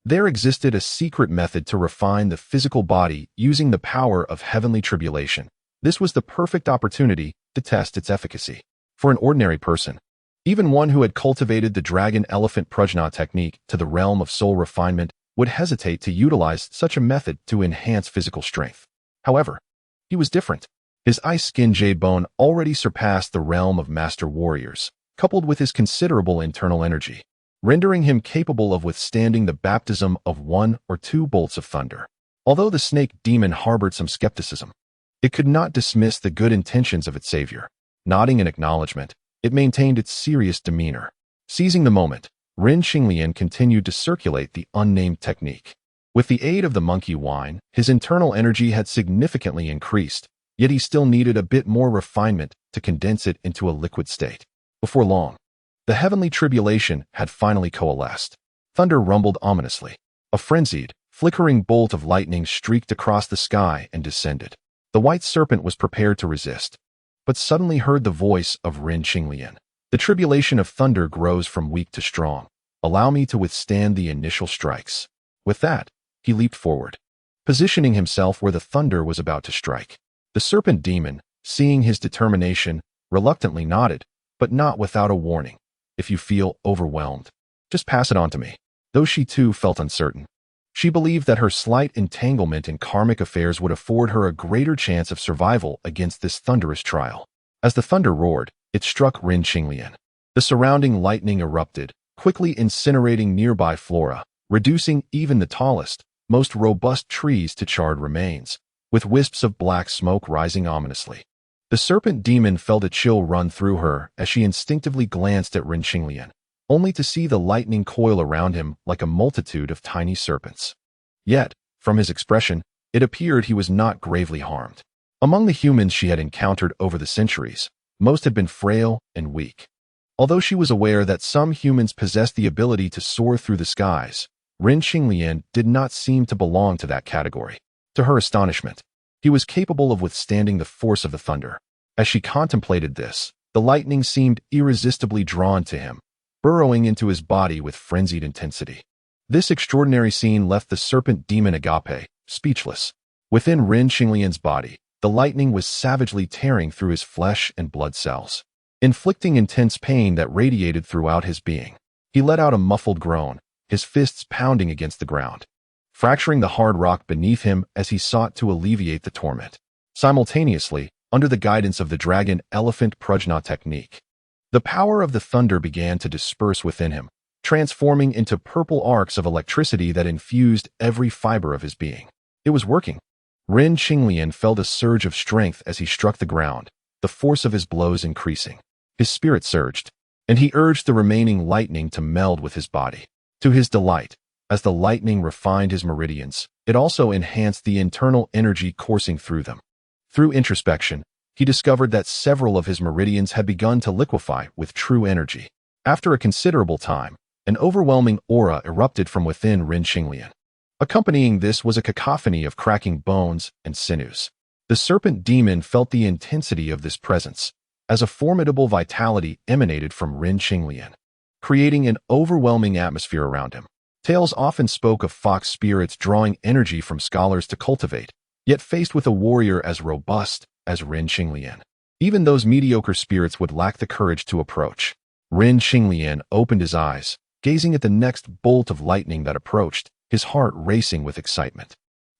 there existed a secret method to refine the physical body using the power of heavenly tribulation. This was the perfect opportunity to test its efficacy. For an ordinary person, even one who had cultivated the dragon-elephant prajna technique to the realm of soul refinement, would hesitate to utilize such a method to enhance physical strength. However, he was different. His ice-skin jade bone already surpassed the realm of master warriors, coupled with his considerable internal energy, rendering him capable of withstanding the baptism of 1 or 2 bolts of thunder. Although the snake demon harbored some skepticism, it could not dismiss the good intentions of its savior. Nodding in acknowledgement, it maintained its serious demeanor. Seizing the moment, Rin Qinglian continued to circulate the unnamed technique. With the aid of the monkey wine, his internal energy had significantly increased, yet he still needed a bit more refinement to condense it into a liquid state. Before long, the heavenly tribulation had finally coalesced. Thunder rumbled ominously. A frenzied, flickering bolt of lightning streaked across the sky and descended. The white serpent was prepared to resist, but suddenly heard the voice of Rin Qinglian. "The tribulation of thunder grows from weak to strong. Allow me to withstand the initial strikes." With that, he leaped forward, positioning himself where the thunder was about to strike. The serpent demon, seeing his determination, reluctantly nodded, but not without a warning. "If you feel overwhelmed, just pass it on to me." Though she too felt uncertain, she believed that her slight entanglement in karmic affairs would afford her a greater chance of survival against this thunderous trial. As the thunder roared, it struck Rin Qinglian. The surrounding lightning erupted, quickly incinerating nearby flora, reducing even the tallest, most robust trees to charred remains, with wisps of black smoke rising ominously. The serpent demon felt a chill run through her as she instinctively glanced at Rin Qinglian, only to see the lightning coil around him like a multitude of tiny serpents. Yet, from his expression, it appeared he was not gravely harmed. Among the humans she had encountered over the centuries, most had been frail and weak. Although she was aware that some humans possessed the ability to soar through the skies, Rin Qinglian did not seem to belong to that category. To her astonishment, he was capable of withstanding the force of the thunder. As she contemplated this, the lightning seemed irresistibly drawn to him, burrowing into his body with frenzied intensity. This extraordinary scene left the serpent demon Agape speechless. Within Rin Qinglian's body, the lightning was savagely tearing through his flesh and blood cells, inflicting intense pain that radiated throughout his being. He let out a muffled groan, his fists pounding against the ground, fracturing the hard rock beneath him as he sought to alleviate the torment. Simultaneously, under the guidance of the dragon elephant prajna technique, the power of the thunder began to disperse within him, transforming into purple arcs of electricity that infused every fiber of his being. It was working. Ren Qinglian felt a surge of strength as he struck the ground, the force of his blows increasing. His spirit surged, and he urged the remaining lightning to meld with his body. To his delight, as the lightning refined his meridians, it also enhanced the internal energy coursing through them. Through introspection, he discovered that several of his meridians had begun to liquefy with true energy. After a considerable time, an overwhelming aura erupted from within Ren Qinglian. Accompanying this was a cacophony of cracking bones and sinews. The serpent demon felt the intensity of this presence, as a formidable vitality emanated from Ren Qinglian, creating an overwhelming atmosphere around him. Tales often spoke of fox spirits drawing energy from scholars to cultivate, yet faced with a warrior as robust as Ren Qinglian, even those mediocre spirits would lack the courage to approach. Ren Qinglian opened his eyes, gazing at the next bolt of lightning that approached, his heart racing with excitement.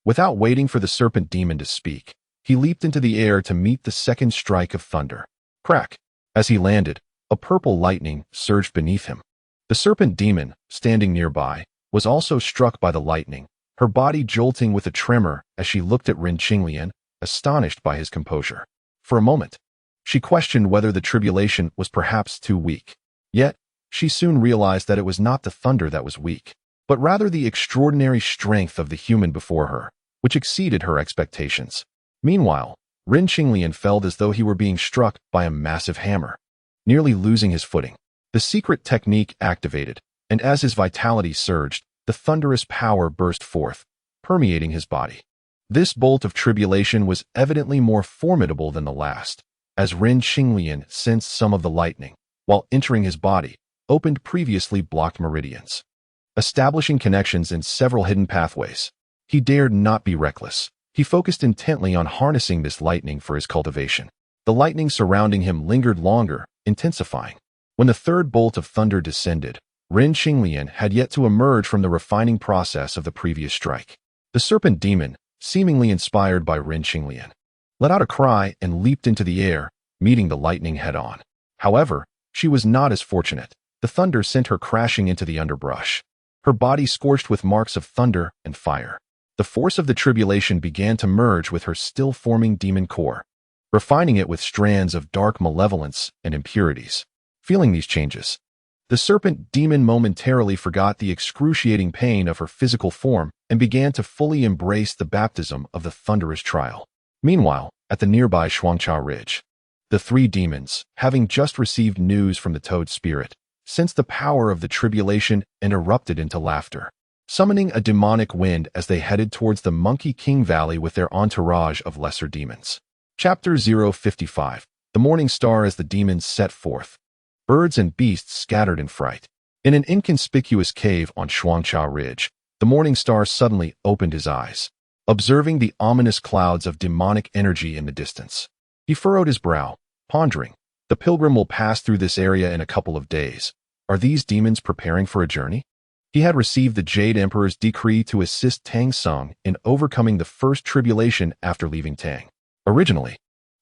Without waiting for the serpent demon to speak, he leaped into the air to meet the second strike of thunder. Crack! As he landed, a purple lightning surged beneath him. The serpent demon, standing nearby, was also struck by the lightning, her body jolting with a tremor as she looked at Ren Qinglian, astonished by his composure. For a moment, she questioned whether the tribulation was perhaps too weak. Yet, she soon realized that it was not the thunder that was weak, but rather the extraordinary strength of the human before her, which exceeded her expectations. Meanwhile, Ren Qinglian felt as though he were being struck by a massive hammer, nearly losing his footing. The secret technique activated, and as his vitality surged, the thunderous power burst forth, permeating his body. This bolt of tribulation was evidently more formidable than the last, as Ren Qinglian sensed some of the lightning, while entering his body, opened previously blocked meridians, establishing connections in several hidden pathways. He dared not be reckless. He focused intently on harnessing this lightning for his cultivation. The lightning surrounding him lingered longer, intensifying. When the third bolt of thunder descended, Ren Qinglian had yet to emerge from the refining process of the previous strike. The serpent demon, seemingly inspired by Ren Qinglian, let out a cry and leaped into the air, meeting the lightning head-on. However, she was not as fortunate. The thunder sent her crashing into the underbrush, her body scorched with marks of thunder and fire. The force of the tribulation began to merge with her still-forming demon core, refining it with strands of dark malevolence and impurities. Feeling these changes, the serpent demon momentarily forgot the excruciating pain of her physical form and began to fully embrace the baptism of the thunderous trial. Meanwhile, at the nearby Shuangcha Ridge, the three demons, having just received news from the toad spirit, sensed the power of the tribulation and erupted into laughter, summoning a demonic wind as they headed towards the Monkey King Valley with their entourage of lesser demons. Chapter 055. The Morning Star. As the demons set forth, birds and beasts scattered in fright. In an inconspicuous cave on Shuangcha Ridge, the Morning Star suddenly opened his eyes, observing the ominous clouds of demonic energy in the distance. He furrowed his brow, pondering. The pilgrim will pass through this area in a couple of days. Are these demons preparing for a journey? He had received the Jade Emperor's decree to assist Tang Sanzang in overcoming the first tribulation after leaving Tang. Originally,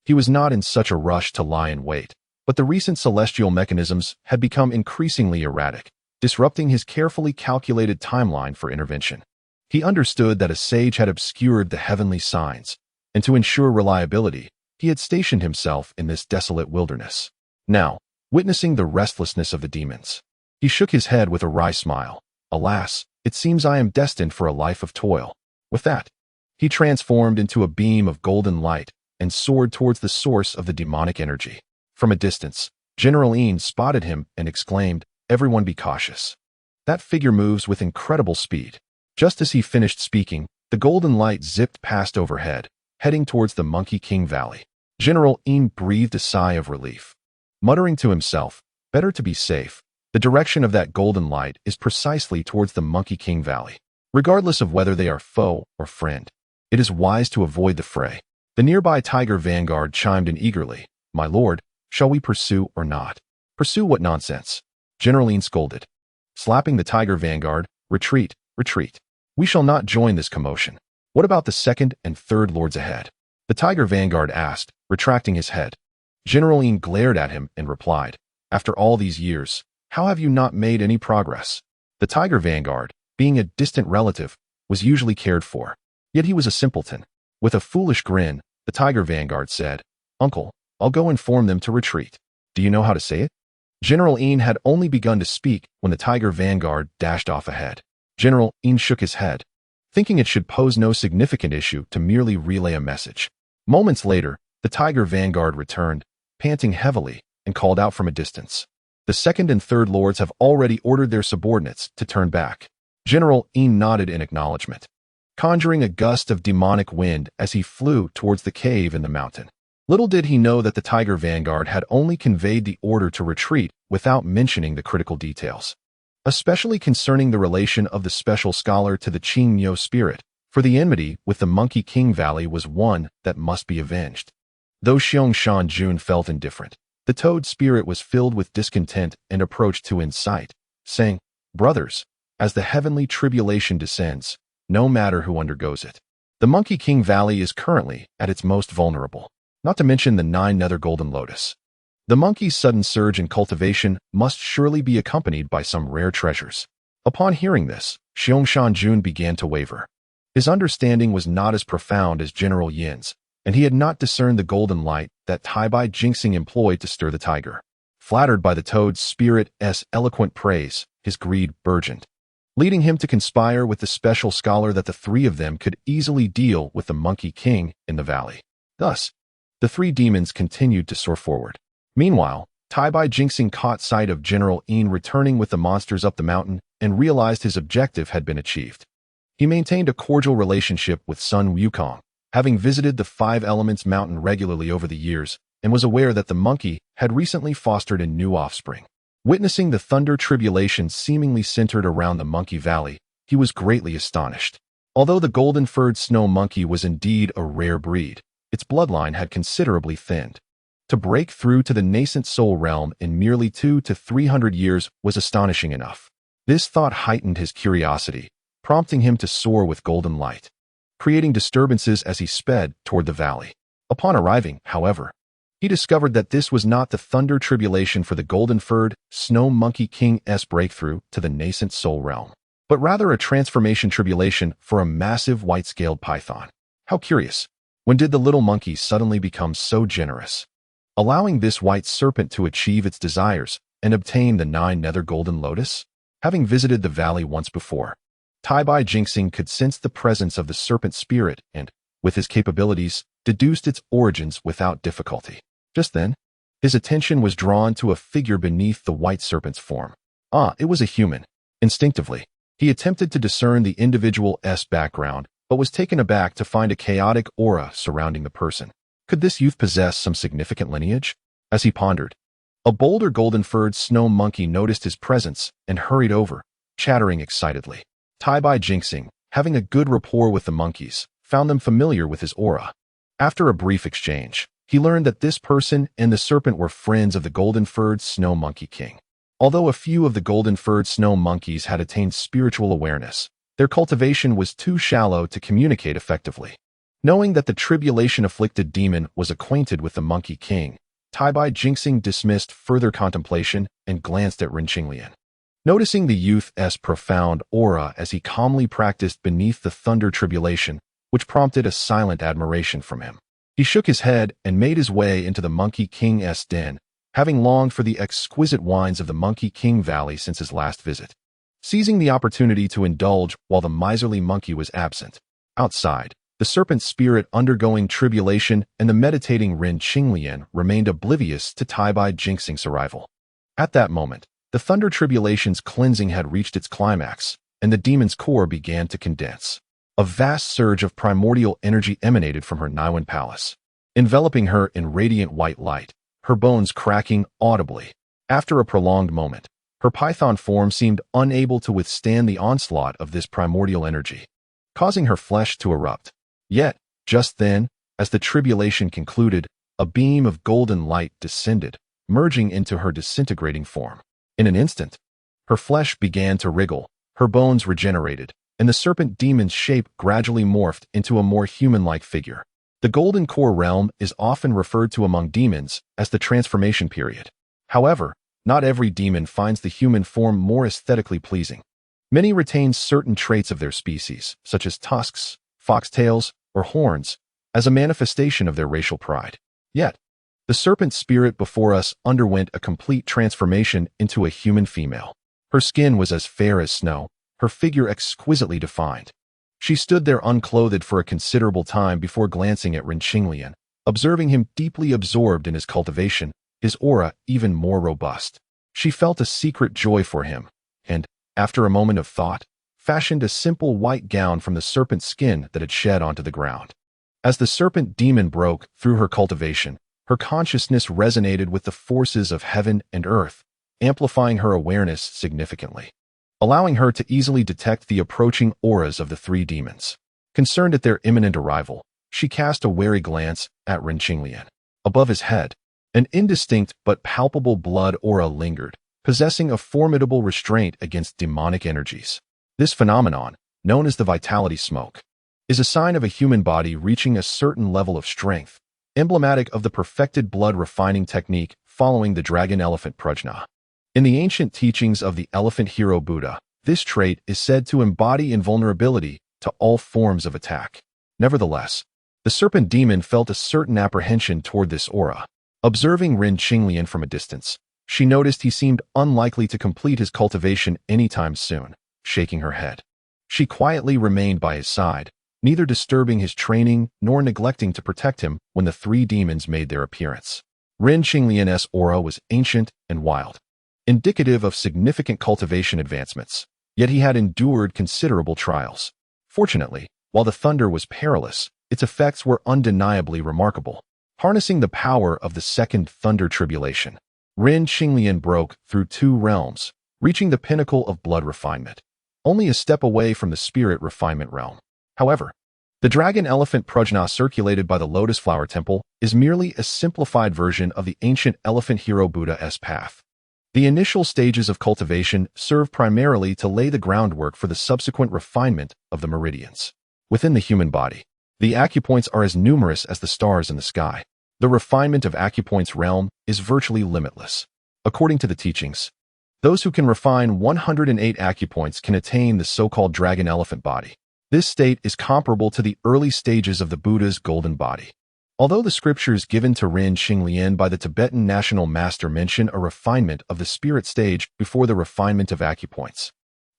he was not in such a rush to lie in wait, but the recent celestial mechanisms had become increasingly erratic, disrupting his carefully calculated timeline for intervention. He understood that a sage had obscured the heavenly signs, and to ensure reliability, he had stationed himself in this desolate wilderness. Now, witnessing the restlessness of the demons, he shook his head with a wry smile. Alas, it seems I am destined for a life of toil. With that, he transformed into a beam of golden light and soared towards the source of the demonic energy. From a distance, General Een spotted him and exclaimed, "Everyone be cautious. That figure moves with incredible speed." Just as he finished speaking, the golden light zipped past overhead, heading towards the Monkey King Valley. General Een breathed a sigh of relief, muttering to himself, "Better to be safe. The direction of that golden light is precisely towards the Monkey King Valley. Regardless of whether they are foe or friend, it is wise to avoid the fray." The nearby tiger vanguard chimed in eagerly, "My lord, shall we pursue or not?" "Pursue what nonsense?" General Een scolded. Slapping the tiger vanguard, Retreat, retreat. We shall not join this commotion. What about the second and third lords ahead? The Tiger Vanguard asked, retracting his head. General Yin glared at him and replied, after all these years, how have you not made any progress? The Tiger Vanguard, being a distant relative, was usually cared for. Yet he was a simpleton. With a foolish grin, the Tiger Vanguard said, Uncle, I'll go inform them to retreat. Do you know how to say it? General Yin had only begun to speak when the Tiger Vanguard dashed off ahead. General Yin shook his head, thinking it should pose no significant issue to merely relay a message. Moments later, the Tiger Vanguard returned, panting heavily, and called out from a distance. The second and third lords have already ordered their subordinates to turn back. General Yin nodded in acknowledgement, conjuring a gust of demonic wind as he flew towards the cave in the mountain. Little did he know that the Tiger Vanguard had only conveyed the order to retreat without mentioning the critical details, especially concerning the relation of the special scholar to the Qing-Yo spirit, for the enmity with the Monkey King Valley was one that must be avenged. Though Xiong Shan Jun felt indifferent, the toad spirit was filled with discontent and approached to incite, saying, Brothers, as the heavenly tribulation descends, no matter who undergoes it, the Monkey King Valley is currently at its most vulnerable, not to mention the 9 nether golden lotus. The monkey's sudden surge in cultivation must surely be accompanied by some rare treasures. Upon hearing this, Xiong Shan Jun began to waver. His understanding was not as profound as General Yin's, and he had not discerned the golden light that Taibai Jinxing employed to stir the tiger. Flattered by the toad's spirit's eloquent praise, his greed burgeoned, leading him to conspire with the special scholar that the 3 of them could easily deal with the Monkey King in the valley. Thus, the 3 demons continued to soar forward. Meanwhile, Taibai Jinxing caught sight of General Yin returning with the monsters up the mountain and realized his objective had been achieved. He maintained a cordial relationship with Sun Wukong, having visited the 5 Elements Mountain regularly over the years, and was aware that the monkey had recently fostered a new offspring. Witnessing the thunder tribulation seemingly centered around the Monkey Valley, he was greatly astonished. Although the golden-furred snow monkey was indeed a rare breed, its bloodline had considerably thinned. To break through to the nascent soul realm in merely 200 to 300 years was astonishing enough. This thought heightened his curiosity, prompting him to soar with golden light, creating disturbances as he sped toward the valley. Upon arriving, however, he discovered that this was not the thunder tribulation for the golden-furred Snow Monkey King's breakthrough to the nascent soul realm, but rather a transformation tribulation for a massive white-scaled python. How curious! When did the little monkey suddenly become so generous, allowing this white serpent to achieve its desires and obtain the 9 nether golden lotus? Having visited the valley once before, Taibai Jinxing could sense the presence of the serpent spirit and, with his capabilities, deduced its origins without difficulty. Just then, his attention was drawn to a figure beneath the white serpent's form. It was a human. Instinctively, he attempted to discern the individual's background, but was taken aback to find a chaotic aura surrounding the person. Could this youth possess some significant lineage? As he pondered, a bolder golden-furred snow monkey noticed his presence and hurried over, chattering excitedly. Taibai Jinxing, having a good rapport with the monkeys, found them familiar with his aura. After a brief exchange, he learned that this person and the serpent were friends of the golden-furred Snow Monkey King. Although a few of the golden-furred snow monkeys had attained spiritual awareness, their cultivation was too shallow to communicate effectively. Knowing that the tribulation-afflicted demon was acquainted with the Monkey King, Taibai Jinxing dismissed further contemplation and glanced at Ren Qinglian. Noticing the youth's profound aura as he calmly practiced beneath the thunder tribulation, which prompted a silent admiration from him, he shook his head and made his way into the Monkey King's den, having longed for the exquisite wines of the Monkey King Valley since his last visit. Seizing the opportunity to indulge while the miserly monkey was absent, outside, the serpent spirit undergoing tribulation and the meditating Ren Qinglian remained oblivious to Taibai Jinxing's arrival. At that moment, the thunder tribulation's cleansing had reached its climax, and the demon's core began to condense. A vast surge of primordial energy emanated from her Niwen palace, enveloping her in radiant white light, her bones cracking audibly. After a prolonged moment, her python form seemed unable to withstand the onslaught of this primordial energy, causing her flesh to erupt. Yet, just then, as the tribulation concluded, a beam of golden light descended, merging into her disintegrating form. In an instant, her flesh began to wriggle, her bones regenerated, and the serpent demon's shape gradually morphed into a more human-like figure. The Golden Core realm is often referred to among demons as the transformation period. However, not every demon finds the human form more aesthetically pleasing. Many retain certain traits of their species, such as tusks, foxtails, or horns, as a manifestation of their racial pride. Yet, the serpent spirit before us underwent a complete transformation into a human female. Her skin was as fair as snow, her figure exquisitely defined. She stood there unclothed for a considerable time before glancing at Ren Qinglian, observing him deeply absorbed in his cultivation, his aura even more robust. She felt a secret joy for him, and, after a moment of thought, fashioned a simple white gown from the serpent skin that had shed onto the ground. As the serpent demon broke through her cultivation, her consciousness resonated with the forces of heaven and earth, amplifying her awareness significantly, allowing her to easily detect the approaching auras of the three demons. Concerned at their imminent arrival, she cast a wary glance at Ren Qinglian. Above his head, an indistinct but palpable blood aura lingered, possessing a formidable restraint against demonic energies. This phenomenon, known as the vitality smoke, is a sign of a human body reaching a certain level of strength, emblematic of the perfected blood refining technique following the dragon-elephant prajna. In the ancient teachings of the elephant hero Buddha, this trait is said to embody invulnerability to all forms of attack. Nevertheless, the serpent demon felt a certain apprehension toward this aura. Observing Ren Qinglian from a distance, she noticed he seemed unlikely to complete his cultivation anytime soon, shaking her head. She quietly remained by his side, neither disturbing his training nor neglecting to protect him when the three demons made their appearance. Ren Qinglian's aura was ancient and wild, indicative of significant cultivation advancements, yet he had endured considerable trials. Fortunately, while the thunder was perilous, its effects were undeniably remarkable. Harnessing the power of the second thunder tribulation, Ren Qinglian broke through two realms, reaching the pinnacle of blood refinement, only a step away from the spirit refinement realm. However, the dragon-elephant prajna circulated by the Lotus Flower Temple is merely a simplified version of the ancient elephant hero Buddha's path. The initial stages of cultivation serve primarily to lay the groundwork for the subsequent refinement of the meridians. Within the human body, the acupoints are as numerous as the stars in the sky. The refinement of acupoints realm is virtually limitless. According to the teachings, those who can refine 108 acupoints can attain the so-called dragon-elephant body. This state is comparable to the early stages of the Buddha's golden body. Although the scriptures given to Ren Qinglian by the Tibetan national master mention a refinement of the spirit stage before the refinement of acupoints,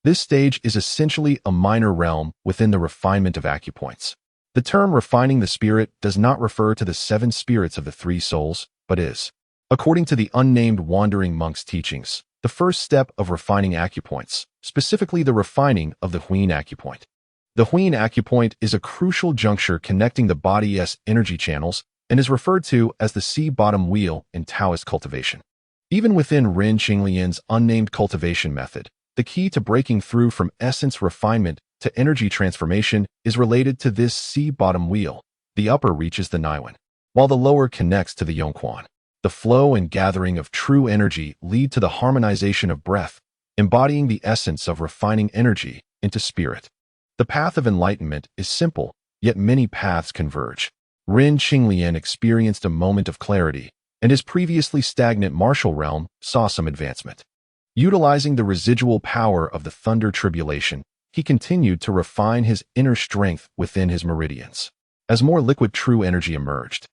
this stage is essentially a minor realm within the refinement of acupoints. The term refining the spirit does not refer to the 7 spirits of the 3 souls, but is, according to the unnamed wandering monk's teachings, the first step of refining acupoints, specifically the refining of the Huin acupoint. The Huin acupoint is a crucial juncture connecting the body's energy channels and is referred to as the sea-bottom wheel in Taoist cultivation. Even within Ren Qinglian's unnamed cultivation method, the key to breaking through from essence refinement to energy transformation is related to this sea-bottom wheel. The upper reaches the Niwen, while the lower connects to the Yongquan. The flow and gathering of true energy lead to the harmonization of breath, embodying the essence of refining energy into spirit. The path of enlightenment is simple, yet many paths converge. Ren Qinglian experienced a moment of clarity, and his previously stagnant martial realm saw some advancement. Utilizing the residual power of the thunder tribulation, he continued to refine his inner strength within his meridians. As more liquid true energy emerged,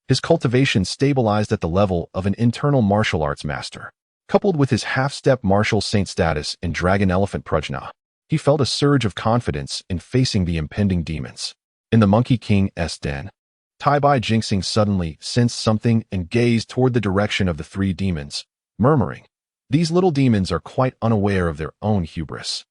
his cultivation stabilized at the level of an internal martial arts master. Coupled with his half-step martial saint status in dragon-elephant prajna, he felt a surge of confidence in facing the impending demons. In the Monkey King's den, Tai Bai Jinxing suddenly sensed something and gazed toward the direction of the 3 demons, murmuring, "These little demons are quite unaware of their own hubris,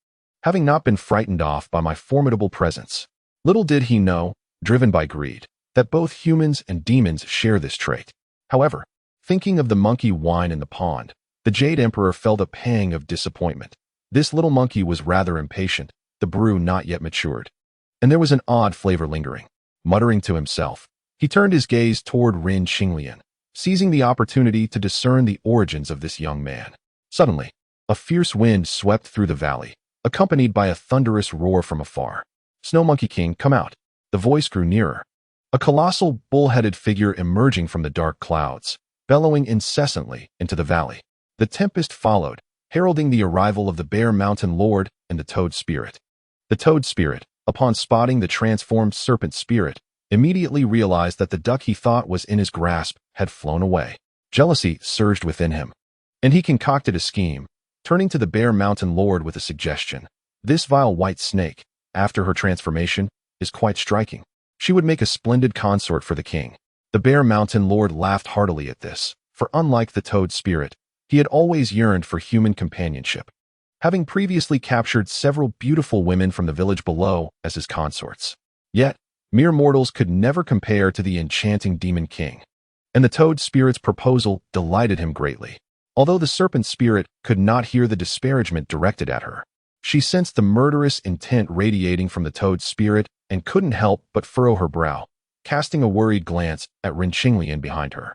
having not been frightened off by my formidable presence." Little did he know, driven by greed, that both humans and demons share this trait. However, thinking of the monkey wine in the pond, the Jade Emperor felt a pang of disappointment. This little monkey was rather impatient, the brew not yet matured, and there was an odd flavor lingering. Muttering to himself, he turned his gaze toward Ren Qinglian, seizing the opportunity to discern the origins of this young man. Suddenly, a fierce wind swept through the valley, accompanied by a thunderous roar from afar. "Snow Monkey King, come out." The voice grew nearer. A colossal, bull-headed figure emerging from the dark clouds, bellowing incessantly into the valley. The tempest followed, heralding the arrival of the Bear Mountain Lord and the Toad Spirit. The Toad Spirit, upon spotting the transformed serpent spirit, immediately realized that the duck he thought was in his grasp had flown away. Jealousy surged within him, and he concocted a scheme, turning to the Bear Mountain Lord with a suggestion. "This vile white snake, after her transformation, is quite striking. She would make a splendid consort for the king." The Bear Mountain Lord laughed heartily at this, for unlike the Toad Spirit, he had always yearned for human companionship, having previously captured several beautiful women from the village below as his consorts. Yet, mere mortals could never compare to the enchanting Demon King, and the Toad Spirit's proposal delighted him greatly. Although the Serpent Spirit could not hear the disparagement directed at her, she sensed the murderous intent radiating from the Toad Spirit and couldn't help but furrow her brow, casting a worried glance at Ren Qinglian behind her.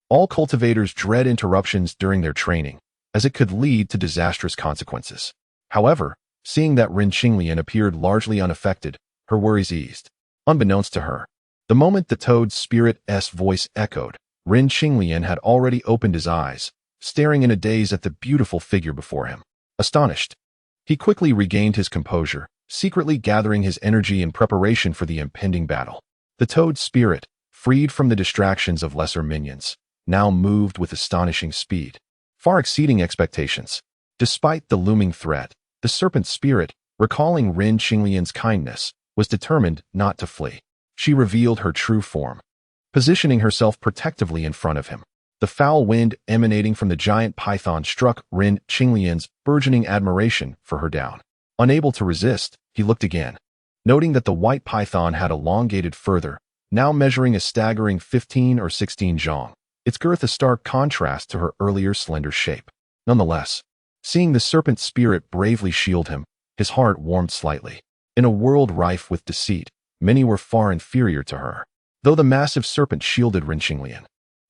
All cultivators dread interruptions during their training, as it could lead to disastrous consequences. However, seeing that Ren Qinglian appeared largely unaffected, her worries eased. Unbeknownst to her, the moment the Toad Spirit's voice echoed, Ren Qinglian had already opened his eyes, staring in a daze at the beautiful figure before him. Astonished, he quickly regained his composure, secretly gathering his energy in preparation for the impending battle. The Toad Spirit, freed from the distractions of lesser minions, now moved with astonishing speed, far exceeding expectations. Despite the looming threat, the Serpent Spirit, recalling Ren Qinglian's kindness, was determined not to flee. She revealed her true form, positioning herself protectively in front of him. The foul wind emanating from the giant python struck Ren Qinglian's burgeoning admiration for her down. Unable to resist, he looked again, noting that the white python had elongated further, now measuring a staggering 15 or 16 zhong, its girth a stark contrast to her earlier slender shape. Nonetheless, seeing the Serpent Spirit bravely shield him, his heart warmed slightly. In a world rife with deceit, many were far inferior to her. Though the massive serpent shielded Ren Qinglian,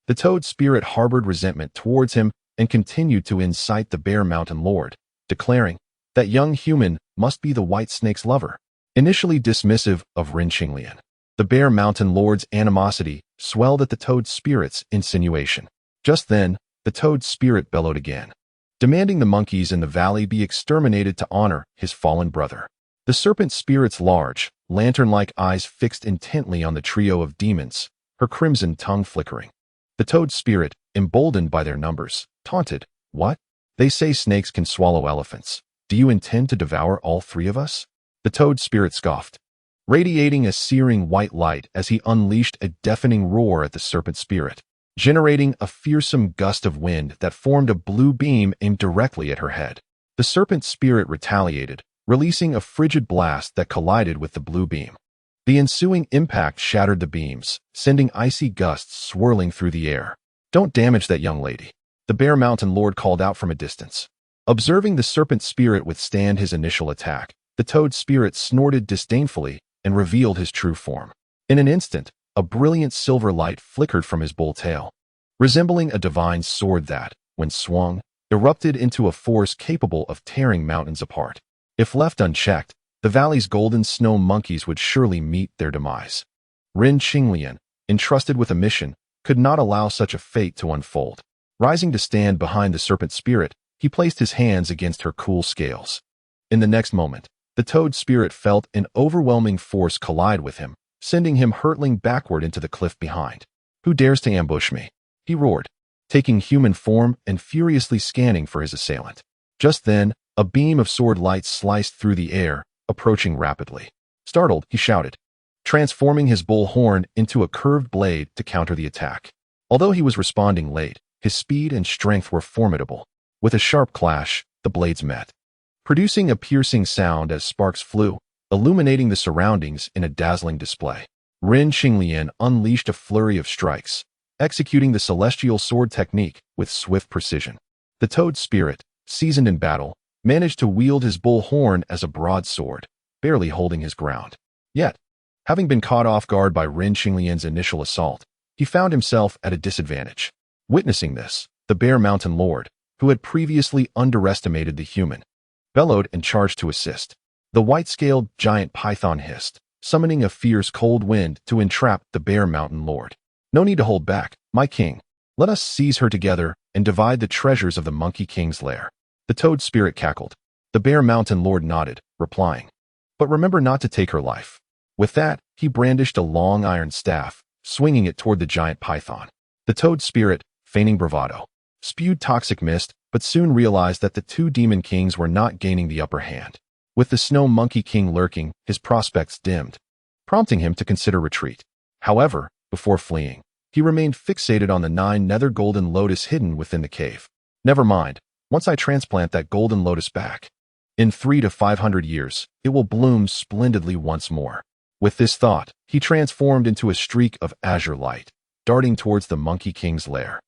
the Toad Spirit harbored resentment towards him and continued to incite the Bear Mountain Lord, declaring that young human must be the white snake's lover. Initially dismissive of Ren Qinglian, the Bear Mountain Lord's animosity swelled at the Toad Spirit's insinuation. Just then, the Toad Spirit bellowed again, demanding the monkeys in the valley be exterminated to honor his fallen brother. The Serpent Spirit's large, lantern-like eyes fixed intently on the trio of demons, her crimson tongue flickering. The Toad Spirit, emboldened by their numbers, taunted, "What? They say snakes can swallow elephants. Do you intend to devour all three of us?" The Toad Spirit scoffed, radiating a searing white light as he unleashed a deafening roar at the Serpent Spirit, generating a fearsome gust of wind that formed a blue beam aimed directly at her head. The Serpent Spirit retaliated, releasing a frigid blast that collided with the blue beam. The ensuing impact shattered the beams, sending icy gusts swirling through the air. "Don't damage that young lady," the Bear Mountain Lord called out from a distance. Observing the Serpent Spirit withstand his initial attack, the Toad Spirit snorted disdainfully and revealed his true form. In an instant, a brilliant silver light flickered from his bull tail, resembling a divine sword that, when swung, erupted into a force capable of tearing mountains apart. If left unchecked, the valley's golden snow monkeys would surely meet their demise. Ren Qinglian, entrusted with a mission, could not allow such a fate to unfold. Rising to stand behind the Serpent Spirit, he placed his hands against her cool scales. In the next moment, the Toad Spirit felt an overwhelming force collide with him, sending him hurtling backward into the cliff behind. "Who dares to ambush me?" he roared, taking human form and furiously scanning for his assailant. Just then, a beam of sword light sliced through the air, approaching rapidly. Startled, he shouted, transforming his bull horn into a curved blade to counter the attack. Although he was responding late, his speed and strength were formidable. With a sharp clash, the blades met, producing a piercing sound as sparks flew, illuminating the surroundings in a dazzling display. Ren Qinglian unleashed a flurry of strikes, executing the celestial sword technique with swift precision. The Toad Spirit, seasoned in battle, managed to wield his bull horn as a broadsword, barely holding his ground. Yet, having been caught off guard by Ren Qinglian's initial assault, he found himself at a disadvantage. Witnessing this, the Bear Mountain Lord, who had previously underestimated the human, bellowed and charged to assist. The white-scaled giant python hissed, summoning a fierce cold wind to entrap the Bear Mountain Lord. No need to hold back, my king. Let us seize her together and divide the treasures of the Monkey King's lair. The toad spirit cackled. The Bear Mountain Lord nodded, replying, but remember not to take her life. With that, he brandished a long iron staff, swinging it toward the giant python. The toad spirit, feigning bravado, spewed toxic mist, but soon realized that the two demon kings were not gaining the upper hand. With the Snow Monkey King lurking, his prospects dimmed, prompting him to consider retreat. However, before fleeing, he remained fixated on the 9 nether golden lotus hidden within the cave. Never mind, once I transplant that golden lotus back, in 300 to 500 years, it will bloom splendidly once more. With this thought, he transformed into a streak of azure light, darting towards the Monkey King's lair.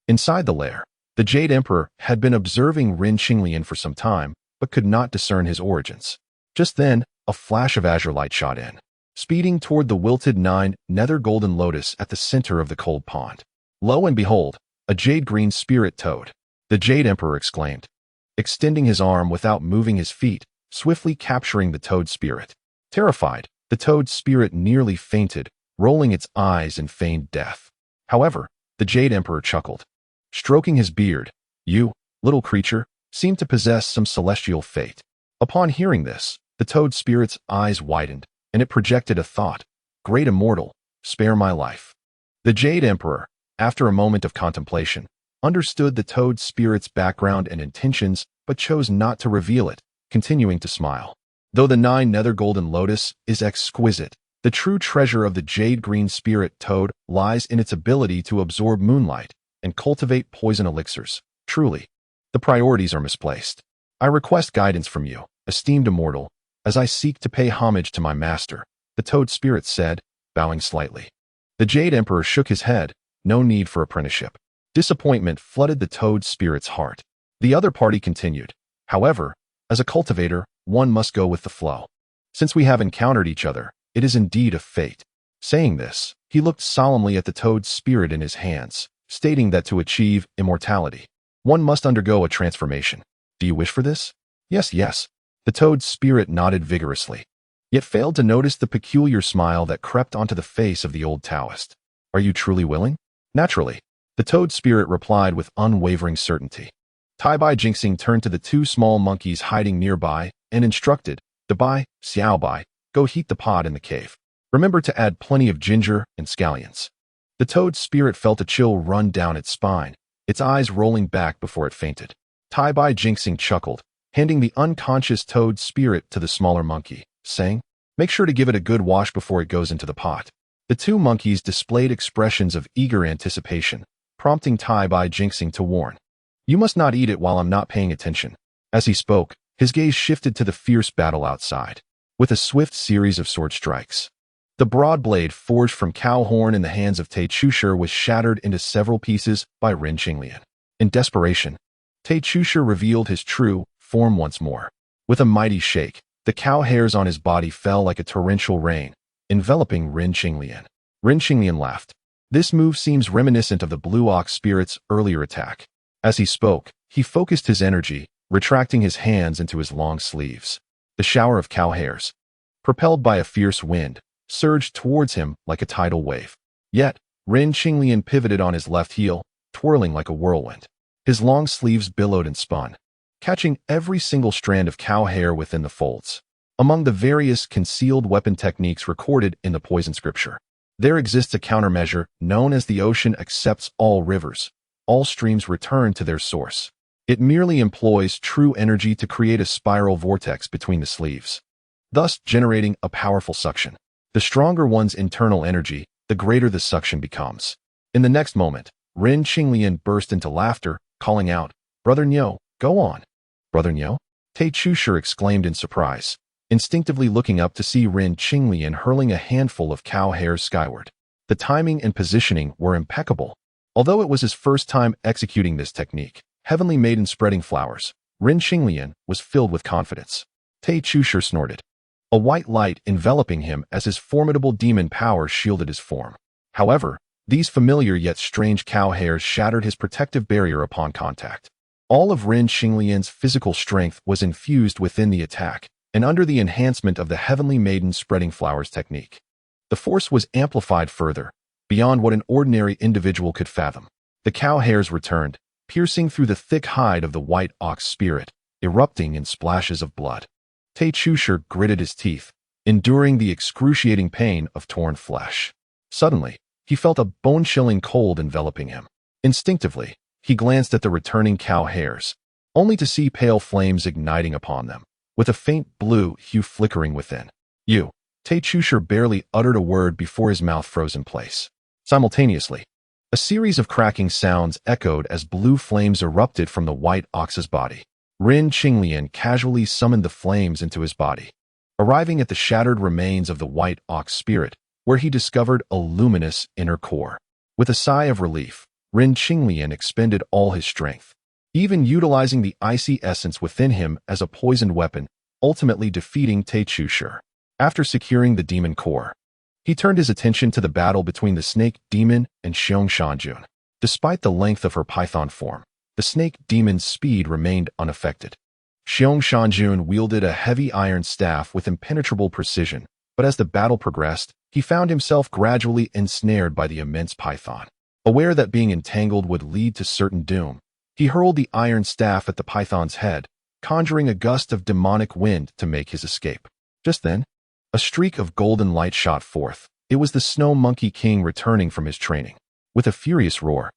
Inside the lair, the Jade Emperor had been observing Rin Qinglian for some time, but could not discern his origins. Just then, a flash of azure light shot in, speeding toward the wilted 9 nether golden lotus at the center of the cold pond. Lo and behold, a jade-green spirit toad. The Jade Emperor exclaimed, extending his arm without moving his feet, swiftly capturing the toad spirit. Terrified, the toad spirit nearly fainted, rolling its eyes in feigned death. However, the Jade Emperor chuckled, stroking his beard. You, little creature, seem to possess some celestial fate. Upon hearing this, the toad spirit's eyes widened, and it projected a thought. Great immortal, spare my life. The Jade Emperor, after a moment of contemplation, understood the toad spirit's background and intentions, but chose not to reveal it, continuing to smile. Though the 9 nether golden lotus is exquisite, the true treasure of the jade-green spirit toad lies in its ability to absorb moonlight and cultivate poison elixirs. Truly, the priorities are misplaced. I request guidance from you, esteemed immortal, as I seek to pay homage to my master, the toad spirit said, bowing slightly. The Jade Emperor shook his head. No need for apprenticeship. Disappointment flooded the toad spirit's heart. The other party continued. However, as a cultivator, one must go with the flow. Since we have encountered each other, it is indeed a fate. Saying this, he looked solemnly at the toad spirit in his hands, stating that to achieve immortality, one must undergo a transformation. Do you wish for this? Yes, yes. The toad spirit nodded vigorously, yet failed to notice the peculiar smile that crept onto the face of the old Taoist. Are you truly willing? Naturally. The toad spirit replied with unwavering certainty. Tai Bai Jinxing turned to the 2 small monkeys hiding nearby and instructed, Dabai, Xiaobai, go heat the pot in the cave. Remember to add plenty of ginger and scallions. The toad spirit felt a chill run down its spine, its eyes rolling back before it fainted. Tai Bai Jinxing chuckled, handing the unconscious toad spirit to the smaller monkey, saying, make sure to give it a good wash before it goes into the pot. The 2 monkeys displayed expressions of eager anticipation, prompting Tai Bai Jinxing to warn, you must not eat it while I'm not paying attention. As he spoke, his gaze shifted to the fierce battle outside. With a swift series of sword strikes, the broad blade forged from cow horn in the hands of Tai Chushi was shattered into several pieces by Rin Qinglian. In desperation, Tai Chushi revealed his true form once more. With a mighty shake, the cow hairs on his body fell like a torrential rain, enveloping Rin Qinglian. Rin Qinglian laughed. This move seems reminiscent of the Blue Ox Spirit's earlier attack. As he spoke, he focused his energy, retracting his hands into his long sleeves. The shower of cow hairs, propelled by a fierce wind, surged towards him like a tidal wave. Yet, Rin Qinglian pivoted on his left heel, twirling like a whirlwind. His long sleeves billowed and spun, catching every single strand of cow hair within the folds. Among the various concealed weapon techniques recorded in the poison scripture, there exists a countermeasure known as the ocean accepts all rivers. All streams return to their source. It merely employs true energy to create a spiral vortex between the sleeves, thus generating a powerful suction. The stronger one's internal energy, the greater the suction becomes. In the next moment, Rin Qinglian burst into laughter, calling out, Brother Nyo, go on. Brother Nyo? Tai Chushi exclaimed in surprise, instinctively looking up to see Rin Qinglian hurling a handful of cow hairs skyward. The timing and positioning were impeccable. Although it was his first time executing this technique, Heavenly Maiden spreading flowers, Rin Qinglian was filled with confidence. Tai Chushi snorted, a white light enveloping him as his formidable demon power shielded his form. However, these familiar yet strange cow hairs shattered his protective barrier upon contact. All of Ren Xinglian's physical strength was infused within the attack, and under the enhancement of the Heavenly Maiden Spreading Flowers technique. The force was amplified further, beyond what an ordinary individual could fathom. The cow hairs returned, piercing through the thick hide of the white ox spirit, erupting in splashes of blood. Tai Chusher gritted his teeth, enduring the excruciating pain of torn flesh. Suddenly, he felt a bone-chilling cold enveloping him. Instinctively, he glanced at the returning cow hairs, only to see pale flames igniting upon them, with a faint blue hue flickering within. "You." Tai Chusher barely uttered a word before his mouth froze in place. Simultaneously, a series of cracking sounds echoed as blue flames erupted from the white ox's body. Ren Xinglian casually summoned the flames into his body, arriving at the shattered remains of the white ox spirit, where he discovered a luminous inner core. With a sigh of relief, Ren Xinglian expended all his strength, even utilizing the icy essence within him as a poisoned weapon, ultimately defeating Tai Chusher. After securing the demon core, he turned his attention to the battle between the snake demon and Xiong Shanjun. Despite the length of her python form, the snake demon's speed remained unaffected. Xiong Shanjun wielded a heavy iron staff with impenetrable precision, but as the battle progressed, he found himself gradually ensnared by the immense python. Aware that being entangled would lead to certain doom, he hurled the iron staff at the python's head, conjuring a gust of demonic wind to make his escape. Just then, a streak of golden light shot forth. It was the Snow Monkey King returning from his training. With a furious roar,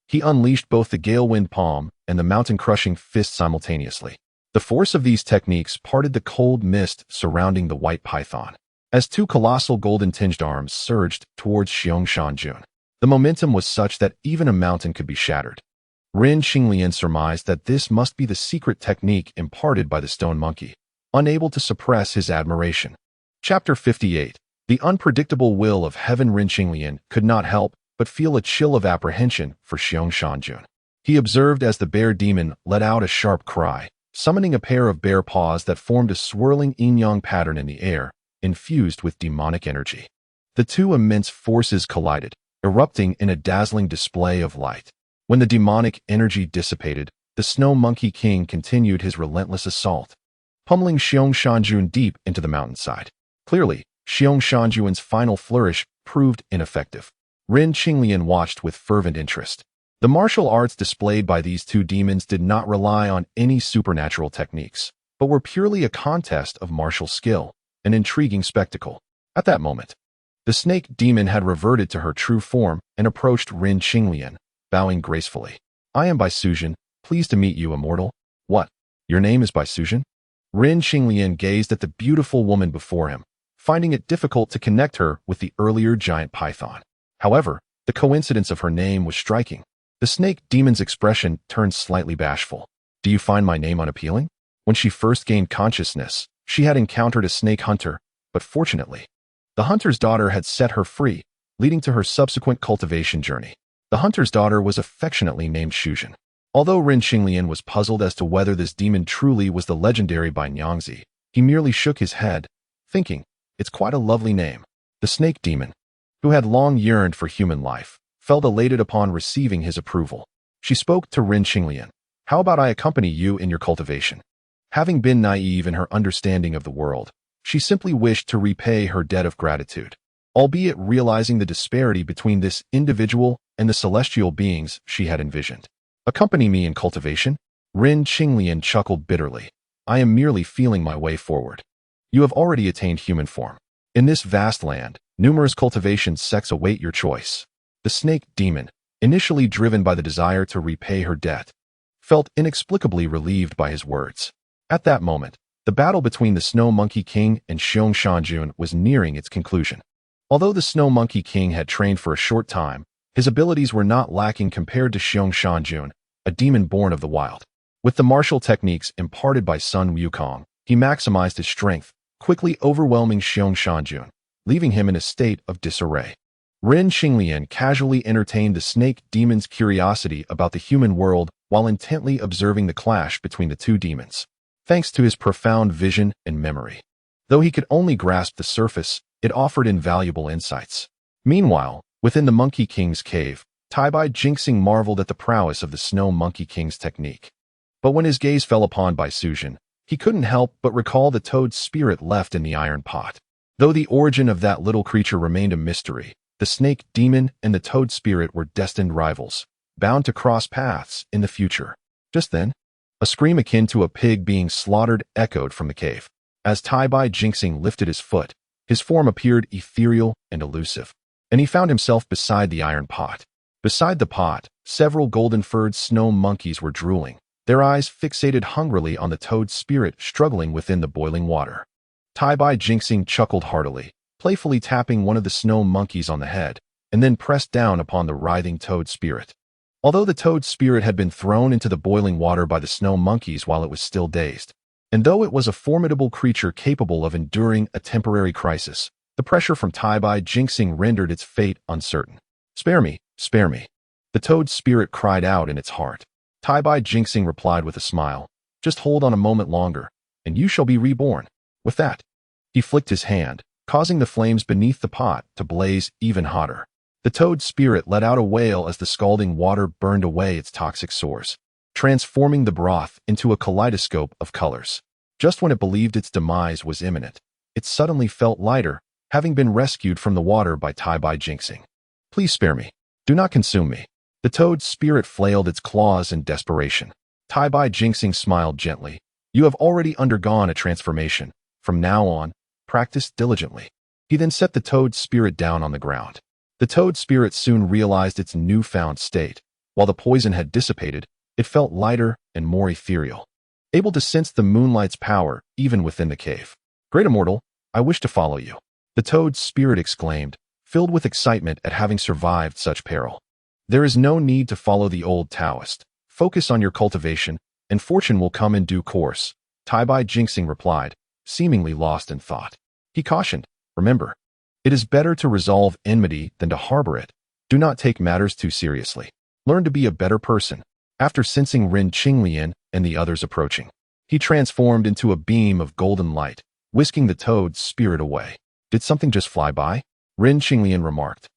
he unleashed both the Gale Wind Palm and the mountain-crushing fist simultaneously. The force of these techniques parted the cold mist surrounding the white python, as two colossal golden-tinged arms surged towards Xiong Shanjun. The momentum was such that even a mountain could be shattered. Ren Xinglian surmised that this must be the secret technique imparted by the stone monkey, unable to suppress his admiration. Chapter 58. The unpredictable will of heaven. Ren Xinglian could not help but feel a chill of apprehension for Xiong Shanjun. He observed as the bear demon let out a sharp cry, summoning a pair of bear paws that formed a swirling yin-yang pattern in the air, infused with demonic energy. The two immense forces collided, erupting in a dazzling display of light. When the demonic energy dissipated, the Snow Monkey King continued his relentless assault, pummeling Xiong Shanjun deep into the mountainside. Clearly, Xiong Shanjun's final flourish proved ineffective. Ren Xinglian watched with fervent interest. The martial arts displayed by these two demons did not rely on any supernatural techniques, but were purely a contest of martial skill, an intriguing spectacle. At that moment, the snake demon had reverted to her true form and approached Ren Xinglian, bowing gracefully. "I am Baisuzhen, pleased to meet you, immortal." "What? Your name is Baisuzhen?" Ren Xinglian gazed at the beautiful woman before him, finding it difficult to connect her with the earlier giant python. However, the coincidence of her name was striking. The snake demon's expression turned slightly bashful. "Do you find my name unappealing?" When she first gained consciousness, she had encountered a snake hunter, but fortunately, the hunter's daughter had set her free, leading to her subsequent cultivation journey. The hunter's daughter was affectionately named Shuzhen. Although Ren Xinglian was puzzled as to whether this demon truly was the legendary Bai Nyangzi, he merely shook his head, thinking, "It's quite a lovely name." The snake demon, who had long yearned for human life, felt elated upon receiving his approval. She spoke to Ren Xinglian. "How about I accompany you in your cultivation?" Having been naive in her understanding of the world, she simply wished to repay her debt of gratitude, albeit realizing the disparity between this individual and the celestial beings she had envisioned. "Accompany me in cultivation?" Ren Xinglian chuckled bitterly. "I am merely feeling my way forward. You have already attained human form. In this vast land, numerous cultivation sects await your choice." The snake demon, initially driven by the desire to repay her debt, felt inexplicably relieved by his words. At that moment, the battle between the Snow Monkey King and Xiong Shanjun was nearing its conclusion. Although the Snow Monkey King had trained for a short time, his abilities were not lacking compared to Xiong Shanjun, a demon born of the wild. With the martial techniques imparted by Sun Wukong, he maximized his strength, quickly overwhelming Xiong Shanjun, leaving him in a state of disarray. Ren Xinglian casually entertained the snake demon's curiosity about the human world while intently observing the clash between the two demons. Thanks to his profound vision and memory, though he could only grasp the surface, it offered invaluable insights. Meanwhile, within the Monkey King's cave, Tai Bai Jinxing marveled at the prowess of the Snow Monkey King's technique. But when his gaze fell upon Bai Sujin, he couldn't help but recall the toad's spirit left in the iron pot. Though the origin of that little creature remained a mystery, the snake demon and the toad spirit were destined rivals, bound to cross paths in the future. Just then, a scream akin to a pig being slaughtered echoed from the cave. As Tai Bai Jinxing lifted his foot, his form appeared ethereal and elusive, and he found himself beside the iron pot. Beside the pot, several golden-furred snow monkeys were drooling, their eyes fixated hungrily on the toad spirit struggling within the boiling water. Tai Bai Jinxing chuckled heartily, playfully tapping one of the snow monkeys on the head, and then pressed down upon the writhing toad spirit. Although the toad spirit had been thrown into the boiling water by the snow monkeys while it was still dazed, and though it was a formidable creature capable of enduring a temporary crisis, the pressure from Tai Bai Jinxing rendered its fate uncertain. "Spare me, spare me," the toad spirit cried out in its heart. Tai Bai Jinxing replied with a smile, "Just hold on a moment longer, and you shall be reborn." With that, he flicked his hand, causing the flames beneath the pot to blaze even hotter. The toad spirit let out a wail as the scalding water burned away its toxic sores, transforming the broth into a kaleidoscope of colors. Just when it believed its demise was imminent, it suddenly felt lighter, having been rescued from the water by Tai Bai Jinxing. "Please spare me. Do not consume me." The toad spirit flailed its claws in desperation. Tai Bai Jinxing smiled gently. "You have already undergone a transformation. From now on, practice diligently." He then set the toad spirit down on the ground. The toad spirit soon realized its newfound state. While the poison had dissipated, it felt lighter and more ethereal, able to sense the moonlight's power even within the cave. "Great Immortal, I wish to follow you," the toad spirit exclaimed, filled with excitement at having survived such peril. "There is no need to follow the old Taoist. Focus on your cultivation, and fortune will come in due course," Tai Bai Jinxing replied, seemingly lost in thought. He cautioned, "Remember, it is better to resolve enmity than to harbor it. Do not take matters too seriously. Learn to be a better person." After sensing Ren Qinglian and the others approaching, he transformed into a beam of golden light, whisking the toad's spirit away. "Did something just fly by?" Ren Qinglian remarked,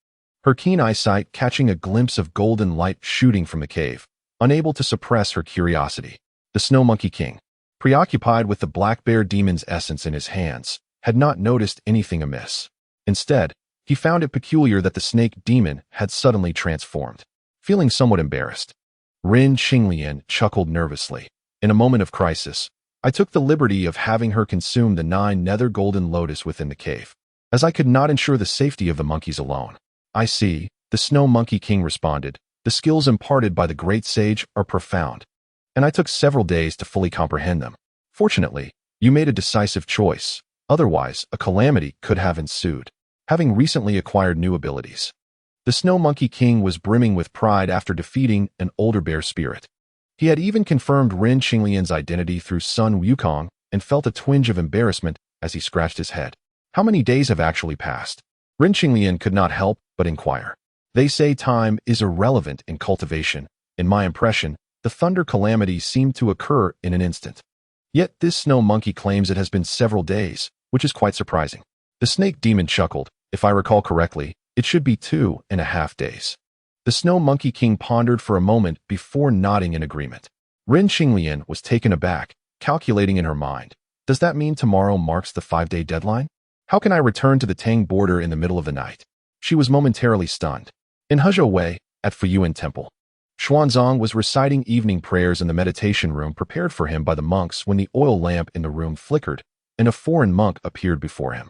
her keen eyesight catching a glimpse of golden light shooting from the cave, unable to suppress her curiosity. The Snow Monkey King, preoccupied with the black bear demon's essence in his hands, had not noticed anything amiss. Instead, he found it peculiar that the snake demon had suddenly transformed. Feeling somewhat embarrassed, Ren Qinglian chuckled nervously. "In a moment of crisis, I took the liberty of having her consume the 9 nether golden lotus within the cave, as I could not ensure the safety of the monkeys alone." "I see," the Snow Monkey King responded. "The skills imparted by the great sage are profound, and I took several days to fully comprehend them. Fortunately, you made a decisive choice. Otherwise, a calamity could have ensued." Having recently acquired new abilities, the Snow Monkey King was brimming with pride after defeating an older bear spirit. He had even confirmed Ren Qinglian's identity through Sun Wukong and felt a twinge of embarrassment as he scratched his head. "How many days have actually passed?" Ren Qinglian could not help but inquire. "They say time is irrelevant in cultivation. In my impression, the thunder calamity seemed to occur in an instant. Yet this snow monkey claims it has been several days, which is quite surprising." The snake demon chuckled. "If I recall correctly, it should be 2.5 days." The Snow Monkey King pondered for a moment before nodding in agreement. Ren Qinglian was taken aback, calculating in her mind. "Does that mean tomorrow marks the 5-day deadline? How can I return to the Tang border in the middle of the night?" She was momentarily stunned. In Hezhou Wei, at Fuyuan Temple, Xuanzang was reciting evening prayers in the meditation room prepared for him by the monks when the oil lamp in the room flickered, and a foreign monk appeared before him.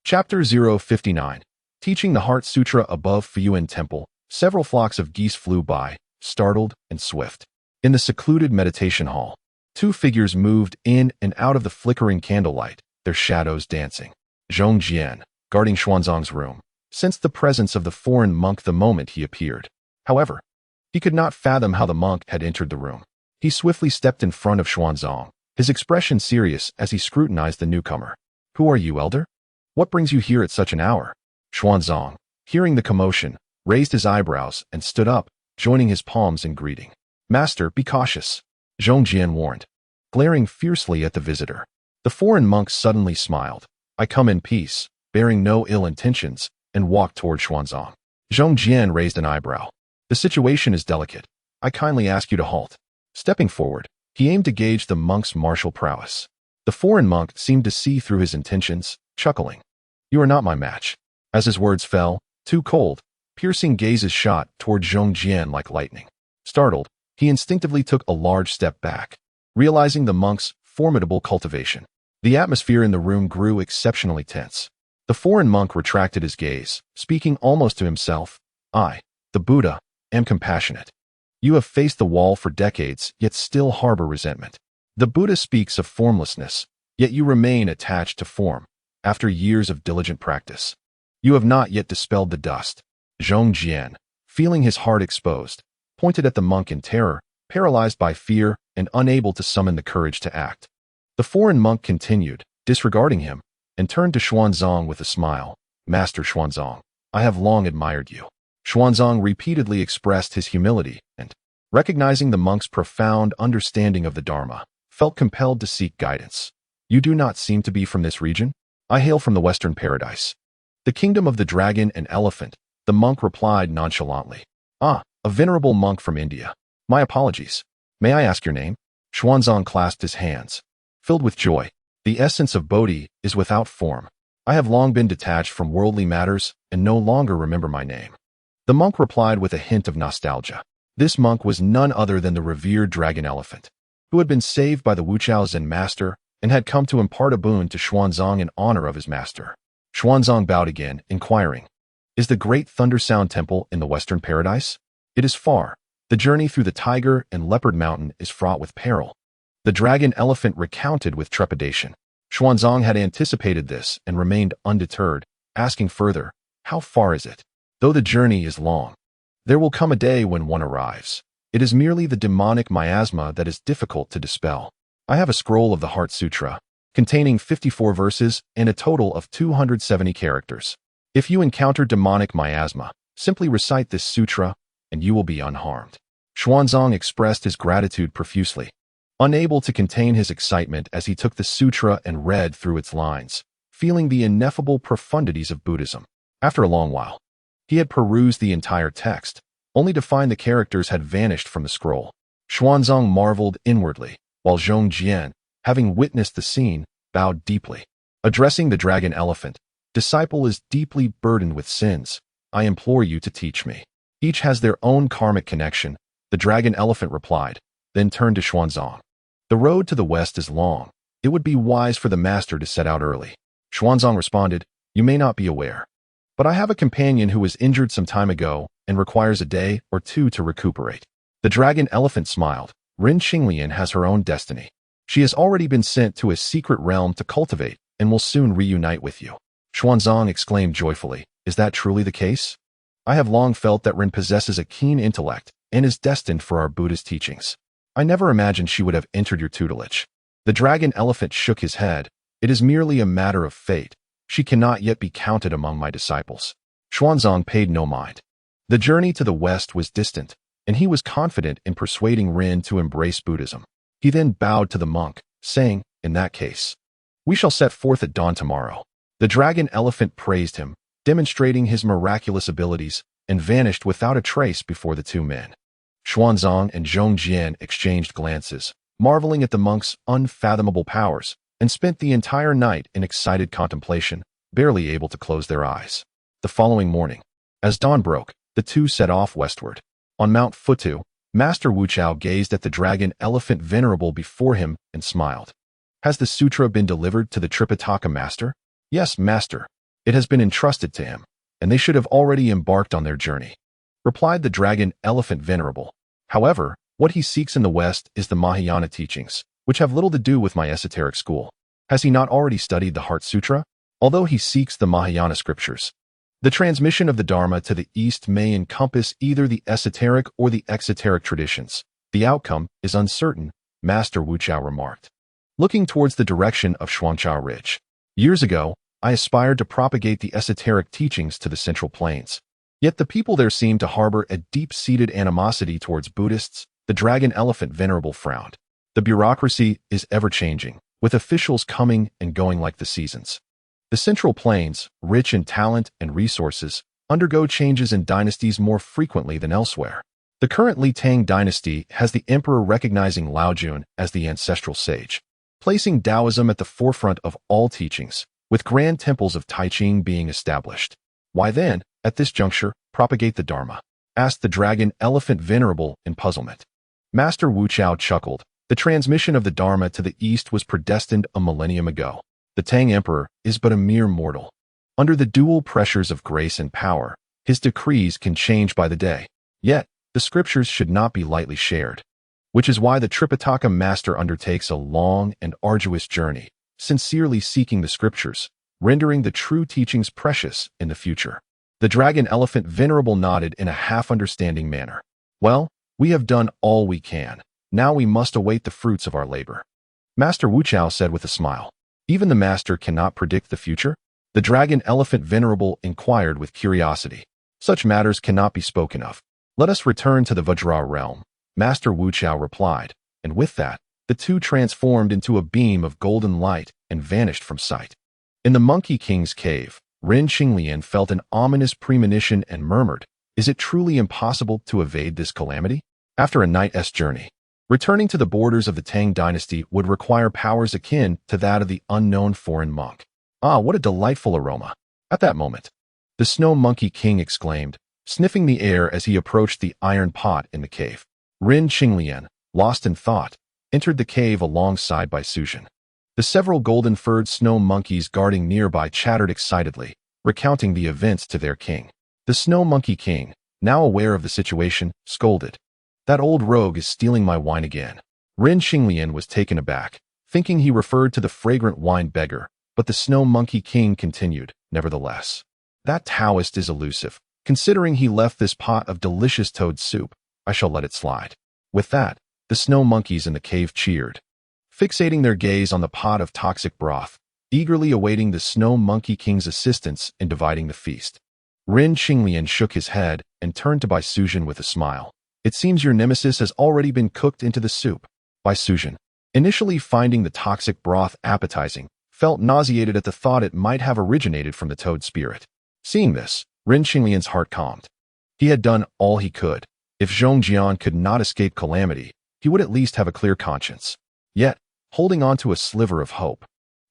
Chapter 059. Teaching the Heart Sutra above Fuyuan Temple, several flocks of geese flew by, startled and swift. In the secluded meditation hall, 2 figures moved in and out of the flickering candlelight, their shadows dancing. Zhong Jian, guarding Xuanzang's room, sensed the presence of the foreign monk the moment he appeared. However, he could not fathom how the monk had entered the room. He swiftly stepped in front of Xuanzang, his expression serious as he scrutinized the newcomer. "Who are you, elder? What brings you here at such an hour?" Xuanzang, hearing the commotion, raised his eyebrows and stood up, joining his palms in greeting. "Master, be cautious," Zhong Jian warned, glaring fiercely at the visitor. The foreign monk suddenly smiled. "I come in peace, bearing no ill intentions," and walked toward Xuanzang. Zhong Jian raised an eyebrow. "The situation is delicate. I kindly ask you to halt." Stepping forward, He aimed to gauge the monk's martial prowess. The foreign monk seemed to see through his intentions, chuckling. "You are not my match." As his words fell, two cold, piercing gazes shot toward Zhong Jian like lightning. Startled, he instinctively took a large step back, realizing the monk's formidable cultivation. The atmosphere in the room grew exceptionally tense. The foreign monk retracted his gaze, speaking almost to himself. "I, the Buddha, am compassionate. You have faced the wall for decades, yet still harbor resentment. The Buddha speaks of formlessness, yet you remain attached to form, after years of diligent practice. You have not yet dispelled the dust." Zhong Jian, feeling his heart exposed, pointed at the monk in terror, paralyzed by fear and unable to summon the courage to act. The foreign monk continued, disregarding him, and turned to Xuanzang with a smile. "Master Xuanzang, I have long admired you." Xuanzang repeatedly expressed his humility and, recognizing the monk's profound understanding of the Dharma, felt compelled to seek guidance. "You do not seem to be from this region?" "I hail from the Western Paradise, the kingdom of the dragon and elephant," the monk replied nonchalantly. "Ah, a venerable monk from India. My apologies. May I ask your name?" Xuanzang clasped his hands, filled with joy. "The essence of Bodhi is without form. I have long been detached from worldly matters and no longer remember my name." The monk replied with a hint of nostalgia. This monk was none other than the revered dragon elephant, who had been saved by the Wuchao Zen master and had come to impart a boon to Xuanzang in honor of his master. Xuanzang bowed again, inquiring, "Is the great Thunder Sound Temple in the Western Paradise?" "It is far. The journey through the Tiger and Leopard Mountain is fraught with peril." The dragon elephant recounted with trepidation. Xuanzang had anticipated this and remained undeterred, asking further, "How far is it?" "Though the journey is long, there will come a day when one arrives. It is merely the demonic miasma that is difficult to dispel. I have a scroll of the Heart Sutra, containing 54 verses and a total of 270 characters. If you encounter demonic miasma, simply recite this sutra, and you will be unharmed." Xuanzang expressed his gratitude profusely, unable to contain his excitement as he took the sutra and read through its lines, feeling the ineffable profundities of Buddhism. After a long while, he had perused the entire text, only to find the characters had vanished from the scroll. Xuanzang marveled inwardly, while Zhong Jian, having witnessed the scene, bowed deeply. Addressing the dragon elephant, "Disciple is deeply burdened with sins. I implore you to teach me." "Each has their own karmic connection," the dragon elephant replied, then turned to Xuanzang. "The road to the west is long. It would be wise for the master to set out early." Xuanzang responded, "You may not be aware, but I have a companion who was injured some time ago and requires a day or two to recuperate." The dragon elephant smiled. "Rin Qinglian has her own destiny. She has already been sent to a secret realm to cultivate and will soon reunite with you." Xuanzang exclaimed joyfully, "Is that truly the case? I have long felt that Rin possesses a keen intellect and is destined for our Buddhist teachings. I never imagined she would have entered your tutelage." The dragon elephant shook his head. "It is merely a matter of fate. She cannot yet be counted among my disciples." Xuanzang paid no mind. The journey to the west was distant, and he was confident in persuading Rin to embrace Buddhism. He then bowed to the monk, saying, "In that case, we shall set forth at dawn tomorrow." The dragon elephant praised him, demonstrating his miraculous abilities, and vanished without a trace before the two men. Xuanzang and Zhong Jian exchanged glances, marveling at the monk's unfathomable powers, and spent the entire night in excited contemplation, barely able to close their eyes. The following morning, as dawn broke, the two set off westward. On Mount Futu, Master Wuchao gazed at the dragon elephant venerable before him and smiled. "Has the sutra been delivered to the Tripitaka master?" "Yes, master. It has been entrusted to him, and they should have already embarked on their journey," replied the dragon elephant venerable. "However, what he seeks in the West is the Mahayana teachings, which have little to do with my esoteric school. Has he not already studied the Heart Sutra? Although he seeks the Mahayana scriptures, the transmission of the Dharma to the East may encompass either the esoteric or the exoteric traditions. The outcome is uncertain," Master Wuchao remarked, looking towards the direction of Xuanchao Ridge. "Years ago, I aspired to propagate the esoteric teachings to the Central Plains. Yet the people there seem to harbor a deep-seated animosity towards Buddhists." The dragon elephant venerable frowned. "The bureaucracy is ever-changing, with officials coming and going like the seasons. The Central Plains, rich in talent and resources, undergo changes in dynasties more frequently than elsewhere. The current Li Tang dynasty has the emperor recognizing Laojun as the ancestral sage, placing Taoism at the forefront of all teachings, with grand temples of Taiching being established. Why then, at this juncture, propagate the Dharma? Asked the dragon elephant venerable in puzzlement. Master Wu Chao chuckled. The transmission of the Dharma to the east was predestined a millennium ago. The Tang Emperor is but a mere mortal. Under the dual pressures of grace and power, his decrees can change by the day. Yet, the scriptures should not be lightly shared. Which is why the Tripitaka master undertakes a long and arduous journey, sincerely seeking the scriptures, rendering the true teachings precious in the future. The dragon elephant venerable nodded in a half-understanding manner. Well, we have done all we can. Now we must await the fruits of our labor. Master Wu Chao said with a smile. Even the master cannot predict the future? The dragon elephant venerable inquired with curiosity. Such matters cannot be spoken of. Let us return to the Vajra realm, Master Wu Chao replied, and with that, the two transformed into a beam of golden light and vanished from sight. In the Monkey King's cave, Ren Qinglian felt an ominous premonition and murmured, "Is it truly impossible to evade this calamity?" After a night's journey, returning to the borders of the Tang dynasty would require powers akin to that of the unknown foreign monk. Ah, what a delightful aroma! At that moment, the Snow Monkey King exclaimed, sniffing the air as he approached the iron pot in the cave. Ren Qinglian, lost in thought, entered the cave alongside by Suzhen. The several golden-furred snow monkeys guarding nearby chattered excitedly, recounting the events to their king. The Snow Monkey King, now aware of the situation, scolded. "That old rogue is stealing my wine again." Ren Qinglian was taken aback, thinking he referred to the fragrant wine beggar, but the Snow Monkey King continued, "Nevertheless, that Taoist is elusive. Considering he left this pot of delicious toad soup, I shall let it slide." With that, the snow monkeys in the cave cheered, fixating their gaze on the pot of toxic broth, eagerly awaiting the Snow Monkey King's assistance in dividing the feast. Ren Qinglian shook his head and turned to Bai Suzhen with a smile. "It seems your nemesis has already been cooked into the soup." Bai Suzhen, initially finding the toxic broth appetizing, felt nauseated at the thought it might have originated from the toad spirit. Seeing this, Ren Qinglian's heart calmed. He had done all he could. If Zhongjian could not escape calamity, he would at least have a clear conscience. Yet, holding on to a sliver of hope,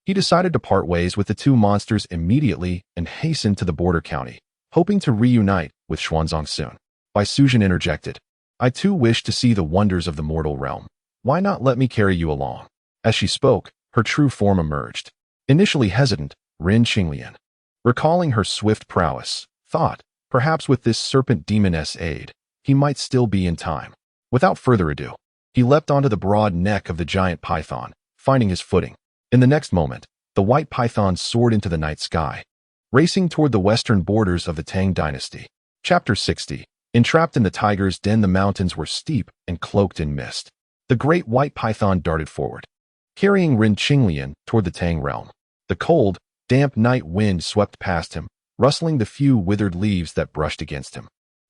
he decided to part ways with the two monsters immediately and hastened to the border county, hoping to reunite with Xuanzang soon. Bai Suzhen interjected, "I too wish to see the wonders of the mortal realm. Why not let me carry you along?" As she spoke, her true form emerged. Initially hesitant, Ren Qinglian, recalling her swift prowess, thought, perhaps with this serpent demoness aid, he might still be in time. Without further ado, he leapt onto the broad neck of the giant python, finding his footing. In the next moment, the white python soared into the night sky, racing toward the western borders of the Tang dynasty. Chapter 60. Entrapped in the tiger's den, the mountains were steep and cloaked in mist. The great white python darted forward, carrying Ren Qinglian toward the Tang realm. The cold, damp night wind swept past him, rustling the few withered leaves that brushed against him.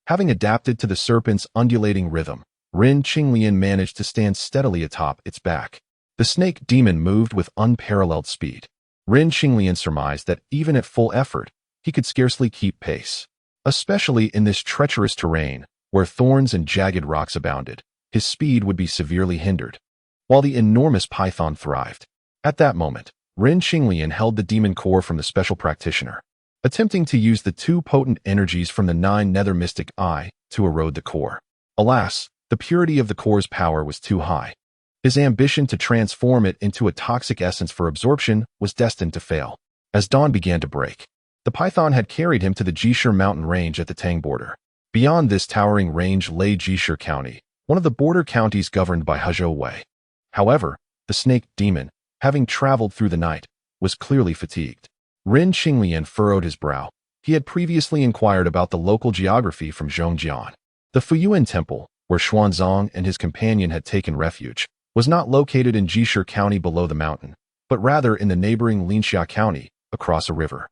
Having adapted to the serpent's undulating rhythm, Ren Qinglian managed to stand steadily atop its back. The snake demon moved with unparalleled speed. Ren Qinglian surmised that even at full effort, he could scarcely keep pace. Especially in this treacherous terrain, where thorns and jagged rocks abounded, his speed would be severely hindered. While the enormous python thrived. At that moment, Ren Qinglian held the demon core from the special practitioner, attempting to use the two potent energies from the 9 nether mystic eye to erode the core. Alas, the purity of the core's power was too high. His ambition to transform it into a toxic essence for absorption was destined to fail. As dawn began to break, the python had carried him to the Jishur mountain range at the Tang border. Beyond this towering range lay Jishur County, one of the border counties governed by Hezhou Wei. However, the snake demon, having traveled through the night, was clearly fatigued. Ren Qinglian furrowed his brow. He had previously inquired about the local geography from Zhongjian. The Fuyuan Temple, where Xuanzang and his companion had taken refuge, was not located in Jishur County below the mountain, but rather in the neighboring Linxia County, across a river.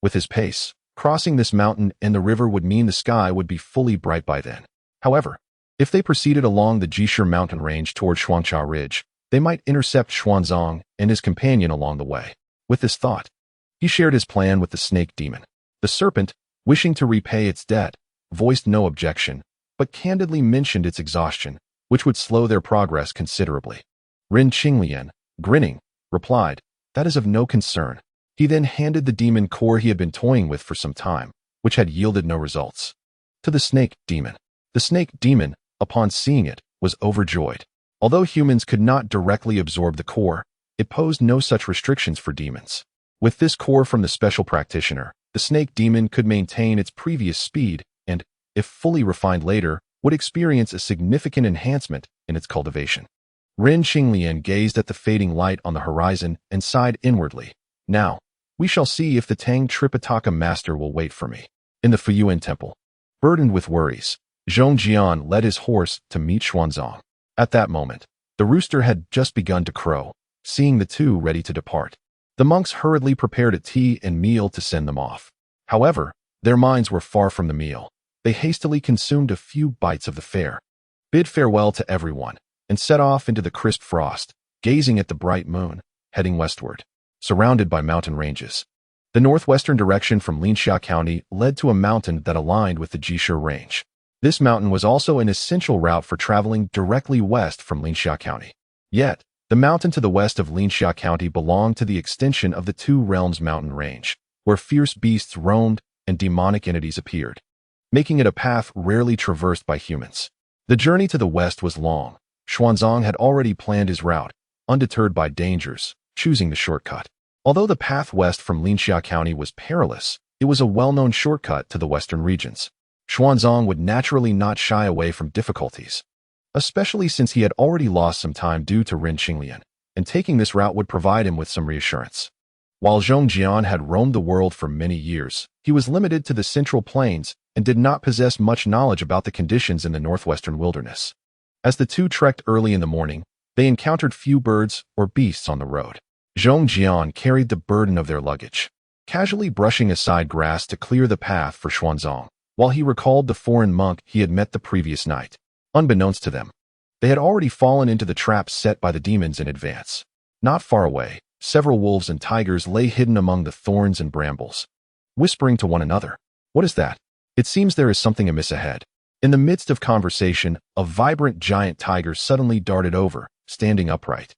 With his pace, crossing this mountain and the river would mean the sky would be fully bright by then. However, if they proceeded along the Jishur mountain range toward Shuangcha Ridge, they might intercept Xuanzang and his companion along the way. With this thought, he shared his plan with the snake demon. The serpent, wishing to repay its debt, voiced no objection, but candidly mentioned its exhaustion, which would slow their progress considerably. Ren Qinglian, grinning, replied, "That is of no concern." He then handed the demon core he had been toying with for some time, which had yielded no results, to the snake demon. The snake demon, upon seeing it, was overjoyed. Although humans could not directly absorb the core, it posed no such restrictions for demons. With this core from the special practitioner, the snake demon could maintain its previous speed and, if fully refined later, would experience a significant enhancement in its cultivation. Ren Qinglian gazed at the fading light on the horizon and sighed inwardly. Now, we shall see if the Tang Tripitaka master will wait for me. In the Fuyuan temple, burdened with worries, Zhong Jian led his horse to meet Xuanzang. At that moment, the rooster had just begun to crow, seeing the two ready to depart. The monks hurriedly prepared a tea and meal to send them off. However, their minds were far from the meal. They hastily consumed a few bites of the fare, bid farewell to everyone, and set off into the crisp frost, gazing at the bright moon, heading westward, surrounded by mountain ranges. The northwestern direction from Linxia County led to a mountain that aligned with the Jishe Range. This mountain was also an essential route for traveling directly west from Linxia County. Yet, the mountain to the west of Linxia County belonged to the extension of the Two Realms mountain range, where fierce beasts roamed and demonic entities appeared, making it a path rarely traversed by humans. The journey to the west was long. Xuanzang had already planned his route, undeterred by dangers, choosing the shortcut. Although the path west from Linxia County was perilous, it was a well-known shortcut to the western regions. Xuanzang would naturally not shy away from difficulties, especially since he had already lost some time due to Ren Qinglian, and taking this route would provide him with some reassurance. While Zhong Jian had roamed the world for many years, he was limited to the central plains and did not possess much knowledge about the conditions in the northwestern wilderness. As the two trekked early in the morning, they encountered few birds or beasts on the road. Zhong Jian carried the burden of their luggage, casually brushing aside grass to clear the path for Xuanzang, while he recalled the foreign monk he had met the previous night. Unbeknownst to them, they had already fallen into the traps set by the demons in advance. Not far away, several wolves and tigers lay hidden among the thorns and brambles, whispering to one another. "What is that? It seems there is something amiss ahead." In the midst of conversation, a vibrant giant tiger suddenly darted over, standing upright,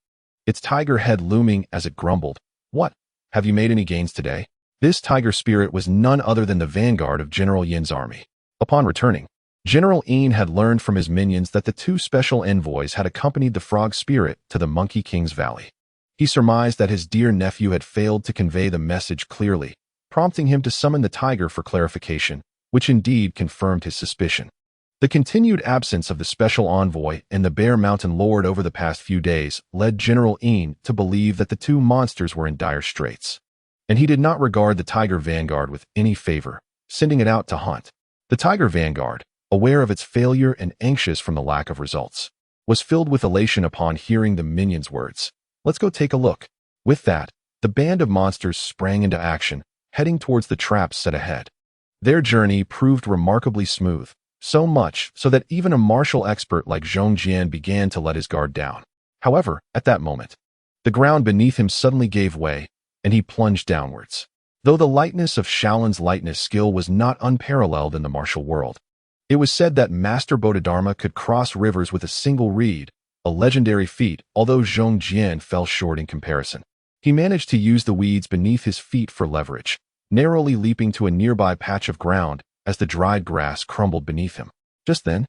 its tiger head looming as it grumbled. "What? Have you made any gains today?" This tiger spirit was none other than the vanguard of General Yin's army. Upon returning, General Yin had learned from his minions that the two special envoys had accompanied the frog spirit to the Monkey King's valley. He surmised that his dear nephew had failed to convey the message clearly, prompting him to summon the tiger for clarification, which indeed confirmed his suspicion. The continued absence of the special envoy and the Bear Mountain Lord over the past few days led General Yin to believe that the two monsters were in dire straits, and he did not regard the Tiger Vanguard with any favor, sending it out to hunt. The Tiger Vanguard, aware of its failure and anxious from the lack of results, was filled with elation upon hearing the minions' words. "Let's go take a look." With that, the band of monsters sprang into action, heading towards the traps set ahead. Their journey proved remarkably smooth, so much so that even a martial expert like Zhong Jian began to let his guard down. However, at that moment, the ground beneath him suddenly gave way, and he plunged downwards. Though the lightness of Shaolin's lightness skill was not unparalleled in the martial world, it was said that Master Bodhidharma could cross rivers with a single reed, a legendary feat, although Zhong Jian fell short in comparison. He managed to use the weeds beneath his feet for leverage, narrowly leaping to a nearby patch of ground as the dried grass crumbled beneath him. Just then,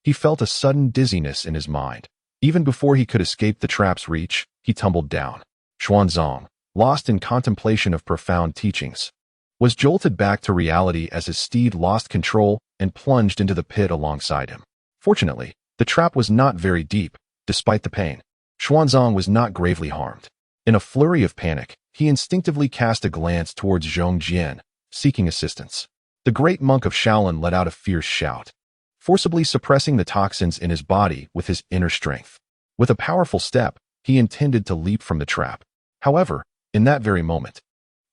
he felt a sudden dizziness in his mind. Even before he could escape the trap's reach, he tumbled down. Xuanzang, lost in contemplation of profound teachings, was jolted back to reality as his steed lost control and plunged into the pit alongside him. Fortunately, the trap was not very deep. Despite the pain, Xuanzang was not gravely harmed. In a flurry of panic, he instinctively cast a glance towards Zhong Jian, seeking assistance. The great monk of Shaolin let out a fierce shout, forcibly suppressing the toxins in his body with his inner strength. With a powerful step, he intended to leap from the trap. However, in that very moment,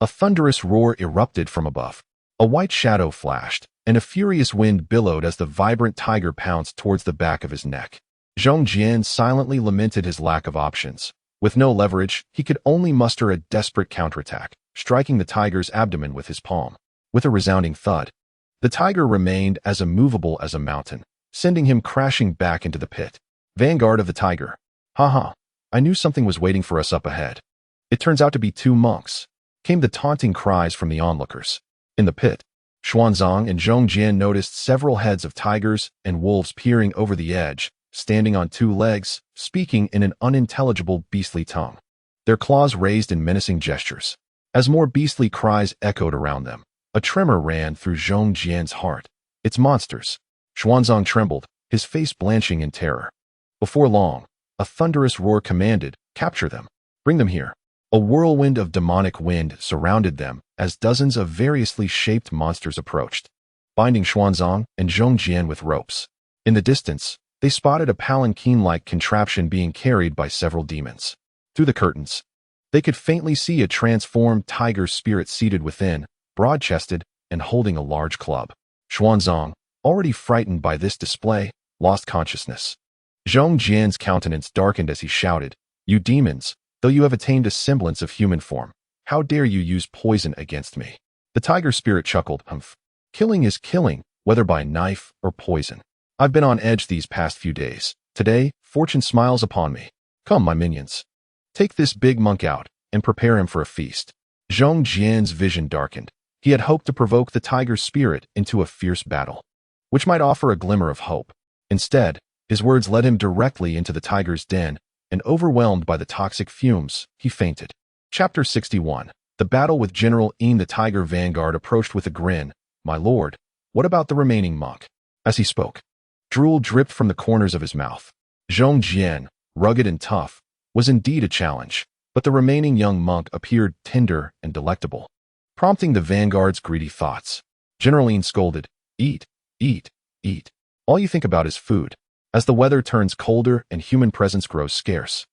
a thunderous roar erupted from above. A white shadow flashed, and a furious wind billowed as the vibrant tiger pounced towards the back of his neck. Zhong Jian silently lamented his lack of options. With no leverage, he could only muster a desperate counterattack, striking the tiger's abdomen with his palm. With a resounding thud, the tiger remained as immovable as a mountain, sending him crashing back into the pit. Vanguard of the Tiger. Haha, I knew something was waiting for us up ahead. It turns out to be 2 monks, came the taunting cries from the onlookers. In the pit, Xuanzang and Zhong Jian noticed several heads of tigers and wolves peering over the edge, standing on 2 legs, speaking in an unintelligible beastly tongue. Their claws raised in menacing gestures. As more beastly cries echoed around them, a tremor ran through Zhong Jian's heart. It's monsters. Xuanzang trembled, his face blanching in terror. Before long, a thunderous roar commanded, "Capture them. Bring them here." A whirlwind of demonic wind surrounded them as dozens of variously shaped monsters approached, binding Xuanzang and Zhong Jian with ropes. In the distance, they spotted a palanquin-like contraption being carried by several demons. Through the curtains, they could faintly see a transformed tiger spirit seated within, broad-chested and holding a large club. Xuanzang, already frightened by this display, lost consciousness. Zhong Jian's countenance darkened as he shouted, "You demons, though you have attained a semblance of human form, how dare you use poison against me?" The tiger spirit chuckled, "Humph. Killing is killing, whether by knife or poison. I've been on edge these past few days. Today, fortune smiles upon me. Come, my minions. Take this big monk out and prepare him for a feast." Zhong Jian's vision darkened. He had hoped to provoke the tiger spirit into a fierce battle, which might offer a glimmer of hope. Instead, his words led him directly into the tiger's den, and overwhelmed by the toxic fumes, he fainted. Chapter 61. The battle with General Yin. The tiger vanguard approached with a grin. "My lord, what about the remaining monk?" As he spoke, drool dripped from the corners of his mouth. Zhong Jian, rugged and tough, was indeed a challenge, but the remaining young monk appeared tender and delectable, prompting the vanguard's greedy thoughts. General Yin scolded, "Eat, eat, eat. All you think about is food. As the weather turns colder and human presence grows scarce,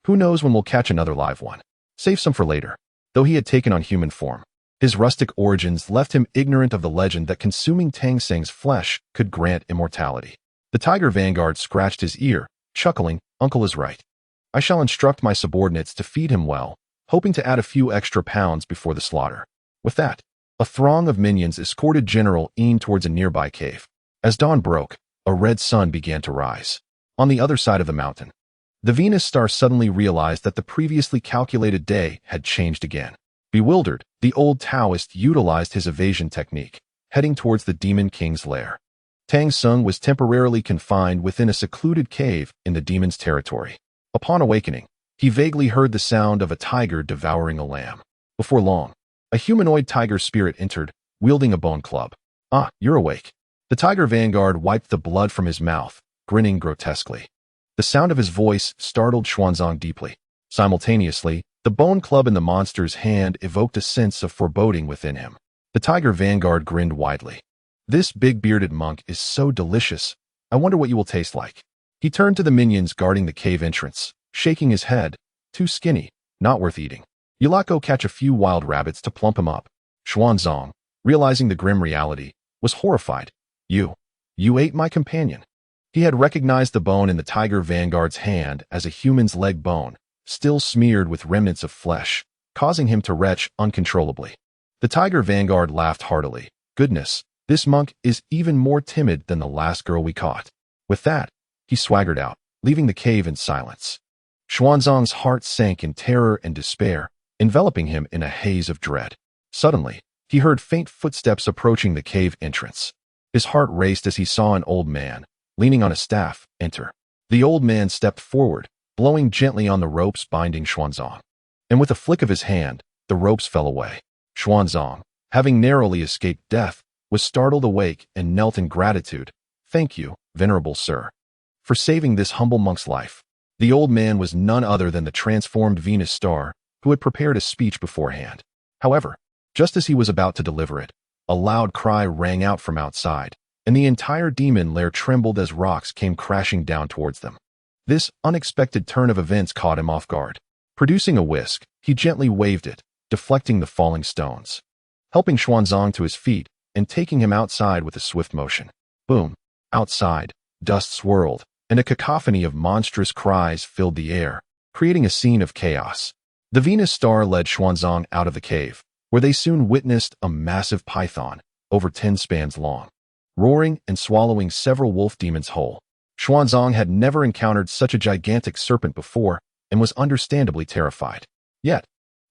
who knows when we'll catch another live one? Save some for later." Though he had taken on human form, his rustic origins left him ignorant of the legend that consuming Tang Sanzang's flesh could grant immortality. The tiger vanguard scratched his ear, chuckling, "Uncle is right. I shall instruct my subordinates to feed him well, hoping to add a few extra pounds before the slaughter." With that, a throng of minions escorted General Yin towards a nearby cave. As dawn broke, a red sun began to rise. On the other side of the mountain, the Venus star suddenly realized that the previously calculated day had changed again. Bewildered, the old Taoist utilized his evasion technique, heading towards the Demon King's lair. Tang Sanzang was temporarily confined within a secluded cave in the demon's territory. Upon awakening, he vaguely heard the sound of a tiger devouring a lamb. Before long, a humanoid tiger spirit entered, wielding a bone club. "Ah, you're awake." The tiger vanguard wiped the blood from his mouth, grinning grotesquely. The sound of his voice startled Xuanzang deeply. Simultaneously, the bone club in the monster's hand evoked a sense of foreboding within him. The tiger vanguard grinned widely. "This big-bearded monk is so delicious. I wonder what you will taste like." He turned to the minions guarding the cave entrance, shaking his head. "Too skinny, not worth eating. You lot go catch a few wild rabbits to plump him up." Xuanzang, realizing the grim reality, was horrified. You ate my companion." He had recognized the bone in the tiger vanguard's hand as a human's leg bone, still smeared with remnants of flesh, causing him to retch uncontrollably. The tiger vanguard laughed heartily. "Goodness, this monk is even more timid than the last girl we caught." With that, he swaggered out, leaving the cave in silence. Xuanzang's heart sank in terror and despair, enveloping him in a haze of dread. Suddenly, he heard faint footsteps approaching the cave entrance. His heart raced as he saw an old man, leaning on a staff, enter. The old man stepped forward, blowing gently on the ropes binding Xuanzang. And with a flick of his hand, the ropes fell away. Xuanzang, having narrowly escaped death, was startled awake and knelt in gratitude. "Thank you, venerable sir, for saving this humble monk's life." The old man was none other than the transformed Venus star, who had prepared a speech beforehand. However, just as he was about to deliver it, a loud cry rang out from outside, and the entire demon lair trembled as rocks came crashing down towards them. This unexpected turn of events caught him off guard. Producing a whisk, he gently waved it, deflecting the falling stones, helping Xuanzang to his feet and taking him outside with a swift motion. Boom! Outside, dust swirled, and a cacophony of monstrous cries filled the air, creating a scene of chaos. The Venus star led Xuanzang out of the cave, where they soon witnessed a massive python, over 10 spans long. roaring and swallowing several wolf demons whole. Xuanzang had never encountered such a gigantic serpent before and was understandably terrified. Yet,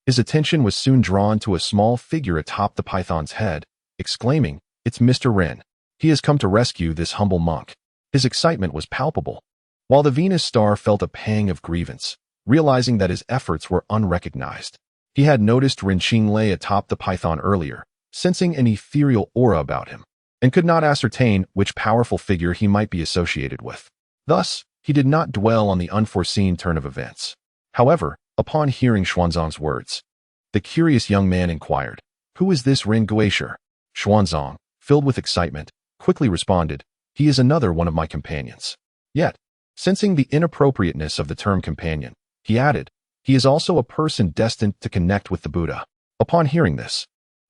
his attention was soon drawn to a small figure atop the python's head, exclaiming, "It's Mr. Ren. He has come to rescue this humble monk." His excitement was palpable, while the Venus star felt a pang of grievance, realizing that his efforts were unrecognized. He had noticed Ren Qinglei atop the python earlier, sensing an ethereal aura about him, and could not ascertain which powerful figure he might be associated with. Thus, he did not dwell on the unforeseen turn of events. However, upon hearing Xuanzang's words, the curious young man inquired, "Who is this Ren Guisher?" Xuanzang, filled with excitement, quickly responded, "He is another one of my companions." Yet, sensing the inappropriateness of the term companion, he added, "He is also a person destined to connect with the Buddha." Upon hearing this,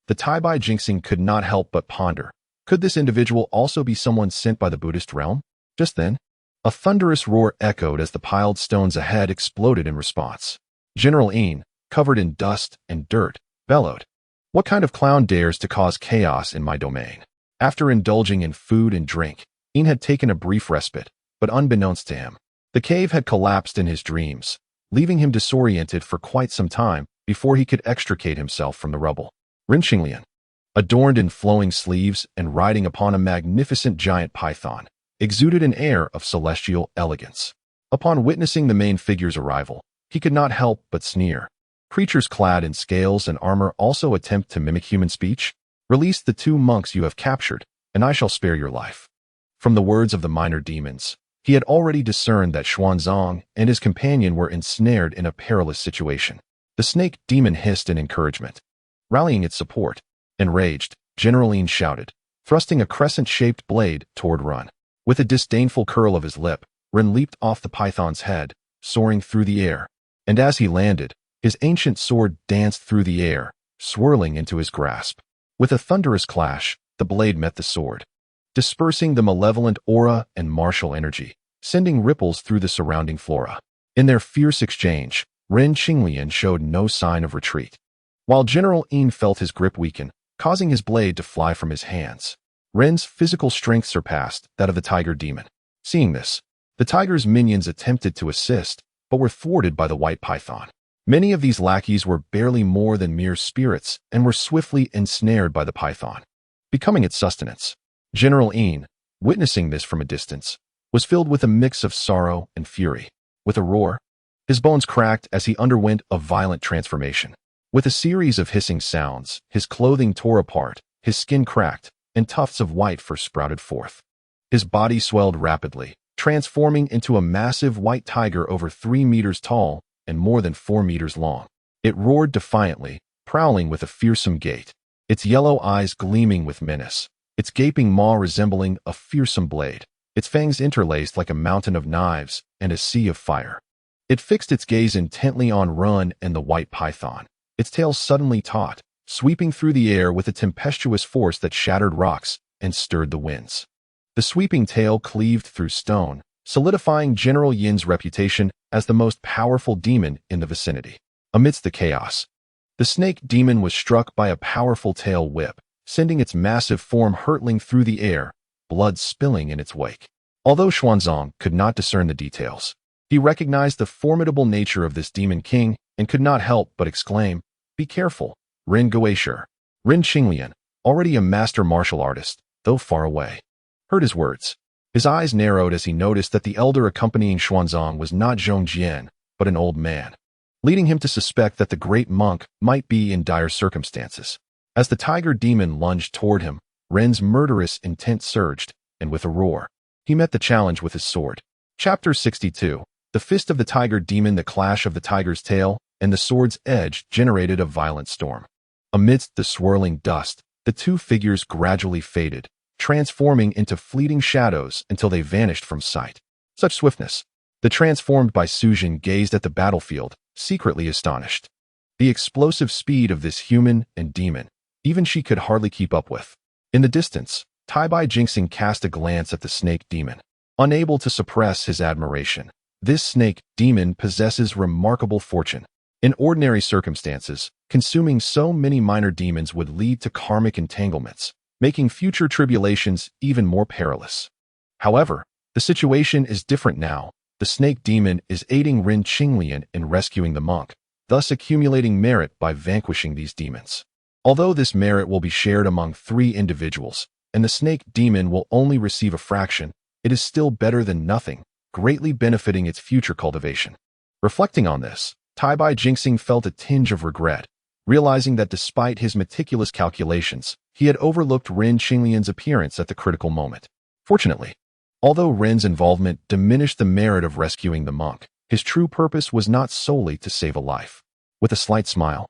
the Taibai Jinxing could not help but ponder, could this individual also be someone sent by the Buddhist realm? Just then, a thunderous roar echoed as the piled stones ahead exploded in response. General Yin, covered in dust and dirt, bellowed, "What kind of clown dares to cause chaos in my domain?" After indulging in food and drink, Yin had taken a brief respite, but unbeknownst to him, the cave had collapsed in his dreams, leaving him disoriented for quite some time before he could extricate himself from the rubble. Ren Qinglian, adorned in flowing sleeves and riding upon a magnificent giant python, exuded an air of celestial elegance. Upon witnessing the main figure's arrival, he could not help but sneer. "Creatures clad in scales and armor also attempt to mimic human speech? Release the 2 monks you have captured, and I shall spare your life." From the words of the minor demons, he had already discerned that Xuanzang and his companion were ensnared in a perilous situation. The snake demon hissed in encouragement, rallying its support. Enraged, General Yin shouted, thrusting a crescent-shaped blade toward Ren. With a disdainful curl of his lip, Ren leaped off the python's head, soaring through the air, and as he landed, his ancient sword danced through the air, swirling into his grasp. With a thunderous clash, the blade met the sword, dispersing the malevolent aura and martial energy, sending ripples through the surrounding flora. In their fierce exchange, Ren Qinglian showed no sign of retreat, while General Yin felt his grip weaken, causing his blade to fly from his hands. Ren's physical strength surpassed that of the tiger demon. Seeing this, the tiger's minions attempted to assist, but were thwarted by the white python. Many of these lackeys were barely more than mere spirits and were swiftly ensnared by the python, becoming its sustenance. General Yin, witnessing this from a distance, was filled with a mix of sorrow and fury. With a roar, his bones cracked as he underwent a violent transformation. With a series of hissing sounds, his clothing tore apart, his skin cracked, and tufts of white fur sprouted forth. His body swelled rapidly, transforming into a massive white tiger over 3 meters tall and more than 4 meters long. It roared defiantly, prowling with a fearsome gait, its yellow eyes gleaming with menace, its gaping maw resembling a fearsome blade, its fangs interlaced like a mountain of knives and a sea of fire. It fixed its gaze intently on Ren and the white python, its tail suddenly taut, sweeping through the air with a tempestuous force that shattered rocks and stirred the winds. The sweeping tail cleaved through stone, solidifying General Yin's reputation as the most powerful demon in the vicinity. Amidst the chaos, the snake demon was struck by a powerful tail whip, sending its massive form hurtling through the air, blood spilling in its wake. Although Xuanzang could not discern the details, he recognized the formidable nature of this demon king and could not help but exclaim, "Be careful, Ren Guisher." Ren Qinglian, already a master martial artist, though far away, heard his words. His eyes narrowed as he noticed that the elder accompanying Xuanzang was not Zhongjian, but an old man, leading him to suspect that the great monk might be in dire circumstances. As the tiger demon lunged toward him, Ren's murderous intent surged, and with a roar, he met the challenge with his sword. Chapter 62. The fist of the tiger demon. The clash of the tiger's tail and the sword's edge generated a violent storm. Amidst the swirling dust, the 2 figures gradually faded, transforming into fleeting shadows until they vanished from sight. Such swiftness! The transformed Bai Sujin gazed at the battlefield, secretly astonished. The explosive speed of this human and demon, even she could hardly keep up with. In the distance, Taibai Jinxing cast a glance at the snake demon, unable to suppress his admiration. This snake demon possesses remarkable fortune. In ordinary circumstances, consuming so many minor demons would lead to karmic entanglements, making future tribulations even more perilous. However, the situation is different now. The snake demon is aiding Ren Qinglian in rescuing the monk, thus accumulating merit by vanquishing these demons. Although this merit will be shared among 3 individuals, and the snake demon will only receive a fraction, it is still better than nothing, greatly benefiting its future cultivation. Reflecting on this, Tai Bai Jinxing felt a tinge of regret, realizing that despite his meticulous calculations, he had overlooked Ren Qinglian's appearance at the critical moment. Fortunately, although Ren's involvement diminished the merit of rescuing the monk, his true purpose was not solely to save a life. With a slight smile,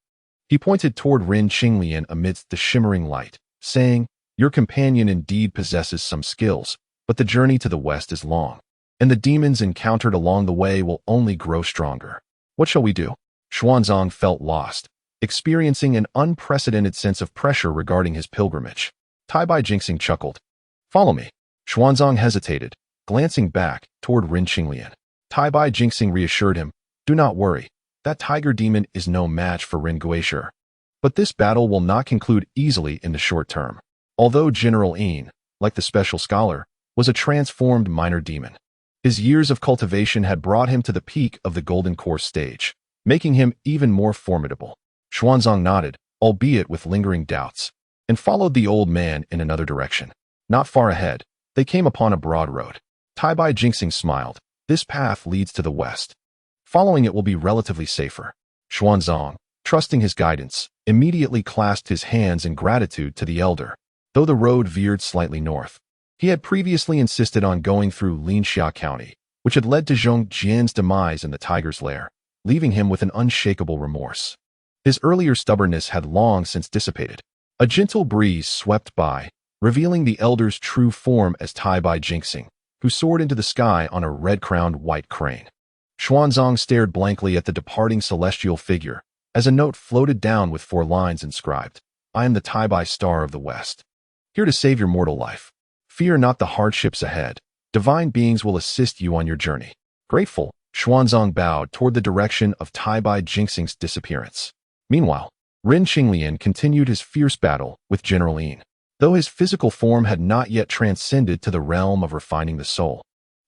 he pointed toward Ren Qinglian amidst the shimmering light, saying, "Your companion indeed possesses some skills, but the journey to the west is long, and the demons encountered along the way will only grow stronger. What shall we do?" Xuanzang felt lost, experiencing an unprecedented sense of pressure regarding his pilgrimage. Tai Bai Jinxing chuckled. "Follow me." Xuanzang hesitated, glancing back toward Ren Qinglian. Tai Bai Jinxing reassured him, "Do not worry, that tiger demon is no match for Ren Guishe. But this battle will not conclude easily in the short term." Although General Yin, like the special scholar, was a transformed minor demon, his years of cultivation had brought him to the peak of the Golden Core stage, making him even more formidable. Xuanzang nodded, albeit with lingering doubts, and followed the old man in another direction. Not far ahead, they came upon a broad road. Tai Bai Jinxing smiled. "This path leads to the west. Following it will be relatively safer." Xuanzang, trusting his guidance, immediately clasped his hands in gratitude to the elder. Though the road veered slightly north, he had previously insisted on going through Linxia County, which had led to Zhong Jian's demise in the tiger's lair, leaving him with an unshakable remorse. His earlier stubbornness had long since dissipated. A gentle breeze swept by, revealing the elder's true form as Tai Bai Jinxing, who soared into the sky on a red-crowned white crane. Xuanzang stared blankly at the departing celestial figure, as a note floated down with 4 lines inscribed, "I am the Tai Bai Star of the West, here to save your mortal life. Fear not the hardships ahead. Divine beings will assist you on your journey." Grateful, Xuanzang bowed toward the direction of Tai Bai Jinxing's disappearance. Meanwhile, Ren Qinglian continued his fierce battle with General Yin. Though his physical form had not yet transcended to the realm of refining the soul,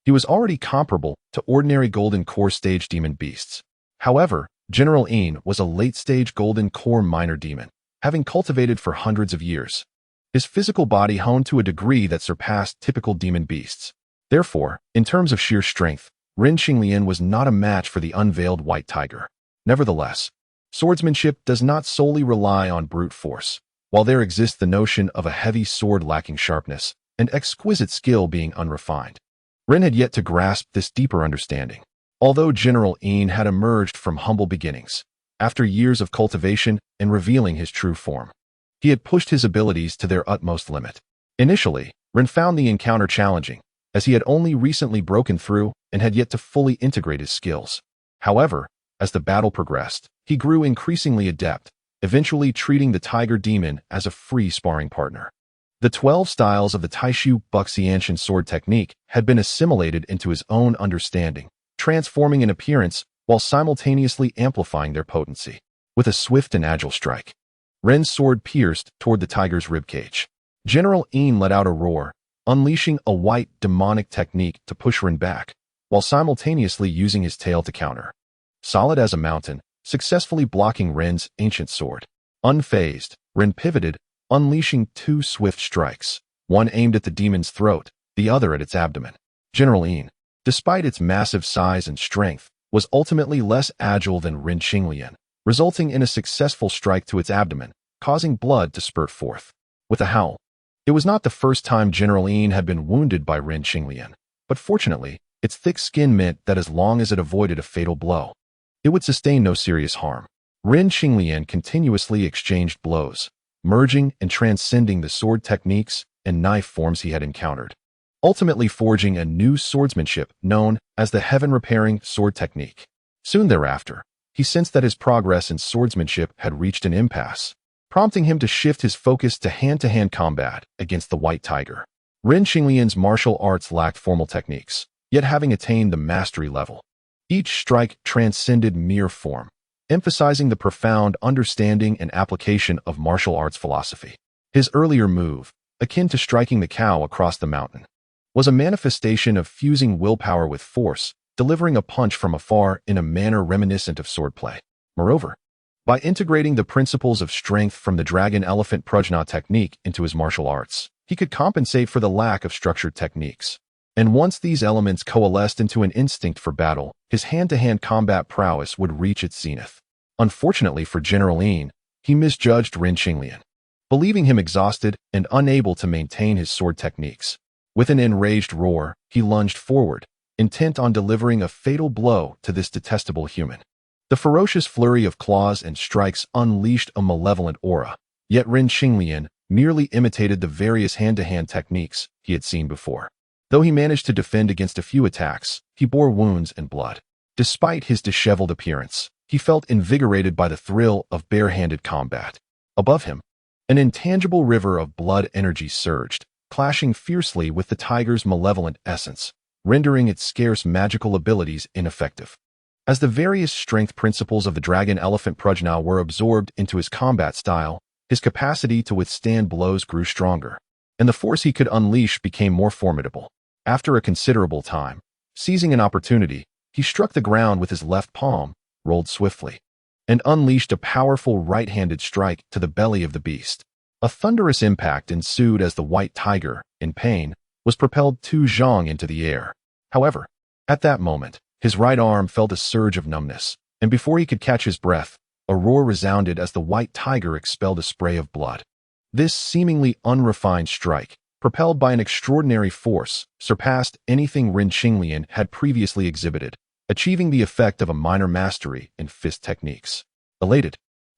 he was already comparable to ordinary Golden Core stage demon beasts. However, General Yin was a late-stage Golden Core minor demon, having cultivated for hundreds of years. His physical body honed to a degree that surpassed typical demon beasts. Therefore, in terms of sheer strength, Ren Qinglian was not a match for the unveiled white tiger. Nevertheless, swordsmanship does not solely rely on brute force. While there exists the notion of a heavy sword lacking sharpness and exquisite skill being unrefined, Ren had yet to grasp this deeper understanding. Although General Yin had emerged from humble beginnings, after years of cultivation and revealing his true form, he had pushed his abilities to their utmost limit. Initially, Ren found the encounter challenging, as he had only recently broken through and had yet to fully integrate his skills. However, as the battle progressed, he grew increasingly adept, eventually treating the tiger demon as a free sparring partner. The 12 styles of the Taishu Buxianshan sword technique had been assimilated into his own understanding, transforming in appearance while simultaneously amplifying their potency. With a swift and agile strike, Ren's sword pierced toward the tiger's ribcage. General Yin let out a roar, unleashing a white demonic technique to push Ren back, while simultaneously using his tail to counter. Solid as a mountain, successfully blocking Ren's ancient sword. Unfazed, Ren pivoted, unleashing 2 swift strikes, one aimed at the demon's throat, the other at its abdomen. General Yin, despite its massive size and strength, was ultimately less agile than Ren Qinglian, resulting in a successful strike to its abdomen, causing blood to spurt forth. With a howl, it was not the first time General Yin had been wounded by Ren Qinglian, but fortunately, its thick skin meant that as long as it avoided a fatal blow, it would sustain no serious harm. Ren Qinglian continuously exchanged blows, merging and transcending the sword techniques and knife forms he had encountered, ultimately forging a new swordsmanship known as the heaven-repairing sword technique. Soon thereafter, he sensed that his progress in swordsmanship had reached an impasse, prompting him to shift his focus to hand-to-hand combat against the white tiger. Ren Qinglian's martial arts lacked formal techniques, yet having attained the mastery level, each strike transcended mere form, emphasizing the profound understanding and application of martial arts philosophy. His earlier move, akin to striking the cow across the mountain, was a manifestation of fusing willpower with force, delivering a punch from afar in a manner reminiscent of swordplay. Moreover, by integrating the principles of strength from the dragon elephant prajna technique into his martial arts, he could compensate for the lack of structured techniques. And once these elements coalesced into an instinct for battle, his hand-to-hand combat prowess would reach its zenith. Unfortunately for General Yin, he misjudged Ren Qinglian, believing him exhausted and unable to maintain his sword techniques. With an enraged roar, he lunged forward, intent on delivering a fatal blow to this detestable human. The ferocious flurry of claws and strikes unleashed a malevolent aura, yet Ren Qinglian merely imitated the various hand-to-hand techniques he had seen before. Though he managed to defend against a few attacks, he bore wounds and blood. Despite his disheveled appearance, he felt invigorated by the thrill of bare-handed combat. Above him, an intangible river of blood energy surged, clashing fiercely with the tiger's malevolent essence, rendering its scarce magical abilities ineffective. As the various strength principles of the dragon elephant prajna were absorbed into his combat style, his capacity to withstand blows grew stronger, and the force he could unleash became more formidable. After a considerable time, seizing an opportunity, he struck the ground with his left palm, rolled swiftly, and unleashed a powerful right-handed strike to the belly of the beast. A thunderous impact ensued as the white tiger, in pain, was propelled 2 zhang into the air. However, at that moment, his right arm felt a surge of numbness, and before he could catch his breath, a roar resounded as the white tiger expelled a spray of blood. This seemingly unrefined strike, propelled by an extraordinary force, surpassed anything Ren Qinglian had previously exhibited, achieving the effect of a minor mastery in fist techniques. Elated,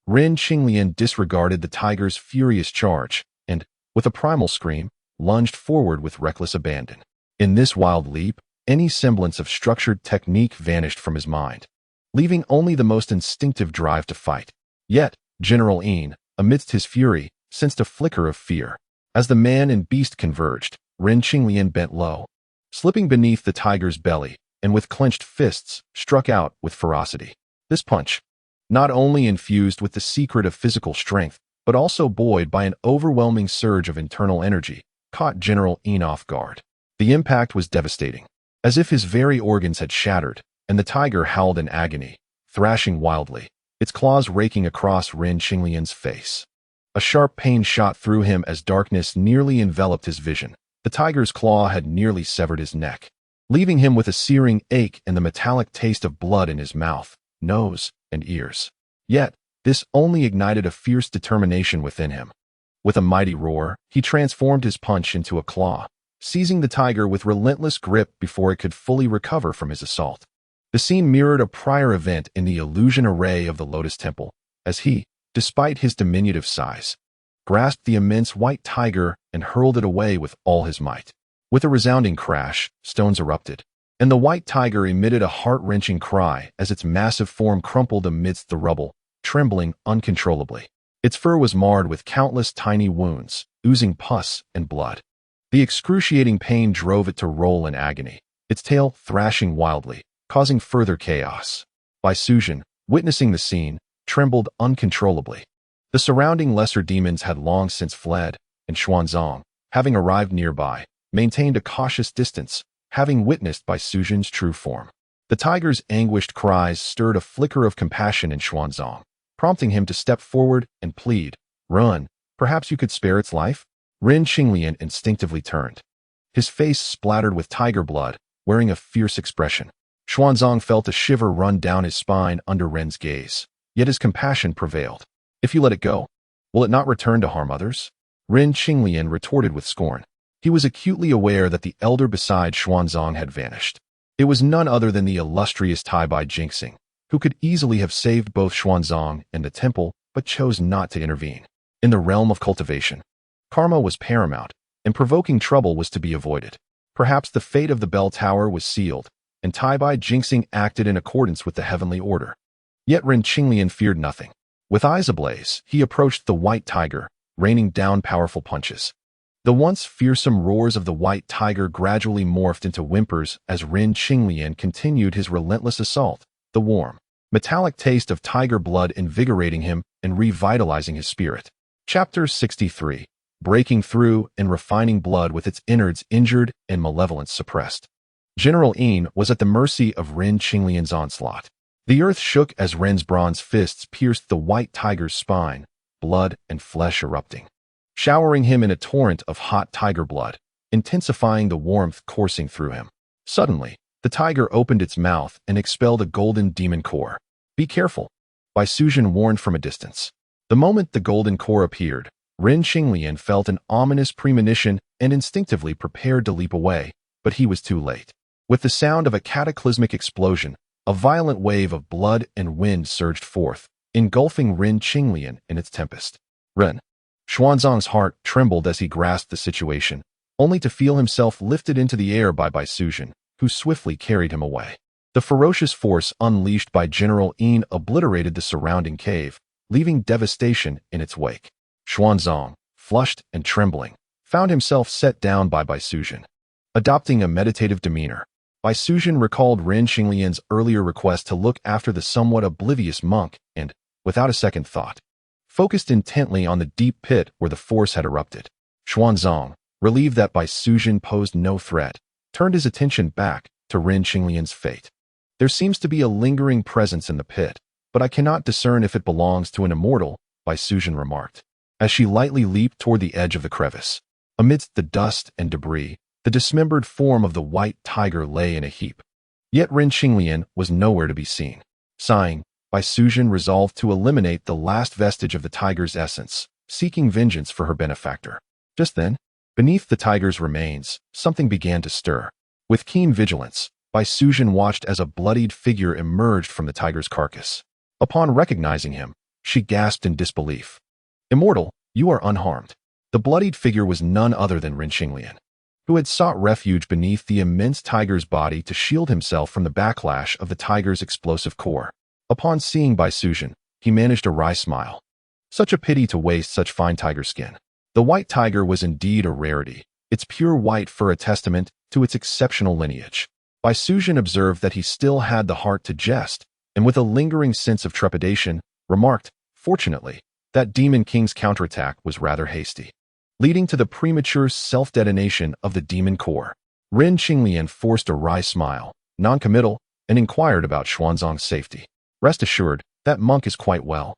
Ren Qinglian disregarded the tiger's furious charge and, with a primal scream, lunged forward with reckless abandon. In this wild leap, any semblance of structured technique vanished from his mind, leaving only the most instinctive drive to fight. Yet, General Yin, amidst his fury, sensed a flicker of fear. As the man and beast converged, Ren Qinglian bent low, slipping beneath the tiger's belly, and with clenched fists, struck out with ferocity. This punch, not only infused with the secret of physical strength, but also buoyed by an overwhelming surge of internal energy, caught General Yin off guard. The impact was devastating, as if his very organs had shattered, and the tiger howled in agony, thrashing wildly, its claws raking across Ren Qinglian's face. A sharp pain shot through him as darkness nearly enveloped his vision. The tiger's claw had nearly severed his neck, leaving him with a searing ache and the metallic taste of blood in his mouth, nose, and ears. Yet, this only ignited a fierce determination within him. With a mighty roar, he transformed his punch into a claw, seizing the tiger with relentless grip before it could fully recover from his assault. The scene mirrored a prior event in the illusion array of the Lotus Temple, as he, despite his diminutive size, grasped the immense white tiger and hurled it away with all his might. With a resounding crash, stones erupted, and the white tiger emitted a heart-wrenching cry as its massive form crumpled amidst the rubble, trembling uncontrollably. Its fur was marred with countless tiny wounds, oozing pus and blood. The excruciating pain drove it to roll in agony, its tail thrashing wildly, causing further chaos. Bai Suzhen, witnessing the scene, trembled uncontrollably. The surrounding lesser demons had long since fled, and Xuanzang, having arrived nearby, maintained a cautious distance, having witnessed Bai Suzhen's true form. The tiger's anguished cries stirred a flicker of compassion in Xuanzang, prompting him to step forward and plead, "Run, perhaps you could spare its life?" Ren Qinglian instinctively turned, his face splattered with tiger blood, wearing a fierce expression. Xuanzang felt a shiver run down his spine under Ren's gaze, yet his compassion prevailed. "If you let it go, will it not return to harm others?" Ren Qinglian retorted with scorn. He was acutely aware that the elder beside Xuanzang had vanished. It was none other than the illustrious Bai Jinxing, who could easily have saved both Xuanzang and the temple, but chose not to intervene. In the realm of cultivation, karma was paramount, and provoking trouble was to be avoided. Perhaps the fate of the bell tower was sealed, and Bai Jinxing acted in accordance with the heavenly order. Yet Ren Qinglian feared nothing. With eyes ablaze, he approached the white tiger, raining down powerful punches. The once fearsome roars of the white tiger gradually morphed into whimpers as Ren Qinglian continued his relentless assault, the warm, metallic taste of tiger blood invigorating him and revitalizing his spirit. Chapter 63. breaking through and refining blood with its innards injured and malevolence suppressed. General Yin was at the mercy of Ren Qinglian's onslaught. The earth shook as Ren's bronze fists pierced the white tiger's spine, blood and flesh erupting, showering him in a torrent of hot tiger blood, intensifying the warmth coursing through him. Suddenly, the tiger opened its mouth and expelled a golden demon core. "Be careful," Bai Suzhen warned from a distance. The moment the golden core appeared, Ren Qinglian felt an ominous premonition and instinctively prepared to leap away, but he was too late. With the sound of a cataclysmic explosion, a violent wave of blood and wind surged forth, engulfing Ren Qinglian in its tempest. Ren Xuanzang's heart trembled as he grasped the situation, only to feel himself lifted into the air by Bai Suzhen, who swiftly carried him away. The ferocious force unleashed by General Yin obliterated the surrounding cave, leaving devastation in its wake. Xuanzang, flushed and trembling, found himself set down by Bai Suzhen. Adopting a meditative demeanor, Bai Suzhen recalled Ren Qinglian's earlier request to look after the somewhat oblivious monk and, without a second thought, focused intently on the deep pit where the force had erupted. Xuanzang, relieved that Bai Suzhen posed no threat, turned his attention back to Ren Qinglian's fate. "There seems to be a lingering presence in the pit, but I cannot discern if it belongs to an immortal," Bai Suzhen remarked, as she lightly leaped toward the edge of the crevice. Amidst the dust and debris, the dismembered form of the white tiger lay in a heap. Yet Ren Qinglian was nowhere to be seen. Sighing, Bai Suzhen resolved to eliminate the last vestige of the tiger's essence, seeking vengeance for her benefactor. Just then, beneath the tiger's remains, something began to stir. With keen vigilance, Bai Suzhen watched as a bloodied figure emerged from the tiger's carcass. Upon recognizing him, she gasped in disbelief. "Immortal, you are unharmed." The bloodied figure was none other than Ren Qinglian, who had sought refuge beneath the immense tiger's body to shield himself from the backlash of the tiger's explosive core. Upon seeing Bai Suzhen, he managed a wry smile. Such a pity to waste such fine tiger skin. The white tiger was indeed a rarity, its pure white fur a testament to its exceptional lineage. Bai Suzhen observed that he still had the heart to jest, and with a lingering sense of trepidation, remarked, "Fortunately, that Demon King's counterattack was rather hasty," leading to the premature self-detonation of the demon core. Ren Qinglian forced a wry smile, non-committal, and inquired about Xuanzang's safety. "Rest assured, that monk is quite well,"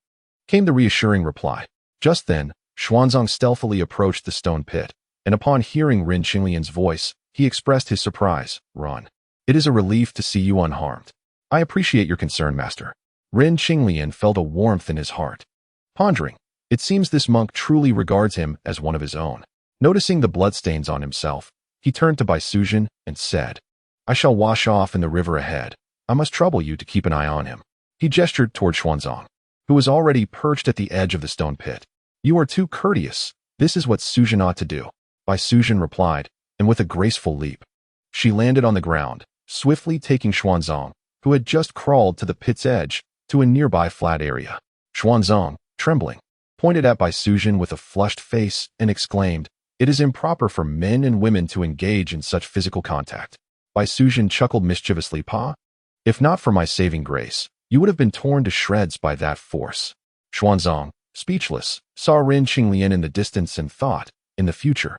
came the reassuring reply. Just then, Xuanzang stealthily approached the stone pit, and upon hearing Ren Qinglian's voice, he expressed his surprise. "Ron, it is a relief to see you unharmed. I appreciate your concern, master." Ren Qinglian felt a warmth in his heart. Pondering, it seems this monk truly regards him as one of his own. Noticing the bloodstains on himself, he turned to Bai Suzhen and said, "I shall wash off in the river ahead. I must trouble you to keep an eye on him." He gestured toward Xuanzang, who was already perched at the edge of the stone pit. "You are too courteous. This is what Suzhen ought to do," Bai Suzhen replied, and with a graceful leap, she landed on the ground, swiftly taking Xuanzang, who had just crawled to the pit's edge, to a nearby flat area. Xuanzang, trembling, pointed at Bai Suzhen with a flushed face and exclaimed, "It is improper for men and women to engage in such physical contact." Bai Suzhen chuckled mischievously. "Pa, if not for my saving grace, you would have been torn to shreds by that force." Xuanzang, speechless, saw Ren Qinglian in the distance and thought, in the future,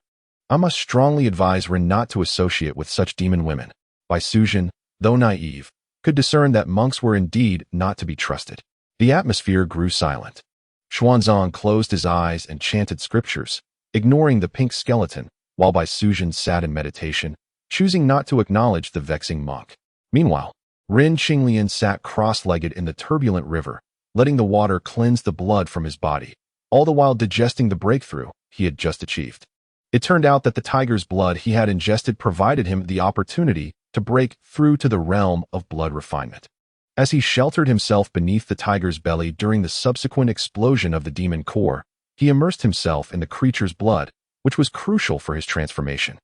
"I must strongly advise Ren not to associate with such demon women." Bai Suzhen, though naive, could discern that monks were indeed not to be trusted. The atmosphere grew silent. Xuanzang closed his eyes and chanted scriptures, ignoring the pink skeleton, while Bai Suzhen sat in meditation, choosing not to acknowledge the vexing monk. Meanwhile, Ren Qinglian sat cross-legged in the turbulent river, letting the water cleanse the blood from his body, all the while digesting the breakthrough he had just achieved. It turned out that the tiger's blood he had ingested provided him the opportunity to break through to the realm of blood refinement. As he sheltered himself beneath the tiger's belly during the subsequent explosion of the demon core, he immersed himself in the creature's blood, which was crucial for his transformation.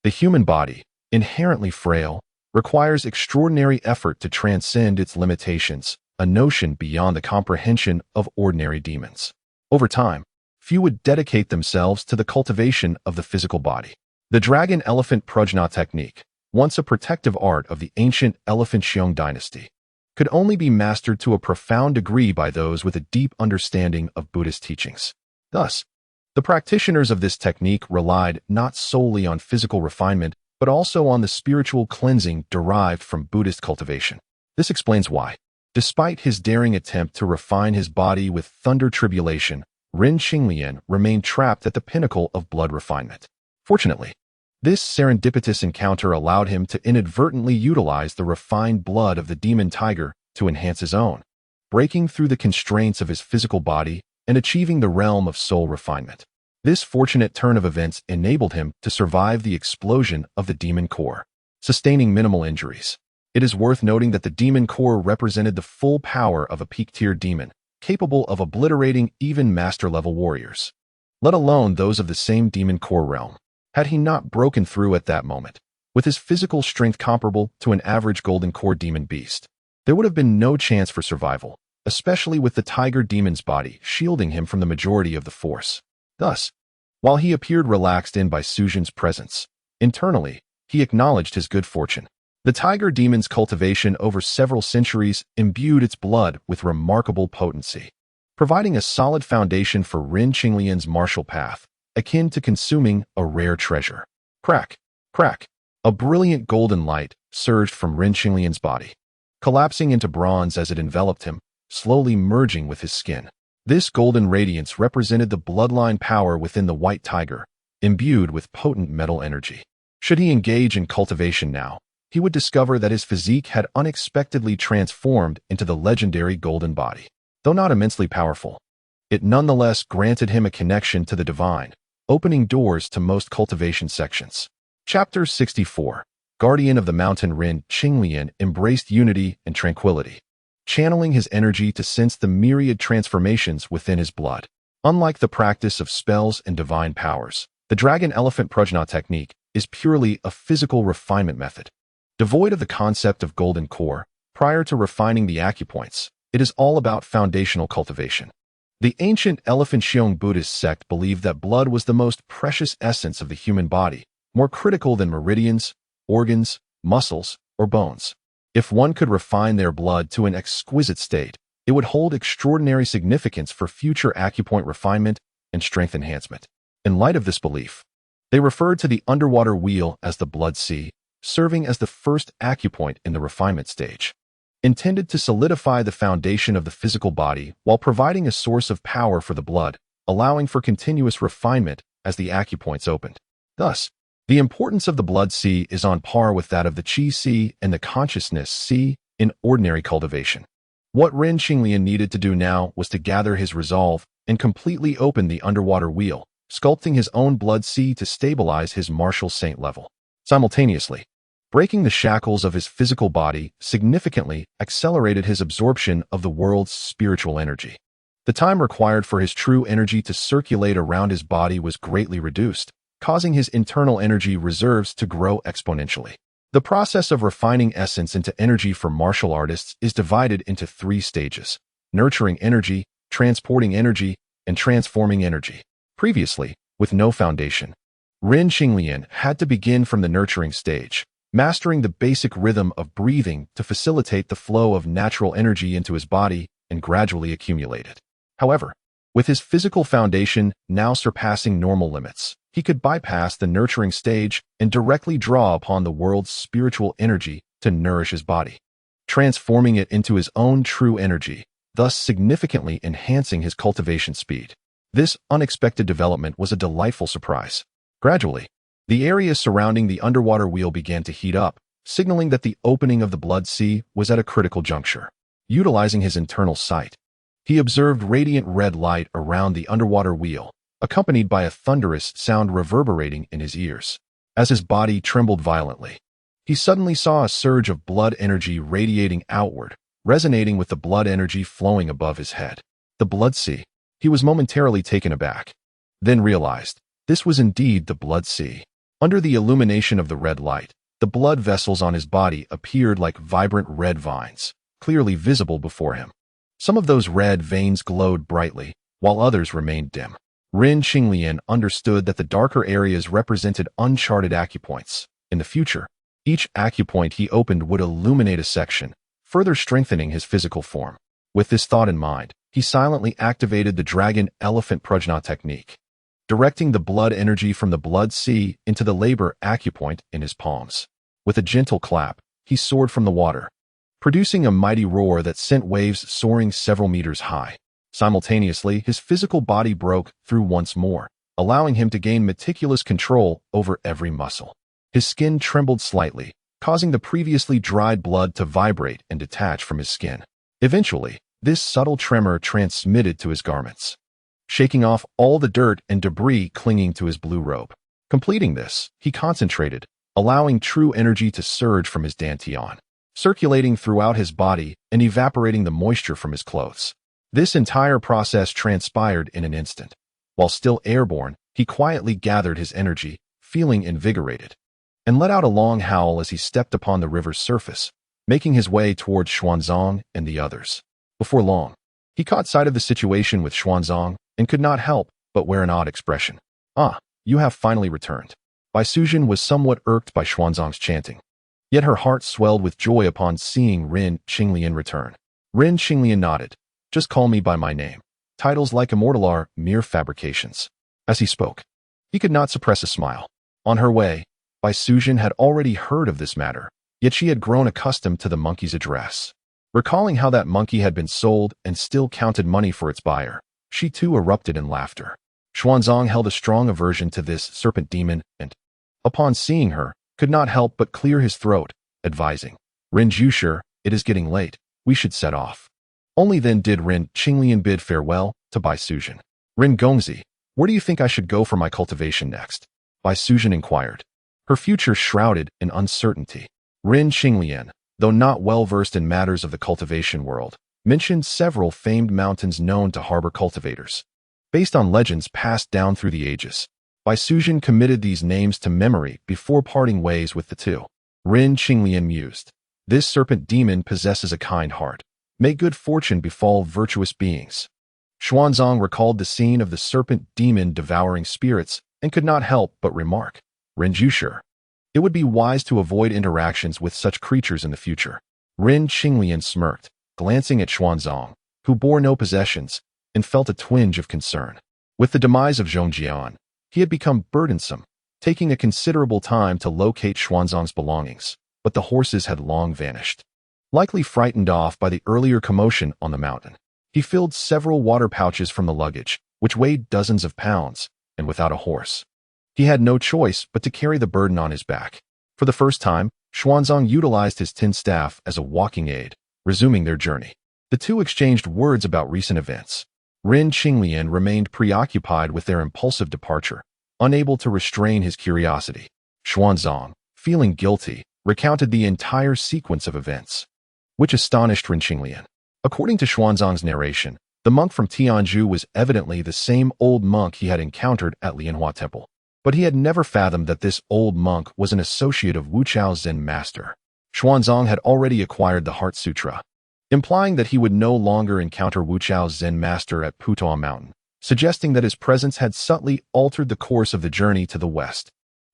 The human body, inherently frail, requires extraordinary effort to transcend its limitations, a notion beyond the comprehension of ordinary demons. Over time, few would dedicate themselves to the cultivation of the physical body. The dragon-elephant prajna technique, once a protective art of the ancient Elephant Xiong dynasty, could only be mastered to a profound degree by those with a deep understanding of Buddhist teachings. Thus, The practitioners of this technique relied not solely on physical refinement, but also on the spiritual cleansing derived from Buddhist cultivation. This explains why, despite his daring attempt to refine his body with thunder tribulation, Ren Qinglian remained trapped at the pinnacle of blood refinement. Fortunately, this serendipitous encounter allowed him to inadvertently utilize the refined blood of the demon tiger to enhance his own, breaking through the constraints of his physical body and achieving the realm of soul refinement. This fortunate turn of events enabled him to survive the explosion of the demon core, sustaining minimal injuries. It is worth noting that the demon core represented the full power of a peak-tier demon, capable of obliterating even master-level warriors, let alone those of the same demon core realm. Had he not broken through at that moment, with his physical strength comparable to an average golden core demon beast, there would have been no chance for survival, especially with the tiger demon's body shielding him from the majority of the force. Thus, while he appeared relaxed in by Suzhen's presence, internally, he acknowledged his good fortune. The tiger demon's cultivation over several centuries imbued its blood with remarkable potency, providing a solid foundation for Ren Qinglian's martial path, akin to consuming a rare treasure. Crack, crack. A brilliant golden light surged from Ren Qinglian's body, collapsing into bronze as it enveloped him, slowly merging with his skin. This golden radiance represented the bloodline power within the white tiger, imbued with potent metal energy. Should he engage in cultivation now, he would discover that his physique had unexpectedly transformed into the legendary golden body. Though not immensely powerful, it nonetheless granted him a connection to the divine, opening doors to most cultivation sections. Chapter 64. Guardian of the Mountain Ren Qinglian embraced unity and tranquility, channeling his energy to sense the myriad transformations within his blood. Unlike the practice of spells and divine powers, the Dragon Elephant Prajna technique is purely a physical refinement method. Devoid of the concept of golden core, prior to refining the acupoints, it is all about foundational cultivation. The ancient Elephant Xiong Buddhist sect believed that blood was the most precious essence of the human body, more critical than meridians, organs, muscles, or bones. If one could refine their blood to an exquisite state, it would hold extraordinary significance for future acupoint refinement and strength enhancement. In light of this belief, they referred to the underwater wheel as the blood sea, serving as the first acupoint in the refinement stage, intended to solidify the foundation of the physical body while providing a source of power for the blood, allowing for continuous refinement as the acupoints opened. Thus, the importance of the blood sea is on par with that of the qi sea and the consciousness sea in ordinary cultivation. What Ren Qinglian needed to do now was to gather his resolve and completely open the underwater wheel, sculpting his own blood sea to stabilize his martial saint level. Simultaneously, breaking the shackles of his physical body significantly accelerated his absorption of the world's spiritual energy. The time required for his true energy to circulate around his body was greatly reduced, causing his internal energy reserves to grow exponentially. The process of refining essence into energy for martial artists is divided into 3 stages: nurturing energy, transporting energy, and transforming energy. Previously, with no foundation, Ren Qinglian had to begin from the nurturing stage, mastering the basic rhythm of breathing to facilitate the flow of natural energy into his body and gradually accumulate it. However, with his physical foundation now surpassing normal limits, he could bypass the nurturing stage and directly draw upon the world's spiritual energy to nourish his body, transforming it into his own true energy, thus significantly enhancing his cultivation speed. This unexpected development was a delightful surprise. Gradually, the area surrounding the underwater wheel began to heat up, signaling that the opening of the blood sea was at a critical juncture. Utilizing his internal sight, he observed radiant red light around the underwater wheel, accompanied by a thunderous sound reverberating in his ears. As his body trembled violently, he suddenly saw a surge of blood energy radiating outward, resonating with the blood energy flowing above his head. The blood sea. He was momentarily taken aback, then realized this was indeed the blood sea. Under the illumination of the red light, the blood vessels on his body appeared like vibrant red vines, clearly visible before him. Some of those red veins glowed brightly, while others remained dim. Ren Qinglian understood that the darker areas represented uncharted acupoints. In the future, each acupoint he opened would illuminate a section, further strengthening his physical form. With this thought in mind, he silently activated the Dragon Elephant Prajna technique. directing the blood energy from the blood sea into the labor acupoint in his palms. With a gentle clap, he soared from the water, producing a mighty roar that sent waves soaring several meters high. Simultaneously, his physical body broke through once more, allowing him to gain meticulous control over every muscle. His skin trembled slightly, causing the previously dried blood to vibrate and detach from his skin. Eventually, this subtle tremor transmitted to his garments, shaking off all the dirt and debris clinging to his blue robe. Completing this, he concentrated, allowing true energy to surge from his dantian, circulating throughout his body and evaporating the moisture from his clothes. This entire process transpired in an instant. While still airborne, he quietly gathered his energy, feeling invigorated, and let out a long howl as he stepped upon the river's surface, making his way towards Xuanzang and the others. Before long, he caught sight of the situation with Xuanzang and could not help but wear an odd expression. "Ah, you have finally returned." Bai Sujin was somewhat irked by Xuanzang's chanting, yet her heart swelled with joy upon seeing Ren Qinglian return. Ren Qinglian nodded. "Just call me by my name. Titles like immortal are mere fabrications." As he spoke, he could not suppress a smile. On her way, Bai Sujin had already heard of this matter, yet she had grown accustomed to the monkey's address. Recalling how that monkey had been sold and still counted money for its buyer, she too erupted in laughter. Xuanzang held a strong aversion to this serpent demon and, upon seeing her, could not help but clear his throat, advising, "Ren Jusher, it is getting late. We should set off." Only then did Ren Qinglian bid farewell to Bai Sujin. "Ren Gongzi, where do you think I should go for my cultivation next?" Bai Sujin inquired, her future shrouded in uncertainty. Ren Qinglian, though not well-versed in matters of the cultivation world, mentioned several famed mountains known to harbor cultivators. Based on legends passed down through the ages, Bai Sujin committed these names to memory before parting ways with the two. Ren Qinglian mused, "This serpent demon possesses a kind heart. May good fortune befall virtuous beings." Xuanzang recalled the scene of the serpent demon devouring spirits and could not help but remark, "Ren Jusher, it would be wise to avoid interactions with such creatures in the future." Ren Qinglian smirked, glancing at Xuanzang, who bore no possessions, and felt a twinge of concern. With the demise of Zhongjian, he had become burdensome, taking a considerable time to locate Xuanzang's belongings, but the horses had long vanished. Likely frightened off by the earlier commotion on the mountain, he filled several water pouches from the luggage, which weighed dozens of pounds, and without a horse, he had no choice but to carry the burden on his back. For the first time, Xuanzang utilized his tin staff as a walking aid, resuming their journey. The two exchanged words about recent events. Ren Qinglian remained preoccupied with their impulsive departure, unable to restrain his curiosity. Xuanzang, feeling guilty, recounted the entire sequence of events, which astonished Ren Qinglian. According to Xuanzang's narration, the monk from Tianzhu was evidently the same old monk he had encountered at Lianhua Temple, but he had never fathomed that this old monk was an associate of Wu Chao's Zen master. Xuanzang had already acquired the Heart Sutra, implying that he would no longer encounter Wu Chao's Zen master at Putuo Mountain, suggesting that his presence had subtly altered the course of the journey to the west.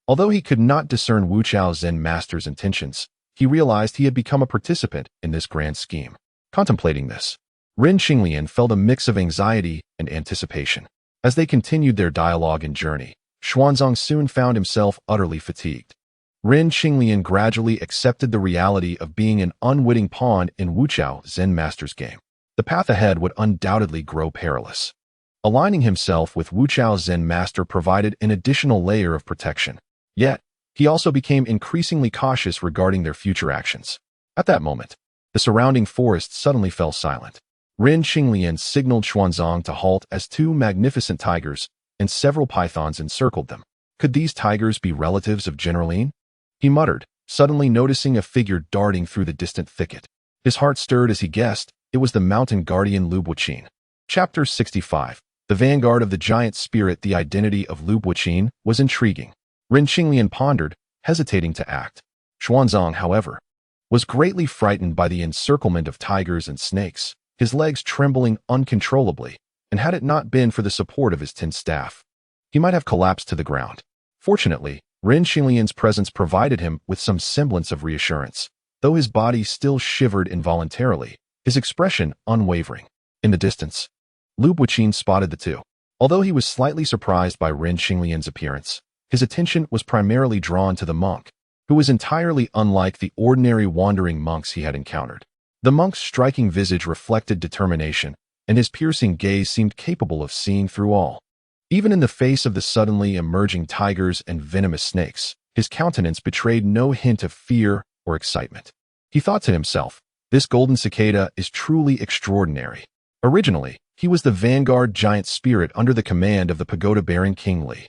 Although he could not discern Wu Chao's Zen master's intentions, he realized he had become a participant in this grand scheme. Contemplating this, Ren Qinglian felt a mix of anxiety and anticipation. As they continued their dialogue and journey, Xuanzang soon found himself utterly fatigued. Ren Qinglian gradually accepted the reality of being an unwitting pawn in Wu Chao Zen master's game. The path ahead would undoubtedly grow perilous. Aligning himself with Wu Chao Zen master provided an additional layer of protection. Yet, he also became increasingly cautious regarding their future actions. At that moment, the surrounding forest suddenly fell silent. Ren Qinglian signaled Xuanzang to halt as two magnificent tigers and several pythons encircled them. Could these tigers be relatives of Generaline? He muttered, suddenly noticing a figure darting through the distant thicket. His heart stirred as he guessed it was the mountain guardian Lu Buqin. Chapter 65. The vanguard of the giant spirit. The identity of Lu Buqin was intriguing. Ren Qinglian pondered, hesitating to act. Xuanzang, however, was greatly frightened by the encirclement of tigers and snakes, his legs trembling uncontrollably, and had it not been for the support of his tin staff, he might have collapsed to the ground. Fortunately, Ren Qinglian's presence provided him with some semblance of reassurance, though his body still shivered involuntarily, his expression unwavering. In the distance, Lu Buqin spotted the two. Although he was slightly surprised by Ren Xinglian's appearance, his attention was primarily drawn to the monk, who was entirely unlike the ordinary wandering monks he had encountered. The monk's striking visage reflected determination, and his piercing gaze seemed capable of seeing through all. Even in the face of the suddenly emerging tigers and venomous snakes, his countenance betrayed no hint of fear or excitement. He thought to himself, "This golden cicada is truly extraordinary." Originally, he was the vanguard giant spirit under the command of the pagoda-bearing King Li.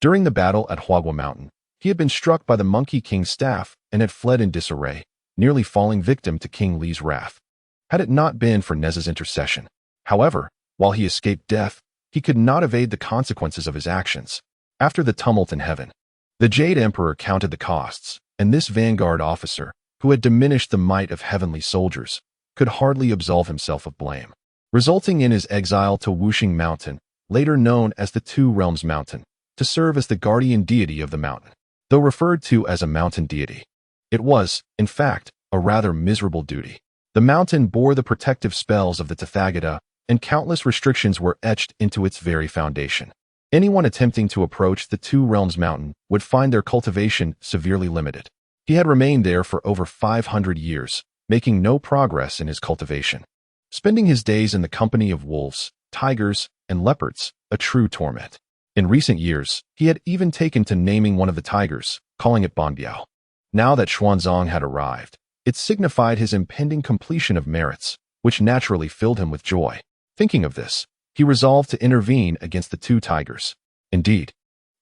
During the battle at Huagua Mountain, he had been struck by the Monkey King's staff and had fled in disarray, nearly falling victim to King Li's wrath. Had it not been for Neza's intercession. However, while he escaped death, he could not evade the consequences of his actions. After the tumult in heaven, the Jade Emperor counted the costs, and this vanguard officer, who had diminished the might of heavenly soldiers, could hardly absolve himself of blame, resulting in his exile to Wuxing Mountain, later known as the Two Realms Mountain, to serve as the guardian deity of the mountain. Though referred to as a mountain deity, it was, in fact, a rather miserable duty. The mountain bore the protective spells of the Tathagata, and countless restrictions were etched into its very foundation. Anyone attempting to approach the Two Realms Mountain would find their cultivation severely limited. He had remained there for over 500 years, making no progress in his cultivation, spending his days in the company of wolves, tigers, and leopards, a true torment. In recent years, he had even taken to naming one of the tigers, calling it Banbiao. Now that Xuanzang had arrived, it signified his impending completion of merits, which naturally filled him with joy. Thinking of this, he resolved to intervene against the two tigers. Indeed,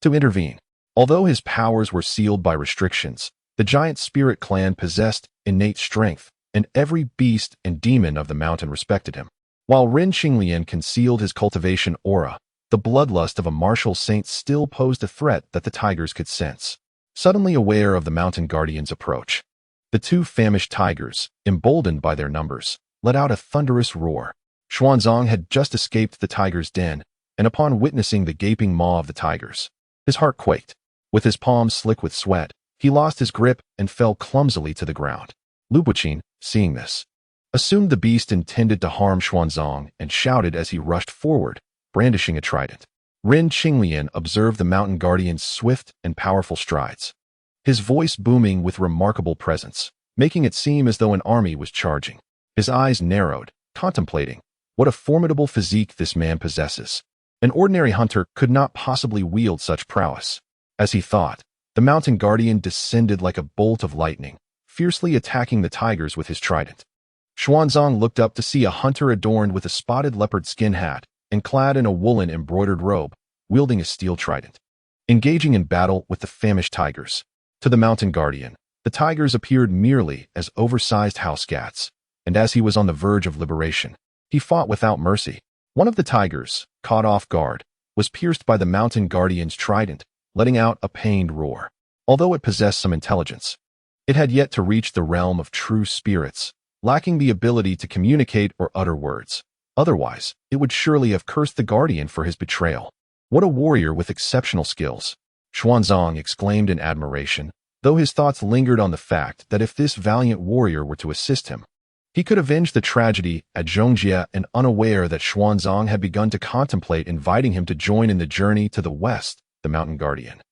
to intervene. Although his powers were sealed by restrictions, the giant spirit clan possessed innate strength, and every beast and demon of the mountain respected him. While Ren Xinglian concealed his cultivation aura, the bloodlust of a martial saint still posed a threat that the tigers could sense. Suddenly aware of the mountain guardian's approach, the two famished tigers, emboldened by their numbers, let out a thunderous roar. Xuanzang had just escaped the tiger's den, and upon witnessing the gaping maw of the tigers, his heart quaked. With his palms slick with sweat, he lost his grip and fell clumsily to the ground. Lu Buqin, seeing this, assumed the beast intended to harm Xuanzang and shouted as he rushed forward, brandishing a trident. Ren Xinglian observed the mountain guardian's swift and powerful strides, his voice booming with remarkable presence, making it seem as though an army was charging. His eyes narrowed, contemplating, what a formidable physique this man possesses. An ordinary hunter could not possibly wield such prowess. As he thought, the mountain guardian descended like a bolt of lightning, fiercely attacking the tigers with his trident. Xuanzang looked up to see a hunter adorned with a spotted leopard skin hat and clad in a woolen embroidered robe, wielding a steel trident, engaging in battle with the famished tigers. To the mountain guardian, the tigers appeared merely as oversized house cats, and as he was on the verge of liberation, he fought without mercy. One of the tigers, caught off guard, was pierced by the mountain guardian's trident, letting out a pained roar. Although it possessed some intelligence, it had yet to reach the realm of true spirits, lacking the ability to communicate or utter words. Otherwise, it would surely have cursed the guardian for his betrayal. What a warrior with exceptional skills! Xuanzang exclaimed in admiration, though his thoughts lingered on the fact that if this valiant warrior were to assist him, he could avenge the tragedy at Zhongjie, and unaware that Xuanzang had begun to contemplate inviting him to join in the journey to the west. The mountain guardian,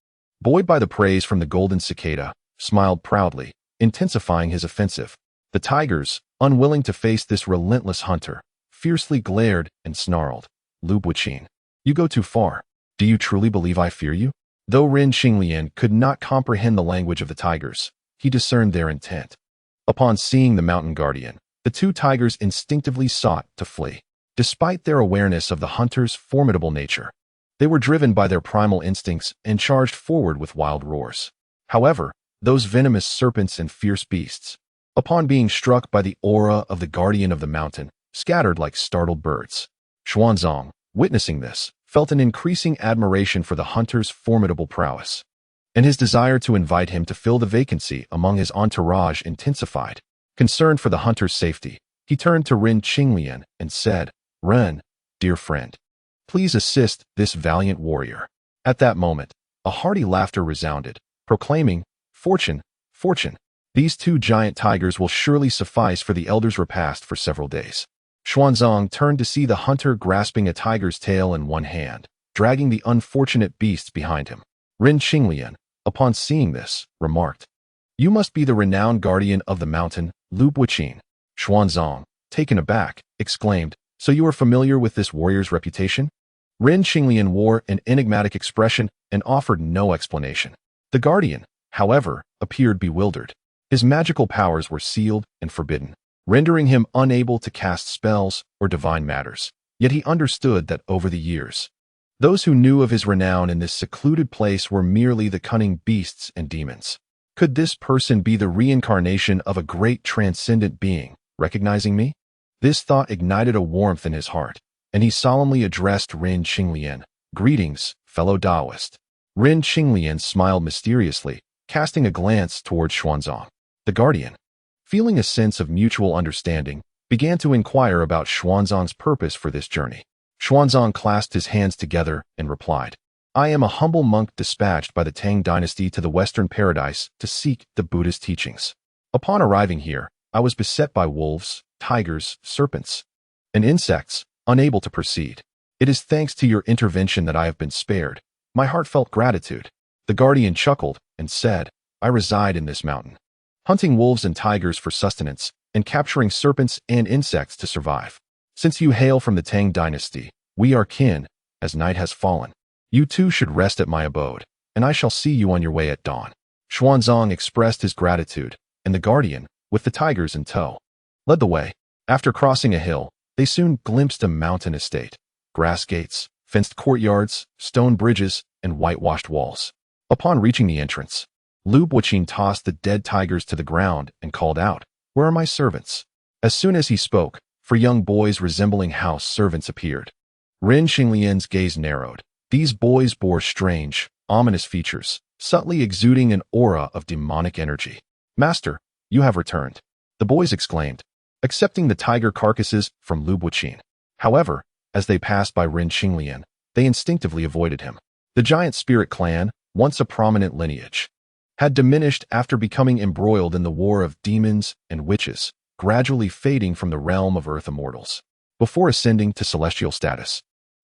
buoyed by the praise from the golden cicada, smiled proudly, intensifying his offensive. The tigers, unwilling to face this relentless hunter, fiercely glared and snarled. Lu Buqin, you go too far. Do you truly believe I fear you? Though Ren Xinglian could not comprehend the language of the tigers, he discerned their intent. Upon seeing the mountain guardian, the two tigers instinctively sought to flee. Despite their awareness of the hunter's formidable nature, they were driven by their primal instincts and charged forward with wild roars. However, those venomous serpents and fierce beasts, upon being struck by the aura of the guardian of the mountain, scattered like startled birds. Xuanzang, witnessing this, felt an increasing admiration for the hunter's formidable prowess, and his desire to invite him to fill the vacancy among his entourage intensified. Concerned for the hunter's safety, he turned to Ren Xinglian and said, "Ren, dear friend, please assist this valiant warrior." At that moment, a hearty laughter resounded, proclaiming, "Fortune, fortune. These two giant tigers will surely suffice for the elder's repast for several days." Xuanzang turned to see the hunter grasping a tiger's tail in one hand, dragging the unfortunate beasts behind him. Ren Qinglian, upon seeing this, remarked, "You must be the renowned guardian of the mountain, Lu Buqin." Xuanzang, taken aback, exclaimed, "So you are familiar with this warrior's reputation?" Ren Qinglian wore an enigmatic expression and offered no explanation. The guardian, however, appeared bewildered. His magical powers were sealed and forbidden, rendering him unable to cast spells or divine matters. Yet he understood that over the years, those who knew of his renown in this secluded place were merely the cunning beasts and demons. Could this person be the reincarnation of a great transcendent being, recognizing me? This thought ignited a warmth in his heart, and he solemnly addressed Ren Qinglian, "Greetings, fellow Taoist." Ren Qinglian smiled mysteriously, casting a glance toward Xuanzang. The guardian, feeling a sense of mutual understanding, began to inquire about Xuanzang's purpose for this journey. Xuanzang clasped his hands together and replied, "I am a humble monk dispatched by the Tang dynasty to the Western Paradise to seek the Buddhist teachings. Upon arriving here, I was beset by wolves, tigers, serpents, and insects, unable to proceed. It is thanks to your intervention that I have been spared. My heartfelt gratitude." The guardian chuckled and said, "I reside in this mountain, hunting wolves and tigers for sustenance, and capturing serpents and insects to survive. Since you hail from the Tang dynasty, we are kin, as night has fallen. You too should rest at my abode, and I shall see you on your way at dawn." Xuanzang expressed his gratitude, and the guardian, with the tigers in tow, led the way. After crossing a hill, they soon glimpsed a mountain estate, grass gates, fenced courtyards, stone bridges, and whitewashed walls. Upon reaching the entrance, Lu Buqin tossed the dead tigers to the ground and called out, "Where are my servants?" As soon as he spoke, 4 young boys resembling house servants appeared. Ren Qinglian's gaze narrowed. These boys bore strange, ominous features, subtly exuding an aura of demonic energy. "Master, you have returned," the boys exclaimed, accepting the tiger carcasses from Lu Buqin. However, as they passed by Ren Qinglian, they instinctively avoided him. The giant spirit clan, once a prominent lineage, had diminished after becoming embroiled in the war of demons and witches, gradually fading from the realm of earth immortals. Before ascending to celestial status,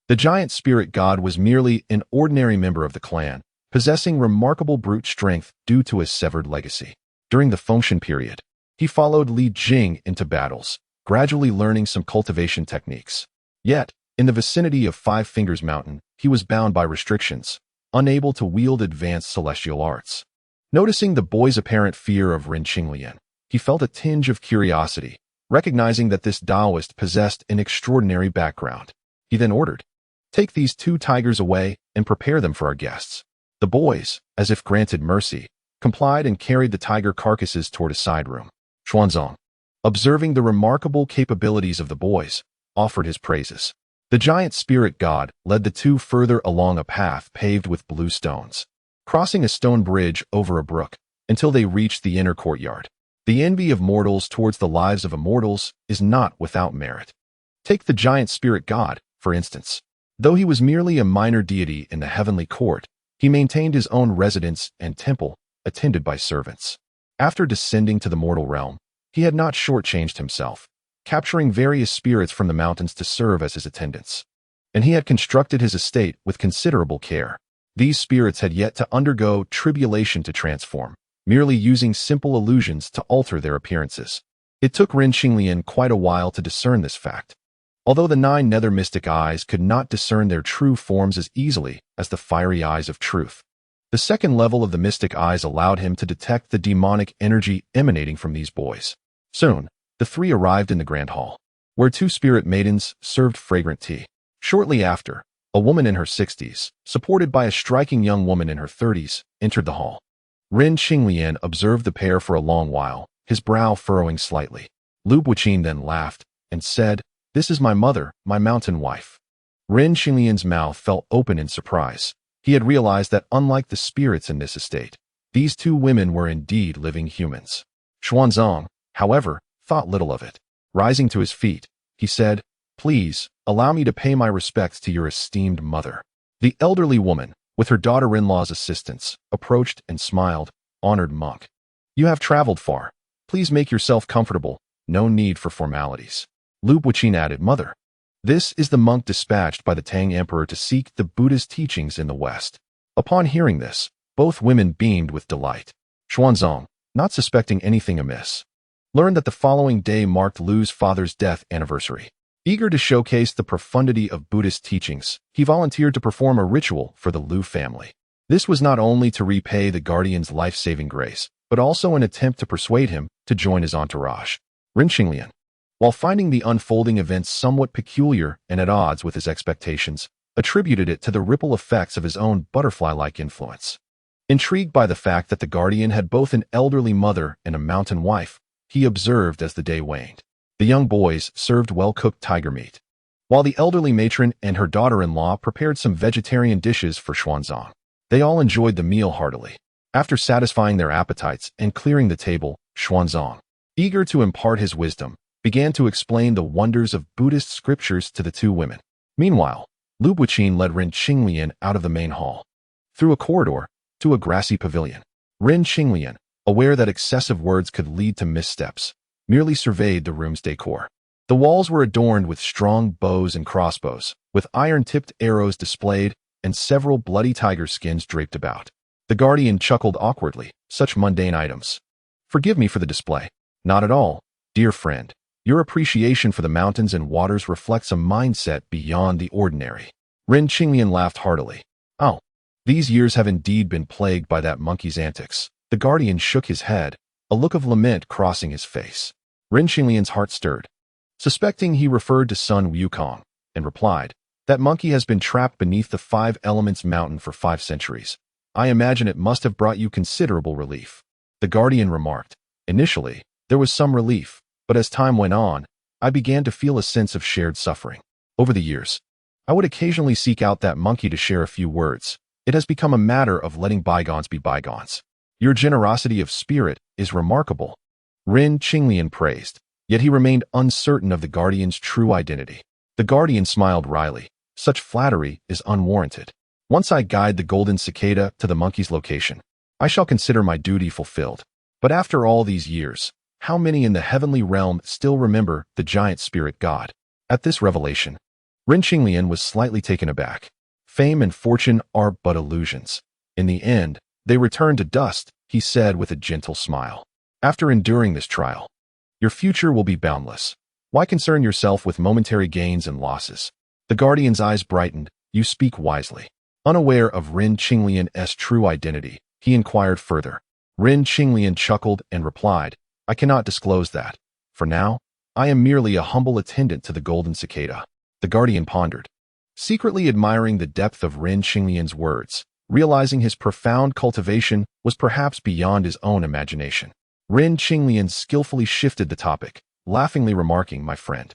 the giant spirit god was merely an ordinary member of the clan, possessing remarkable brute strength due to his severed legacy. During the Fengshan period, he followed Li Jing into battles, gradually learning some cultivation techniques. Yet, in the vicinity of Five Fingers Mountain, he was bound by restrictions, unable to wield advanced celestial arts. Noticing the boy's apparent fear of Ren Qinglian, he felt a tinge of curiosity, recognizing that this Taoist possessed an extraordinary background. He then ordered, "Take these 2 tigers away and prepare them for our guests." The boys, as if granted mercy, complied and carried the tiger carcasses toward a side room. Xuanzang, observing the remarkable capabilities of the boys, offered his praises. The giant spirit god led the 2 further along a path paved with blue stones, crossing a stone bridge over a brook, until they reached the inner courtyard. The envy of mortals towards the lives of immortals is not without merit. Take the giant spirit god, for instance. Though he was merely a minor deity in the heavenly court, he maintained his own residence and temple, attended by servants. After descending to the mortal realm, he had not shortchanged himself, capturing various spirits from the mountains to serve as his attendants. And he had constructed his estate with considerable care. These spirits had yet to undergo tribulation to transform, merely using simple illusions to alter their appearances. It took Ren Qinglian quite a while to discern this fact, although the 9 nether mystic eyes could not discern their true forms as easily as the fiery eyes of truth. The second level of the mystic eyes allowed him to detect the demonic energy emanating from these boys. Soon, the 3 arrived in the grand hall, where 2 spirit maidens served fragrant tea. Shortly after, a woman in her 60s, supported by a striking young woman in her 30s, entered the hall. Ren Qinglian observed the pair for a long while, his brow furrowing slightly. Lu Buqin then laughed and said, "This is my mother, my mountain wife." Ren Qinglian's mouth fell open in surprise. He had realized that unlike the spirits in this estate, these 2 women were indeed living humans. Xuanzang, however, thought little of it. Rising to his feet, he said, "Please, allow me to pay my respects to your esteemed mother." The elderly woman, with her daughter-in-law's assistance, approached and smiled, "Honored monk, you have traveled far. Please make yourself comfortable. No need for formalities." Lu Buqin added, "Mother, This is the monk dispatched by the Tang Emperor to seek the Buddha's teachings in the West. Upon hearing this, both women beamed with delight. Xuanzang, not suspecting anything amiss, learned that the following day marked Lu's father's death anniversary. Eager to showcase the profundity of Buddhist teachings, he volunteered to perform a ritual for the Lu family. This was not only to repay the guardian's life-saving grace, but also an attempt to persuade him to join his entourage. Ren Qinglian, while finding the unfolding events somewhat peculiar and at odds with his expectations, attributed it to the ripple effects of his own butterfly-like influence. Intrigued by the fact that the guardian had both an elderly mother and a mountain wife, he observed as the day waned. The young boys served well-cooked tiger meat, while the elderly matron and her daughter-in-law prepared some vegetarian dishes for Xuanzang. They all enjoyed the meal heartily. After satisfying their appetites and clearing the table, Xuanzang, eager to impart his wisdom, began to explain the wonders of Buddhist scriptures to the two women. Meanwhile, Lu Buqin led Ren Qinglian out of the main hall, through a corridor, to a grassy pavilion. Ren Qinglian, aware that excessive words could lead to missteps, merely surveyed the room's decor. The walls were adorned with strong bows and crossbows, with iron-tipped arrows displayed and several bloody tiger skins draped about. The guardian chuckled awkwardly. Such mundane items. Forgive me for the display. Not at all, dear friend. Your appreciation for the mountains and waters reflects a mindset beyond the ordinary. Ren Qinglian laughed heartily. Oh, these years have indeed been plagued by that monkey's antics. The guardian shook his head, a look of lament crossing his face. Ren Qinglian's heart stirred, suspecting he referred to Sun Wukong, and replied, "That monkey has been trapped beneath the 5 Elements mountain for 5 centuries. I imagine it must have brought you considerable relief." The guardian remarked, "Initially, there was some relief, but as time went on, I began to feel a sense of shared suffering. Over the years, I would occasionally seek out that monkey to share a few words. It has become a matter of letting bygones be bygones. Your generosity of spirit is remarkable," Ren Qinglian praised, yet he remained uncertain of the guardian's true identity. The guardian smiled wryly. Such flattery is unwarranted. Once I guide the golden cicada to the monkey's location, I shall consider my duty fulfilled. But after all these years, how many in the heavenly realm still remember the giant spirit god? At this revelation, Ren Qinglian was slightly taken aback. Fame and fortune are but illusions. In the end, they return to dust, he said with a gentle smile. After enduring this trial, your future will be boundless. Why concern yourself with momentary gains and losses? The guardian's eyes brightened. You speak wisely. Unaware of Ren Qinglian's true identity, he inquired further. Ren Qinglian chuckled and replied, "I cannot disclose that. For now, I am merely a humble attendant to the golden cicada." The guardian pondered, secretly admiring the depth of Ren Qinglian's words, realizing his profound cultivation was perhaps beyond his own imagination. Ren Qinglian skillfully shifted the topic, laughingly remarking, "My friend,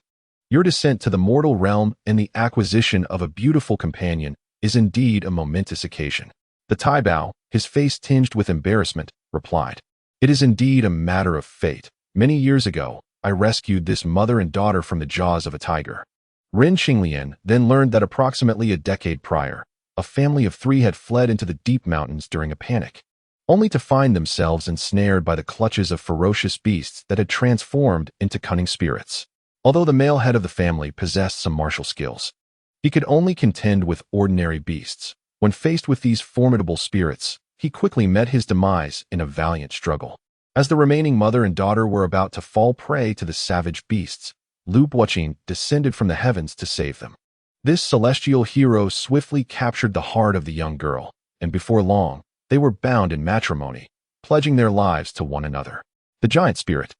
your descent to the mortal realm and the acquisition of a beautiful companion is indeed a momentous occasion." The Taibao, his face tinged with embarrassment, replied, "It is indeed a matter of fate. Many years ago, I rescued this mother and daughter from the jaws of a tiger." Ren Qinglian then learned that approximately a decade prior, a family of 3 had fled into the deep mountains during a panic, only to find themselves ensnared by the clutches of ferocious beasts that had transformed into cunning spirits. Although the male head of the family possessed some martial skills, he could only contend with ordinary beasts. When faced with these formidable spirits, he quickly met his demise in a valiant struggle. As the remaining mother and daughter were about to fall prey to the savage beasts, Lu Buqin descended from the heavens to save them. This celestial hero swiftly captured the heart of the young girl, and before long, they were bound in matrimony, pledging their lives to one another. The giant spirit,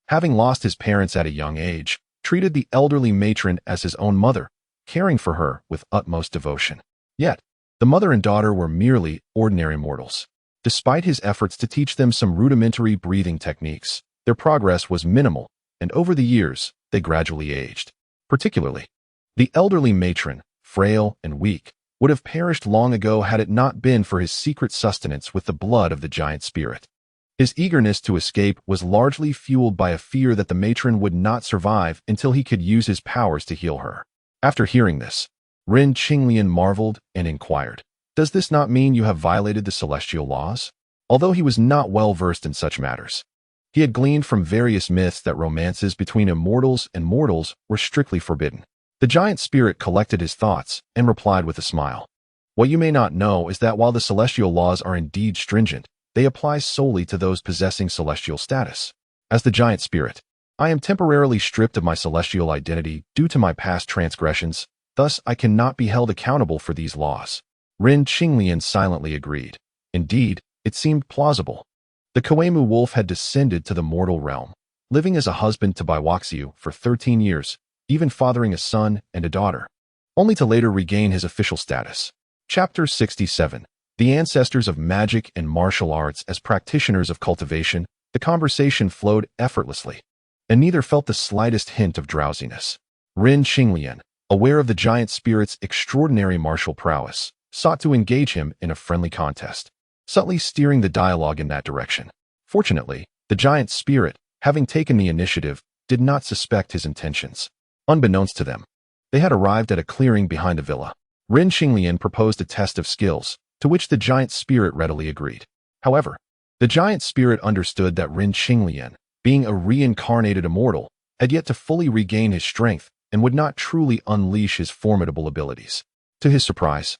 having lost his parents at a young age, treated the elderly matron as his own mother, caring for her with utmost devotion. Yet, the mother and daughter were merely ordinary mortals. Despite his efforts to teach them some rudimentary breathing techniques, their progress was minimal, and over the years, they gradually aged. Particularly, the elderly matron, frail and weak, would have perished long ago had it not been for his secret sustenance with the blood of the giant spirit. His eagerness to escape was largely fueled by a fear that the matron would not survive until he could use his powers to heal her. After hearing this, Ren Qinglian marveled and inquired, "Does this not mean you have violated the celestial laws?" Although he was not well versed in such matters, he had gleaned from various myths that romances between immortals and mortals were strictly forbidden. The giant spirit collected his thoughts and replied with a smile. What you may not know is that while the celestial laws are indeed stringent, they apply solely to those possessing celestial status. As the giant spirit, I am temporarily stripped of my celestial identity due to my past transgressions, thus I cannot be held accountable for these laws. Ren Qinglian silently agreed. Indeed, it seemed plausible. The Koemu wolf had descended to the mortal realm, living as a husband to Baiwaxiu for 13 years, even fathering a son and a daughter, only to later regain his official status. Chapter 67. The Ancestors of Magic and Martial Arts. As practitioners of cultivation, the conversation flowed effortlessly, and neither felt the slightest hint of drowsiness. Ren Qinglian, aware of the giant spirit's extraordinary martial prowess, sought to engage him in a friendly contest, subtly steering the dialogue in that direction. Fortunately, the giant spirit, having taken the initiative, did not suspect his intentions. Unbeknownst to them, they had arrived at a clearing behind the villa. Ren Qinglian proposed a test of skills, to which the giant spirit readily agreed. However, the giant spirit understood that Ren Qinglian, being a reincarnated immortal, had yet to fully regain his strength and would not truly unleash his formidable abilities. To his surprise,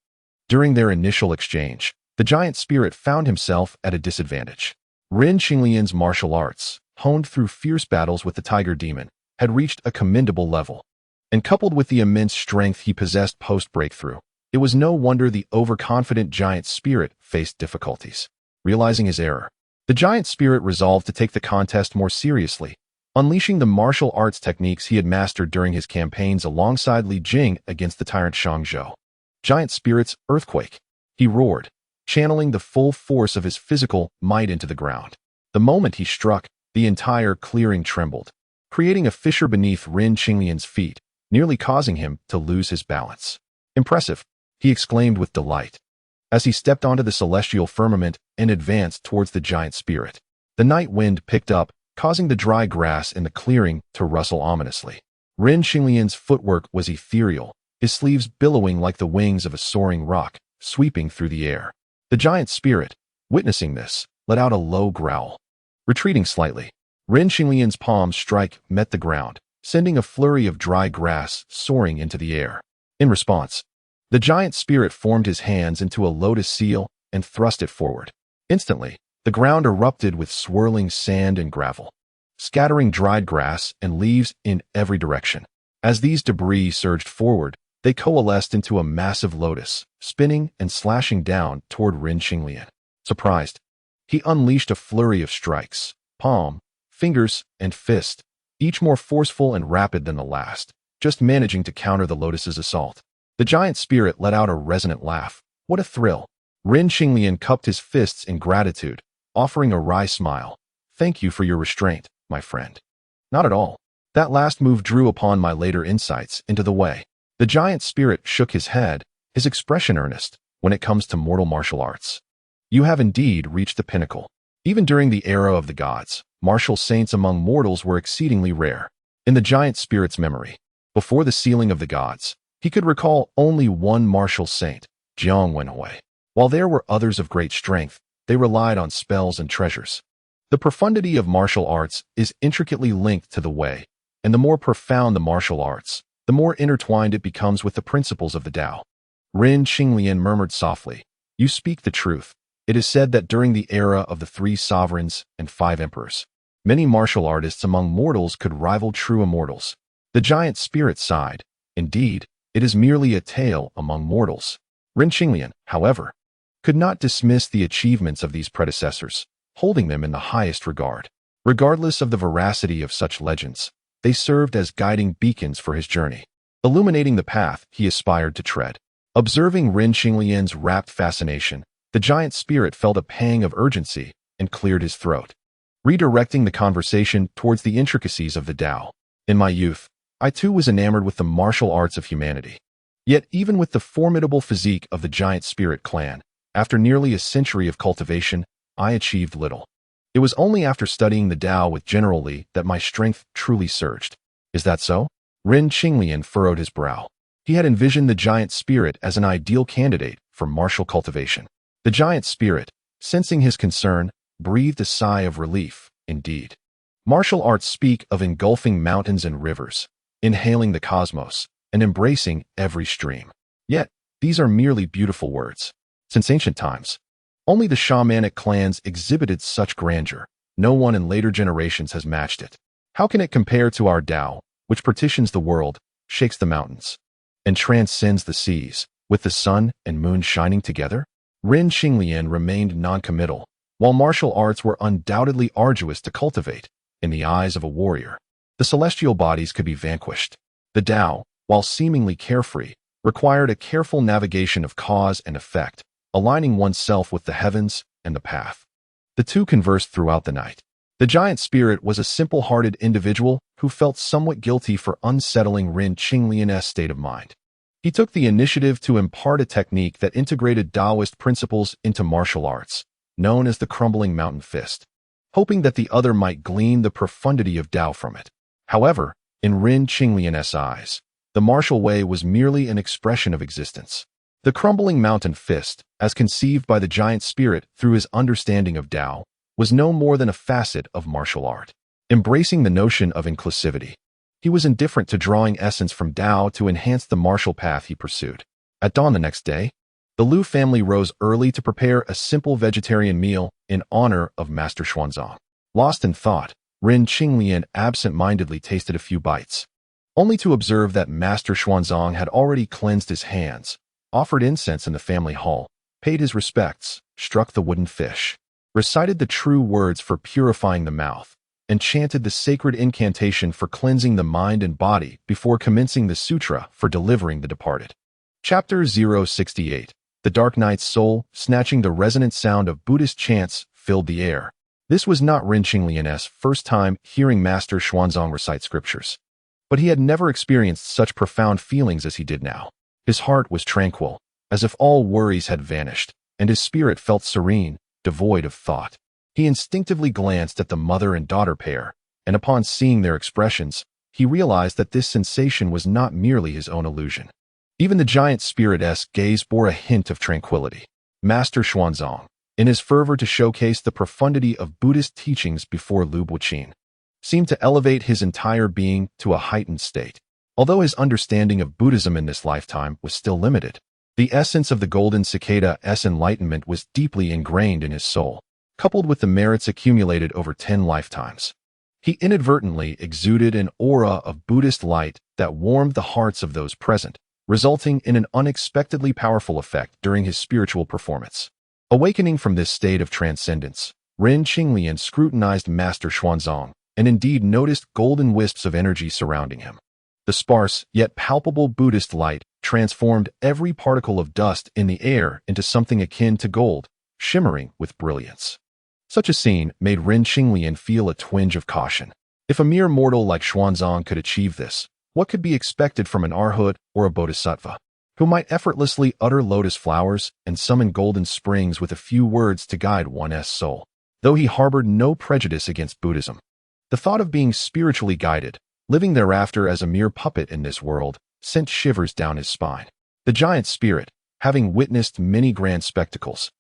during their initial exchange, the giant spirit found himself at a disadvantage. Ren Qinglian's martial arts, honed through fierce battles with the tiger demon, had reached a commendable level, and coupled with the immense strength he possessed post-breakthrough, it was no wonder the overconfident giant spirit faced difficulties. Realizing his error, the giant spirit resolved to take the contest more seriously, unleashing the martial arts techniques he had mastered during his campaigns alongside Li Jing against the tyrant Shang Zhou. Giant spirit's earthquake, he roared, channeling the full force of his physical might into the ground. The moment he struck, the entire clearing trembled, creating a fissure beneath Ren Qinglian's feet, nearly causing him to lose his balance. Impressive, he exclaimed with delight, as he stepped onto the celestial firmament and advanced towards the giant spirit. The night wind picked up, causing the dry grass in the clearing to rustle ominously. Ren Qinglian's footwork was ethereal, his sleeves billowing like the wings of a soaring rock, sweeping through the air. The giant spirit, witnessing this, let out a low growl. Retreating slightly, Ren Qinglian's palm strike met the ground, sending a flurry of dry grass soaring into the air. In response, the giant spirit formed his hands into a lotus seal and thrust it forward. Instantly, the ground erupted with swirling sand and gravel, scattering dried grass and leaves in every direction. As these debris surged forward, they coalesced into a massive lotus, spinning and slashing down toward Ren Qinglian. Surprised, he unleashed a flurry of strikes, palm, fingers, and fist, each more forceful and rapid than the last, just managing to counter the lotus's assault. The giant spirit let out a resonant laugh. What a thrill! Ren Qinglian cupped his fists in gratitude, offering a wry smile. Thank you for your restraint, my friend. Not at all. That last move drew upon my later insights into the way. The giant spirit shook his head, his expression earnest. When it comes to mortal martial arts, you have indeed reached the pinnacle. Even during the era of the gods, martial saints among mortals were exceedingly rare. In the giant spirit's memory, before the sealing of the gods, he could recall only one martial saint, Jiang Wenhui. While there were others of great strength, they relied on spells and treasures. The profundity of martial arts is intricately linked to the way, and the more profound the martial arts, the more intertwined it becomes with the principles of the Tao. Ren Qinglian murmured softly, "You speak the truth. It is said that during the era of the 3 sovereigns and 5 emperors, many martial artists among mortals could rival true immortals." The giant spirit sighed. Indeed, it is merely a tale among mortals. Ren Qinglian, however, could not dismiss the achievements of these predecessors, holding them in the highest regard. Regardless of the veracity of such legends, they served as guiding beacons for his journey, illuminating the path he aspired to tread. Observing Ren Qinglian's rapt fascination, the giant spirit felt a pang of urgency and cleared his throat, redirecting the conversation towards the intricacies of the Tao. In my youth, I too was enamored with the martial arts of humanity. Yet even with the formidable physique of the giant spirit clan, after nearly a century of cultivation, I achieved little. It was only after studying the Tao with General Li that my strength truly surged. Is that so? Ren Qinglian furrowed his brow. He had envisioned the giant spirit as an ideal candidate for martial cultivation. The giant spirit, sensing his concern, breathed a sigh of relief. Indeed, martial arts speak of engulfing mountains and rivers, inhaling the cosmos, and embracing every stream. Yet, these are merely beautiful words. Since ancient times, only the shamanic clans exhibited such grandeur. No one in later generations has matched it. How can it compare to our Tao, which partitions the world, shakes the mountains, and transcends the seas, with the sun and moon shining together? Ren Qinglian remained non-committal. While martial arts were undoubtedly arduous to cultivate, in the eyes of a warrior, the celestial bodies could be vanquished. The Tao, while seemingly carefree, required a careful navigation of cause and effect, aligning oneself with the heavens and the path. The two conversed throughout the night. The giant spirit was a simple-hearted individual who felt somewhat guilty for unsettling Ren Qinglian's state of mind. He took the initiative to impart a technique that integrated Taoist principles into martial arts, known as the crumbling mountain fist, hoping that the other might glean the profundity of Tao from it. However, in Ren Qinglian's eyes, the martial way was merely an expression of existence. The crumbling mountain fist, as conceived by the giant spirit through his understanding of Tao, was no more than a facet of martial art. Embracing the notion of inclusivity, he was indifferent to drawing essence from Tao to enhance the martial path he pursued. At dawn the next day, the Liu family rose early to prepare a simple vegetarian meal in honor of Master Xuanzang. Lost in thought, Ren Qinglian absent-mindedly tasted a few bites, only to observe that Master Xuanzang had already cleansed his hands, offered incense in the family hall, paid his respects, struck the wooden fish, recited the true words for purifying the mouth, and chanted the sacred incantation for cleansing the mind and body before commencing the sutra for delivering the departed. Chapter 068. The Dark Knight's Soul, snatching the resonant sound of Buddhist chants, filled the air. This was not Ren Qinglian's first time hearing Master Xuanzang recite scriptures, but he had never experienced such profound feelings as he did now. His heart was tranquil, as if all worries had vanished, and his spirit felt serene, devoid of thought. He instinctively glanced at the mother and daughter pair, and upon seeing their expressions, he realized that this sensation was not merely his own illusion. Even the giant spirit's gaze bore a hint of tranquility. Master Xuanzang, in his fervor to showcase the profundity of Buddhist teachings before Liu Buqin, seemed to elevate his entire being to a heightened state. Although his understanding of Buddhism in this lifetime was still limited, the essence of the golden cicada's enlightenment was deeply ingrained in his soul, coupled with the merits accumulated over 10 lifetimes. He inadvertently exuded an aura of Buddhist light that warmed the hearts of those present, resulting in an unexpectedly powerful effect during his spiritual performance. Awakening from this state of transcendence, Ren Qinglian scrutinized Master Xuanzang and indeed noticed golden wisps of energy surrounding him. The sparse, yet palpable Buddhist light transformed every particle of dust in the air into something akin to gold, shimmering with brilliance. Such a scene made Ren Qinglian feel a twinge of caution. If a mere mortal like Xuanzang could achieve this, what could be expected from an arhat or a bodhisattva, who might effortlessly utter lotus flowers and summon golden springs with a few words to guide one's soul? Though he harbored no prejudice against Buddhism, the thought of being spiritually guided, living thereafter as a mere puppet in this world, sent shivers down his spine. The giant spirit, having witnessed many grand spectacles,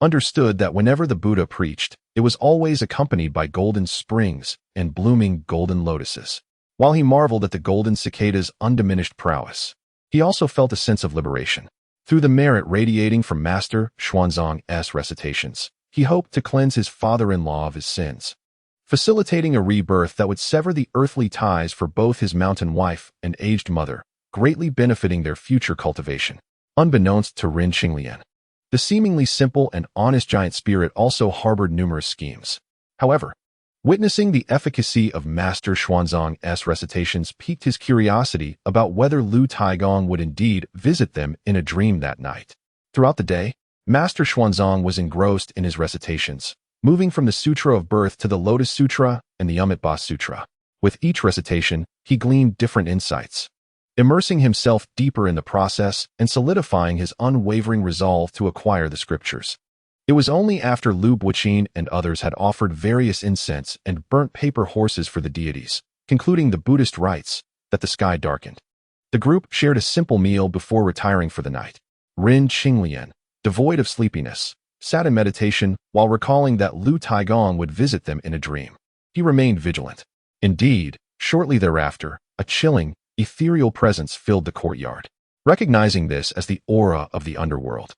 understood that whenever the Buddha preached, it was always accompanied by golden springs and blooming golden lotuses. While he marveled at the golden cicada's undiminished prowess, he also felt a sense of liberation. Through the merit radiating from Master Xuanzang's recitations, he hoped to cleanse his father-in-law of his sins, facilitating a rebirth that would sever the earthly ties for both his mountain wife and aged mother, greatly benefiting their future cultivation. Unbeknownst to Ren Qinglian, the seemingly simple and honest giant spirit also harbored numerous schemes. However, witnessing the efficacy of Master Xuanzang's recitations piqued his curiosity about whether Liu Taigong would indeed visit them in a dream that night. Throughout the day, Master Xuanzang was engrossed in his recitations, moving from the Sutra of Birth to the Lotus Sutra and the Amitabha Sutra. With each recitation, he gleaned different insights, immersing himself deeper in the process and solidifying his unwavering resolve to acquire the scriptures. It was only after Liu Buqin and others had offered various incense and burnt paper horses for the deities, concluding the Buddhist rites, that the sky darkened. The group shared a simple meal before retiring for the night. Ren Qinglian, devoid of sleepiness, sat in meditation while recalling that Liu Taigong would visit them in a dream. He remained vigilant. Indeed, shortly thereafter, a chilling, ethereal presence filled the courtyard. Recognizing this as the aura of the underworld,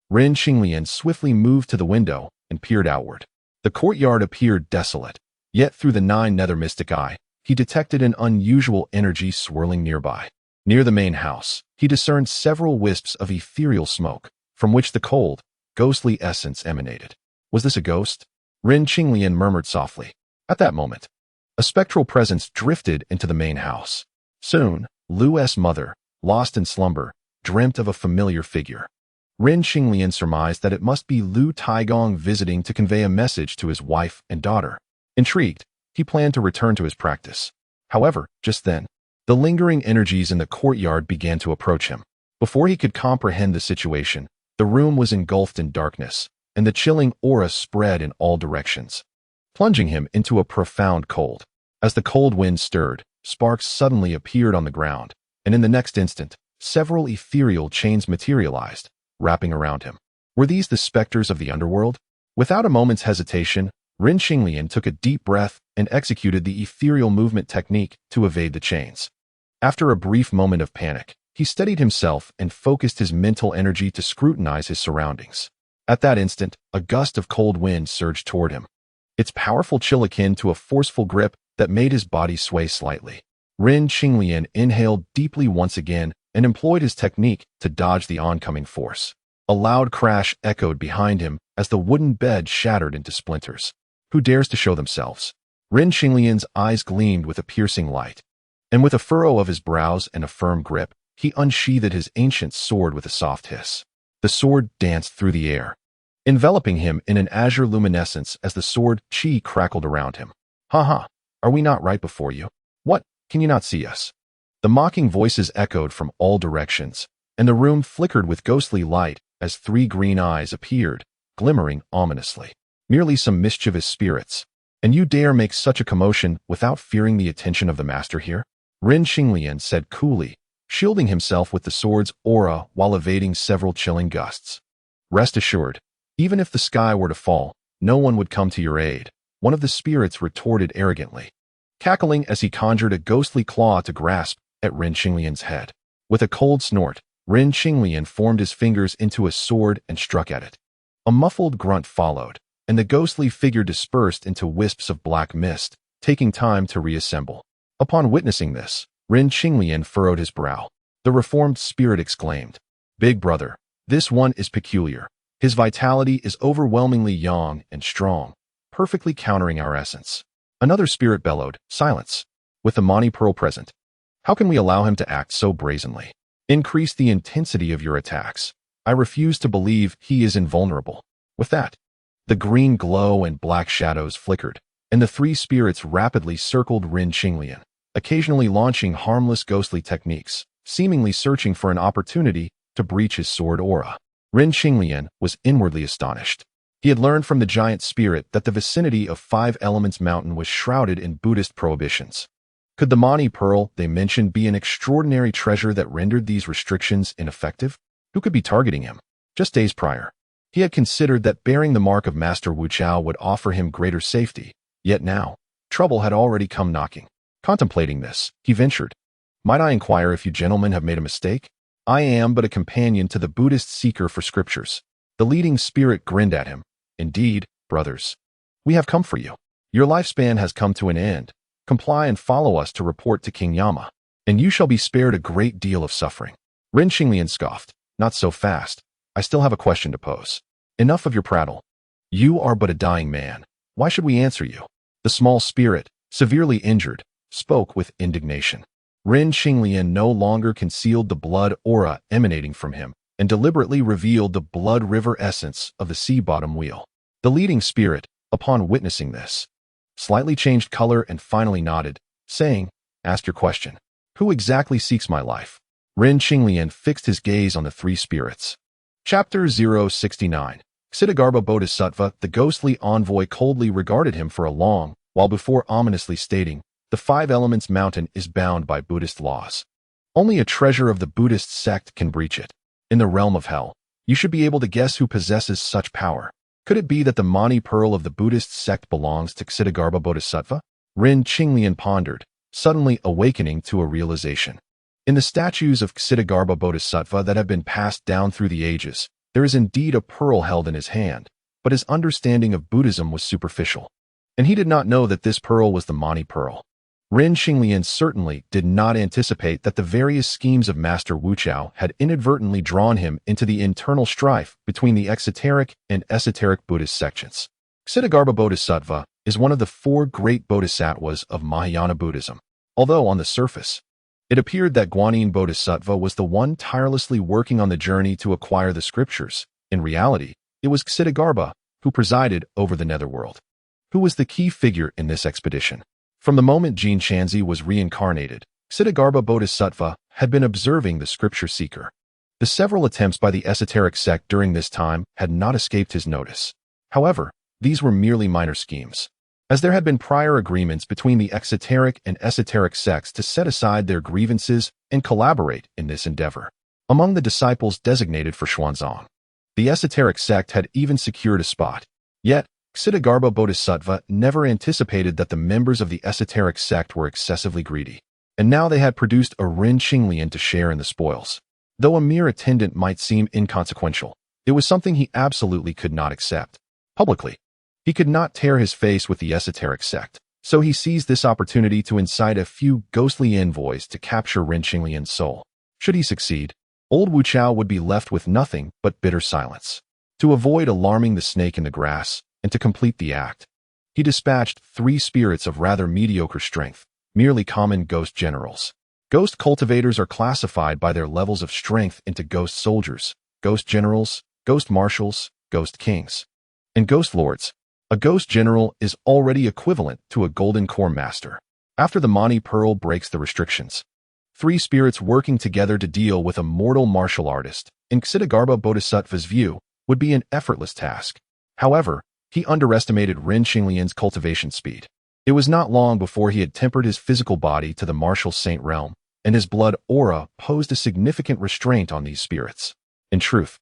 Ren Qinglian swiftly moved to the window and peered outward. The courtyard appeared desolate, yet through the nine nether mystic eye, he detected an unusual energy swirling nearby. Near the main house, he discerned several wisps of ethereal smoke, from which the cold, ghostly essence emanated. Was this a ghost? Ren Qinglian murmured softly. At that moment, a spectral presence drifted into the main house. Soon, Lu's mother, lost in slumber, dreamt of a familiar figure. Ren Qinglian surmised that it must be Lu Taigong visiting to convey a message to his wife and daughter. Intrigued, he planned to return to his practice. However, just then, the lingering energies in the courtyard began to approach him. Before he could comprehend the situation, the room was engulfed in darkness, and the chilling aura spread in all directions, plunging him into a profound cold. As the cold wind stirred, sparks suddenly appeared on the ground, and in the next instant, several ethereal chains materialized, wrapping around him. Were these the specters of the underworld? Without a moment's hesitation, Ren Qinglian took a deep breath and executed the ethereal movement technique to evade the chains. After a brief moment of panic, he steadied himself and focused his mental energy to scrutinize his surroundings. At that instant, a gust of cold wind surged toward him, its powerful chill akin to a forceful grip that made his body sway slightly. Ren Qinglian inhaled deeply once again and employed his technique to dodge the oncoming force. A loud crash echoed behind him as the wooden bed shattered into splinters. Who dares to show themselves? Ren Qinglian's eyes gleamed with a piercing light, and with a furrow of his brows and a firm grip, he unsheathed his ancient sword with a soft hiss. The sword danced through the air, enveloping him in an azure luminescence as the sword chi crackled around him. "Ha ha, are we not right before you? What, can you not see us?" The mocking voices echoed from all directions, and the room flickered with ghostly light as three green eyes appeared, glimmering ominously. "Merely some mischievous spirits. And you dare make such a commotion without fearing the attention of the master here?" Ren Qinglian said coolly, shielding himself with the sword's aura while evading several chilling gusts. "Rest assured, even if the sky were to fall, no one would come to your aid," one of the spirits retorted arrogantly, cackling as he conjured a ghostly claw to grasp at Ren Qinglian's head. With a cold snort, Ren Qinglian formed his fingers into a sword and struck at it. A muffled grunt followed, and the ghostly figure dispersed into wisps of black mist, taking time to reassemble. Upon witnessing this, Ren Qinglian furrowed his brow. The reformed spirit exclaimed, "Big brother, this one is peculiar. His vitality is overwhelmingly young and strong, perfectly countering our essence." Another spirit bellowed, "Silence. With the Mani Pearl present, how can we allow him to act so brazenly? Increase the intensity of your attacks. I refuse to believe he is invulnerable." With that, the green glow and black shadows flickered, and the three spirits rapidly circled Ren Qinglian, occasionally launching harmless ghostly techniques, seemingly searching for an opportunity to breach his sword aura. Ren Qinglian was inwardly astonished. He had learned from the giant spirit that the vicinity of Five Elements Mountain was shrouded in Buddhist prohibitions. Could the Mani Pearl they mentioned be an extraordinary treasure that rendered these restrictions ineffective? Who could be targeting him? Just days prior, he had considered that bearing the mark of Master Wu Chao would offer him greater safety, yet now, trouble had already come knocking. Contemplating this, he ventured, "Might I inquire if you gentlemen have made a mistake? I am but a companion to the Buddhist seeker for scriptures." The leading spirit grinned at him. "Indeed, brothers. We have come for you. Your lifespan has come to an end. Comply and follow us to report to King Yama, and you shall be spared a great deal of suffering." Ren Qinglian scoffed, "Not so fast. I still have a question to pose." "Enough of your prattle. You are but a dying man. Why should we answer you?" The small spirit, severely injured, spoke with indignation. Ren Qinglian no longer concealed the blood aura emanating from him and deliberately revealed the blood river essence of the sea bottom wheel. The leading spirit, upon witnessing this, slightly changed color and finally nodded, saying, "Ask your question. Who exactly seeks my life?" Ren Qinglian fixed his gaze on the three spirits. Chapter 069. Ksitigarbha Bodhisattva, the ghostly envoy, coldly regarded him for a long while before ominously stating, "The Five Elements Mountain is bound by Buddhist laws. Only a treasure of the Buddhist sect can breach it. In the realm of hell, you should be able to guess who possesses such power. Could it be that the Mani Pearl of the Buddhist sect belongs to Ksitigarbha Bodhisattva?" Ren Qinglian pondered, suddenly awakening to a realization. In the statues of Ksitigarbha Bodhisattva that have been passed down through the ages, there is indeed a pearl held in his hand, but his understanding of Buddhism was superficial, and he did not know that this pearl was the Mani pearl. Ren Xinglian certainly did not anticipate that the various schemes of Master Wu Chao had inadvertently drawn him into the internal strife between the exoteric and esoteric Buddhist sections. Ksitigarbha Bodhisattva is one of the 4 great bodhisattvas of Mahayana Buddhism. Although on the surface, it appeared that Guanyin Bodhisattva was the one tirelessly working on the journey to acquire the scriptures, in reality, it was Ksitigarbha who presided over the netherworld. Who was the key figure in this expedition? From the moment Jin Chanzi was reincarnated, Ksitigarbha Bodhisattva had been observing the scripture seeker. The several attempts by the esoteric sect during this time had not escaped his notice. However, these were merely minor schemes, as there had been prior agreements between the exoteric and esoteric sects to set aside their grievances and collaborate in this endeavor. Among the disciples designated for Xuanzang, the esoteric sect had even secured a spot. Yet, Ksitigarbha Bodhisattva never anticipated that the members of the esoteric sect were excessively greedy, and now they had produced a Ren Xinglian to share in the spoils. Though a mere attendant might seem inconsequential, it was something he absolutely could not accept. Publicly, he could not tear his face with the esoteric sect, so he seized this opportunity to incite a few ghostly envoys to capture Ren Xinglian's soul. Should he succeed, old Wu Chao would be left with nothing but bitter silence. To avoid alarming the snake in the grass, and to complete the act, he dispatched 3 spirits of rather mediocre strength, merely common ghost generals. Ghost cultivators are classified by their levels of strength into ghost soldiers, ghost generals, ghost marshals, ghost kings, and ghost lords. A ghost general is already equivalent to a golden core master. After the Mani pearl breaks the restrictions, 3 spirits working together to deal with a mortal martial artist, in Ksitigarbha Bodhisattva's view, would be an effortless task. However, he underestimated Ren Xinglian's cultivation speed. It was not long before he had tempered his physical body to the martial saint realm, and his blood aura posed a significant restraint on these spirits. In truth,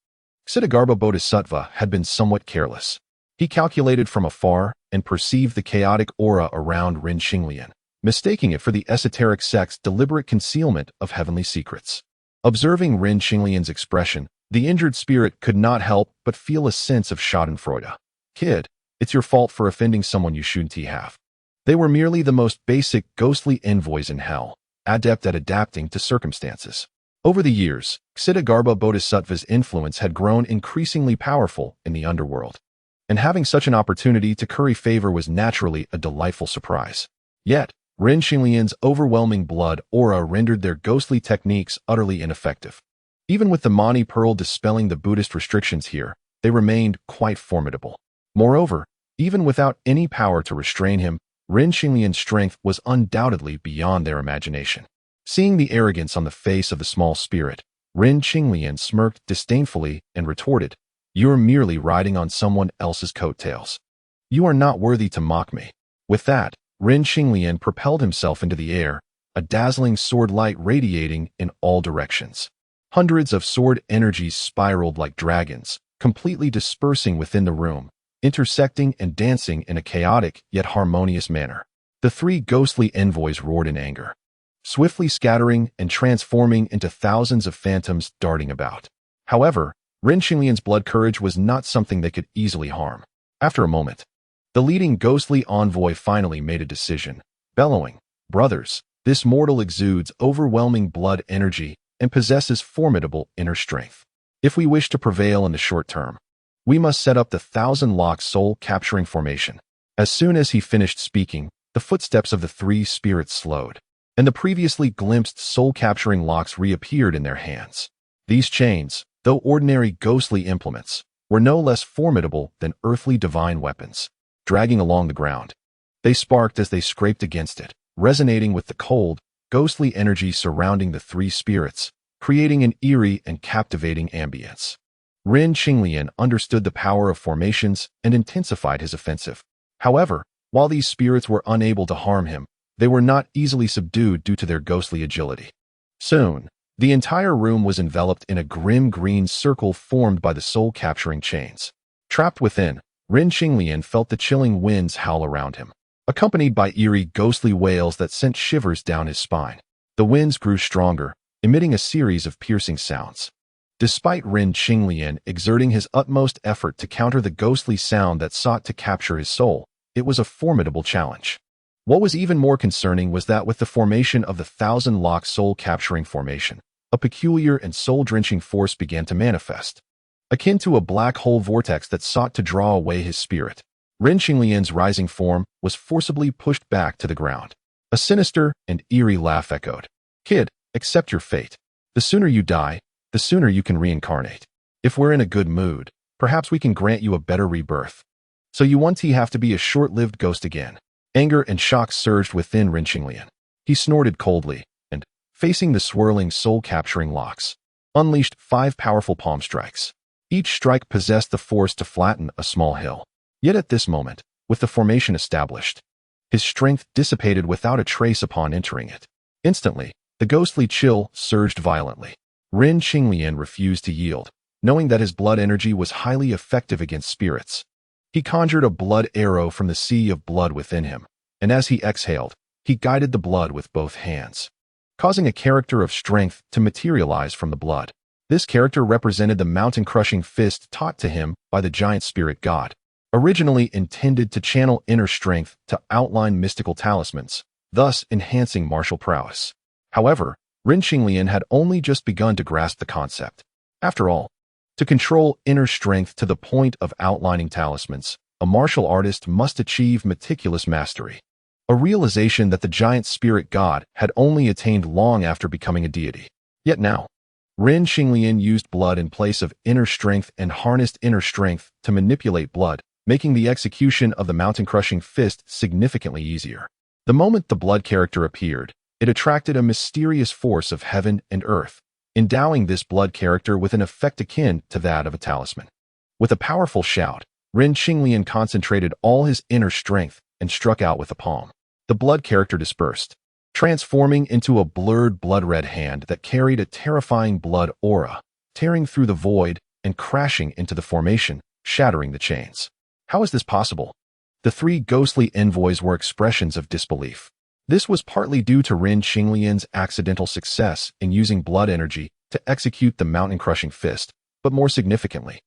Ksitigarbha Bodhisattva had been somewhat careless. He calculated from afar and perceived the chaotic aura around Ren Xinglian, mistaking it for the esoteric sect's deliberate concealment of heavenly secrets. Observing Ren Xinglian's expression, the injured spirit could not help but feel a sense of schadenfreude. Kid, it's your fault for offending someone you shouldn't have. They were merely the most basic ghostly envoys in hell, adept at adapting to circumstances. Over the years, Ksitigarbha Bodhisattva's influence had grown increasingly powerful in the underworld, and having such an opportunity to curry favor was naturally a delightful surprise. Yet, Ren Xinglian's overwhelming blood aura rendered their ghostly techniques utterly ineffective. Even with the Mani pearl dispelling the Buddhist restrictions here, they remained quite formidable. Moreover, even without any power to restrain him, Ren Xinglian's strength was undoubtedly beyond their imagination. Seeing the arrogance on the face of the small spirit, Ren Xinglian smirked disdainfully and retorted, "You are merely riding on someone else's coattails. You are not worthy to mock me." With that, Ren Xinglian propelled himself into the air, a dazzling sword light radiating in all directions. Hundreds of sword energies spiraled like dragons, completely dispersing within the room, intersecting and dancing in a chaotic yet harmonious manner. The 3 ghostly envoys roared in anger, swiftly scattering and transforming into thousands of phantoms darting about. However, Ren Xinglian's blood courage was not something they could easily harm. After a moment, the leading ghostly envoy finally made a decision, bellowing, "Brothers, this mortal exudes overwhelming blood energy and possesses formidable inner strength. If we wish to prevail in the short term, we must set up the 1,000-lock soul-capturing formation." As soon as he finished speaking, the footsteps of the 3 spirits slowed, and the previously glimpsed soul-capturing locks reappeared in their hands. These chains, though ordinary ghostly implements, were no less formidable than earthly divine weapons. Dragging along the ground, they sparked as they scraped against it, resonating with the cold, ghostly energy surrounding the 3 spirits, creating an eerie and captivating ambience. Ren Xinglian understood the power of formations and intensified his offensive. However, while these spirits were unable to harm him, they were not easily subdued due to their ghostly agility. Soon, the entire room was enveloped in a grim green circle formed by the soul-capturing chains. Trapped within, Ren Xinglian felt the chilling winds howl around him, accompanied by eerie ghostly wails that sent shivers down his spine. The winds grew stronger, emitting a series of piercing sounds. Despite Ren Qinglian exerting his utmost effort to counter the ghostly sound that sought to capture his soul, it was a formidable challenge. What was even more concerning was that with the formation of the thousand-lock soul-capturing formation, a peculiar and soul-drenching force began to manifest. Akin to a black hole vortex that sought to draw away his spirit, Ren Qinglian's rising form was forcibly pushed back to the ground. A sinister and eerie laugh echoed. "Kid, accept your fate. The sooner you die, the sooner you can reincarnate. If we're in a good mood, perhaps we can grant you a better rebirth. So you want to have to be a short-lived ghost again." Anger and shock surged within Ren Qinglian. He snorted coldly, and, facing the swirling soul-capturing locks, unleashed 5 powerful palm strikes. Each strike possessed the force to flatten a small hill. Yet at this moment, with the formation established, his strength dissipated without a trace upon entering it. Instantly, the ghostly chill surged violently. Ren Qinglian refused to yield, knowing that his blood energy was highly effective against spirits. He conjured a blood arrow from the sea of blood within him, and as he exhaled, he guided the blood with both hands, causing a character of strength to materialize from the blood. This character represented the mountain-crushing fist taught to him by the giant spirit god, originally intended to channel inner strength to outline mystical talismans, thus enhancing martial prowess. However, Ren Qinglian had only just begun to grasp the concept. After all, to control inner strength to the point of outlining talismans, a martial artist must achieve meticulous mastery, a realization that the giant spirit god had only attained long after becoming a deity. Yet now, Ren Qinglian used blood in place of inner strength and harnessed inner strength to manipulate blood, making the execution of the mountain-crushing fist significantly easier. The moment the blood character appeared, it attracted a mysterious force of heaven and earth, endowing this blood character with an effect akin to that of a talisman. With a powerful shout, Ren Qinglian concentrated all his inner strength and struck out with a palm. The blood character dispersed, transforming into a blurred blood-red hand that carried a terrifying blood aura, tearing through the void and crashing into the formation, shattering the chains. How is this possible? The 3 ghostly envoys were expressions of disbelief. This was partly due to Ren Qinglian's accidental success in using blood energy to execute the mountain-crushing fist, but more significantly,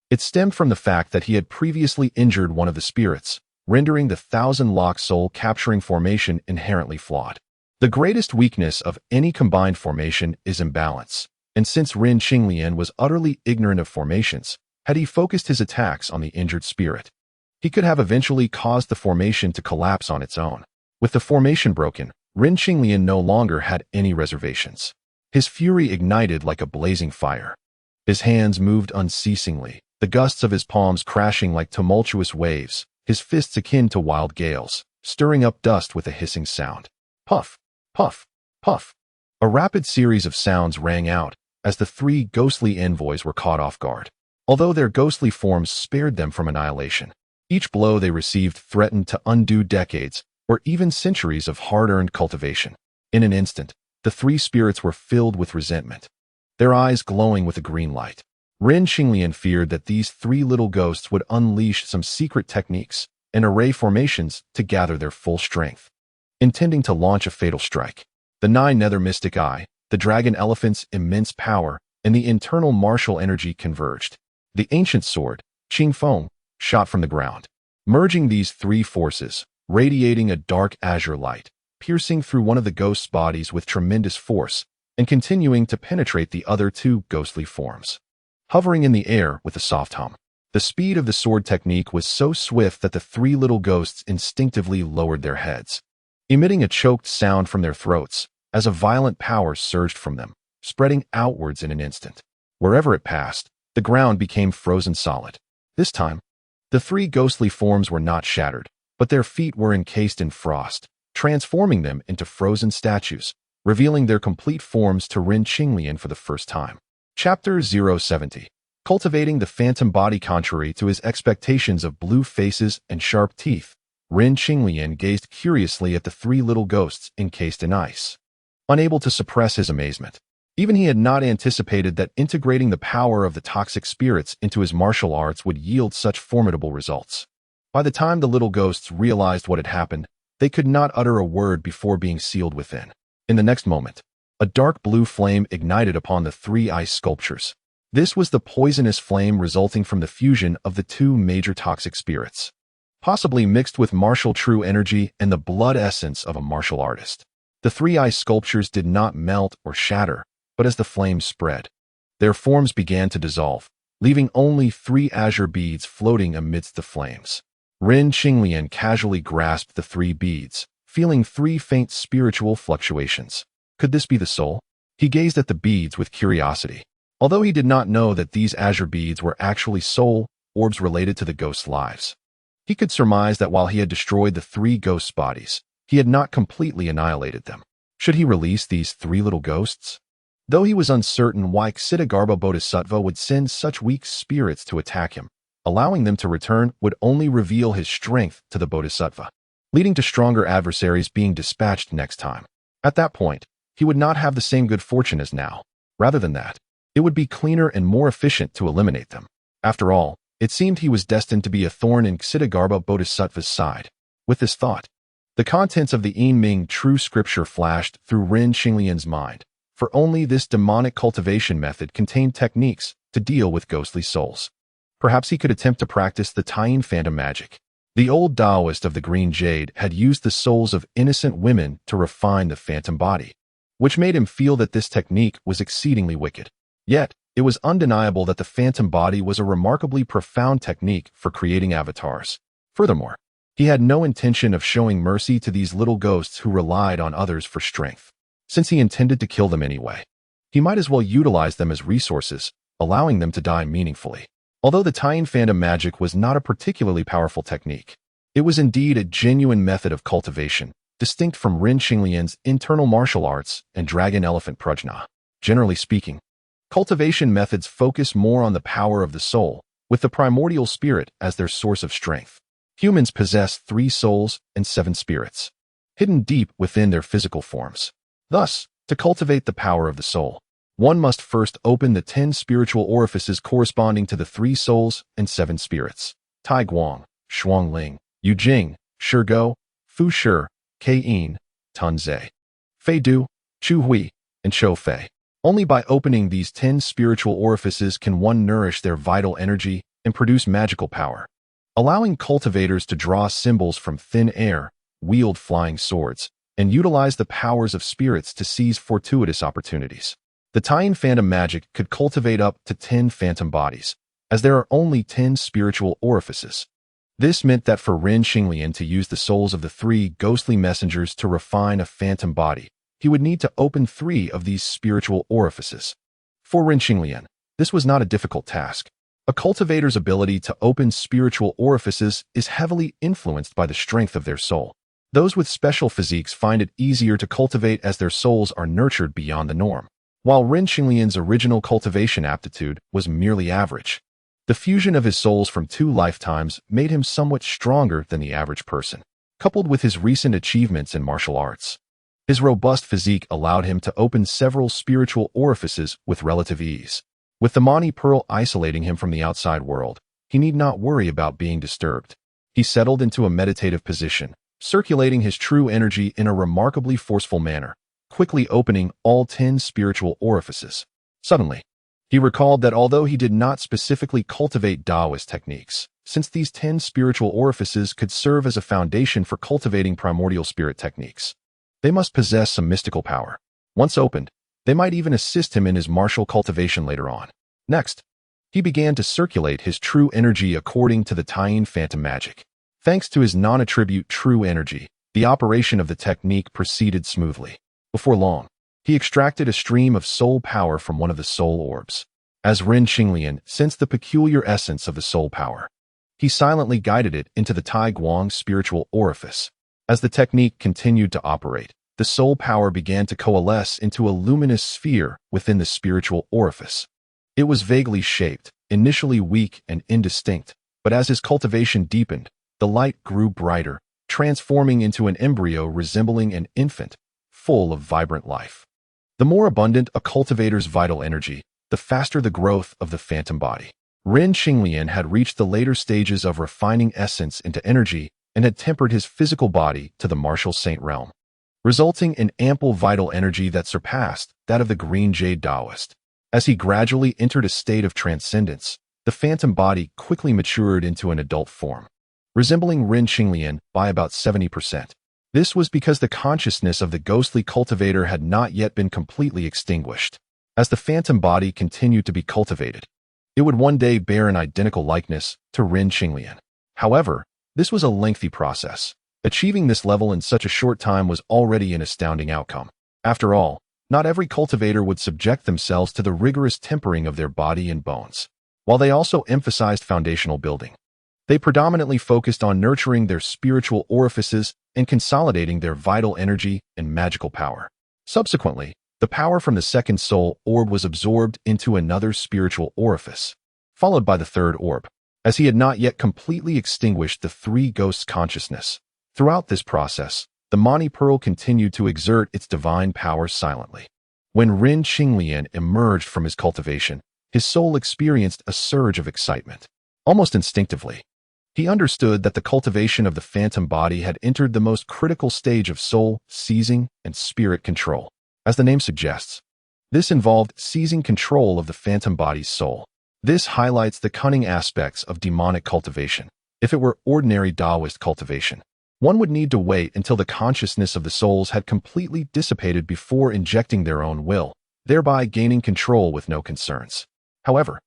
it stemmed from the fact that he had previously injured one of the spirits, rendering the thousand-lock soul-capturing formation inherently flawed. The greatest weakness of any combined formation is imbalance, and since Ren Qinglian was utterly ignorant of formations, had he focused his attacks on the injured spirit, he could have eventually caused the formation to collapse on its own. With the formation broken, Ren Qinglian no longer had any reservations. His fury ignited like a blazing fire. His hands moved unceasingly, the gusts of his palms crashing like tumultuous waves, his fists akin to wild gales, stirring up dust with a hissing sound. Puff, puff, puff. A rapid series of sounds rang out as the 3 ghostly envoys were caught off guard. Although their ghostly forms spared them from annihilation, each blow they received threatened to undo decades or even centuries of hard-earned cultivation. In an instant, the 3 spirits were filled with resentment, their eyes glowing with a green light. Ren Qinglian feared that these 3 little ghosts would unleash some secret techniques and array formations to gather their full strength, intending to launch a fatal strike. The 9 nether mystic eye, the dragon elephant's immense power, and the internal martial energy converged. The ancient sword, Qingfeng, shot from the ground, merging these 3 forces, radiating a dark azure light, piercing through one of the ghost's bodies with tremendous force, and continuing to penetrate the other 2 ghostly forms. Hovering in the air with a soft hum, the speed of the sword technique was so swift that the 3 little ghosts instinctively lowered their heads, emitting a choked sound from their throats as a violent power surged from them, spreading outwards in an instant. Wherever it passed, the ground became frozen solid. This time, the 3 ghostly forms were not shattered, but their feet were encased in frost, transforming them into frozen statues, revealing their complete forms to Ren Qinglian for the first time. Chapter 070. Cultivating the phantom body. Contrary to his expectations of blue faces and sharp teeth, Ren Qinglian gazed curiously at the 3 little ghosts encased in ice, unable to suppress his amazement. Even he had not anticipated that integrating the power of the toxic spirits into his martial arts would yield such formidable results. By the time the little ghosts realized what had happened, they could not utter a word before being sealed within. In the next moment, a dark blue flame ignited upon the three ice sculptures. This was the poisonous flame resulting from the fusion of the two major toxic spirits, possibly mixed with martial true energy and the blood essence of a martial artist. The three ice sculptures did not melt or shatter, but as the flames spread, their forms began to dissolve, leaving only three azure beads floating amidst the flames. Ren Qinglian casually grasped the three beads, feeling three faint spiritual fluctuations. Could this be the soul? He gazed at the beads with curiosity. Although he did not know that these azure beads were actually soul orbs related to the ghosts' lives, he could surmise that while he had destroyed the three ghosts' bodies, he had not completely annihilated them. Should he release these three little ghosts? Though he was uncertain why Ksitigarbha Bodhisattva would send such weak spirits to attack him, allowing them to return would only reveal his strength to the Bodhisattva, leading to stronger adversaries being dispatched next time. At that point, he would not have the same good fortune as now. Rather than that, it would be cleaner and more efficient to eliminate them. After all, it seemed he was destined to be a thorn in Ksitigarbha Bodhisattva's side. With this thought, the contents of the Yinming true scripture flashed through Ren Qinglian's mind, for only this demonic cultivation method contained techniques to deal with ghostly souls. Perhaps he could attempt to practice the Tang phantom magic. The old Taoist of the Green Jade had used the souls of innocent women to refine the phantom body, which made him feel that this technique was exceedingly wicked. Yet, it was undeniable that the phantom body was a remarkably profound technique for creating avatars. Furthermore, he had no intention of showing mercy to these little ghosts who relied on others for strength. Since he intended to kill them anyway, he might as well utilize them as resources, allowing them to die meaningfully. Although the Tang phantom magic was not a particularly powerful technique, it was indeed a genuine method of cultivation, distinct from Ren Qinglian's internal martial arts and dragon elephant prajna. Generally speaking, cultivation methods focus more on the power of the soul, with the primordial spirit as their source of strength. Humans possess 3 souls and 7 spirits, hidden deep within their physical forms. Thus, to cultivate the power of the soul, one must first open the 10 spiritual orifices corresponding to the 3 souls and 7 spirits: Tai Guang, Shuang Ling, Yu Jing, Shi Go, Fu Shi, Ke Yin, Tun Zhe, Fei Du, Chu Hui, and Shou Fei. Only by opening these 10 spiritual orifices can one nourish their vital energy and produce magical power. Allowing cultivators to draw symbols from thin air, wield flying swords, and utilize the powers of spirits to seize fortuitous opportunities. The Tang phantom magic could cultivate up to 10 phantom bodies, as there are only 10 spiritual orifices. This meant that for Ren Qinglian to use the souls of the 3 ghostly messengers to refine a phantom body, he would need to open 3 of these spiritual orifices. For Ren Qinglian, this was not a difficult task. A cultivator's ability to open spiritual orifices is heavily influenced by the strength of their soul. Those with special physiques find it easier to cultivate as their souls are nurtured beyond the norm. While Ren Qinglian's original cultivation aptitude was merely average, the fusion of his souls from 2 lifetimes made him somewhat stronger than the average person. Coupled with his recent achievements in martial arts, his robust physique allowed him to open several spiritual orifices with relative ease. With the Mani Pearl isolating him from the outside world, he need not worry about being disturbed. He settled into a meditative position, circulating his true energy in a remarkably forceful manner, quickly opening all 10 spiritual orifices. Suddenly, he recalled that although he did not specifically cultivate Taoist techniques, since these 10 spiritual orifices could serve as a foundation for cultivating primordial spirit techniques, they must possess some mystical power. Once opened, they might even assist him in his martial cultivation later on. Next, he began to circulate his true energy according to the Tang phantom magic. Thanks to his non-attribute true energy, the operation of the technique proceeded smoothly. Before long, he extracted a stream of soul power from one of the soul orbs. As Ren Qinglian sensed the peculiar essence of the soul power, he silently guided it into the Tai Guang spiritual orifice. As the technique continued to operate, the soul power began to coalesce into a luminous sphere within the spiritual orifice. It was vaguely shaped, initially weak and indistinct, but as his cultivation deepened, the light grew brighter, transforming into an embryo resembling an infant, full of vibrant life. The more abundant a cultivator's vital energy, the faster the growth of the phantom body. Ren Qinglian had reached the later stages of refining essence into energy and had tempered his physical body to the martial saint realm. resulting in ample vital energy that surpassed that of the green jade Taoist. As he gradually entered a state of transcendence, the phantom body quickly matured into an adult form, resembling Ren Qinglian by about 70%. This was because the consciousness of the ghostly cultivator had not yet been completely extinguished. As the phantom body continued to be cultivated, it would one day bear an identical likeness to Ren Qinglian. However, this was a lengthy process. Achieving this level in such a short time was already an astounding outcome. After all, not every cultivator would subject themselves to the rigorous tempering of their body and bones. While they also emphasized foundational building, they predominantly focused on nurturing their spiritual orifices and consolidating their vital energy and magical power. Subsequently, the power from the second soul orb was absorbed into another spiritual orifice, followed by the third orb, as he had not yet completely extinguished the three ghosts' consciousness. Throughout this process, the Mani Pearl continued to exert its divine power silently. When Ren Qinglian emerged from his cultivation, his soul experienced a surge of excitement. Almost instinctively, he understood that the cultivation of the phantom body had entered the most critical stage of soul seizing and spirit control. As the name suggests, this involved seizing control of the phantom body's soul. This highlights the cunning aspects of demonic cultivation. If it were ordinary Taoist cultivation, one would need to wait until the consciousness of the souls had completely dissipated before injecting their own will, thereby gaining control with no concerns. However,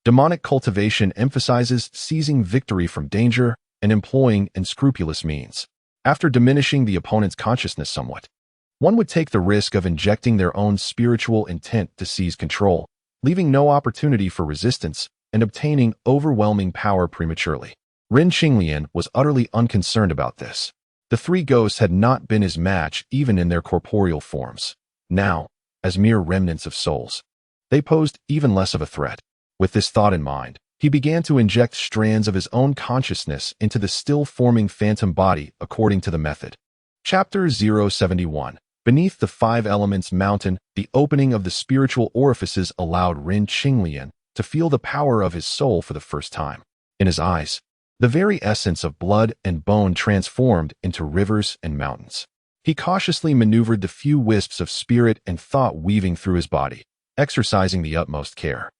demonic cultivation emphasizes seizing victory from danger and employing unscrupulous means. After diminishing the opponent's consciousness somewhat, one would take the risk of injecting their own spiritual intent to seize control, leaving no opportunity for resistance and obtaining overwhelming power prematurely. Ren Qinglian was utterly unconcerned about this. The three ghosts had not been his match even in their corporeal forms. Now, as mere remnants of souls, they posed even less of a threat. With this thought in mind, he began to inject strands of his own consciousness into the still-forming phantom body according to the method. Chapter 071. Beneath the Five Elements Mountain, the opening of the spiritual orifices allowed Ren Qinglian to feel the power of his soul for the first time. In his eyes, the very essence of blood and bone transformed into rivers and mountains. He cautiously maneuvered the few wisps of spirit and thought weaving through his body, exercising the utmost care.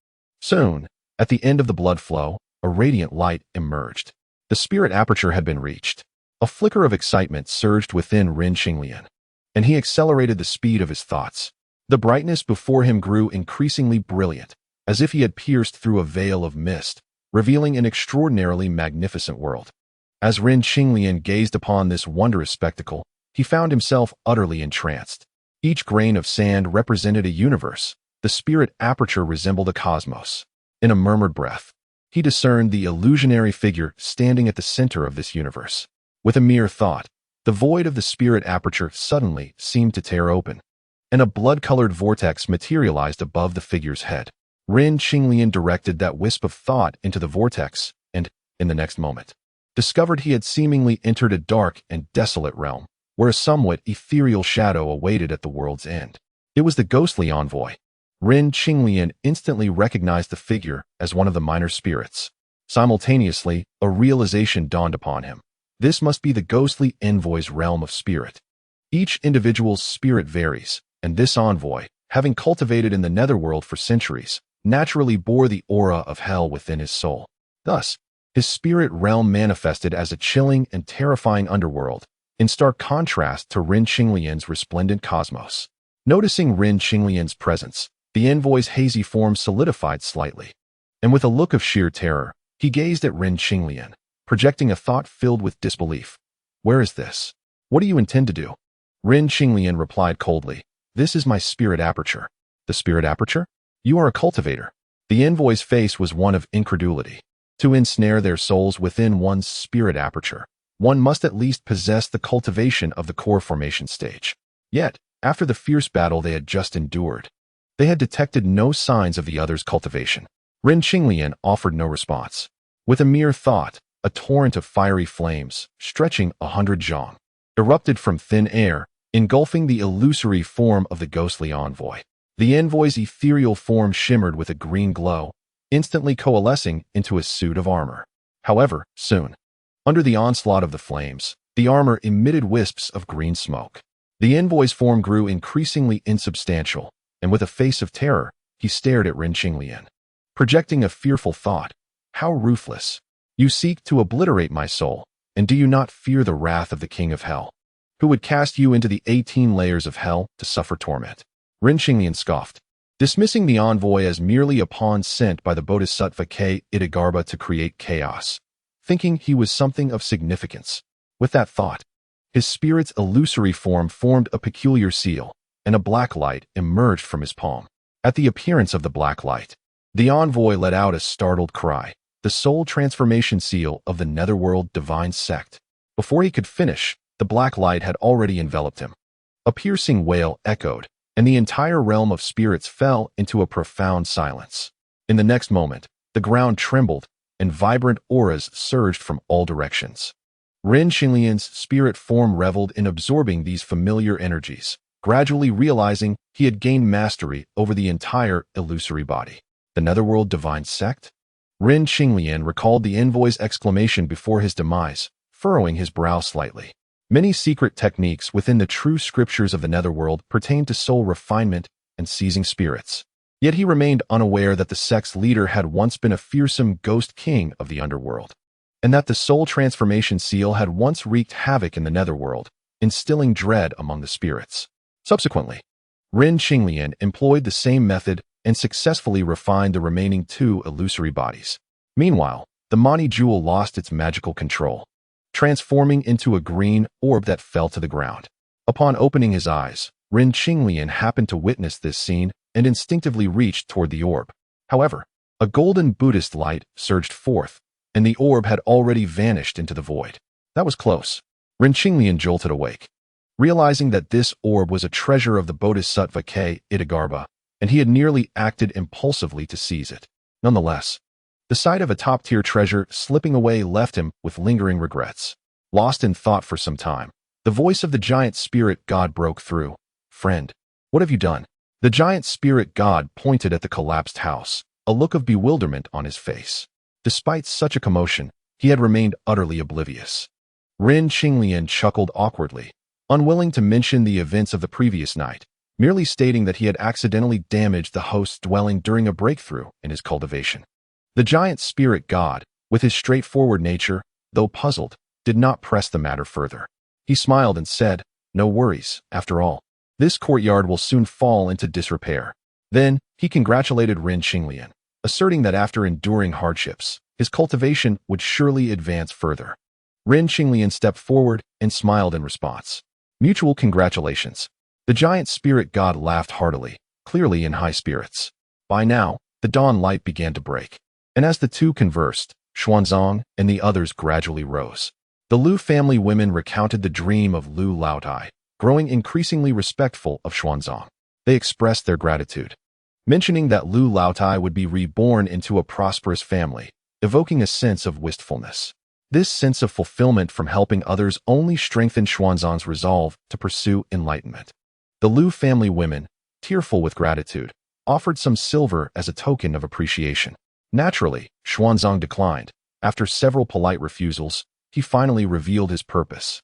Soon, at the end of the blood flow, a radiant light emerged. The spirit aperture had been reached. A flicker of excitement surged within Ren Qinglian, and he accelerated the speed of his thoughts. The brightness before him grew increasingly brilliant, as if he had pierced through a veil of mist, revealing an extraordinarily magnificent world. As Ren Qinglian gazed upon this wondrous spectacle, he found himself utterly entranced. Each grain of sand represented a universe. The spirit aperture resembled a cosmos. In a murmured breath, he discerned the illusionary figure standing at the center of this universe. With a mere thought, the void of the spirit aperture suddenly seemed to tear open, and a blood-colored vortex materialized above the figure's head. Ren Qinglian directed that wisp of thought into the vortex and, in the next moment, discovered he had seemingly entered a dark and desolate realm, where a somewhat ethereal shadow awaited at the world's end. It was the ghostly envoy. Ren Qinglian instantly recognized the figure as one of the minor spirits. Simultaneously, a realization dawned upon him. This must be the ghostly envoy's realm of spirit. Each individual's spirit varies, and this envoy, having cultivated in the netherworld for centuries, naturally bore the aura of hell within his soul. Thus, his spirit realm manifested as a chilling and terrifying underworld, in stark contrast to Ren Qinglian's resplendent cosmos. Noticing Ren Qinglian's presence, the envoy's hazy form solidified slightly, and with a look of sheer terror, he gazed at Ren Qinglian, projecting a thought filled with disbelief. "Where is this? What do you intend to do?" Ren Qinglian replied coldly, "This is my spirit aperture." "The spirit aperture? You are a cultivator." The envoy's face was one of incredulity. To ensnare their souls within one's spirit aperture, one must at least possess the cultivation of the core formation stage. Yet, after the fierce battle they had just endured, they had detected no signs of the other's cultivation. Ren Qinglian offered no response. With a mere thought, a torrent of fiery flames, stretching 100 zhang, erupted from thin air, engulfing the illusory form of the ghostly envoy. The envoy's ethereal form shimmered with a green glow, instantly coalescing into a suit of armor. However, soon, under the onslaught of the flames, the armor emitted wisps of green smoke. The envoy's form grew increasingly insubstantial, and with a face of terror, he stared at Ren Qinglian, projecting a fearful thought. How ruthless! You seek to obliterate my soul, and do you not fear the wrath of the King of Hell, who would cast you into the 18 layers of hell to suffer torment? Ren Qinglian scoffed, dismissing the envoy as merely a pawn sent by the Bodhisattva Ksatgarbha to create chaos, thinking he was something of significance. With that thought, his spirit's illusory form formed a peculiar seal, and a black light emerged from his palm. At the appearance of the black light, the envoy let out a startled cry, the soul transformation seal of the Netherworld divine sect. Before he could finish, the black light had already enveloped him. A piercing wail echoed, and the entire realm of spirits fell into a profound silence. In the next moment, the ground trembled, and vibrant auras surged from all directions. Ren Qinglian's spirit form reveled in absorbing these familiar energies, gradually realizing he had gained mastery over the entire illusory body. The Netherworld divine sect? Ren Qinglian recalled the envoy's exclamation before his demise, furrowing his brow slightly. Many secret techniques within the true scriptures of the Netherworld pertained to soul refinement and seizing spirits. Yet he remained unaware that the sect's leader had once been a fearsome ghost king of the underworld, and that the soul transformation seal had once wreaked havoc in the Netherworld, instilling dread among the spirits. Subsequently, Ren Qinglian employed the same method and successfully refined the remaining 2 illusory bodies. Meanwhile, the Mani Jewel lost its magical control, transforming into a green orb that fell to the ground. Upon opening his eyes, Ren Qinglian happened to witness this scene and instinctively reached toward the orb. However, a golden Buddhist light surged forth, and the orb had already vanished into the void. That was close. Ren Qinglian jolted awake, realizing that this orb was a treasure of the Bodhisattva Ksatgarbha, and he had nearly acted impulsively to seize it. Nonetheless, the sight of a top-tier treasure slipping away left him with lingering regrets. Lost in thought for some time, the voice of the giant spirit god broke through. "Friend, what have you done?" The giant spirit god pointed at the collapsed house, a look of bewilderment on his face. Despite such a commotion, he had remained utterly oblivious. Ren Qinglian chuckled awkwardly, unwilling to mention the events of the previous night, merely stating that he had accidentally damaged the host's dwelling during a breakthrough in his cultivation. The giant spirit god, with his straightforward nature, though puzzled, did not press the matter further. He smiled and said, "No worries, after all. This courtyard will soon fall into disrepair." Then, he congratulated Ren Qinglian, asserting that after enduring hardships, his cultivation would surely advance further. Ren Qinglian stepped forward and smiled in response. "Mutual congratulations." The giant spirit god laughed heartily, clearly in high spirits. By now, the dawn light began to break, and as the two conversed, Xuanzang and the others gradually rose. The Lu family women recounted the dream of Lu Laotai, growing increasingly respectful of Xuanzang. They expressed their gratitude, mentioning that Lu Laotai would be reborn into a prosperous family, evoking a sense of wistfulness. This sense of fulfillment from helping others only strengthened Xuanzang's resolve to pursue enlightenment. The Lu family women, tearful with gratitude, offered some silver as a token of appreciation. Naturally, Xuanzang declined. After several polite refusals, he finally revealed his purpose.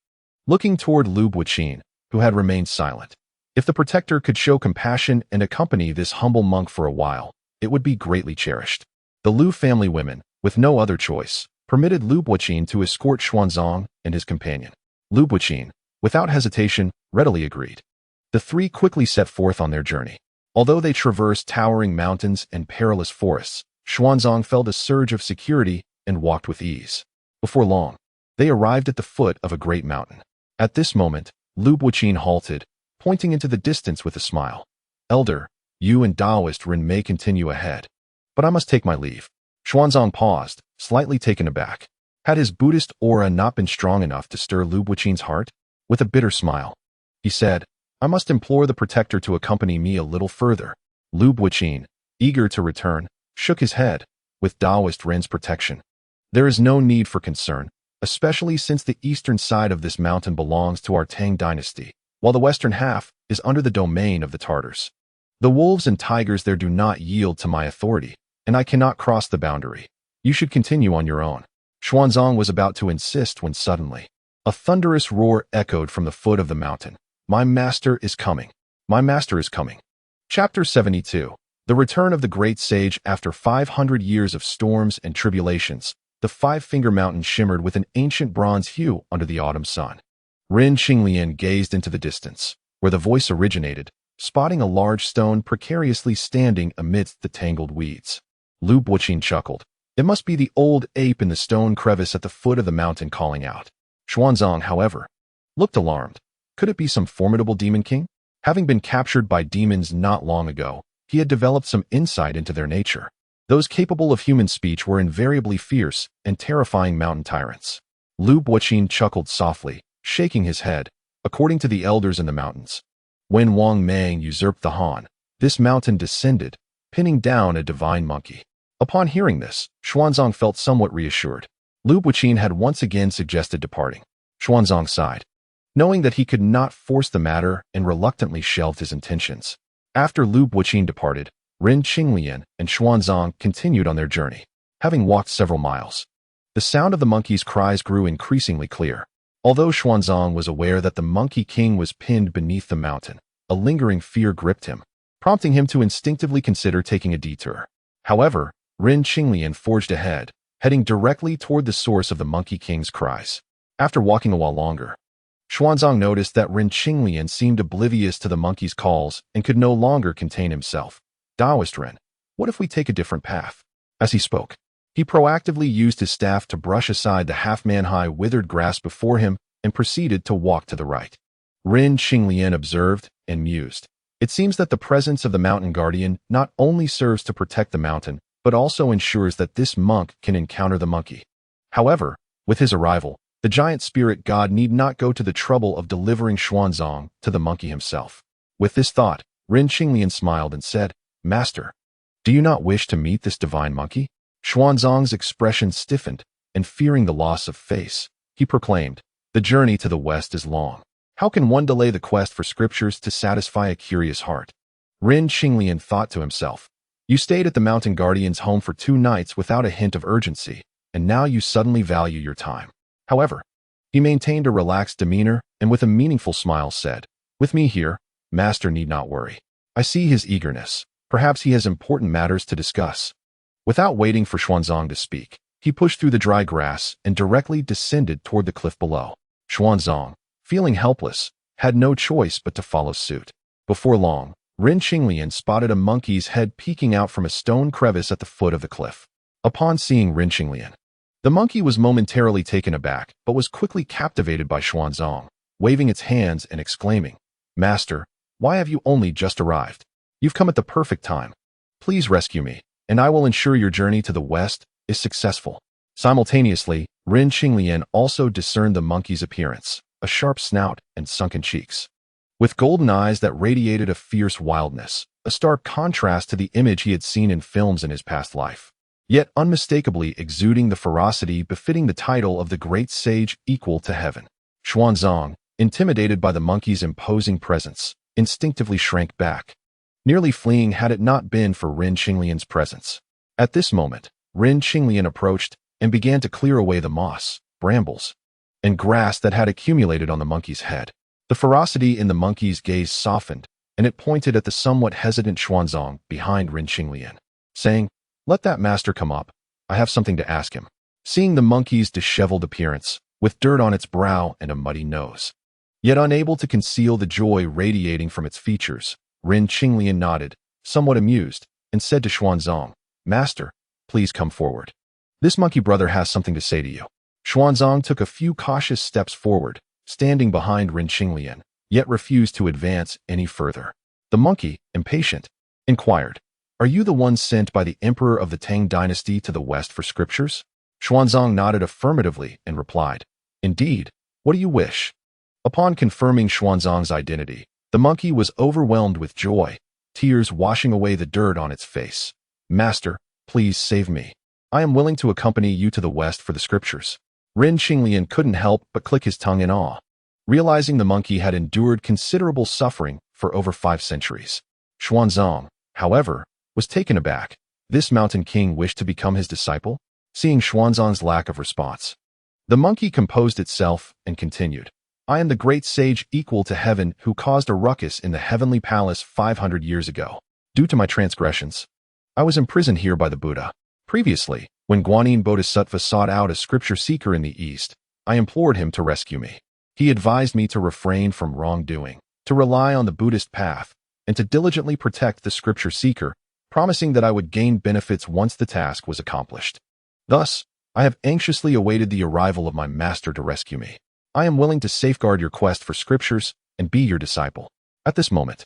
Looking toward Lu Buqin, who had remained silent. If the protector could show compassion and accompany this humble monk for a while, it would be greatly cherished. The Lu family women, with no other choice, permitted Lu Buqin to escort Xuanzang and his companion. Lu Buqin, without hesitation, readily agreed. The three quickly set forth on their journey. Although they traversed towering mountains and perilous forests, Xuanzang felt a surge of security and walked with ease. Before long, they arrived at the foot of a great mountain. At this moment, Lu Buqin halted, pointing into the distance with a smile. "Elder, you and Taoist Ren may continue ahead, but I must take my leave." Xuanzang paused, slightly taken aback. Had his Buddhist aura not been strong enough to stir Lu Buqin's heart? With a bitter smile, he said, "I must implore the protector to accompany me a little further." Lu Buqin, eager to return, shook his head. "With Taoist Ren's protection, there is no need for concern, especially since the eastern side of this mountain belongs to our Tang dynasty, while the western half is under the domain of the Tartars. The wolves and tigers there do not yield to my authority, and I cannot cross the boundary. You should continue on your own." Xuanzang was about to insist when suddenly, a thunderous roar echoed from the foot of the mountain. My master is coming. My master is coming. Chapter 72. The return of the great sage after 500 years of storms and tribulations. The Five-Finger Mountain shimmered with an ancient bronze hue under the autumn sun. Rin Qinglian gazed into the distance, where the voice originated, spotting a large stone precariously standing amidst the tangled weeds. Lu Buqin chuckled. It must be the old ape in the stone crevice at the foot of the mountain calling out. Xuanzang, however, looked alarmed. Could it be some formidable demon king? Having been captured by demons not long ago, he had developed some insight into their nature. Those capable of human speech were invariably fierce and terrifying mountain tyrants. Lu Buqin chuckled softly, shaking his head. According to the elders in the mountains, when Wang Mang usurped the Han, this mountain descended, pinning down a divine monkey. Upon hearing this, Xuanzang felt somewhat reassured. Lu Buqin had once again suggested departing. Xuanzang sighed, knowing that he could not force the matter, and reluctantly shelved his intentions. After Lu Buqin departed, Rin Qinglian and Xuanzang continued on their journey. Having walked several miles, the sound of the monkey's cries grew increasingly clear. Although Xuanzang was aware that the Monkey King was pinned beneath the mountain, a lingering fear gripped him, prompting him to instinctively consider taking a detour. However, Rin Qinglian forged ahead, heading directly toward the source of the Monkey King's cries. After walking a while longer, Xuanzang noticed that Rin Qinglian seemed oblivious to the monkey's calls and could no longer contain himself. Taoist Ren, what if we take a different path? As he spoke, he proactively used his staff to brush aside the half-man-high withered grass before him and proceeded to walk to the right. Rin Qinglian observed and mused. It seems that the presence of the mountain guardian not only serves to protect the mountain, but also ensures that this monk can encounter the monkey. However, with his arrival, the giant spirit god need not go to the trouble of delivering Xuanzang to the monkey himself. With this thought, Rin Qinglian smiled and said, "Master, do you not wish to meet this divine monkey?" Xuanzang's expression stiffened, and fearing the loss of face, he proclaimed, "The journey to the west is long. How can one delay the quest for scriptures to satisfy a curious heart?" Rin Qinglian thought to himself, "You stayed at the mountain guardian's home for 2 nights without a hint of urgency, and now you suddenly value your time." However, he maintained a relaxed demeanor and with a meaningful smile said, "With me here, master need not worry. I see his eagerness. Perhaps he has important matters to discuss." Without waiting for Xuanzang to speak, he pushed through the dry grass and directly descended toward the cliff below. Xuanzang, feeling helpless, had no choice but to follow suit. Before long, Rin Qinglian spotted a monkey's head peeking out from a stone crevice at the foot of the cliff. Upon seeing Rin Qinglian, the monkey was momentarily taken aback, but was quickly captivated by Xuanzang, waving its hands and exclaiming, "Master, why have you only just arrived? You've come at the perfect time. Please rescue me, and I will ensure your journey to the west is successful." Simultaneously, Rin Qinglian also discerned the monkey's appearance, a sharp snout and sunken cheeks, with golden eyes that radiated a fierce wildness, a stark contrast to the image he had seen in films in his past life, yet unmistakably exuding the ferocity befitting the title of the great sage equal to heaven. Xuanzang, intimidated by the monkey's imposing presence, instinctively shrank back, nearly fleeing had it not been for Rin Qinglian's presence. At this moment, Rin Qinglian approached and began to clear away the moss, brambles, and grass that had accumulated on the monkey's head. The ferocity in the monkey's gaze softened, and it pointed at the somewhat hesitant Xuanzang behind Rin Qinglian, saying, "Let that master come up. I have something to ask him." Seeing the monkey's disheveled appearance, with dirt on its brow and a muddy nose, yet unable to conceal the joy radiating from its features, Rin Qinglian nodded, somewhat amused, and said to Xuanzang, "Master, please come forward. This monkey brother has something to say to you." Xuanzang took a few cautious steps forward, standing behind Rin Qinglian, yet refused to advance any further. The monkey, impatient, inquired, "Are you the one sent by the emperor of the Tang dynasty to the west for scriptures?" Xuanzang nodded affirmatively and replied, "Indeed, what do you wish?" Upon confirming Xuanzang's identity, the monkey was overwhelmed with joy, tears washing away the dirt on its face. "Master, please save me. I am willing to accompany you to the west for the scriptures." Rin Qinglian couldn't help but click his tongue in awe, realizing the monkey had endured considerable suffering for over 5 centuries. Xuanzang, however, was taken aback. This mountain king wished to become his disciple? Seeing Xuanzang's lack of response, the monkey composed itself and continued, I am the great sage equal to heaven who caused a ruckus in the heavenly palace 500 years ago. Due to my transgressions, I was imprisoned here by the Buddha. Previously, when Guanyin Bodhisattva sought out a scripture seeker in the East, I implored him to rescue me. He advised me to refrain from wrongdoing, to rely on the Buddhist path, and to diligently protect the scripture seeker, promising that I would gain benefits once the task was accomplished. Thus, I have anxiously awaited the arrival of my master to rescue me. I am willing to safeguard your quest for scriptures and be your disciple. At this moment,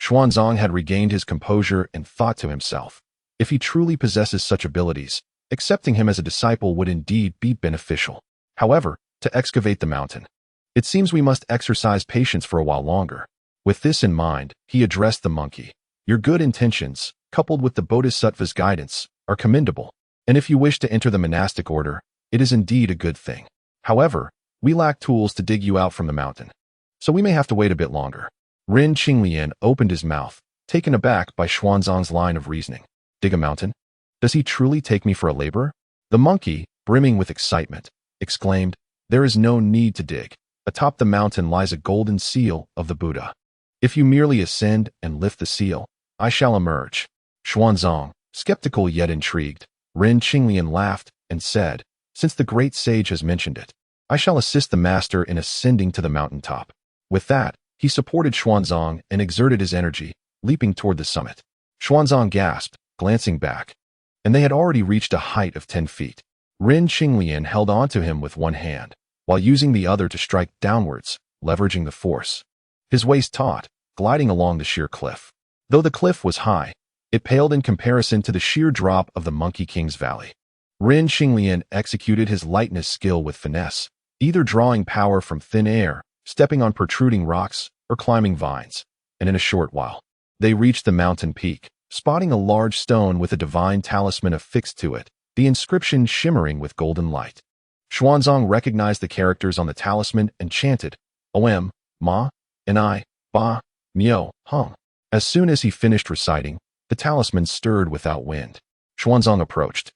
Xuanzang had regained his composure and thought to himself, if he truly possesses such abilities, accepting him as a disciple would indeed be beneficial. However, to excavate the mountain, it seems we must exercise patience for a while longer. With this in mind, he addressed the monkey. Your good intentions, coupled with the Bodhisattva's guidance, are commendable, and if you wish to enter the monastic order, it is indeed a good thing. However, we lack tools to dig you out from the mountain, so we may have to wait a bit longer. Ren Qinglian opened his mouth, taken aback by Xuanzang's line of reasoning. Dig a mountain? Does he truly take me for a laborer? The monkey, brimming with excitement, exclaimed, there is no need to dig. Atop the mountain lies a golden seal of the Buddha. If you merely ascend and lift the seal, I shall emerge. Xuanzang, skeptical yet intrigued, Ren Qinglian laughed and said, since the great sage has mentioned it, I shall assist the master in ascending to the mountaintop. With that, he supported Xuanzang and exerted his energy, leaping toward the summit. Xuanzang gasped, glancing back, and they had already reached a height of 10 feet. Ren Qinglian held onto him with one hand, while using the other to strike downwards, leveraging the force. His waist taut, gliding along the sheer cliff. Though the cliff was high, it paled in comparison to the sheer drop of the Monkey King's Valley. Ren Qinglian executed his lightness skill with finesse, either drawing power from thin air, stepping on protruding rocks, or climbing vines, and in a short while, they reached the mountain peak, spotting a large stone with a divine talisman affixed to it, the inscription shimmering with golden light. Xuanzang recognized the characters on the talisman and chanted, Om, Ma, Ni, Ba, Mio, Hung. As soon as he finished reciting, the talisman stirred without wind. Xuanzang approached,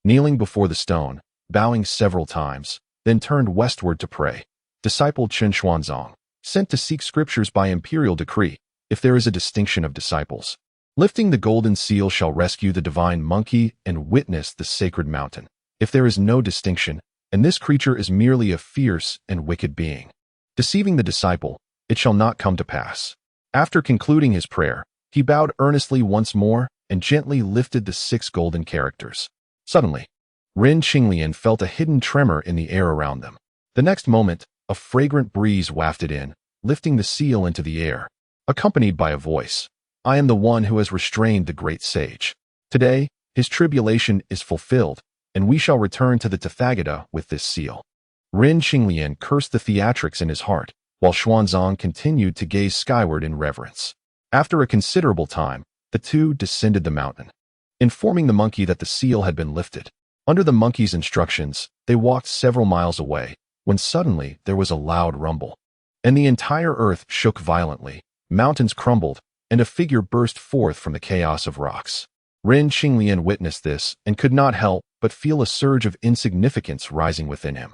kneeling before the stone, bowing several times, then turned westward to pray. Disciple Chen Xuanzang, sent to seek scriptures by imperial decree, if there is a distinction of disciples. Lifting the golden seal shall rescue the divine monkey and witness the sacred mountain. If there is no distinction, and this creature is merely a fierce and wicked being, deceiving the disciple, it shall not come to pass. After concluding his prayer, he bowed earnestly once more and gently lifted the 6 golden characters. Suddenly, Ren Qinglian felt a hidden tremor in the air around them. The next moment, a fragrant breeze wafted in, lifting the seal into the air, accompanied by a voice. I am the one who has restrained the great sage. Today, his tribulation is fulfilled, and we shall return to the Tathagata with this seal. Ren Qinglian cursed the theatrics in his heart, while Xuanzang continued to gaze skyward in reverence. After a considerable time, the two descended the mountain, informing the monkey that the seal had been lifted. Under the monkey's instructions, they walked several miles away, when suddenly there was a loud rumble, and the entire earth shook violently, mountains crumbled, and a figure burst forth from the chaos of rocks. Ren Qinglian witnessed this and could not help but feel a surge of insignificance rising within him.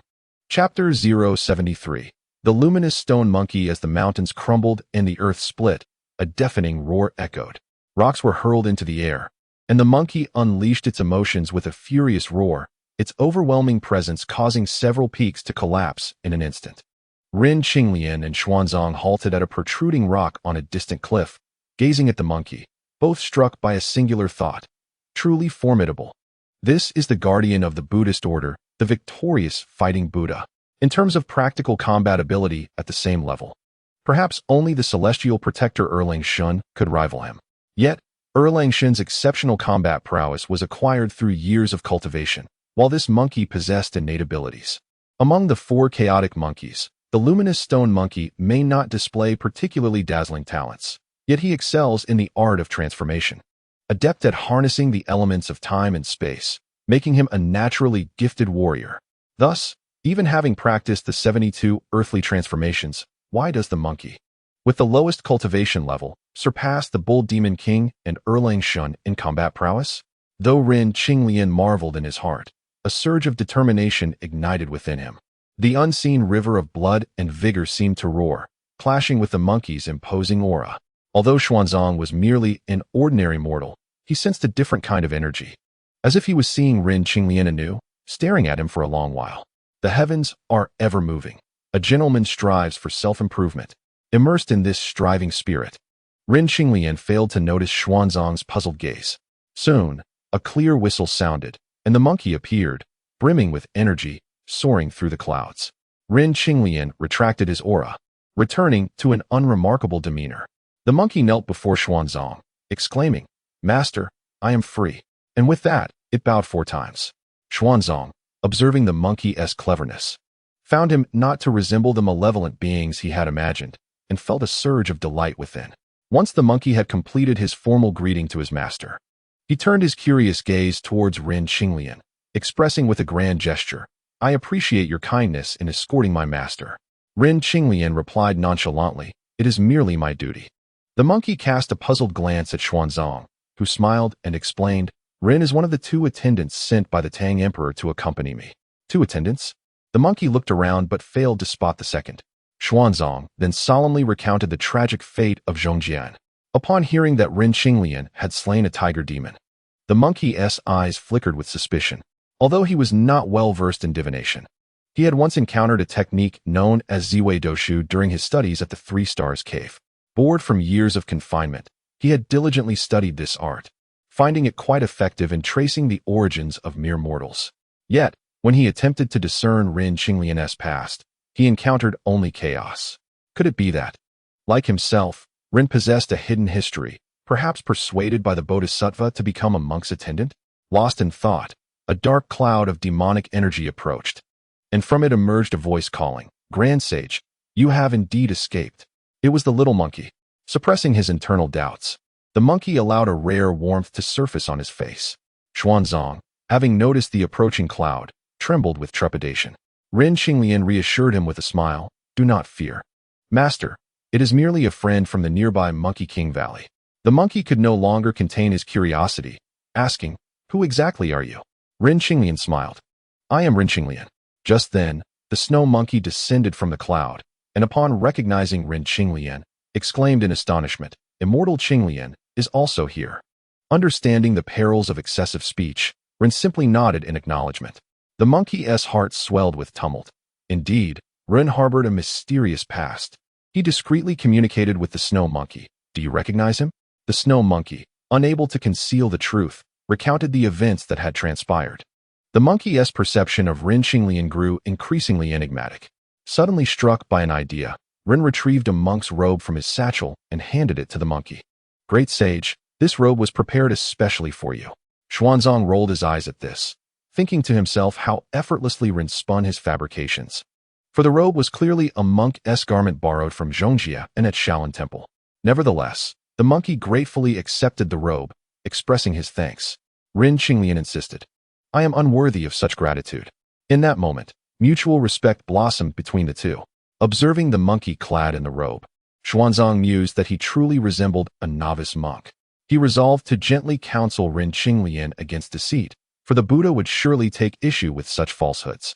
Chapter 073. The luminous stone monkey. As the mountains crumbled and the earth split, a deafening roar echoed. Rocks were hurled into the air, and the monkey unleashed its emotions with a furious roar, its overwhelming presence causing several peaks to collapse in an instant. Ren Qinglian and Xuanzang halted at a protruding rock on a distant cliff, gazing at the monkey, both struck by a singular thought. Truly formidable. This is the guardian of the Buddhist order, the victorious fighting Buddha. In terms of practical combat ability at the same level, perhaps only the celestial protector Erlang Shun could rival him. Yet, Erlang Shun's exceptional combat prowess was acquired through years of cultivation, while this monkey possessed innate abilities. Among the 4 chaotic monkeys, the luminous stone monkey may not display particularly dazzling talents, yet he excels in the art of transformation, adept at harnessing the elements of time and space, making him a naturally gifted warrior. Thus, even having practiced the 72 earthly transformations, why does the monkey, with the lowest cultivation level, surpass the Bull Demon King and Erlang Shun in combat prowess? Though Ren Qinglian marveled in his heart, a surge of determination ignited within him. The unseen river of blood and vigor seemed to roar, clashing with the monkey's imposing aura. Although Xuanzang was merely an ordinary mortal, he sensed a different kind of energy, as if he was seeing Ren Qinglian anew, staring at him for a long while. The heavens are ever moving. A gentleman strives for self-improvement. Immersed in this striving spirit, Ren Qinglian failed to notice Xuanzang's puzzled gaze. Soon, a clear whistle sounded, and the monkey appeared, brimming with energy, soaring through the clouds. Ren Qinglian retracted his aura, returning to an unremarkable demeanor. The monkey knelt before Xuanzang, exclaiming, "Master, I am free." And with that, it bowed 4 times. Xuanzang, observing the monkey's cleverness, found him not to resemble the malevolent beings he had imagined, and felt a surge of delight within. Once the monkey had completed his formal greeting to his master, he turned his curious gaze towards Ren Qinglian, expressing with a grand gesture, "I appreciate your kindness in escorting my master." Ren Qinglian replied nonchalantly, "It is merely my duty." The monkey cast a puzzled glance at Xuanzang, who smiled and explained, "Ren is one of the 2 attendants sent by the Tang Emperor to accompany me." 2 attendants? The monkey looked around but failed to spot the second. Xuanzang then solemnly recounted the tragic fate of Zhongjian. Upon hearing that Ren Qinglian had slain a tiger demon, the monkey's eyes flickered with suspicion. Although he was not well versed in divination, he had once encountered a technique known as Ziwei Doshu during his studies at the 3 Stars Cave. Bored from years of confinement, he had diligently studied this art, finding it quite effective in tracing the origins of mere mortals. Yet, when he attempted to discern Ren Qinglian's past, he encountered only chaos. Could it be that, like himself, Ren possessed a hidden history, perhaps persuaded by the bodhisattva to become a monk's attendant? Lost in thought, a dark cloud of demonic energy approached, and from it emerged a voice calling, "Grand Sage, you have indeed escaped." It was the little monkey. Suppressing his internal doubts, the monkey allowed a rare warmth to surface on his face. Xuanzang, having noticed the approaching cloud, trembled with trepidation. Ren Qinglian reassured him with a smile, "Do not fear. Master, it is merely a friend from the nearby Monkey King Valley." The monkey could no longer contain his curiosity, asking, "Who exactly are you?" Ren Qinglian smiled. "I am Ren Qinglian." Just then, the snow monkey descended from the cloud, and upon recognizing Ren Qinglian, exclaimed in astonishment, "Immortal Qinglian is also here." Understanding the perils of excessive speech, Ren simply nodded in acknowledgement. The monkey's heart swelled with tumult. Indeed, Ren harbored a mysterious past. He discreetly communicated with the snow monkey. "Do you recognize him?" The snow monkey, unable to conceal the truth, recounted the events that had transpired. The monkey's perception of Ren Qinglian grew increasingly enigmatic. Suddenly struck by an idea, Ren retrieved a monk's robe from his satchel and handed it to the monkey. "Great Sage, this robe was prepared especially for you." Xuanzang rolled his eyes at this, thinking to himself how effortlessly Ren spun his fabrications. For the robe was clearly a monk's garment borrowed from Zhongjia and at Shaolin Temple. Nevertheless, the monkey gratefully accepted the robe, expressing his thanks. Ren Qinglian insisted, "I am unworthy of such gratitude." In that moment, mutual respect blossomed between the 2. Observing the monkey clad in the robe, Xuanzang mused that he truly resembled a novice monk. He resolved to gently counsel Ren Qinglian against deceit, for the Buddha would surely take issue with such falsehoods.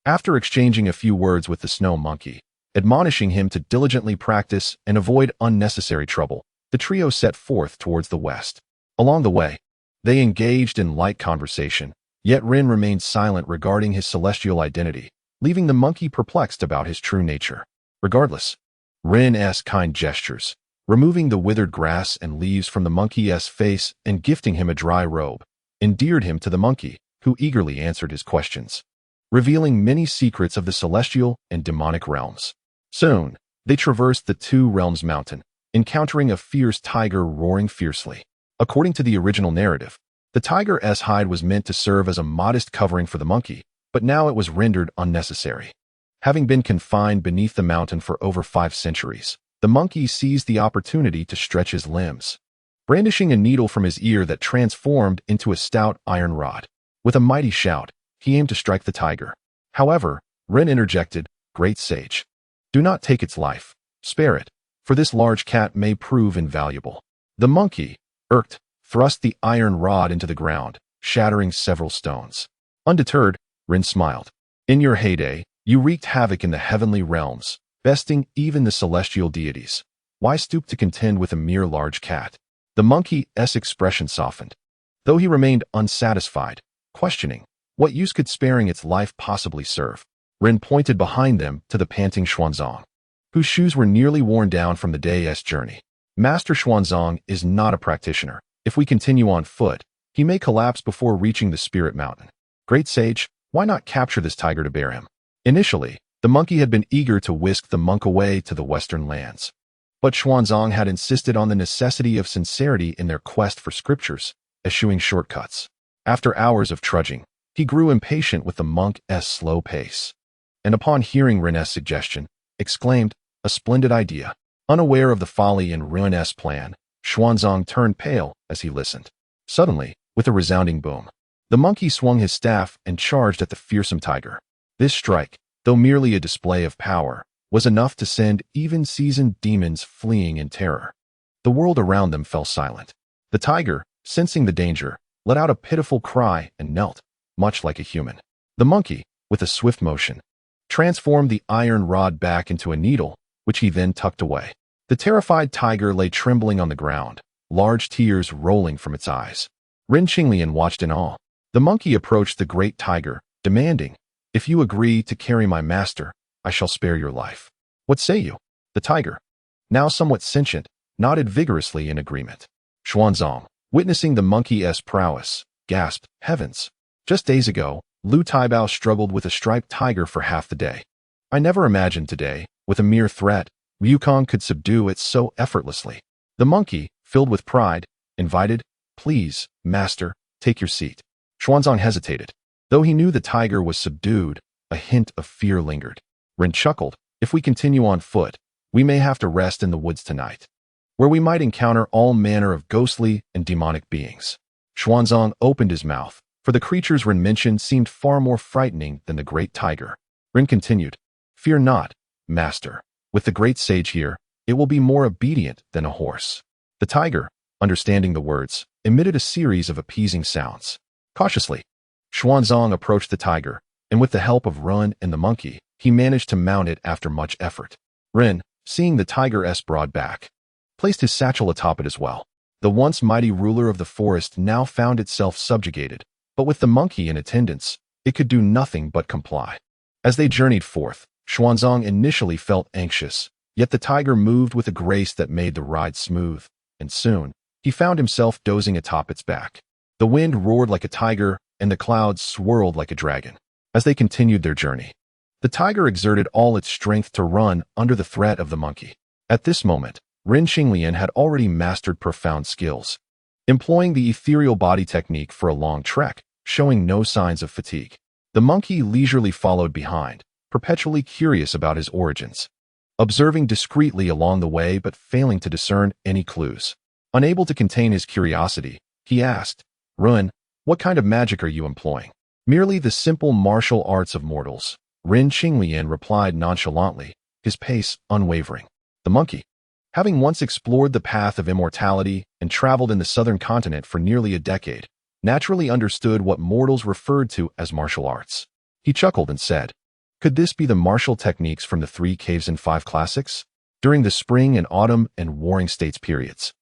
After exchanging a few words with the snow monkey, admonishing him to diligently practice and avoid unnecessary trouble, the trio set forth towards the west. Along the way, they engaged in light conversation, yet Ren remained silent regarding his celestial identity, leaving the monkey perplexed about his true nature. Regardless, Ren's kind gestures, removing the withered grass and leaves from the monkey's face and gifting him a dry robe, endeared him to the monkey, who eagerly answered his questions, revealing many secrets of the celestial and demonic realms. Soon, they traversed the 2 Realms Mountain, encountering a fierce tiger roaring fiercely. According to the original narrative, the tiger's hide was meant to serve as a modest covering for the monkey, but now it was rendered unnecessary. Having been confined beneath the mountain for over 5 centuries, the monkey seized the opportunity to stretch his limbs, brandishing a needle from his ear that transformed into a stout iron rod. With a mighty shout, he aimed to strike the tiger. However, Ren interjected, "Great Sage, do not take its life. Spare it, for this large cat may prove invaluable." The monkey, irked, thrust the iron rod into the ground, shattering several stones. Undeterred, Ren smiled. "In your heyday, You wreaked havoc in the heavenly realms, besting even the celestial deities. Why stoop to contend with a mere large cat? The monkey's expression softened, though he remained unsatisfied, questioning, what use could sparing its life possibly serve? Rin pointed behind them to the panting Xuanzang, whose shoes were nearly worn down from the day's journey. Master Xuanzang is not a practitioner. If we continue on foot, he may collapse before reaching the spirit mountain. Great sage, why not capture this tiger to bear him? Initially, the monkey had been eager to whisk the monk away to the western lands. But Xuanzang had insisted on the necessity of sincerity in their quest for scriptures, eschewing shortcuts. After hours of trudging, he grew impatient with the monk's slow pace, and upon hearing Rin's suggestion, exclaimed, a splendid idea. Unaware of the folly in Rin's plan, Xuanzang turned pale as he listened. Suddenly, with a resounding boom, the monkey swung his staff and charged at the fearsome tiger. This strike, though merely a display of power, was enough to send even seasoned demons fleeing in terror. The world around them fell silent. The tiger, sensing the danger, let out a pitiful cry and knelt, much like a human. The monkey, with a swift motion, transformed the iron rod back into a needle, which he then tucked away. The terrified tiger lay trembling on the ground, large tears rolling from its eyes. Rin Qinglian watched in awe. The monkey approached the great tiger, demanding, if you agree to carry my master, I shall spare your life. What say you? The tiger, now somewhat sentient, nodded vigorously in agreement. Xuanzang, witnessing the monkey's prowess, gasped, heavens! Just days ago, Lu Taibao struggled with a striped tiger for half the day. I never imagined today, with a mere threat, Wukong could subdue it so effortlessly. The monkey, filled with pride, invited, please, master, take your seat. Xuanzang hesitated. Though he knew the tiger was subdued, a hint of fear lingered. Rin chuckled, if we continue on foot, we may have to rest in the woods tonight, where we might encounter all manner of ghostly and demonic beings. Xuanzang opened his mouth, for the creatures Rin mentioned seemed far more frightening than the great tiger. Rin continued, fear not, master. With the great sage here, it will be more obedient than a horse. The tiger, understanding the words, emitted a series of appeasing sounds. Cautiously, Xuanzang approached the tiger, and with the help of Rin and the monkey, he managed to mount it after much effort. Rin, seeing the tiger's broad back, placed his satchel atop it as well. The once mighty ruler of the forest now found itself subjugated, but with the monkey in attendance, it could do nothing but comply. As they journeyed forth, Xuanzang initially felt anxious, yet the tiger moved with a grace that made the ride smooth, and soon, he found himself dozing atop its back. The wind roared like a tiger, and the clouds swirled like a dragon. As they continued their journey, the tiger exerted all its strength to run under the threat of the monkey. At this moment, Rin Qinglian had already mastered profound skills, employing the ethereal body technique for a long trek, showing no signs of fatigue. The monkey leisurely followed behind, perpetually curious about his origins, observing discreetly along the way but failing to discern any clues. Unable to contain his curiosity, he asked, Rin, what kind of magic are you employing? Merely the simple martial arts of mortals. Rin Qinglian replied nonchalantly, his pace unwavering. The monkey, having once explored the path of immortality and traveled in the southern continent for nearly a decade, naturally understood what mortals referred to as martial arts. He chuckled and said, could this be the martial techniques from the 3 caves and 5 classics? During the spring and autumn and warring states periods,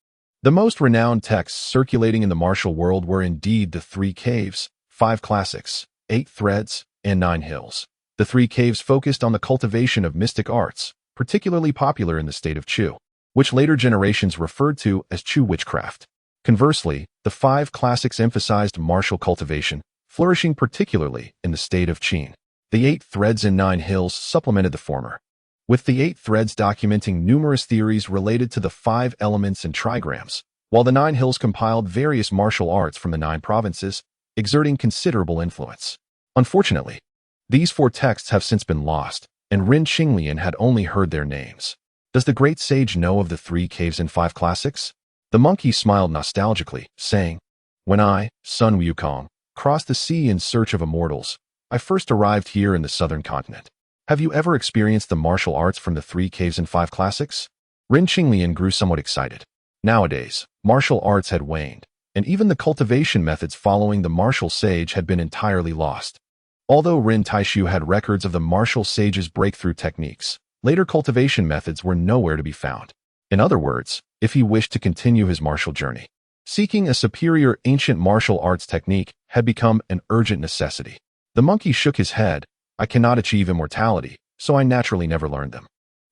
the most renowned texts circulating in the martial world were indeed the 3 caves, 5 classics, 8 threads, and 9 hills. The 3 caves focused on the cultivation of mystic arts, particularly popular in the state of Chu, which later generations referred to as Chu witchcraft. Conversely, the 5 classics emphasized martial cultivation, flourishing particularly in the state of Qin. The 8 threads and 9 hills supplemented the former, with the 8 threads documenting numerous theories related to the 5 elements and trigrams, while the 9 hills compiled various martial arts from the 9 provinces, exerting considerable influence. Unfortunately, these 4 texts have since been lost, and Rin Qinglian had only heard their names. Does the great sage know of the 3 caves and 5 classics? The monkey smiled nostalgically, saying, when I, Sun Wukong, crossed the sea in search of immortals, I first arrived here in the southern continent. Have you ever experienced the martial arts from the 3 caves and 5 classics? Rin Qinglian grew somewhat excited. Nowadays, martial arts had waned, and even the cultivation methods following the martial sage had been entirely lost. Although Rin Taishu had records of the martial sage's breakthrough techniques, later cultivation methods were nowhere to be found. In other words, if he wished to continue his martial journey, seeking a superior ancient martial arts technique had become an urgent necessity. The monkey shook his head. I cannot achieve immortality, so I naturally never learned them.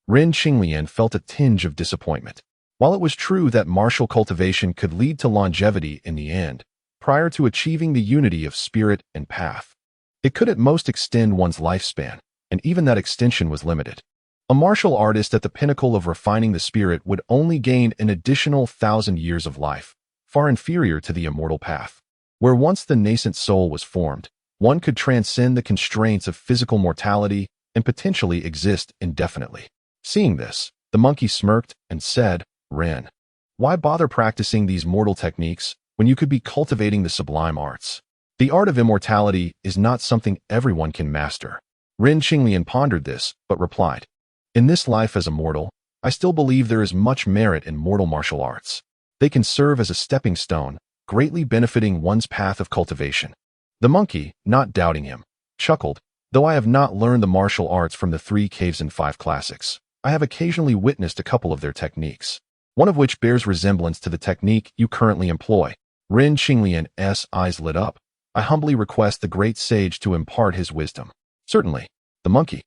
Rin Qinglian felt a tinge of disappointment. While it was true that martial cultivation could lead to longevity in the end, prior to achieving the unity of spirit and path, it could at most extend one's lifespan, and even that extension was limited. A martial artist at the pinnacle of refining the spirit would only gain an additional 1,000 years of life, far inferior to the immortal path, where once the nascent soul was formed, one could transcend the constraints of physical mortality and potentially exist indefinitely. Seeing this, the monkey smirked and said, Rin, why bother practicing these mortal techniques when you could be cultivating the sublime arts? The art of immortality is not something everyone can master. Rin Qinglian pondered this, but replied, in this life as a mortal, I still believe there is much merit in mortal martial arts. They can serve as a stepping stone, greatly benefiting one's path of cultivation. The monkey, not doubting him, chuckled, though I have not learned the martial arts from the 3 caves and 5 classics, I have occasionally witnessed a couple of their techniques, one of which bears resemblance to the technique you currently employ. Rin Qinglian's eyes lit up. I humbly request the great sage to impart his wisdom. Certainly. The monkey,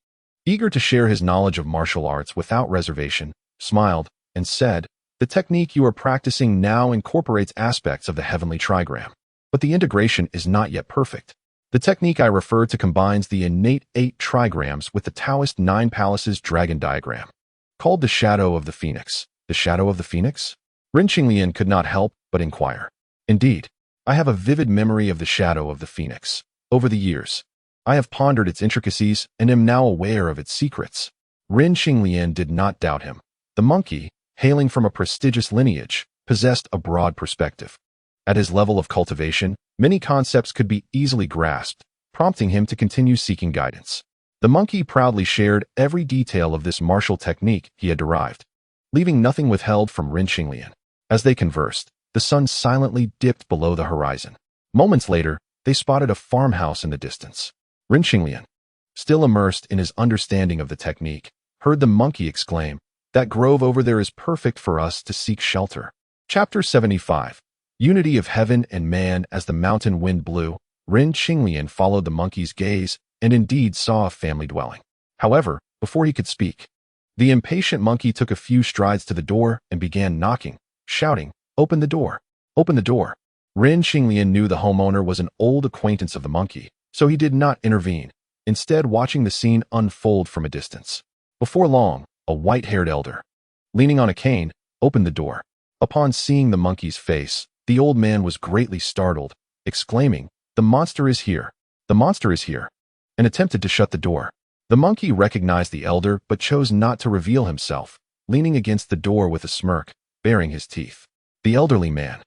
eager to share his knowledge of martial arts without reservation, smiled and said, the technique you are practicing now incorporates aspects of the heavenly trigram, but the integration is not yet perfect. The technique I refer to combines the innate 8 trigrams with the Taoist 9 palaces dragon diagram, called the shadow of the phoenix. The shadow of the phoenix? Rin Qinglian could not help but inquire. Indeed, I have a vivid memory of the shadow of the phoenix. Over the years, I have pondered its intricacies and am now aware of its secrets. Rin Qinglian did not doubt him. The monkey, hailing from a prestigious lineage, possessed a broad perspective. At his level of cultivation, many concepts could be easily grasped, prompting him to continue seeking guidance. The monkey proudly shared every detail of this martial technique he had derived, leaving nothing withheld from Rin Qinglian. As they conversed, the sun silently dipped below the horizon. Moments later, they spotted a farmhouse in the distance. Rin Qinglian, still immersed in his understanding of the technique, heard the monkey exclaim, that grove over there is perfect for us to seek shelter. Chapter 75. Unity of Heaven and Man. As the mountain wind blew, Rin Qinglian followed the monkey's gaze and indeed saw a family dwelling. However, before he could speak, the impatient monkey took a few strides to the door and began knocking, shouting, open the door, open the door. Rin Qinglian knew the homeowner was an old acquaintance of the monkey, so he did not intervene, instead watching the scene unfold from a distance. Before long, a white-haired elder, leaning on a cane, opened the door. Upon seeing the monkey's face, the old man was greatly startled, exclaiming, the monster is here, the monster is here, and attempted to shut the door. The monkey recognized the elder but chose not to reveal himself, leaning against the door with a smirk, baring his teeth. The elderly man,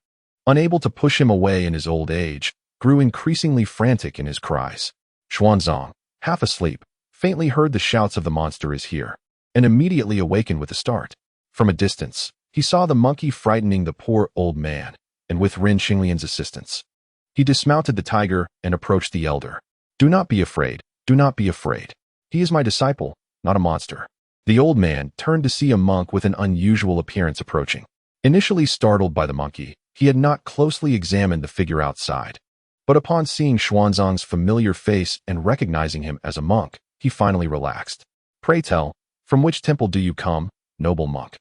unable to push him away in his old age, grew increasingly frantic in his cries. Xuanzang, half asleep, faintly heard the shouts of the monster is here, and immediately awakened with a start. From a distance, he saw the monkey frightening the poor old man, and with Rin Qinglian's assistance, he dismounted the tiger and approached the elder. Do not be afraid, do not be afraid. He is my disciple, not a monster. The old man turned to see a monk with an unusual appearance approaching. Initially startled by the monkey, he had not closely examined the figure outside. But upon seeing Xuanzang's familiar face and recognizing him as a monk, he finally relaxed. Pray tell, from which temple do you come, noble monk?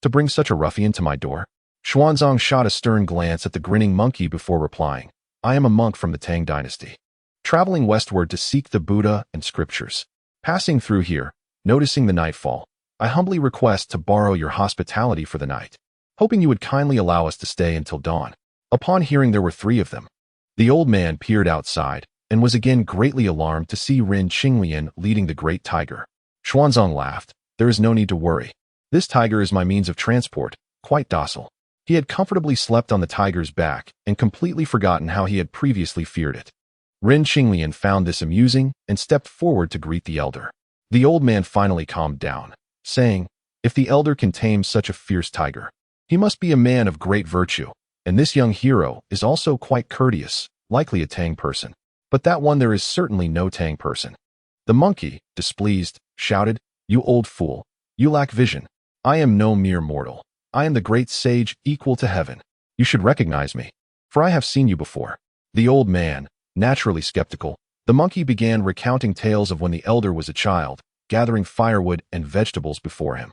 To bring such a ruffian to my door? Xuanzang shot a stern glance at the grinning monkey before replying, I am a monk from the Tang dynasty, traveling westward to seek the Buddha and scriptures. Passing through here, noticing the nightfall, I humbly request to borrow your hospitality for the night, hoping you would kindly allow us to stay until dawn. Upon hearing there were 3 of them, the old man peered outside and was again greatly alarmed to see Rin Qinglian leading the great tiger. Xuanzang laughed. There is no need to worry. This tiger is my means of transport, quite docile. He had comfortably slept on the tiger's back and completely forgotten how he had previously feared it. Rin Qinglian found this amusing and stepped forward to greet the elder. The old man finally calmed down, saying, if the elder can tame such a fierce tiger, he must be a man of great virtue, and this young hero is also quite courteous, likely a Tang person. But that one there is certainly no Tang person. The monkey, displeased, shouted, "You old fool! You lack vision. I am no mere mortal. I am the great sage equal to heaven. You should recognize me, for I have seen you before." The old man, naturally skeptical, the monkey began recounting tales of when the elder was a child, gathering firewood and vegetables before him.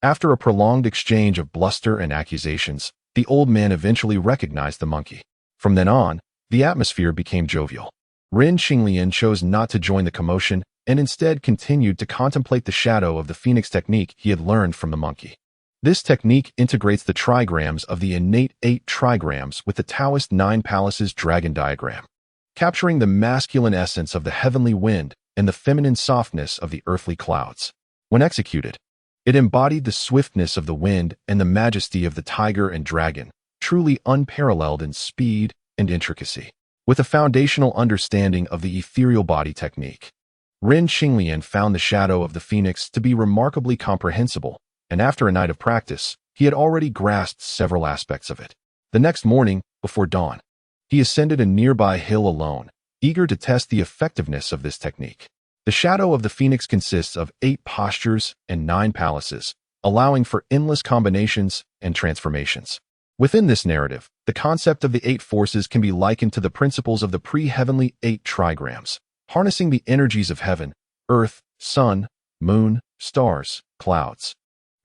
After a prolonged exchange of bluster and accusations, the old man eventually recognized the monkey. From then on, the atmosphere became jovial. Ren Qinglian chose not to join the commotion and instead continued to contemplate the shadow of the phoenix technique he had learned from the monkey. This technique integrates the trigrams of the innate 8 trigrams with the Taoist 9 palaces dragon diagram, capturing the masculine essence of the heavenly wind and the feminine softness of the earthly clouds. When executed, it embodied the swiftness of the wind and the majesty of the tiger and dragon, truly unparalleled in speed and intricacy. With a foundational understanding of the ethereal body technique, Ren Qinglian found the shadow of the phoenix to be remarkably comprehensible, and after a night of practice, he had already grasped several aspects of it. The next morning, before dawn, he ascended a nearby hill alone, eager to test the effectiveness of this technique. The shadow of the phoenix consists of 8 postures and 9 palaces, allowing for endless combinations and transformations. Within this narrative, the concept of the 8 forces can be likened to the principles of the pre-heavenly 8 trigrams, harnessing the energies of heaven, earth, sun, moon, stars, clouds,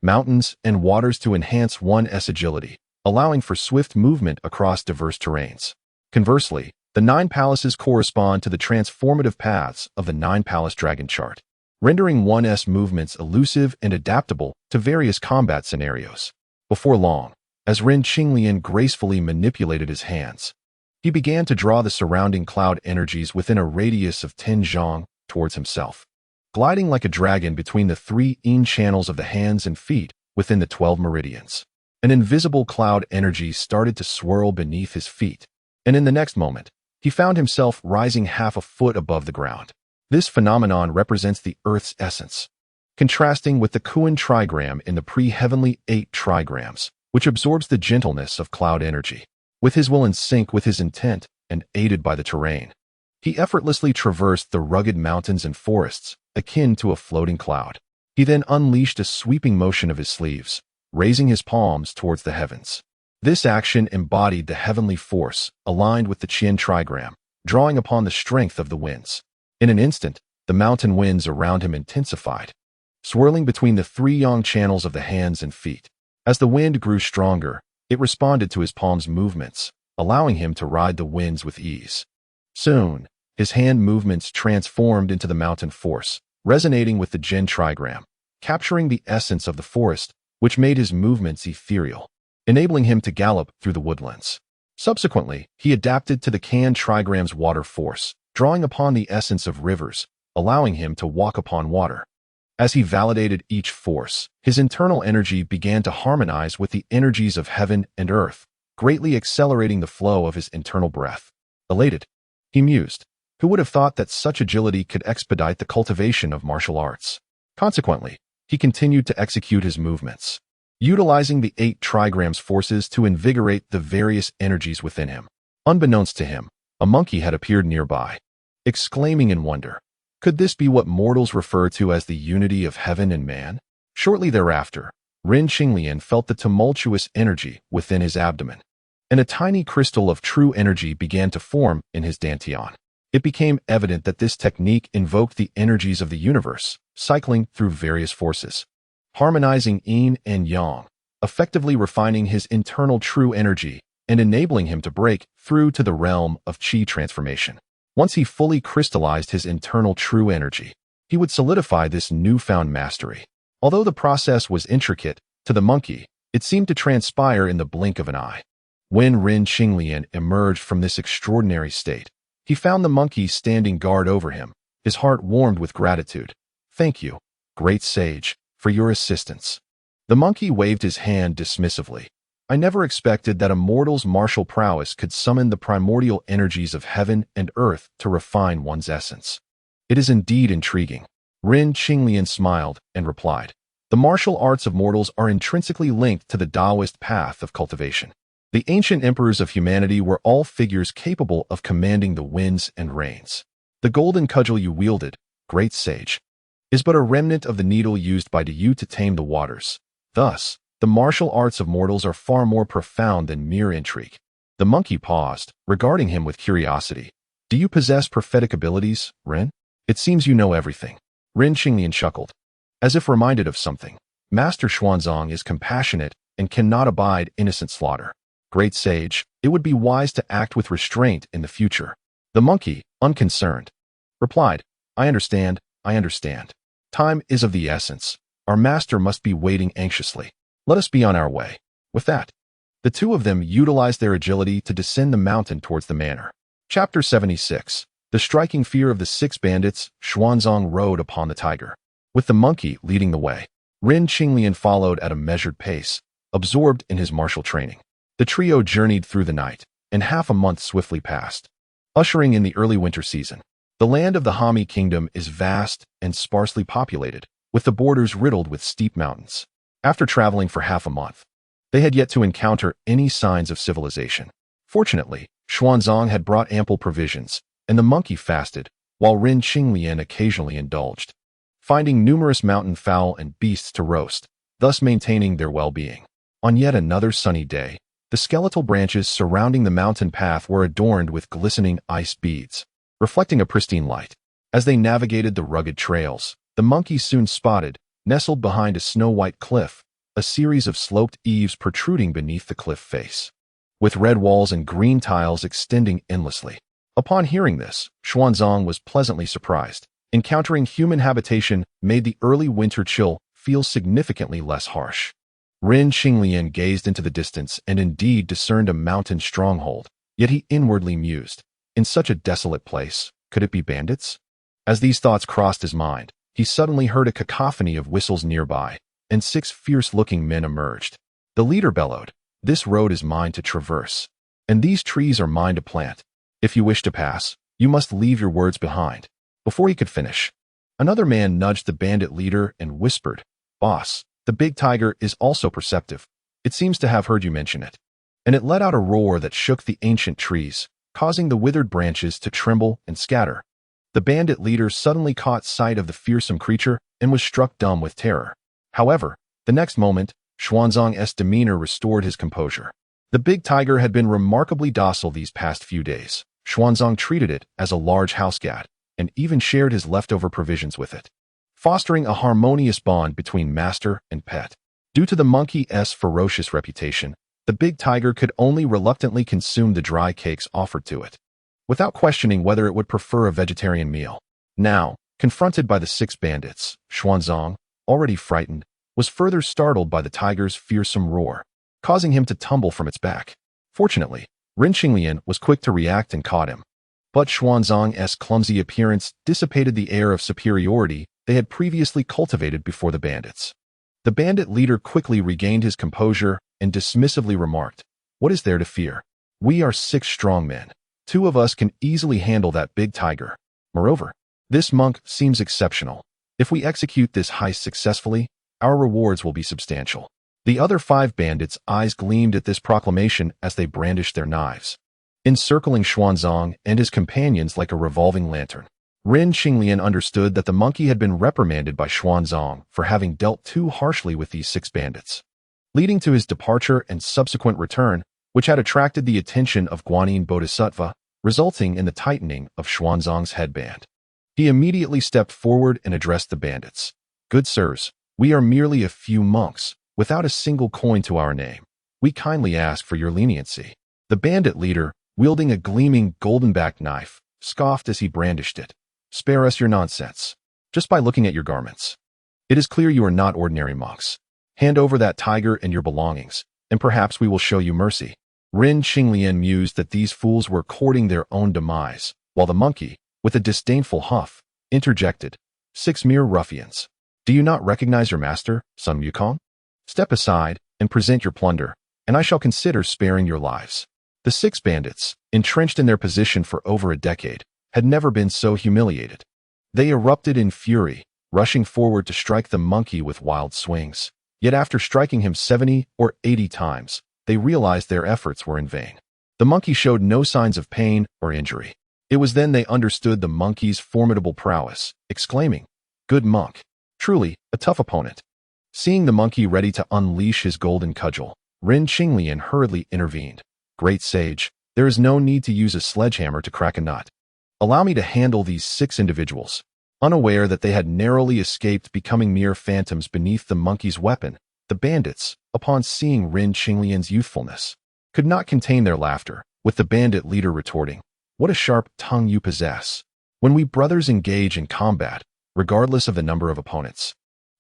mountains, and waters to enhance one's agility, allowing for swift movement across diverse terrains. Conversely, the 9 palaces correspond to the transformative paths of the 9 palace dragon chart, rendering one's movements elusive and adaptable to various combat scenarios. Before long, as Ren Qinglian gracefully manipulated his hands, he began to draw the surrounding cloud energies within a radius of 10 zhang towards himself, gliding like a dragon between the 3 yin channels of the hands and feet within the 12 meridians. An invisible cloud energy started to swirl beneath his feet, and in the next moment, he found himself rising half a foot above the ground. This phenomenon represents the Earth's essence, contrasting with the Kuan trigram in the pre-heavenly 8 trigrams, which absorbs the gentleness of cloud energy. With his will in sync with his intent and aided by the terrain, he effortlessly traversed the rugged mountains and forests, akin to a floating cloud. He then unleashed a sweeping motion of his sleeves, raising his palms towards the heavens. This action embodied the heavenly force, aligned with the Qian trigram, drawing upon the strength of the winds. In an instant, the mountain winds around him intensified, swirling between the 3 yang channels of the hands and feet. As the wind grew stronger, it responded to his palms' movements, allowing him to ride the winds with ease. Soon, his hand movements transformed into the mountain force, resonating with the Jin trigram, capturing the essence of the forest, which made his movements ethereal, enabling him to gallop through the woodlands. Subsequently, he adapted to the Kan trigram's water force, drawing upon the essence of rivers, allowing him to walk upon water. As he validated each force, his internal energy began to harmonize with the energies of heaven and earth, greatly accelerating the flow of his internal breath. Elated, he mused, who would have thought that such agility could expedite the cultivation of martial arts? Consequently, he continued to execute his movements, utilizing the 8 trigrams forces to invigorate the various energies within him. Unbeknownst to him, a monkey had appeared nearby, exclaiming in wonder, "Could this be what mortals refer to as the unity of heaven and man?" Shortly thereafter, Ren Qinglian felt the tumultuous energy within his abdomen, and a tiny crystal of true energy began to form in his dantian. It became evident that this technique invoked the energies of the universe, cycling through various forces, harmonizing yin and yang, effectively refining his internal true energy and enabling him to break through to the realm of qi transformation. Once he fully crystallized his internal true energy, he would solidify this newfound mastery. Although the process was intricate, to the monkey, it seemed to transpire in the blink of an eye. When Ren Qinglian emerged from this extraordinary state, he found the monkey standing guard over him. His heart warmed with gratitude. "Thank you, great sage, for your assistance." The monkey waved his hand dismissively. "I never expected that a mortal's martial prowess could summon the primordial energies of heaven and earth to refine one's essence. It is indeed intriguing." Ren Qinglian smiled and replied, "The martial arts of mortals are intrinsically linked to the Taoist path of cultivation. The ancient emperors of humanity were all figures capable of commanding the winds and rains. The golden cudgel you wielded, great sage, is but a remnant of the needle used by you to tame the waters. Thus, the martial arts of mortals are far more profound than mere intrigue. The monkey paused, regarding him with curiosity. Do you possess prophetic abilities, Ren? It seems you know everything. Ren Qinglian chuckled, as if reminded of something. Master Xuanzang is compassionate and cannot abide innocent slaughter. Great sage, it would be wise to act with restraint in the future. The monkey, unconcerned, replied, I understand. Time is of the essence. Our master must be waiting anxiously. Let us be on our way. With that, the two of them utilized their agility to descend the mountain towards the manor. Chapter 76. The striking fear of the 6 bandits. Xuanzang rode upon the tiger, with the monkey leading the way. Ren Qinglian followed at a measured pace, absorbed in his martial training. The trio journeyed through the night, and half a month swiftly passed, ushering in the early winter season. The land of the Hami kingdom is vast and sparsely populated, with the borders riddled with steep mountains. After traveling for half a month, they had yet to encounter any signs of civilization. Fortunately, Xuanzang had brought ample provisions, and the monkey fasted, while Ren Qinglian occasionally indulged, finding numerous mountain fowl and beasts to roast, thus maintaining their well-being. On yet another sunny day, the skeletal branches surrounding the mountain path were adorned with glistening ice beads, reflecting a pristine light. As they navigated the rugged trails, the monkey soon spotted, nestled behind a snow-white cliff, a series of sloped eaves protruding beneath the cliff face, with red walls and green tiles extending endlessly. Upon hearing this, Xuanzang was pleasantly surprised. Encountering human habitation made the early winter chill feel significantly less harsh. Ren Qinglian gazed into the distance and indeed discerned a mountain stronghold, yet he inwardly mused, in such a desolate place, could it be bandits? As these thoughts crossed his mind, he suddenly heard a cacophony of whistles nearby, and 6 fierce-looking men emerged. The leader bellowed, This road is mine to traverse, and these trees are mine to plant. If you wish to pass, you must leave your words behind. Before he could finish, another man nudged the bandit leader and whispered, Boss, the big tiger is also perceptive. It seems to have heard you mention it. And it let out a roar that shook the ancient trees, causing the withered branches to tremble and scatter. The bandit leader suddenly caught sight of the fearsome creature and was struck dumb with terror. However, the next moment, Xuanzang's demeanor restored his composure. The big tiger had been remarkably docile these past few days. Xuanzang treated it as a large house cat, and even shared his leftover provisions with it, fostering a harmonious bond between master and pet. Due to the monkey's ferocious reputation, the big tiger could only reluctantly consume the dry cakes offered to it, without questioning whether it would prefer a vegetarian meal. Now, confronted by the 6 bandits, Xuanzang, already frightened, was further startled by the tiger's fearsome roar, causing him to tumble from its back. Fortunately, Ren Qinglian was quick to react and caught him. But Xuanzang's clumsy appearance dissipated the air of superiority they had previously cultivated before the bandits. The bandit leader quickly regained his composure and dismissively remarked, What is there to fear? We are 6 strong men. 2 of us can easily handle that big tiger. Moreover, this monk seems exceptional. If we execute this heist successfully, our rewards will be substantial. The other 5 bandits' eyes gleamed at this proclamation as they brandished their knives, encircling Xuanzang and his companions like a revolving lantern. Ren Qinglian understood that the monkey had been reprimanded by Xuanzang for having dealt too harshly with these 6 bandits, leading to his departure and subsequent return, which had attracted the attention of Guanyin Bodhisattva, resulting in the tightening of Xuanzang's headband. He immediately stepped forward and addressed the bandits. Good sirs, we are merely a few monks, without a single coin to our name. We kindly ask for your leniency. The bandit leader, wielding a gleaming golden-backed knife, scoffed as he brandished it. Spare us your nonsense. Just by looking at your garments, it is clear you are not ordinary monks. Hand over that tiger and your belongings, and perhaps we will show you mercy. Ren Qinglian mused that these fools were courting their own demise, while the monkey, with a disdainful huff, interjected, 6 mere ruffians. Do you not recognize your master, Sun Wukong? Step aside and present your plunder, and I shall consider sparing your lives. The 6 bandits, entrenched in their position for over a decade, had never been so humiliated. They erupted in fury, rushing forward to strike the monkey with wild swings. Yet after striking him 70 or 80 times, they realized their efforts were in vain. The monkey showed no signs of pain or injury. It was then they understood the monkey's formidable prowess, exclaiming, "Good monk. Truly, a tough opponent." Seeing the monkey ready to unleash his golden cudgel, Ren Qinglian hurriedly intervened. "Great sage, there is no need to use a sledgehammer to crack a nut. Allow me to handle these 6 individuals." Unaware that they had narrowly escaped becoming mere phantoms beneath the monkey's weapon, the bandits, upon seeing Ren Qinglian's youthfulness, could not contain their laughter, with the bandit leader retorting, "What a sharp tongue you possess. When we brothers engage in combat, regardless of the number of opponents,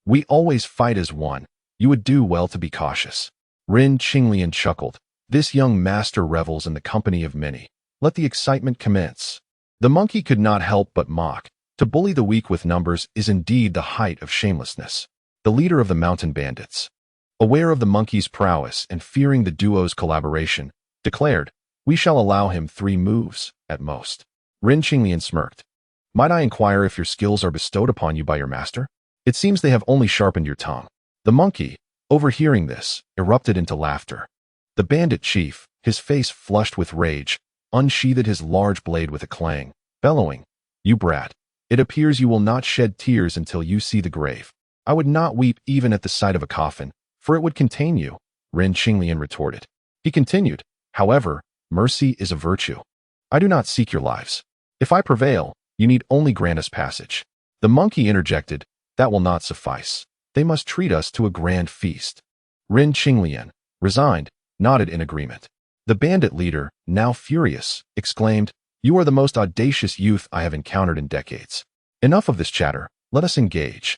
we always fight as one. You would do well to be cautious." Ren Qinglian chuckled. "This young master revels in the company of many. Let the excitement commence." The monkey could not help but mock. To bully the weak with numbers is indeed the height of shamelessness. The leader of the mountain bandits, aware of the monkey's prowess and fearing the duo's collaboration, declared, "We shall allow him 3 moves, at most." Ren Qinglian smirked. "Might I inquire if your skills are bestowed upon you by your master? It seems they have only sharpened your tongue." The monkey, overhearing this, erupted into laughter. The bandit chief, his face flushed with rage, unsheathed his large blade with a clang, bellowing, "You brat! It appears you will not shed tears until you see the grave." "I would not weep even at the sight of a coffin, for it would contain you," Ren Qinglian retorted. He continued, "However, mercy is a virtue. I do not seek your lives. If I prevail, you need only grant us passage." The monkey interjected, "That will not suffice. They must treat us to a grand feast." Ren Qinglian, resigned, nodded in agreement. The bandit leader, now furious, exclaimed, "You are the most audacious youth I have encountered in decades. Enough of this chatter, let us engage."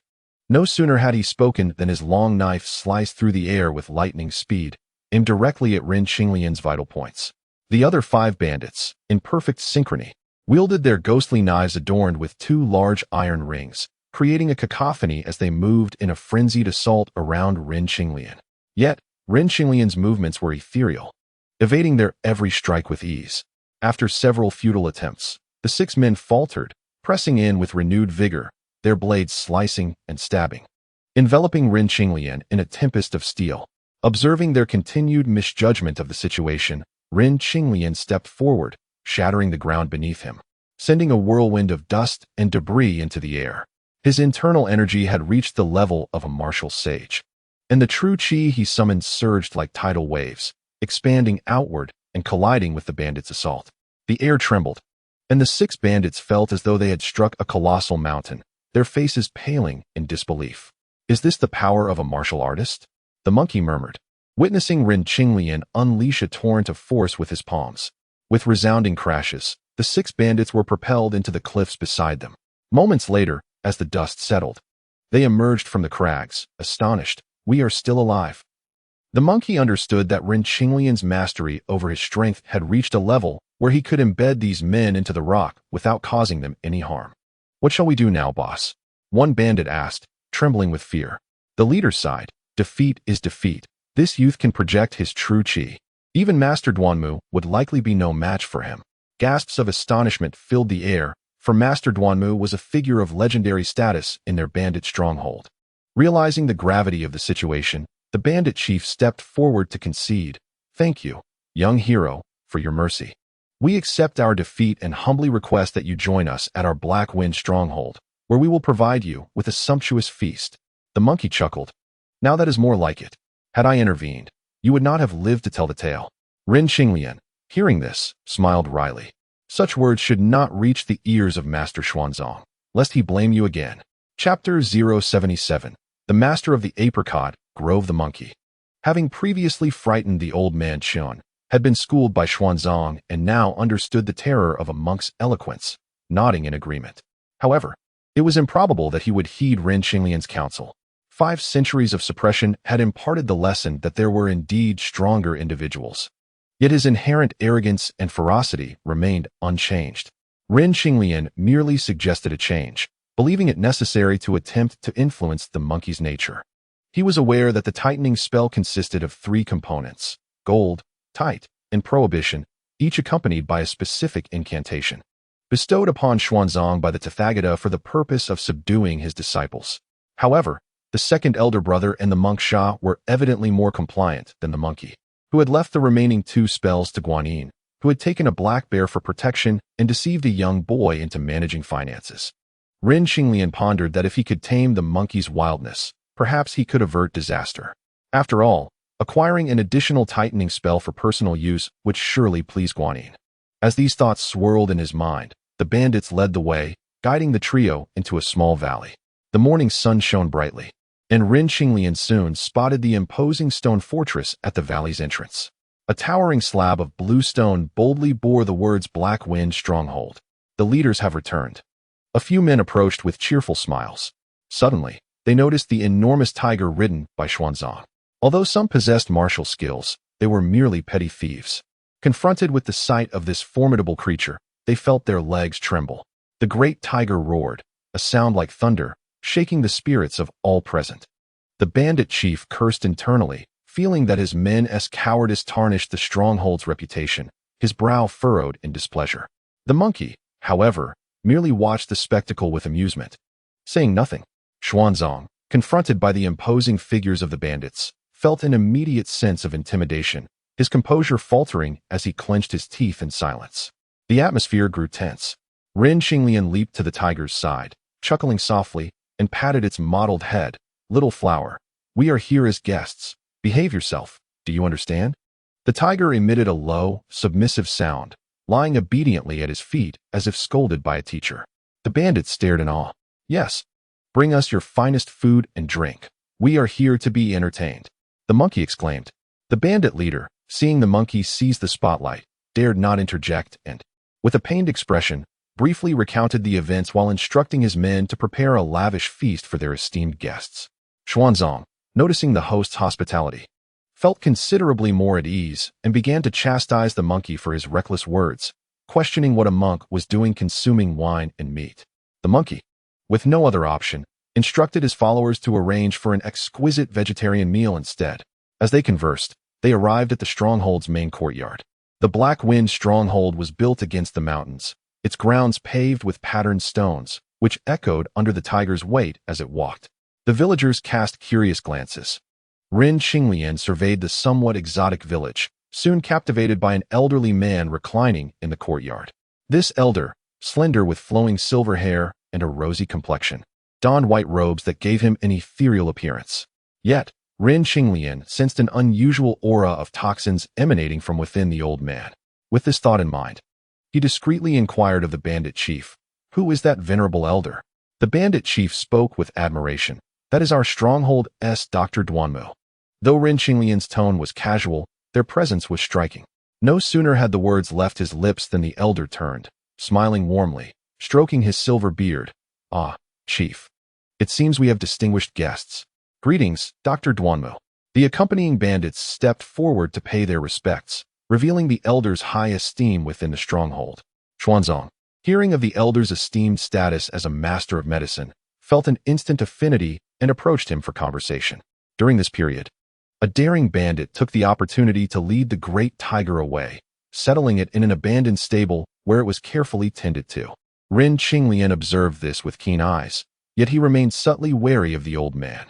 No sooner had he spoken than his long knife sliced through the air with lightning speed, aimed directly at Ren Qinglian's vital points. The other 5 bandits, in perfect synchrony, wielded their ghostly knives adorned with 2 large iron rings, creating a cacophony as they moved in a frenzied assault around Ren Qinglian. Yet, Ren Qinglian's movements were ethereal, evading their every strike with ease. After several futile attempts, the 6 men faltered, pressing in with renewed vigor, their blades slicing and stabbing, enveloping Ren Qinglian in a tempest of steel. Observing their continued misjudgment of the situation, Ren Qinglian stepped forward, shattering the ground beneath him, sending a whirlwind of dust and debris into the air. His internal energy had reached the level of a martial sage, and the true chi he summoned surged like tidal waves, expanding outward and colliding with the bandits' assault. The air trembled, and the 6 bandits felt as though they had struck a colossal mountain, their faces paling in disbelief. "Is this the power of a martial artist?" the monkey murmured, witnessing Ren Qinglian unleash a torrent of force with his palms. With resounding crashes, the 6 bandits were propelled into the cliffs beside them. Moments later, as the dust settled, they emerged from the crags, astonished. "We are still alive." The monkey understood that Ren Qinglian's mastery over his strength had reached a level where he could embed these men into the rock without causing them any harm. "What shall we do now, boss?" one bandit asked, trembling with fear. The leader sighed. "Defeat is defeat. This youth can project his true chi. Even Master Duanmu would likely be no match for him." Gasps of astonishment filled the air, for Master Duanmu was a figure of legendary status in their bandit stronghold. Realizing the gravity of the situation, the bandit chief stepped forward to concede. "Thank you, young hero, for your mercy. We accept our defeat and humbly request that you join us at our Black Wind stronghold, where we will provide you with a sumptuous feast." The monkey chuckled. "Now that is more like it. Had I intervened, you would not have lived to tell the tale." Ren Qinglian, hearing this, smiled wryly. "Such words should not reach the ears of Master Xuanzang, lest he blame you again." Chapter 077. The Master of the Apricot, Grove the Monkey. Having previously frightened the old man Chun, had been schooled by Xuanzang and now understood the terror of a monk's eloquence, nodding in agreement. However, it was improbable that he would heed Ren Qinglian's counsel. 5 centuries of suppression had imparted the lesson that there were indeed stronger individuals. Yet his inherent arrogance and ferocity remained unchanged. Ren Qinglian merely suggested a change, believing it necessary to attempt to influence the monkey's nature. He was aware that the tightening spell consisted of 3 components: gold, tight, and prohibition, each accompanied by a specific incantation, bestowed upon Xuanzang by the Tathagata for the purpose of subduing his disciples. However, the second elder brother and the monk Sha were evidently more compliant than the monkey. who had left the remaining 2 spells to Guanyin, who had taken a black bear for protection and deceived a young boy into managing finances. Ren Xinglian pondered that if he could tame the monkey's wildness, perhaps he could avert disaster. After all, acquiring an additional tightening spell for personal use would surely please Guanyin. As these thoughts swirled in his mind, the bandits led the way, guiding the trio into a small valley. The morning sun shone brightly, and Ren Xinglian soon spotted the imposing stone fortress at the valley's entrance. A towering slab of blue stone boldly bore the words Black Wind Stronghold. The leaders have returned. A few men approached with cheerful smiles. Suddenly, they noticed the enormous tiger ridden by Xuanzang. Although some possessed martial skills, they were merely petty thieves. Confronted with the sight of this formidable creature, they felt their legs tremble. The great tiger roared, a sound like thunder, shaking the spirits of all present. The bandit chief cursed internally, feeling that his men's cowardice tarnished the stronghold's reputation. His brow furrowed in displeasure. The monkey, however, merely watched the spectacle with amusement. Saying nothing, Xuanzang, confronted by the imposing figures of the bandits, felt an immediate sense of intimidation, his composure faltering as he clenched his teeth in silence. The atmosphere grew tense. Ren Xinglian leaped to the tiger's side, chuckling softly, and patted its mottled head. "Little flower, we are here as guests. Behave yourself, do you understand?" The tiger emitted a low, submissive sound, lying obediently at his feet as if scolded by a teacher. The bandits stared in awe. "Yes, bring us your finest food and drink. We are here to be entertained," the monkey exclaimed. The bandit leader, seeing the monkey seize the spotlight, dared not interject and, with a pained expression, briefly recounted the events while instructing his men to prepare a lavish feast for their esteemed guests. Xuanzang, noticing the host's hospitality, felt considerably more at ease and began to chastise the monkey for his reckless words, questioning what a monk was doing consuming wine and meat. The monkey, with no other option, instructed his followers to arrange for an exquisite vegetarian meal instead. As they conversed, they arrived at the stronghold's main courtyard. The Black Wind Stronghold was built against the mountains, its grounds paved with patterned stones, which echoed under the tiger's weight as it walked. The villagers cast curious glances. Ren Xinglian surveyed the somewhat exotic village, soon captivated by an elderly man reclining in the courtyard. This elder, slender with flowing silver hair and a rosy complexion, donned white robes that gave him an ethereal appearance. Yet, Ren Xinglian sensed an unusual aura of toxins emanating from within the old man. With this thought in mind, he discreetly inquired of the bandit chief, "Who is that venerable elder?" The bandit chief spoke with admiration. "That is our stronghold's Dr. Duanmu." Though Ren Xinglian's tone was casual, their presence was striking. No sooner had the words left his lips than the elder turned, smiling warmly, stroking his silver beard. "Ah, chief. It seems we have distinguished guests. Greetings, Dr. Duanmu." The accompanying bandits stepped forward to pay their respects, revealing the elder's high esteem within the stronghold. Xuanzang, hearing of the elder's esteemed status as a master of medicine, felt an instant affinity and approached him for conversation. During this period, a daring bandit took the opportunity to lead the great tiger away, settling it in an abandoned stable where it was carefully tended to. Ren Xinglian observed this with keen eyes, yet he remained subtly wary of the old man.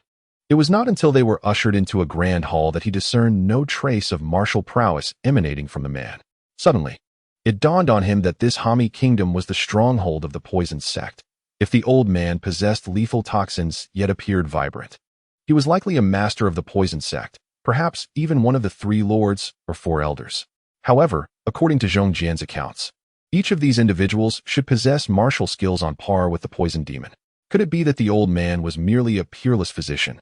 It was not until they were ushered into a grand hall that he discerned no trace of martial prowess emanating from the man. Suddenly, it dawned on him that this Hami kingdom was the stronghold of the poison sect. If the old man possessed lethal toxins yet appeared vibrant, he was likely a master of the poison sect, perhaps even one of the 3 lords or 4 elders. However, according to Zhong Jian's accounts, each of these individuals should possess martial skills on par with the poison demon. Could it be that the old man was merely a peerless physician,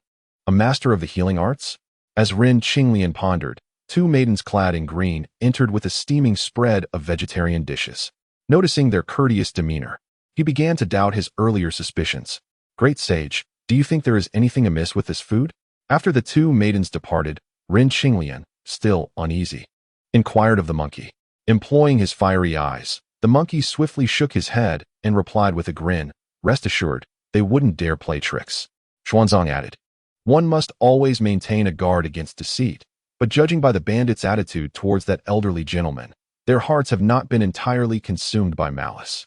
a master of the healing arts? As Ren Xinglian pondered, 2 maidens clad in green entered with a steaming spread of vegetarian dishes. Noticing their courteous demeanor, he began to doubt his earlier suspicions. "Great sage, do you think there is anything amiss with this food?" After the 2 maidens departed, Ren Xinglian, still uneasy, inquired of the monkey. Employing his fiery eyes, the monkey swiftly shook his head and replied with a grin, "Rest assured, they wouldn't dare play tricks." Xuanzang added, "One must always maintain a guard against deceit, but judging by the bandits' attitude towards that elderly gentleman, their hearts have not been entirely consumed by malice.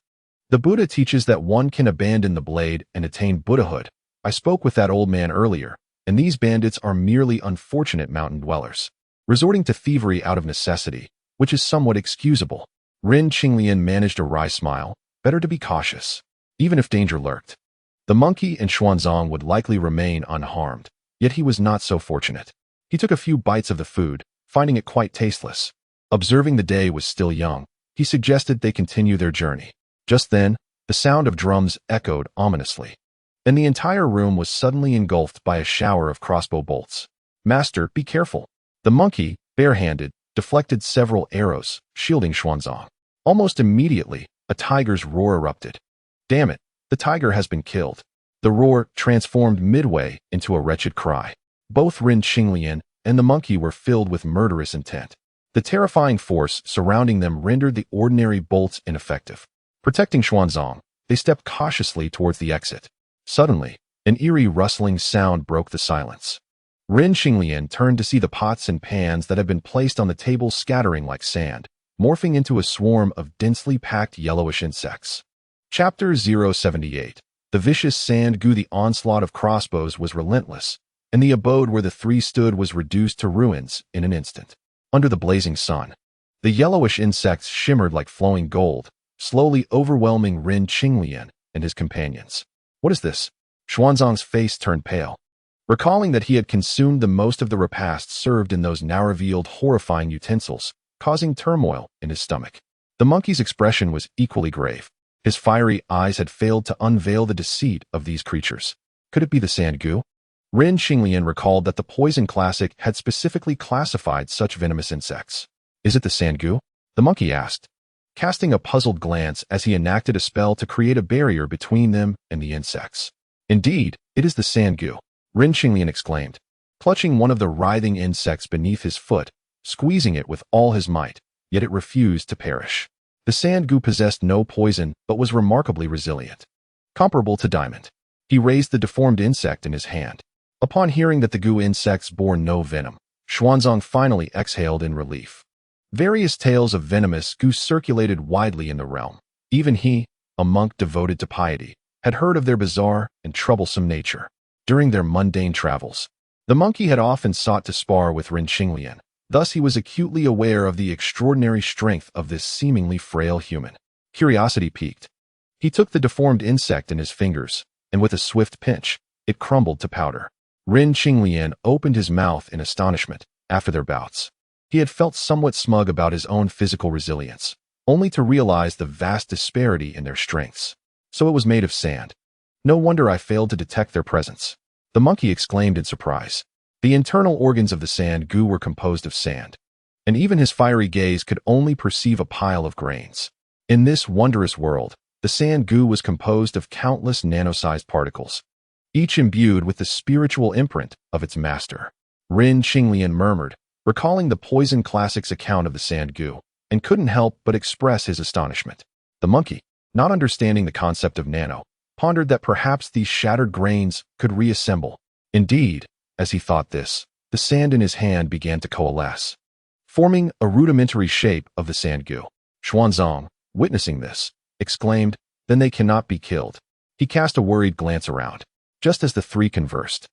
The Buddha teaches that one can abandon the blade and attain Buddhahood. I spoke with that old man earlier, and these bandits are merely unfortunate mountain dwellers." resorting to thievery out of necessity, which is somewhat excusable. Rin Qinglian managed a wry smile. Better to be cautious, even if danger lurked. The monkey and Xuanzang would likely remain unharmed, yet he was not so fortunate. He took a few bites of the food, finding it quite tasteless. Observing the day was still young, he suggested they continue their journey. Just then, the sound of drums echoed ominously, and the entire room was suddenly engulfed by a shower of crossbow bolts. "Master, be careful." The monkey, barehanded, deflected several arrows, shielding Xuanzang. Almost immediately, a tiger's roar erupted. "Damn it, the tiger has been killed." The roar transformed midway into a wretched cry. Both Rin Qinglian and the monkey were filled with murderous intent. The terrifying force surrounding them rendered the ordinary bolts ineffective. Protecting Xuanzang, they stepped cautiously towards the exit. Suddenly, an eerie rustling sound broke the silence. Rin Qinglian turned to see the pots and pans that had been placed on the table scattering like sand, morphing into a swarm of densely packed yellowish insects. Chapter 078. The vicious sand goo. The onslaught of crossbows was relentless, and the abode where the three stood was reduced to ruins in an instant. Under the blazing sun, the yellowish insects shimmered like flowing gold, slowly overwhelming Rin Qinglian and his companions. "What is this?" Xuanzang's face turned pale, recalling that he had consumed the most of the repast served in those now revealed horrifying utensils, causing turmoil in his stomach. The monkey's expression was equally grave. His fiery eyes had failed to unveil the deceit of these creatures. Could it be the sand goo? Rin Qinglian recalled that the Poison Classic had specifically classified such venomous insects. "Is it the sand goo?" the monkey asked, casting a puzzled glance as he enacted a spell to create a barrier between them and the insects. "Indeed, it is the sand goo," Rin Qinglian exclaimed, clutching one of the writhing insects beneath his foot, squeezing it with all his might, yet it refused to perish. The sand goo possessed no poison but was remarkably resilient, comparable to diamond. He raised the deformed insect in his hand. Upon hearing that the goo insects bore no venom, Xuanzang finally exhaled in relief. Various tales of venomous goo circulated widely in the realm. Even he, a monk devoted to piety, had heard of their bizarre and troublesome nature. During their mundane travels, the monkey had often sought to spar with Rin Qinglian. Thus he was acutely aware of the extraordinary strength of this seemingly frail human. Curiosity piqued. He took the deformed insect in his fingers, and with a swift pinch, it crumbled to powder. Rin Qinglian opened his mouth in astonishment after their bouts. He had felt somewhat smug about his own physical resilience, only to realize the vast disparity in their strengths. So it was made of sand. No wonder I failed to detect their presence. The monkey exclaimed in surprise. The internal organs of the sand goo were composed of sand, and even his fiery gaze could only perceive a pile of grains. In this wondrous world, the sand goo was composed of countless nano-sized particles, each imbued with the spiritual imprint of its master. Rin Qinglian murmured, recalling the Poison Classic's account of the sand goo, and couldn't help but express his astonishment. The monkey, not understanding the concept of nano, pondered that perhaps these shattered grains could reassemble. Indeed, as he thought this, the sand in his hand began to coalesce, forming a rudimentary shape of the sand goo. Xuanzang, witnessing this, exclaimed, "Then they cannot be killed." He cast a worried glance around. Just as the three conversed,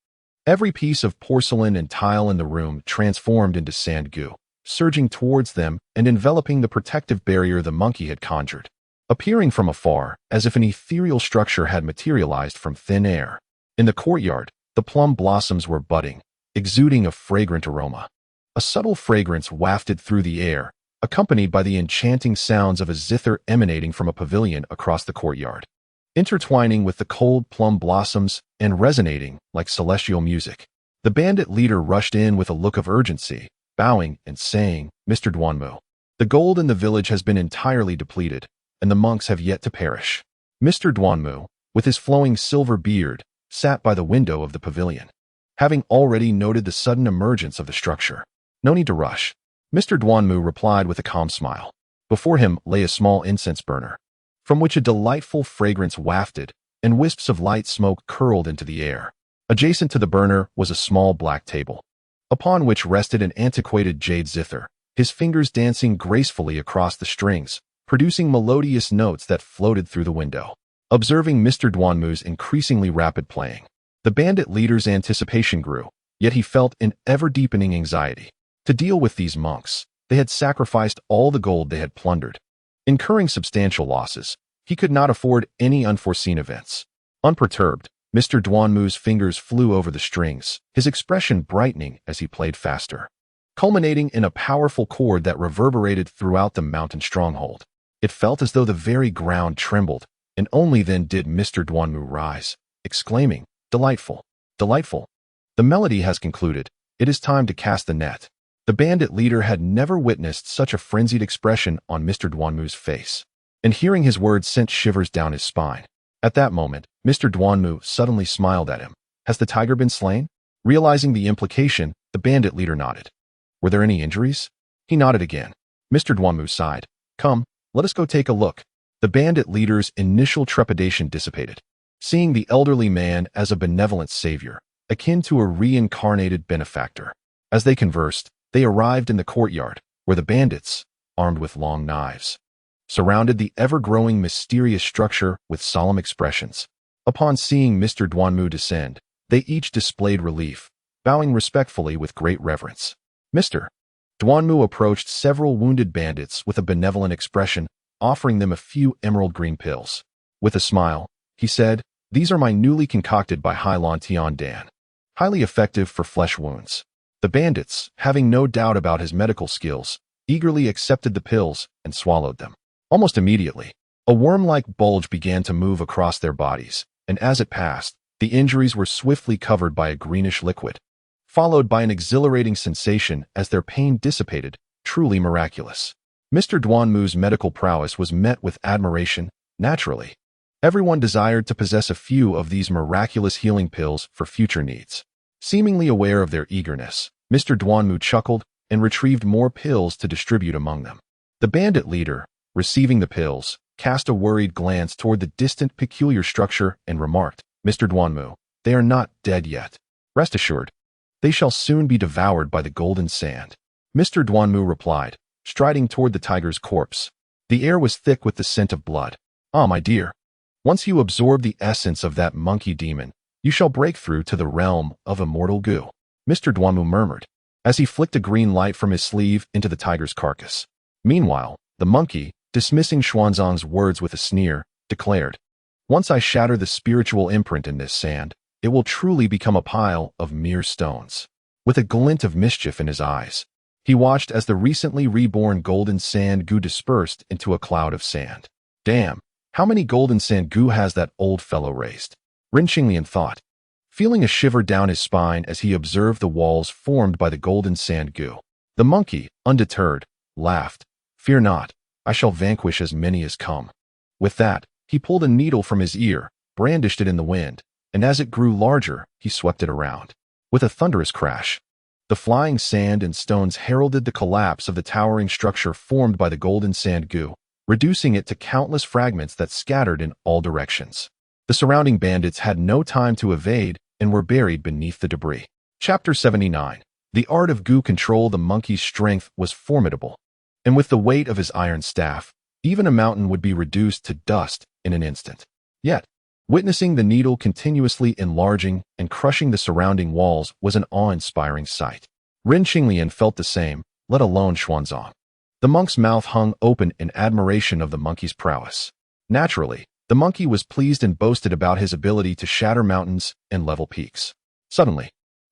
every piece of porcelain and tile in the room transformed into sand goo, surging towards them and enveloping the protective barrier the monkey had conjured. Appearing from afar, as if an ethereal structure had materialized from thin air. In the courtyard, the plum blossoms were budding, exuding a fragrant aroma. A subtle fragrance wafted through the air, accompanied by the enchanting sounds of a zither emanating from a pavilion across the courtyard, intertwining with the cold plum blossoms and resonating like celestial music. The bandit leader rushed in with a look of urgency, bowing and saying, "Mr. Duanmu, the gold in the village has been entirely depleted, and the monks have yet to perish." Mr. Duanmu, with his flowing silver beard, sat by the window of the pavilion, having already noted the sudden emergence of the structure. "No need to rush," Mr. Duanmu replied with a calm smile. Before him lay a small incense burner, from which a delightful fragrance wafted, and wisps of light smoke curled into the air. Adjacent to the burner was a small black table, upon which rested an antiquated jade zither, his fingers dancing gracefully across the strings, producing melodious notes that floated through the window. Observing Mr. Duanmu's increasingly rapid playing, the bandit leader's anticipation grew, yet he felt an ever-deepening anxiety. To deal with these monks, they had sacrificed all the gold they had plundered. Incurring substantial losses, he could not afford any unforeseen events. Unperturbed, Mr. Duanmu's fingers flew over the strings, his expression brightening as he played faster, culminating in a powerful chord that reverberated throughout the mountain stronghold. It felt as though the very ground trembled, and only then did Mr. Duanmu rise, exclaiming, "Delightful! Delightful! The melody has concluded. It is time to cast the net." The bandit leader had never witnessed such a frenzied expression on Mr. Duanmu's face, and hearing his words sent shivers down his spine. At that moment, Mr. Duanmu suddenly smiled at him. "Has the tiger been slain?" Realizing the implication, the bandit leader nodded. "Were there any injuries?" He nodded again. Mr. Duanmu sighed. "Come, let us go take a look." The bandit leader's initial trepidation dissipated, seeing the elderly man as a benevolent savior, akin to a reincarnated benefactor. As they conversed, they arrived in the courtyard, where the bandits, armed with long knives, surrounded the ever-growing mysterious structure with solemn expressions. Upon seeing Mr. Duanmu descend, they each displayed relief, bowing respectfully with great reverence. Mr. Duanmu approached several wounded bandits with a benevolent expression, offering them a few emerald green pills. With a smile, he said, "These are my newly concocted by Hailan Tian Dan, highly effective for flesh wounds." The bandits, having no doubt about his medical skills, eagerly accepted the pills and swallowed them. Almost immediately, a worm-like bulge began to move across their bodies, and as it passed, the injuries were swiftly covered by a greenish liquid, followed by an exhilarating sensation as their pain dissipated, truly miraculous. Mr. Duanmu's medical prowess was met with admiration, naturally. Everyone desired to possess a few of these miraculous healing pills for future needs. Seemingly aware of their eagerness, Mr. Duanmu chuckled and retrieved more pills to distribute among them. The bandit leader, receiving the pills, cast a worried glance toward the distant peculiar structure and remarked, "Mr. Duanmu, they are not dead yet. Rest assured, they shall soon be devoured by the golden sand." Mr. Duanmu replied, striding toward the tiger's corpse. The air was thick with the scent of blood. "Ah, my dear, once you absorb the essence of that monkey demon, you shall break through to the realm of immortal goo," Mr. Duanmu murmured, as he flicked a green light from his sleeve into the tiger's carcass. Meanwhile, the monkey, dismissing Xuanzang's words with a sneer, declared, "Once I shatter the spiritual imprint in this sand, it will truly become a pile of mere stones." With a glint of mischief in his eyes, he watched as the recently reborn golden sand goo dispersed into a cloud of sand. "Damn, how many golden sand goo has that old fellow raised?" Ren Xinglian thought, feeling a shiver down his spine as he observed the walls formed by the golden sand goo. The monkey, undeterred, laughed. "Fear not, I shall vanquish as many as come." With that, he pulled a needle from his ear, brandished it in the wind, and as it grew larger, he swept it around. With a thunderous crash, the flying sand and stones heralded the collapse of the towering structure formed by the golden sand goo, reducing it to countless fragments that scattered in all directions. The surrounding bandits had no time to evade and were buried beneath the debris. Chapter 79. The art of goo control. The monkey's strength was formidable, and with the weight of his iron staff, even a mountain would be reduced to dust in an instant. Yet, witnessing the needle continuously enlarging and crushing the surrounding walls was an awe-inspiring sight. Ren Xinglian felt the same, let alone Xuanzang. The monk's mouth hung open in admiration of the monkey's prowess. Naturally, the monkey was pleased and boasted about his ability to shatter mountains and level peaks. Suddenly,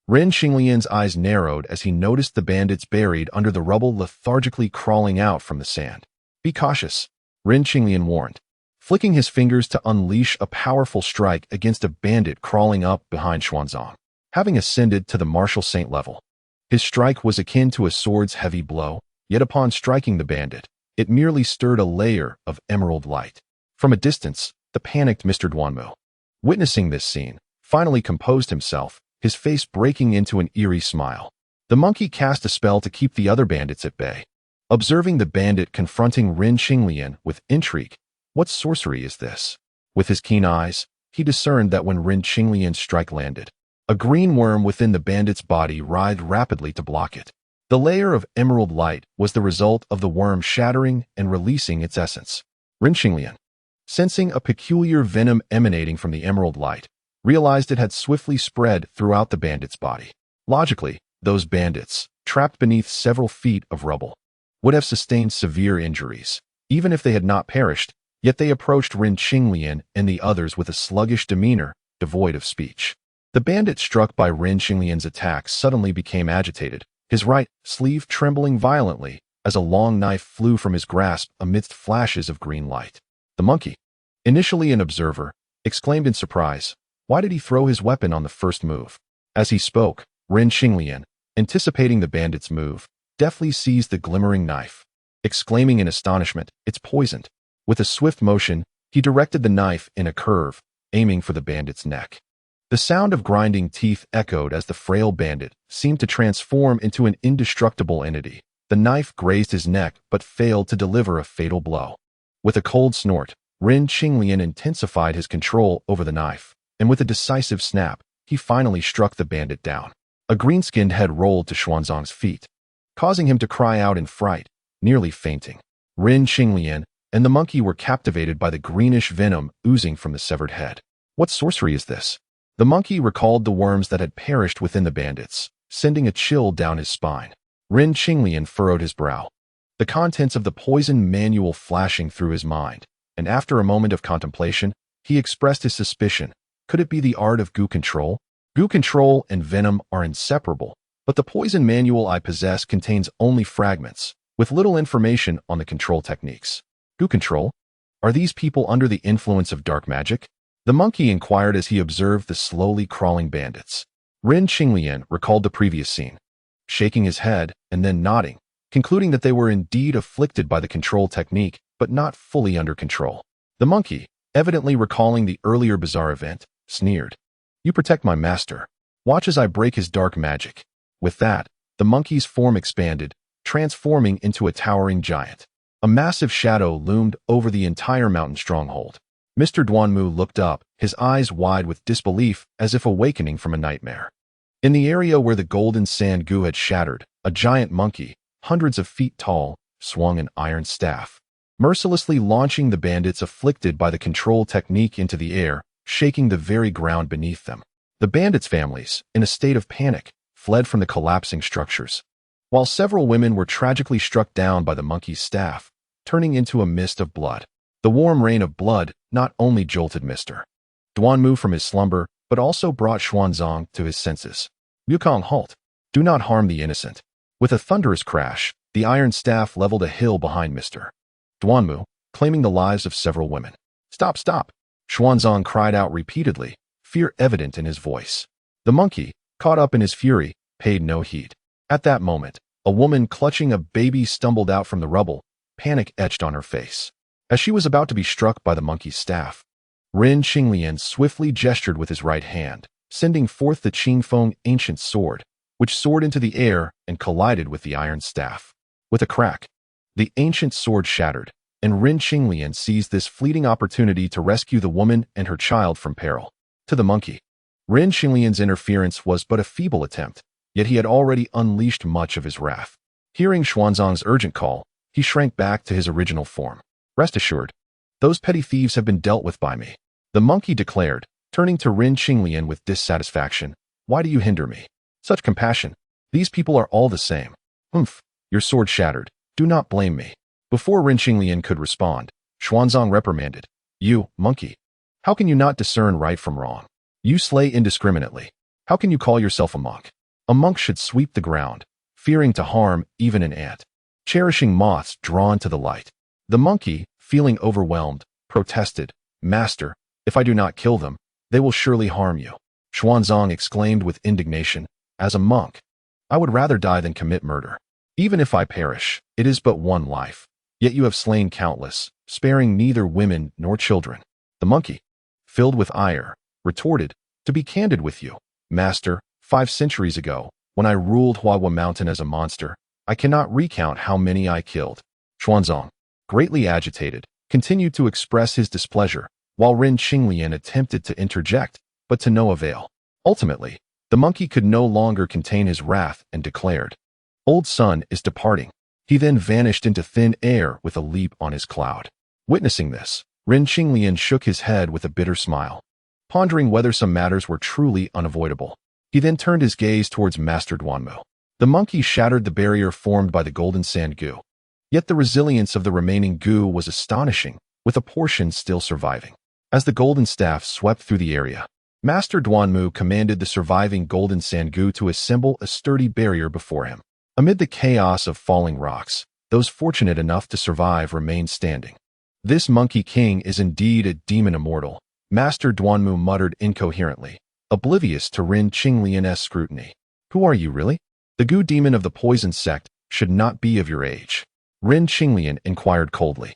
Ren Xinglian's eyes narrowed as he noticed the bandits buried under the rubble lethargically crawling out from the sand. "Be cautious," Ren Xinglian warned, flicking his fingers to unleash a powerful strike against a bandit crawling up behind Xuanzang. Having ascended to the martial saint level, his strike was akin to a sword's heavy blow, yet upon striking the bandit, it merely stirred a layer of emerald light. From a distance, the panicked Mr. Duanmu, witnessing this scene, finally composed himself, his face breaking into an eerie smile. The monkey cast a spell to keep the other bandits at bay. Observing the bandit confronting Ren Xinglian with intrigue, "What sorcery is this?" With his keen eyes, he discerned that when Ren Xinglian's strike landed, a green worm within the bandit's body writhed rapidly to block it. The layer of emerald light was the result of the worm shattering and releasing its essence. Ren Xinglian, sensing a peculiar venom emanating from the emerald light, realized it had swiftly spread throughout the bandit's body. Logically, those bandits, trapped beneath several feet of rubble, would have sustained severe injuries, even if they had not perished, yet they approached Ren Qinglian and the others with a sluggish demeanor, devoid of speech. The bandit struck by Ren Qinglian's attack suddenly became agitated, his right sleeve trembling violently as a long knife flew from his grasp amidst flashes of green light. The monkey, initially an observer, exclaimed in surprise, "Why did he throw his weapon on the first move?" As he spoke, Ren Qinglian, anticipating the bandit's move, deftly seized the glimmering knife, exclaiming in astonishment, "It's poisoned." With a swift motion, he directed the knife in a curve, aiming for the bandit's neck. The sound of grinding teeth echoed as the frail bandit seemed to transform into an indestructible entity. The knife grazed his neck but failed to deliver a fatal blow. With a cold snort, Ren Qinglian intensified his control over the knife, and with a decisive snap, he finally struck the bandit down. A green-skinned head rolled to Xuanzang's feet, causing him to cry out in fright, nearly fainting. Ren Qinglian and the monkey were captivated by the greenish venom oozing from the severed head. What sorcery is this? The monkey recalled the worms that had perished within the bandits, sending a chill down his spine. Ren Qinglian furrowed his brow, the contents of the poison manual flashing through his mind, and after a moment of contemplation, he expressed his suspicion. Could it be the art of goo control? Goo control and venom are inseparable, but the poison manual I possess contains only fragments, with little information on the control techniques. Goo control? Are these people under the influence of dark magic? The monkey inquired as he observed the slowly crawling bandits. Ren Qinglian recalled the previous scene, shaking his head and then nodding, concluding that they were indeed afflicted by the control technique, but not fully under control. The monkey, evidently recalling the earlier bizarre event, sneered, "You protect my master. Watch as I break his dark magic." With that, the monkey's form expanded, transforming into a towering giant. A massive shadow loomed over the entire mountain stronghold. Mr. Duanmu looked up, his eyes wide with disbelief as if awakening from a nightmare. In the area where the golden sand goo had shattered, a giant monkey, hundreds of feet tall, swung an iron staff, mercilessly launching the bandits afflicted by the control technique into the air, shaking the very ground beneath them. The bandits' families, in a state of panic, fled from the collapsing structures, while several women were tragically struck down by the monkey's staff, turning into a mist of blood. The warm rain of blood not only jolted Mr. Duanmu from his slumber, but also brought Xuanzang to his senses. "Wukong, halt! Do not harm the innocent." With a thunderous crash, the iron staff leveled a hill behind Mr. Duanmu, claiming the lives of several women. "Stop, stop!" Xuanzang cried out repeatedly, fear evident in his voice. The monkey, caught up in his fury, paid no heed. At that moment, a woman clutching a baby stumbled out from the rubble, panic etched on her face. As she was about to be struck by the monkey's staff, Ren Qinglian swiftly gestured with his right hand, sending forth the Qingfeng ancient sword, which soared into the air and collided with the iron staff. With a crack, the ancient sword shattered, and Ren Qinglian seized this fleeting opportunity to rescue the woman and her child from peril. To the monkey, Ren Qinglian's interference was but a feeble attempt, yet he had already unleashed much of his wrath. Hearing Xuanzang's urgent call, he shrank back to his original form. "Rest assured, those petty thieves have been dealt with by me," the monkey declared, turning to Ren Qinglian with dissatisfaction. "Why do you hinder me? Such compassion. These people are all the same." "Humph, your sword shattered. Do not blame me." Before Ren Qinglian could respond, Xuanzang reprimanded, "You, monkey, how can you not discern right from wrong? You slay indiscriminately. How can you call yourself a monk? A monk should sweep the ground, fearing to harm even an ant, cherishing moths drawn to the light." The monkey, feeling overwhelmed, protested, "Master, if I do not kill them, they will surely harm you." Xuanzang exclaimed with indignation, "As a monk, I would rather die than commit murder. Even if I perish, it is but one life. Yet you have slain countless, sparing neither women nor children." The monkey, filled with ire, retorted, "To be candid with you, master, 5 centuries ago, when I ruled Huahua Mountain as a monster, I cannot recount how many I killed." Xuanzang, greatly agitated, continued to express his displeasure, while Ren Qinglian attempted to interject, but to no avail. Ultimately, the monkey could no longer contain his wrath and declared, "Old Sun is departing." He then vanished into thin air with a leap on his cloud. Witnessing this, Ren Qinglian shook his head with a bitter smile, pondering whether some matters were truly unavoidable. He then turned his gaze towards Master Duanmu. The monkey shattered the barrier formed by the golden sand goo. Yet the resilience of the remaining goo was astonishing, with a portion still surviving. As the golden staff swept through the area, Master Duanmu commanded the surviving golden sand goo to assemble a sturdy barrier before him. Amid the chaos of falling rocks, those fortunate enough to survive remained standing. This Monkey King is indeed a demon immortal, Master Duanmu muttered incoherently, oblivious to Rin Qinglian's scrutiny. Who are you really? The goo demon of the poison sect should not be of your age. Rin Qinglian inquired coldly.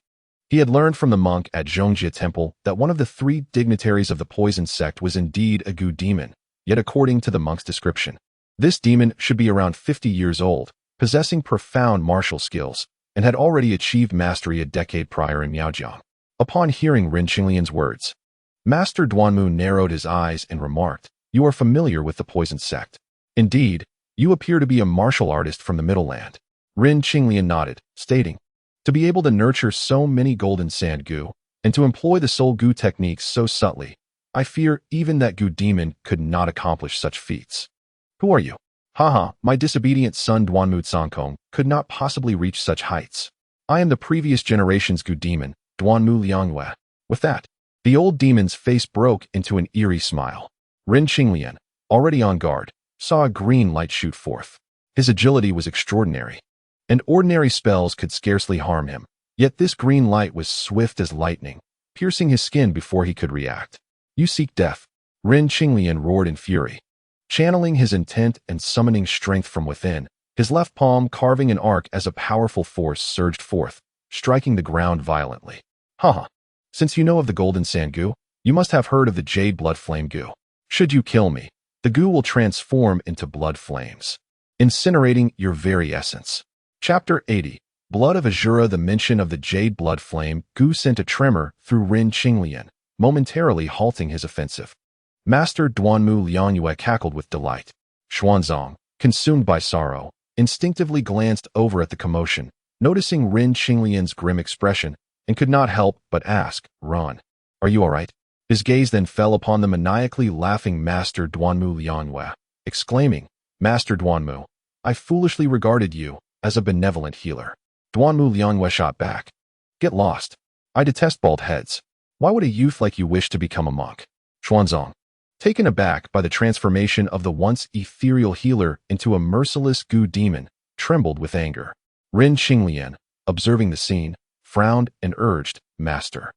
He had learned from the monk at Zhongjie Temple that one of the 3 dignitaries of the poison sect was indeed a goo demon, yet according to the monk's description, this demon should be around 50 years old, possessing profound martial skills, and had already achieved mastery a decade prior in Miaojiang. Upon hearing Rin Qinglian's words, Master Duanmu narrowed his eyes and remarked, "You are familiar with the poison sect. Indeed, you appear to be a martial artist from the Middle Land." Rin Qinglian nodded, stating, "To be able to nurture so many golden sand goo, and to employ the soul goo techniques so subtly, I fear even that goo demon could not accomplish such feats." "Who are you?" "Haha, my disobedient son Duanmu Cankong could not possibly reach such heights. I am the previous generation's goo demon, Duanmu Liangyue." With that, the old demon's face broke into an eerie smile. Rin Qinglian, already on guard, saw a green light shoot forth. His agility was extraordinary, and ordinary spells could scarcely harm him. Yet this green light was swift as lightning, piercing his skin before he could react. "You seek death," Rin Qinglian roared in fury. Channeling his intent and summoning strength from within, his left palm carving an arc as a powerful force surged forth, striking the ground violently. "Haha. Since you know of the golden sand goo, you must have heard of the jade blood flame goo. Should you kill me, the goo will transform into blood flames, incinerating your very essence." Chapter 80. Blood of Azura. The mention of the jade blood flame goo sent a tremor through Rin Qinglian, momentarily halting his offensive. Master Duanmu Liangyue cackled with delight. Xuanzang, consumed by sorrow, instinctively glanced over at the commotion, noticing Rin Qinglian's grim expression, and could not help but ask, "Ron, are you all right?" His gaze then fell upon the maniacally laughing Master Duanmu Liangyue, exclaiming, "Master Duanmu, I foolishly regarded you as a benevolent healer." Duanmu Liangyue shot back. "Get lost. I detest bald heads. Why would a youth like you wish to become a monk?" Xuanzang, taken aback by the transformation of the once ethereal healer into a merciless goo demon, trembled with anger. Rin Qinglian, observing the scene, frowned and urged, "Master,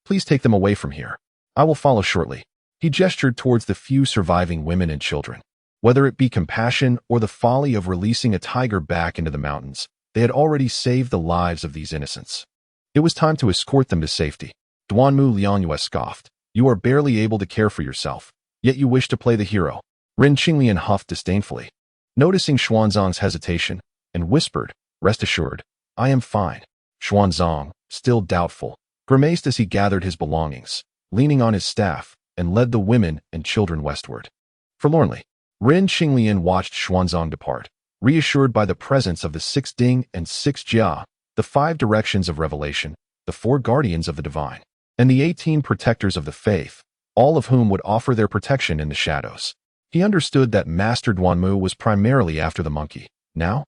please take them away from here. I will follow shortly." He gestured towards the few surviving women and children. Whether it be compassion or the folly of releasing a tiger back into the mountains, they had already saved the lives of these innocents. It was time to escort them to safety. Duanmu Liangyue scoffed, "You are barely able to care for yourself, yet you wish to play the hero." Rin Qinglian huffed disdainfully, noticing Xuanzang's hesitation, and whispered, "Rest assured, I am fine." Xuanzang, still doubtful, grimaced as he gathered his belongings, leaning on his staff, and led the women and children westward. Forlornly, Rin Qinglian watched Xuanzang depart, reassured by the presence of the 6 Ding and 6 Jia, the 5 directions of revelation, the 4 guardians of the divine, and the 18 protectors of the faith, all of whom would offer their protection in the shadows. He understood that Master Duanmu was primarily after the monkey. Now,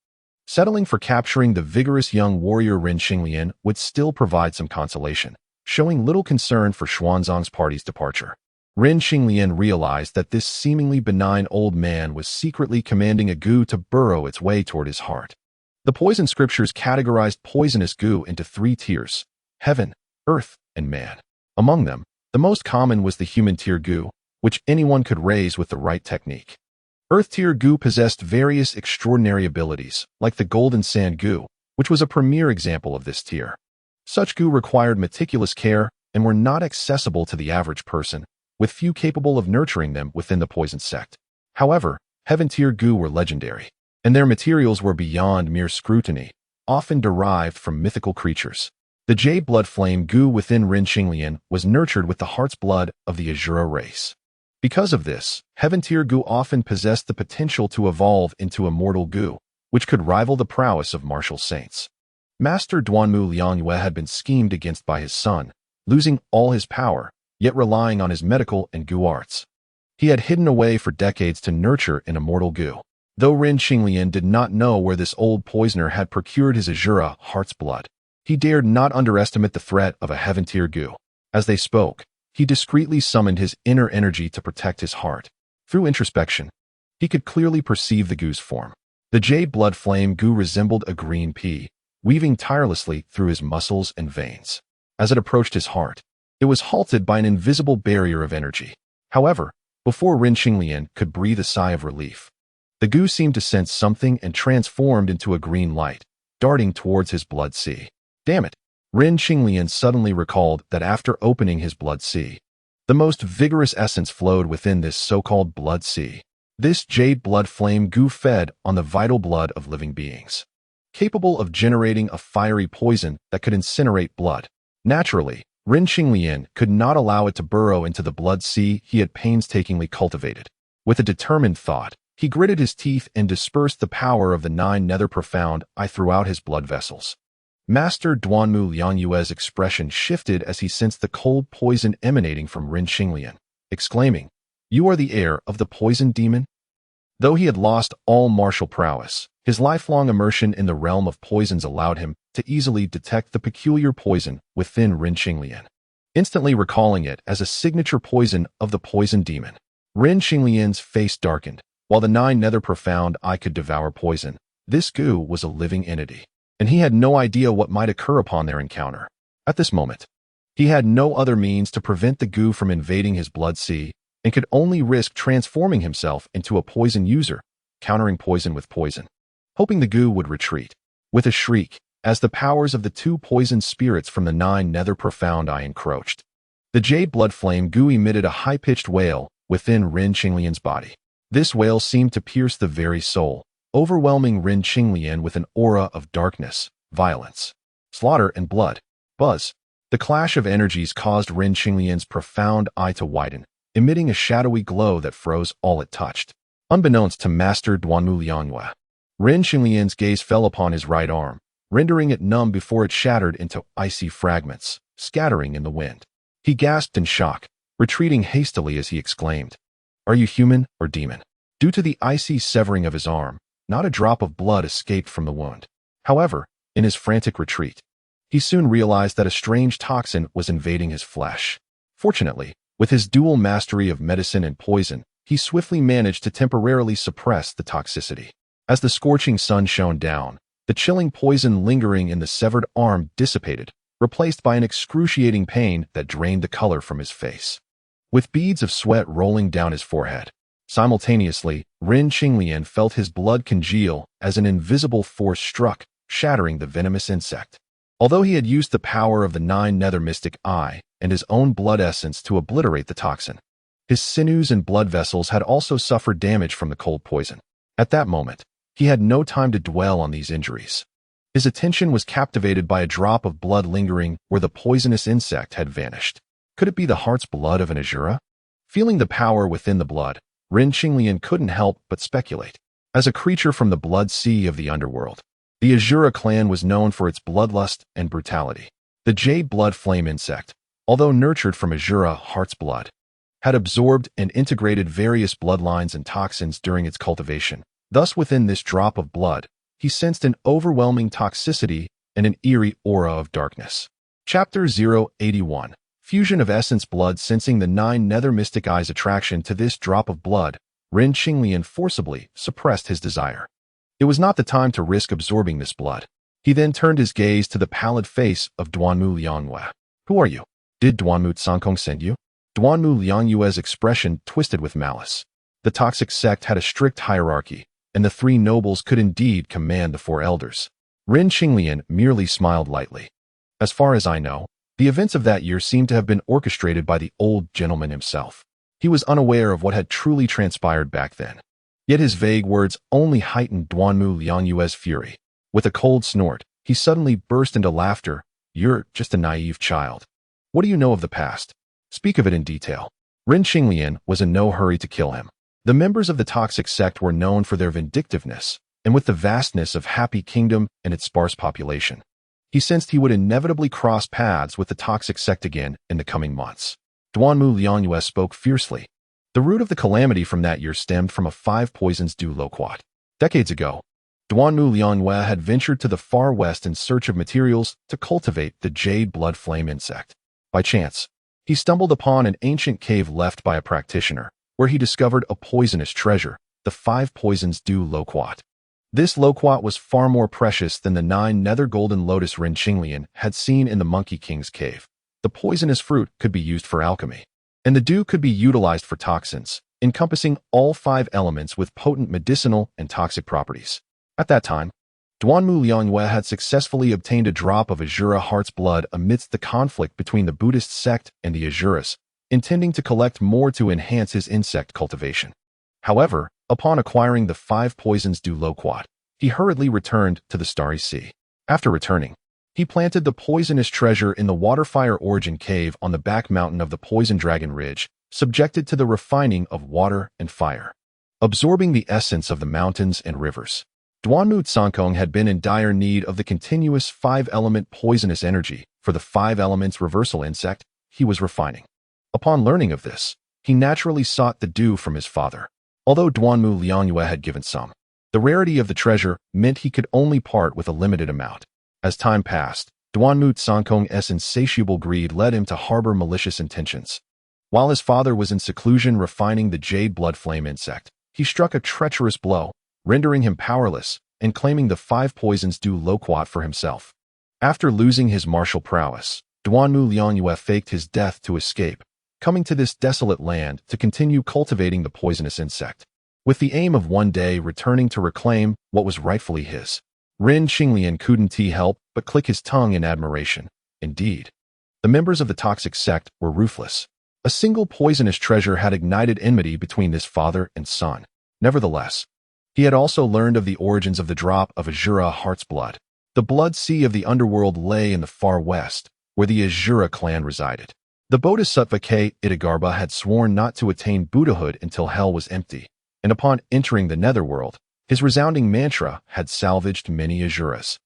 settling for capturing the vigorous young warrior Rin Qinglian would still provide some consolation, showing little concern for Xuanzang's party's departure. Rin Qinglian realized that this seemingly benign old man was secretly commanding a goo to burrow its way toward his heart. The poison scriptures categorized poisonous goo into 3 tiers: heaven, earth, and man. Among them, the most common was the human tier goo, which anyone could raise with the right technique. Earth tier goo possessed various extraordinary abilities, like the golden sand goo, which was a premier example of this tier. Such goo required meticulous care and were not accessible to the average person, with few capable of nurturing them within the poison sect. However, heaven tier goo were legendary, and their materials were beyond mere scrutiny, often derived from mythical creatures. The jade blood flame goo within Rin Qinglian was nurtured with the heart's blood of the Azura race. Because of this, heaven tier goo often possessed the potential to evolve into immortal goo, which could rival the prowess of martial saints. Master Duanmu Liangyue had been schemed against by his son, losing all his power, yet relying on his medical and goo arts. He had hidden away for decades to nurture an immortal goo. Though Ren Qinglian did not know where this old poisoner had procured his Azura heart's blood, he dared not underestimate the threat of a heaven-tier goo. As they spoke, he discreetly summoned his inner energy to protect his heart. Through introspection, he could clearly perceive the goo's form. The jade blood flame goo resembled a green pea, weaving tirelessly through his muscles and veins. As it approached his heart, it was halted by an invisible barrier of energy. However, before Ren Qinglian could breathe a sigh of relief, the goo seemed to sense something and transformed into a green light, darting towards his blood sea. Damn it! Ren Qinglian suddenly recalled that after opening his blood sea, the most vigorous essence flowed within this so-called blood sea. This jade blood flame goo fed on the vital blood of living beings, capable of generating a fiery poison that could incinerate blood. Naturally, Ren Qinglian could not allow it to burrow into the blood sea he had painstakingly cultivated. With a determined thought, he gritted his teeth and dispersed the power of the 9 nether profound eye throughout his blood vessels. Master Duanmu Liangyue's expression shifted as he sensed the cold poison emanating from Ren Qinglian, exclaiming, "You are the heir of the poison demon?" Though he had lost all martial prowess, his lifelong immersion in the realm of poisons allowed him to easily detect the peculiar poison within Ren Qinglian, instantly recalling it as a signature poison of the poison demon. Ren Qinglian's face darkened. While the 9 nether profound eye could devour poison, this goo was a living entity, and he had no idea what might occur upon their encounter. At this moment, he had no other means to prevent the goo from invading his blood sea, and could only risk transforming himself into a poison user, countering poison with poison, hoping the goo would retreat. With a shriek, as the powers of the 2 poisoned spirits from the 9 nether profound eye encroached, the jade blood flame goo emitted a high-pitched wail within Ren Qinglian's body. This wail seemed to pierce the very soul, overwhelming Ren Qinglian with an aura of darkness, violence, slaughter, and blood. Buzz. The clash of energies caused Ren Qinglian's profound eye to widen, emitting a shadowy glow that froze all it touched. Unbeknownst to Master Duanmu Liangyue, Ren Qinglian's gaze fell upon his right arm, rendering it numb before it shattered into icy fragments, scattering in the wind. He gasped in shock, retreating hastily as he exclaimed, "Are you human or demon?" Due to the icy severing of his arm, not a drop of blood escaped from the wound. However, in his frantic retreat, he soon realized that a strange toxin was invading his flesh. Fortunately, with his dual mastery of medicine and poison, he swiftly managed to temporarily suppress the toxicity. As the scorching sun shone down, the chilling poison lingering in the severed arm dissipated, replaced by an excruciating pain that drained the color from his face, with beads of sweat rolling down his forehead. Simultaneously, Ren Qinglian felt his blood congeal as an invisible force struck, shattering the venomous insect. Although he had used the power of the 9 nether mystic eye and his own blood essence to obliterate the toxin, his sinews and blood vessels had also suffered damage from the cold poison. At that moment, he had no time to dwell on these injuries. His attention was captivated by a drop of blood lingering where the poisonous insect had vanished. Could it be the heart's blood of an Azura? Feeling the power within the blood, Ren Qinglian couldn't help but speculate. As a creature from the blood sea of the underworld, the Azura clan was known for its bloodlust and brutality. The jade blood flame insect, although nurtured from Azura heart's blood, had absorbed and integrated various bloodlines and toxins during its cultivation. Thus, within this drop of blood, he sensed an overwhelming toxicity and an eerie aura of darkness. Chapter 081. Fusion of essence blood. Sensing the 9 nether mystic eye's attraction to this drop of blood, Ren Qinglian forcibly suppressed his desire. It was not the time to risk absorbing this blood. He then turned his gaze to the pallid face of Duanmu Liangyue. "Who are you? Did Duanmu Sanzang send you?" Duanmu Liangyue's expression twisted with malice. The toxic sect had a strict hierarchy, and the 3 nobles could indeed command the 4 elders. Ren Qinglian merely smiled lightly. "As far as I know, the events of that year seem to have been orchestrated by the old gentleman himself." He was unaware of what had truly transpired back then. Yet his vague words only heightened Duanmu Liangyue's fury. With a cold snort, he suddenly burst into laughter. "You're just a naive child. What do you know of the past? Speak of it in detail." Ren Qinglian was in no hurry to kill him. The members of the toxic sect were known for their vindictiveness, and with the vastness of Happy Kingdom and its sparse population, he sensed he would inevitably cross paths with the toxic sect again in the coming months. Duanmu Liangyue spoke fiercely. The root of the calamity from that year stemmed from a 5 poisons due loquat. Decades ago, Duanmu Liangyue had ventured to the far west in search of materials to cultivate the jade blood flame insect. By chance, he stumbled upon an ancient cave left by a practitioner, where he discovered a poisonous treasure, the 5 poisons du loquat. This loquat was far more precious than the 9 nether golden lotus Ren Qinglian had seen in the Monkey King's cave. The poisonous fruit could be used for alchemy, and the dew could be utilized for toxins, encompassing all 5 elements with potent medicinal and toxic properties. At that time, Duanmu Liangyue had successfully obtained a drop of Azura Heart's blood amidst the conflict between the Buddhist sect and the Azuras, intending to collect more to enhance his insect cultivation. However, upon acquiring the 5 poisons du loquat, he hurriedly returned to the Starry Sea. After returning, he planted the poisonous treasure in the Waterfire Origin Cave on the back mountain of the Poison Dragon Ridge, subjected to the refining of water and fire, absorbing the essence of the mountains and rivers. Duanmu Sanzang had been in dire need of the continuous 5-element poisonous energy for the 5 elements reversal insect he was refining. Upon learning of this, he naturally sought the dew from his father. Although Duanmu Liangyue had given some, the rarity of the treasure meant he could only part with a limited amount. As time passed, Duanmu Sanzang's insatiable greed led him to harbor malicious intentions. While his father was in seclusion refining the jade blood flame insect, he struck a treacherous blow, rendering him powerless and claiming the 5 poisons du loquat for himself. After losing his martial prowess, Duanmu Liangyue faked his death to escape, coming to this desolate land to continue cultivating the poisonous insect, with the aim of one day returning to reclaim what was rightfully his. Ren Qinglian couldn't help but click his tongue in admiration. Indeed, the members of the toxic sect were ruthless. A single poisonous treasure had ignited enmity between this father and son. Nevertheless, he had also learned of the origins of the drop of Azura Heart's blood. The blood sea of the underworld lay in the far west, where the Azura clan resided. The Bodhisattva K. Itagarbha had sworn not to attain Buddhahood until hell was empty, and upon entering the netherworld, his resounding mantra had salvaged many Azuras,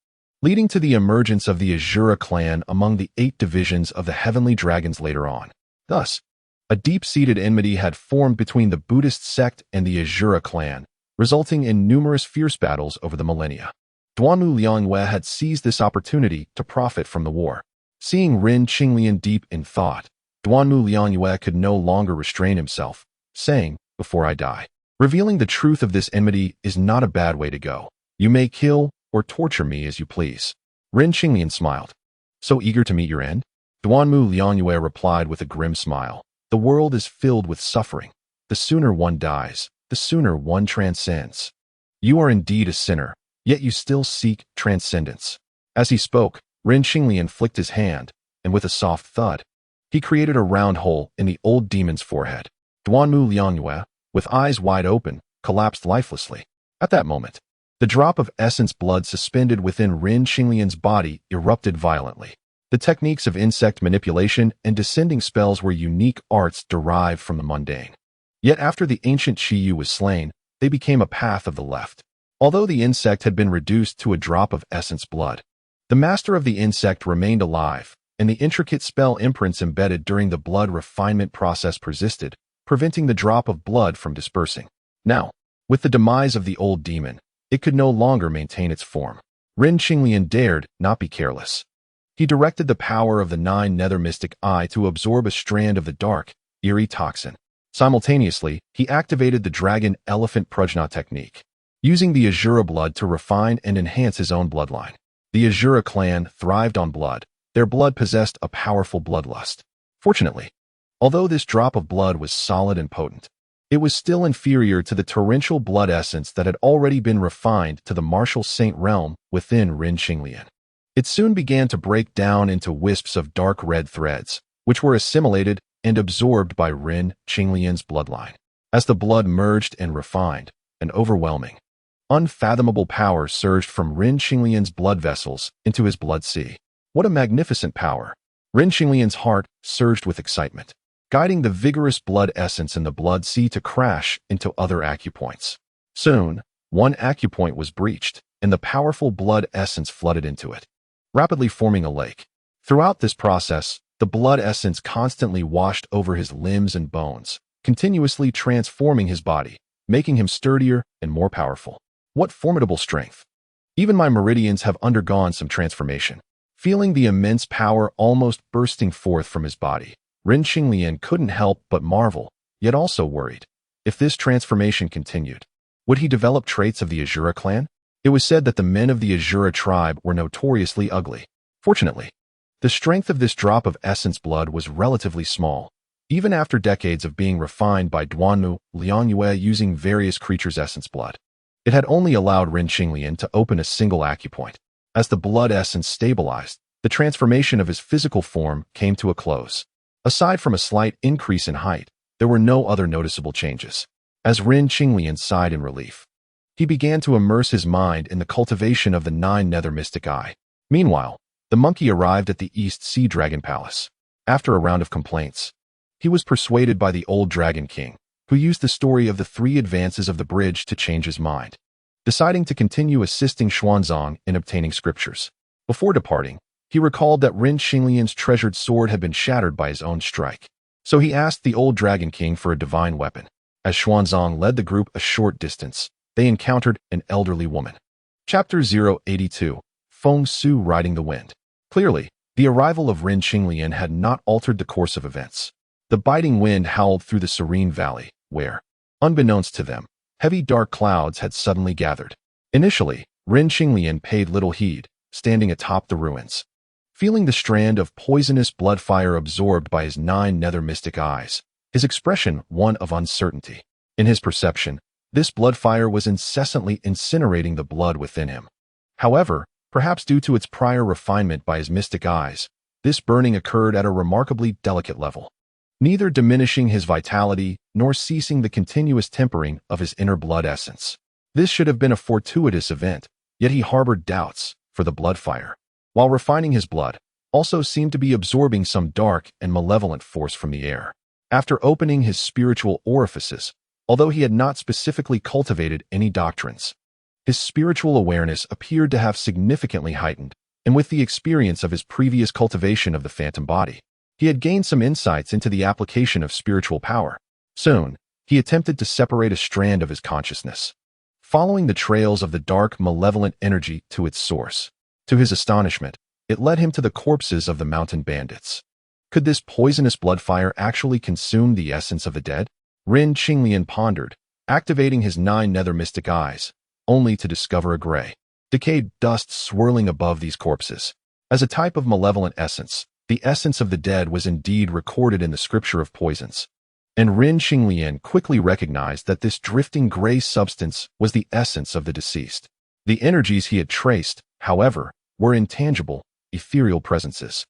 leading to the emergence of the Azura clan among the 8 divisions of the heavenly dragons later on. Thus, a deep-seated enmity had formed between the Buddhist sect and the Azura clan, resulting in numerous fierce battles over the millennia. Duanmu Liangyue had seized this opportunity to profit from the war. Seeing Ren Qinglian deep in thought, Duanmu Liangyue could no longer restrain himself, saying, "Before I die, revealing the truth of this enmity is not a bad way to go. You may kill or torture me as you please." Ren Qinglian smiled. "So eager to meet your end?" Duanmu Liangyue replied with a grim smile. "The world is filled with suffering. The sooner one dies, the sooner one transcends. You are indeed a sinner, yet you still seek transcendence." As he spoke, Ren Qinglian flicked his hand, and with a soft thud, he created a round hole in the old demon's forehead. Duanmu Liangyue, with eyes wide open, collapsed lifelessly. At that moment, the drop of essence blood suspended within Ren Qinglian's body erupted violently. The techniques of insect manipulation and descending spells were unique arts derived from the mundane. Yet after the ancient Qiyu was slain, they became a path of the left. Although the insect had been reduced to a drop of essence blood, the master of the insect remained alive, and the intricate spell imprints embedded during the blood refinement process persisted, preventing the drop of blood from dispersing. Now, with the demise of the old demon, it could no longer maintain its form. Ren Qinglian dared not be careless. He directed the power of the 9 nether mystic eye to absorb a strand of the dark, eerie toxin. Simultaneously, he activated the dragon elephant prajna technique, using the Azura blood to refine and enhance his own bloodline. The Azura clan thrived on blood. Their blood possessed a powerful bloodlust. Fortunately, although this drop of blood was solid and potent, it was still inferior to the torrential blood essence that had already been refined to the martial saint realm within Ren Qinglian. It soon began to break down into wisps of dark red threads, which were assimilated and absorbed by Ren Qinglian's bloodline. As the blood merged and refined, an overwhelming, unfathomable power surged from Ren Qinglian's blood vessels into his blood sea. What a magnificent power! Ren Qinglian's heart surged with excitement, guiding the vigorous blood essence in the blood sea to crash into other acupoints. Soon, one acupoint was breached, and the powerful blood essence flooded into it, rapidly forming a lake. Throughout this process, the blood essence constantly washed over his limbs and bones, continuously transforming his body, making him sturdier and more powerful. What formidable strength! Even my meridians have undergone some transformation. Feeling the immense power almost bursting forth from his body, Ren Qinglian couldn't help but marvel, yet also worried. If this transformation continued, would he develop traits of the Azura clan? It was said that the men of the Azura tribe were notoriously ugly. Fortunately, the strength of this drop of essence blood was relatively small, even after decades of being refined by Duanmu Liangyue using various creatures' essence blood. It had only allowed Ren Qinglian to open a single acupoint. As the blood essence stabilized, the transformation of his physical form came to a close. Aside from a slight increase in height, there were no other noticeable changes. As Ren Qinglian sighed in relief, he began to immerse his mind in the cultivation of the 9 nether mystic eye. Meanwhile, the monkey arrived at the East Sea Dragon Palace. After a round of complaints, he was persuaded by the old Dragon King, who used the story of the 3 advances of the bridge to change his mind, deciding to continue assisting Xuanzang in obtaining scriptures. Before departing, he recalled that Ren Qinglian's treasured sword had been shattered by his own strike, so he asked the old Dragon King for a divine weapon. As Xuanzang led the group a short distance, they encountered an elderly woman. Chapter 082, Feng Su Riding the Wind. Clearly, the arrival of Ren Qinglian had not altered the course of events. The biting wind howled through the serene valley, where, unbeknownst to them, heavy dark clouds had suddenly gathered. Initially, Ren Qinglian paid little heed, standing atop the ruins. Feeling the strand of poisonous blood fire absorbed by his 9 nether mystic eyes, his expression one of uncertainty. In his perception, this blood fire was incessantly incinerating the blood within him. However, perhaps due to its prior refinement by his mystic eyes, this burning occurred at a remarkably delicate level, neither diminishing his vitality nor ceasing the continuous tempering of his inner blood essence. This should have been a fortuitous event, yet he harbored doubts, for the blood fire, while refining his blood, also seemed to be absorbing some dark and malevolent force from the air. After opening his spiritual orifices, although he had not specifically cultivated any doctrines, his spiritual awareness appeared to have significantly heightened, and with the experience of his previous cultivation of the phantom body, he had gained some insights into the application of spiritual power. Soon, he attempted to separate a strand of his consciousness, following the trails of the dark, malevolent energy to its source. To his astonishment, it led him to the corpses of the mountain bandits. Could this poisonous blood fire actually consume the essence of the dead? Ren Qinglian pondered, activating his 9 nether mystic eyes, only to discover a gray, decayed dust swirling above these corpses. As a type of malevolent essence, the essence of the dead was indeed recorded in the scripture of poisons, and Ren Qinglian quickly recognized that this drifting gray substance was the essence of the deceased. The energies he had traced, however, were intangible, ethereal presences.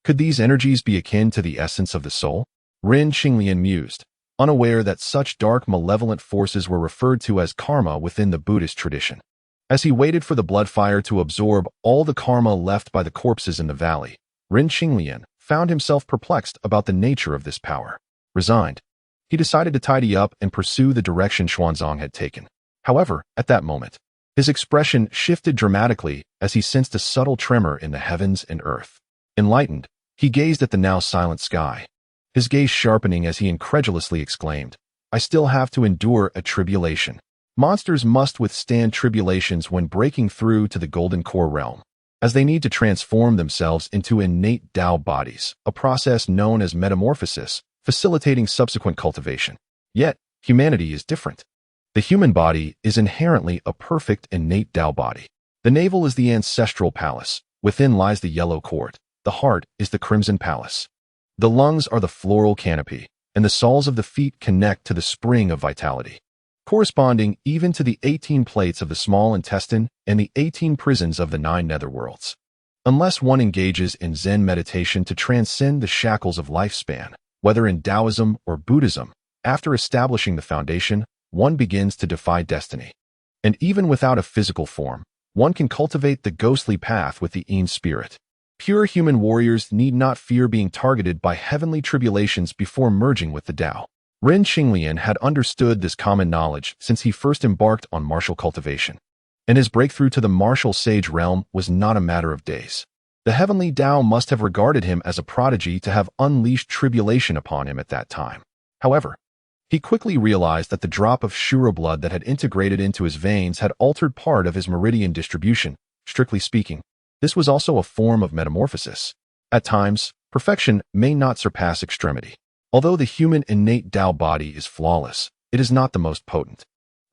Could these energies be akin to the essence of the soul? Ren Qinglian mused, unaware that such dark malevolent forces were referred to as karma within the Buddhist tradition. As he waited for the blood fire to absorb all the karma left by the corpses in the valley, Ren Qinglian found himself perplexed about the nature of this power. Resigned, he decided to tidy up and pursue the direction Xuanzang had taken. However, at that moment, his expression shifted dramatically as he sensed a subtle tremor in the heavens and earth. Enlightened, he gazed at the now silent sky, his gaze sharpening as he incredulously exclaimed, "I still have to endure a tribulation." Monsters must withstand tribulations when breaking through to the Golden Core realm, as they need to transform themselves into innate Tao bodies, a process known as metamorphosis, facilitating subsequent cultivation. Yet, humanity is different. The human body is inherently a perfect innate Tao body. The navel is the ancestral palace, within lies the yellow court, the heart is the crimson palace. The lungs are the floral canopy, and the soles of the feet connect to the spring of vitality, corresponding even to the 18 plates of the small intestine and the 18 prisons of the 9 netherworlds. Unless one engages in Zen meditation to transcend the shackles of lifespan, whether in Taoism or Buddhism, after establishing the foundation, one begins to defy destiny. And even without a physical form, one can cultivate the ghostly path with the Yin spirit. Pure human warriors need not fear being targeted by heavenly tribulations before merging with the Tao. Ren Qinglian had understood this common knowledge since he first embarked on martial cultivation, and his breakthrough to the martial sage realm was not a matter of days. The heavenly Tao must have regarded him as a prodigy to have unleashed tribulation upon him at that time. However, He quickly realized that the drop of Shura blood that had integrated into his veins had altered part of his meridian distribution. Strictly speaking, this was also a form of metamorphosis. At times, perfection may not surpass extremity. Although the human innate Tao body is flawless, it is not the most potent.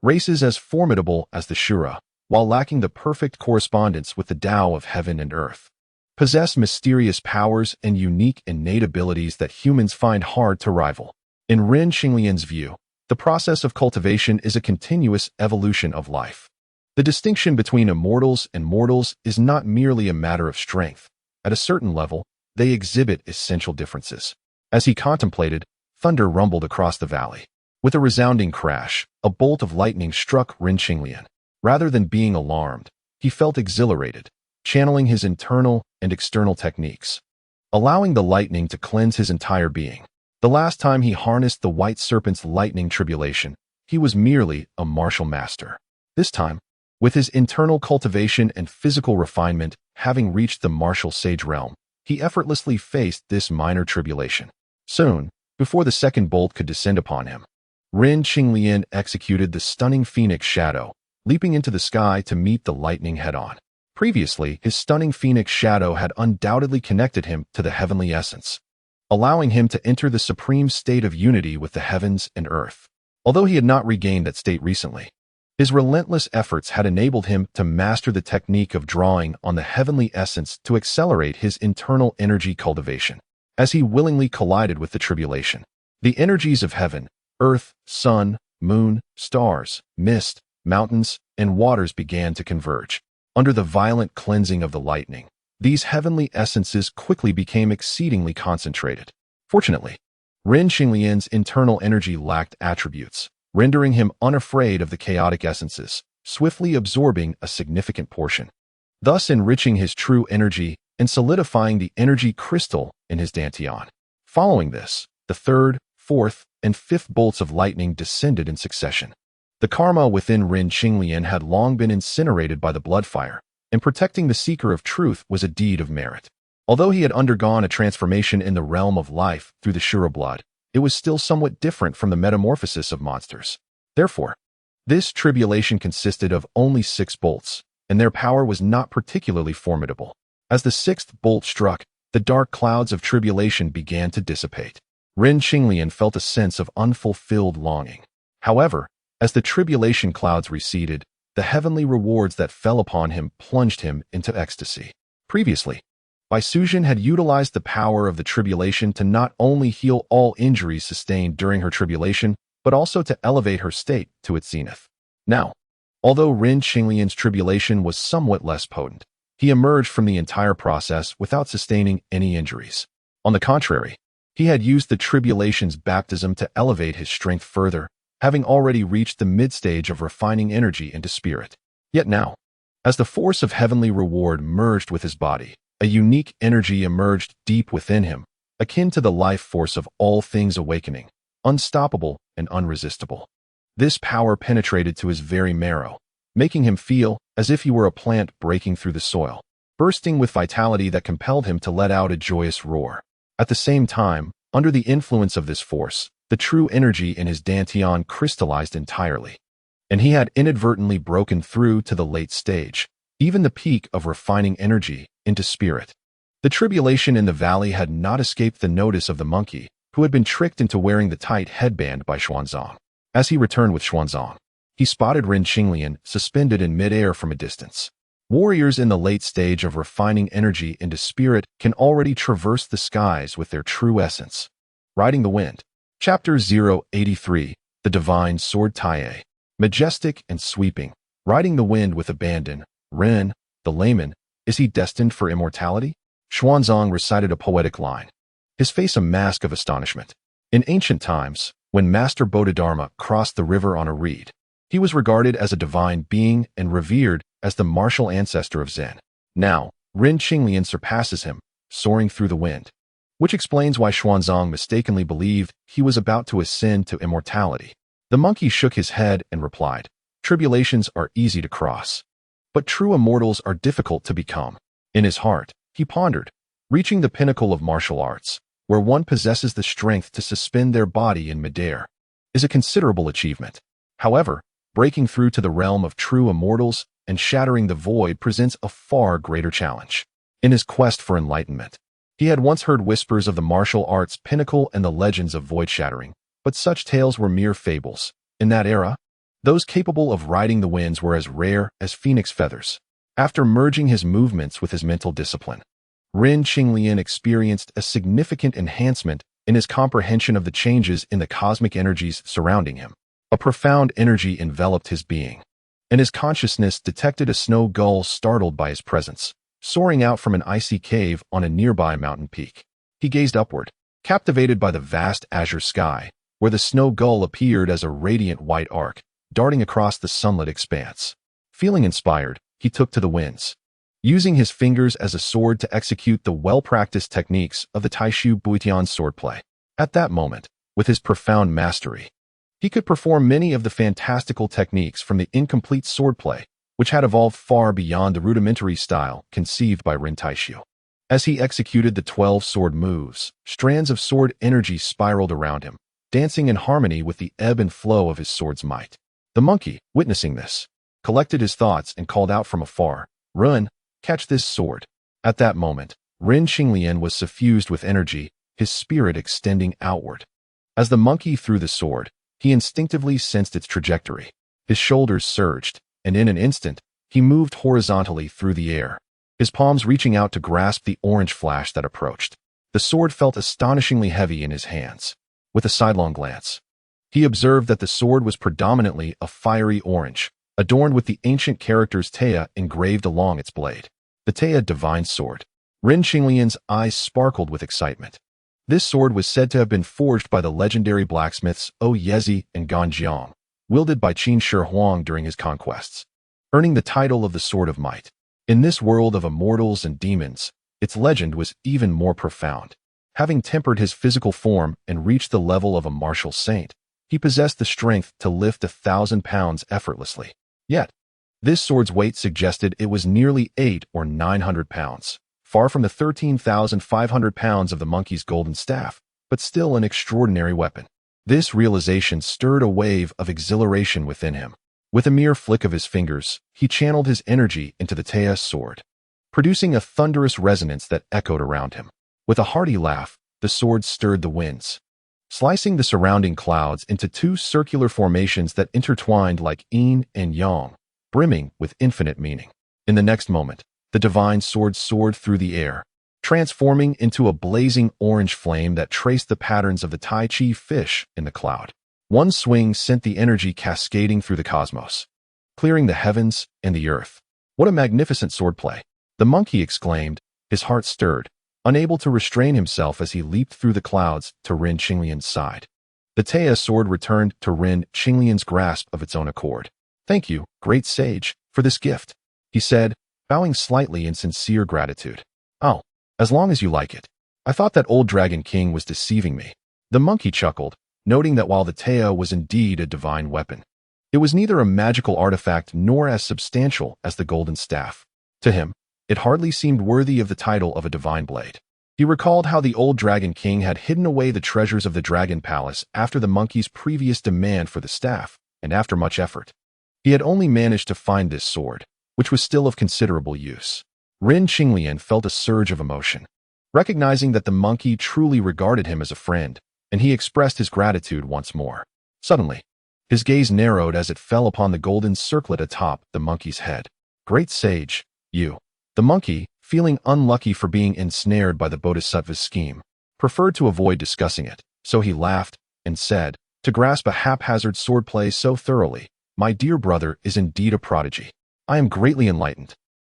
Races as formidable as the Shura, while lacking the perfect correspondence with the Tao of heaven and earth, possess mysterious powers and unique innate abilities that humans find hard to rival. In Ren Xinglian's view, the process of cultivation is a continuous evolution of life. The distinction between immortals and mortals is not merely a matter of strength. At a certain level, they exhibit essential differences. As he contemplated, thunder rumbled across the valley. With a resounding crash, a bolt of lightning struck Ren Xinglian. Rather than being alarmed, he felt exhilarated, channeling his internal and external techniques, allowing the lightning to cleanse his entire being. The last time he harnessed the white serpent's lightning tribulation, he was merely a martial master. This time, with his internal cultivation and physical refinement having reached the martial sage realm, he effortlessly faced this minor tribulation. Soon, before the second bolt could descend upon him, Ren Xinglian executed the stunning phoenix shadow, leaping into the sky to meet the lightning head-on. Previously, his stunning phoenix shadow had undoubtedly connected him to the heavenly essence, allowing him to enter the supreme state of unity with the heavens and earth. Although he had not regained that state recently, his relentless efforts had enabled him to master the technique of drawing on the heavenly essence to accelerate his internal energy cultivation. As he willingly collided with the tribulation, the energies of heaven, earth, sun, moon, stars, mist, mountains, and waters began to converge. Under the violent cleansing of the lightning, these heavenly essences quickly became exceedingly concentrated. Fortunately, Ren Xinglian's internal energy lacked attributes, rendering him unafraid of the chaotic essences, swiftly absorbing a significant portion, thus enriching his true energy and solidifying the energy crystal in his dantian. Following this, the third, fourth, and fifth bolts of lightning descended in succession. The karma within Ren Xinglian had long been incinerated by the blood fire, and protecting the seeker of truth was a deed of merit. Although he had undergone a transformation in the realm of life through the Shura blood, it was still somewhat different from the metamorphosis of monsters. Therefore, this tribulation consisted of only 6 bolts, and their power was not particularly formidable. As the 6th bolt struck, the dark clouds of tribulation began to dissipate. Ren Xinglian felt a sense of unfulfilled longing. However, as the tribulation clouds receded, the heavenly rewards that fell upon him plunged him into ecstasy. Previously, Bai Suzhen had utilized the power of the tribulation to not only heal all injuries sustained during her tribulation, but also to elevate her state to its zenith. Now, although Ren Xinglian's tribulation was somewhat less potent, he emerged from the entire process without sustaining any injuries. On the contrary, he had used the tribulation's baptism to elevate his strength further, having already reached the mid-stage of refining energy into spirit. Yet now, as the force of heavenly reward merged with his body, a unique energy emerged deep within him, akin to the life force of all things awakening, unstoppable and unresistible. This power penetrated to his very marrow, making him feel as if he were a plant breaking through the soil, bursting with vitality that compelled him to let out a joyous roar. At the same time, under the influence of this force, the true energy in his dantian crystallized entirely, and he had inadvertently broken through to the late stage, even the peak of refining energy, into spirit. The tribulation in the valley had not escaped the notice of the monkey, who had been tricked into wearing the tight headband by Xuanzang. As he returned with Xuanzang, he spotted Ren Xinglian suspended in midair from a distance. Warriors in the late stage of refining energy into spirit can already traverse the skies with their true essence. Riding the Wind. Chapter 083, The Divine Sword Taie. Majestic and sweeping, riding the wind with abandon, Ren, the layman, is he destined for immortality? Xuanzang recited a poetic line, his face a mask of astonishment. In ancient times, when Master Bodhidharma crossed the river on a reed, he was regarded as a divine being and revered as the martial ancestor of Zen. Now, Ren Xinglian surpasses him, soaring through the wind, which explains why Xuanzang mistakenly believed he was about to ascend to immortality. The monkey shook his head and replied, "Tribulations are easy to cross, but true immortals are difficult to become." In his heart, he pondered, reaching the pinnacle of martial arts, where one possesses the strength to suspend their body in midair, is a considerable achievement. However, breaking through to the realm of true immortals and shattering the void presents a far greater challenge. In his quest for enlightenment, he had once heard whispers of the martial arts pinnacle and the legends of void shattering, but such tales were mere fables. In that era, those capable of riding the winds were as rare as phoenix feathers. After merging his movements with his mental discipline, Ren Qinglian experienced a significant enhancement in his comprehension of the changes in the cosmic energies surrounding him. A profound energy enveloped his being, and his consciousness detected a snow gull startled by his presence, soaring out from an icy cave on a nearby mountain peak. He gazed upward, captivated by the vast azure sky, where the snow gull appeared as a radiant white arc, darting across the sunlit expanse. Feeling inspired, he took to the winds, using his fingers as a sword to execute the well-practiced techniques of the Taishu Buitian swordplay. At that moment, with his profound mastery, he could perform many of the fantastical techniques from the incomplete swordplay, which had evolved far beyond the rudimentary style conceived by Ren Taishu. As he executed the 12 sword moves, strands of sword energy spiraled around him, dancing in harmony with the ebb and flow of his sword's might. The monkey, witnessing this, collected his thoughts and called out from afar, "Run, catch this sword." At that moment, Ren Qinglian was suffused with energy, his spirit extending outward. As the monkey threw the sword, he instinctively sensed its trajectory. His shoulders surged, and in an instant, he moved horizontally through the air, his palms reaching out to grasp the orange flash that approached. The sword felt astonishingly heavy in his hands. With a sidelong glance, he observed that the sword was predominantly a fiery orange, adorned with the ancient characters Teia engraved along its blade. The Teia Divine Sword. Ren Qinglian's eyes sparkled with excitement. This sword was said to have been forged by the legendary blacksmiths O Yezi and Ganjiang, wielded by Qin Shi Huang during his conquests, earning the title of the Sword of Might. In this world of immortals and demons, its legend was even more profound. Having tempered his physical form and reached the level of a martial saint, he possessed the strength to lift 1,000 pounds effortlessly. Yet, this sword's weight suggested it was nearly 800 or 900 pounds, far from the 13,500 pounds of the monkey's golden staff, but still an extraordinary weapon. This realization stirred a wave of exhilaration within him. With a mere flick of his fingers, he channeled his energy into the Teia sword, producing a thunderous resonance that echoed around him. With a hearty laugh, the sword stirred the winds, slicing the surrounding clouds into two circular formations that intertwined like yin and yang, brimming with infinite meaning. In the next moment, the divine sword soared through the air, transforming into a blazing orange flame that traced the patterns of the Tai Chi fish in the cloud. One swing sent the energy cascading through the cosmos, clearing the heavens and the earth. "What a magnificent swordplay!" the monkey exclaimed, his heart stirred, unable to restrain himself as he leaped through the clouds to Ren Qinglian's side. The Teia sword returned to Ren Qinglian's grasp of its own accord. "Thank you, great sage, for this gift," he said, bowing slightly in sincere gratitude. "Oh, as long as you like it. I thought that old Dragon King was deceiving me." The monkey chuckled, noting that while the Teia was indeed a divine weapon, it was neither a magical artifact nor as substantial as the golden staff. To him, it hardly seemed worthy of the title of a divine blade. He recalled how the old Dragon King had hidden away the treasures of the Dragon Palace after the monkey's previous demand for the staff, and after much effort, he had only managed to find this sword, which was still of considerable use. Ren Qinglian felt a surge of emotion, recognizing that the monkey truly regarded him as a friend, and he expressed his gratitude once more. Suddenly, his gaze narrowed as it fell upon the golden circlet atop the monkey's head. "Great sage, you." The monkey, feeling unlucky for being ensnared by the bodhisattva's scheme, preferred to avoid discussing it, so he laughed and said, "To grasp a haphazard swordplay so thoroughly, my dear brother is indeed a prodigy. I am greatly enlightened."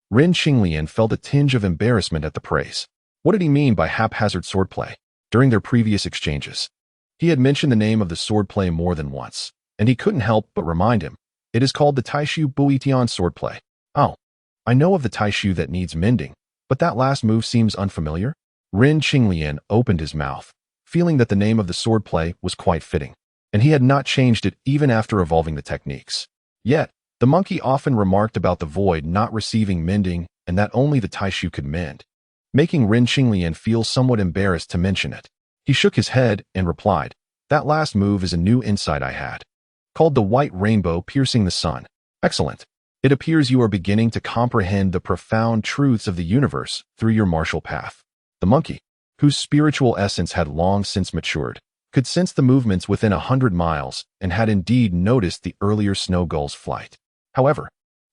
Ren Qinglian felt a tinge of embarrassment at the praise. What did he mean by haphazard swordplay? During their previous exchanges, he had mentioned the name of the swordplay more than once, and he couldn't help but remind him, "It is called the Taishu Buitian swordplay." "Oh, I know of the Taishu that needs mending, but that last move seems unfamiliar." Ren Qinglian opened his mouth, feeling that the name of the swordplay was quite fitting, and he had not changed it even after evolving the techniques. Yet, the monkey often remarked about the void not receiving mending and that only the Taishu could mend, making Ren Qinglian feel somewhat embarrassed to mention it. He shook his head and replied, That last move is a new insight I had. Called the white rainbow piercing the sun. Excellent. It appears you are beginning to comprehend the profound truths of the universe through your martial path. The monkey, whose spiritual essence had long since matured, could sense the movements within 100 miles and had indeed noticed the earlier snow gull's flight. However,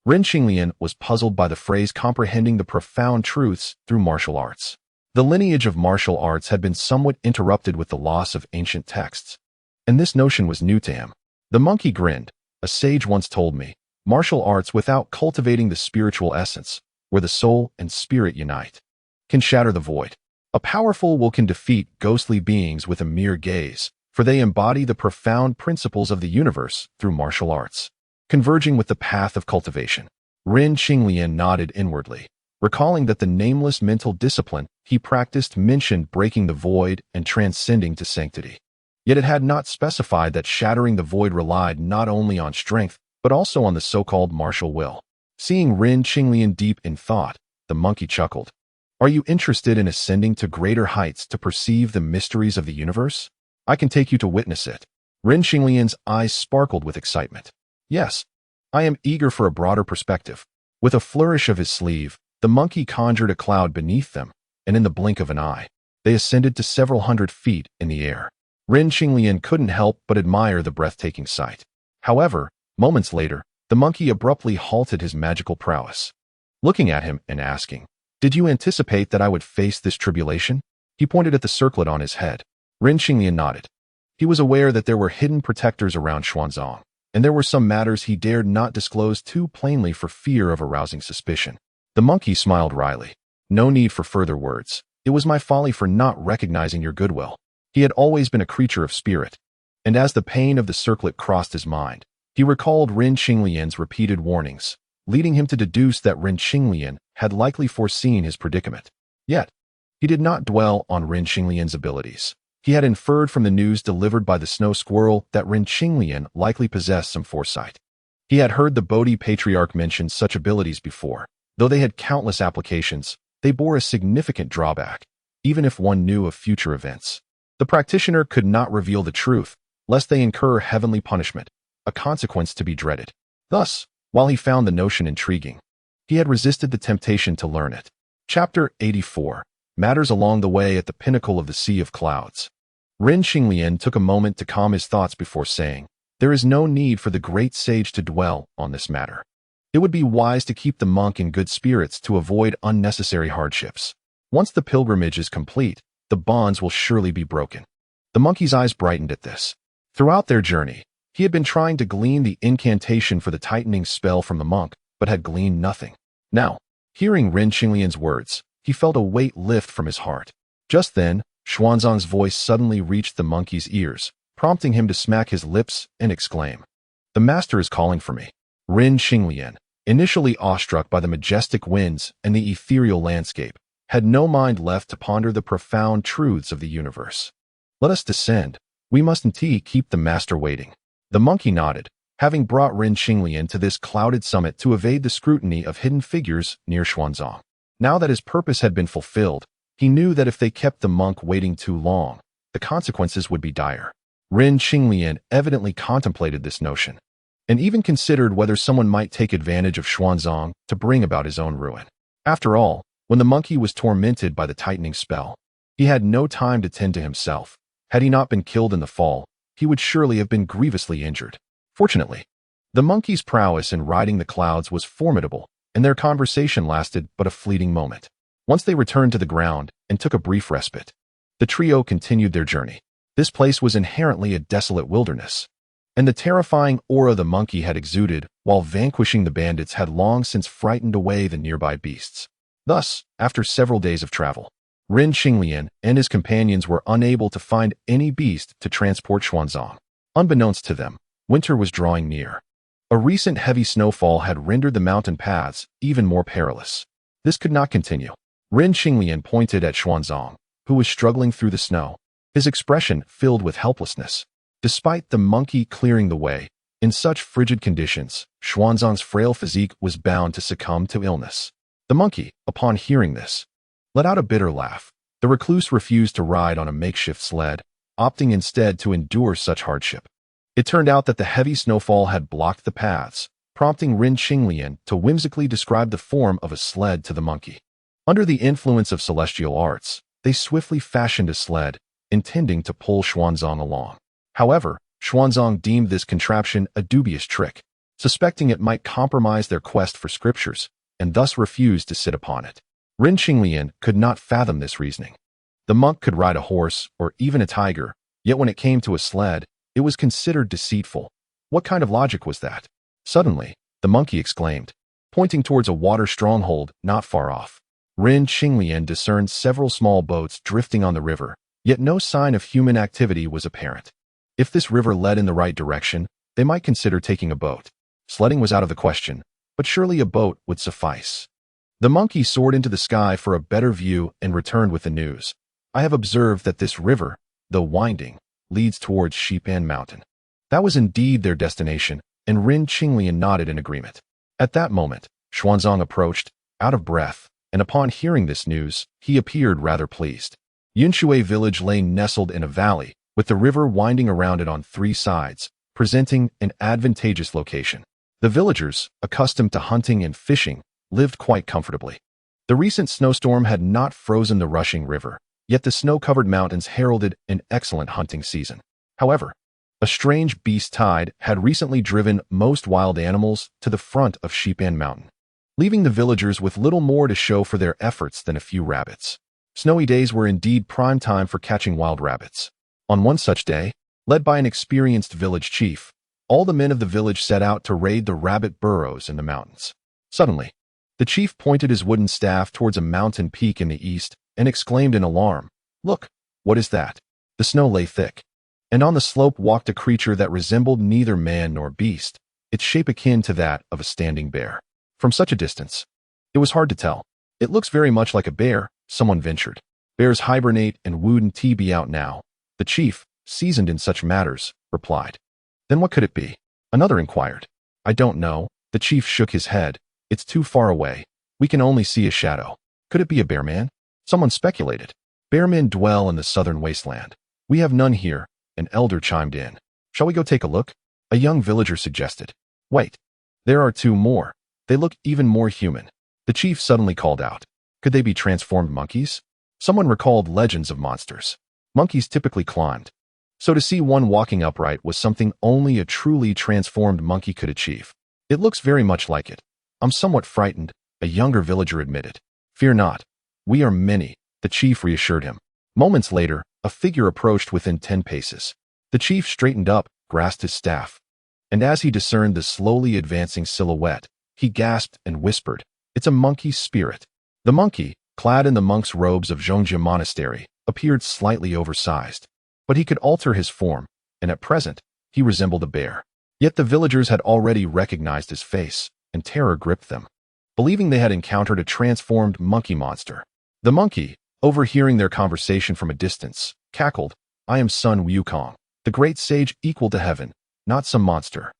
Ren Xinglian was puzzled by the phrase comprehending the profound truths through martial arts. The lineage of martial arts had been somewhat interrupted with the loss of ancient texts, and this notion was new to him. The monkey grinned. A sage once told me, martial arts without cultivating the spiritual essence, where the soul and spirit unite, can shatter the void. A powerful will can defeat ghostly beings with a mere gaze, for they embody the profound principles of the universe through martial arts, converging with the path of cultivation. Ren Xinglian nodded inwardly, recalling that the nameless mental discipline he practiced mentioned breaking the void and transcending to sanctity. Yet it had not specified that shattering the void relied not only on strength, but also on the so-called martial will. Seeing Ren Xinglian deep in thought, the monkey chuckled. Are you interested in ascending to greater heights to perceive the mysteries of the universe? I can take you to witness it. Ren Xinglian's eyes sparkled with excitement. Yes, I am eager for a broader perspective. With a flourish of his sleeve, the monkey conjured a cloud beneath them, and in the blink of an eye, they ascended to several hundred feet in the air. Ren Xinglian couldn't help but admire the breathtaking sight. However, moments later, the monkey abruptly halted his magical prowess, looking at him and asking, "Did you anticipate that I would face this tribulation?" He pointed at the circlet on his head. Ren Xinglian nodded. He was aware that there were hidden protectors around Xuanzang, and there were some matters he dared not disclose too plainly for fear of arousing suspicion. The monkey smiled wryly. No need for further words. It was my folly for not recognizing your goodwill. He had always been a creature of spirit, and as the pain of the circlet crossed his mind, he recalled Ren Xinglian's repeated warnings, leading him to deduce that Ren Xinglian had likely foreseen his predicament. Yet, he did not dwell on Ren Xinglian's abilities. He had inferred from the news delivered by the snow squirrel that Ren Xinglian likely possessed some foresight. He had heard the Bodhi patriarch mention such abilities before. Though they had countless applications, they bore a significant drawback, even if one knew of future events. The practitioner could not reveal the truth, lest they incur heavenly punishment, a consequence to be dreaded. Thus, while he found the notion intriguing, he had resisted the temptation to learn it. Chapter 84. Matters along the way at the pinnacle of the Sea of Clouds. Ren Xinglian took a moment to calm his thoughts before saying, "There is no need for the great sage to dwell on this matter. It would be wise to keep the monk in good spirits to avoid unnecessary hardships. Once the pilgrimage is complete, the bonds will surely be broken." The monkey's eyes brightened at this. Throughout their journey, he had been trying to glean the incantation for the tightening spell from the monk, but had gleaned nothing. Now, hearing Ren Xinglian's words, he felt a weight lift from his heart. Just then, Xuanzang's voice suddenly reached the monkey's ears, prompting him to smack his lips and exclaim, "The master is calling for me." Ren Xinglian, initially awestruck by the majestic winds and the ethereal landscape, had no mind left to ponder the profound truths of the universe. "Let us descend. We must indeed keep the master waiting." The monkey nodded, having brought Ren Xinglian to this clouded summit to evade the scrutiny of hidden figures near Xuanzang. Now that his purpose had been fulfilled, he knew that if they kept the monk waiting too long, the consequences would be dire. Ren Xinglian evidently contemplated this notion, and even considered whether someone might take advantage of Xuanzang to bring about his own ruin. After all, when the monkey was tormented by the tightening spell, he had no time to tend to himself. Had he not been killed in the fall, he would surely have been grievously injured. Fortunately, the monkey's prowess in riding the clouds was formidable, and their conversation lasted but a fleeting moment. Once they returned to the ground and took a brief respite, the trio continued their journey. This place was inherently a desolate wilderness, and the terrifying aura the monkey had exuded while vanquishing the bandits had long since frightened away the nearby beasts. Thus, after several days of travel, Ren Xinglian and his companions were unable to find any beast to transport Xuanzang. Unbeknownst to them, winter was drawing near. A recent heavy snowfall had rendered the mountain paths even more perilous. This could not continue. Ren Xinglian pointed at Xuanzang, who was struggling through the snow, his expression filled with helplessness. Despite the monkey clearing the way, in such frigid conditions, Xuanzang's frail physique was bound to succumb to illness. The monkey, upon hearing this, let out a bitter laugh. The recluse refused to ride on a makeshift sled, opting instead to endure such hardship. It turned out that the heavy snowfall had blocked the paths, prompting Rin Qinglian to whimsically describe the form of a sled to the monkey. Under the influence of celestial arts, they swiftly fashioned a sled, intending to pull Xuanzang along. However, Xuanzang deemed this contraption a dubious trick, suspecting it might compromise their quest for scriptures, and thus refused to sit upon it. Rin Qinglian could not fathom this reasoning. The monk could ride a horse or even a tiger, yet when it came to a sled, it was considered deceitful. What kind of logic was that? Suddenly, the monkey exclaimed, pointing towards a water stronghold not far off. Rin Qinglian discerned several small boats drifting on the river, yet no sign of human activity was apparent. If this river led in the right direction, they might consider taking a boat. Sledding was out of the question, but surely a boat would suffice. The monkey soared into the sky for a better view and returned with the news. I have observed that this river, though winding, leads towards Xipan Mountain. That was indeed their destination, and Rin Qinglian nodded in agreement. At that moment, Xuanzang approached, out of breath, and upon hearing this news, he appeared rather pleased. Yunshui village lay nestled in a valley, with the river winding around it on 3 sides, presenting an advantageous location. The villagers, accustomed to hunting and fishing, lived quite comfortably. The recent snowstorm had not frozen the rushing river, yet the snow-covered mountains heralded an excellent hunting season. However, a strange beast tide had recently driven most wild animals to the front of Xipan Mountain, leaving the villagers with little more to show for their efforts than a few rabbits. Snowy days were indeed prime time for catching wild rabbits. On one such day, led by an experienced village chief, all the men of the village set out to raid the rabbit burrows in the mountains. Suddenly, the chief pointed his wooden staff towards a mountain peak in the east and exclaimed in alarm, "Look, what is that?" The snow lay thick, and on the slope walked a creature that resembled neither man nor beast, its shape akin to that of a standing bear. From such a distance, it was hard to tell. "It looks very much like a bear," someone ventured. "Bears hibernate and wouldn't be out now," the chief, seasoned in such matters, replied. "Then what could it be?" another inquired. "I don't know," the chief shook his head. "It's too far away. We can only see a shadow." "Could it be a bear man?" someone speculated. "Bear men dwell in the southern wasteland. We have none here," an elder chimed in. "Shall we go take a look?" a young villager suggested. "Wait. There are 2 more. They look even more human," the chief suddenly called out. "Could they be transformed monkeys?" Someone recalled legends of monsters. Monkeys typically climbed, so to see one walking upright was something only a truly transformed monkey could achieve. "It looks very much like it. I'm somewhat frightened," a younger villager admitted. "Fear not. We are many," the chief reassured him. Moments later, a figure approached within 10 paces. The chief straightened up, grasped his staff, and as he discerned the slowly advancing silhouette, he gasped and whispered, "It's a monkey spirit." The monkey, clad in the monk's robes of Zhongjia Monastery, appeared slightly oversized, but he could alter his form, and at present, he resembled a bear. Yet the villagers had already recognized his face, and terror gripped them, believing they had encountered a transformed monkey monster. The monkey, overhearing their conversation from a distance, cackled, "I am Sun Wukong, the great sage equal to heaven, not some monster."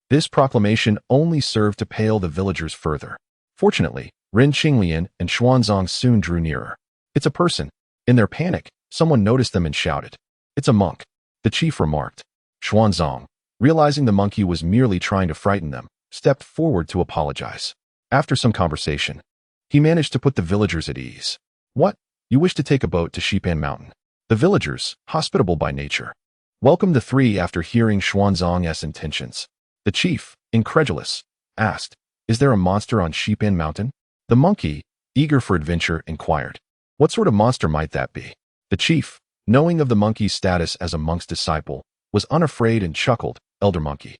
This proclamation only served to pale the villagers further. Fortunately, Rin Qinglian and Xuanzang soon drew nearer. "It's a person." In their panic, someone noticed them and shouted, "It's a monk," the chief remarked. Xuanzang, realizing the monkey was merely trying to frighten them, stepped forward to apologize. After some conversation, he managed to put the villagers at ease. "What? You wish to take a boat to Xipan Mountain?" The villagers, hospitable by nature, welcomed the 3 after hearing Xuanzang's intentions. The chief, incredulous, asked, "Is there a monster on Xipan Mountain?" The monkey, eager for adventure, inquired, "What sort of monster might that be?" The chief, knowing of the monkey's status as a monk's disciple, was unafraid and chuckled, "Elder monkey,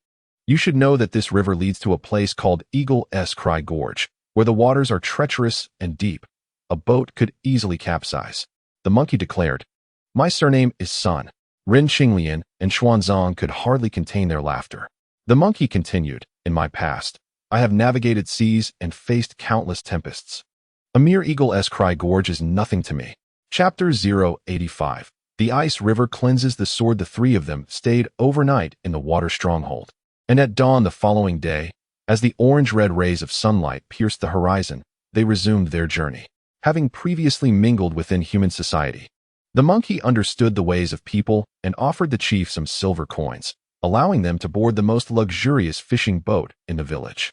you should know that this river leads to a place called Eagle's Cry Gorge, where the waters are treacherous and deep. A boat could easily capsize." The monkey declared, "My surname is Sun." Rin Qinglian and Xuanzang could hardly contain their laughter. The monkey continued, "In my past, I have navigated seas and faced countless tempests. A mere Eagle's Cry Gorge is nothing to me." Chapter 085. The ice river cleanses the sword. The 3 of them stayed overnight in the water stronghold, and at dawn the following day, as the orange-red rays of sunlight pierced the horizon, they resumed their journey. Having previously mingled within human society, The monkey understood the ways of people and offered the chief some silver coins, allowing them to board the most luxurious fishing boat in the village.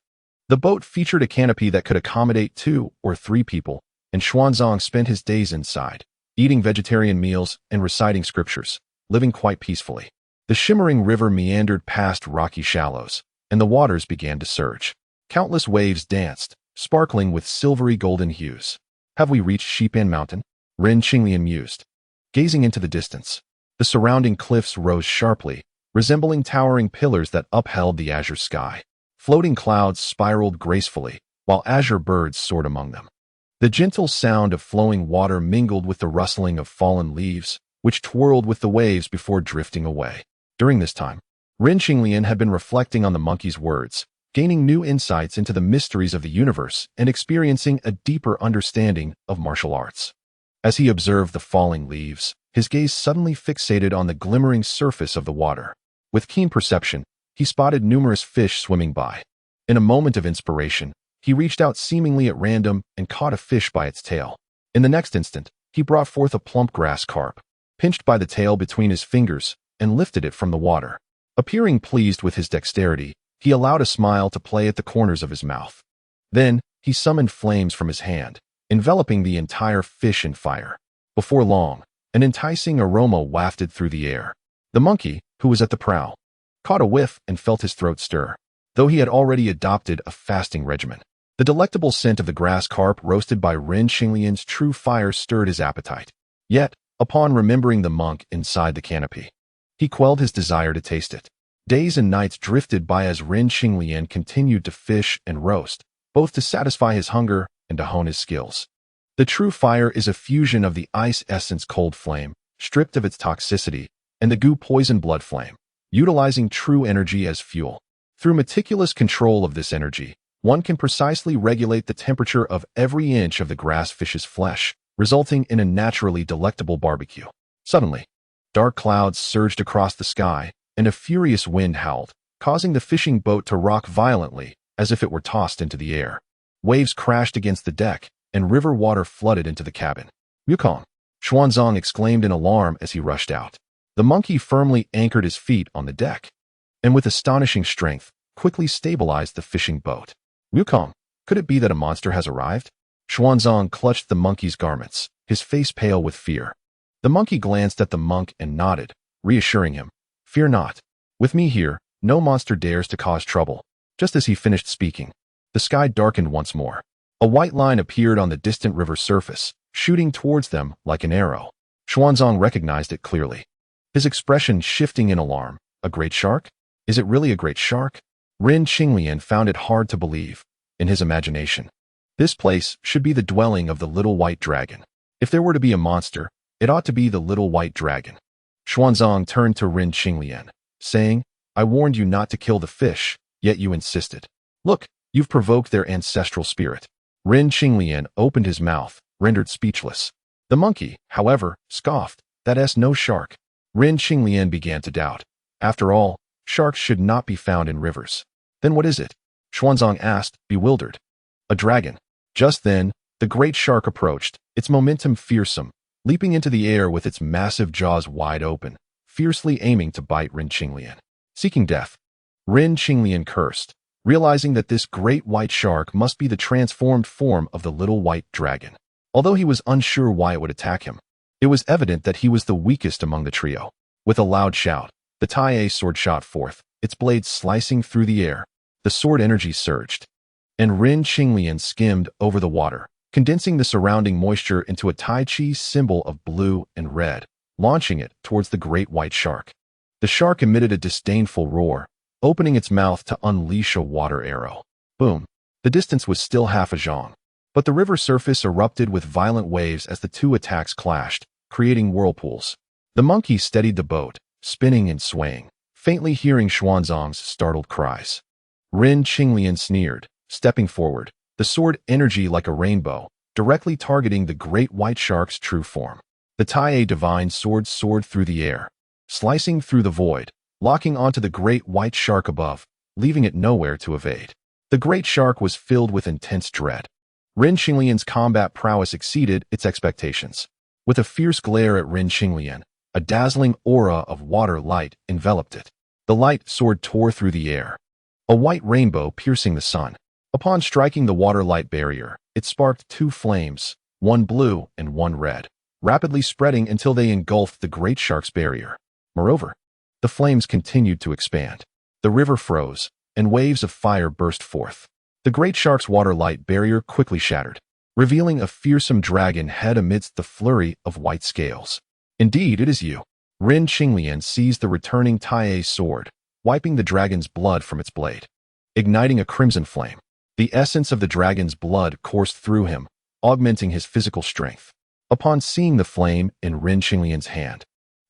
The boat featured a canopy that could accommodate 2 or 3 people, and Xuanzang spent his days inside, eating vegetarian meals and reciting scriptures, living quite peacefully. The shimmering river meandered past rocky shallows, and the waters began to surge. Countless waves danced, sparkling with silvery golden hues. "Have we reached Xipan Mountain?" Ren Qinglian mused. Gazing into the distance, the surrounding cliffs rose sharply, resembling towering pillars that upheld the azure sky. Floating clouds spiraled gracefully, while azure birds soared among them. The gentle sound of flowing water mingled with the rustling of fallen leaves, which twirled with the waves before drifting away. During this time, Ren Qinglian had been reflecting on the monkey's words, gaining new insights into the mysteries of the universe and experiencing a deeper understanding of martial arts. As he observed the falling leaves, his gaze suddenly fixated on the glimmering surface of the water. With keen perception, he spotted numerous fish swimming by. In a moment of inspiration, he reached out seemingly at random and caught a fish by its tail. In the next instant, he brought forth a plump grass carp, pinched by the tail between his fingers, and lifted it from the water. Appearing pleased with his dexterity, he allowed a smile to play at the corners of his mouth. Then, he summoned flames from his hand, enveloping the entire fish in fire. Before long, an enticing aroma wafted through the air. The monkey, who was at the prow, caught a whiff and felt his throat stir, though he had already adopted a fasting regimen. The delectable scent of the grass carp roasted by Ren Qinglian's true fire stirred his appetite. Yet, upon remembering the monk inside the canopy, he quelled his desire to taste it. Days and nights drifted by as Ren Qinglian continued to fish and roast, both to satisfy his hunger and to hone his skills. The true fire is a fusion of the ice essence cold flame, stripped of its toxicity, and the goo poison blood flame, utilizing true energy as fuel. Through meticulous control of this energy, one can precisely regulate the temperature of every inch of the grass fish's flesh, resulting in a naturally delectable barbecue. Suddenly, dark clouds surged across the sky, and a furious wind howled, causing the fishing boat to rock violently as if it were tossed into the air. Waves crashed against the deck, and river water flooded into the cabin. "Wukong!" Xuanzang exclaimed in alarm as he rushed out. The monkey firmly anchored his feet on the deck, and with astonishing strength, quickly stabilized the fishing boat. "Wukong, could it be that a monster has arrived?" Xuanzang clutched the monkey's garments, his face pale with fear. The monkey glanced at the monk and nodded, reassuring him. "Fear not. With me here, no monster dares to cause trouble." Just as he finished speaking, the sky darkened once more. A white line appeared on the distant river surface, shooting towards them like an arrow. Xuanzang recognized it clearly, his expression shifting in alarm. "A great shark? Is it really a great shark?" Ren Qinglian found it hard to believe. In his imagination, this place should be the dwelling of the little white dragon. If there were to be a monster, it ought to be the little white dragon. Xuanzang turned to Ren Qinglian, saying, "I warned you not to kill the fish, yet you insisted. Look, you've provoked their ancestral spirit." Ren Qinglian opened his mouth, rendered speechless. The monkey, however, scoffed, "That's no shark." Ren Qinglian began to doubt. After all, sharks should not be found in rivers. "Then what is it?" Xuanzang asked, bewildered. "A dragon." Just then, the great shark approached, its momentum fearsome, leaping into the air with its massive jaws wide open, fiercely aiming to bite Ren Qinglian. Seeking death, Ren Qinglian cursed, realizing that this great white shark must be the transformed form of the little white dragon. Although he was unsure why it would attack him, it was evident that he was the weakest among the trio. With a loud shout, the Tai sword shot forth, its blade slicing through the air. The sword energy surged, and Ren Qinglian skimmed over the water, condensing the surrounding moisture into a Tai Chi symbol of blue and red, launching it towards the great white shark. The shark emitted a disdainful roar, opening its mouth to unleash a water arrow. Boom! The distance was still half a zhang, but the river surface erupted with violent waves as the two attacks clashed, creating whirlpools. The monkey steadied the boat, spinning and swaying, faintly hearing Xuanzang's startled cries. Ren Qinglian sneered, stepping forward, the sword energy like a rainbow, directly targeting the great white shark's true form. The Tai divine sword soared through the air, slicing through the void, locking onto the great white shark above, leaving it nowhere to evade. The great shark was filled with intense dread. Ren Qinglian's combat prowess exceeded its expectations. With a fierce glare at Rin Qinglian, a dazzling aura of water light enveloped it. The light sword tore through the air, a white rainbow piercing the sun. Upon striking the water light barrier, it sparked two flames, one blue and one red, rapidly spreading until they engulfed the great shark's barrier. Moreover, the flames continued to expand. The river froze, and waves of fire burst forth. The great shark's water light barrier quickly shattered, revealing a fearsome dragon head amidst the flurry of white scales. Indeed, it is you. Rin Qinglian seized the returning Tai's sword, wiping the dragon's blood from its blade, igniting a crimson flame. The essence of the dragon's blood coursed through him, augmenting his physical strength. Upon seeing the flame in Rin Qinglian's hand,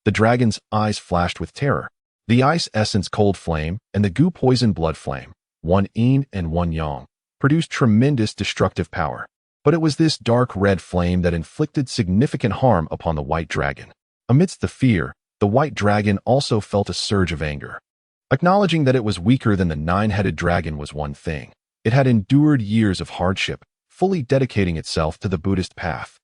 the dragon's eyes flashed with terror. The ice essence cold flame and the goo poison blood flame, one yin and one yang, produced tremendous destructive power. But it was this dark red flame that inflicted significant harm upon the white dragon. Amidst the fear, the white dragon also felt a surge of anger. Acknowledging that it was weaker than the nine-headed dragon was one thing. It had endured years of hardship, fully dedicating itself to the Buddhist path,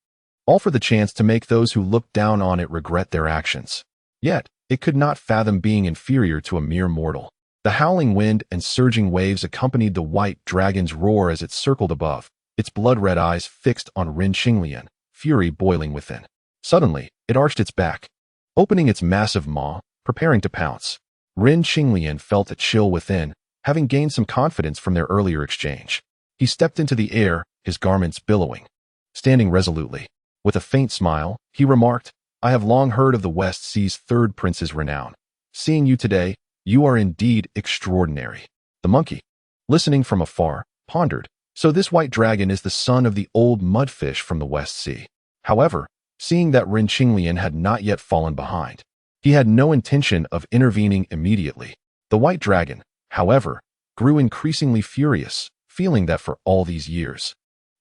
all for the chance to make those who looked down on it regret their actions. Yet, it could not fathom being inferior to a mere mortal. The howling wind and surging waves accompanied the white dragon's roar as it circled above, its blood-red eyes fixed on Rin Qinglian, fury boiling within. Suddenly, it arched its back, opening its massive maw, preparing to pounce. Rin Qinglian felt a chill within, having gained some confidence from their earlier exchange. He stepped into the air, his garments billowing. Standing resolutely, with a faint smile, he remarked, "I have long heard of the West Sea's third prince's renown. Seeing you today, you are indeed extraordinary." The monkey, listening from afar, pondered, so this white dragon is the son of the old mudfish from the West Sea. However, seeing that Rin Qinglian had not yet fallen behind, he had no intention of intervening immediately. The white dragon, however, grew increasingly furious, feeling that for all these years,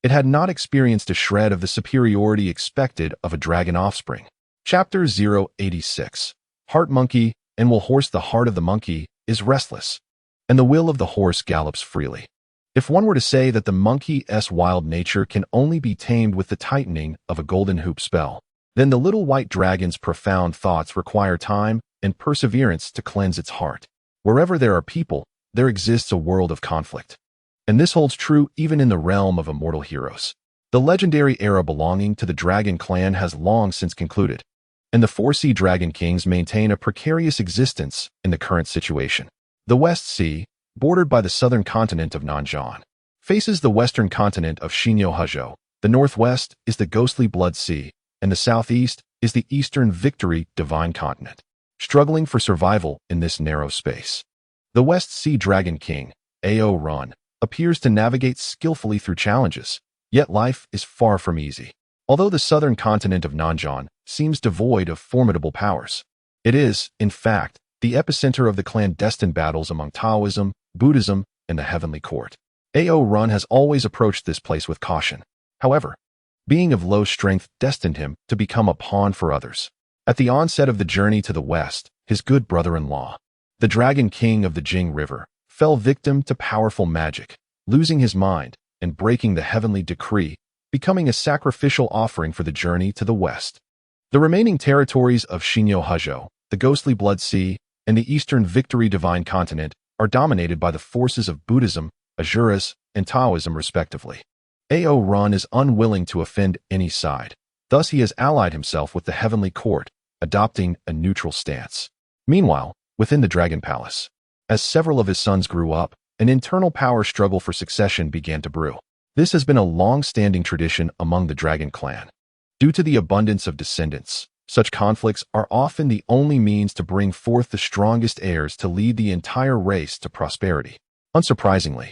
it had not experienced a shred of the superiority expected of a dragon offspring. Chapter 086. Heart Monkey and will horse. The heart of the monkey is restless, and the will of the horse gallops freely. If one were to say that the monkey's wild nature can only be tamed with the tightening of a golden hoop spell, then the little white dragon's profound thoughts require time and perseverance to cleanse its heart. Wherever there are people, there exists a world of conflict. And this holds true even in the realm of immortal heroes. The legendary era belonging to the Dragon Clan has long since concluded, and the 4 Sea Dragon Kings maintain a precarious existence in the current situation. The West Sea, bordered by the southern continent of Nanzhan, faces the western continent of Xinyo-Hezhou. The northwest is the ghostly Blood Sea, and the southeast is the eastern Victory Divine Continent. Struggling for survival in this narrow space, the West Sea Dragon King, Ao Run, appears to navigate skillfully through challenges, yet life is far from easy. Although the southern continent of Nanzhan seems devoid of formidable powers, it is, in fact, the epicenter of the clandestine battles among Taoism, Buddhism, and the Heavenly Court. Ao Run has always approached this place with caution. However, being of low strength destined him to become a pawn for others. At the onset of the journey to the west, his good brother-in-law, the Dragon King of the Jing River, fell victim to powerful magic, losing his mind and breaking the heavenly decree, becoming a sacrificial offering for the journey to the west. The remaining territories of Xinyo-Hezhou, the ghostly Blood Sea, and the eastern Victory Divine Continent are dominated by the forces of Buddhism, Azuras, and Taoism respectively. Ao Run is unwilling to offend any side. Thus he has allied himself with the Heavenly Court, adopting a neutral stance. Meanwhile, within the Dragon Palace, as several of his sons grew up, an internal power struggle for succession began to brew. This has been a long-standing tradition among the Dragon Clan. Due to the abundance of descendants, such conflicts are often the only means to bring forth the strongest heirs to lead the entire race to prosperity. Unsurprisingly,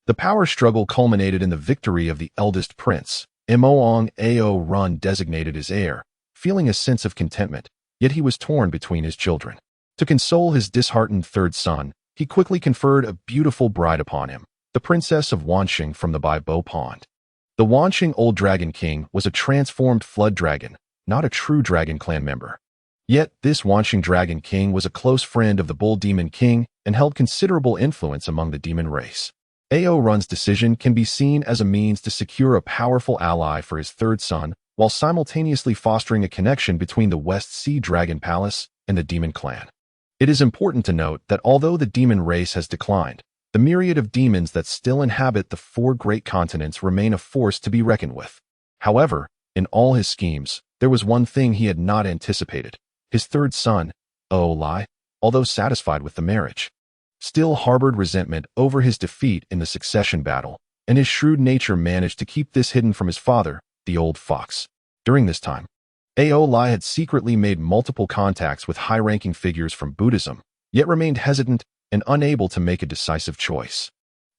the power struggle culminated in the victory of the eldest prince, Moong. Ao Run designated his heir, feeling a sense of contentment, yet he was torn between his children. To console his disheartened third son, he quickly conferred a beautiful bride upon him, the princess of Wanxing from the Bai Bo Pond. The Wanxing Old Dragon King was a transformed flood dragon, not a true Dragon Clan member. Yet this Wanxing Dragon King was a close friend of the Bull Demon King and held considerable influence among the demon race. Ao Run's decision can be seen as a means to secure a powerful ally for his third son, while simultaneously fostering a connection between the West Sea Dragon Palace and the Demon Clan. It is important to note that although the demon race has declined, the myriad of demons that still inhabit the four great continents remain a force to be reckoned with. However, in all his schemes, there was one thing he had not anticipated. His third son, Lai, although satisfied with the marriage, still harbored resentment over his defeat in the succession battle, and his shrewd nature managed to keep this hidden from his father, the old fox. During this time, Lai had secretly made multiple contacts with high-ranking figures from Buddhism, yet remained hesitant and unable to make a decisive choice.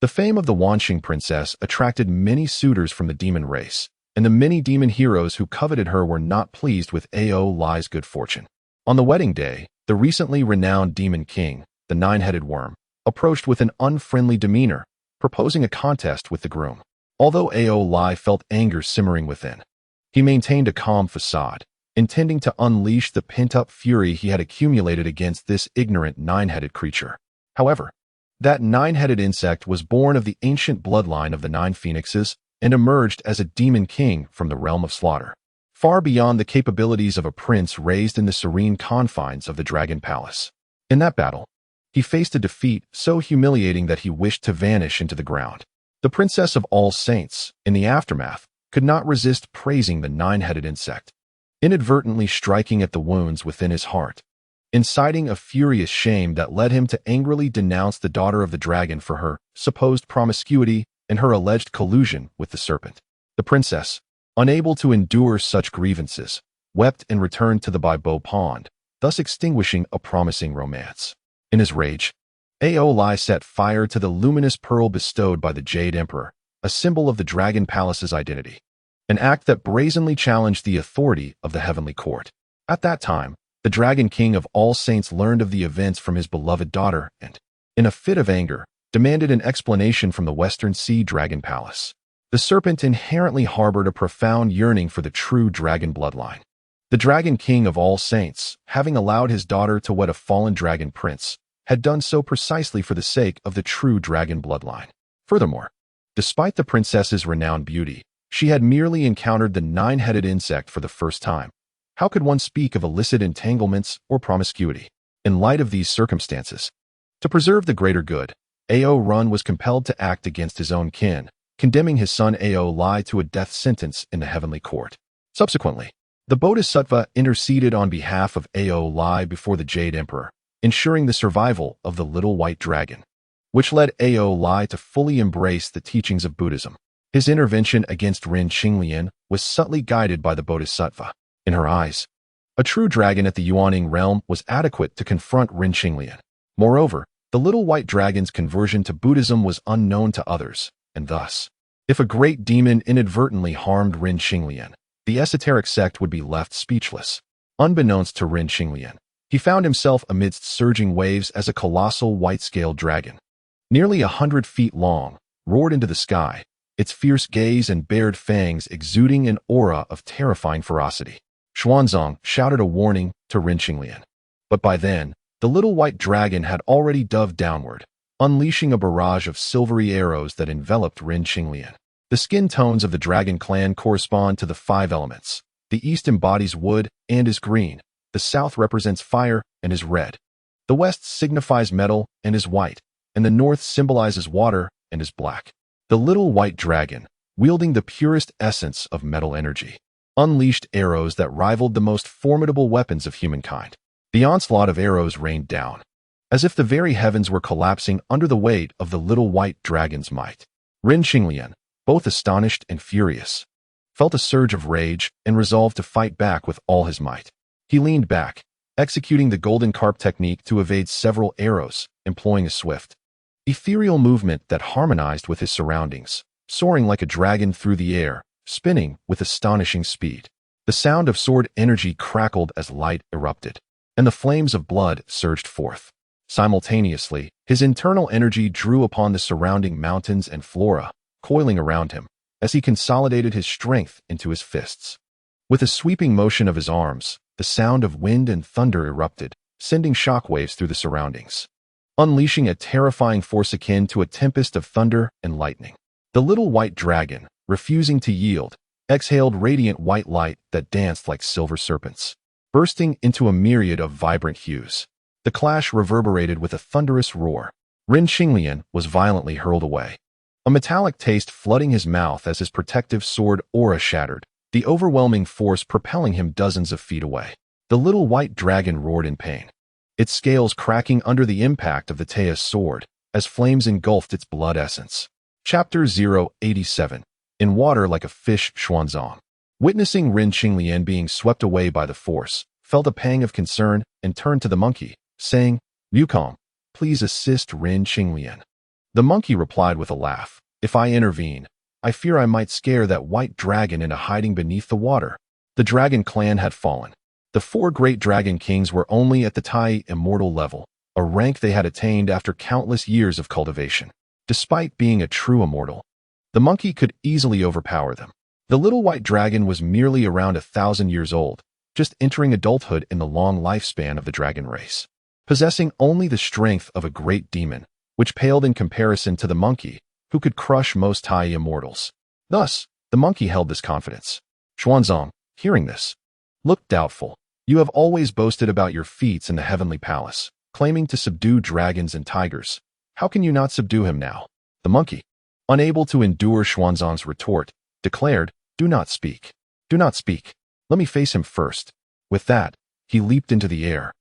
The fame of the Wanxing princess attracted many suitors from the demon race, and the many demon heroes who coveted her were not pleased with Lai's good fortune. On the wedding day, the recently renowned demon king, the nine-headed worm, approached with an unfriendly demeanor, proposing a contest with the groom. Although Lai felt anger simmering within, he maintained a calm facade, intending to unleash the pent-up fury he had accumulated against this ignorant nine-headed creature. However, that nine-headed insect was born of the ancient bloodline of the nine phoenixes and emerged as a demon king from the realm of slaughter, far beyond the capabilities of a prince raised in the serene confines of the Dragon Palace. In that battle, he faced a defeat so humiliating that he wished to vanish into the ground. The Princess of All Saints, in the aftermath, could not resist praising the nine-headed insect, inadvertently striking at the wounds within his heart, inciting a furious shame that led him to angrily denounce the daughter of the dragon for her supposed promiscuity and her alleged collusion with the serpent. The princess, unable to endure such grievances, wept and returned to the Baibo pond, thus extinguishing a promising romance. In his rage, Lai set fire to the luminous pearl bestowed by the Jade Emperor, a symbol of the Dragon Palace's identity, an act that brazenly challenged the authority of the heavenly court. At that time, the Dragon King of All Saints learned of the events from his beloved daughter and, in a fit of anger, demanded an explanation from the Western Sea Dragon Palace. The serpent inherently harbored a profound yearning for the true dragon bloodline. The Dragon King of All Saints, having allowed his daughter to wed a fallen dragon prince, had done so precisely for the sake of the true dragon bloodline. Furthermore, despite the princess's renowned beauty, she had merely encountered the nine-headed insect for the first time. How could one speak of illicit entanglements or promiscuity? In light of these circumstances, to preserve the greater good, Run was compelled to act against his own kin, condemning his son Lai to a death sentence in the heavenly court. Subsequently, the Bodhisattva interceded on behalf of Lai before the Jade Emperor, ensuring the survival of the little white dragon, which led Lai to fully embrace the teachings of Buddhism. His intervention against Rin Qinglian was subtly guided by the Bodhisattva. In her eyes, a true dragon at the Yuaning realm was adequate to confront Rin Qinglian. Moreover, the little white dragon's conversion to Buddhism was unknown to others, and thus, if a great demon inadvertently harmed Rin Qinglian, the esoteric sect would be left speechless. Unbeknownst to Rin Qinglian, he found himself amidst surging waves as a colossal white-scaled dragon, nearly 100 feet long, roared into the sky, its fierce gaze and bared fangs exuding an aura of terrifying ferocity. Xuanzang shouted a warning to Rin Qinglian, but by then, the little white dragon had already dove downward, unleashing a barrage of silvery arrows that enveloped Rin Qinglian. The skin tones of the dragon clan correspond to the 5 elements. The east embodies wood and is green, the south represents fire and is red, the west signifies metal and is white, and the north symbolizes water and is black. The little white dragon, wielding the purest essence of metal energy, unleashed arrows that rivaled the most formidable weapons of humankind. The onslaught of arrows rained down, as if the very heavens were collapsing under the weight of the little white dragon's might. Rin Qinglian, both astonished and furious, felt a surge of rage and resolved to fight back with all his might. He leaned back, executing the golden carp technique to evade several arrows, employing a swift, ethereal movement that harmonized with his surroundings, soaring like a dragon through the air, spinning with astonishing speed. The sound of sword energy crackled as light erupted, and the flames of blood surged forth. Simultaneously, his internal energy drew upon the surrounding mountains and flora, coiling around him, as he consolidated his strength into his fists. With a sweeping motion of his arms, the sound of wind and thunder erupted, sending shockwaves through the surroundings, unleashing a terrifying force akin to a tempest of thunder and lightning. The little white dragon, refusing to yield, exhaled radiant white light that danced like silver serpents, bursting into a myriad of vibrant hues. The clash reverberated with a thunderous roar. Ren Xinglian was violently hurled away, a metallic taste flooding his mouth as his protective sword aura shattered, the overwhelming force propelling him dozens of feet away. The little white dragon roared in pain, its scales cracking under the impact of the Teia's sword as flames engulfed its blood essence. Chapter 087. In water like a fish, Xuanzang, witnessing Ren Xinglian being swept away by the force, felt a pang of concern and turned to the monkey, saying, Wukong, please assist Ren Xinglian. The monkey replied with a laugh, if I intervene, I fear I might scare that white dragon into hiding beneath the water. The dragon clan had fallen. The 4 great dragon kings were only at the Tai immortal level, a rank they had attained after countless years of cultivation. Despite being a true immortal, the monkey could easily overpower them. The little white dragon was merely around 1,000 years old, just entering adulthood in the long lifespan of the dragon race, possessing only the strength of a great demon, which paled in comparison to the monkey, who could crush most Tai immortals. Thus, the monkey held this confidence. Xuanzang, hearing this, looked doubtful. You have always boasted about your feats in the heavenly palace, claiming to subdue dragons and tigers. How can you not subdue him now? The monkey, unable to endure Xuanzang's retort, declared, Do not speak. Do not speak. Let me face him first. With that, he leaped into the air,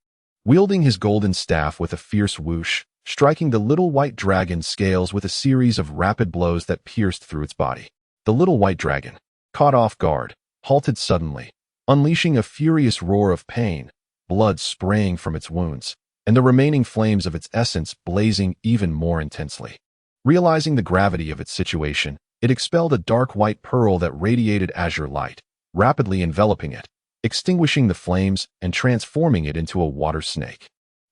wielding his golden staff with a fierce whoosh, striking the little white dragon's scales with a series of rapid blows that pierced through its body. The little white dragon, caught off guard, halted suddenly, unleashing a furious roar of pain, blood spraying from its wounds, and the remaining flames of its essence blazing even more intensely. Realizing the gravity of its situation, it expelled a dark white pearl that radiated azure light, rapidly enveloping it, extinguishing the flames and transforming it into a water snake,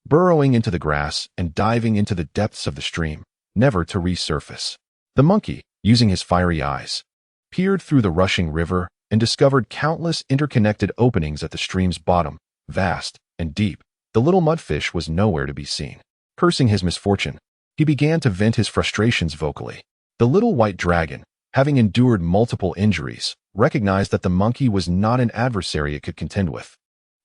burrowing into the grass and diving into the depths of the stream, never to resurface. The monkey, using his fiery eyes, peered through the rushing river and discovered countless interconnected openings at the stream's bottom, vast and deep. The little mudfish was nowhere to be seen. Cursing his misfortune, he began to vent his frustrations vocally. The little white dragon, having endured multiple injuries, recognized that the monkey was not an adversary it could contend with.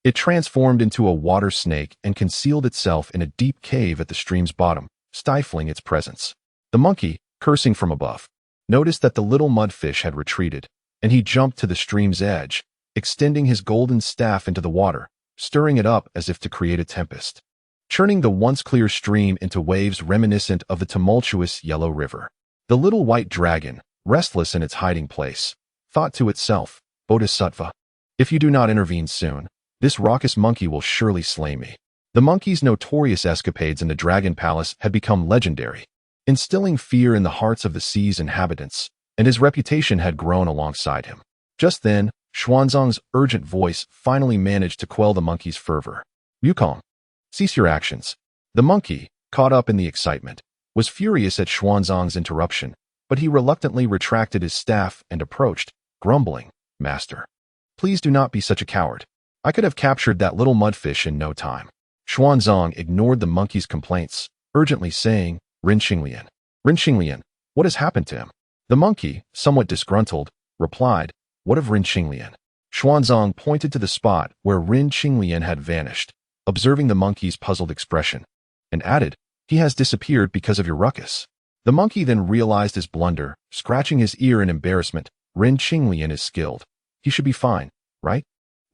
It transformed into a water snake and concealed itself in a deep cave at the stream's bottom, stifling its presence. The monkey, cursing from above, noticed that the little mudfish had retreated, and he jumped to the stream's edge, extending his golden staff into the water, stirring it up as if to create a tempest, churning the once clear stream into waves reminiscent of the tumultuous yellow river. The little white dragon, restless in its hiding place, thought to itself, Bodhisattva, if you do not intervene soon, this raucous monkey will surely slay me. The monkey's notorious escapades in the Dragon Palace had become legendary, instilling fear in the hearts of the sea's inhabitants, and his reputation had grown alongside him. Just then, Xuanzang's urgent voice finally managed to quell the monkey's fervor. Wukong, cease your actions. The monkey, caught up in the excitement, was furious at Xuanzang's interruption, but he reluctantly retracted his staff and approached, grumbling, Master, please do not be such a coward. I could have captured that little mudfish in no time. Xuanzang ignored the monkey's complaints, urgently saying, Ren Xinglian, what has happened to him? The monkey, somewhat disgruntled, replied, What of Ren Xinglian? Xuanzang pointed to the spot where Ren Xinglian had vanished, observing the monkey's puzzled expression, and added, He has disappeared because of your ruckus. The monkey then realized his blunder, scratching his ear in embarrassment. Ren Xinglian is skilled. He should be fine, right?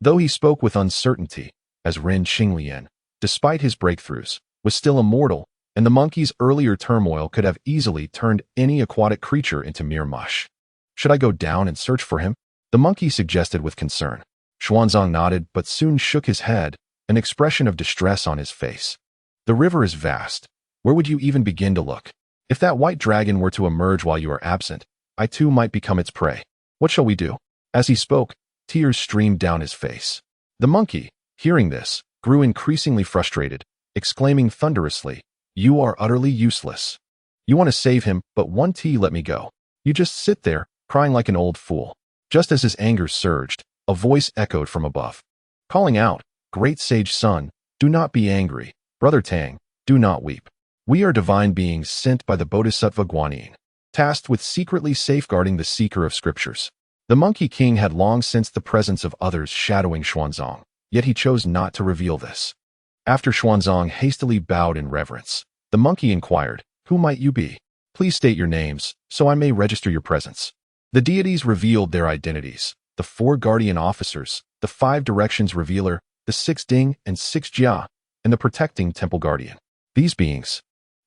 Though he spoke with uncertainty, as Ren Xinglian, despite his breakthroughs, was still immortal, and the monkey's earlier turmoil could have easily turned any aquatic creature into mere mush. Should I go down and search for him? The monkey suggested with concern. Xuanzang nodded but soon shook his head, an expression of distress on his face. The river is vast. Where would you even begin to look? If that white dragon were to emerge while you are absent, I too might become its prey. What shall we do? As he spoke, tears streamed down his face. The monkey, hearing this, grew increasingly frustrated, exclaiming thunderously, You are utterly useless. You want to save him, but one tea let me go. You just sit there, crying like an old fool. Just as his anger surged, a voice echoed from above, calling out, Great sage son, do not be angry. Brother Tang, do not weep. We are divine beings sent by the Bodhisattva Guanyin, tasked with secretly safeguarding the seeker of scriptures. The Monkey King had long sensed the presence of others shadowing Xuanzang, yet he chose not to reveal this. After Xuanzang hastily bowed in reverence, the monkey inquired, "Who might you be? Please state your names, so I may register your presence." The deities revealed their identities: the 4 guardian officers, the 5 directions revealer, the 6 Ding and 6 Jia, and the protecting temple guardian. These beings,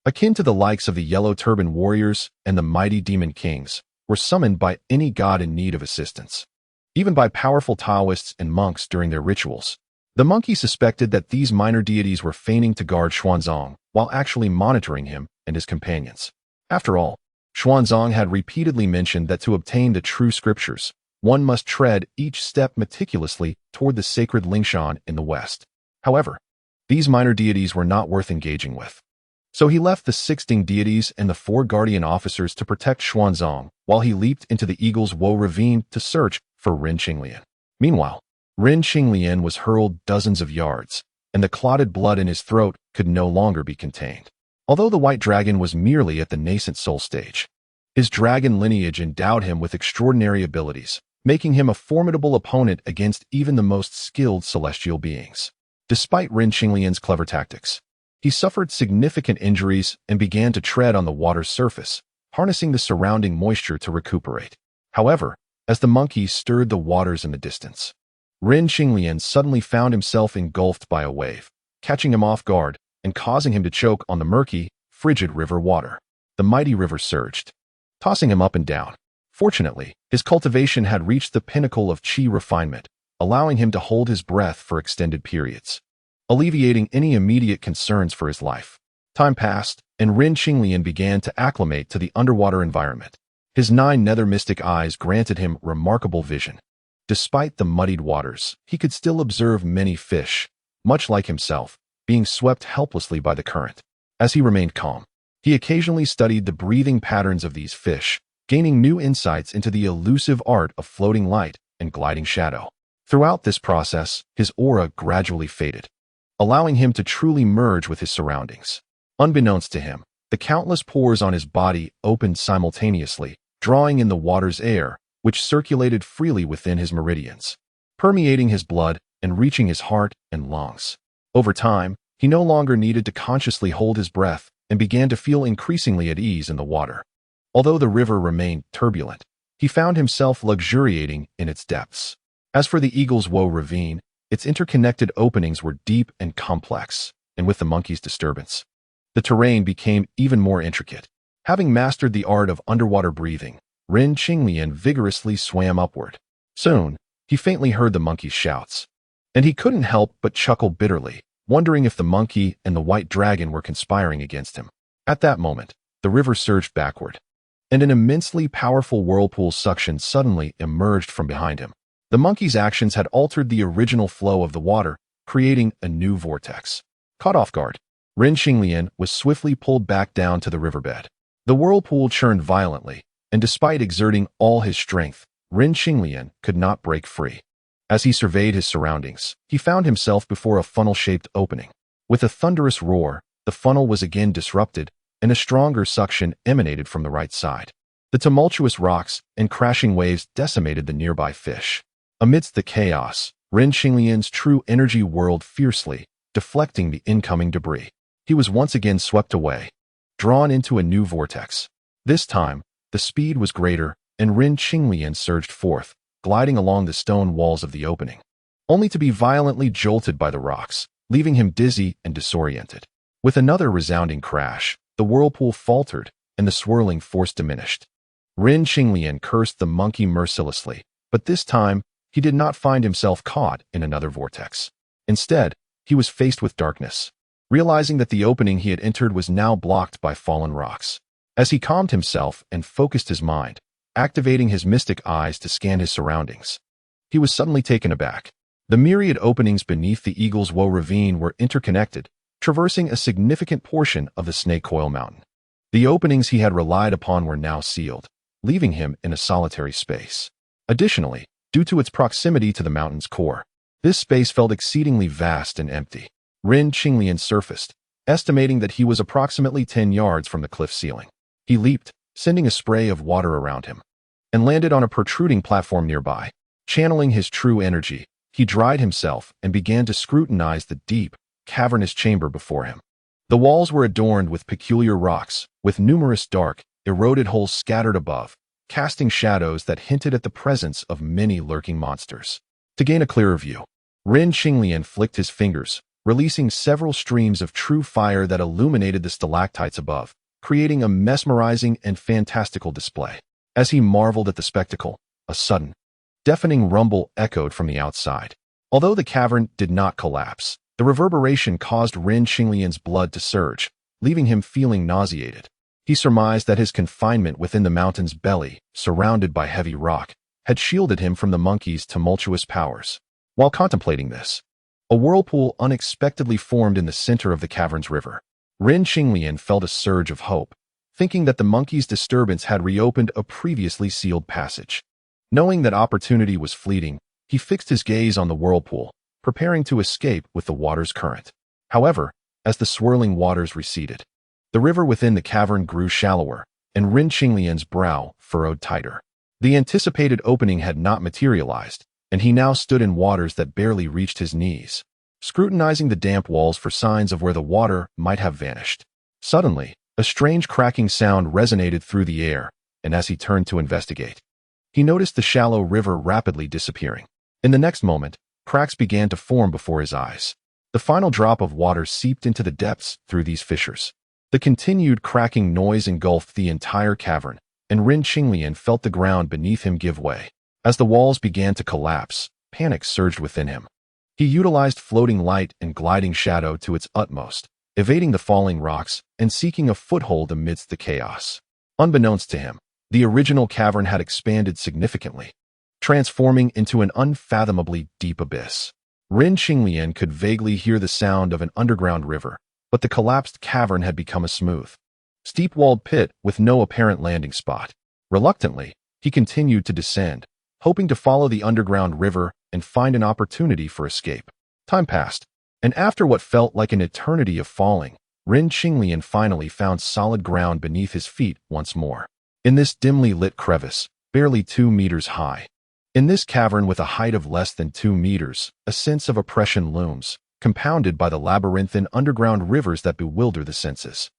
akin to the likes of the yellow turban warriors and the mighty demon kings, were summoned by any god in need of assistance, even by powerful Taoists and monks during their rituals. The monkey suspected that these minor deities were feigning to guard Xuanzang while actually monitoring him and his companions. After all, Xuanzang had repeatedly mentioned that to obtain the true scriptures, one must tread each step meticulously toward the sacred Lingshan in the west. However, these minor deities were not worth engaging with. So he left the 6 Ding deities and the 4 guardian officers to protect Xuanzang while he leaped into the Eagle's Woe ravine to search for Ren Qinglian. Meanwhile, Ren Qinglian was hurled dozens of yards, and the clotted blood in his throat could no longer be contained. Although the white dragon was merely at the nascent soul stage, his dragon lineage endowed him with extraordinary abilities, making him a formidable opponent against even the most skilled celestial beings. Despite Ren Qinglian's clever tactics, he suffered significant injuries and began to tread on the water's surface, harnessing the surrounding moisture to recuperate. However, as the monkey stirred the waters in the distance, Ren Qinglian suddenly found himself engulfed by a wave, catching him off guard and causing him to choke on the murky, frigid river water. The mighty river surged, tossing him up and down. Fortunately, his cultivation had reached the pinnacle of qi refinement, allowing him to hold his breath for extended periods, alleviating any immediate concerns for his life. Time passed, and Ren Qinglian began to acclimate to the underwater environment. His 9 nether mystic eyes granted him remarkable vision. Despite the muddied waters, he could still observe many fish, much like himself, being swept helplessly by the current. As he remained calm, he occasionally studied the breathing patterns of these fish, gaining new insights into the elusive art of floating light and gliding shadow. Throughout this process, his aura gradually faded, allowing him to truly merge with his surroundings. Unbeknownst to him, the countless pores on his body opened simultaneously, drawing in the water's air, which circulated freely within his meridians, permeating his blood and reaching his heart and lungs. Over time, he no longer needed to consciously hold his breath and began to feel increasingly at ease in the water. Although the river remained turbulent, he found himself luxuriating in its depths. As for the Eagle's Woe ravine, its interconnected openings were deep and complex, and with the monkey's disturbance, the terrain became even more intricate. Having mastered the art of underwater breathing, Ren Qinglian vigorously swam upward. Soon, he faintly heard the monkey's shouts, and he couldn't help but chuckle bitterly, wondering if the monkey and the white dragon were conspiring against him. At that moment, the river surged backward, and an immensely powerful whirlpool suction suddenly emerged from behind him. The monkey's actions had altered the original flow of the water, creating a new vortex. Caught off guard, Ren Qinglian was swiftly pulled back down to the riverbed. The whirlpool churned violently, and despite exerting all his strength, Ren Qinglian could not break free. As he surveyed his surroundings, he found himself before a funnel-shaped opening. With a thunderous roar, the funnel was again disrupted, and a stronger suction emanated from the right side. The tumultuous rocks and crashing waves decimated the nearby fish. Amidst the chaos, Ren Qinglian's true energy whirled fiercely, deflecting the incoming debris. He was once again swept away, drawn into a new vortex. This time, the speed was greater, and Ren Qinglian surged forth, gliding along the stone walls of the opening, only to be violently jolted by the rocks, leaving him dizzy and disoriented. With another resounding crash, the whirlpool faltered, and the swirling force diminished. Ren Qinglian cursed the monkey mercilessly, but this time, he did not find himself caught in another vortex. Instead, he was faced with darkness, realizing that the opening he had entered was now blocked by fallen rocks. As he calmed himself and focused his mind, activating his mystic eyes to scan his surroundings, he was suddenly taken aback. The myriad openings beneath the Eagle's Woe ravine were interconnected, traversing a significant portion of the Snake Coil Mountain. The openings he had relied upon were now sealed, leaving him in a solitary space. Additionally, due to its proximity to the mountain's core, this space felt exceedingly vast and empty. Ren Qinglian surfaced, estimating that he was approximately 10 yards from the cliff ceiling. He leaped, sending a spray of water around him, and landed on a protruding platform nearby. Channeling his true energy, he dried himself and began to scrutinize the deep, cavernous chamber before him. The walls were adorned with peculiar rocks, with numerous dark, eroded holes scattered above, casting shadows that hinted at the presence of many lurking monsters. To gain a clearer view, Ren Qinglian flicked his fingers, releasing several streams of true fire that illuminated the stalactites above, creating a mesmerizing and fantastical display. As he marveled at the spectacle, a sudden, deafening rumble echoed from the outside. Although the cavern did not collapse, the reverberation caused Ren Qinglian's blood to surge, leaving him feeling nauseated. He surmised that his confinement within the mountain's belly, surrounded by heavy rock, had shielded him from the monkey's tumultuous powers. While contemplating this, a whirlpool unexpectedly formed in the center of the cavern's river. Ren Qinglian felt a surge of hope, thinking that the monkey's disturbance had reopened a previously sealed passage. Knowing that opportunity was fleeting, he fixed his gaze on the whirlpool, preparing to escape with the water's current. However, as the swirling waters receded, the river within the cavern grew shallower, and Ren Qinglian's brow furrowed tighter. The anticipated opening had not materialized, and he now stood in waters that barely reached his knees, scrutinizing the damp walls for signs of where the water might have vanished. Suddenly, a strange cracking sound resonated through the air, and as he turned to investigate, he noticed the shallow river rapidly disappearing. In the next moment, cracks began to form before his eyes. The final drop of water seeped into the depths through these fissures. The continued cracking noise engulfed the entire cavern, and Ren Qinglian felt the ground beneath him give way. As the walls began to collapse, panic surged within him. He utilized floating light and gliding shadow to its utmost, evading the falling rocks and seeking a foothold amidst the chaos. Unbeknownst to him, the original cavern had expanded significantly, transforming into an unfathomably deep abyss. Ren Qinglian could vaguely hear the sound of an underground river, but the collapsed cavern had become a smooth, steep-walled pit with no apparent landing spot. Reluctantly, he continued to descend, hoping to follow the underground river and find an opportunity for escape. Time passed, and after what felt like an eternity of falling, Ren Qinglian finally found solid ground beneath his feet once more. In this dimly lit crevice, barely 2 meters high, in this cavern with a height of less than 2 meters, a sense of oppression looms, compounded by the labyrinthine underground rivers that bewilder the senses.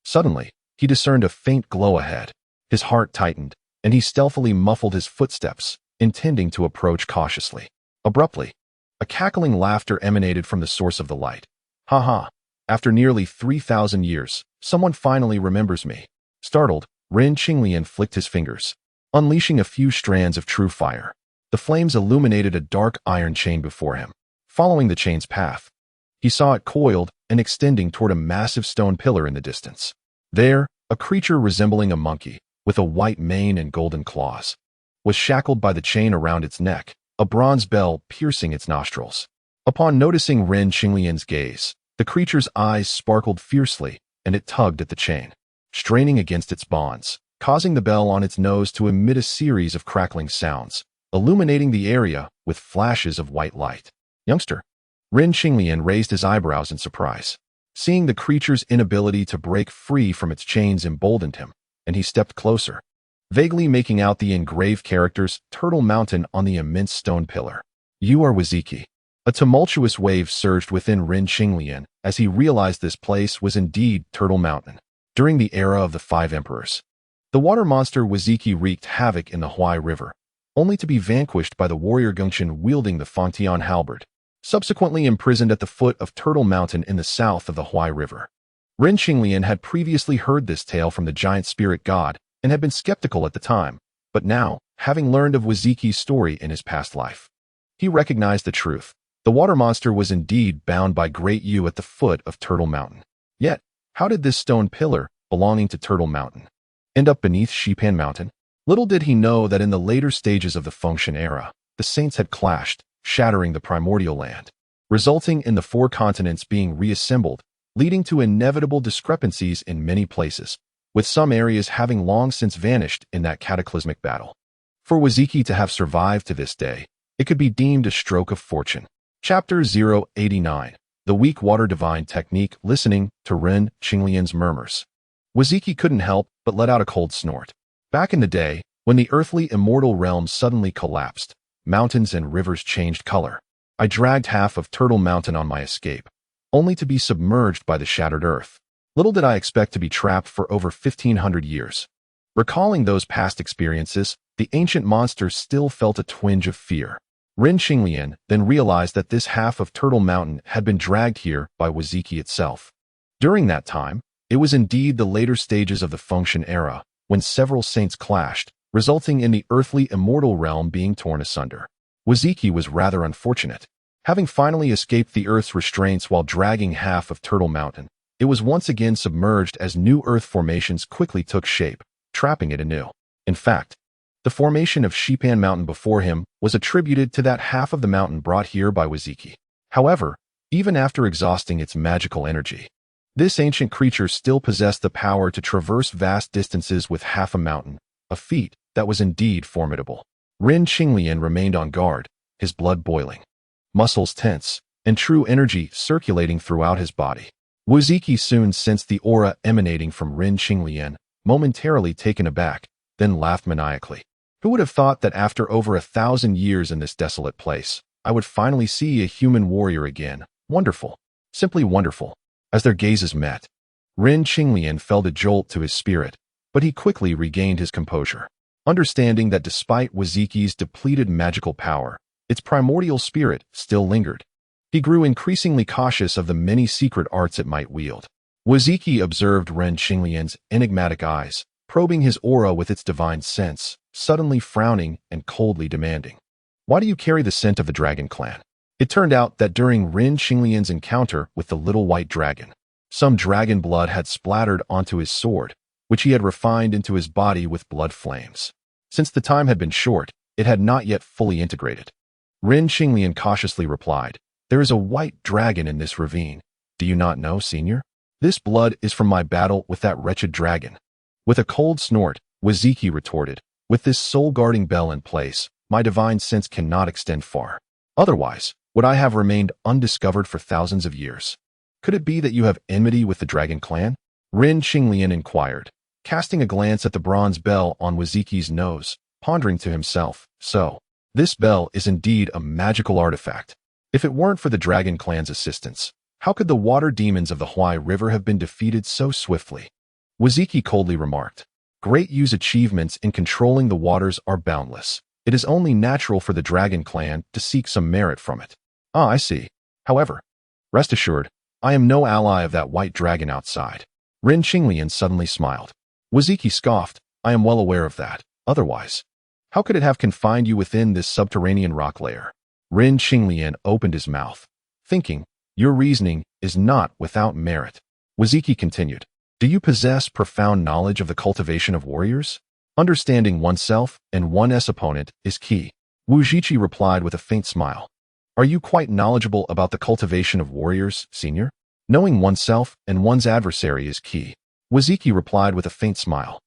Suddenly, he discerned a faint glow ahead. His heart tightened, and he stealthily muffled his footsteps, intending to approach cautiously. Abruptly, a cackling laughter emanated from the source of the light. "Ha ha! After nearly 3,000 years, someone finally remembers me." Startled, Ren Qinglian flicked his fingers, unleashing a few strands of true fire. The flames illuminated a dark iron chain before him. Following the chain's path, he saw it coiled and extending toward a massive stone pillar in the distance. There, a creature resembling a monkey, with a white mane and golden claws, was shackled by the chain around its neck, a bronze bell piercing its nostrils. Upon noticing Ren Qinglian's gaze, the creature's eyes sparkled fiercely, and it tugged at the chain, straining against its bonds, causing the bell on its nose to emit a series of crackling sounds, illuminating the area with flashes of white light. "Youngster." Ren Qinglian raised his eyebrows in surprise. Seeing the creature's inability to break free from its chains emboldened him, and he stepped closer, vaguely making out the engraved characters Turtle Mountain on the immense stone pillar. "You are Waziki." A tumultuous wave surged within Ren Qinglian as he realized this place was indeed Turtle Mountain. During the era of the 5 Emperors, the water monster Waziki wreaked havoc in the Huai River, only to be vanquished by the warrior Gengchen wielding the Fangtian halberd, subsequently imprisoned at the foot of Turtle Mountain in the south of the Huai River. Ren Qinglian had previously heard this tale from the giant spirit god and had been skeptical at the time, but now, having learned of Waziki's story in his past life, he recognized the truth. The water monster was indeed bound by Great Yu at the foot of Turtle Mountain. Yet, how did this stone pillar, belonging to Turtle Mountain, end up beneath Xipan Mountain? Little did he know that in the later stages of the Fengshan era, the saints had clashed, shattering the primordial land, resulting in the 4 continents being reassembled, leading to inevitable discrepancies in many places, with some areas having long since vanished in that cataclysmic battle. For Waziki to have survived to this day, it could be deemed a stroke of fortune. Chapter 089. The Weak Water Divine Technique. Listening to Ren Qinglian's murmurs, Waziki couldn't help but let out a cold snort. Back in the day, When the earthly immortal realm suddenly collapsed, mountains and rivers changed color. I dragged half of Turtle Mountain on my escape, only to be submerged by the shattered earth. Little did I expect to be trapped for over 1,500 years. Recalling those past experiences, the ancient monster still felt a twinge of fear. Ren Qinglian then realized that this half of Turtle Mountain had been dragged here by Wuziki itself. During that time, it was indeed the later stages of the Fengshan era, when several saints clashed, resulting in the earthly immortal realm being torn asunder. Wuziki was rather unfortunate. Having finally escaped the Earth's restraints while dragging half of Turtle Mountain, it was once again submerged as new Earth formations quickly took shape, trapping it anew. In fact, the formation of Shipan Mountain before him was attributed to that half of the mountain brought here by Wuziki. However, even after exhausting its magical energy, this ancient creature still possessed the power to traverse vast distances with half a mountain, a feat that was indeed formidable. Ren Qinglian remained on guard, his blood boiling, muscles tense, and true energy circulating throughout his body. Wuziki soon sensed the aura emanating from Ren Qinglian, momentarily taken aback, then laughed maniacally. Who would have thought that after over 1,000 years in this desolate place, I would finally see a human warrior again? Wonderful. Simply wonderful. As their gazes met, Ren Qinglian felt a jolt to his spirit, but he quickly regained his composure. Understanding that despite Wuziki's depleted magical power, its primordial spirit still lingered. He grew increasingly cautious of the many secret arts it might wield. Wuziki observed Ren Qinglian's enigmatic eyes, probing his aura with its divine sense, suddenly frowning and coldly demanding, "Why do you carry the scent of the Dragon Clan?" It turned out that during Ren Qinglian's encounter with the little white dragon, some dragon blood had splattered onto his sword, which he had refined into his body with blood flames. Since the time had been short, it had not yet fully integrated. Ren Qinglian cautiously replied, "There is a white dragon in this ravine. Do you not know, senior? This blood is from my battle with that wretched dragon." With a cold snort, Wuziki retorted, "With this soul-guarding bell in place, my divine sense cannot extend far. Otherwise, would I have remained undiscovered for thousands of years? Could it be that you have enmity with the Dragon Clan?" Ren Qinglian inquired, casting a glance at the bronze bell on Wuziki's nose, pondering to himself, "So, this bell is indeed a magical artifact. If it weren't for the Dragon Clan's assistance, how could the water demons of the Huai River have been defeated so swiftly?" Wuziki coldly remarked, "Great Yu's achievements in controlling the waters are boundless. It is only natural for the Dragon Clan to seek some merit from it." "Ah, I see. However, rest assured, I am no ally of that white dragon outside." Ren Qinglian suddenly smiled. Wuziki scoffed, "I am well aware of that. Otherwise, how could it have confined you within this subterranean rock layer?" Ren Qinglian opened his mouth, thinking, "Your reasoning is not without merit." Wuziki continued, "Do you possess profound knowledge of the cultivation of warriors? Understanding oneself and one's opponent is key." Wuziki replied with a faint smile. "Are you quite knowledgeable about the cultivation of warriors, senior? Knowing oneself and one's adversary is key." Wuziki replied with a faint smile.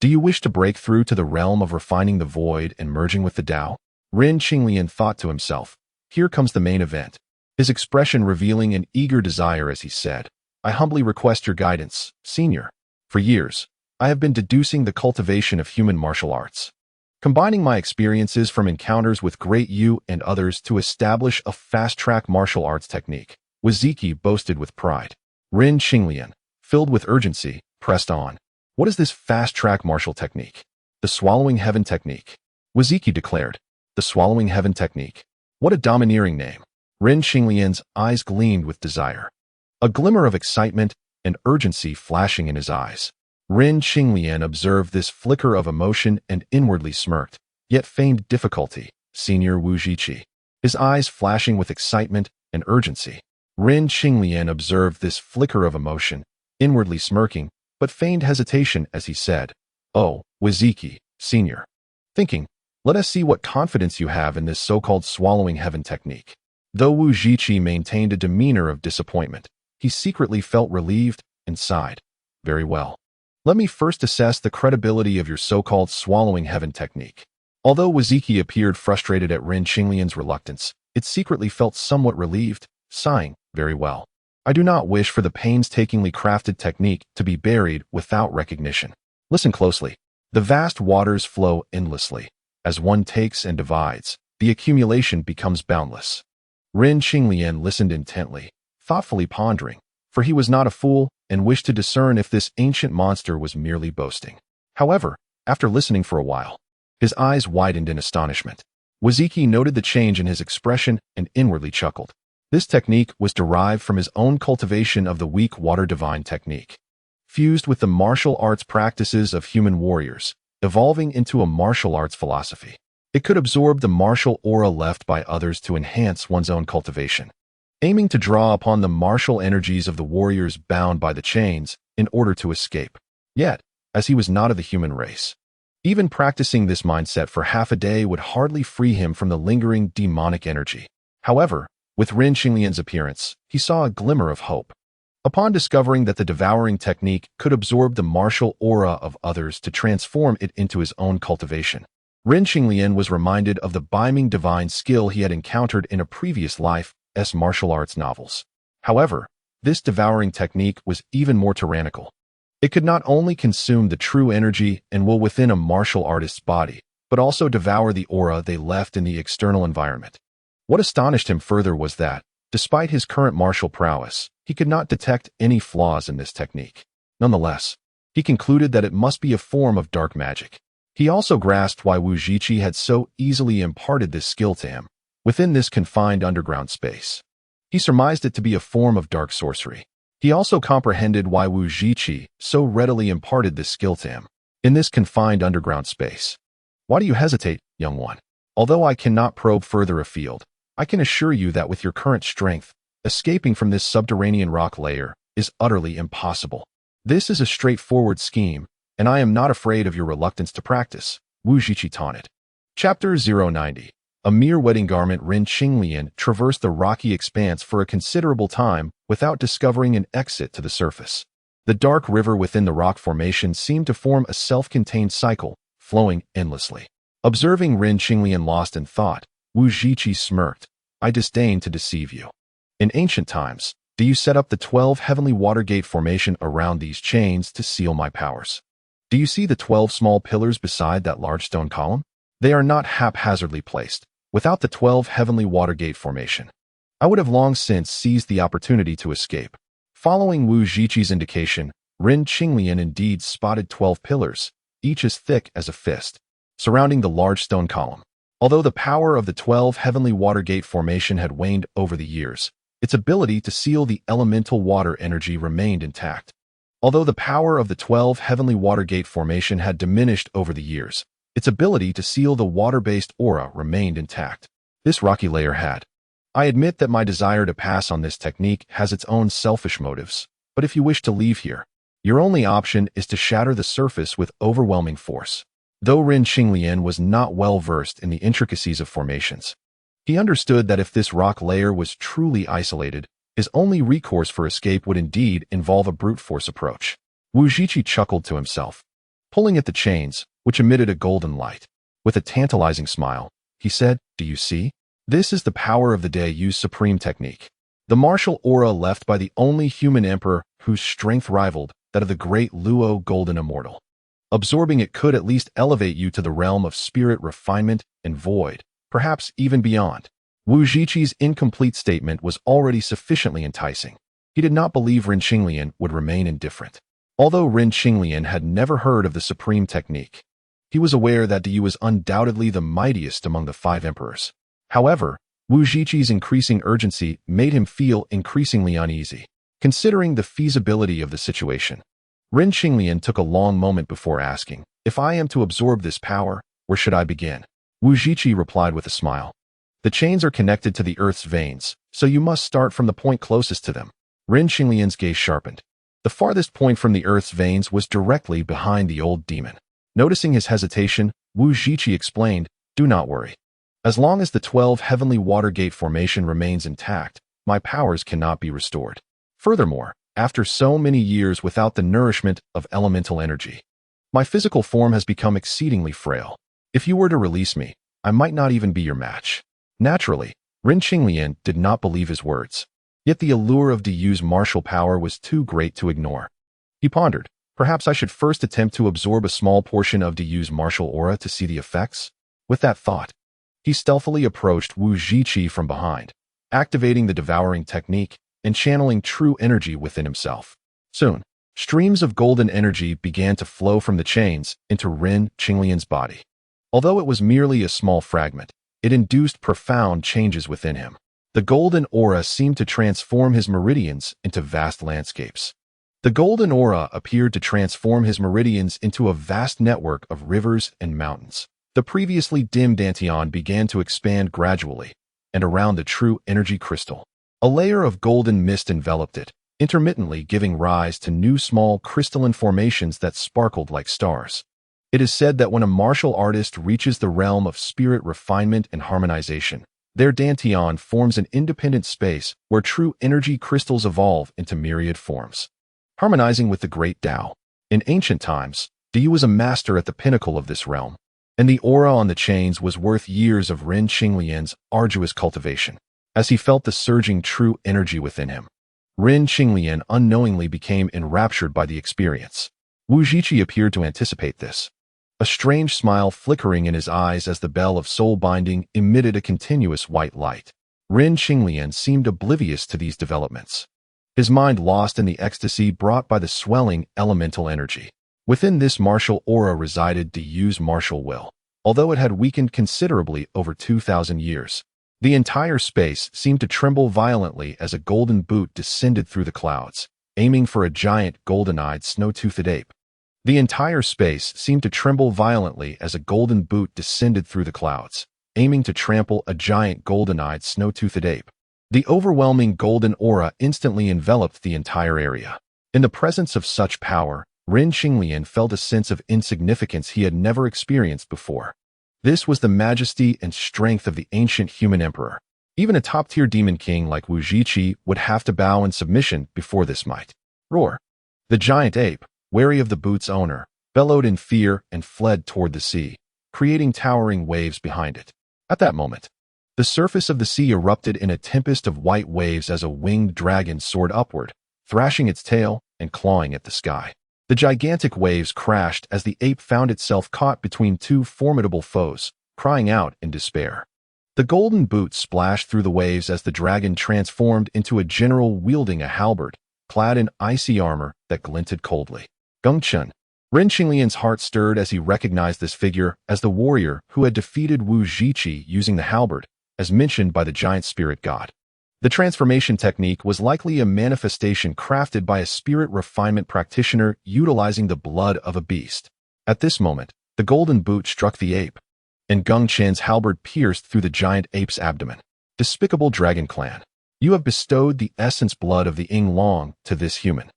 "Do you wish to break through to the realm of refining the void and merging with the Tao?" Ren Qinglian thought to himself, "Here comes the main event," his expression revealing an eager desire as he said, "I humbly request your guidance, senior. For years, I have been deducing the cultivation of human martial arts, combining my experiences from encounters with Great Yu and others to establish a fast-track martial arts technique." Wuziki boasted with pride. Ren Qinglian, filled with urgency, pressed on. "What is this fast-track martial technique?" "The Swallowing Heaven Technique," Wuziki declared. "The Swallowing Heaven Technique. What a domineering name." Ren Qinglian's eyes gleamed with desire, a glimmer of excitement and urgency flashing in his eyes. Ren Qinglian observed this flicker of emotion and inwardly smirked, yet feigned difficulty. "Senior Wuziki." His eyes flashing with excitement and urgency. Ren Qinglian observed this flicker of emotion, inwardly smirking, but feigned hesitation as he said, "Oh, Wuziki, senior." Thinking, "Let us see what confidence you have in this so-called Swallowing Heaven technique." Though Wuziki maintained a demeanor of disappointment, he secretly felt relieved and sighed. "Very well. Let me first assess the credibility of your so-called Swallowing Heaven technique." Although Wuziki appeared frustrated at Ren Qinglian's reluctance, it secretly felt somewhat relieved, sighing, "Very well. I do not wish for the painstakingly crafted technique to be buried without recognition. Listen closely. The vast waters flow endlessly. As one takes and divides, the accumulation becomes boundless. Ren Qinglian listened intently, thoughtfully pondering, for he was not a fool and wished to discern if this ancient monster was merely boasting. However, after listening for a while, his eyes widened in astonishment. Waziki noted the change in his expression and inwardly chuckled. This technique was derived from his own cultivation of the weak water divine technique, fused with the martial arts practices of human warriors, evolving into a martial arts philosophy. It could absorb the martial aura left by others to enhance one's own cultivation, aiming to draw upon the martial energies of the warriors bound by the chains in order to escape. Yet, as he was not of the human race, even practicing this mindset for half a day would hardly free him from the lingering demonic energy. However, with Ren Qinglian's appearance, he saw a glimmer of hope. Upon discovering that the devouring technique could absorb the martial aura of others to transform it into his own cultivation, Ren Qinglian was reminded of the beaming divine skill he had encountered in a previous life's martial arts novels. However, this devouring technique was even more tyrannical. It could not only consume the true energy and will within a martial artist's body, but also devour the aura they left in the external environment. What astonished him further was that, despite his current martial prowess, he could not detect any flaws in this technique. Nonetheless, he concluded that it must be a form of dark magic. He also grasped why Wu Zhiqi had so easily imparted this skill to him, within this confined underground space. He surmised it to be a form of dark sorcery. He also comprehended why Wu Zhiqi so readily imparted this skill to him, in this confined underground space. Why do you hesitate, young one? Although I cannot probe further afield, I can assure you that with your current strength, escaping from this subterranean rock layer is utterly impossible. This is a straightforward scheme, and I am not afraid of your reluctance to practice, Wu Zhiqi taunted. Chapter 090. A mere wedding garment. Ren Qinglian traversed the rocky expanse for a considerable time without discovering an exit to the surface. The dark river within the rock formation seemed to form a self-contained cycle, flowing endlessly. Observing Ren Qinglian lost in thought, Wu Zhiqi smirked. I disdain to deceive you. In ancient times, do you set up the 12 heavenly water gate formation around these chains to seal my powers? Do you see the 12 small pillars beside that large stone column? They are not haphazardly placed. Without the 12 heavenly water gate formation, I would have long since seized the opportunity to escape. Following Wu Zhiqi's indication, Ren Qinglian indeed spotted 12 pillars, each as thick as a fist, surrounding the large stone column. Although the power of the 12 heavenly water gate formation had waned over the years, its ability to seal the elemental water energy remained intact. Although the power of the 12 heavenly water gate formation had diminished over the years, its ability to seal the water-based aura remained intact. This rocky layer had. I admit that my desire to pass on this technique has its own selfish motives, but if you wish to leave here, your only option is to shatter the surface with overwhelming force. Though Ren Qinglian was not well versed in the intricacies of formations, he understood that if this rock layer was truly isolated, his only recourse for escape would indeed involve a brute force approach. Wu Zhiqi chuckled to himself, pulling at the chains, which emitted a golden light. With a tantalizing smile, he said, Do you see? This is the power of the Daiyu's supreme technique. The martial aura left by the only human emperor whose strength rivaled that of the great Luo Golden Immortal. Absorbing it could at least elevate you to the realm of spirit refinement and void, perhaps even beyond. Wu Zhiqi's incomplete statement was already sufficiently enticing. He did not believe Ren Qinglian would remain indifferent. Although Ren Qinglian had never heard of the supreme technique, he was aware that Dayu was undoubtedly the mightiest among the 5 emperors. However, Wu Zhiqi's increasing urgency made him feel increasingly uneasy. Considering the feasibility of the situation, Ren Qinglian took a long moment before asking, If I am to absorb this power, where should I begin? Wu Zhiqi replied with a smile. The chains are connected to the earth's veins, so you must start from the point closest to them. Ren Qinglian's gaze sharpened. The farthest point from the earth's veins was directly behind the old demon. Noticing his hesitation, Wu Zhiqi explained, Do not worry. As long as the 12 heavenly water gate formation remains intact, my powers cannot be restored. Furthermore, after so many years without the nourishment of elemental energy, my physical form has become exceedingly frail. If you were to release me, I might not even be your match. Naturally, Ren Qinglian did not believe his words. Yet the allure of Dayu's martial power was too great to ignore. He pondered, Perhaps I should first attempt to absorb a small portion of Diyu's martial aura to see the effects? With that thought, he stealthily approached Wu Zhiqi from behind, activating the devouring technique and channeling true energy within himself. Soon, streams of golden energy began to flow from the chains into Ren Qinglian's body. Although it was merely a small fragment, it induced profound changes within him. The golden aura seemed to transform his meridians into vast landscapes. The golden aura appeared to transform his meridians into a vast network of rivers and mountains. The previously dim Dantian began to expand gradually, and around the true energy crystal, a layer of golden mist enveloped it, intermittently giving rise to new small crystalline formations that sparkled like stars. It is said that when a martial artist reaches the realm of spirit refinement and harmonization, their Dantian forms an independent space where true energy crystals evolve into myriad forms. Harmonizing with the great Tao. In ancient times, Diyu was a master at the pinnacle of this realm, and the aura on the chains was worth years of Ren Qinglian's arduous cultivation. As he felt the surging true energy within him, Ren Qinglian unknowingly became enraptured by the experience. Wu Zhiqi appeared to anticipate this, a strange smile flickering in his eyes as the bell of soul binding emitted a continuous white light. Ren Qinglian seemed oblivious to these developments, his mind lost in the ecstasy brought by the swelling elemental energy. Within this martial aura resided Diyu's martial will. Although it had weakened considerably over 2,000 years, the entire space seemed to tremble violently as a golden boot descended through the clouds, aiming for a giant golden-eyed snow-toothed ape. The entire space seemed to tremble violently as a golden boot descended through the clouds, aiming to trample a giant golden-eyed snow-toothed ape. The overwhelming golden aura instantly enveloped the entire area. In the presence of such power, Ren Qinglian felt a sense of insignificance he had never experienced before. This was the majesty and strength of the ancient human emperor. Even a top-tier demon king like Wu Zhiqi would have to bow in submission before this might. Roar! The giant ape, wary of the boot's owner, bellowed in fear and fled toward the sea, creating towering waves behind it. At that moment, the surface of the sea erupted in a tempest of white waves as a winged dragon soared upward, thrashing its tail and clawing at the sky. The gigantic waves crashed as the ape found itself caught between two formidable foes, crying out in despair. The golden boot splashed through the waves as the dragon transformed into a general wielding a halberd, clad in icy armor that glinted coldly. Gongchen. Ren Qinglian's heart stirred as he recognized this figure as the warrior who had defeated Wu Zhiqi using the halberd, as mentioned by the giant spirit god. The transformation technique was likely a manifestation crafted by a spirit refinement practitioner utilizing the blood of a beast. At this moment, the golden boot struck the ape, and Gongchen's halberd pierced through the giant ape's abdomen. Despicable dragon clan, you have bestowed the essence blood of the Ying Long to this human.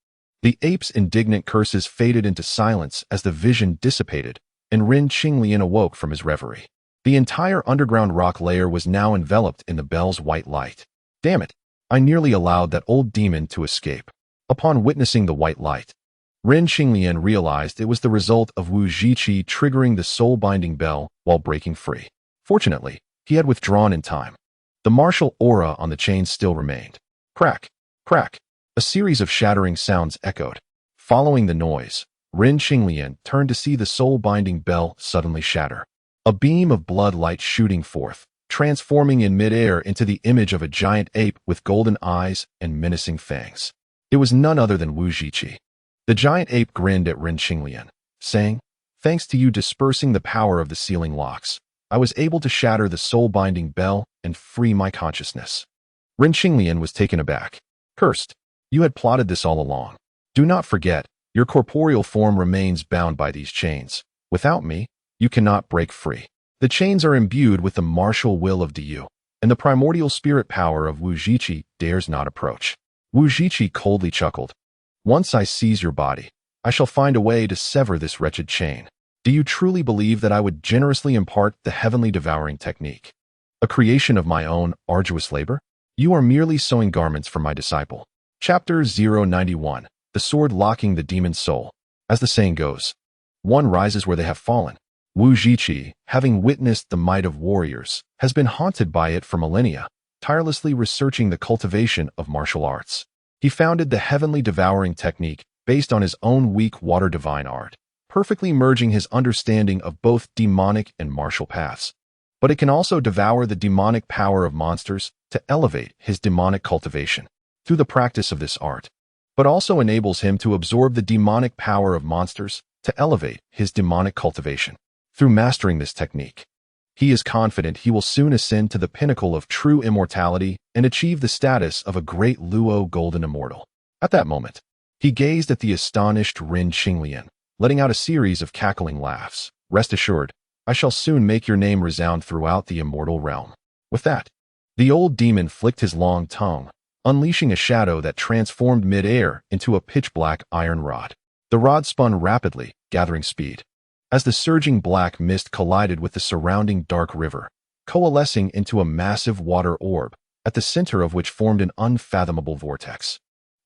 The ape's indignant curses faded into silence as the vision dissipated, and Ren Qinglian awoke from his reverie. The entire underground rock layer was now enveloped in the bell's white light. Damn it, I nearly allowed that old demon to escape. Upon witnessing the white light, Ren Qinglian realized it was the result of Wu Zhiqi triggering the soul-binding bell while breaking free. Fortunately, he had withdrawn in time. The martial aura on the chains still remained. Crack, crack, a series of shattering sounds echoed. Following the noise, Ren Qinglian turned to see the soul-binding bell suddenly shatter. A beam of blood light shooting forth, transforming in midair into the image of a giant ape with golden eyes and menacing fangs. It was none other than Wu Zhiqi. The giant ape grinned at Ren Qinglian, saying, "Thanks to you dispersing the power of the sealing locks, I was able to shatter the soul-binding bell and free my consciousness." Ren Qinglian was taken aback. "Cursed, you had plotted this all along. Do not forget, your corporeal form remains bound by these chains. Without me, you cannot break free. The chains are imbued with the martial will of Diyu, and the primordial spirit power of Wu Zhiqi dares not approach." Wu Zhiqi coldly chuckled. "Once I seize your body, I shall find a way to sever this wretched chain. Do you truly believe that I would generously impart the heavenly devouring technique? A creation of my own arduous labor? You are merely sewing garments for my disciple." Chapter 091. The Sword Locking the Demon's Soul. As the saying goes, one rises where they have fallen. Wu Zhiqi, having witnessed the might of warriors, has been haunted by it for millennia, tirelessly researching the cultivation of martial arts. He founded the heavenly devouring technique based on his own weak water divine art, perfectly merging his understanding of both demonic and martial paths. But it can also devour the demonic power of monsters to elevate his demonic cultivation through the practice of this art, but also enables him to absorb the demonic power of monsters to elevate his demonic cultivation. Through mastering this technique, he is confident he will soon ascend to the pinnacle of true immortality and achieve the status of a great Luo golden immortal. At that moment, he gazed at the astonished Rin Qinglian, letting out a series of cackling laughs. Rest assured, I shall soon make your name resound throughout the immortal realm. With that, the old demon flicked his long tongue, unleashing a shadow that transformed mid-air into a pitch-black iron rod. The rod spun rapidly, gathering speed, as the surging black mist collided with the surrounding dark river, coalescing into a massive water orb, at the center of which formed an unfathomable vortex,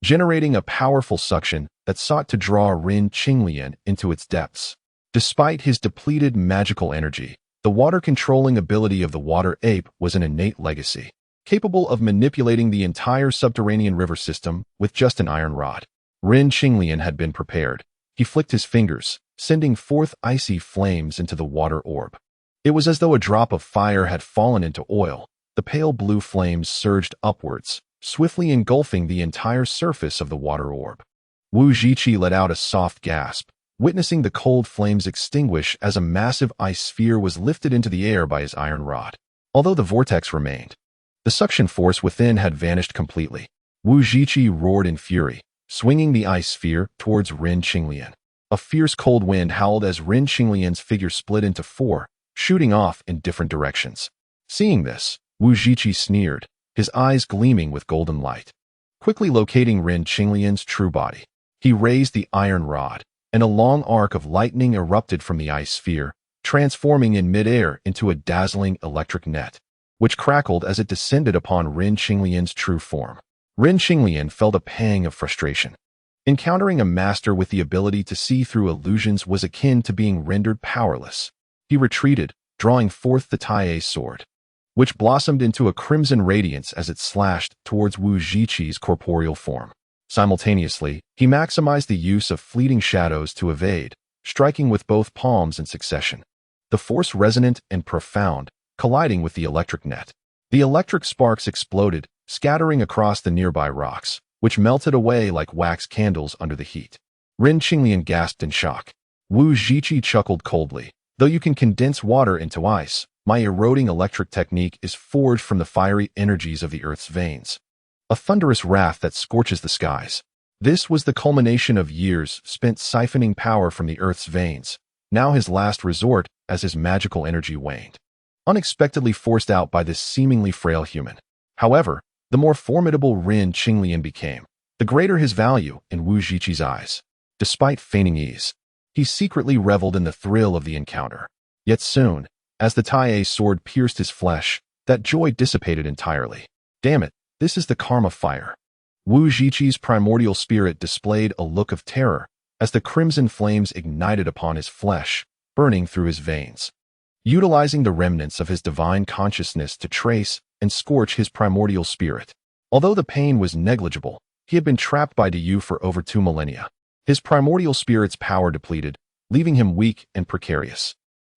generating a powerful suction that sought to draw Rin Qinglian into its depths. Despite his depleted magical energy, the water-controlling ability of the water ape was an innate legacy, capable of manipulating the entire subterranean river system with just an iron rod. Rin Qinglian had been prepared. He flicked his fingers, sending forth icy flames into the water orb. It was as though a drop of fire had fallen into oil. The pale blue flames surged upwards, swiftly engulfing the entire surface of the water orb. Wu Zhiqi let out a soft gasp, witnessing the cold flames extinguish as a massive ice sphere was lifted into the air by his iron rod. Although the vortex remained, the suction force within had vanished completely. Wu Zhiqi roared in fury, swinging the ice sphere towards Rin Qinglian. A fierce cold wind howled as Rin Qinglian's figure split into four, shooting off in different directions. Seeing this, Wu Zhiqi sneered, his eyes gleaming with golden light. Quickly locating Rin Qinglian's true body, he raised the iron rod, and a long arc of lightning erupted from the ice sphere, transforming in midair into a dazzling electric net, which crackled as it descended upon Rin Qinglian's true form. Rin Qinglian felt a pang of frustration. Encountering a master with the ability to see through illusions was akin to being rendered powerless. He retreated, drawing forth the Tai sword, which blossomed into a crimson radiance as it slashed towards Wu Zhiqi's corporeal form. Simultaneously, he maximized the use of fleeting shadows to evade, striking with both palms in succession. The force resonant and profound, colliding with the electric net. The electric sparks exploded, scattering across the nearby rocks, which melted away like wax candles under the heat. Rin Qinglian gasped in shock. Wu Zhiqi chuckled coldly. Though you can condense water into ice, my eroding electric technique is forged from the fiery energies of the earth's veins. A thunderous wrath that scorches the skies. This was the culmination of years spent siphoning power from the earth's veins, now his last resort as his magical energy waned, unexpectedly forced out by this seemingly frail human. However, the more formidable Rin Qinglian became, the greater his value in Wu Zhiqi's eyes. Despite feigning ease, he secretly reveled in the thrill of the encounter. Yet soon, as the Tai sword pierced his flesh, that joy dissipated entirely. Damn it, this is the karma fire. Wu Zhiqi's primordial spirit displayed a look of terror as the crimson flames ignited upon his flesh, burning through his veins. Utilizing the remnants of his divine consciousness to trace and scorch his primordial spirit. Although the pain was negligible, he had been trapped by Diyu for over 2 millennia. His primordial spirit's power depleted, leaving him weak and precarious.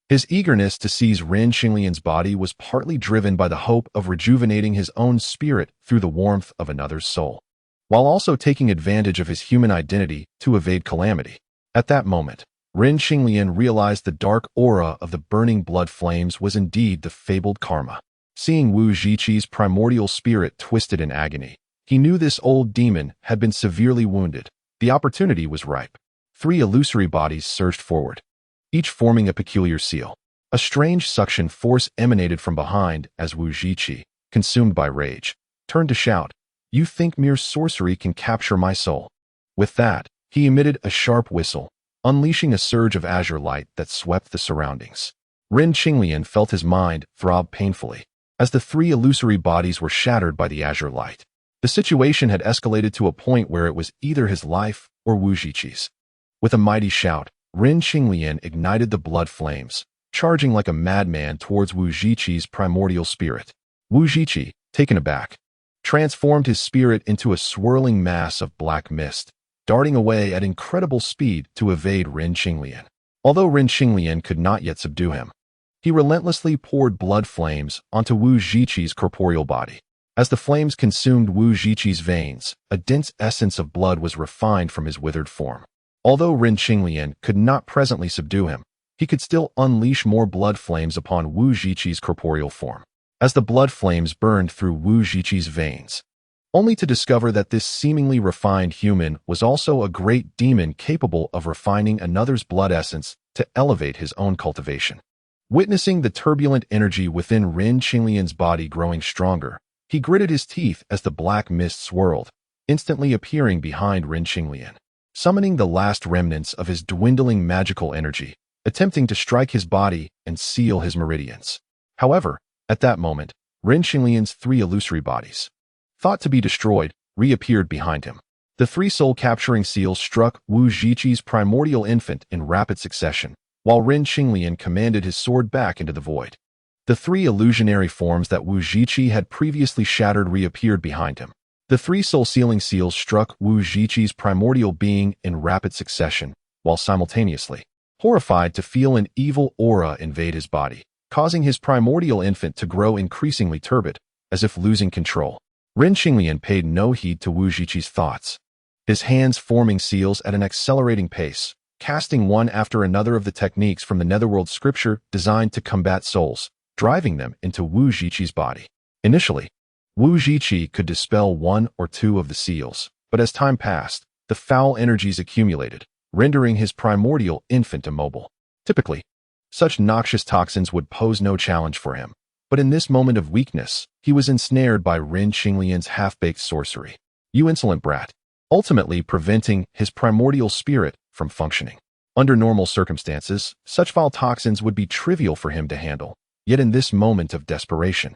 His eagerness to seize Rin Qinglian's body was partly driven by the hope of rejuvenating his own spirit through the warmth of another's soul, while also taking advantage of his human identity to evade calamity. At that moment, Rin Qinglian realized the dark aura of the burning blood flames was indeed the fabled karma. Seeing Wu Zhiqi's primordial spirit twisted in agony, he knew this old demon had been severely wounded. The opportunity was ripe. 3 illusory bodies surged forward, each forming a peculiar seal. A strange suction force emanated from behind as Wu Zhiqi, consumed by rage, turned to shout, "You think mere sorcery can capture my soul?" With that, he emitted a sharp whistle, unleashing a surge of azure light that swept the surroundings. Rin Qinglian felt his mind throb painfully as the 3 illusory bodies were shattered by the azure light. The situation had escalated to a point where it was either his life or Wu Zhiqi's. With a mighty shout, Rin Qinglian ignited the blood flames, charging like a madman towards Wu Zhiqi's primordial spirit. Wu Zhiqi, taken aback, transformed his spirit into a swirling mass of black mist, darting away at incredible speed to evade Ren Qinglian. Although Ren Qinglian could not yet subdue him, he relentlessly poured blood flames onto Wu Zhiqi's corporeal body. As the flames consumed Wu Zhiqi's veins, a dense essence of blood was refined from his withered form. Although Ren Qinglian could not presently subdue him, he could still unleash more blood flames upon Wu Zhiqi's corporeal form. As the blood flames burned through Wu Zhiqi's veins, only to discover that this seemingly refined human was also a great demon capable of refining another's blood essence to elevate his own cultivation. Witnessing the turbulent energy within Ren Qinglian's body growing stronger, he gritted his teeth as the black mist swirled, instantly appearing behind Ren Qinglian, summoning the last remnants of his dwindling magical energy, attempting to strike his body and seal his meridians. However, at that moment, Ren Qinglian's 3 illusory bodies, thought to be destroyed, reappeared behind him. The 3 soul-capturing seals struck Wu Zhiqi's primordial infant in rapid succession, while Ren Qinglian commanded his sword back into the void. The 3 illusionary forms that Wu Zhiqi had previously shattered reappeared behind him. The 3 soul-sealing seals struck Wu Zhiqi's primordial being in rapid succession, while simultaneously, horrified to feel an evil aura invade his body, causing his primordial infant to grow increasingly turbid, as if losing control. Ren Qinglian paid no heed to Wu Zhiqi's thoughts, his hands forming seals at an accelerating pace, casting one after another of the techniques from the Netherworld scripture designed to combat souls, driving them into Wu Zhiqi's body. Initially, Wu Zhiqi could dispel 1 or 2 of the seals, but as time passed, the foul energies accumulated, rendering his primordial infant immobile. Typically, such noxious toxins would pose no challenge for him, but in this moment of weakness, he was ensnared by Ren Qinglian's half-baked sorcery. "You insolent brat," ultimately preventing his primordial spirit from functioning. Under normal circumstances, such foul toxins would be trivial for him to handle, yet in this moment of desperation,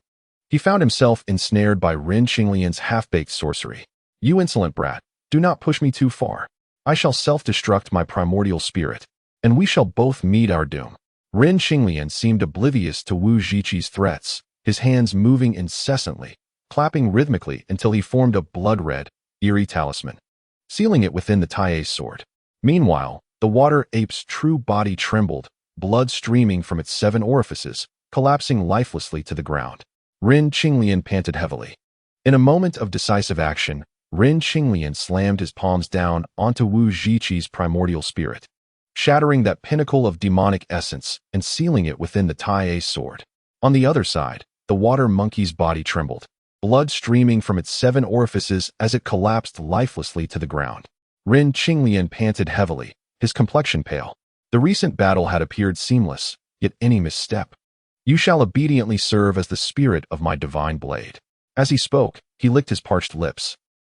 he found himself ensnared by Ren Qinglian's half-baked sorcery. "You insolent brat, do not push me too far. I shall self-destruct my primordial spirit, and we shall both meet our doom." Ren Qinglian seemed oblivious to Wu Zhiqi's threats, his hands moving incessantly, clapping rhythmically until he formed a blood-red, eerie talisman, sealing it within the Tai's sword. Meanwhile, the water ape's true body trembled, blood streaming from its 7 orifices, collapsing lifelessly to the ground. Ren Qinglian panted heavily. In a moment of decisive action, Ren Qinglian slammed his palms down onto Wu Zhiqi's primordial spirit, shattering that pinnacle of demonic essence and sealing it within the Tai's sword. On the other side, the water monkey's body trembled, blood streaming from its 7 orifices as it collapsed lifelessly to the ground. Ren Qinglian panted heavily, his complexion pale. The recent battle had appeared seamless, yet any misstep. "You shall obediently serve as the spirit of my divine blade." As he spoke, he licked his parched lips,